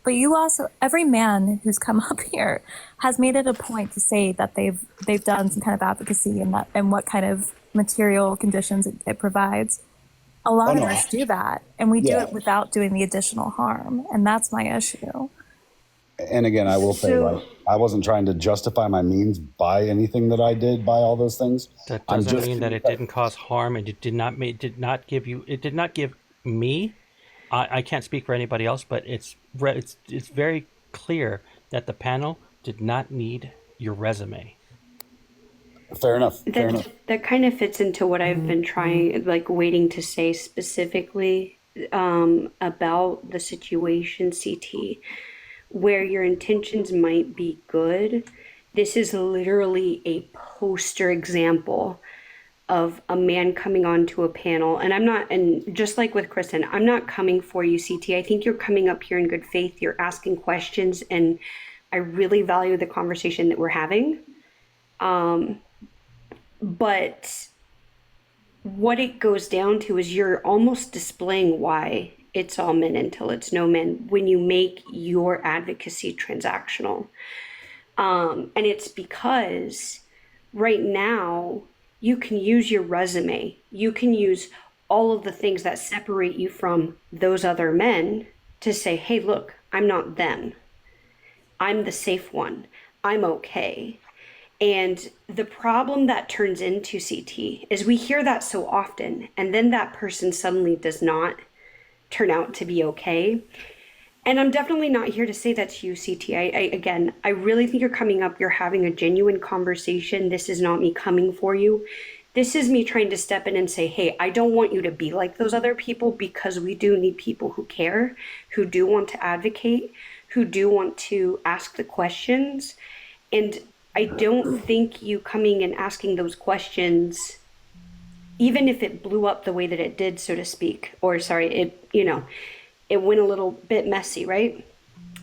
Speaker 23: But you also, every man who's come up here has made it a point to say that they've done some kind of advocacy and what kind of material conditions it provides. A lot of us do that, and we do it without doing the additional harm, and that's my issue.
Speaker 14: And again, I will say, like, I wasn't trying to justify my means by anything that I did by all those things.
Speaker 2: That doesn't mean that it didn't cause harm, and it did not give me. I can't speak for anybody else, but it's very clear that the panel did not need your resume.
Speaker 14: Fair enough.
Speaker 6: That kind of fits into what I've been waiting to say specifically about the situation, CT, where your intentions might be good. This is literally a poster example of a man coming onto a panel. And just like with Kristen, I'm not coming for you, CT. I think you're coming up here in good faith. You're asking questions, and I really value the conversation that we're having. But what it goes down to is you're almost displaying why it's all men until it's no men when you make your advocacy transactional. And it's because right now you can use your resume. You can use all of the things that separate you from those other men to say, hey, look, I'm not them. I'm the safe one. I'm okay. And the problem that turns into CT is we hear that so often, and then that person suddenly does not turn out to be okay. And I'm definitely not here to say that to you, CT. Again, I really think you're coming up, you're having a genuine conversation. This is not me coming for you. This is me trying to step in and say, hey, I don't want you to be like those other people, because we do need people who care, who do want to advocate, who do want to ask the questions. And I don't think you coming and asking those questions, even if it blew up the way that it did, so to speak, or sorry, it went a little bit messy, right?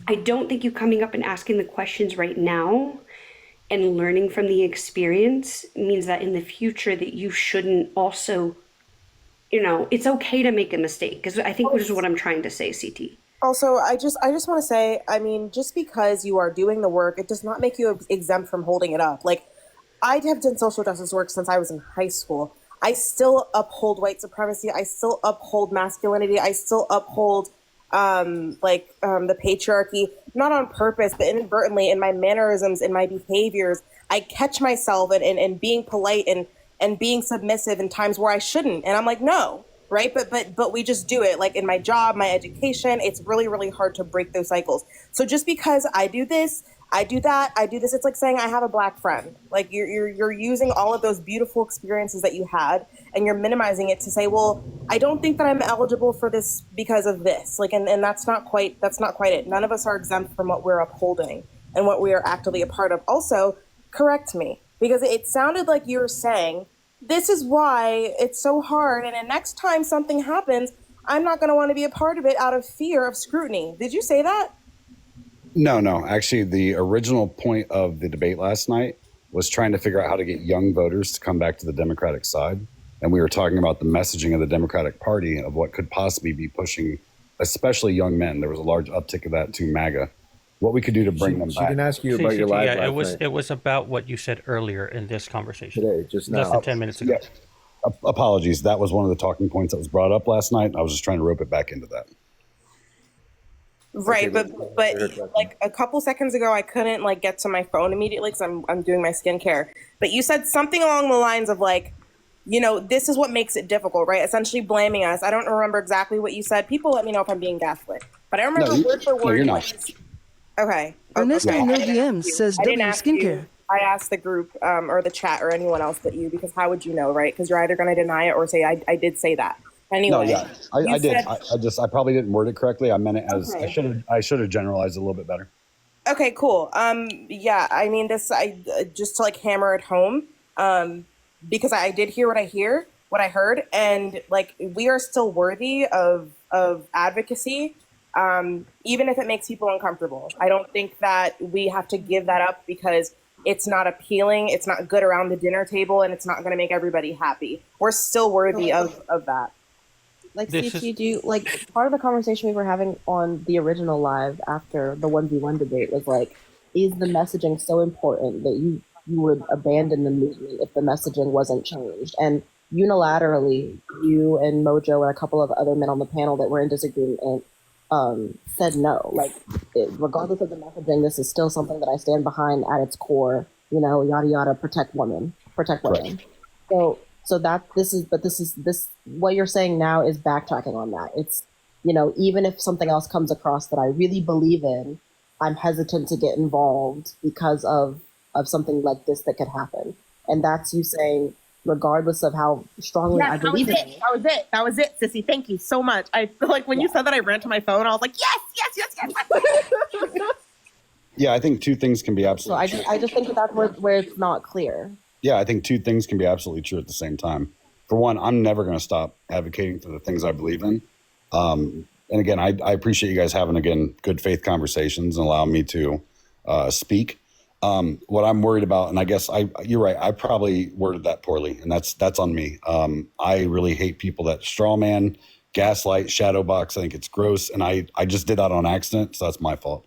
Speaker 6: I don't think you coming up and asking the questions right now and learning from the experience means that in the future that you shouldn't also, it's okay to make a mistake, because I think which is what I'm trying to say, CT.
Speaker 18: Also, I just want to say, I mean, just because you are doing the work, it does not make you exempt from holding it up. Like, I have done social justice work since I was in high school. I still uphold white supremacy. I still uphold masculinity. I still uphold the patriarchy, not on purpose, but inadvertently in my mannerisms, in my behaviors. I catch myself in being polite and being submissive in times where I shouldn't. And I'm like, no. Right. But we just do it, like in my job, my education. It's really, really hard to break those cycles. So just because I do this, I do that, I do this, it's like saying I have a black friend. Like you're using all of those beautiful experiences that you had, and you're minimizing it to say, well, I don't think that I'm eligible for this because of this. Like, and that's not quite it. None of us are exempt from what we're upholding and what we are actively a part of. Also, correct me, because it sounded like you were saying, this is why it's so hard, and the next time something happens, I'm not going to want to be a part of it out of fear of scrutiny. Did you say that?
Speaker 14: No. Actually, the original point of the debate last night was trying to figure out how to get young voters to come back to the Democratic side. And we were talking about the messaging of the Democratic Party of what could possibly be pushing, especially young men. There was a large uptick of that to MAGA. What we could do to bring them back.
Speaker 7: She can ask you about your live.
Speaker 2: Yeah,
Speaker 7: last night.
Speaker 2: it was about what you said earlier in this conversation.
Speaker 7: Today, just now.
Speaker 2: Less than 10 minutes ago.
Speaker 14: Yeah. Apologies. That was one of the talking points that was brought up last night. I was just trying to rope it back into that.
Speaker 18: Right, but like a couple seconds ago, I couldn't like get to my phone immediately because I'm doing my skincare. But you said something along the lines of like, this is what makes it difficult, right? Essentially blaming us. I don't remember exactly what you said. People let me know if I'm being gaslit. But I remember word for word.
Speaker 14: No, you're not.
Speaker 18: Okay.
Speaker 20: Ernesto
Speaker 18: Okay.
Speaker 20: No DMs says
Speaker 18: I didn't
Speaker 20: W
Speaker 18: ask you.
Speaker 20: Skincare.
Speaker 18: I asked the group or the chat or anyone else but you, because how would you know, right? Because you're either going to deny it or say, I did say that. Anyway.
Speaker 14: No, yeah, I did. I probably didn't word it correctly. I meant it as
Speaker 18: Okay.
Speaker 14: I should have generalized it a little bit better.
Speaker 18: Okay, cool. Yeah, I mean, just to like hammer it home, because I did hear what I heard, and like we are still worthy of advocacy, even if it makes people uncomfortable. I don't think that we have to give that up because it's not appealing, it's not good around the dinner table, and it's not going to make everybody happy. We're still worthy of that.
Speaker 5: Like, CT, do you, like, part of the conversation we were having on the original live after the 1v1 debate was like, is the messaging so important that you would abandon the movement if the messaging wasn't changed? And unilaterally, you and Mojo and a couple of other men on the panel that were in disagreement said no. Like, regardless of the messaging, this is still something that I stand behind at its core. Yada yada, protect women. So this what you're saying now is backtracking on that. It's, even if something else comes across that I really believe in, I'm hesitant to get involved because of something like this that could happen. And that's you saying, regardless of how strongly I believe in it.
Speaker 18: That was it, Sissy. Thank you so much. I feel like when you said that, I ran to my phone. I was like, yes.
Speaker 14: Yeah, I think two things can be
Speaker 5: So
Speaker 14: absolutely true.
Speaker 5: I just think that that's where it's not clear.
Speaker 14: Yeah, I think two things can be absolutely true at the same time. For one, I'm never going to stop advocating for the things I believe in. And again, I appreciate you guys having, again, good faith conversations and allowing me to speak. What I'm worried about, and I guess you're right, I probably worded that poorly, and that's on me. I really hate people that straw man, gaslight, shadow box. I think it's gross, and I just did that on accident, so that's my fault.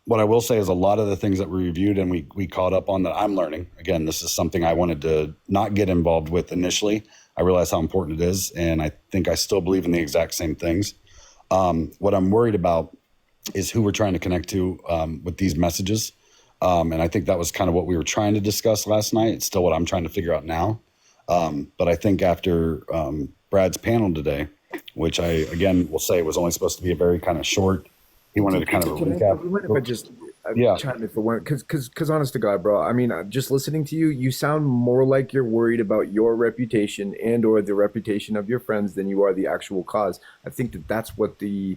Speaker 14: What I will say is a lot of the things that we reviewed and we caught up on that I'm learning. Again, this is something I wanted to not get involved with initially. I realize how important it is, and I think I still believe in the exact same things. What I'm worried about is who we're trying to connect to with these messages. And I think that was kind of what we were trying to discuss last night. It's still what I'm trying to figure out now. But I think after Brad's panel today, which I, again, will say was only supposed to be a very kind of short, he wanted to kind of recap.
Speaker 16: If I just
Speaker 14: Yeah.
Speaker 16: chime in for one, because honest to God, bro, I mean, just listening to you, you sound more like you're worried about your reputation and or the reputation of your friends than you are the actual cause. I think that that's what the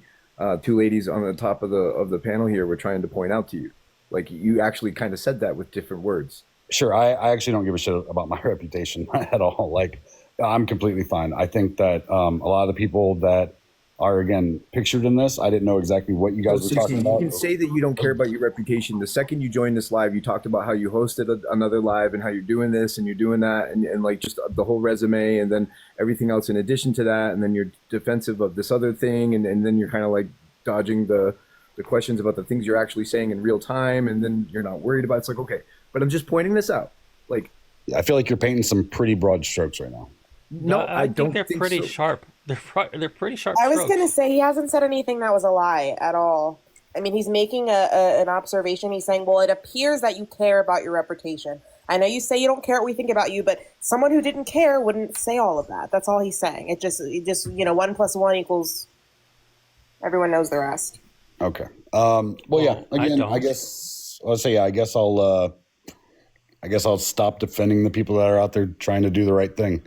Speaker 16: two ladies on the top of the panel here were trying to point out to you. Like, you actually kind of said that with different words.
Speaker 14: Sure. I actually don't give a shit about my reputation at all. Like, I'm completely fine. I think that a lot of the people that are, again, pictured in this, I didn't know exactly what you guys were talking about.
Speaker 16: You can say that you don't care about your reputation. The second you joined this live, you talked about how you hosted another live and how you're doing this and you're doing that and like just the whole resume and then everything else in addition to that. And then you're defensive of this other thing. And then you're kind of like dodging the questions about the things you're actually saying in real time. And then you're not worried about it. It's like, okay, but I'm just pointing this out. Like,
Speaker 14: I feel like you're painting some pretty broad strokes right now.
Speaker 16: No, I don't
Speaker 2: they're
Speaker 16: think
Speaker 2: pretty
Speaker 16: so.
Speaker 2: sharp. They're pretty sharp.
Speaker 18: I was
Speaker 2: strokes.
Speaker 18: gonna say he hasn't said anything that was a lie at all. I mean, he's making an observation. He's saying, well, it appears that you care about your reputation. I know you say you don't care what we think about you, but someone who didn't care wouldn't say all of that. That's all he's saying. It just 1 + 1 equals. Everyone knows the rest.
Speaker 14: Okay. Well, yeah. Again,
Speaker 2: don't.
Speaker 14: I guess I'll say, yeah. I guess I'll stop defending the people that are out there trying to do the right thing.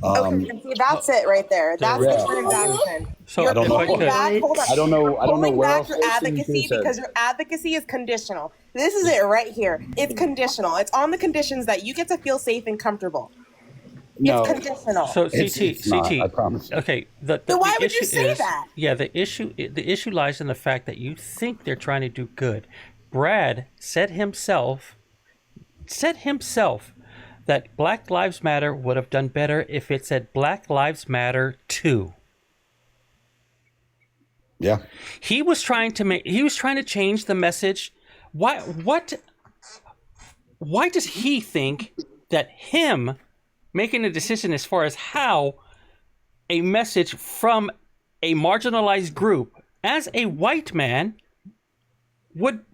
Speaker 18: Okay, see, that's it right there. That's
Speaker 14: Yeah.
Speaker 18: the transaction.
Speaker 2: So
Speaker 18: You're
Speaker 14: I don't know.
Speaker 18: pulling back, hold on.
Speaker 14: I don't know. I don't know
Speaker 18: Pulling
Speaker 14: where
Speaker 18: back
Speaker 14: else.
Speaker 18: your advocacy because your advocacy is conditional. This is it right here. It's conditional. It's on the conditions that you get to feel safe and comfortable.
Speaker 14: No.
Speaker 18: It's conditional.
Speaker 2: So
Speaker 14: It's not, I promise.
Speaker 2: Okay.
Speaker 18: So why would you
Speaker 2: issue
Speaker 18: say
Speaker 2: is,
Speaker 18: that?
Speaker 2: Yeah, the issue lies in the fact that you think they're trying to do good. Brad said himself that Black Lives Matter would have done better if it said Black Lives Matter too.
Speaker 14: Yeah.
Speaker 2: He was trying to change the message. Why does he think that him making a decision as far as how a message from a marginalized group as a white man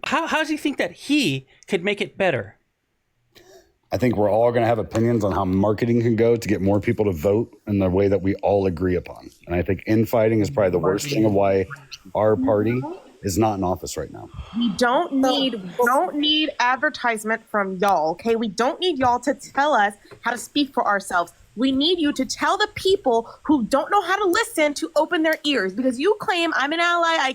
Speaker 2: how does he think that he could make it better?
Speaker 14: I think we're all going to have opinions on how marketing can go to get more people to vote in the way that we all agree upon. And I think infighting is probably the worst thing of why our party is not in office right now.
Speaker 18: We don't need advertisement from y'all, okay? We don't need y'all to tell us how to speak for ourselves. We need you to tell the people who don't know how to listen to open their ears, because you claim I'm an ally, I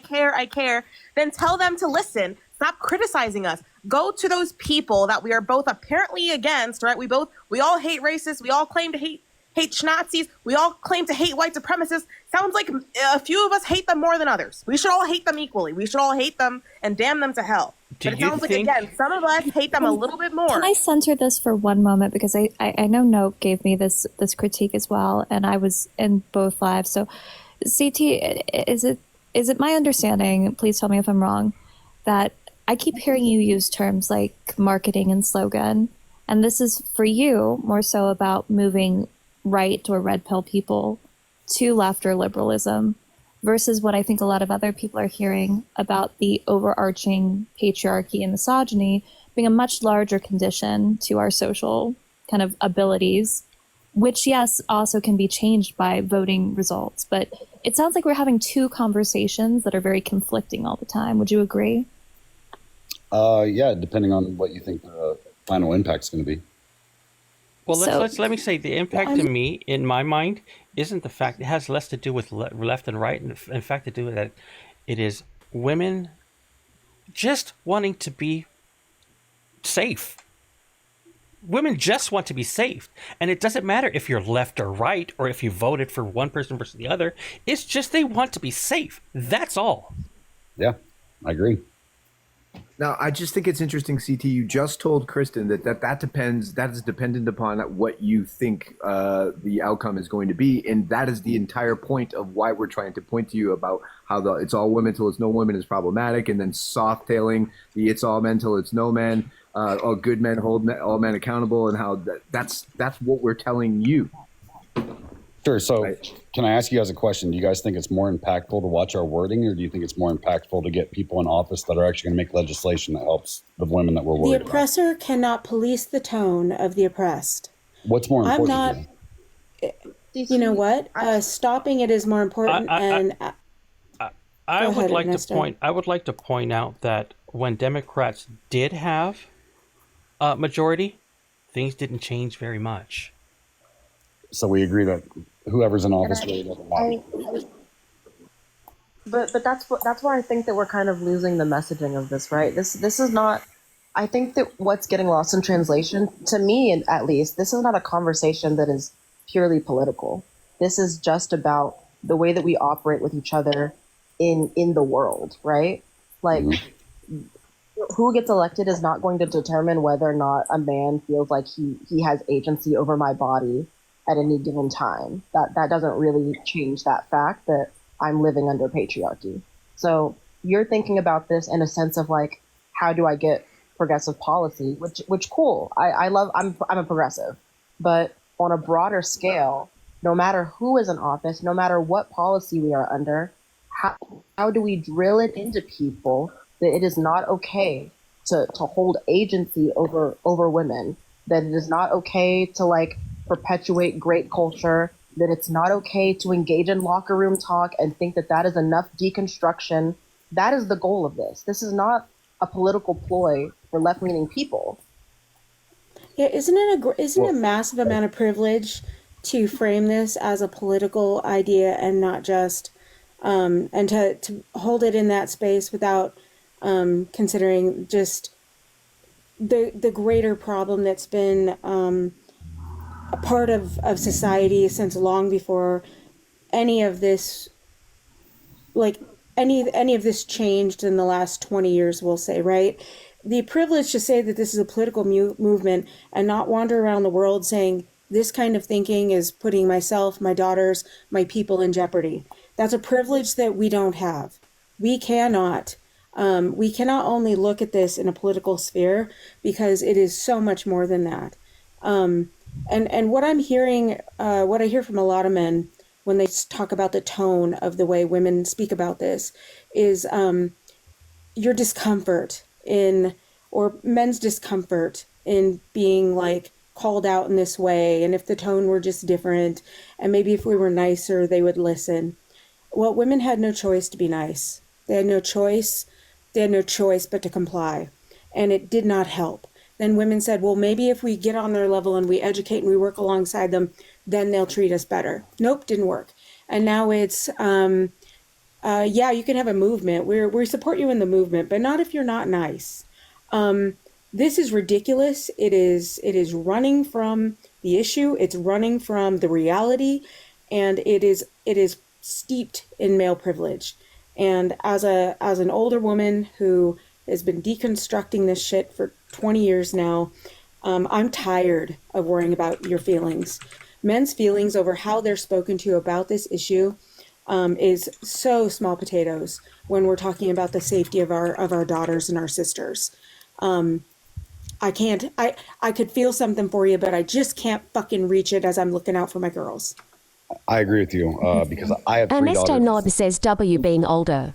Speaker 18: care. Then tell them to listen. Stop criticizing us. Go to those people that we are both apparently against, right? We all hate racists. We all claim to hate Nazis. We all claim to hate white supremacists. Sounds like a few of us hate them more than others. We should all hate them equally. We should all hate them and damn them to hell. But it sounds like, again, some of us hate them a little bit more.
Speaker 23: Can I center this for one moment? Because I know Nope gave me this critique as well, and I was in both lives. So, CT, is it my understanding, please tell me if I'm wrong, that I keep hearing you use terms like marketing and slogan, and this is for you more so about moving right or red pill people to left or liberalism versus what I think a lot of other people are hearing about the overarching patriarchy and misogyny being a much larger condition to our social kind of abilities, which, yes, also can be changed by voting results. But it sounds like we're having two conversations that are very conflicting all the time. Would you agree?
Speaker 14: Yeah, depending on what you think the final impact's going to be.
Speaker 2: Well, let me say the impact to me, in my mind, isn't the fact. It has less to do with left and right, and in fact to do with that it is women just wanting to be safe. Women just want to be safe, and it doesn't matter if you're left or right, or if you voted for one person versus the other. It's just they want to be safe. That's all.
Speaker 14: Yeah, I agree.
Speaker 16: Now, I just think it's interesting, CT. You just told Kristen that depends. That is dependent upon what you think the outcome is going to be, and that is the entire point of why we're trying to point to you about how it's all women till it's no women is problematic, and then soft tailing the it's all men till it's no men. All good men hold all men accountable, and how that's what we're telling you.
Speaker 14: Sure. So can I ask you guys a question? Do you guys think it's more impactful to watch our wording, or do you think it's more impactful to get people in office that are actually going to make legislation that helps the women that we're
Speaker 7: The
Speaker 14: worried about?
Speaker 7: oppressor cannot police the tone of the oppressed.
Speaker 14: What's more
Speaker 7: I'm
Speaker 14: important?
Speaker 7: not. You know what? Stopping it is more important.
Speaker 2: I
Speaker 7: Go
Speaker 2: would
Speaker 7: ahead,
Speaker 2: like
Speaker 7: Ernesto.
Speaker 2: to point. I would like to point out that when Democrats did have a majority, things didn't change very much.
Speaker 14: So we agree that whoever's in office really doesn't matter.
Speaker 5: But that's why I think that we're kind of losing the messaging of this, right? This is not. I think that what's getting lost in translation, to me at least, this is not a conversation that is purely political. This is just about the way that we operate with each other in the world, right? Like, who gets elected is not going to determine whether or not a man feels like he has agency over my body at any given time. That doesn't really change that fact that I'm living under patriarchy. So you're thinking about this in a sense of like, how do I get progressive policy? Which cool. I'm a progressive, but on a broader scale, no matter who is in office, no matter what policy we are under, how do we drill it into people that it is not okay to hold agency over women, that it is not okay to like perpetuate great culture, that it's not okay to engage in locker room talk and think that that is enough deconstruction. That is the goal of this. This is not a political ploy for left-leaning people.
Speaker 7: Yeah, isn't it a massive amount of privilege to frame this as a political idea and not just and to hold it in that space without considering just the greater problem that's been a part of society since long before any of this, like any of this changed in the last 20 years, we'll say, right? The privilege to say that this is a political movement and not wander around the world saying this kind of thinking is putting myself, my daughters, my people in jeopardy. That's a privilege that we don't have. We cannot only look at this in a political sphere because it is so much more than that. And what I'm hearing, what I hear from a lot of men when they talk about the tone of the way women speak about this is your discomfort or men's discomfort in being like called out in this way. And if the tone were just different and maybe if we were nicer, they would listen. Well, women had no choice to be nice. They had no choice. They had no choice but to comply. And it did not help. Then women said, well, maybe if we get on their level and we educate and we work alongside them, then they'll treat us better. Nope, didn't work. And now it's, yeah, you can have a movement. We support you in the movement, but not if you're not nice. This is ridiculous. It is running from the issue. It's running from the reality, and it is steeped in male privilege. And as an older woman who has been deconstructing this shit for 20 years now, I'm tired of worrying about your feelings. Men's feelings over how they're spoken to about this issue is so small potatoes when we're talking about the safety of our daughters and our sisters. I could feel something for you, but I just can't fucking reach it as I'm looking out for my girls.
Speaker 14: I agree with you because I have 3
Speaker 20: Ernesto
Speaker 14: daughters.
Speaker 20: Nob says W being older.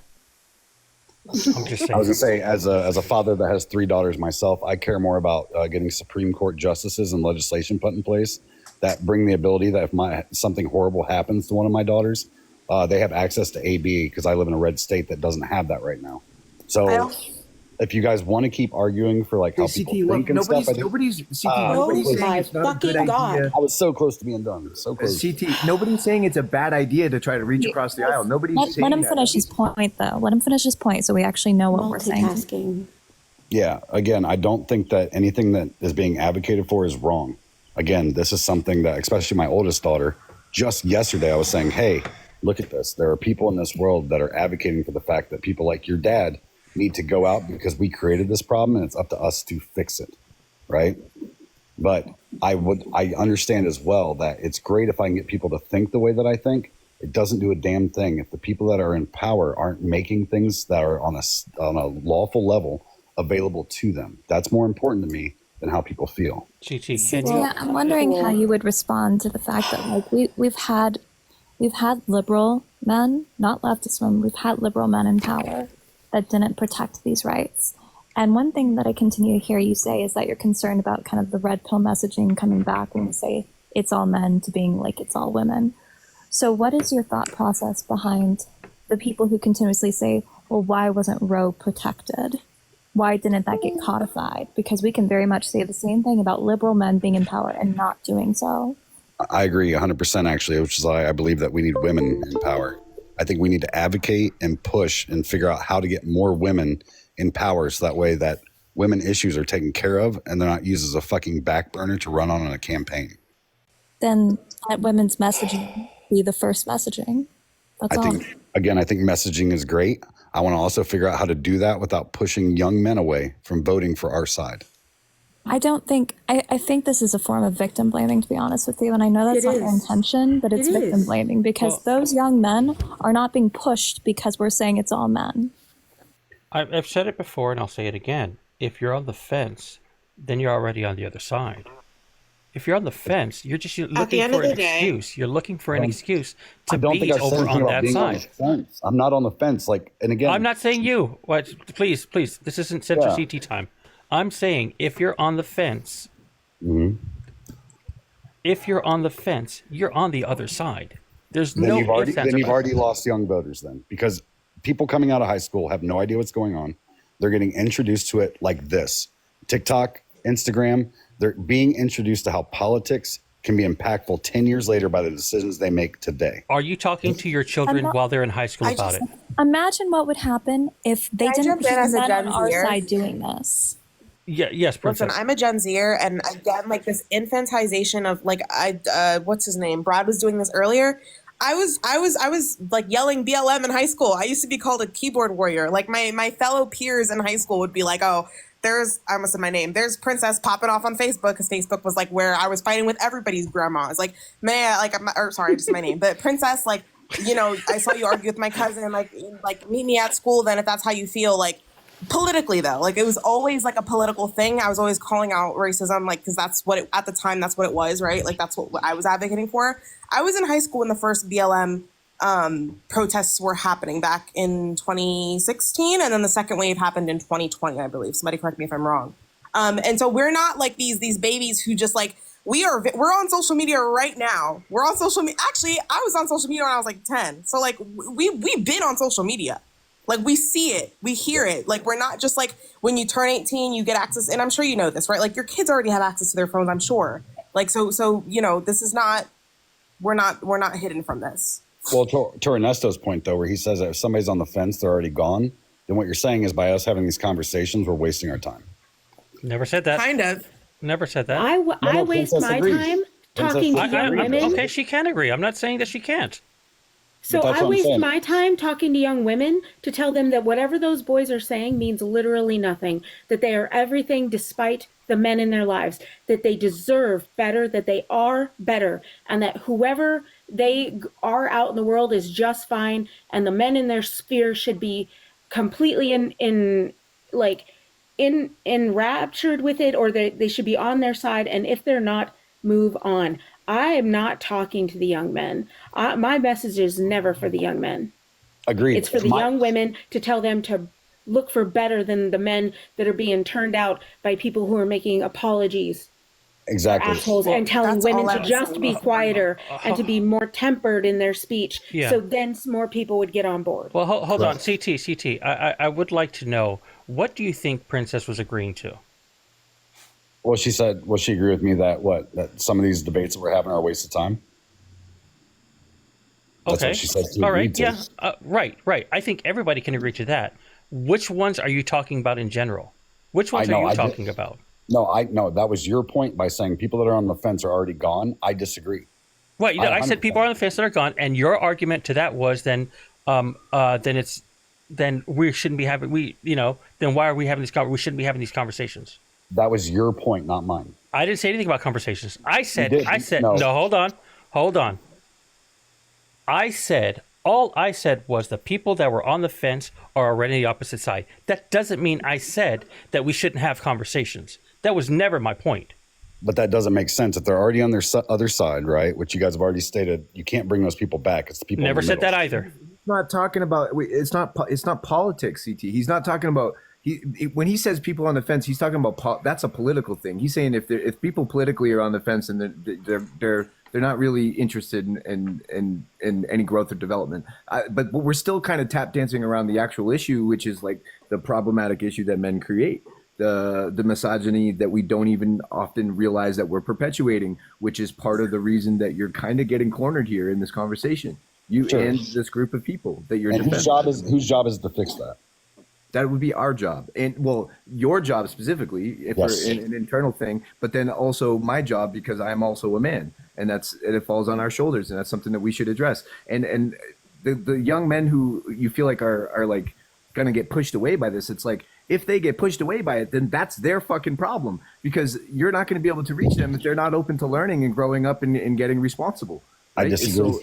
Speaker 14: I was gonna say, as a father that has 3 daughters myself, I care more about getting Supreme Court justices and legislation put in place that bring the ability that if something horrible happens to one of my daughters, they have access to AB because I live in a red state that doesn't have that right now. So if you guys want to keep arguing for like how people think and stuff,
Speaker 21: nobody's saying it's not a good idea.
Speaker 14: I was so close to being done. So close.
Speaker 21: CT, nobody's saying it's a bad idea to try to reach across the aisle. Nobody's saying
Speaker 23: Let him
Speaker 21: that.
Speaker 23: finish his point, though. Let him finish his point so we actually know what we're saying.
Speaker 14: Yeah, again, I don't think that anything that is being advocated for is wrong. Again, this is something that, especially my oldest daughter, just yesterday I was saying, hey, look at this. There are people in this world that are advocating for the fact that people like your dad need to go out because we created this problem and it's up to us to fix it, right? But I understand as well that it's great if I can get people to think the way that I think. It doesn't do a damn thing if the people that are in power aren't making things that are on a lawful level available to them. That's more important to me than how people feel.
Speaker 23: Yeah, I'm wondering how you would respond to the fact that like we've had liberal men, not leftist men, we've had liberal men in power that didn't protect these rights. And one thing that I continue to hear you say is that you're concerned about kind of the red pill messaging coming back when you say it's all men to being like it's all women. So what is your thought process behind the people who continuously say, well, why wasn't Roe protected? Why didn't that get codified? Because we can very much say the same thing about liberal men being in power and not doing so.
Speaker 14: I agree 100% actually, which is why I believe that we need women in power. I think we need to advocate and push and figure out how to get more women in power so that way that women issues are taken care of and they're not used as a fucking back burner to run on in a campaign.
Speaker 23: Then let women's messaging be the first messaging. That's all.
Speaker 14: I think messaging is great. I want to also figure out how to do that without pushing young men away from voting for our side.
Speaker 23: I think this is a form of victim blaming, to be honest with you. And I know that's not your intention, but it's victim blaming because those young men are not being pushed because we're saying it's all men.
Speaker 2: I've said it before and I'll say it again. If you're on the fence, then you're already on the other side. If you're on the fence, you're looking for an excuse. You're looking for an excuse to be over on that side.
Speaker 14: I'm not on the fence. And again,
Speaker 2: I'm not saying you. What? Please, this isn't Center CT time. I'm saying if you're on the fence, you're on the other side. There's
Speaker 14: then
Speaker 2: no.
Speaker 14: You've already lost young voters then, because people coming out of high school have no idea what's going on. They're getting introduced to it like this: TikTok, Instagram. They're being introduced to how politics can be impactful 10 years later by the decisions they make today.
Speaker 2: Are you talking to your children while they're in high school about it?
Speaker 23: Imagine what would happen if they didn't keep men on our side doing this.
Speaker 2: Yeah, yes, Princess.
Speaker 18: Listen, I'm a Gen Zer, and again, like this infantization of what's his name? Brad was doing this earlier. I was like yelling BLM in high school. I used to be called a keyboard warrior. Like my fellow peers in high school would be like, oh, I almost said my name. There's Princess popping off on Facebook because Facebook was like where I was fighting with everybody's grandmas. Like, just my name. But Princess, like, I saw you argue with my cousin. Like meet me at school then if that's how you feel. Like, politically though, like it was always like a political thing. I was always calling out racism, like because that's what at the time that's what it was, right? Like that's what I was advocating for. I was in high school when the first BLM protests were happening back in 2016, and then the second wave happened in 2020, I believe. Somebody correct me if I'm wrong. And so we're not like these babies who just like we're on social media right now. We're on social media. Actually, I was on social media when I was like 10. So like we've been on social media. Like we see it, we hear it. Like we're not just like when you turn 18, you get access. And I'm sure you know this, right? Like your kids already have access to their phones, I'm sure. Like so this is not. We're not hidden from this.
Speaker 14: Well, to Ernesto's point, though, where he says that if somebody's on the fence, they're already gone, then what you're saying is by us having these conversations, we're wasting our time.
Speaker 2: Never said that.
Speaker 18: Kind of.
Speaker 2: Never said that.
Speaker 4: I waste my time talking to young women.
Speaker 2: Okay, she can agree. I'm not saying that she can't.
Speaker 4: So I waste my time talking to young women to tell them that whatever those boys are saying means literally nothing, that they are everything despite the men in their lives, that they deserve better, that they are better, and that whoever they are out in the world is just fine, and the men in their sphere should be completely enraptured with it, or they should be on their side, and if they're not, move on. I am not talking to the young men. My message is never for the young men.
Speaker 14: Agreed.
Speaker 4: It's for the young women to tell them to look for better than the men that are being turned out by people who are making apologies.
Speaker 14: Exactly.
Speaker 4: Assholes, and telling women to just be quieter and to be more tempered in their speech.
Speaker 2: Yeah.
Speaker 4: So then more people would get on board.
Speaker 2: Well, hold on. CT. I would like to know, what do you think Princess was agreeing to?
Speaker 14: Well, she said, she agree with me that some of these debates that we're having are a waste of time? That's
Speaker 2: Okay.
Speaker 14: what she said.
Speaker 2: All right. Yeah. Right. I think everybody can agree to that. Which ones are you talking about in general? Which ones are you talking about?
Speaker 14: No, that was your point by saying people that are on the fence are already gone. I disagree.
Speaker 2: Right. I said people are on the fence that are gone, and your argument to that was then we shouldn't be having then why are we having we shouldn't be having these conversations.
Speaker 14: That was your point, not mine.
Speaker 2: I didn't say anything about conversations. I said
Speaker 14: No.
Speaker 2: no. Hold on. All I said was the people that were on the fence are already on the opposite side. That doesn't mean I said that we shouldn't have conversations. That was never my point.
Speaker 14: But that doesn't make sense if they're already on their other side, right? Which you guys have already stated, you can't bring those people back. It's the people.
Speaker 2: Never
Speaker 14: in the
Speaker 2: said
Speaker 14: middle.
Speaker 2: that either.
Speaker 21: Not talking about it's not politics, CT. He's not talking about when he says people on the fence, he's talking about that's a political thing. He's saying if people politically are on the fence and they're not really interested in any growth or development. But we're still kind of tap dancing around the actual issue, which is like the problematic issue that men create. The misogyny that we don't even often realize that we're perpetuating, which is part of the reason that you're kind of getting cornered here in this conversation. You
Speaker 14: Sure.
Speaker 21: and this group of people that you're
Speaker 14: And
Speaker 21: defending.
Speaker 14: whose job is to fix that?
Speaker 21: That would be our job, and well, your job specifically, if
Speaker 14: Yes.
Speaker 21: we're an internal thing, but then also my job because I'm also a man, and it falls on our shoulders, and that's something that we should address. And the young men who you feel like are like gonna get pushed away by this, it's like if they get pushed away by it, then that's their fucking problem because you're not going to be able to reach them if they're not open to learning and growing up and getting responsible.
Speaker 14: I
Speaker 21: right?
Speaker 14: disagree.
Speaker 21: So,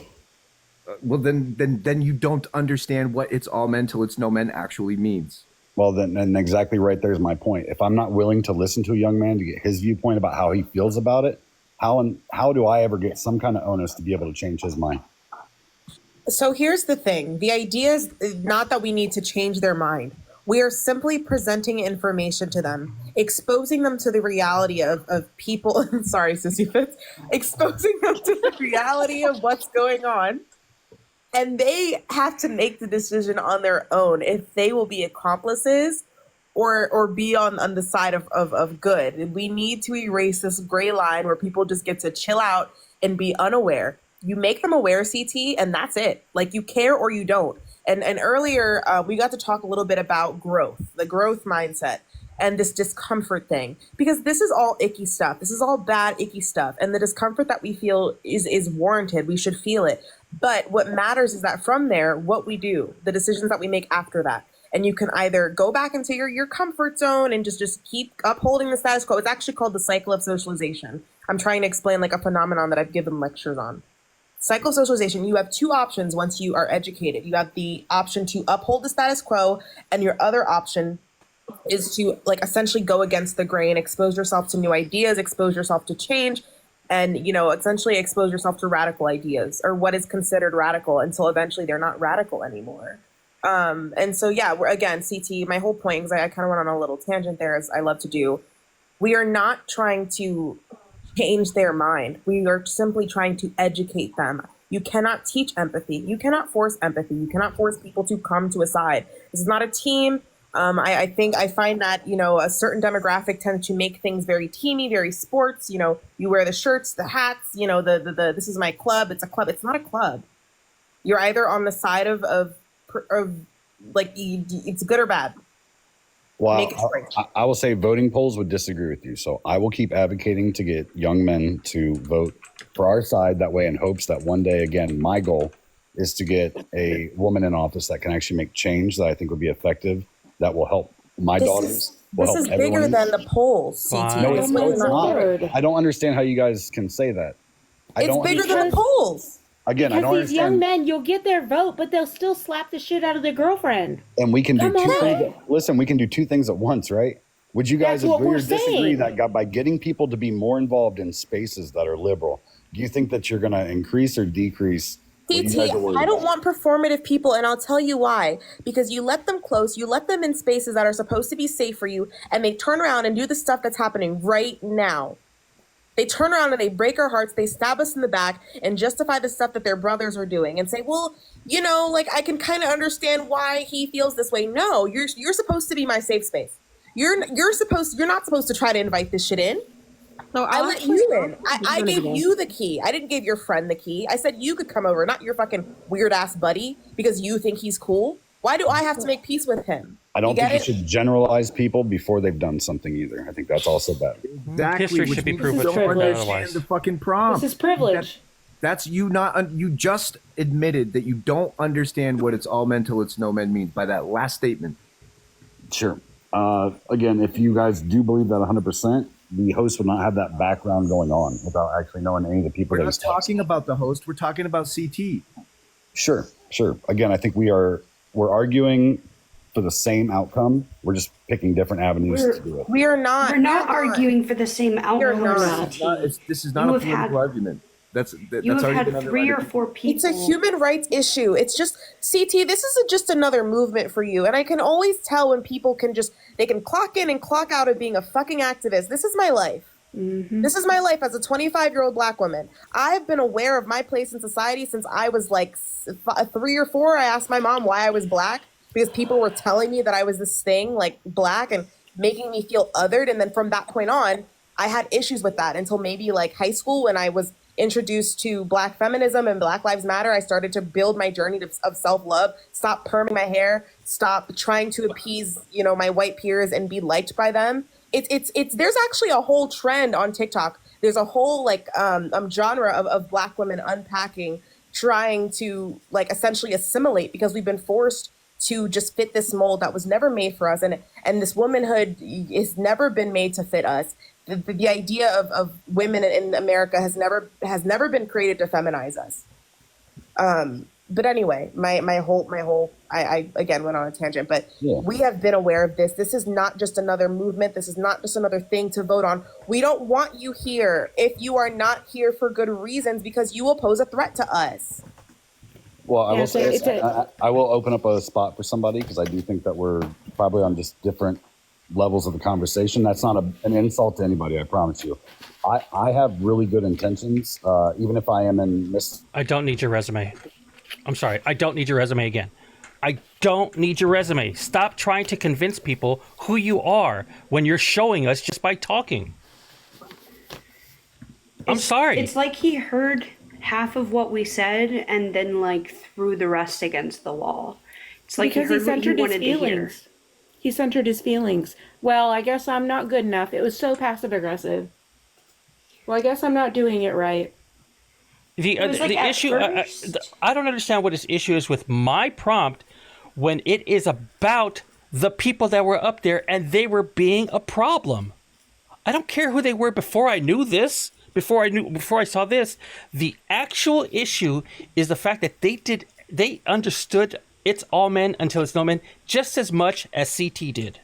Speaker 21: well, then you don't understand what it's all men till it's no men actually means.
Speaker 14: Well, then exactly right there's my point. If I'm not willing to listen to a young man to get his viewpoint about how he feels about it, how do I ever get some kind of onus to be able to change his mind?
Speaker 18: So here's the thing. The idea is not that we need to change their mind. We are simply presenting information to them, exposing them to the reality of people. I'm sorry, Sissy Fitz. Exposing them to the reality of what's going on. And they have to make the decision on their own if they will be accomplices or be on the side of good. And we need to erase this gray line where people just get to chill out and be unaware. You make them aware, CT, and that's it. Like you care or you don't. And earlier, we got to talk a little bit about growth, the growth mindset, and this discomfort thing, because this is all icky stuff. This is all bad, icky stuff. And the discomfort that we feel is warranted. We should feel it. But what matters is that from there, what we do, the decisions that we make after that. And you can either go back into your comfort zone and just keep upholding the status quo. It's actually called the cycle of socialization. I'm trying to explain like a phenomenon that I've given lectures on. Psychosocialization, you have two options once you are educated. You have the option to uphold the status quo, and your other option is to like essentially go against the grain, expose yourself to new ideas, expose yourself to change, and essentially expose yourself to radical ideas or what is considered radical until eventually they're not radical anymore. And so again, CT, my whole point, because I kind of went on a little tangent there as I love to do, we are not trying to change their mind. We are simply trying to educate them. You cannot teach empathy. You cannot force empathy. You cannot force people to come to a side. This is not a team. I find that, a certain demographic tends to make things very teamy, very sports. You wear the shirts, the hats, the this is my club. It's a club. It's not a club. You're either on the side of like it's good or bad.
Speaker 14: Well, I will say voting polls would disagree with you. So I will keep advocating to get young men to vote for our side that way in hopes that one day, again, my goal is to get a woman in office that can actually make change that I think would be effective, that will help my daughters.
Speaker 18: This is bigger than the polls, CT.
Speaker 14: No, it's not. I don't understand how you guys can say that.
Speaker 18: It's bigger than the polls.
Speaker 14: Again, I don't
Speaker 4: Because these young
Speaker 14: understand.
Speaker 4: men, you'll get their vote, but they'll still slap the shit out of their girlfriend.
Speaker 14: And we can do
Speaker 4: Come
Speaker 14: two
Speaker 4: on.
Speaker 14: things. Listen, we can do two things at once, right? Would you guys
Speaker 4: That's what
Speaker 14: agree or
Speaker 4: we're
Speaker 14: disagree
Speaker 4: saying.
Speaker 14: that by getting people to be more involved in spaces that are liberal, do you think that you're going to increase or decrease? what you
Speaker 18: CT,
Speaker 14: guys are worried
Speaker 18: I don't
Speaker 14: about?
Speaker 18: want performative people, and I'll tell you why. Because you let them close, you let them in spaces that are supposed to be safe for you, and they turn around and do the stuff that's happening right now. They turn around and they break our hearts, they stab us in the back, and justify the stuff that their brothers are doing, and say, well, I can kind of understand why he feels this way. No, you're supposed to be my safe space. You're not supposed to try to invite this shit in. No, I let you in. I gave you the key. I didn't give your friend the key. I said you could come over, not your fucking weird ass buddy because you think he's cool. Why do I have to make peace with him?
Speaker 14: I don't
Speaker 18: get
Speaker 14: think you
Speaker 18: it?
Speaker 14: should generalize people before they've done something either. I think that's also bad.
Speaker 21: Exactly.
Speaker 2: History
Speaker 21: which
Speaker 2: should be
Speaker 21: means
Speaker 2: proven
Speaker 21: you don't
Speaker 2: true
Speaker 21: understand
Speaker 2: otherwise.
Speaker 21: the fucking prompt.
Speaker 4: This is privilege.
Speaker 21: That's you not. You just admitted that you don't understand what it's all men till it's no men means by that last statement.
Speaker 14: Sure. Again, if you guys do believe that 100%, the host would not have that background going on without actually knowing any of the people
Speaker 21: We're
Speaker 14: that
Speaker 21: not
Speaker 14: he's talking.
Speaker 21: talking about the host. We're talking about CT.
Speaker 14: Sure. Again, I think we're arguing for the same outcome. We're just picking different avenues to do it.
Speaker 18: We are not.
Speaker 6: We're not arguing for the same outcome.
Speaker 21: This is not a political argument. That's
Speaker 6: You have
Speaker 21: already
Speaker 6: had
Speaker 21: been
Speaker 6: 3 or
Speaker 21: underlined.
Speaker 6: 4 people.
Speaker 18: It's a human rights issue. It's just, CT, this is just another movement for you. And I can always tell when people they can clock in and clock out of being a fucking activist. This is my life. This is my life as a 25-year-old Black woman. I've been aware of my place in society since I was like 3 or 4. I asked my mom why I was Black because people were telling me that I was this thing like Black and making me feel othered. And then from that point on, I had issues with that until maybe like high school when I was introduced to Black feminism and Black Lives Matter. I started to build my journey of self-love, stop perming my hair, stop trying to appease, my white peers and be liked by them. It's there's actually a whole trend on TikTok. There's a whole genre of Black women unpacking, trying to like essentially assimilate because we've been forced to just fit this mold that was never made for us. And this womanhood has never been made to fit us. The idea of women in America has never been created to feminize us. But anyway, my whole I again went on a tangent, but we have been aware of this. This is not just another movement. This is not just another thing to vote on. We don't want you here if you are not here for good reasons because you will pose a threat to us.
Speaker 14: Well, I will say I will open up a spot for somebody because I do think that we're probably on just different levels of the conversation. That's not an insult to anybody, I promise you. I have really good intentions, even if I am in
Speaker 2: I don't need your resume. I'm sorry. I don't need your resume again. I don't need your resume. Stop trying to convince people who you are when you're showing us just by talking. I'm sorry.
Speaker 6: It's like he heard half of what we said and then like threw the rest against the wall. It's like
Speaker 4: Because
Speaker 6: he heard what he wanted to hear.
Speaker 4: He centered his feelings. Well, I guess I'm not good enough. It was so passive aggressive. Well, I guess I'm not doing it right.
Speaker 2: The issue, I don't understand what his issue is with my prompt when it is about the people that were up there and they were being a problem. I don't care who they were before I knew this, before I saw this. The actual issue is the fact that they understood it's all men until it's no men just as much as CT did.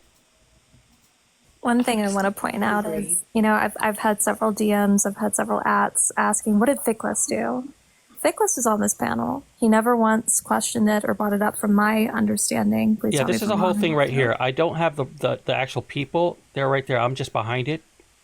Speaker 23: One thing I want to point out is, I've had several DMs, I've had several ats asking, what did Thickless do? Thickless is on this panel. He never once questioned it or brought it up from my understanding. Please
Speaker 2: Yeah, this is a whole thing right here. I don't have the actual people. They're right there. I'm just behind it.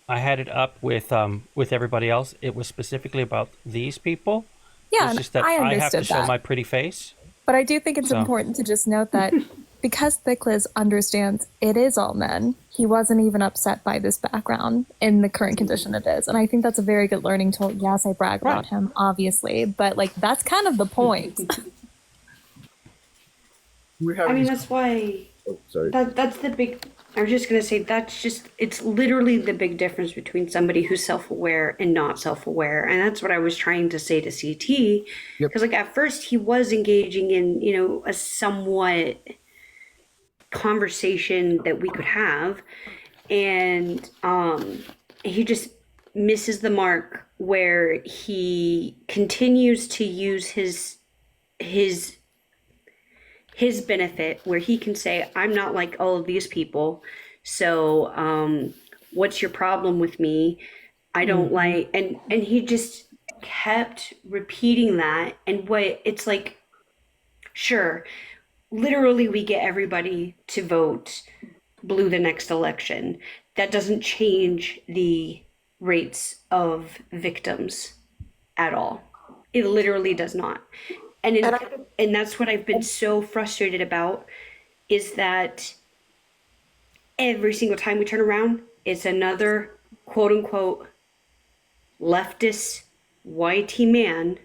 Speaker 2: I had it up with everybody else. It was specifically about these people.
Speaker 23: Yeah,
Speaker 2: it's just that
Speaker 23: I
Speaker 2: I have to
Speaker 23: understood
Speaker 2: show
Speaker 23: that.
Speaker 2: my pretty face.
Speaker 23: But I do think it's
Speaker 2: So.
Speaker 23: important to just note that because Thickless understands it is all men, he wasn't even upset by this background in the current condition it is. And I think that's a very good learning tool. Yes, I brag about him, obviously, but that's kind of the point.
Speaker 6: I mean, that's why.
Speaker 14: Oh, sorry.
Speaker 6: That's the big. I was just gonna say it's literally the big difference between somebody who's self-aware and not self-aware, and that's what I was trying to say to CT. Because at first he was engaging in a somewhat conversation that we could have, and he just misses the mark where he continues to use his benefit, where he can say, I'm not like all of these people, so what's your problem with me? I don't like, and he just kept repeating that. And it's like, sure, literally we get everybody to vote blue the next election. That doesn't change the rates of victims at all. It literally does not. And that's what I've been so frustrated about, is that every single time we turn around, it's another quote unquote leftist YT man.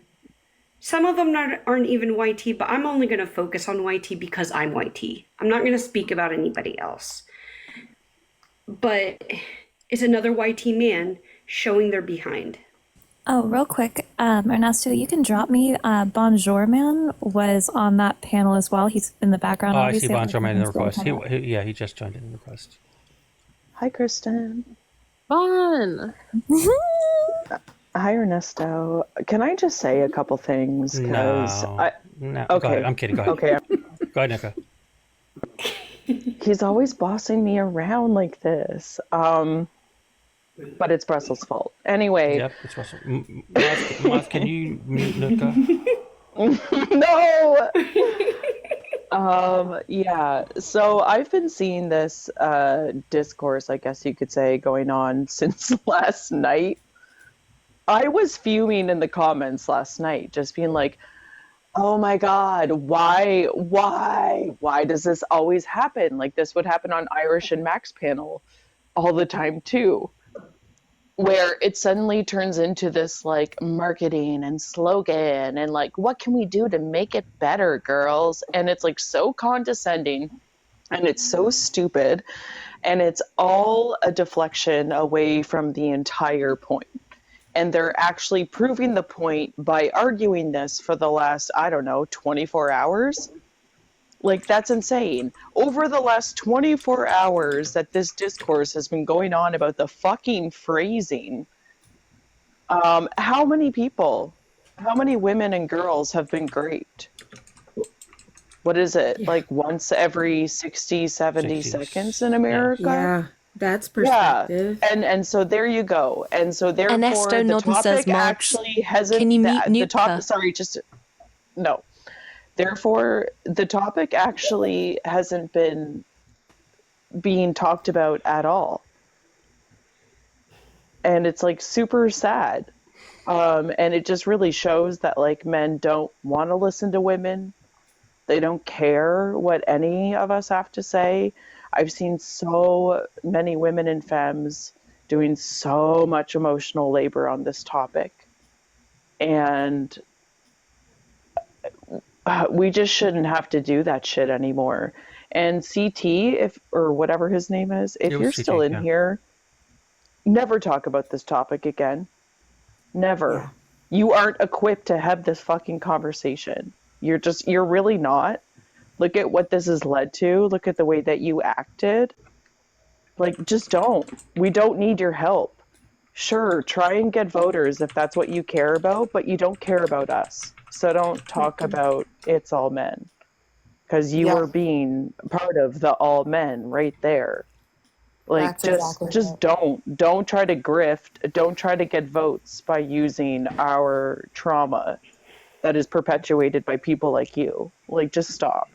Speaker 6: Some of them aren't even YT, but I'm only going to focus on YT because I'm YT. I'm not going to speak about anybody else. But it's another YT man showing their behind.
Speaker 23: Oh, real quick, Ernesto, you can drop me. Bonjour Man was on that panel as well. He's in the background.
Speaker 2: Oh, I see
Speaker 23: obviously.
Speaker 2: Bonjour Man in the request. He just joined in the request.
Speaker 12: Hi, Kristen.
Speaker 5: Fun.
Speaker 12: Hi, Ernesto. Can I just say a couple things?
Speaker 2: No.
Speaker 12: Okay.
Speaker 2: Go ahead. I'm kidding. Go ahead.
Speaker 12: Okay.
Speaker 2: Go ahead, Nika.
Speaker 12: He's always bossing me around like this. But it's Brussels' fault. Anyway.
Speaker 2: Yep, it's Russell. Maz, can you mute Luca?
Speaker 12: No! Yeah, so I've been seeing this discourse, I guess you could say, going on since last night. I was fuming in the comments last night, just being like, oh my God, why does this always happen? Like, this would happen on Irish and Max panel all the time too, where it suddenly turns into this like marketing and slogan and like, what can we do to make it better, girls? And it's like so condescending and it's so stupid, and it's all a deflection away from the entire point. And they're actually proving the point by arguing this for the last, 24 hours. Like, that's insane. Over the last 24 hours that this discourse has been going on about the fucking phrasing, how many women and girls have been raped? What is it? Like once every 60, 70 seconds in America?
Speaker 4: Yeah, that's perspective.
Speaker 12: Yeah. And so there you go. And so therefore
Speaker 11: Ernesto
Speaker 12: the
Speaker 11: Norton
Speaker 12: topic
Speaker 11: says, Mark,
Speaker 12: actually hasn't...
Speaker 11: can you mute her?
Speaker 12: No. Therefore, the topic actually hasn't been being talked about at all. And it's like super sad. And it just really shows that like men don't want to listen to women. They don't care what any of us have to say. I've seen so many women and femmes doing so much emotional labor on this topic. And we just shouldn't have to do that shit anymore. And CT, or whatever his name is, if you're still in here, never talk about this topic again. Never. Yeah. You aren't equipped to have this fucking conversation. You're really not. Look at what this has led to. Look at the way that you acted. Like, just don't. We don't need your help. Sure, try and get voters if that's what you care about, but you don't care about us. So don't talk about it's all men. Because you are being part of the all men right there. Like, just don't try to grift. Don't try to get votes by using our trauma that is perpetuated by people like you. Like, just stop.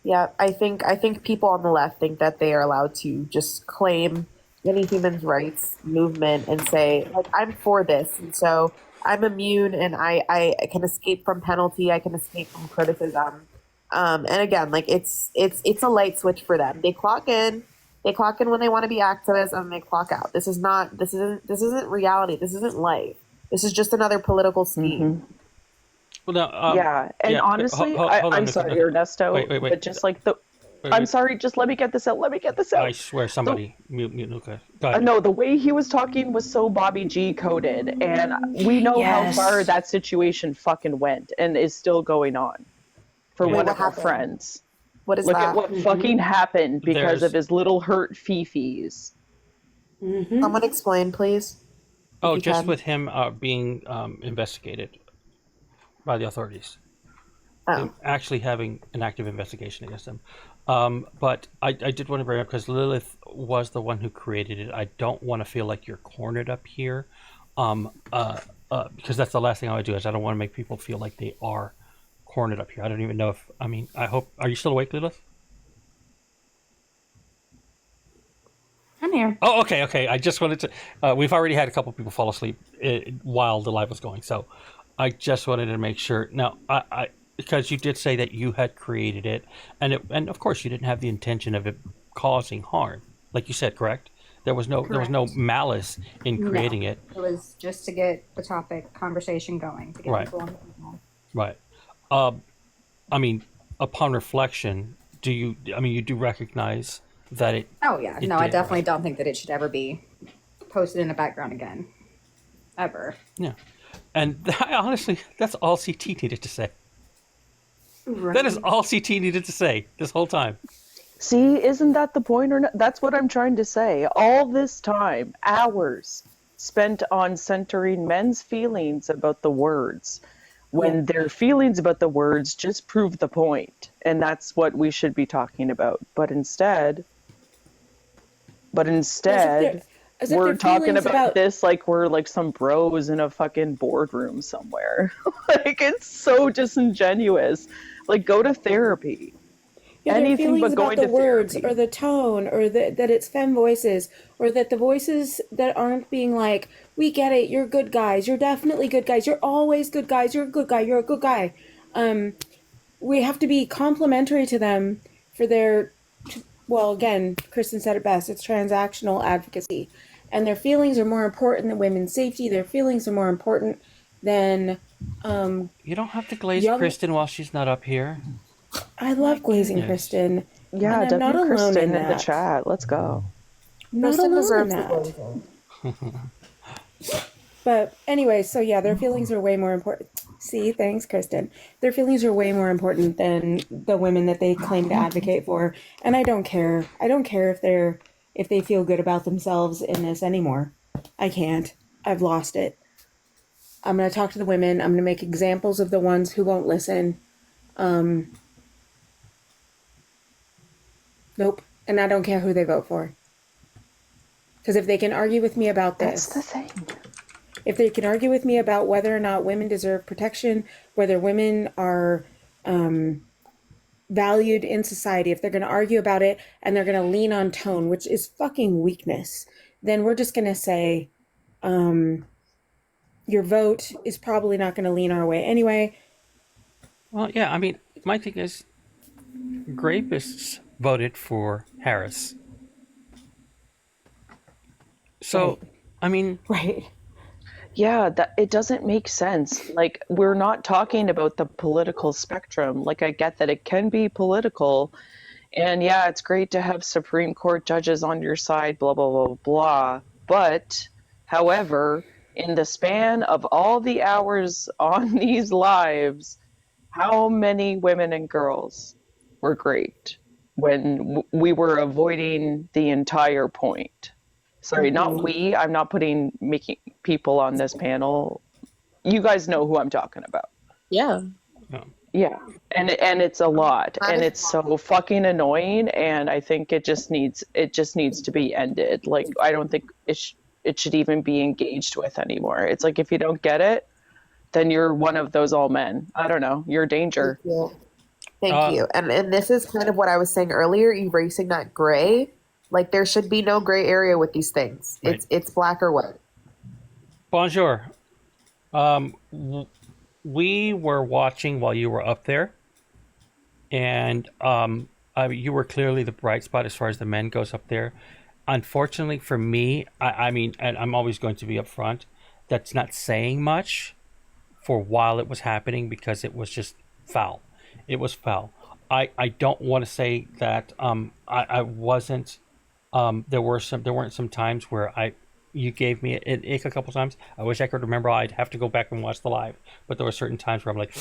Speaker 18: Yeah, I think people on the left think that they are allowed to just claim any human rights movement and say, like, I'm for this, and so I'm immune and I can escape from penalty, I can escape from criticism. And again, like it's a light switch for them. They clock in when they want to be activists, and they clock out. This isn't reality. This isn't life. This is just another political scheme.
Speaker 12: Mm-hmm. Well, no, honestly, I'm sorry, Ernesto, wait. But just like I'm sorry, just let me get this out.
Speaker 2: I swear, somebody mute Luca.
Speaker 12: No, the way he was talking was so Bobby G coded, and we know how far that situation fucking went and is still going on for one of our friends.
Speaker 18: What is
Speaker 12: Look
Speaker 18: that?
Speaker 12: at what fucking happened because of his little hurt fifis.
Speaker 18: Mm-hmm. Someone explain, please.
Speaker 2: Oh, just with him being investigated by the authorities. Actually having an active investigation against him. But I did want to bring up, because Lilith was the one who created it. I don't want to feel like you're cornered up here, because that's the last thing I would do. Is I don't want to make people feel like they are cornered up here. I don't even know if, I hope, are you still awake, Lilith?
Speaker 9: I'm here.
Speaker 2: Oh, okay. I just wanted to, we've already had a couple people fall asleep while the live was going, so I just wanted to make sure. Now, I because you did say that you had created it, and of course you didn't have the intention of it causing harm, like you said, correct? There was no malice in creating it.
Speaker 9: It was just to get the topic conversation going, to get people on the panel.
Speaker 2: Right. Upon reflection, you do recognize that it?
Speaker 9: Oh yeah, no, I definitely don't think that it should ever be posted in the background again, ever.
Speaker 2: Yeah, and honestly, that's all CT needed to say. Right. That is all CT needed to say this whole time.
Speaker 12: See, isn't that the point? Or not? That's what I'm trying to say. All this time, hours spent on centering men's feelings about the words, when their feelings about the words just prove the point, and that's what we should be talking about. But instead
Speaker 7: as if
Speaker 12: we're
Speaker 7: their
Speaker 12: talking
Speaker 7: feelings
Speaker 12: about this like we're like some bros in a fucking boardroom somewhere. Like, it's so disingenuous. Like, go to therapy.
Speaker 7: Yeah, their
Speaker 12: Anything
Speaker 7: feelings
Speaker 12: but
Speaker 7: about
Speaker 12: going
Speaker 7: the
Speaker 12: to
Speaker 7: words
Speaker 12: therapy.
Speaker 7: or the tone or that it's femme voices or that the voices that aren't being like, we get it, you're good guys, you're definitely good guys, you're always good guys, you're a good guy, you're a good guy. We have to be complimentary to them for their, well, again, Kristen said it best, it's transactional advocacy. And their feelings are more important than women's safety. Their feelings are more important than
Speaker 2: You don't have to glaze
Speaker 7: young-
Speaker 2: Kristen while she's not up here.
Speaker 7: I love glazing
Speaker 2: goodness.
Speaker 7: Kristen.
Speaker 12: Yeah,
Speaker 7: and I'm not
Speaker 12: W.
Speaker 7: alone
Speaker 12: Kristen
Speaker 7: in
Speaker 12: in the
Speaker 7: that.
Speaker 12: chat. Let's go.
Speaker 7: I'm not
Speaker 18: Kristen
Speaker 7: alone
Speaker 18: deserves
Speaker 7: in
Speaker 18: the
Speaker 7: that.
Speaker 18: glazing.
Speaker 7: But anyway, so yeah, their feelings are way more important. See, thanks, Kristen. Their feelings are way more important than the women that they claim to advocate for. And I don't care. I don't care if they feel good about themselves in this anymore. I can't. I've lost it. I'm gonna talk to the women. I'm gonna make examples of the ones who won't listen. Nope. And I don't care who they vote for. Because if they can argue with me about this,
Speaker 12: That's the thing.
Speaker 7: if they can argue with me about whether or not women deserve protection, whether women are valued in society, if they're going to argue about it and they're going to lean on tone, which is fucking weakness, then we're just going to say, your vote is probably not going to lean our way anyway.
Speaker 2: Well, yeah, I mean, my thing is, Grapists voted for Harris. So, I mean,
Speaker 7: right.
Speaker 12: Yeah, that it doesn't make sense. Like, we're not talking about the political spectrum. Like, I get that it can be political, and yeah, it's great to have Supreme Court judges on your side, blah, blah, blah, blah. But, however, in the span of all the hours on these lives, how many women and girls were great when we were avoiding the entire point? Sorry, not we. I'm not making people on this panel. You guys know who I'm talking about.
Speaker 5: Yeah.
Speaker 12: Yeah, and it's a lot, and it's so fucking annoying. And I think it just needs to be ended. Like, I don't think it should even be engaged with anymore. It's like, if you don't get it, then you're one of those all men. I don't know. You're a danger.
Speaker 18: Thank you. And this is kind of what I was saying earlier, erasing that gray. Like, there should be no gray area with these things.
Speaker 2: Right.
Speaker 18: It's black or white.
Speaker 2: bonjour. We were watching while you were up there, and you were clearly the bright spot as far as the men goes up there. Unfortunately for me, I mean, and I'm always going to be upfront, that's not saying much for while it was happening, because it was just foul. It was foul. I don't want to say that I wasn't. There weren't some times where you gave me an ick a couple times. I wish I could remember. I'd have to go back and watch the live, but there were certain times where I'm like,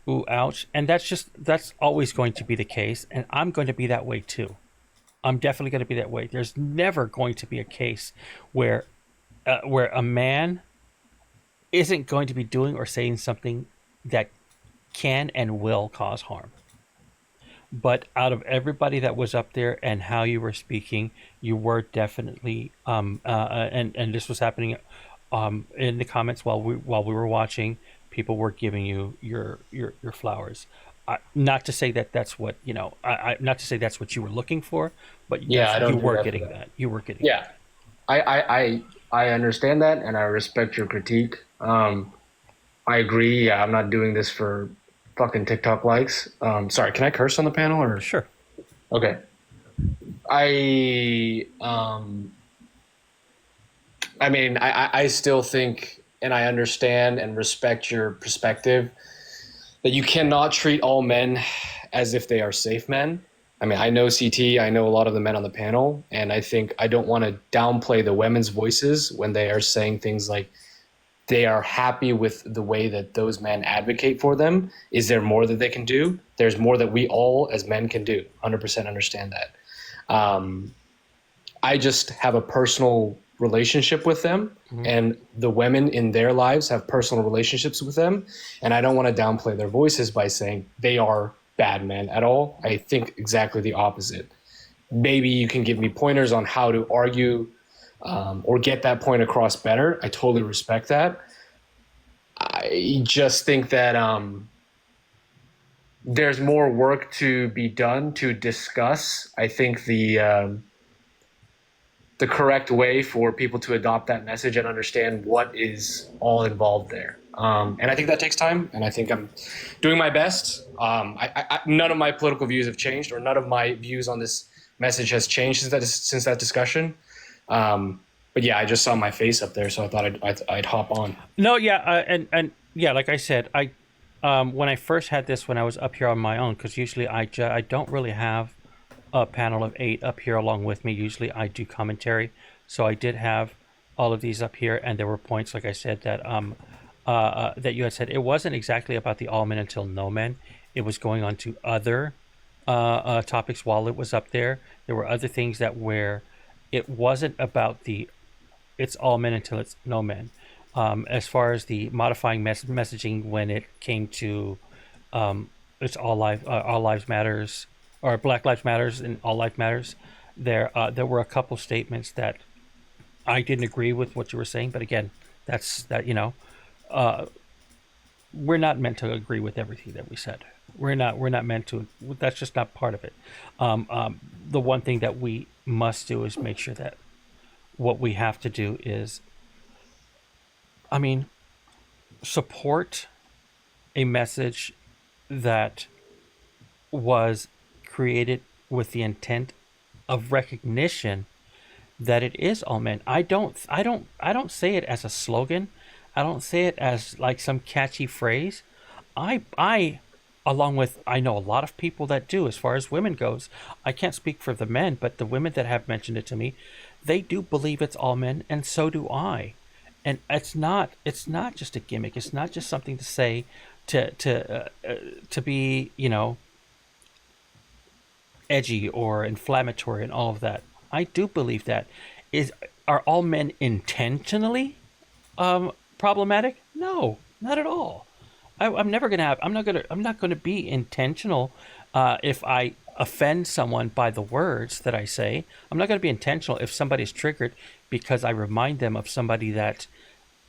Speaker 2: ooh, ouch. And that's always going to be the case, and I'm going to be that way too. I'm definitely going to be that way. There's never going to be a case where a man isn't going to be doing or saying something that can and will cause harm. But out of everybody that was up there and how you were speaking, you were definitely and this was happening in the comments while we were watching. People were giving you your flowers. Not to say that that's what not to say that's what you were looking for, but
Speaker 10: yeah,
Speaker 2: you were getting that. You were getting
Speaker 10: yeah. I understand that, and I respect your critique. I agree. Yeah, I'm not doing this for fucking TikTok likes. Sorry, can I curse on the panel or?
Speaker 2: Sure.
Speaker 10: Okay. I mean, I still think, and I understand and respect your perspective, that you cannot treat all men as if they are safe men. I mean, I know CT, I know a lot of the men on the panel, and I think I don't want to downplay the women's voices when they are saying things like they are happy with the way that those men advocate for them. Is there more that they can do? There's more that we all as men can do. 100% understand that. I just have a personal relationship with them, and the women in their lives have personal relationships with them. And I don't want to downplay their voices by saying they are bad men at all. I think exactly the opposite. Maybe you can give me pointers on how to argue or get that point across better. I totally respect that. I just think that there's more work to be done to discuss. I think the correct way for people to adopt that message and understand what is all involved there. And I think that takes time, and I think I'm doing my best. None of my political views have changed, or none of my views on this message has changed since that discussion. But yeah, I just saw my face up there, so I thought I'd hop on.
Speaker 2: No, yeah, and yeah, like I said, when I first had this, when I was up here on my own, because usually I don't really have a panel of 8 up here along with me. Usually I do commentary, so I did have all of these up here, and there were points, like I said, that that you had said it wasn't exactly about the all men until no men. It was going on to other topics while it was up there. There were other things that where it wasn't about the it's all men until it's no men. As far as the modifying messaging when it came to it's all lives matters, or Black Lives Matters and All Life Matters, there were a couple statements that I didn't agree with what you were saying, but again, that's that, you know, we're not meant to agree with everything that we said. We're not meant to. That's just not part of it. The one thing that we must do is make sure that what we have to do is, I mean, support a message that was created with the intent of recognition that it is all men. I don't say it as a slogan. I don't say it as like some catchy phrase. I along with, I know a lot of people that do. As far as women goes, I can't speak for the men, but the women that have mentioned it to me, they do believe it's all men, and so do I. And it's not just a gimmick. It's not just something to say to be, you know, edgy or inflammatory and all of that. I do believe that. Are all men intentionally problematic? No, not at all. I'm not going to be intentional if I offend someone by the words that I say. I'm not going to be intentional if somebody's triggered because I remind them of somebody that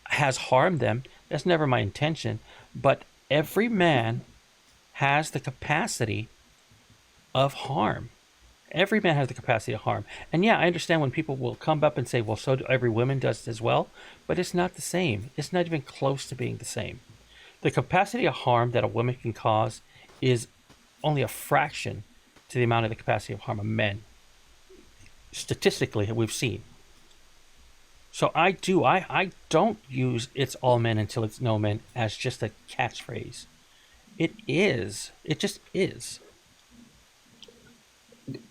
Speaker 2: has harmed them. That's never my intention. But every man has the capacity of harm. Every man has the capacity of harm. And yeah, I understand when people will come up and say, well, so do every woman does as well. But it's not the same. It's not even close to being the same. The capacity of harm that a woman can cause is only a fraction to the amount of the capacity of harm of men. Statistically, we've seen. So I don't use it's all men until it's no men as just a catchphrase. It is. It just is.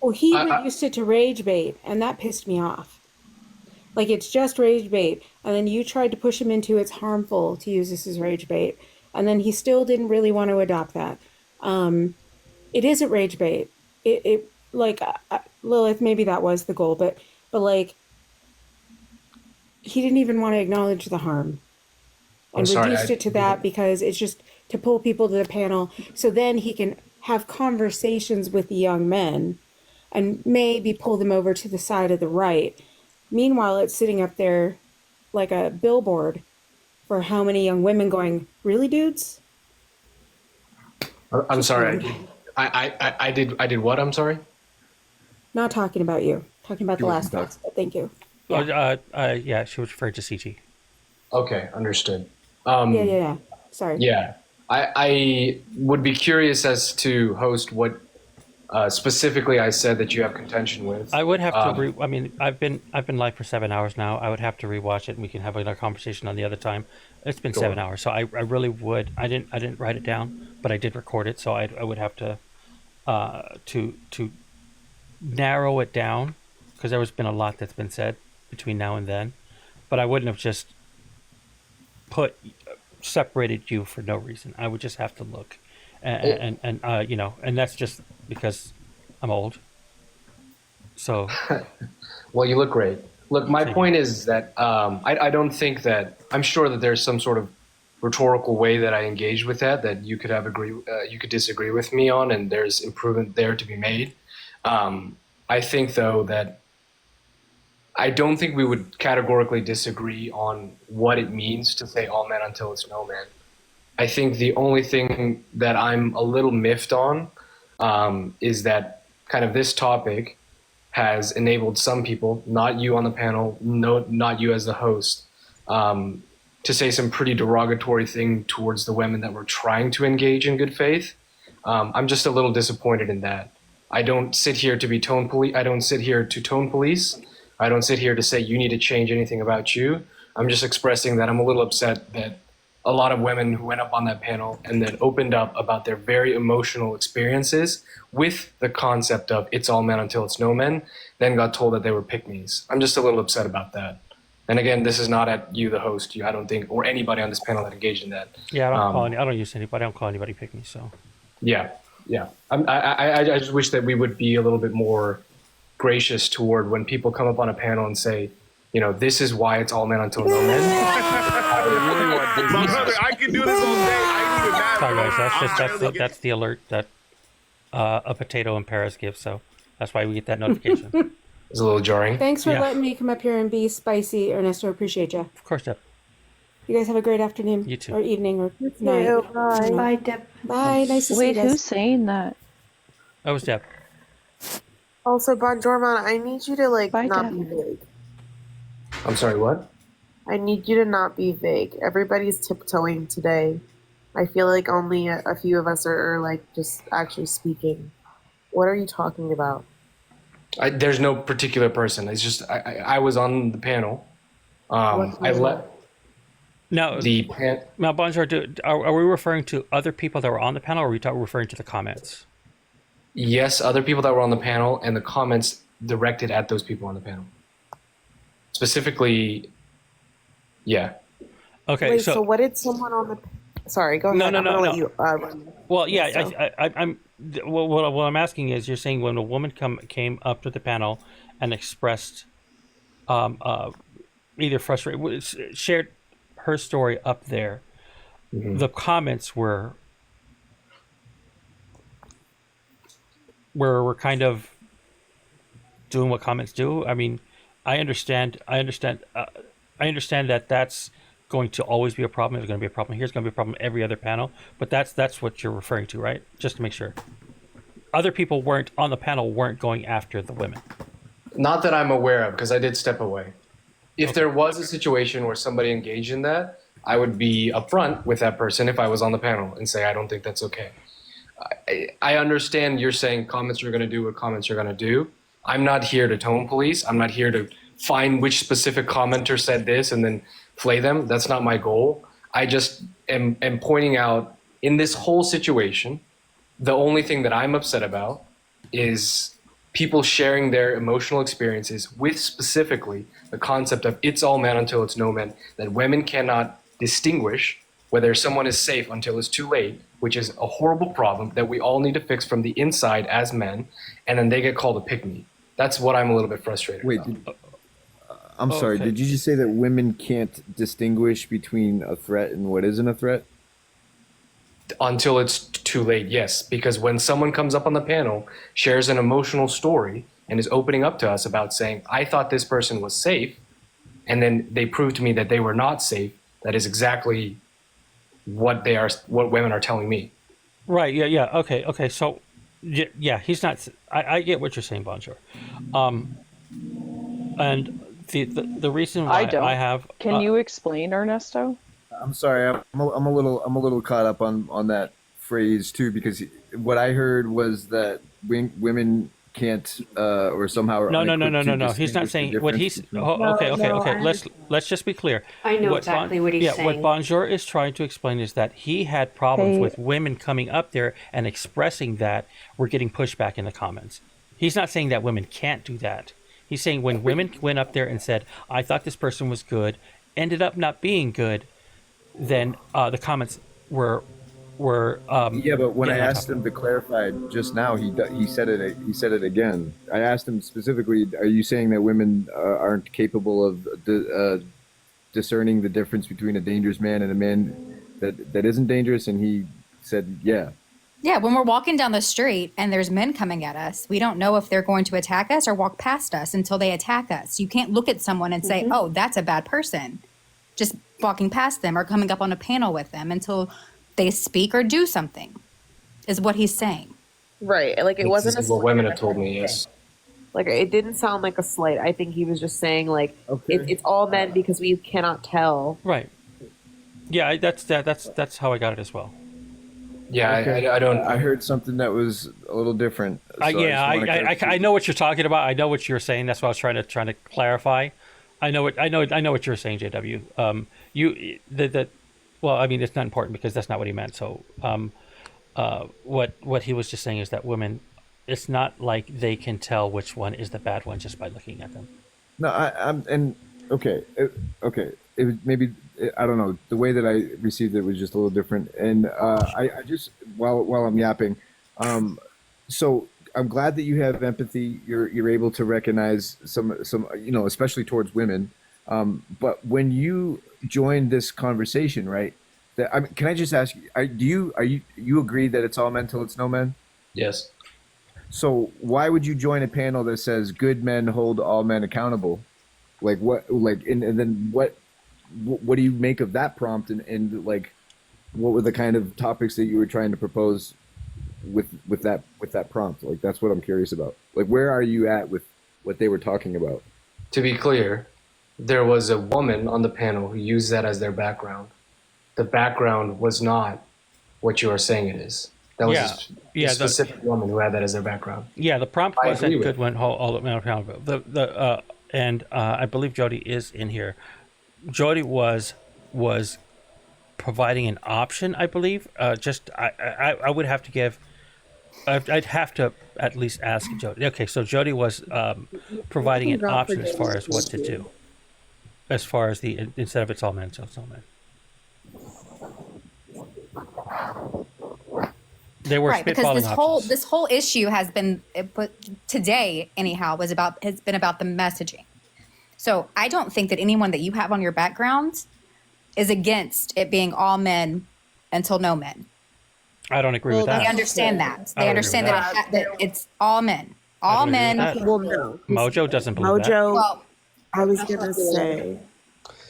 Speaker 7: Well, he reduced it to rage bait, and that pissed me off. Like, it's just rage bait, and then you tried to push him into it's harmful to use this as rage bait, and then he still didn't really want to adopt that. It isn't rage bait. It like Lilith, maybe that was the goal, but like he didn't even want to acknowledge the harm, and reduced it to that because it's just to pull people to the panel, so then he can have conversations with the young men and maybe pull them over to the side of the right. Meanwhile, it's sitting up there like a billboard for how many young women going, really, dudes?
Speaker 10: I'm sorry. I did what? I'm sorry.
Speaker 7: Not talking about you. Talking about the last text. But thank you.
Speaker 2: Yeah. Yeah, she was referring to CG.
Speaker 10: Okay, understood.
Speaker 7: Yeah. Sorry.
Speaker 10: Yeah, I would be curious as to host what specifically I said that you have contention with.
Speaker 2: I would have to. I mean, I've been live for 7 hours now. I would have to rewatch it, and we can have another conversation on the other time. It's been 7 hours, so I really would. I didn't write it down, but I did record it, so I would have to narrow it down because there has been a lot that's been said between now and then, but I wouldn't have just separated you for no reason. I would just have to look, and you know, and that's just because I'm old. So,
Speaker 10: well, you look great. Look, my point is that I don't think that I'm sure that there's some sort of rhetorical way that I engage with that you could you could disagree with me on, and there's improvement there to be made. I think though that I don't think we would categorically disagree on what it means to say all men until it's no man. I think the only thing that I'm a little miffed on is that kind of this topic has enabled some people, not you on the panel, not you as the host, to say some pretty derogatory thing towards the women that were trying to engage in good faith. I'm just a little disappointed in that. I don't sit here to be tone police. I don't sit here to tone police. I don't sit here to say you need to change anything about you. I'm just expressing that I'm a little upset that a lot of women who went up on that panel and then opened up about their very emotional experiences with the concept of it's all men until it's no men, then got told that they were pick-me's. I'm just a little upset about that. And again, this is not at you, the host, I don't think, or anybody on this panel that engaged in that.
Speaker 2: Yeah, I don't use anybody. I don't call anybody pick me. So.
Speaker 10: Yeah. I just wish that we would be a little bit more gracious toward when people come up on a panel and say, this is why it's all men until no men.
Speaker 13: I can do this all day.
Speaker 2: Sorry guys, that's the alert that a potato in Paris gives. So that's why we get that notification.
Speaker 10: It's a little jarring.
Speaker 7: Thanks for letting me come up here and be spicy, Ernesto. Appreciate you.
Speaker 2: Of course, Deb.
Speaker 7: You guys have a great afternoon.
Speaker 2: You too.
Speaker 7: Or evening or night.
Speaker 18: Bye.
Speaker 6: Bye, Deb.
Speaker 7: Bye. Nice to see you
Speaker 12: Wait,
Speaker 7: guys.
Speaker 12: who's saying that?
Speaker 2: That was Deb.
Speaker 18: Also, Bon Jorman, I need you to
Speaker 12: Bye,
Speaker 18: not
Speaker 12: Deb.
Speaker 18: be vague.
Speaker 10: I'm sorry, what?
Speaker 18: I need you to not be vague. Everybody's tiptoeing today. I feel like only a few of us are just actually speaking. What are you talking about?
Speaker 10: There's no particular person. It's just I was on the panel. I let.
Speaker 2: No, now, Bonjour, are we referring to other people that were on the panel, or are we referring to the comments?
Speaker 10: Yes, other people that were on the panel and the comments directed at those people on the panel. Specifically, yeah.
Speaker 2: Okay,
Speaker 18: Wait, so what did someone on the... Sorry, go ahead.
Speaker 2: No.
Speaker 18: Let you,
Speaker 2: well, yeah, what I'm asking is, you're saying when a woman came up to the panel and expressed either shared her story up there, the comments were kind of doing what comments do. I mean, I understand that that's going to always be a problem. There's going to be a problem here. It's going to be a problem every other panel. But that's what you're referring to, right? Just to make sure. Other people weren't on the panel, weren't going after the women.
Speaker 10: Not that I'm aware of, because I did step away. If there was a situation where somebody engaged in that, I would be upfront with that person if I was on the panel and say, I don't think that's okay. I understand you're saying comments are going to do what comments are going to do. I'm not here to tone police. I'm not here to find which specific commenter said this and then flay them. That's not my goal. I just am pointing out in this whole situation, the only thing that I'm upset about is people sharing their emotional experiences with specifically the concept of it's all men until it's no men, that women cannot distinguish whether someone is safe until it's too late, which is a horrible problem that we all need to fix from the inside as men, and then they get called a pick-me. That's what I'm a little bit frustrated about.
Speaker 21: I'm sorry, did you just say that women can't distinguish between a threat and what isn't a threat?
Speaker 10: Until it's too late, yes. Because when someone comes up on the panel, shares an emotional story, and is opening up to us about saying, I thought this person was safe, and then they prove to me that they were not safe, that is exactly what women are telling me.
Speaker 2: Right, yeah, okay. So, yeah, he's not... I get what you're saying, Bonjour. And the reason why I have...
Speaker 12: Can you explain, Ernesto?
Speaker 21: I'm sorry, I'm a little caught up on that phrase too, because what I heard was that women can't or somehow are
Speaker 2: no.
Speaker 21: distinguish
Speaker 2: He's not
Speaker 21: the
Speaker 2: saying what he's. Okay. Let's just be clear.
Speaker 6: I know exactly what he's saying.
Speaker 2: What Bonjour is trying to explain is that he had problems with women coming up there and expressing that we're getting pushback in the comments. He's not saying that women can't do that. He's saying when women went up there and said, I thought this person was good, ended up not being good, then the comments were
Speaker 21: Yeah, but when I
Speaker 2: getting on
Speaker 21: asked
Speaker 2: top
Speaker 21: him to clarify just now, he said it. He said it again. I asked him specifically, "Are you saying that women aren't capable of discerning the difference between a dangerous man and a man that isn't dangerous?" And he said, "Yeah."
Speaker 9: Yeah, when we're walking down the street and there's men coming at us, we don't know if they're going to attack us or walk past us until they attack us. You can't look at someone and say, "Oh, that's a bad person," just walking past them or coming up on a panel with them until they speak or do something, is what he's saying.
Speaker 18: Right. Like it wasn't
Speaker 10: This is what women have told me. Yes.
Speaker 18: like it didn't sound like a slight. I think he was just saying like it's all men because we cannot tell.
Speaker 2: Right. Yeah, that's how I got it as well.
Speaker 10: Yeah,
Speaker 21: Okay.
Speaker 10: I don't.
Speaker 21: I heard something that was a little different. So
Speaker 2: I
Speaker 21: just wanna
Speaker 2: I know what you're talking about. I know what you're saying. That's what I was trying to clarify. I know what you're saying, JW. Well, I mean, it's not important because that's not what he meant. So, what he was just saying is that women, it's not like they can tell which one is the bad one just by looking at them.
Speaker 21: No, okay. It was maybe, I don't know. The way that I received it was just a little different. And I just while I'm yapping, so I'm glad that you have empathy. You're able to recognize some especially towards women. But when you join this conversation, right? Can I just ask you? You agree that it's all men till it's no men?
Speaker 10: Yes.
Speaker 21: So why would you join a panel that says good men hold all men accountable? Like what? Like and then what do you make of that prompt? And like, what were the kind of topics that you were trying to propose with that prompt? Like that's what I'm curious about. Like where are you at with what they were talking about?
Speaker 10: To be clear, there was a woman on the panel who used that as their background. The background was not what you are saying it is. That was a specific woman who had that as their background.
Speaker 2: Yeah, the prompt
Speaker 10: I
Speaker 2: was that
Speaker 10: agree with
Speaker 2: good one all the men accountable. I believe Jody is in here. Jody was providing an option, I believe. I would have to give. I'd have to at least ask Jody. Okay, so Jody was providing an option as far as what to do, as far as instead of it's all men, so it's all men. They were
Speaker 9: right, because
Speaker 2: spitballing
Speaker 9: this whole issue has been, but today anyhow, has been about the messaging. So I don't think that anyone that you have on your background is against it being all men until no men.
Speaker 2: I don't agree with that.
Speaker 9: They understand that.
Speaker 2: I
Speaker 9: They
Speaker 2: don't
Speaker 9: understand
Speaker 2: agree with
Speaker 9: that it's all men. All
Speaker 2: don't agree
Speaker 9: men.
Speaker 2: with that.
Speaker 18: Well, no.
Speaker 2: Mojo doesn't believe that.
Speaker 18: Mojo, I was gonna say.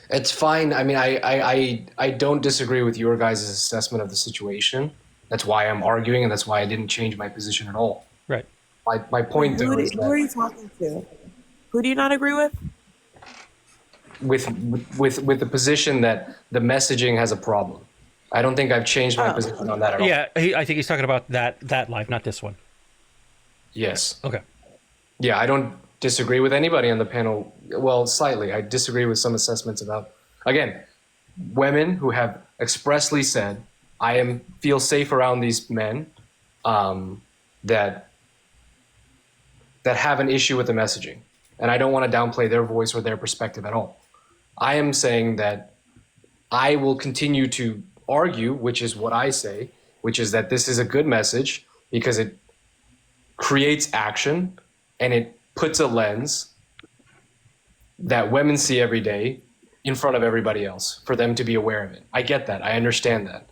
Speaker 10: It's fine. I mean, I don't disagree with your guys' assessment of the situation. That's why I'm arguing, and that's why I didn't change my position at all.
Speaker 2: Right.
Speaker 10: My point though is
Speaker 18: Who are you talking to? Who do you not agree with?
Speaker 10: with the position that the messaging has a problem. I don't think I've changed my position on that at all.
Speaker 2: Yeah, I think he's talking about that live, not this one.
Speaker 10: Yes.
Speaker 2: Okay.
Speaker 10: Yeah, I don't disagree with anybody on the panel. Well, slightly. I disagree with some assessments about, again, women who have expressly said, I feel safe around these men that have an issue with the messaging. And I don't want to downplay their voice or their perspective at all. I am saying that I will continue to argue, which is what I say, which is that this is a good message because it creates action and it puts a lens that women see every day in front of everybody else for them to be aware of it. I get that. I understand that.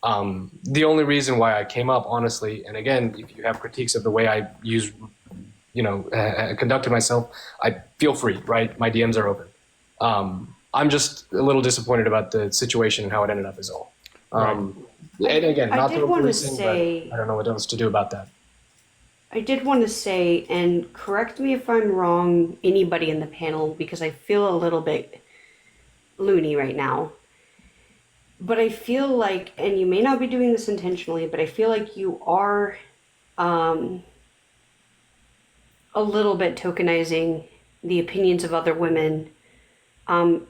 Speaker 10: The only reason why I came up, honestly, and again, if you have critiques of the way I conducted myself, I feel free, right? My DMs are open. I'm just a little disappointed about the situation and how it ended up is all. And again, not to policing, but I don't know what else to do about that.
Speaker 6: I did want to say, and correct me if I'm wrong, anybody in the panel, because I feel a little bit loony right now. But I feel like, and you may not be doing this intentionally, but I feel like you are a little bit tokenizing the opinions of other women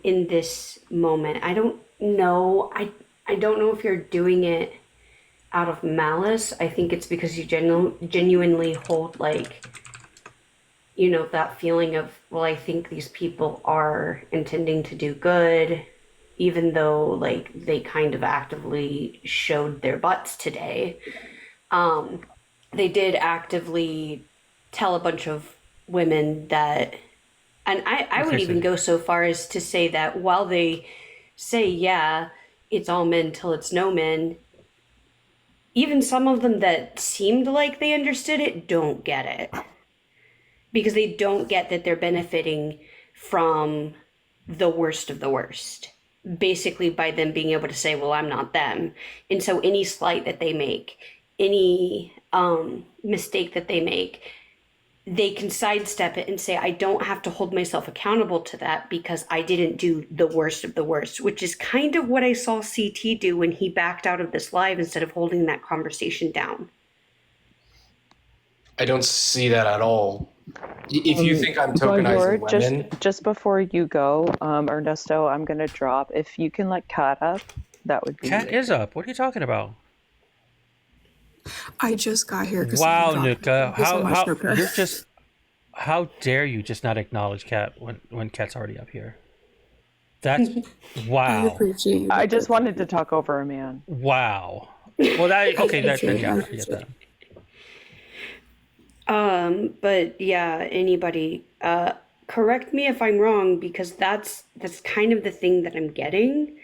Speaker 6: in this moment. I don't know. I don't know if you're doing it out of malice. I think it's because you genuinely hold that feeling of, well, I think these people are intending to do good, even though like they kind of actively showed their butts today. They did actively tell a bunch of women that, and I would even go so far as to say that while they say, yeah, it's all men till it's no men, even some of them that seemed like they understood it don't get it. Because they don't get that they're benefiting from the worst of the worst. Basically by them being able to say, well, I'm not them. And so any slight that they make, any mistake that they make, they can sidestep it and say, I don't have to hold myself accountable to that because I didn't do the worst of the worst, which is kind of what I saw CT do when he backed out of this live instead of holding that conversation down.
Speaker 10: I don't see that at all. If you think I'm tokenizing women,
Speaker 12: just before you go, Ernesto, I'm gonna drop. If you can let Kat up, that would be.
Speaker 2: Kat is up. What are you talking about?
Speaker 15: I just got here.
Speaker 2: Wow, Nuka, you're just, how dare you just not acknowledge Kat when Kat's already up here? That's wow.
Speaker 15: I appreciate you.
Speaker 12: I just wanted to talk over a man.
Speaker 2: Wow. Well, that okay. That's yeah. I get that.
Speaker 6: But yeah, anybody, correct me if I'm wrong, because that's kind of the thing that I'm getting.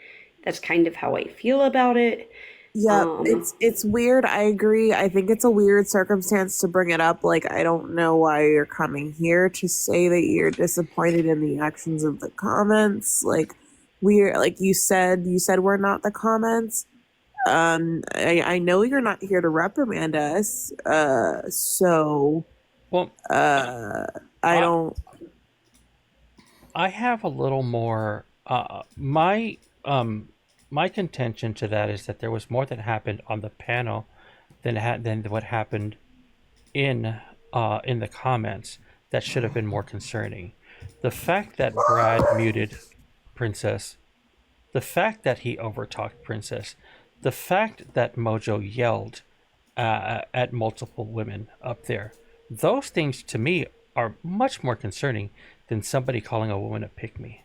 Speaker 6: That's kind of how I feel about it.
Speaker 15: Yeah, it's weird. I agree. I think it's a weird circumstance to bring it up. Like, I don't know why you're coming here to say that you're disappointed in the actions of the comments. Like, like you said we're not the comments. I know you're not here to reprimand us. So,
Speaker 2: well,
Speaker 15: I don't.
Speaker 2: I have a little more. My contention to that is that there was more that happened on the panel than what happened in the comments that should have been more concerning. The fact that Brad muted Princess, the fact that he overtalked Princess, the fact that Mojo yelled at multiple women up there, those things to me are much more concerning than somebody calling a woman a pick-me.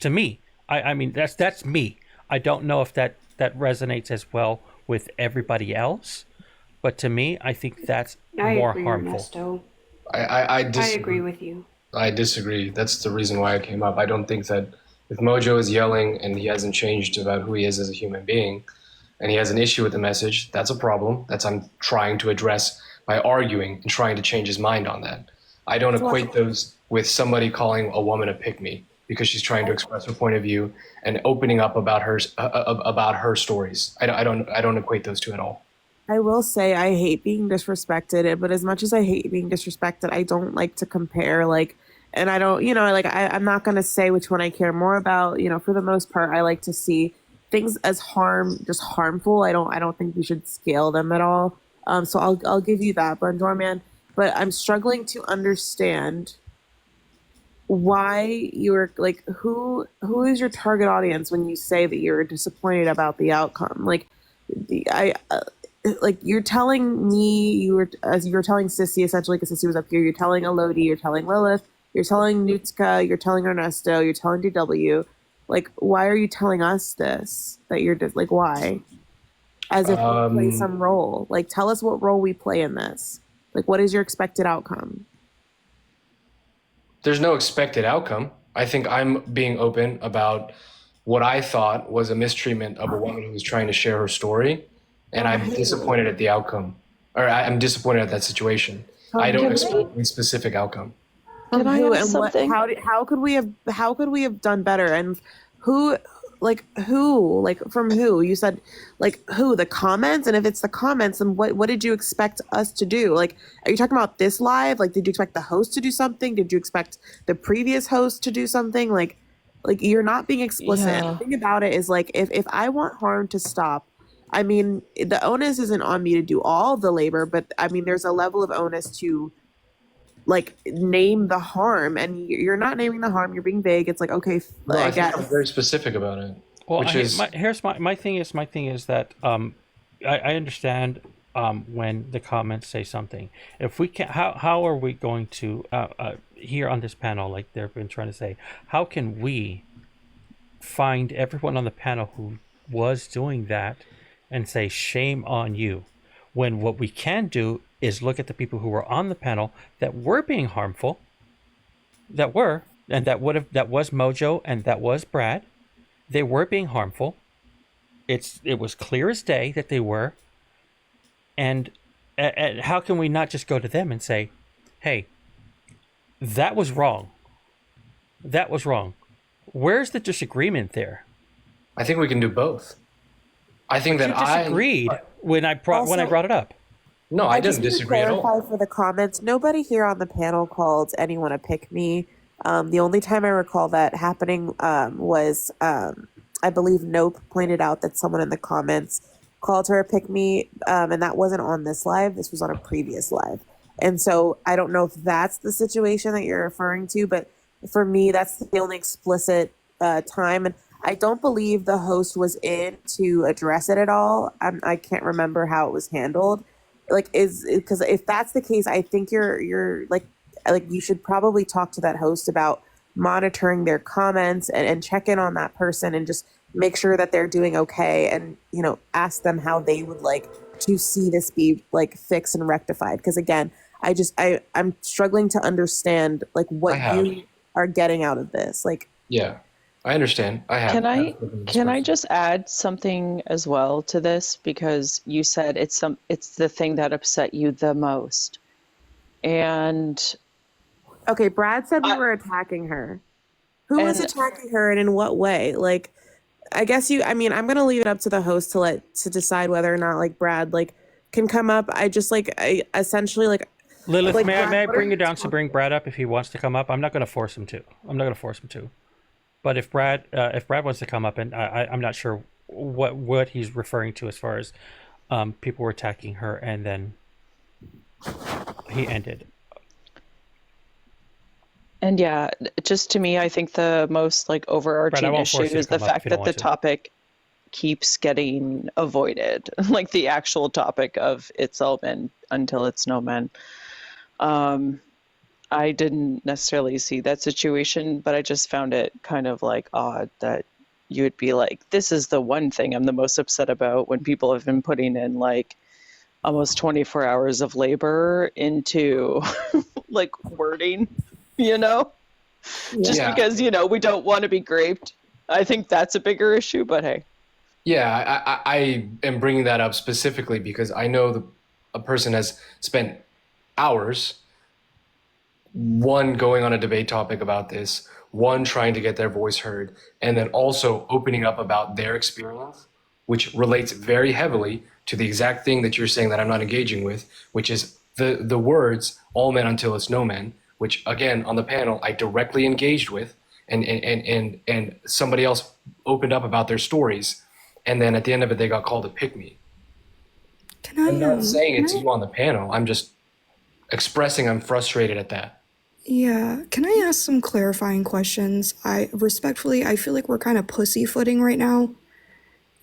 Speaker 2: To me, I mean that's me. I don't know if that resonates as well with everybody else, but to me, I think that's more harmful.
Speaker 6: Ernesto.
Speaker 10: I
Speaker 6: agree with you.
Speaker 10: I disagree. That's the reason why I came up. I don't think that if Mojo is yelling and he hasn't changed about who he is as a human being, and he has an issue with the message, that's a problem. I'm trying to address by arguing and trying to change his mind on that. I don't equate those with somebody calling a woman a pick-me because she's trying to express her point of view and opening up about her stories. I don't equate those two at all.
Speaker 15: I will say I hate being disrespected, but as much as I hate being disrespected, I don't like to compare, and I don't, I'm not going to say which one I care more about. For the most part, I like to see things as just harmful. I don't think we should scale them at all. So I'll give you that, Doorman. But I'm struggling to understand why you're who is your target audience when you say that you're disappointed about the outcome. You're telling me, as you were telling Sissy, essentially, because Sissy was up here, you're telling Elodie, you're telling Lilith, you're telling Nutska, you're telling Ernesto, you're telling DW. Why are you telling us this? That you're just why? As if we play some role. Tell us what role we play in this. What is your expected outcome?
Speaker 10: There's no expected outcome. I think I'm being open about what I thought was a mistreatment of a woman who was trying to share her story, and I'm disappointed at the outcome, or I'm disappointed at that situation. I don't expect a specific outcome.
Speaker 15: Can I have something? How could we have done better? And who? From who? You said who? The comments? And if it's the comments, then what did you expect us to do? Are you talking about this live? Did you expect the host to do something? Did you expect the previous host to do something? You're not being explicit.
Speaker 12: Yeah.
Speaker 15: The thing about it is if I want harm to stop, I mean, the onus isn't on me to do all the labor, but I mean, there's a level of onus to name the harm, and you're not naming the harm. You're being vague. It's okay.
Speaker 10: No, I think I'm very specific about it.
Speaker 2: Well,
Speaker 10: Which
Speaker 2: my thing is that I understand when the comments say something. If we can, how are we going to here on this panel, they've been trying to say, how can we find everyone on the panel who was doing that and say, shame on you. When what we can do is look at the people who were on the panel that were being harmful, that was Mojo and that was Brad. They were being harmful. It was clear as day that they were. And how can we not just go to them and say, hey, that was wrong. That was wrong. Where's the disagreement there?
Speaker 10: I think we can do both. I think
Speaker 2: But
Speaker 10: that
Speaker 2: you disagreed when I brought it up.
Speaker 10: No, I didn't
Speaker 15: just to
Speaker 10: disagree at all.
Speaker 15: clarify for the comments, nobody here on the panel called anyone a pick me. The only time I recall that happening was, I believe Nope pointed out that someone in the comments called her a pick me, and that wasn't on this live. This was on a previous live. And so I don't know if that's the situation that you're referring to, but for me, that's the only explicit time. And I don't believe the host was in to address it at all. I can't remember how it was handled. Because if that's the case, I think you're like you should probably talk to that host about monitoring their comments and check in on that person and just make sure that they're doing okay, and ask them how they would like to see this be like fixed and rectified. Because again, I'm struggling to understand like what you are getting out of this. Like,
Speaker 10: Yeah, I understand. I have.
Speaker 12: Can I just add something as well to this, because you said it's the thing that upset you the most. And
Speaker 15: okay, Brad said we were attacking her. Who was attacking her, and in what way? Like, I guess I'm going to leave it up to the host to decide whether or not like Brad like can come up. I essentially like
Speaker 2: Lilith,
Speaker 15: like,
Speaker 2: may I
Speaker 15: Brad,
Speaker 2: bring you down to bring Brad up if he wants to come up? I'm not going to force him to. But if Brad wants to come up, and I'm not sure what he's referring to as far as people were attacking her, and then he ended.
Speaker 12: And yeah, just to me, I think the most like overarching issue is the fact that the topic keeps getting avoided, like the actual topic of it's all men until it's no men. I didn't necessarily see that situation, but I just found it kind of like odd that you would be like, this is the one thing I'm the most upset about, when people have been putting in like almost 24 hours of labor into like wording, just because, we don't want to be graped. I think that's a bigger issue, but hey.
Speaker 10: Yeah, I am bringing that up specifically because I know a person has spent hours, one, going on a debate topic about this, one, trying to get their voice heard, and then also opening up about their experience, which relates very heavily to the exact thing that you're saying that I'm not engaging with, which is the words, all men until it's no men, which again, on the panel, I directly engaged with, and somebody else opened up about their stories. And then at the end of it, they got called a pick me. I'm not saying it's you on the panel. I'm just expressing I'm frustrated at that.
Speaker 17: Yeah, can I ask some clarifying questions? I feel like we're kind of pussyfooting right now.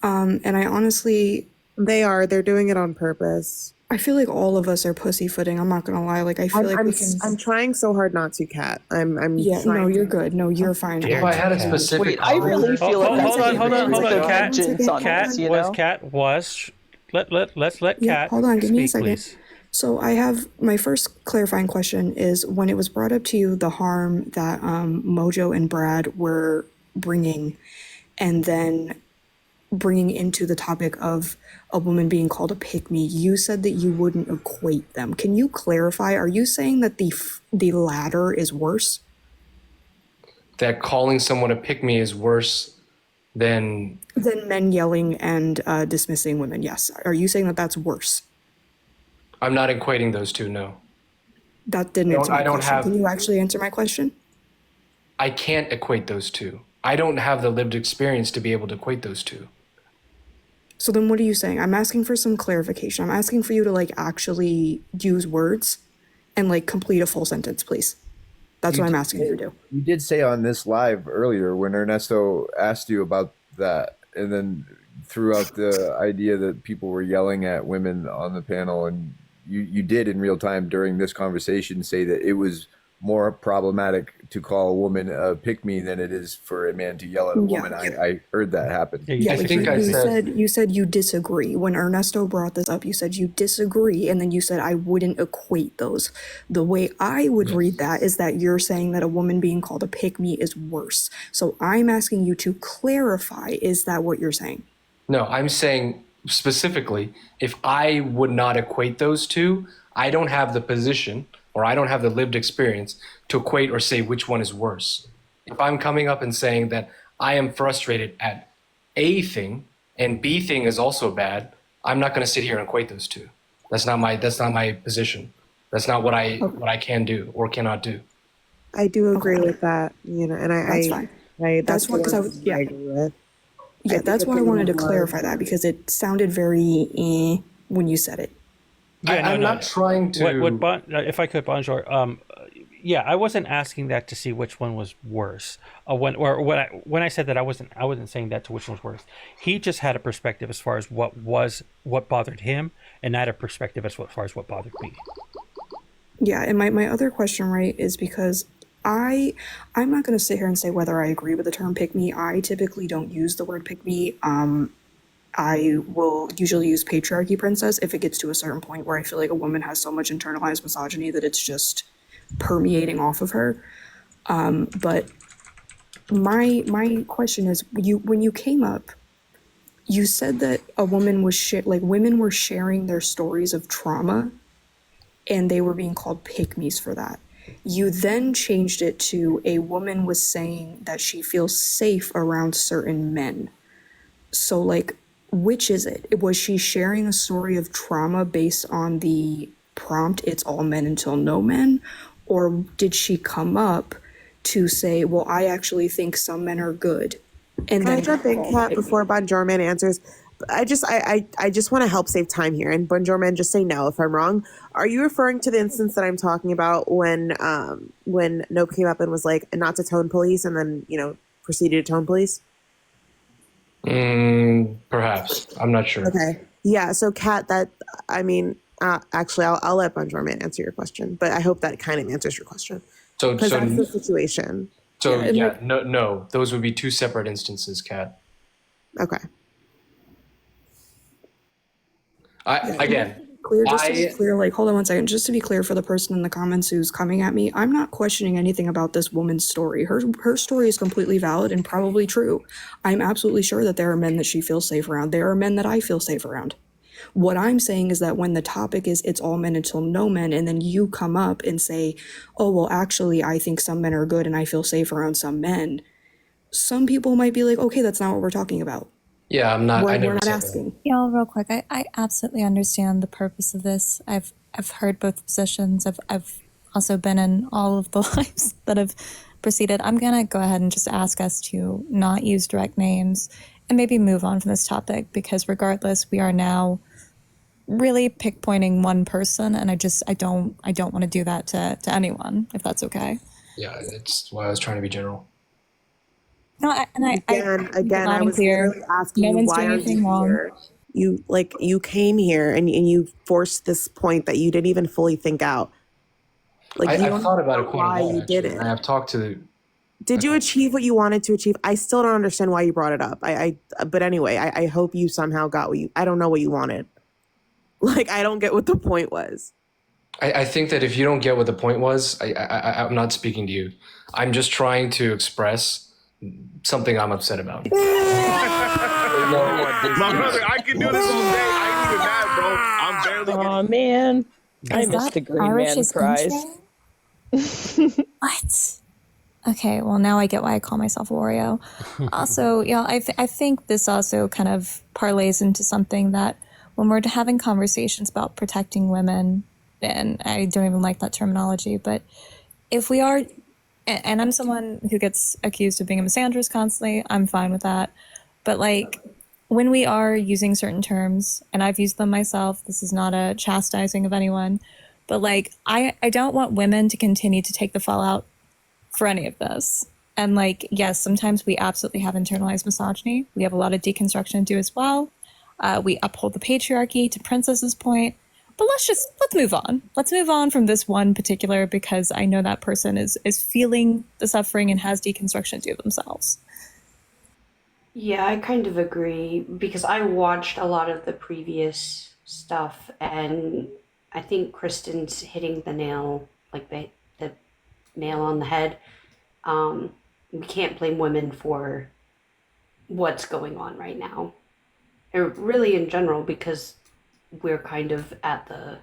Speaker 17: And I honestly...
Speaker 15: They're doing it on purpose.
Speaker 17: I feel like all of us are pussyfooting. I'm not gonna lie. Like, I feel like we can...
Speaker 15: I'm trying so hard not to, Kat.
Speaker 17: Yeah, no, you're good. No, you're fine.
Speaker 10: If I had a specific...
Speaker 12: Wait, I really feel like
Speaker 2: hold on.
Speaker 12: Kat
Speaker 2: was... Let's let Kat
Speaker 17: hold on, give me a
Speaker 2: speak,
Speaker 17: second.
Speaker 2: please.
Speaker 17: So I have my first clarifying question is, when it was brought up to you, the harm that Mojo and Brad were bringing, and then bringing into the topic of a woman being called a pick-me, you said that you wouldn't equate them. Can you clarify? Are you saying that the latter is worse?
Speaker 10: That calling someone a pick-me is worse than
Speaker 17: men yelling and dismissing women, yes. Are you saying that that's worse?
Speaker 10: I'm not equating those two, no.
Speaker 17: That didn't answer my question. Can you actually answer my question?
Speaker 10: I can't equate those two. I don't have the lived experience to be able to equate those two.
Speaker 17: So then what are you saying? I'm asking for some clarification. I'm asking for you to like actually use words and like complete a full sentence, please. That's what I'm asking you to do.
Speaker 21: You did say on this live earlier when Ernesto asked you about that, and then threw out the idea that people were yelling at women on the panel, and you did in real time during this conversation say that it was
Speaker 16: more problematic to call a woman a pick me than it is for a man to yell at a woman. I heard that happen.
Speaker 18: I think
Speaker 17: You said you disagree. When Ernesto brought this up, you said you disagree, and then you said I wouldn't equate those. The way I would read that is that you're saying that a woman being called a pick me is worse. So I'm asking you to clarify, is that what you're saying?
Speaker 10: No, I'm saying specifically, if I would not equate those two, I don't have the position or I don't have the lived experience to equate or say which one is worse. If I'm coming up and saying that I am frustrated at A thing and B thing is also bad, I'm not going to sit here and equate those two. That's not my position. That's not what I can do or cannot do.
Speaker 15: I do agree with that, you know, and
Speaker 17: That's fine. That's what, because I agree with. Yeah, that's why I wanted to clarify that, because it sounded very when you said it.
Speaker 2: Yeah,
Speaker 10: I'm not trying to.
Speaker 2: If I could, Bonjour. Yeah, I wasn't asking that to see which one was worse. When I said that, I wasn't saying that to which one was worse. He just had a perspective as far as what bothered him, and not a perspective as far as what bothered me.
Speaker 17: Yeah, and my other question, right, is because I'm not going to sit here and say whether I agree with the term pick me. I typically don't use the word pick me. I will usually use patriarchy princess if it gets to a certain point where I feel like a woman has so much internalized misogyny that it's just permeating off of her. But my question is, when you came up, you said that a woman was women were sharing their stories of trauma, and they were being called pick-me's for that. You then changed it to a woman was saying that she feels safe around certain men. So, like, which is it? Was she sharing a story of trauma based on the prompt, it's all men until no men? Or did she come up to say, well, I actually think some men are good? And
Speaker 15: Can I jump in, Kat, before Bonjourman answers? I just want to help save time here. And Bonjourman, just say no if I'm wrong. Are you referring to the instance that I'm talking about when Nope came up and was like, not to tone police, and then, you know, proceeded to tone police?
Speaker 10: Perhaps. I'm not sure.
Speaker 15: Okay. Yeah. So, Kat, actually, I'll let Bonjourman answer your question, but I hope that kind of answers your question. Because that's the situation.
Speaker 10: So, no, those would be two separate instances, Kat.
Speaker 15: Okay.
Speaker 17: Just to be clear, like, hold on one second, just to be clear for the person in the comments who's coming at me, I'm not questioning anything about this woman's story. Her story is completely valid and probably true. I'm absolutely sure that there are men that she feels safe around. There are men that I feel safe around. What I'm saying is that when the topic is it's all men until no men, and then you come up and say, oh, well, actually, I think some men are good and I feel safe around some men, some people might be like, okay, that's not what we're talking about.
Speaker 10: Yeah, I'm not.
Speaker 17: We're not asking.
Speaker 23: Y'all, real quick, I absolutely understand the purpose of this. I've heard both positions. I've also been in all of the lives that have proceeded. I'm gonna go ahead and just ask us to not use direct names and maybe move on from this topic, because regardless, we are now really pick-pointing one person, and I don't want to do that to anyone, if that's okay.
Speaker 10: Yeah, it's why I was trying to be general.
Speaker 23: No, I
Speaker 15: I was literally asking you, why are you here? You came here and you forced this point that you didn't even fully think out.
Speaker 10: Like, I've thought about it quite a lot.
Speaker 15: You did it.
Speaker 10: I've talked to.
Speaker 15: Did you achieve what you wanted to achieve? I still don't understand why you brought it up. But anyway, I hope you somehow got what you. I don't know what you wanted. Like, I don't get what the point was.
Speaker 10: I think that if you don't get what the point was, I'm not speaking to you. I'm just trying to express something I'm upset about.
Speaker 13: My brother, I can do this all day. I ain't even mad, bro. I'm barely.
Speaker 12: Oh man, I missed the Green Man prize.
Speaker 23: What? Okay, well now I get why I call myself Wario. Also, yeah, I think this also kind of parlays into something that when we're having conversations about protecting women, and I don't even like that terminology, but if we are, and I'm someone who gets accused of being a misandrist constantly, I'm fine with that. But like, when we are using certain terms, and I've used them myself, this is not a chastising of anyone, but like, I don't want women to continue to take the fallout for any of this. And like, yes, sometimes we absolutely have internalized misogyny. We have a lot of deconstruction to do as well. We uphold the patriarchy, to Princess's point. But let's move on. Let's move on from this one particular, because I know that person is feeling the suffering and has deconstruction to themselves.
Speaker 6: Yeah, I kind of agree because I watched a lot of the previous stuff, and I think Kristen's hitting the nail, like the nail on the head. We can't blame women for what's going on right now, or really in general, because we're kind of at the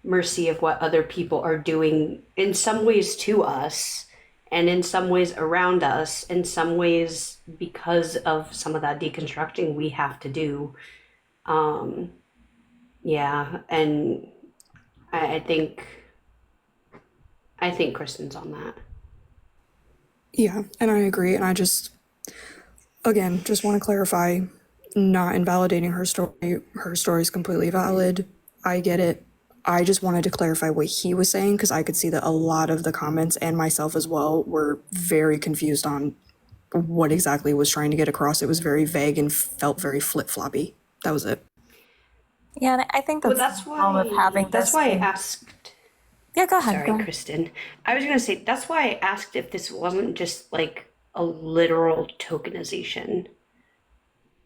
Speaker 6: mercy of what other people are doing in some ways to us, and in some ways around us, in some ways because of some of that deconstructing we have to do. Yeah, and I think Kristen's on that.
Speaker 17: Yeah, and I agree. And I just want to clarify, not invalidating her story. Her story is completely valid. I get it. I just wanted to clarify what he was saying, because I could see that a lot of the comments, and myself as well, were very confused on what exactly was trying to get across. It was very vague and felt very flip-floppy. That was it.
Speaker 23: Yeah, and I think that's the problem with having
Speaker 6: That's
Speaker 23: this
Speaker 6: why I
Speaker 23: thing.
Speaker 6: asked.
Speaker 23: Yeah, go ahead.
Speaker 6: Sorry,
Speaker 23: go ahead.
Speaker 6: Kristen. I was gonna say that's why I asked if this wasn't just like a literal tokenization.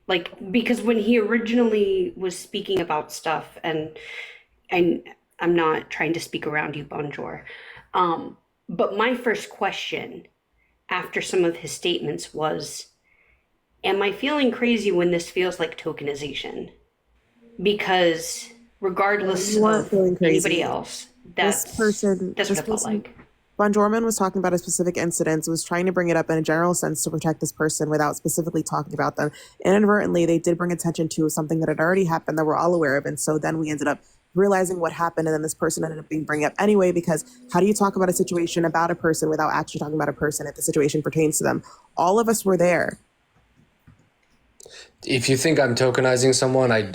Speaker 6: Like, because when he originally was speaking about stuff, and I'm not trying to speak around you, Bonjour, but my first question after some of his statements was, am I feeling crazy when this feels like tokenization? Because regardless
Speaker 15: You weren't
Speaker 6: of
Speaker 15: feeling crazy.
Speaker 6: anybody else, that's what it felt like.
Speaker 15: Von Jorman was talking about a specific incident, was trying to bring it up in a general sense to protect this person without specifically talking about them. Inadvertently, they did bring attention to something that had already happened that we're all aware of. And so then we ended up realizing what happened, and then this person ended up being bring up anyway, because how do you talk about a situation about a person without actually talking about a person if the situation pertains to them? All of us were there.
Speaker 10: If you think I'm tokenizing someone, I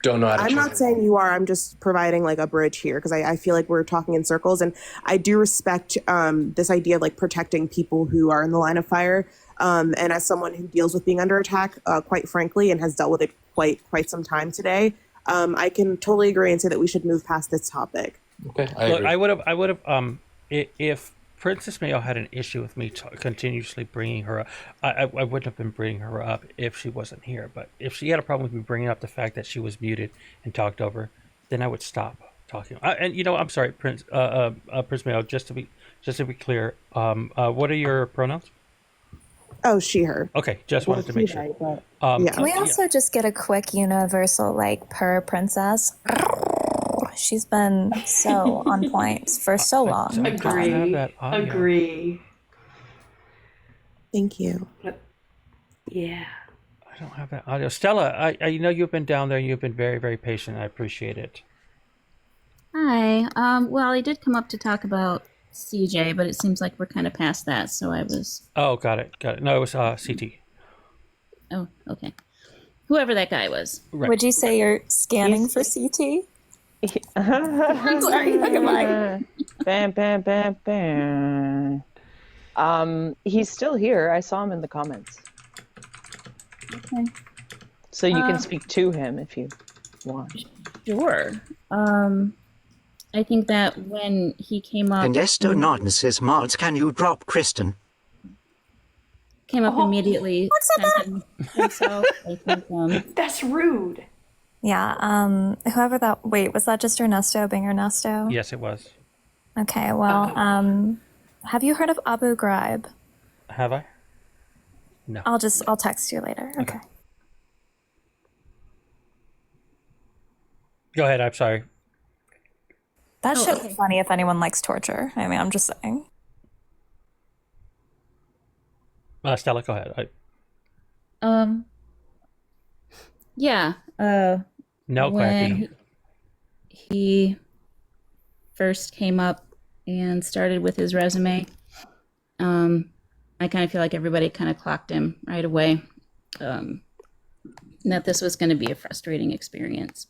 Speaker 10: don't know how to
Speaker 15: I'm
Speaker 10: treat
Speaker 15: not saying you are. I'm just providing like a bridge here, because I feel like we're talking in circles, and I do respect this idea of like protecting people who are in the line of fire. And as someone who deals with being under attack, quite frankly, and has dealt with it quite some time today, I can totally agree and say that we should move past this topic.
Speaker 10: Okay,
Speaker 2: Look, I would have if Princess Mayo had an issue with me continuously bringing her up, I wouldn't have been bringing her up if she wasn't here. But if she had a problem with me bringing up the fact that she was muted and talked over, then I would stop talking. And I'm sorry, Prince Mayo. Just to be clear, what are your pronouns?
Speaker 15: Oh, she, her.
Speaker 2: Okay, just wanted to make sure.
Speaker 23: Can we also just get a quick universal, like, per princess? She's been so on point for so long.
Speaker 6: Agree.
Speaker 15: Thank you.
Speaker 6: Yeah.
Speaker 2: I don't have that audio. Stella, I know you've been down there. You've been very, very patient. I appreciate it.
Speaker 8: Hi. Well, I did come up to talk about CJ, but it seems like we're kind of past that. So I was.
Speaker 2: Oh, got it. No, it was CT.
Speaker 8: Oh, okay. Whoever that guy was.
Speaker 23: Right. Would you say you're scanning for CT? I'm sorry. Goodbye.
Speaker 12: Bam, bam, bam, bam. He's still here. I saw him in the comments.
Speaker 8: Okay.
Speaker 12: So you can speak to him if you want.
Speaker 8: Sure. I think that when he came up,
Speaker 19: And Esther Norton says, Mods, can you drop Kristen?
Speaker 8: came up immediately. Himself. I think,
Speaker 6: That's rude.
Speaker 23: Yeah. Whoever that. Wait, was that just Ernesto being Ernesto?
Speaker 2: Yes, it was.
Speaker 23: Okay. Well, have you heard of Abu Ghraib?
Speaker 2: Have I? No.
Speaker 23: I'll text you later. Okay.
Speaker 2: Go ahead. I'm sorry.
Speaker 23: That shit was funny if anyone likes torture. I mean, I'm just saying.
Speaker 2: Stella, go ahead.
Speaker 8: yeah.
Speaker 2: No
Speaker 8: when
Speaker 2: cracking.
Speaker 8: he first came up and started with his resume, I kind of feel like everybody kind of clocked him right away, that this was going to be a frustrating experience.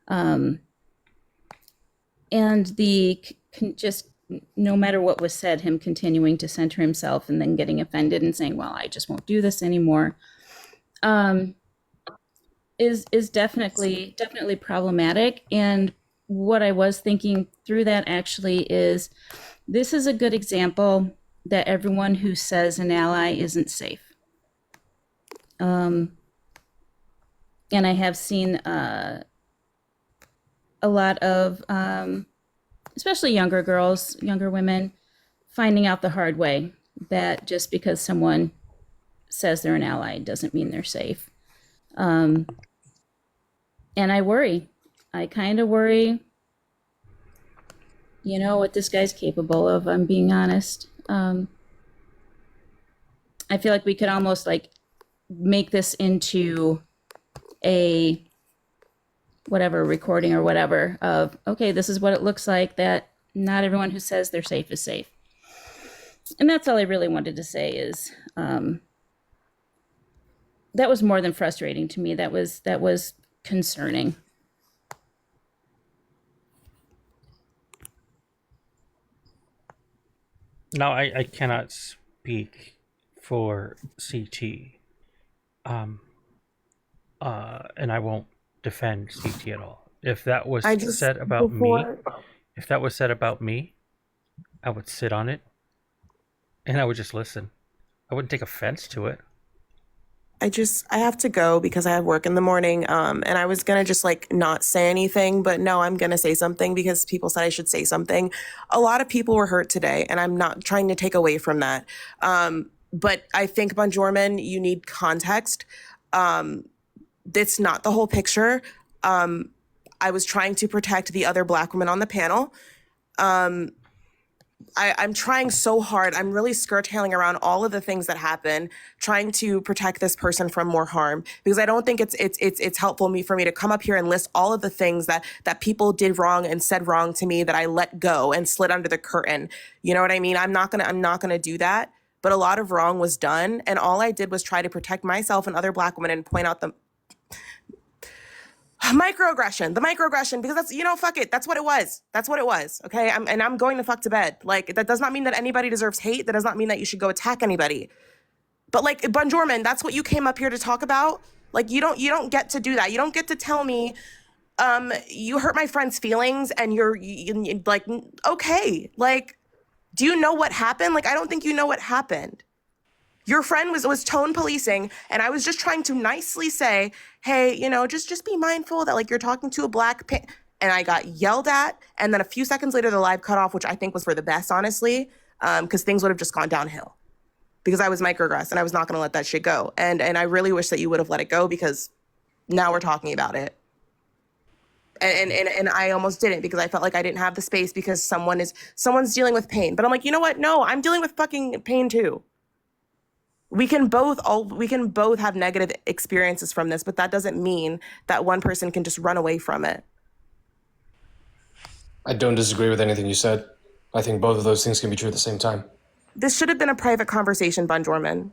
Speaker 8: And just no matter what was said, him continuing to center himself and then getting offended and saying, well, I just won't do this anymore. is definitely problematic. And what I was thinking through that actually is this is a good example that everyone who says an ally isn't safe. And I have seen a lot of, especially younger girls, younger women, finding out the hard way that just because someone says they're an ally doesn't mean they're safe. And I worry. I kind of worry, what this guy's capable of, I'm being honest. I feel like we could almost like make this into a whatever recording or whatever of, okay, this is what it looks like that not everyone who says they're safe is safe. And that's all I really wanted to say is that was more than frustrating to me. That was concerning.
Speaker 2: Now, I cannot speak for CT, and I won't defend CT at all. If that was said about me, I would sit on it, and I would just listen. I wouldn't take offense to it.
Speaker 15: I have to go because I have work in the morning. And I was going to just like not say anything, but no, I'm going to say something because people said I should say something. A lot of people were hurt today and I'm not trying to take away from that. But I think Bonjorman, you need context. That's not the whole picture. I was trying to protect the other Black women on the panel. I'm trying so hard. I'm really skirtailing around all of the things that happen, trying to protect this person from more harm, because I don't think it's helpful for me to come up here and list all of the things that people did wrong and said wrong to me that I let go and slid under the curtain. You know what I mean? I'm not gonna do that. But a lot of wrong was done, and all I did was try to protect myself and other Black women and point out the microaggression, because that's, fuck it. That's what it was. Okay. I'm going to fuck to bed. Like, that does not mean that anybody deserves hate. That does not mean that you should go attack anybody. But like, Bonjorman, that's what you came up here to talk about. Like, you don't get to do that. You don't get to tell me, you hurt my friend's feelings and you're like, okay. Like, do you know what happened? Like, I don't think you know what happened. Your friend was tone policing, and I was just trying to nicely say, hey, just be mindful that like you're talking to a Black and I got yelled at, and then a few seconds later the live cut off, which I think was for the best, honestly, because things would have just gone downhill because I was microaggressed and I was not going to let that shit go. And I really wish that you would have let it go, because now we're talking about it. And I almost didn't, because I felt like I didn't have the space because someone's dealing with pain. But I'm like, you know what? No, I'm dealing with fucking pain too. We can both have negative experiences from this, but that doesn't mean that one person can just run away from it.
Speaker 10: I don't disagree with anything you said. I think both of those things can be true at the same time.
Speaker 15: This should have been a private conversation, Bonjorman.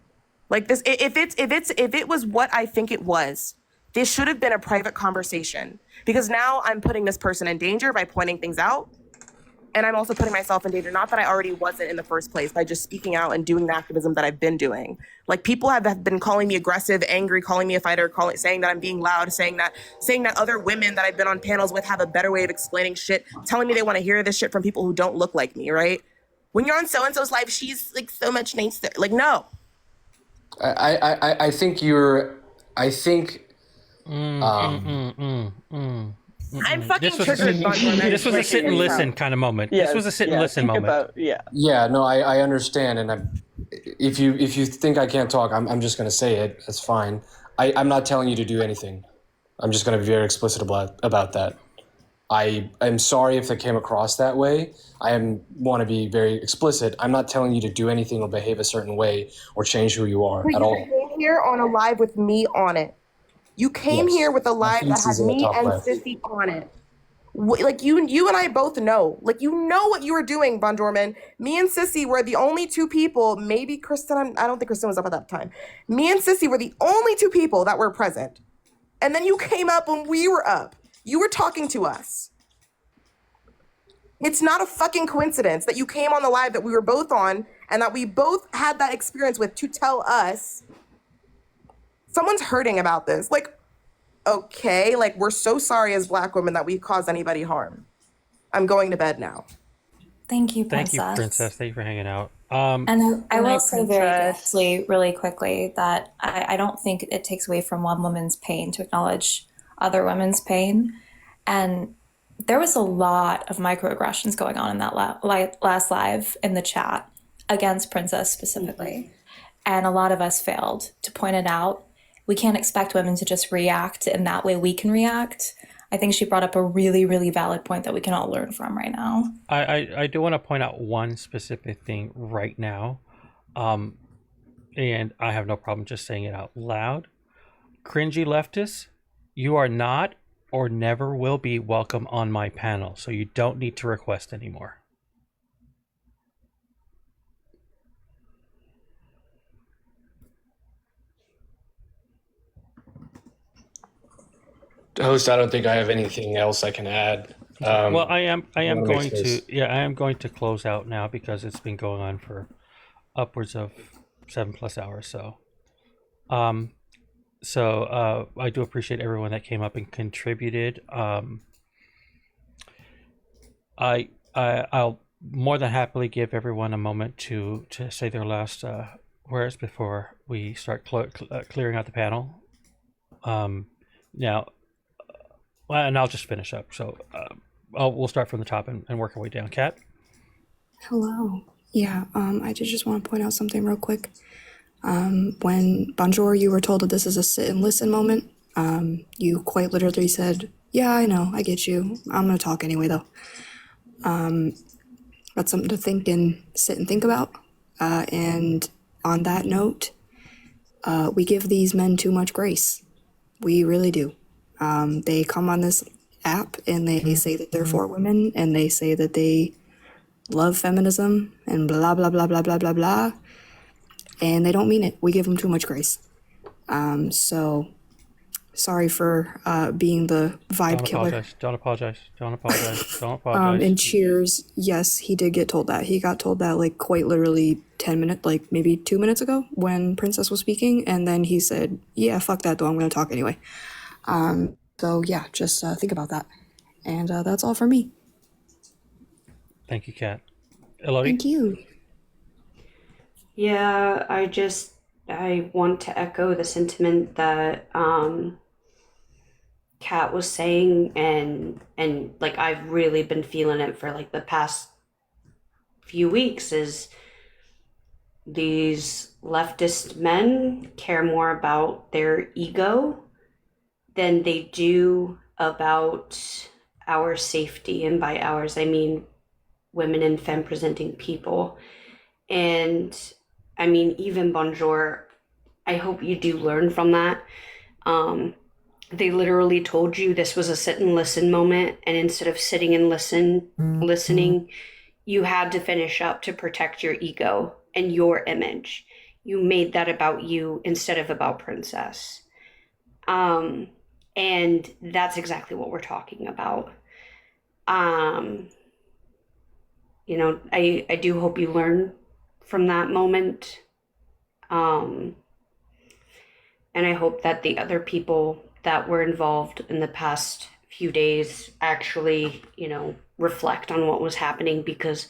Speaker 15: Like this, if it was what I think it was, this should have been a private conversation, because now I'm putting this person in danger by pointing things out. And I'm also putting myself in danger, not that I already wasn't in the first place, by just speaking out and doing the activism that I've been doing. Like, people have been calling me aggressive, angry, calling me a fighter, saying that I'm being loud, saying that other women that I've been on panels with have a better way of explaining shit, telling me they want to hear this shit from people who don't look like me, right? When you're on so-and-so's live, she's like so much nicer. Like, no.
Speaker 10: I think
Speaker 15: I'm fucking triggered.
Speaker 2: This was a sit and listen kind of moment. This was a sit and listen moment.
Speaker 10: Yeah, no, I understand, and if you think I can't talk, I'm just gonna say it. That's fine. I'm not telling you to do anything. I'm just gonna be very explicit about that. I am sorry if it came across that way. I want to be very explicit. I'm not telling you to do anything or behave a certain way or change who you are at all.
Speaker 15: You came here on a live with me on it. You came here with a live that had me and Sissy on it. Like, you and I both know. Like, you know what you were doing, Bonjorman. Me and Sissy were the only two people, maybe Kristen, I don't think Kristen was up at that time. Me and Sissy were the only two people that were present. And then you came up when we were up. You were talking to us. It's not a fucking coincidence that you came on the live that we were both on and that we both had that experience with to tell us someone's hurting about this. Like,
Speaker 18: okay. Like, we're so sorry as Black women that we've caused anybody harm. I'm going to bed now.
Speaker 23: Thank you,
Speaker 2: Thank
Speaker 23: Princess.
Speaker 2: you, Princess. Thank you for hanging out.
Speaker 23: And I will say very
Speaker 15: Princess.
Speaker 23: directly, really quickly, that I don't think it takes away from one woman's pain to acknowledge other women's pain. And there was a lot of microaggressions going on in that last live in the chat against Princess specifically. And a lot of us failed to point it out. We can't expect women to just react in that way we can react. I think she brought up a really, really valid point that we can all learn from right now.
Speaker 2: I do want to point out one specific thing right now, and I have no problem just saying it out loud. Cringy leftists, you are not or never will be welcome on my panel, so you don't need to request anymore.
Speaker 10: Host, I don't think I have anything else I can add.
Speaker 2: Well, I am
Speaker 10: wanna make
Speaker 2: going
Speaker 10: space.
Speaker 2: to, I am going to close out now because it's been going on for upwards of 7+ hours. So, I do appreciate everyone that came up and contributed. I'll more than happily give everyone a moment to say their last words before we start clearing out the panel. Now, and I'll just finish up. So we'll start from the top and work our way down. Kat?
Speaker 17: Hello. Yeah, I did just want to point out something real quick. When Bonjour, you were told that this is a sit and listen moment, you quite literally said, yeah, I know, I get you. I'm going to talk anyway, though. That's something to think and sit and think about. And on that note, we give these men too much grace. We really do. They come on this app and they say that they're for women and they say that they love feminism and blah, blah, blah, blah, blah, blah, blah. And they don't mean it. We give them too much grace. So sorry for being the vibe killer.
Speaker 2: Don't apologize. Don't apologize. Don't apologize.
Speaker 17: And Cheers, yes, he did get told that. He got told that like quite literally 10 minutes, like maybe 2 minutes ago when Princess was speaking. And then he said, yeah, fuck that though, I'm going to talk anyway. So yeah, just think about that. And that's all for me.
Speaker 2: Thank you, Kat. Elodie?
Speaker 17: Thank you.
Speaker 6: Yeah, I want to echo the sentiment that Kat was saying, and like I've really been feeling it for like the past few weeks, is these leftist men care more about their ego than they do about our safety. And by ours, I mean women and femme presenting people. And I mean, even Bonjour, I hope you do learn from that. They literally told you this was a sit and listen moment. And instead of sitting and listening, you had to finish up to protect your ego and your image. You made that about you instead of about Princess. And that's exactly what we're talking about. You know, I do hope you learn from that moment. And I hope that the other people that were involved in the past few days actually, you know, reflect on what was happening, because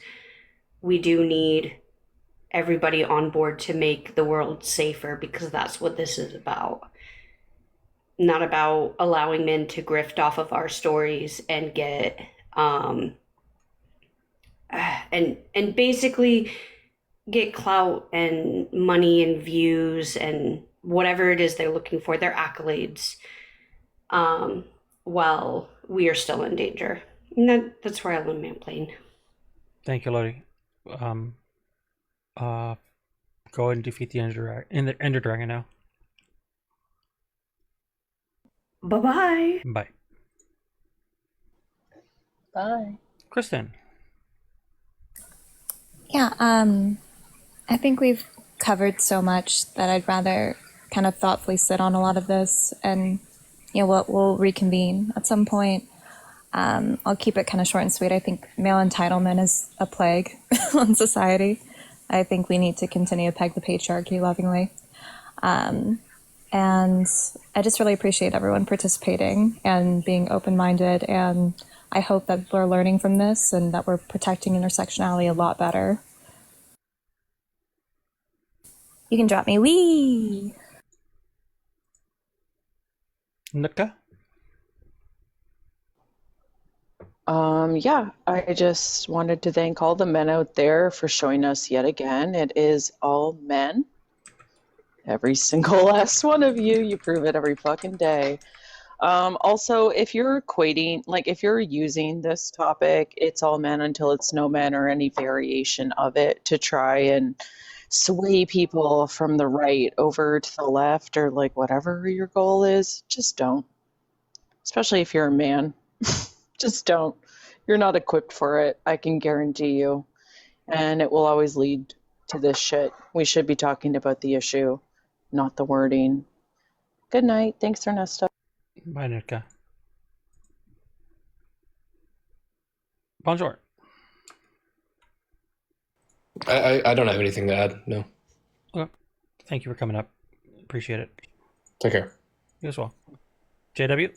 Speaker 6: we do need everybody on board to make the world safer, because that's what this is about. Not about allowing men to grift off of our stories and get and basically get clout and money and views and whatever it is they're looking for, their accolades, while we are still in danger. And that's where I learned mansplain.
Speaker 2: Thank you, Lottie. Go and defeat the Ender Dragon now.
Speaker 6: Bye-bye.
Speaker 2: Bye.
Speaker 5: Bye.
Speaker 2: Kristen.
Speaker 23: Yeah, I think we've covered so much that I'd rather kind of thoughtfully sit on a lot of this, and you know, we'll reconvene at some point. I'll keep it kind of short and sweet. I think male entitlement is a plague on society. I think we need to continue to peg the patriarchy lovingly. And I just really appreciate everyone participating and being open-minded. And I hope that we're learning from this and that we're protecting intersectionality a lot better. You can drop me. Wee!
Speaker 2: Nutka?
Speaker 12: Yeah, I just wanted to thank all the men out there for showing us yet again. It is all men. Every single last one of you. You prove it every fucking day. Also, if you're equating, like if you're using this topic, it's all men until it's no men or any variation of it to try and sway people from the right over to the left or like whatever your goal is, just don't. Especially if you're a man. Just don't. You're not equipped for it, I can guarantee you. And it will always lead to this shit. We should be talking about the issue, not the wording. Good night. Thanks, Ernesto.
Speaker 2: Bye, Nutka. Bonjour.
Speaker 10: I don't have anything to add. No.
Speaker 2: Okay. Thank you for coming up. Appreciate it.
Speaker 10: Take care.
Speaker 2: You as well. JW?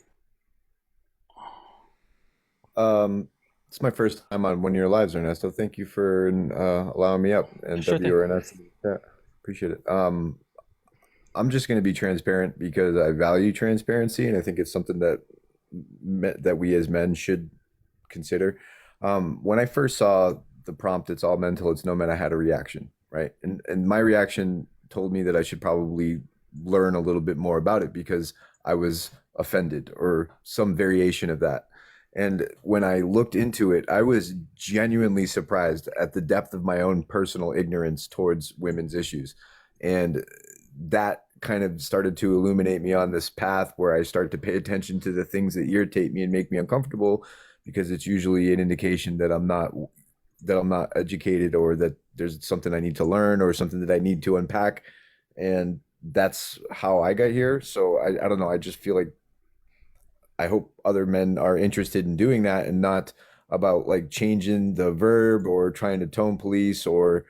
Speaker 16: It's my first time on one of your lives, Ernesto. Thank you for allowing me up. And
Speaker 2: Sure
Speaker 16: W, Ernesto. Yeah, appreciate it. I'm just going to be transparent because I value transparency, and I think it's something that we as men should consider. When I first saw the prompt, "It's all men till it's no men," I had a reaction, right? And my reaction told me that I should probably learn a little bit more about it because I was offended or some variation of that. And when I looked into it, I was genuinely surprised at the depth of my own personal ignorance towards women's issues. And that kind of started to illuminate me on this path where I start to pay attention to the things that irritate me and make me uncomfortable, because it's usually an indication that I'm not educated, or that there's something I need to learn or something that I need to unpack. And that's how I got here. So I don't know. I just feel like I hope other men are interested in doing that and not about like changing the verb or trying to tone police or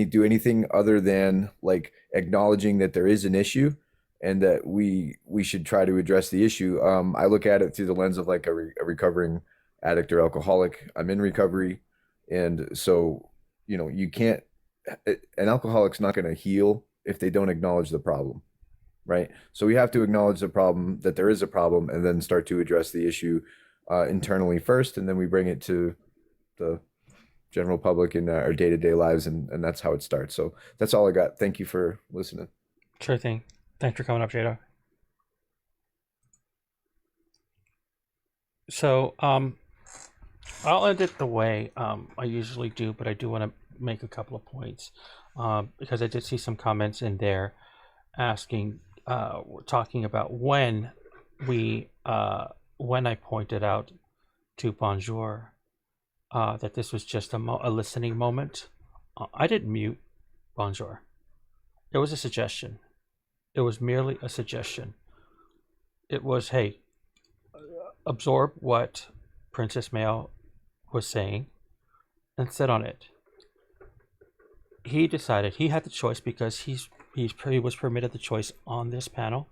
Speaker 16: do anything other than like acknowledging that there is an issue and that we should try to address the issue. I look at it through the lens of like a recovering addict or alcoholic. I'm in recovery. And so, you can't, an alcoholic's not going to heal if they don't acknowledge the problem. Right. So we have to acknowledge the problem, that there is a problem, and then start to address the issue internally first. And then we bring it to the general public in our day-to-day lives. And that's how it starts. So that's all I got. Thank you for listening.
Speaker 2: Sure thing. Thanks for coming up, Jada. So I'll end it the way I usually do, but I do want to make a couple of points because I did see some comments in there asking, we're talking about when I pointed out to Bonjour that this was just a listening moment. I didn't mute Bonjour. It was a suggestion. It was merely a suggestion. It was, hey, absorb what Princess Mail was saying and sit on it. He decided he had the choice, because he was permitted the choice on this panel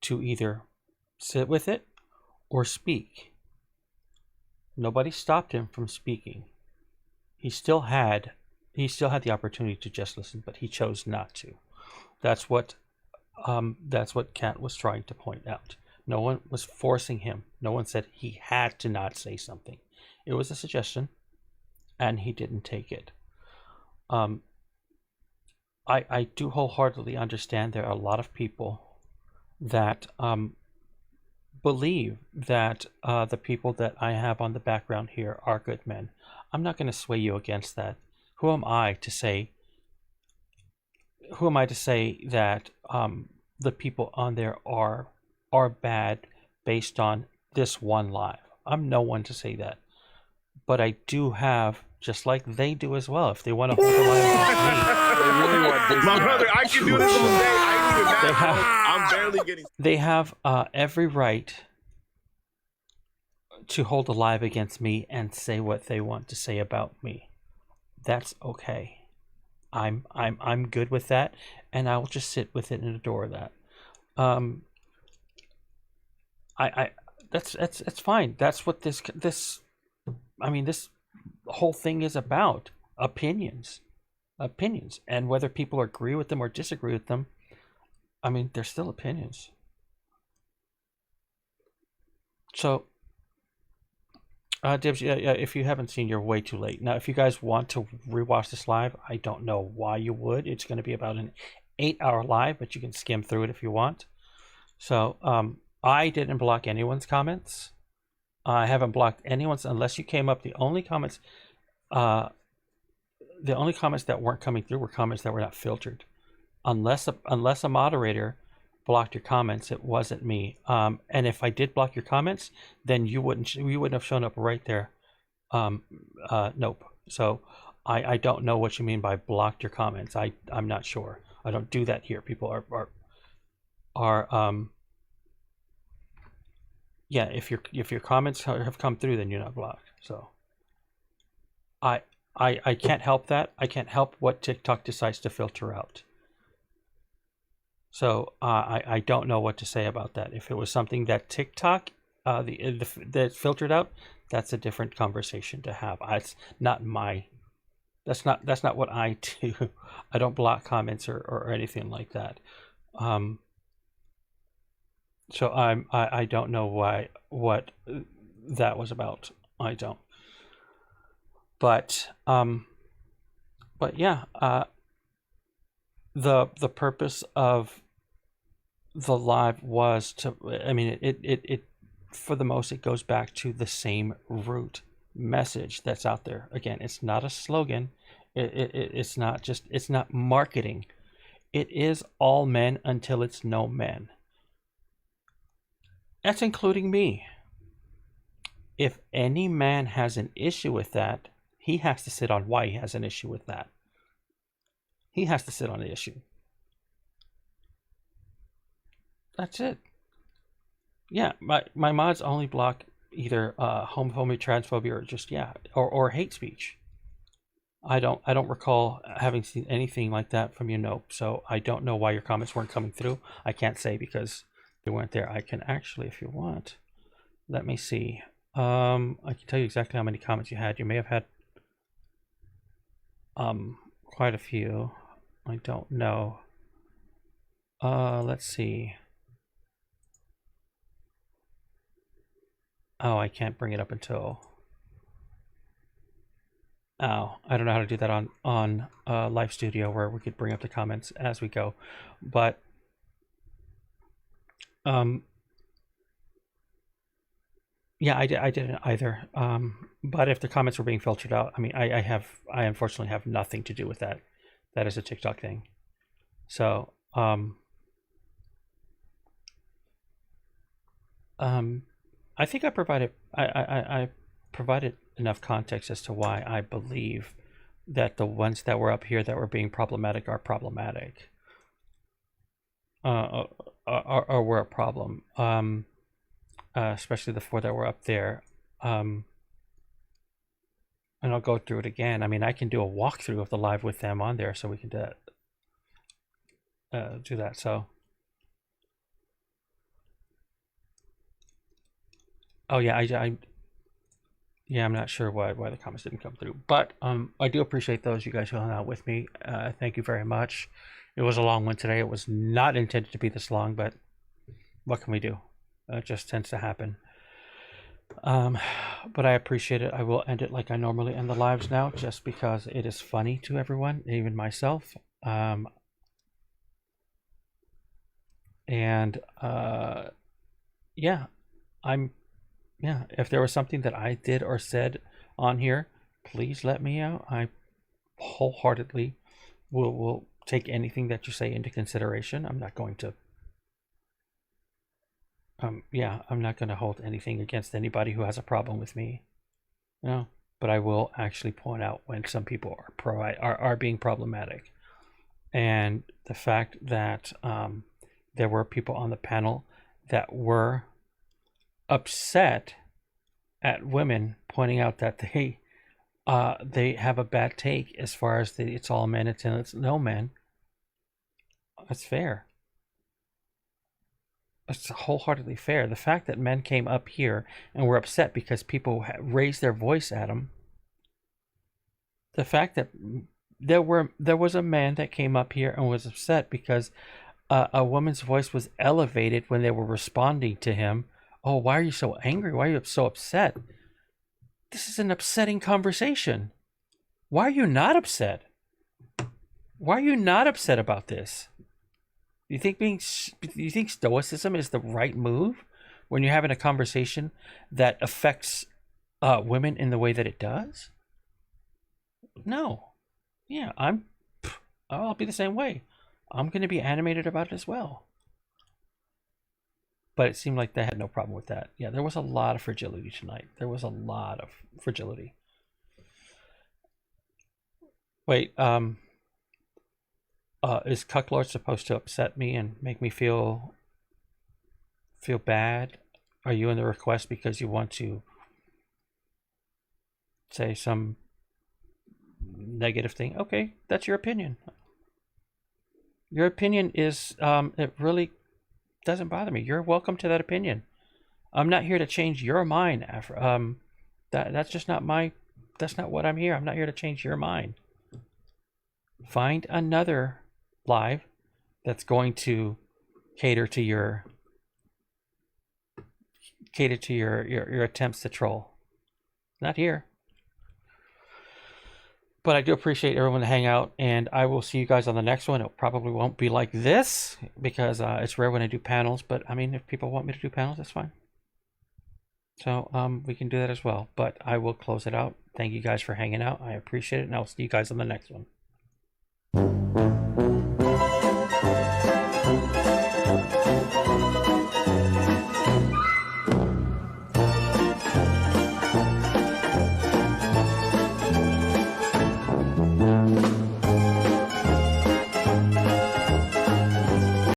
Speaker 2: to either sit with it or speak. Nobody stopped him from speaking. He still had the opportunity to just listen, but he chose not to. That's what Kat was trying to point out. No one was forcing him. No one said he had to not say something. It was a suggestion, and he didn't take it. I do wholeheartedly understand there are a lot of people that believe that the people that I have on the background here are good men. I'm not going to sway you against that. Who am I to say that the people on there are bad based on this one live? I'm no one to say that. But I do have, just like they do as well, if they want to hold the line against me.
Speaker 13: My brother, I can do this all day. I ain't even mad. I'm barely getting.
Speaker 2: They have every right to hold a live against me and say what they want to say about me. That's okay. I'm good with that, and I'll just sit with it and adore that. Um, I that's fine. That's what this I mean, this whole thing is about opinions, and whether people agree with them or disagree with them. I mean, they're still opinions. So, Dibs, yeah, if you haven't seen, you're way too late. Now, if you guys want to rewatch this live, I don't know why you would. It's going to be about an 8-hour live, but you can skim through it if you want. So, I didn't block anyone's comments. I haven't blocked anyone's unless you came up. The only comments that weren't coming through were comments that were not filtered. Unless a moderator blocked your comments, it wasn't me. And if I did block your comments, then you wouldn't have shown up right there. Nope. So I don't know what you mean by blocked your comments. I'm not sure. I don't do that here. People are yeah, if your comments have come through, then you're not blocked. So I can't help that. I can't help what TikTok decides to filter out. So I don't know what to say about that. If it was something that TikTok that filtered out, that's a different conversation to have. It's not my. That's not what I do. I don't block comments or anything like that. So I don't know what that was about. I don't. But yeah, the purpose of the live was to, I mean, it for the most, it goes back to the same root message that's out there. Again, it's not a slogan. It's not marketing. It is all men until it's no men. That's including me. If any man has an issue with that, he has to sit on why he has an issue with that. He has to sit on the issue. That's it. Yeah, my mods only block either homophobia, transphobia, or just or hate speech. I don't recall having seen anything like that from you, nope. So I don't know why your comments weren't coming through. I can't say because they weren't there. I can actually, if you want, let me see. I can tell you exactly how many comments you had. You may have had quite a few. I don't know. Let's see. Oh, I can't bring it up until. Oh, I don't know how to do that on Live Studio where we could bring up the comments as we go, but yeah, I didn't either. But if the comments were being filtered out, I mean, I unfortunately have nothing to do with that. That is a TikTok thing. So I think I provided I provided enough context as to why I believe that the ones that were up here that were being problematic are problematic. Or were a problem. Especially the 4 that were up there. And I'll go through it again. I mean, I can do a walkthrough of the live with them on there, so we can do that. So, oh yeah, I'm not sure why the comments didn't come through, but I do appreciate those you guys who hung out with me. Thank you very much. It was a long one today. It was not intended to be this long, but what can we do? It just tends to happen. But I appreciate it. I will end it like I normally end the lives now, just because it is funny to everyone, even myself. Yeah, if there was something that I did or said on here, please let me know. I wholeheartedly will take anything that you say into consideration. I'm not going to I'm not going to hold anything against anybody who has a problem with me. No, but I will actually point out when some people are being problematic. And the fact that there were people on the panel that were upset at women pointing out that they have a bad take as far as it's all men, it's no men. That's fair. it's wholeheartedly fair. The fact that men came up here and were upset because people raised their voice at them. The fact that there was a man that came up here and was upset because a woman's voice was elevated when they were responding to him. Oh, why are you so angry? Why are you so upset? This is an upsetting conversation. Why are you not upset? Why are you not upset about this? You think stoicism is the right move when you're having a conversation that affects women in the way that it does? No. Yeah, I'll be the same way. I'm going to be animated about it as well. But it seemed like they had no problem with that. Yeah, there was a lot of fragility tonight. There was a lot of fragility. Wait, is Cucklord supposed to upset me and make me feel bad? Are you in the request because you want to say some negative thing? Okay, that's your opinion. Your opinion is it really doesn't bother me. You're welcome to that opinion. I'm not here to change your mind. That's just not that's not what I'm here. I'm not here to change your mind. Find another live that's going to cater to your attempts to troll. Not here. But I do appreciate everyone to hang out, and I will see you guys on the next one. It probably won't be like this because it's rare when I do panels, but I mean, if people want me to do panels, that's fine. So we can do that as well, but I will close it out. Thank you guys for hanging out. I appreciate it, and I'll see you guys on the next one.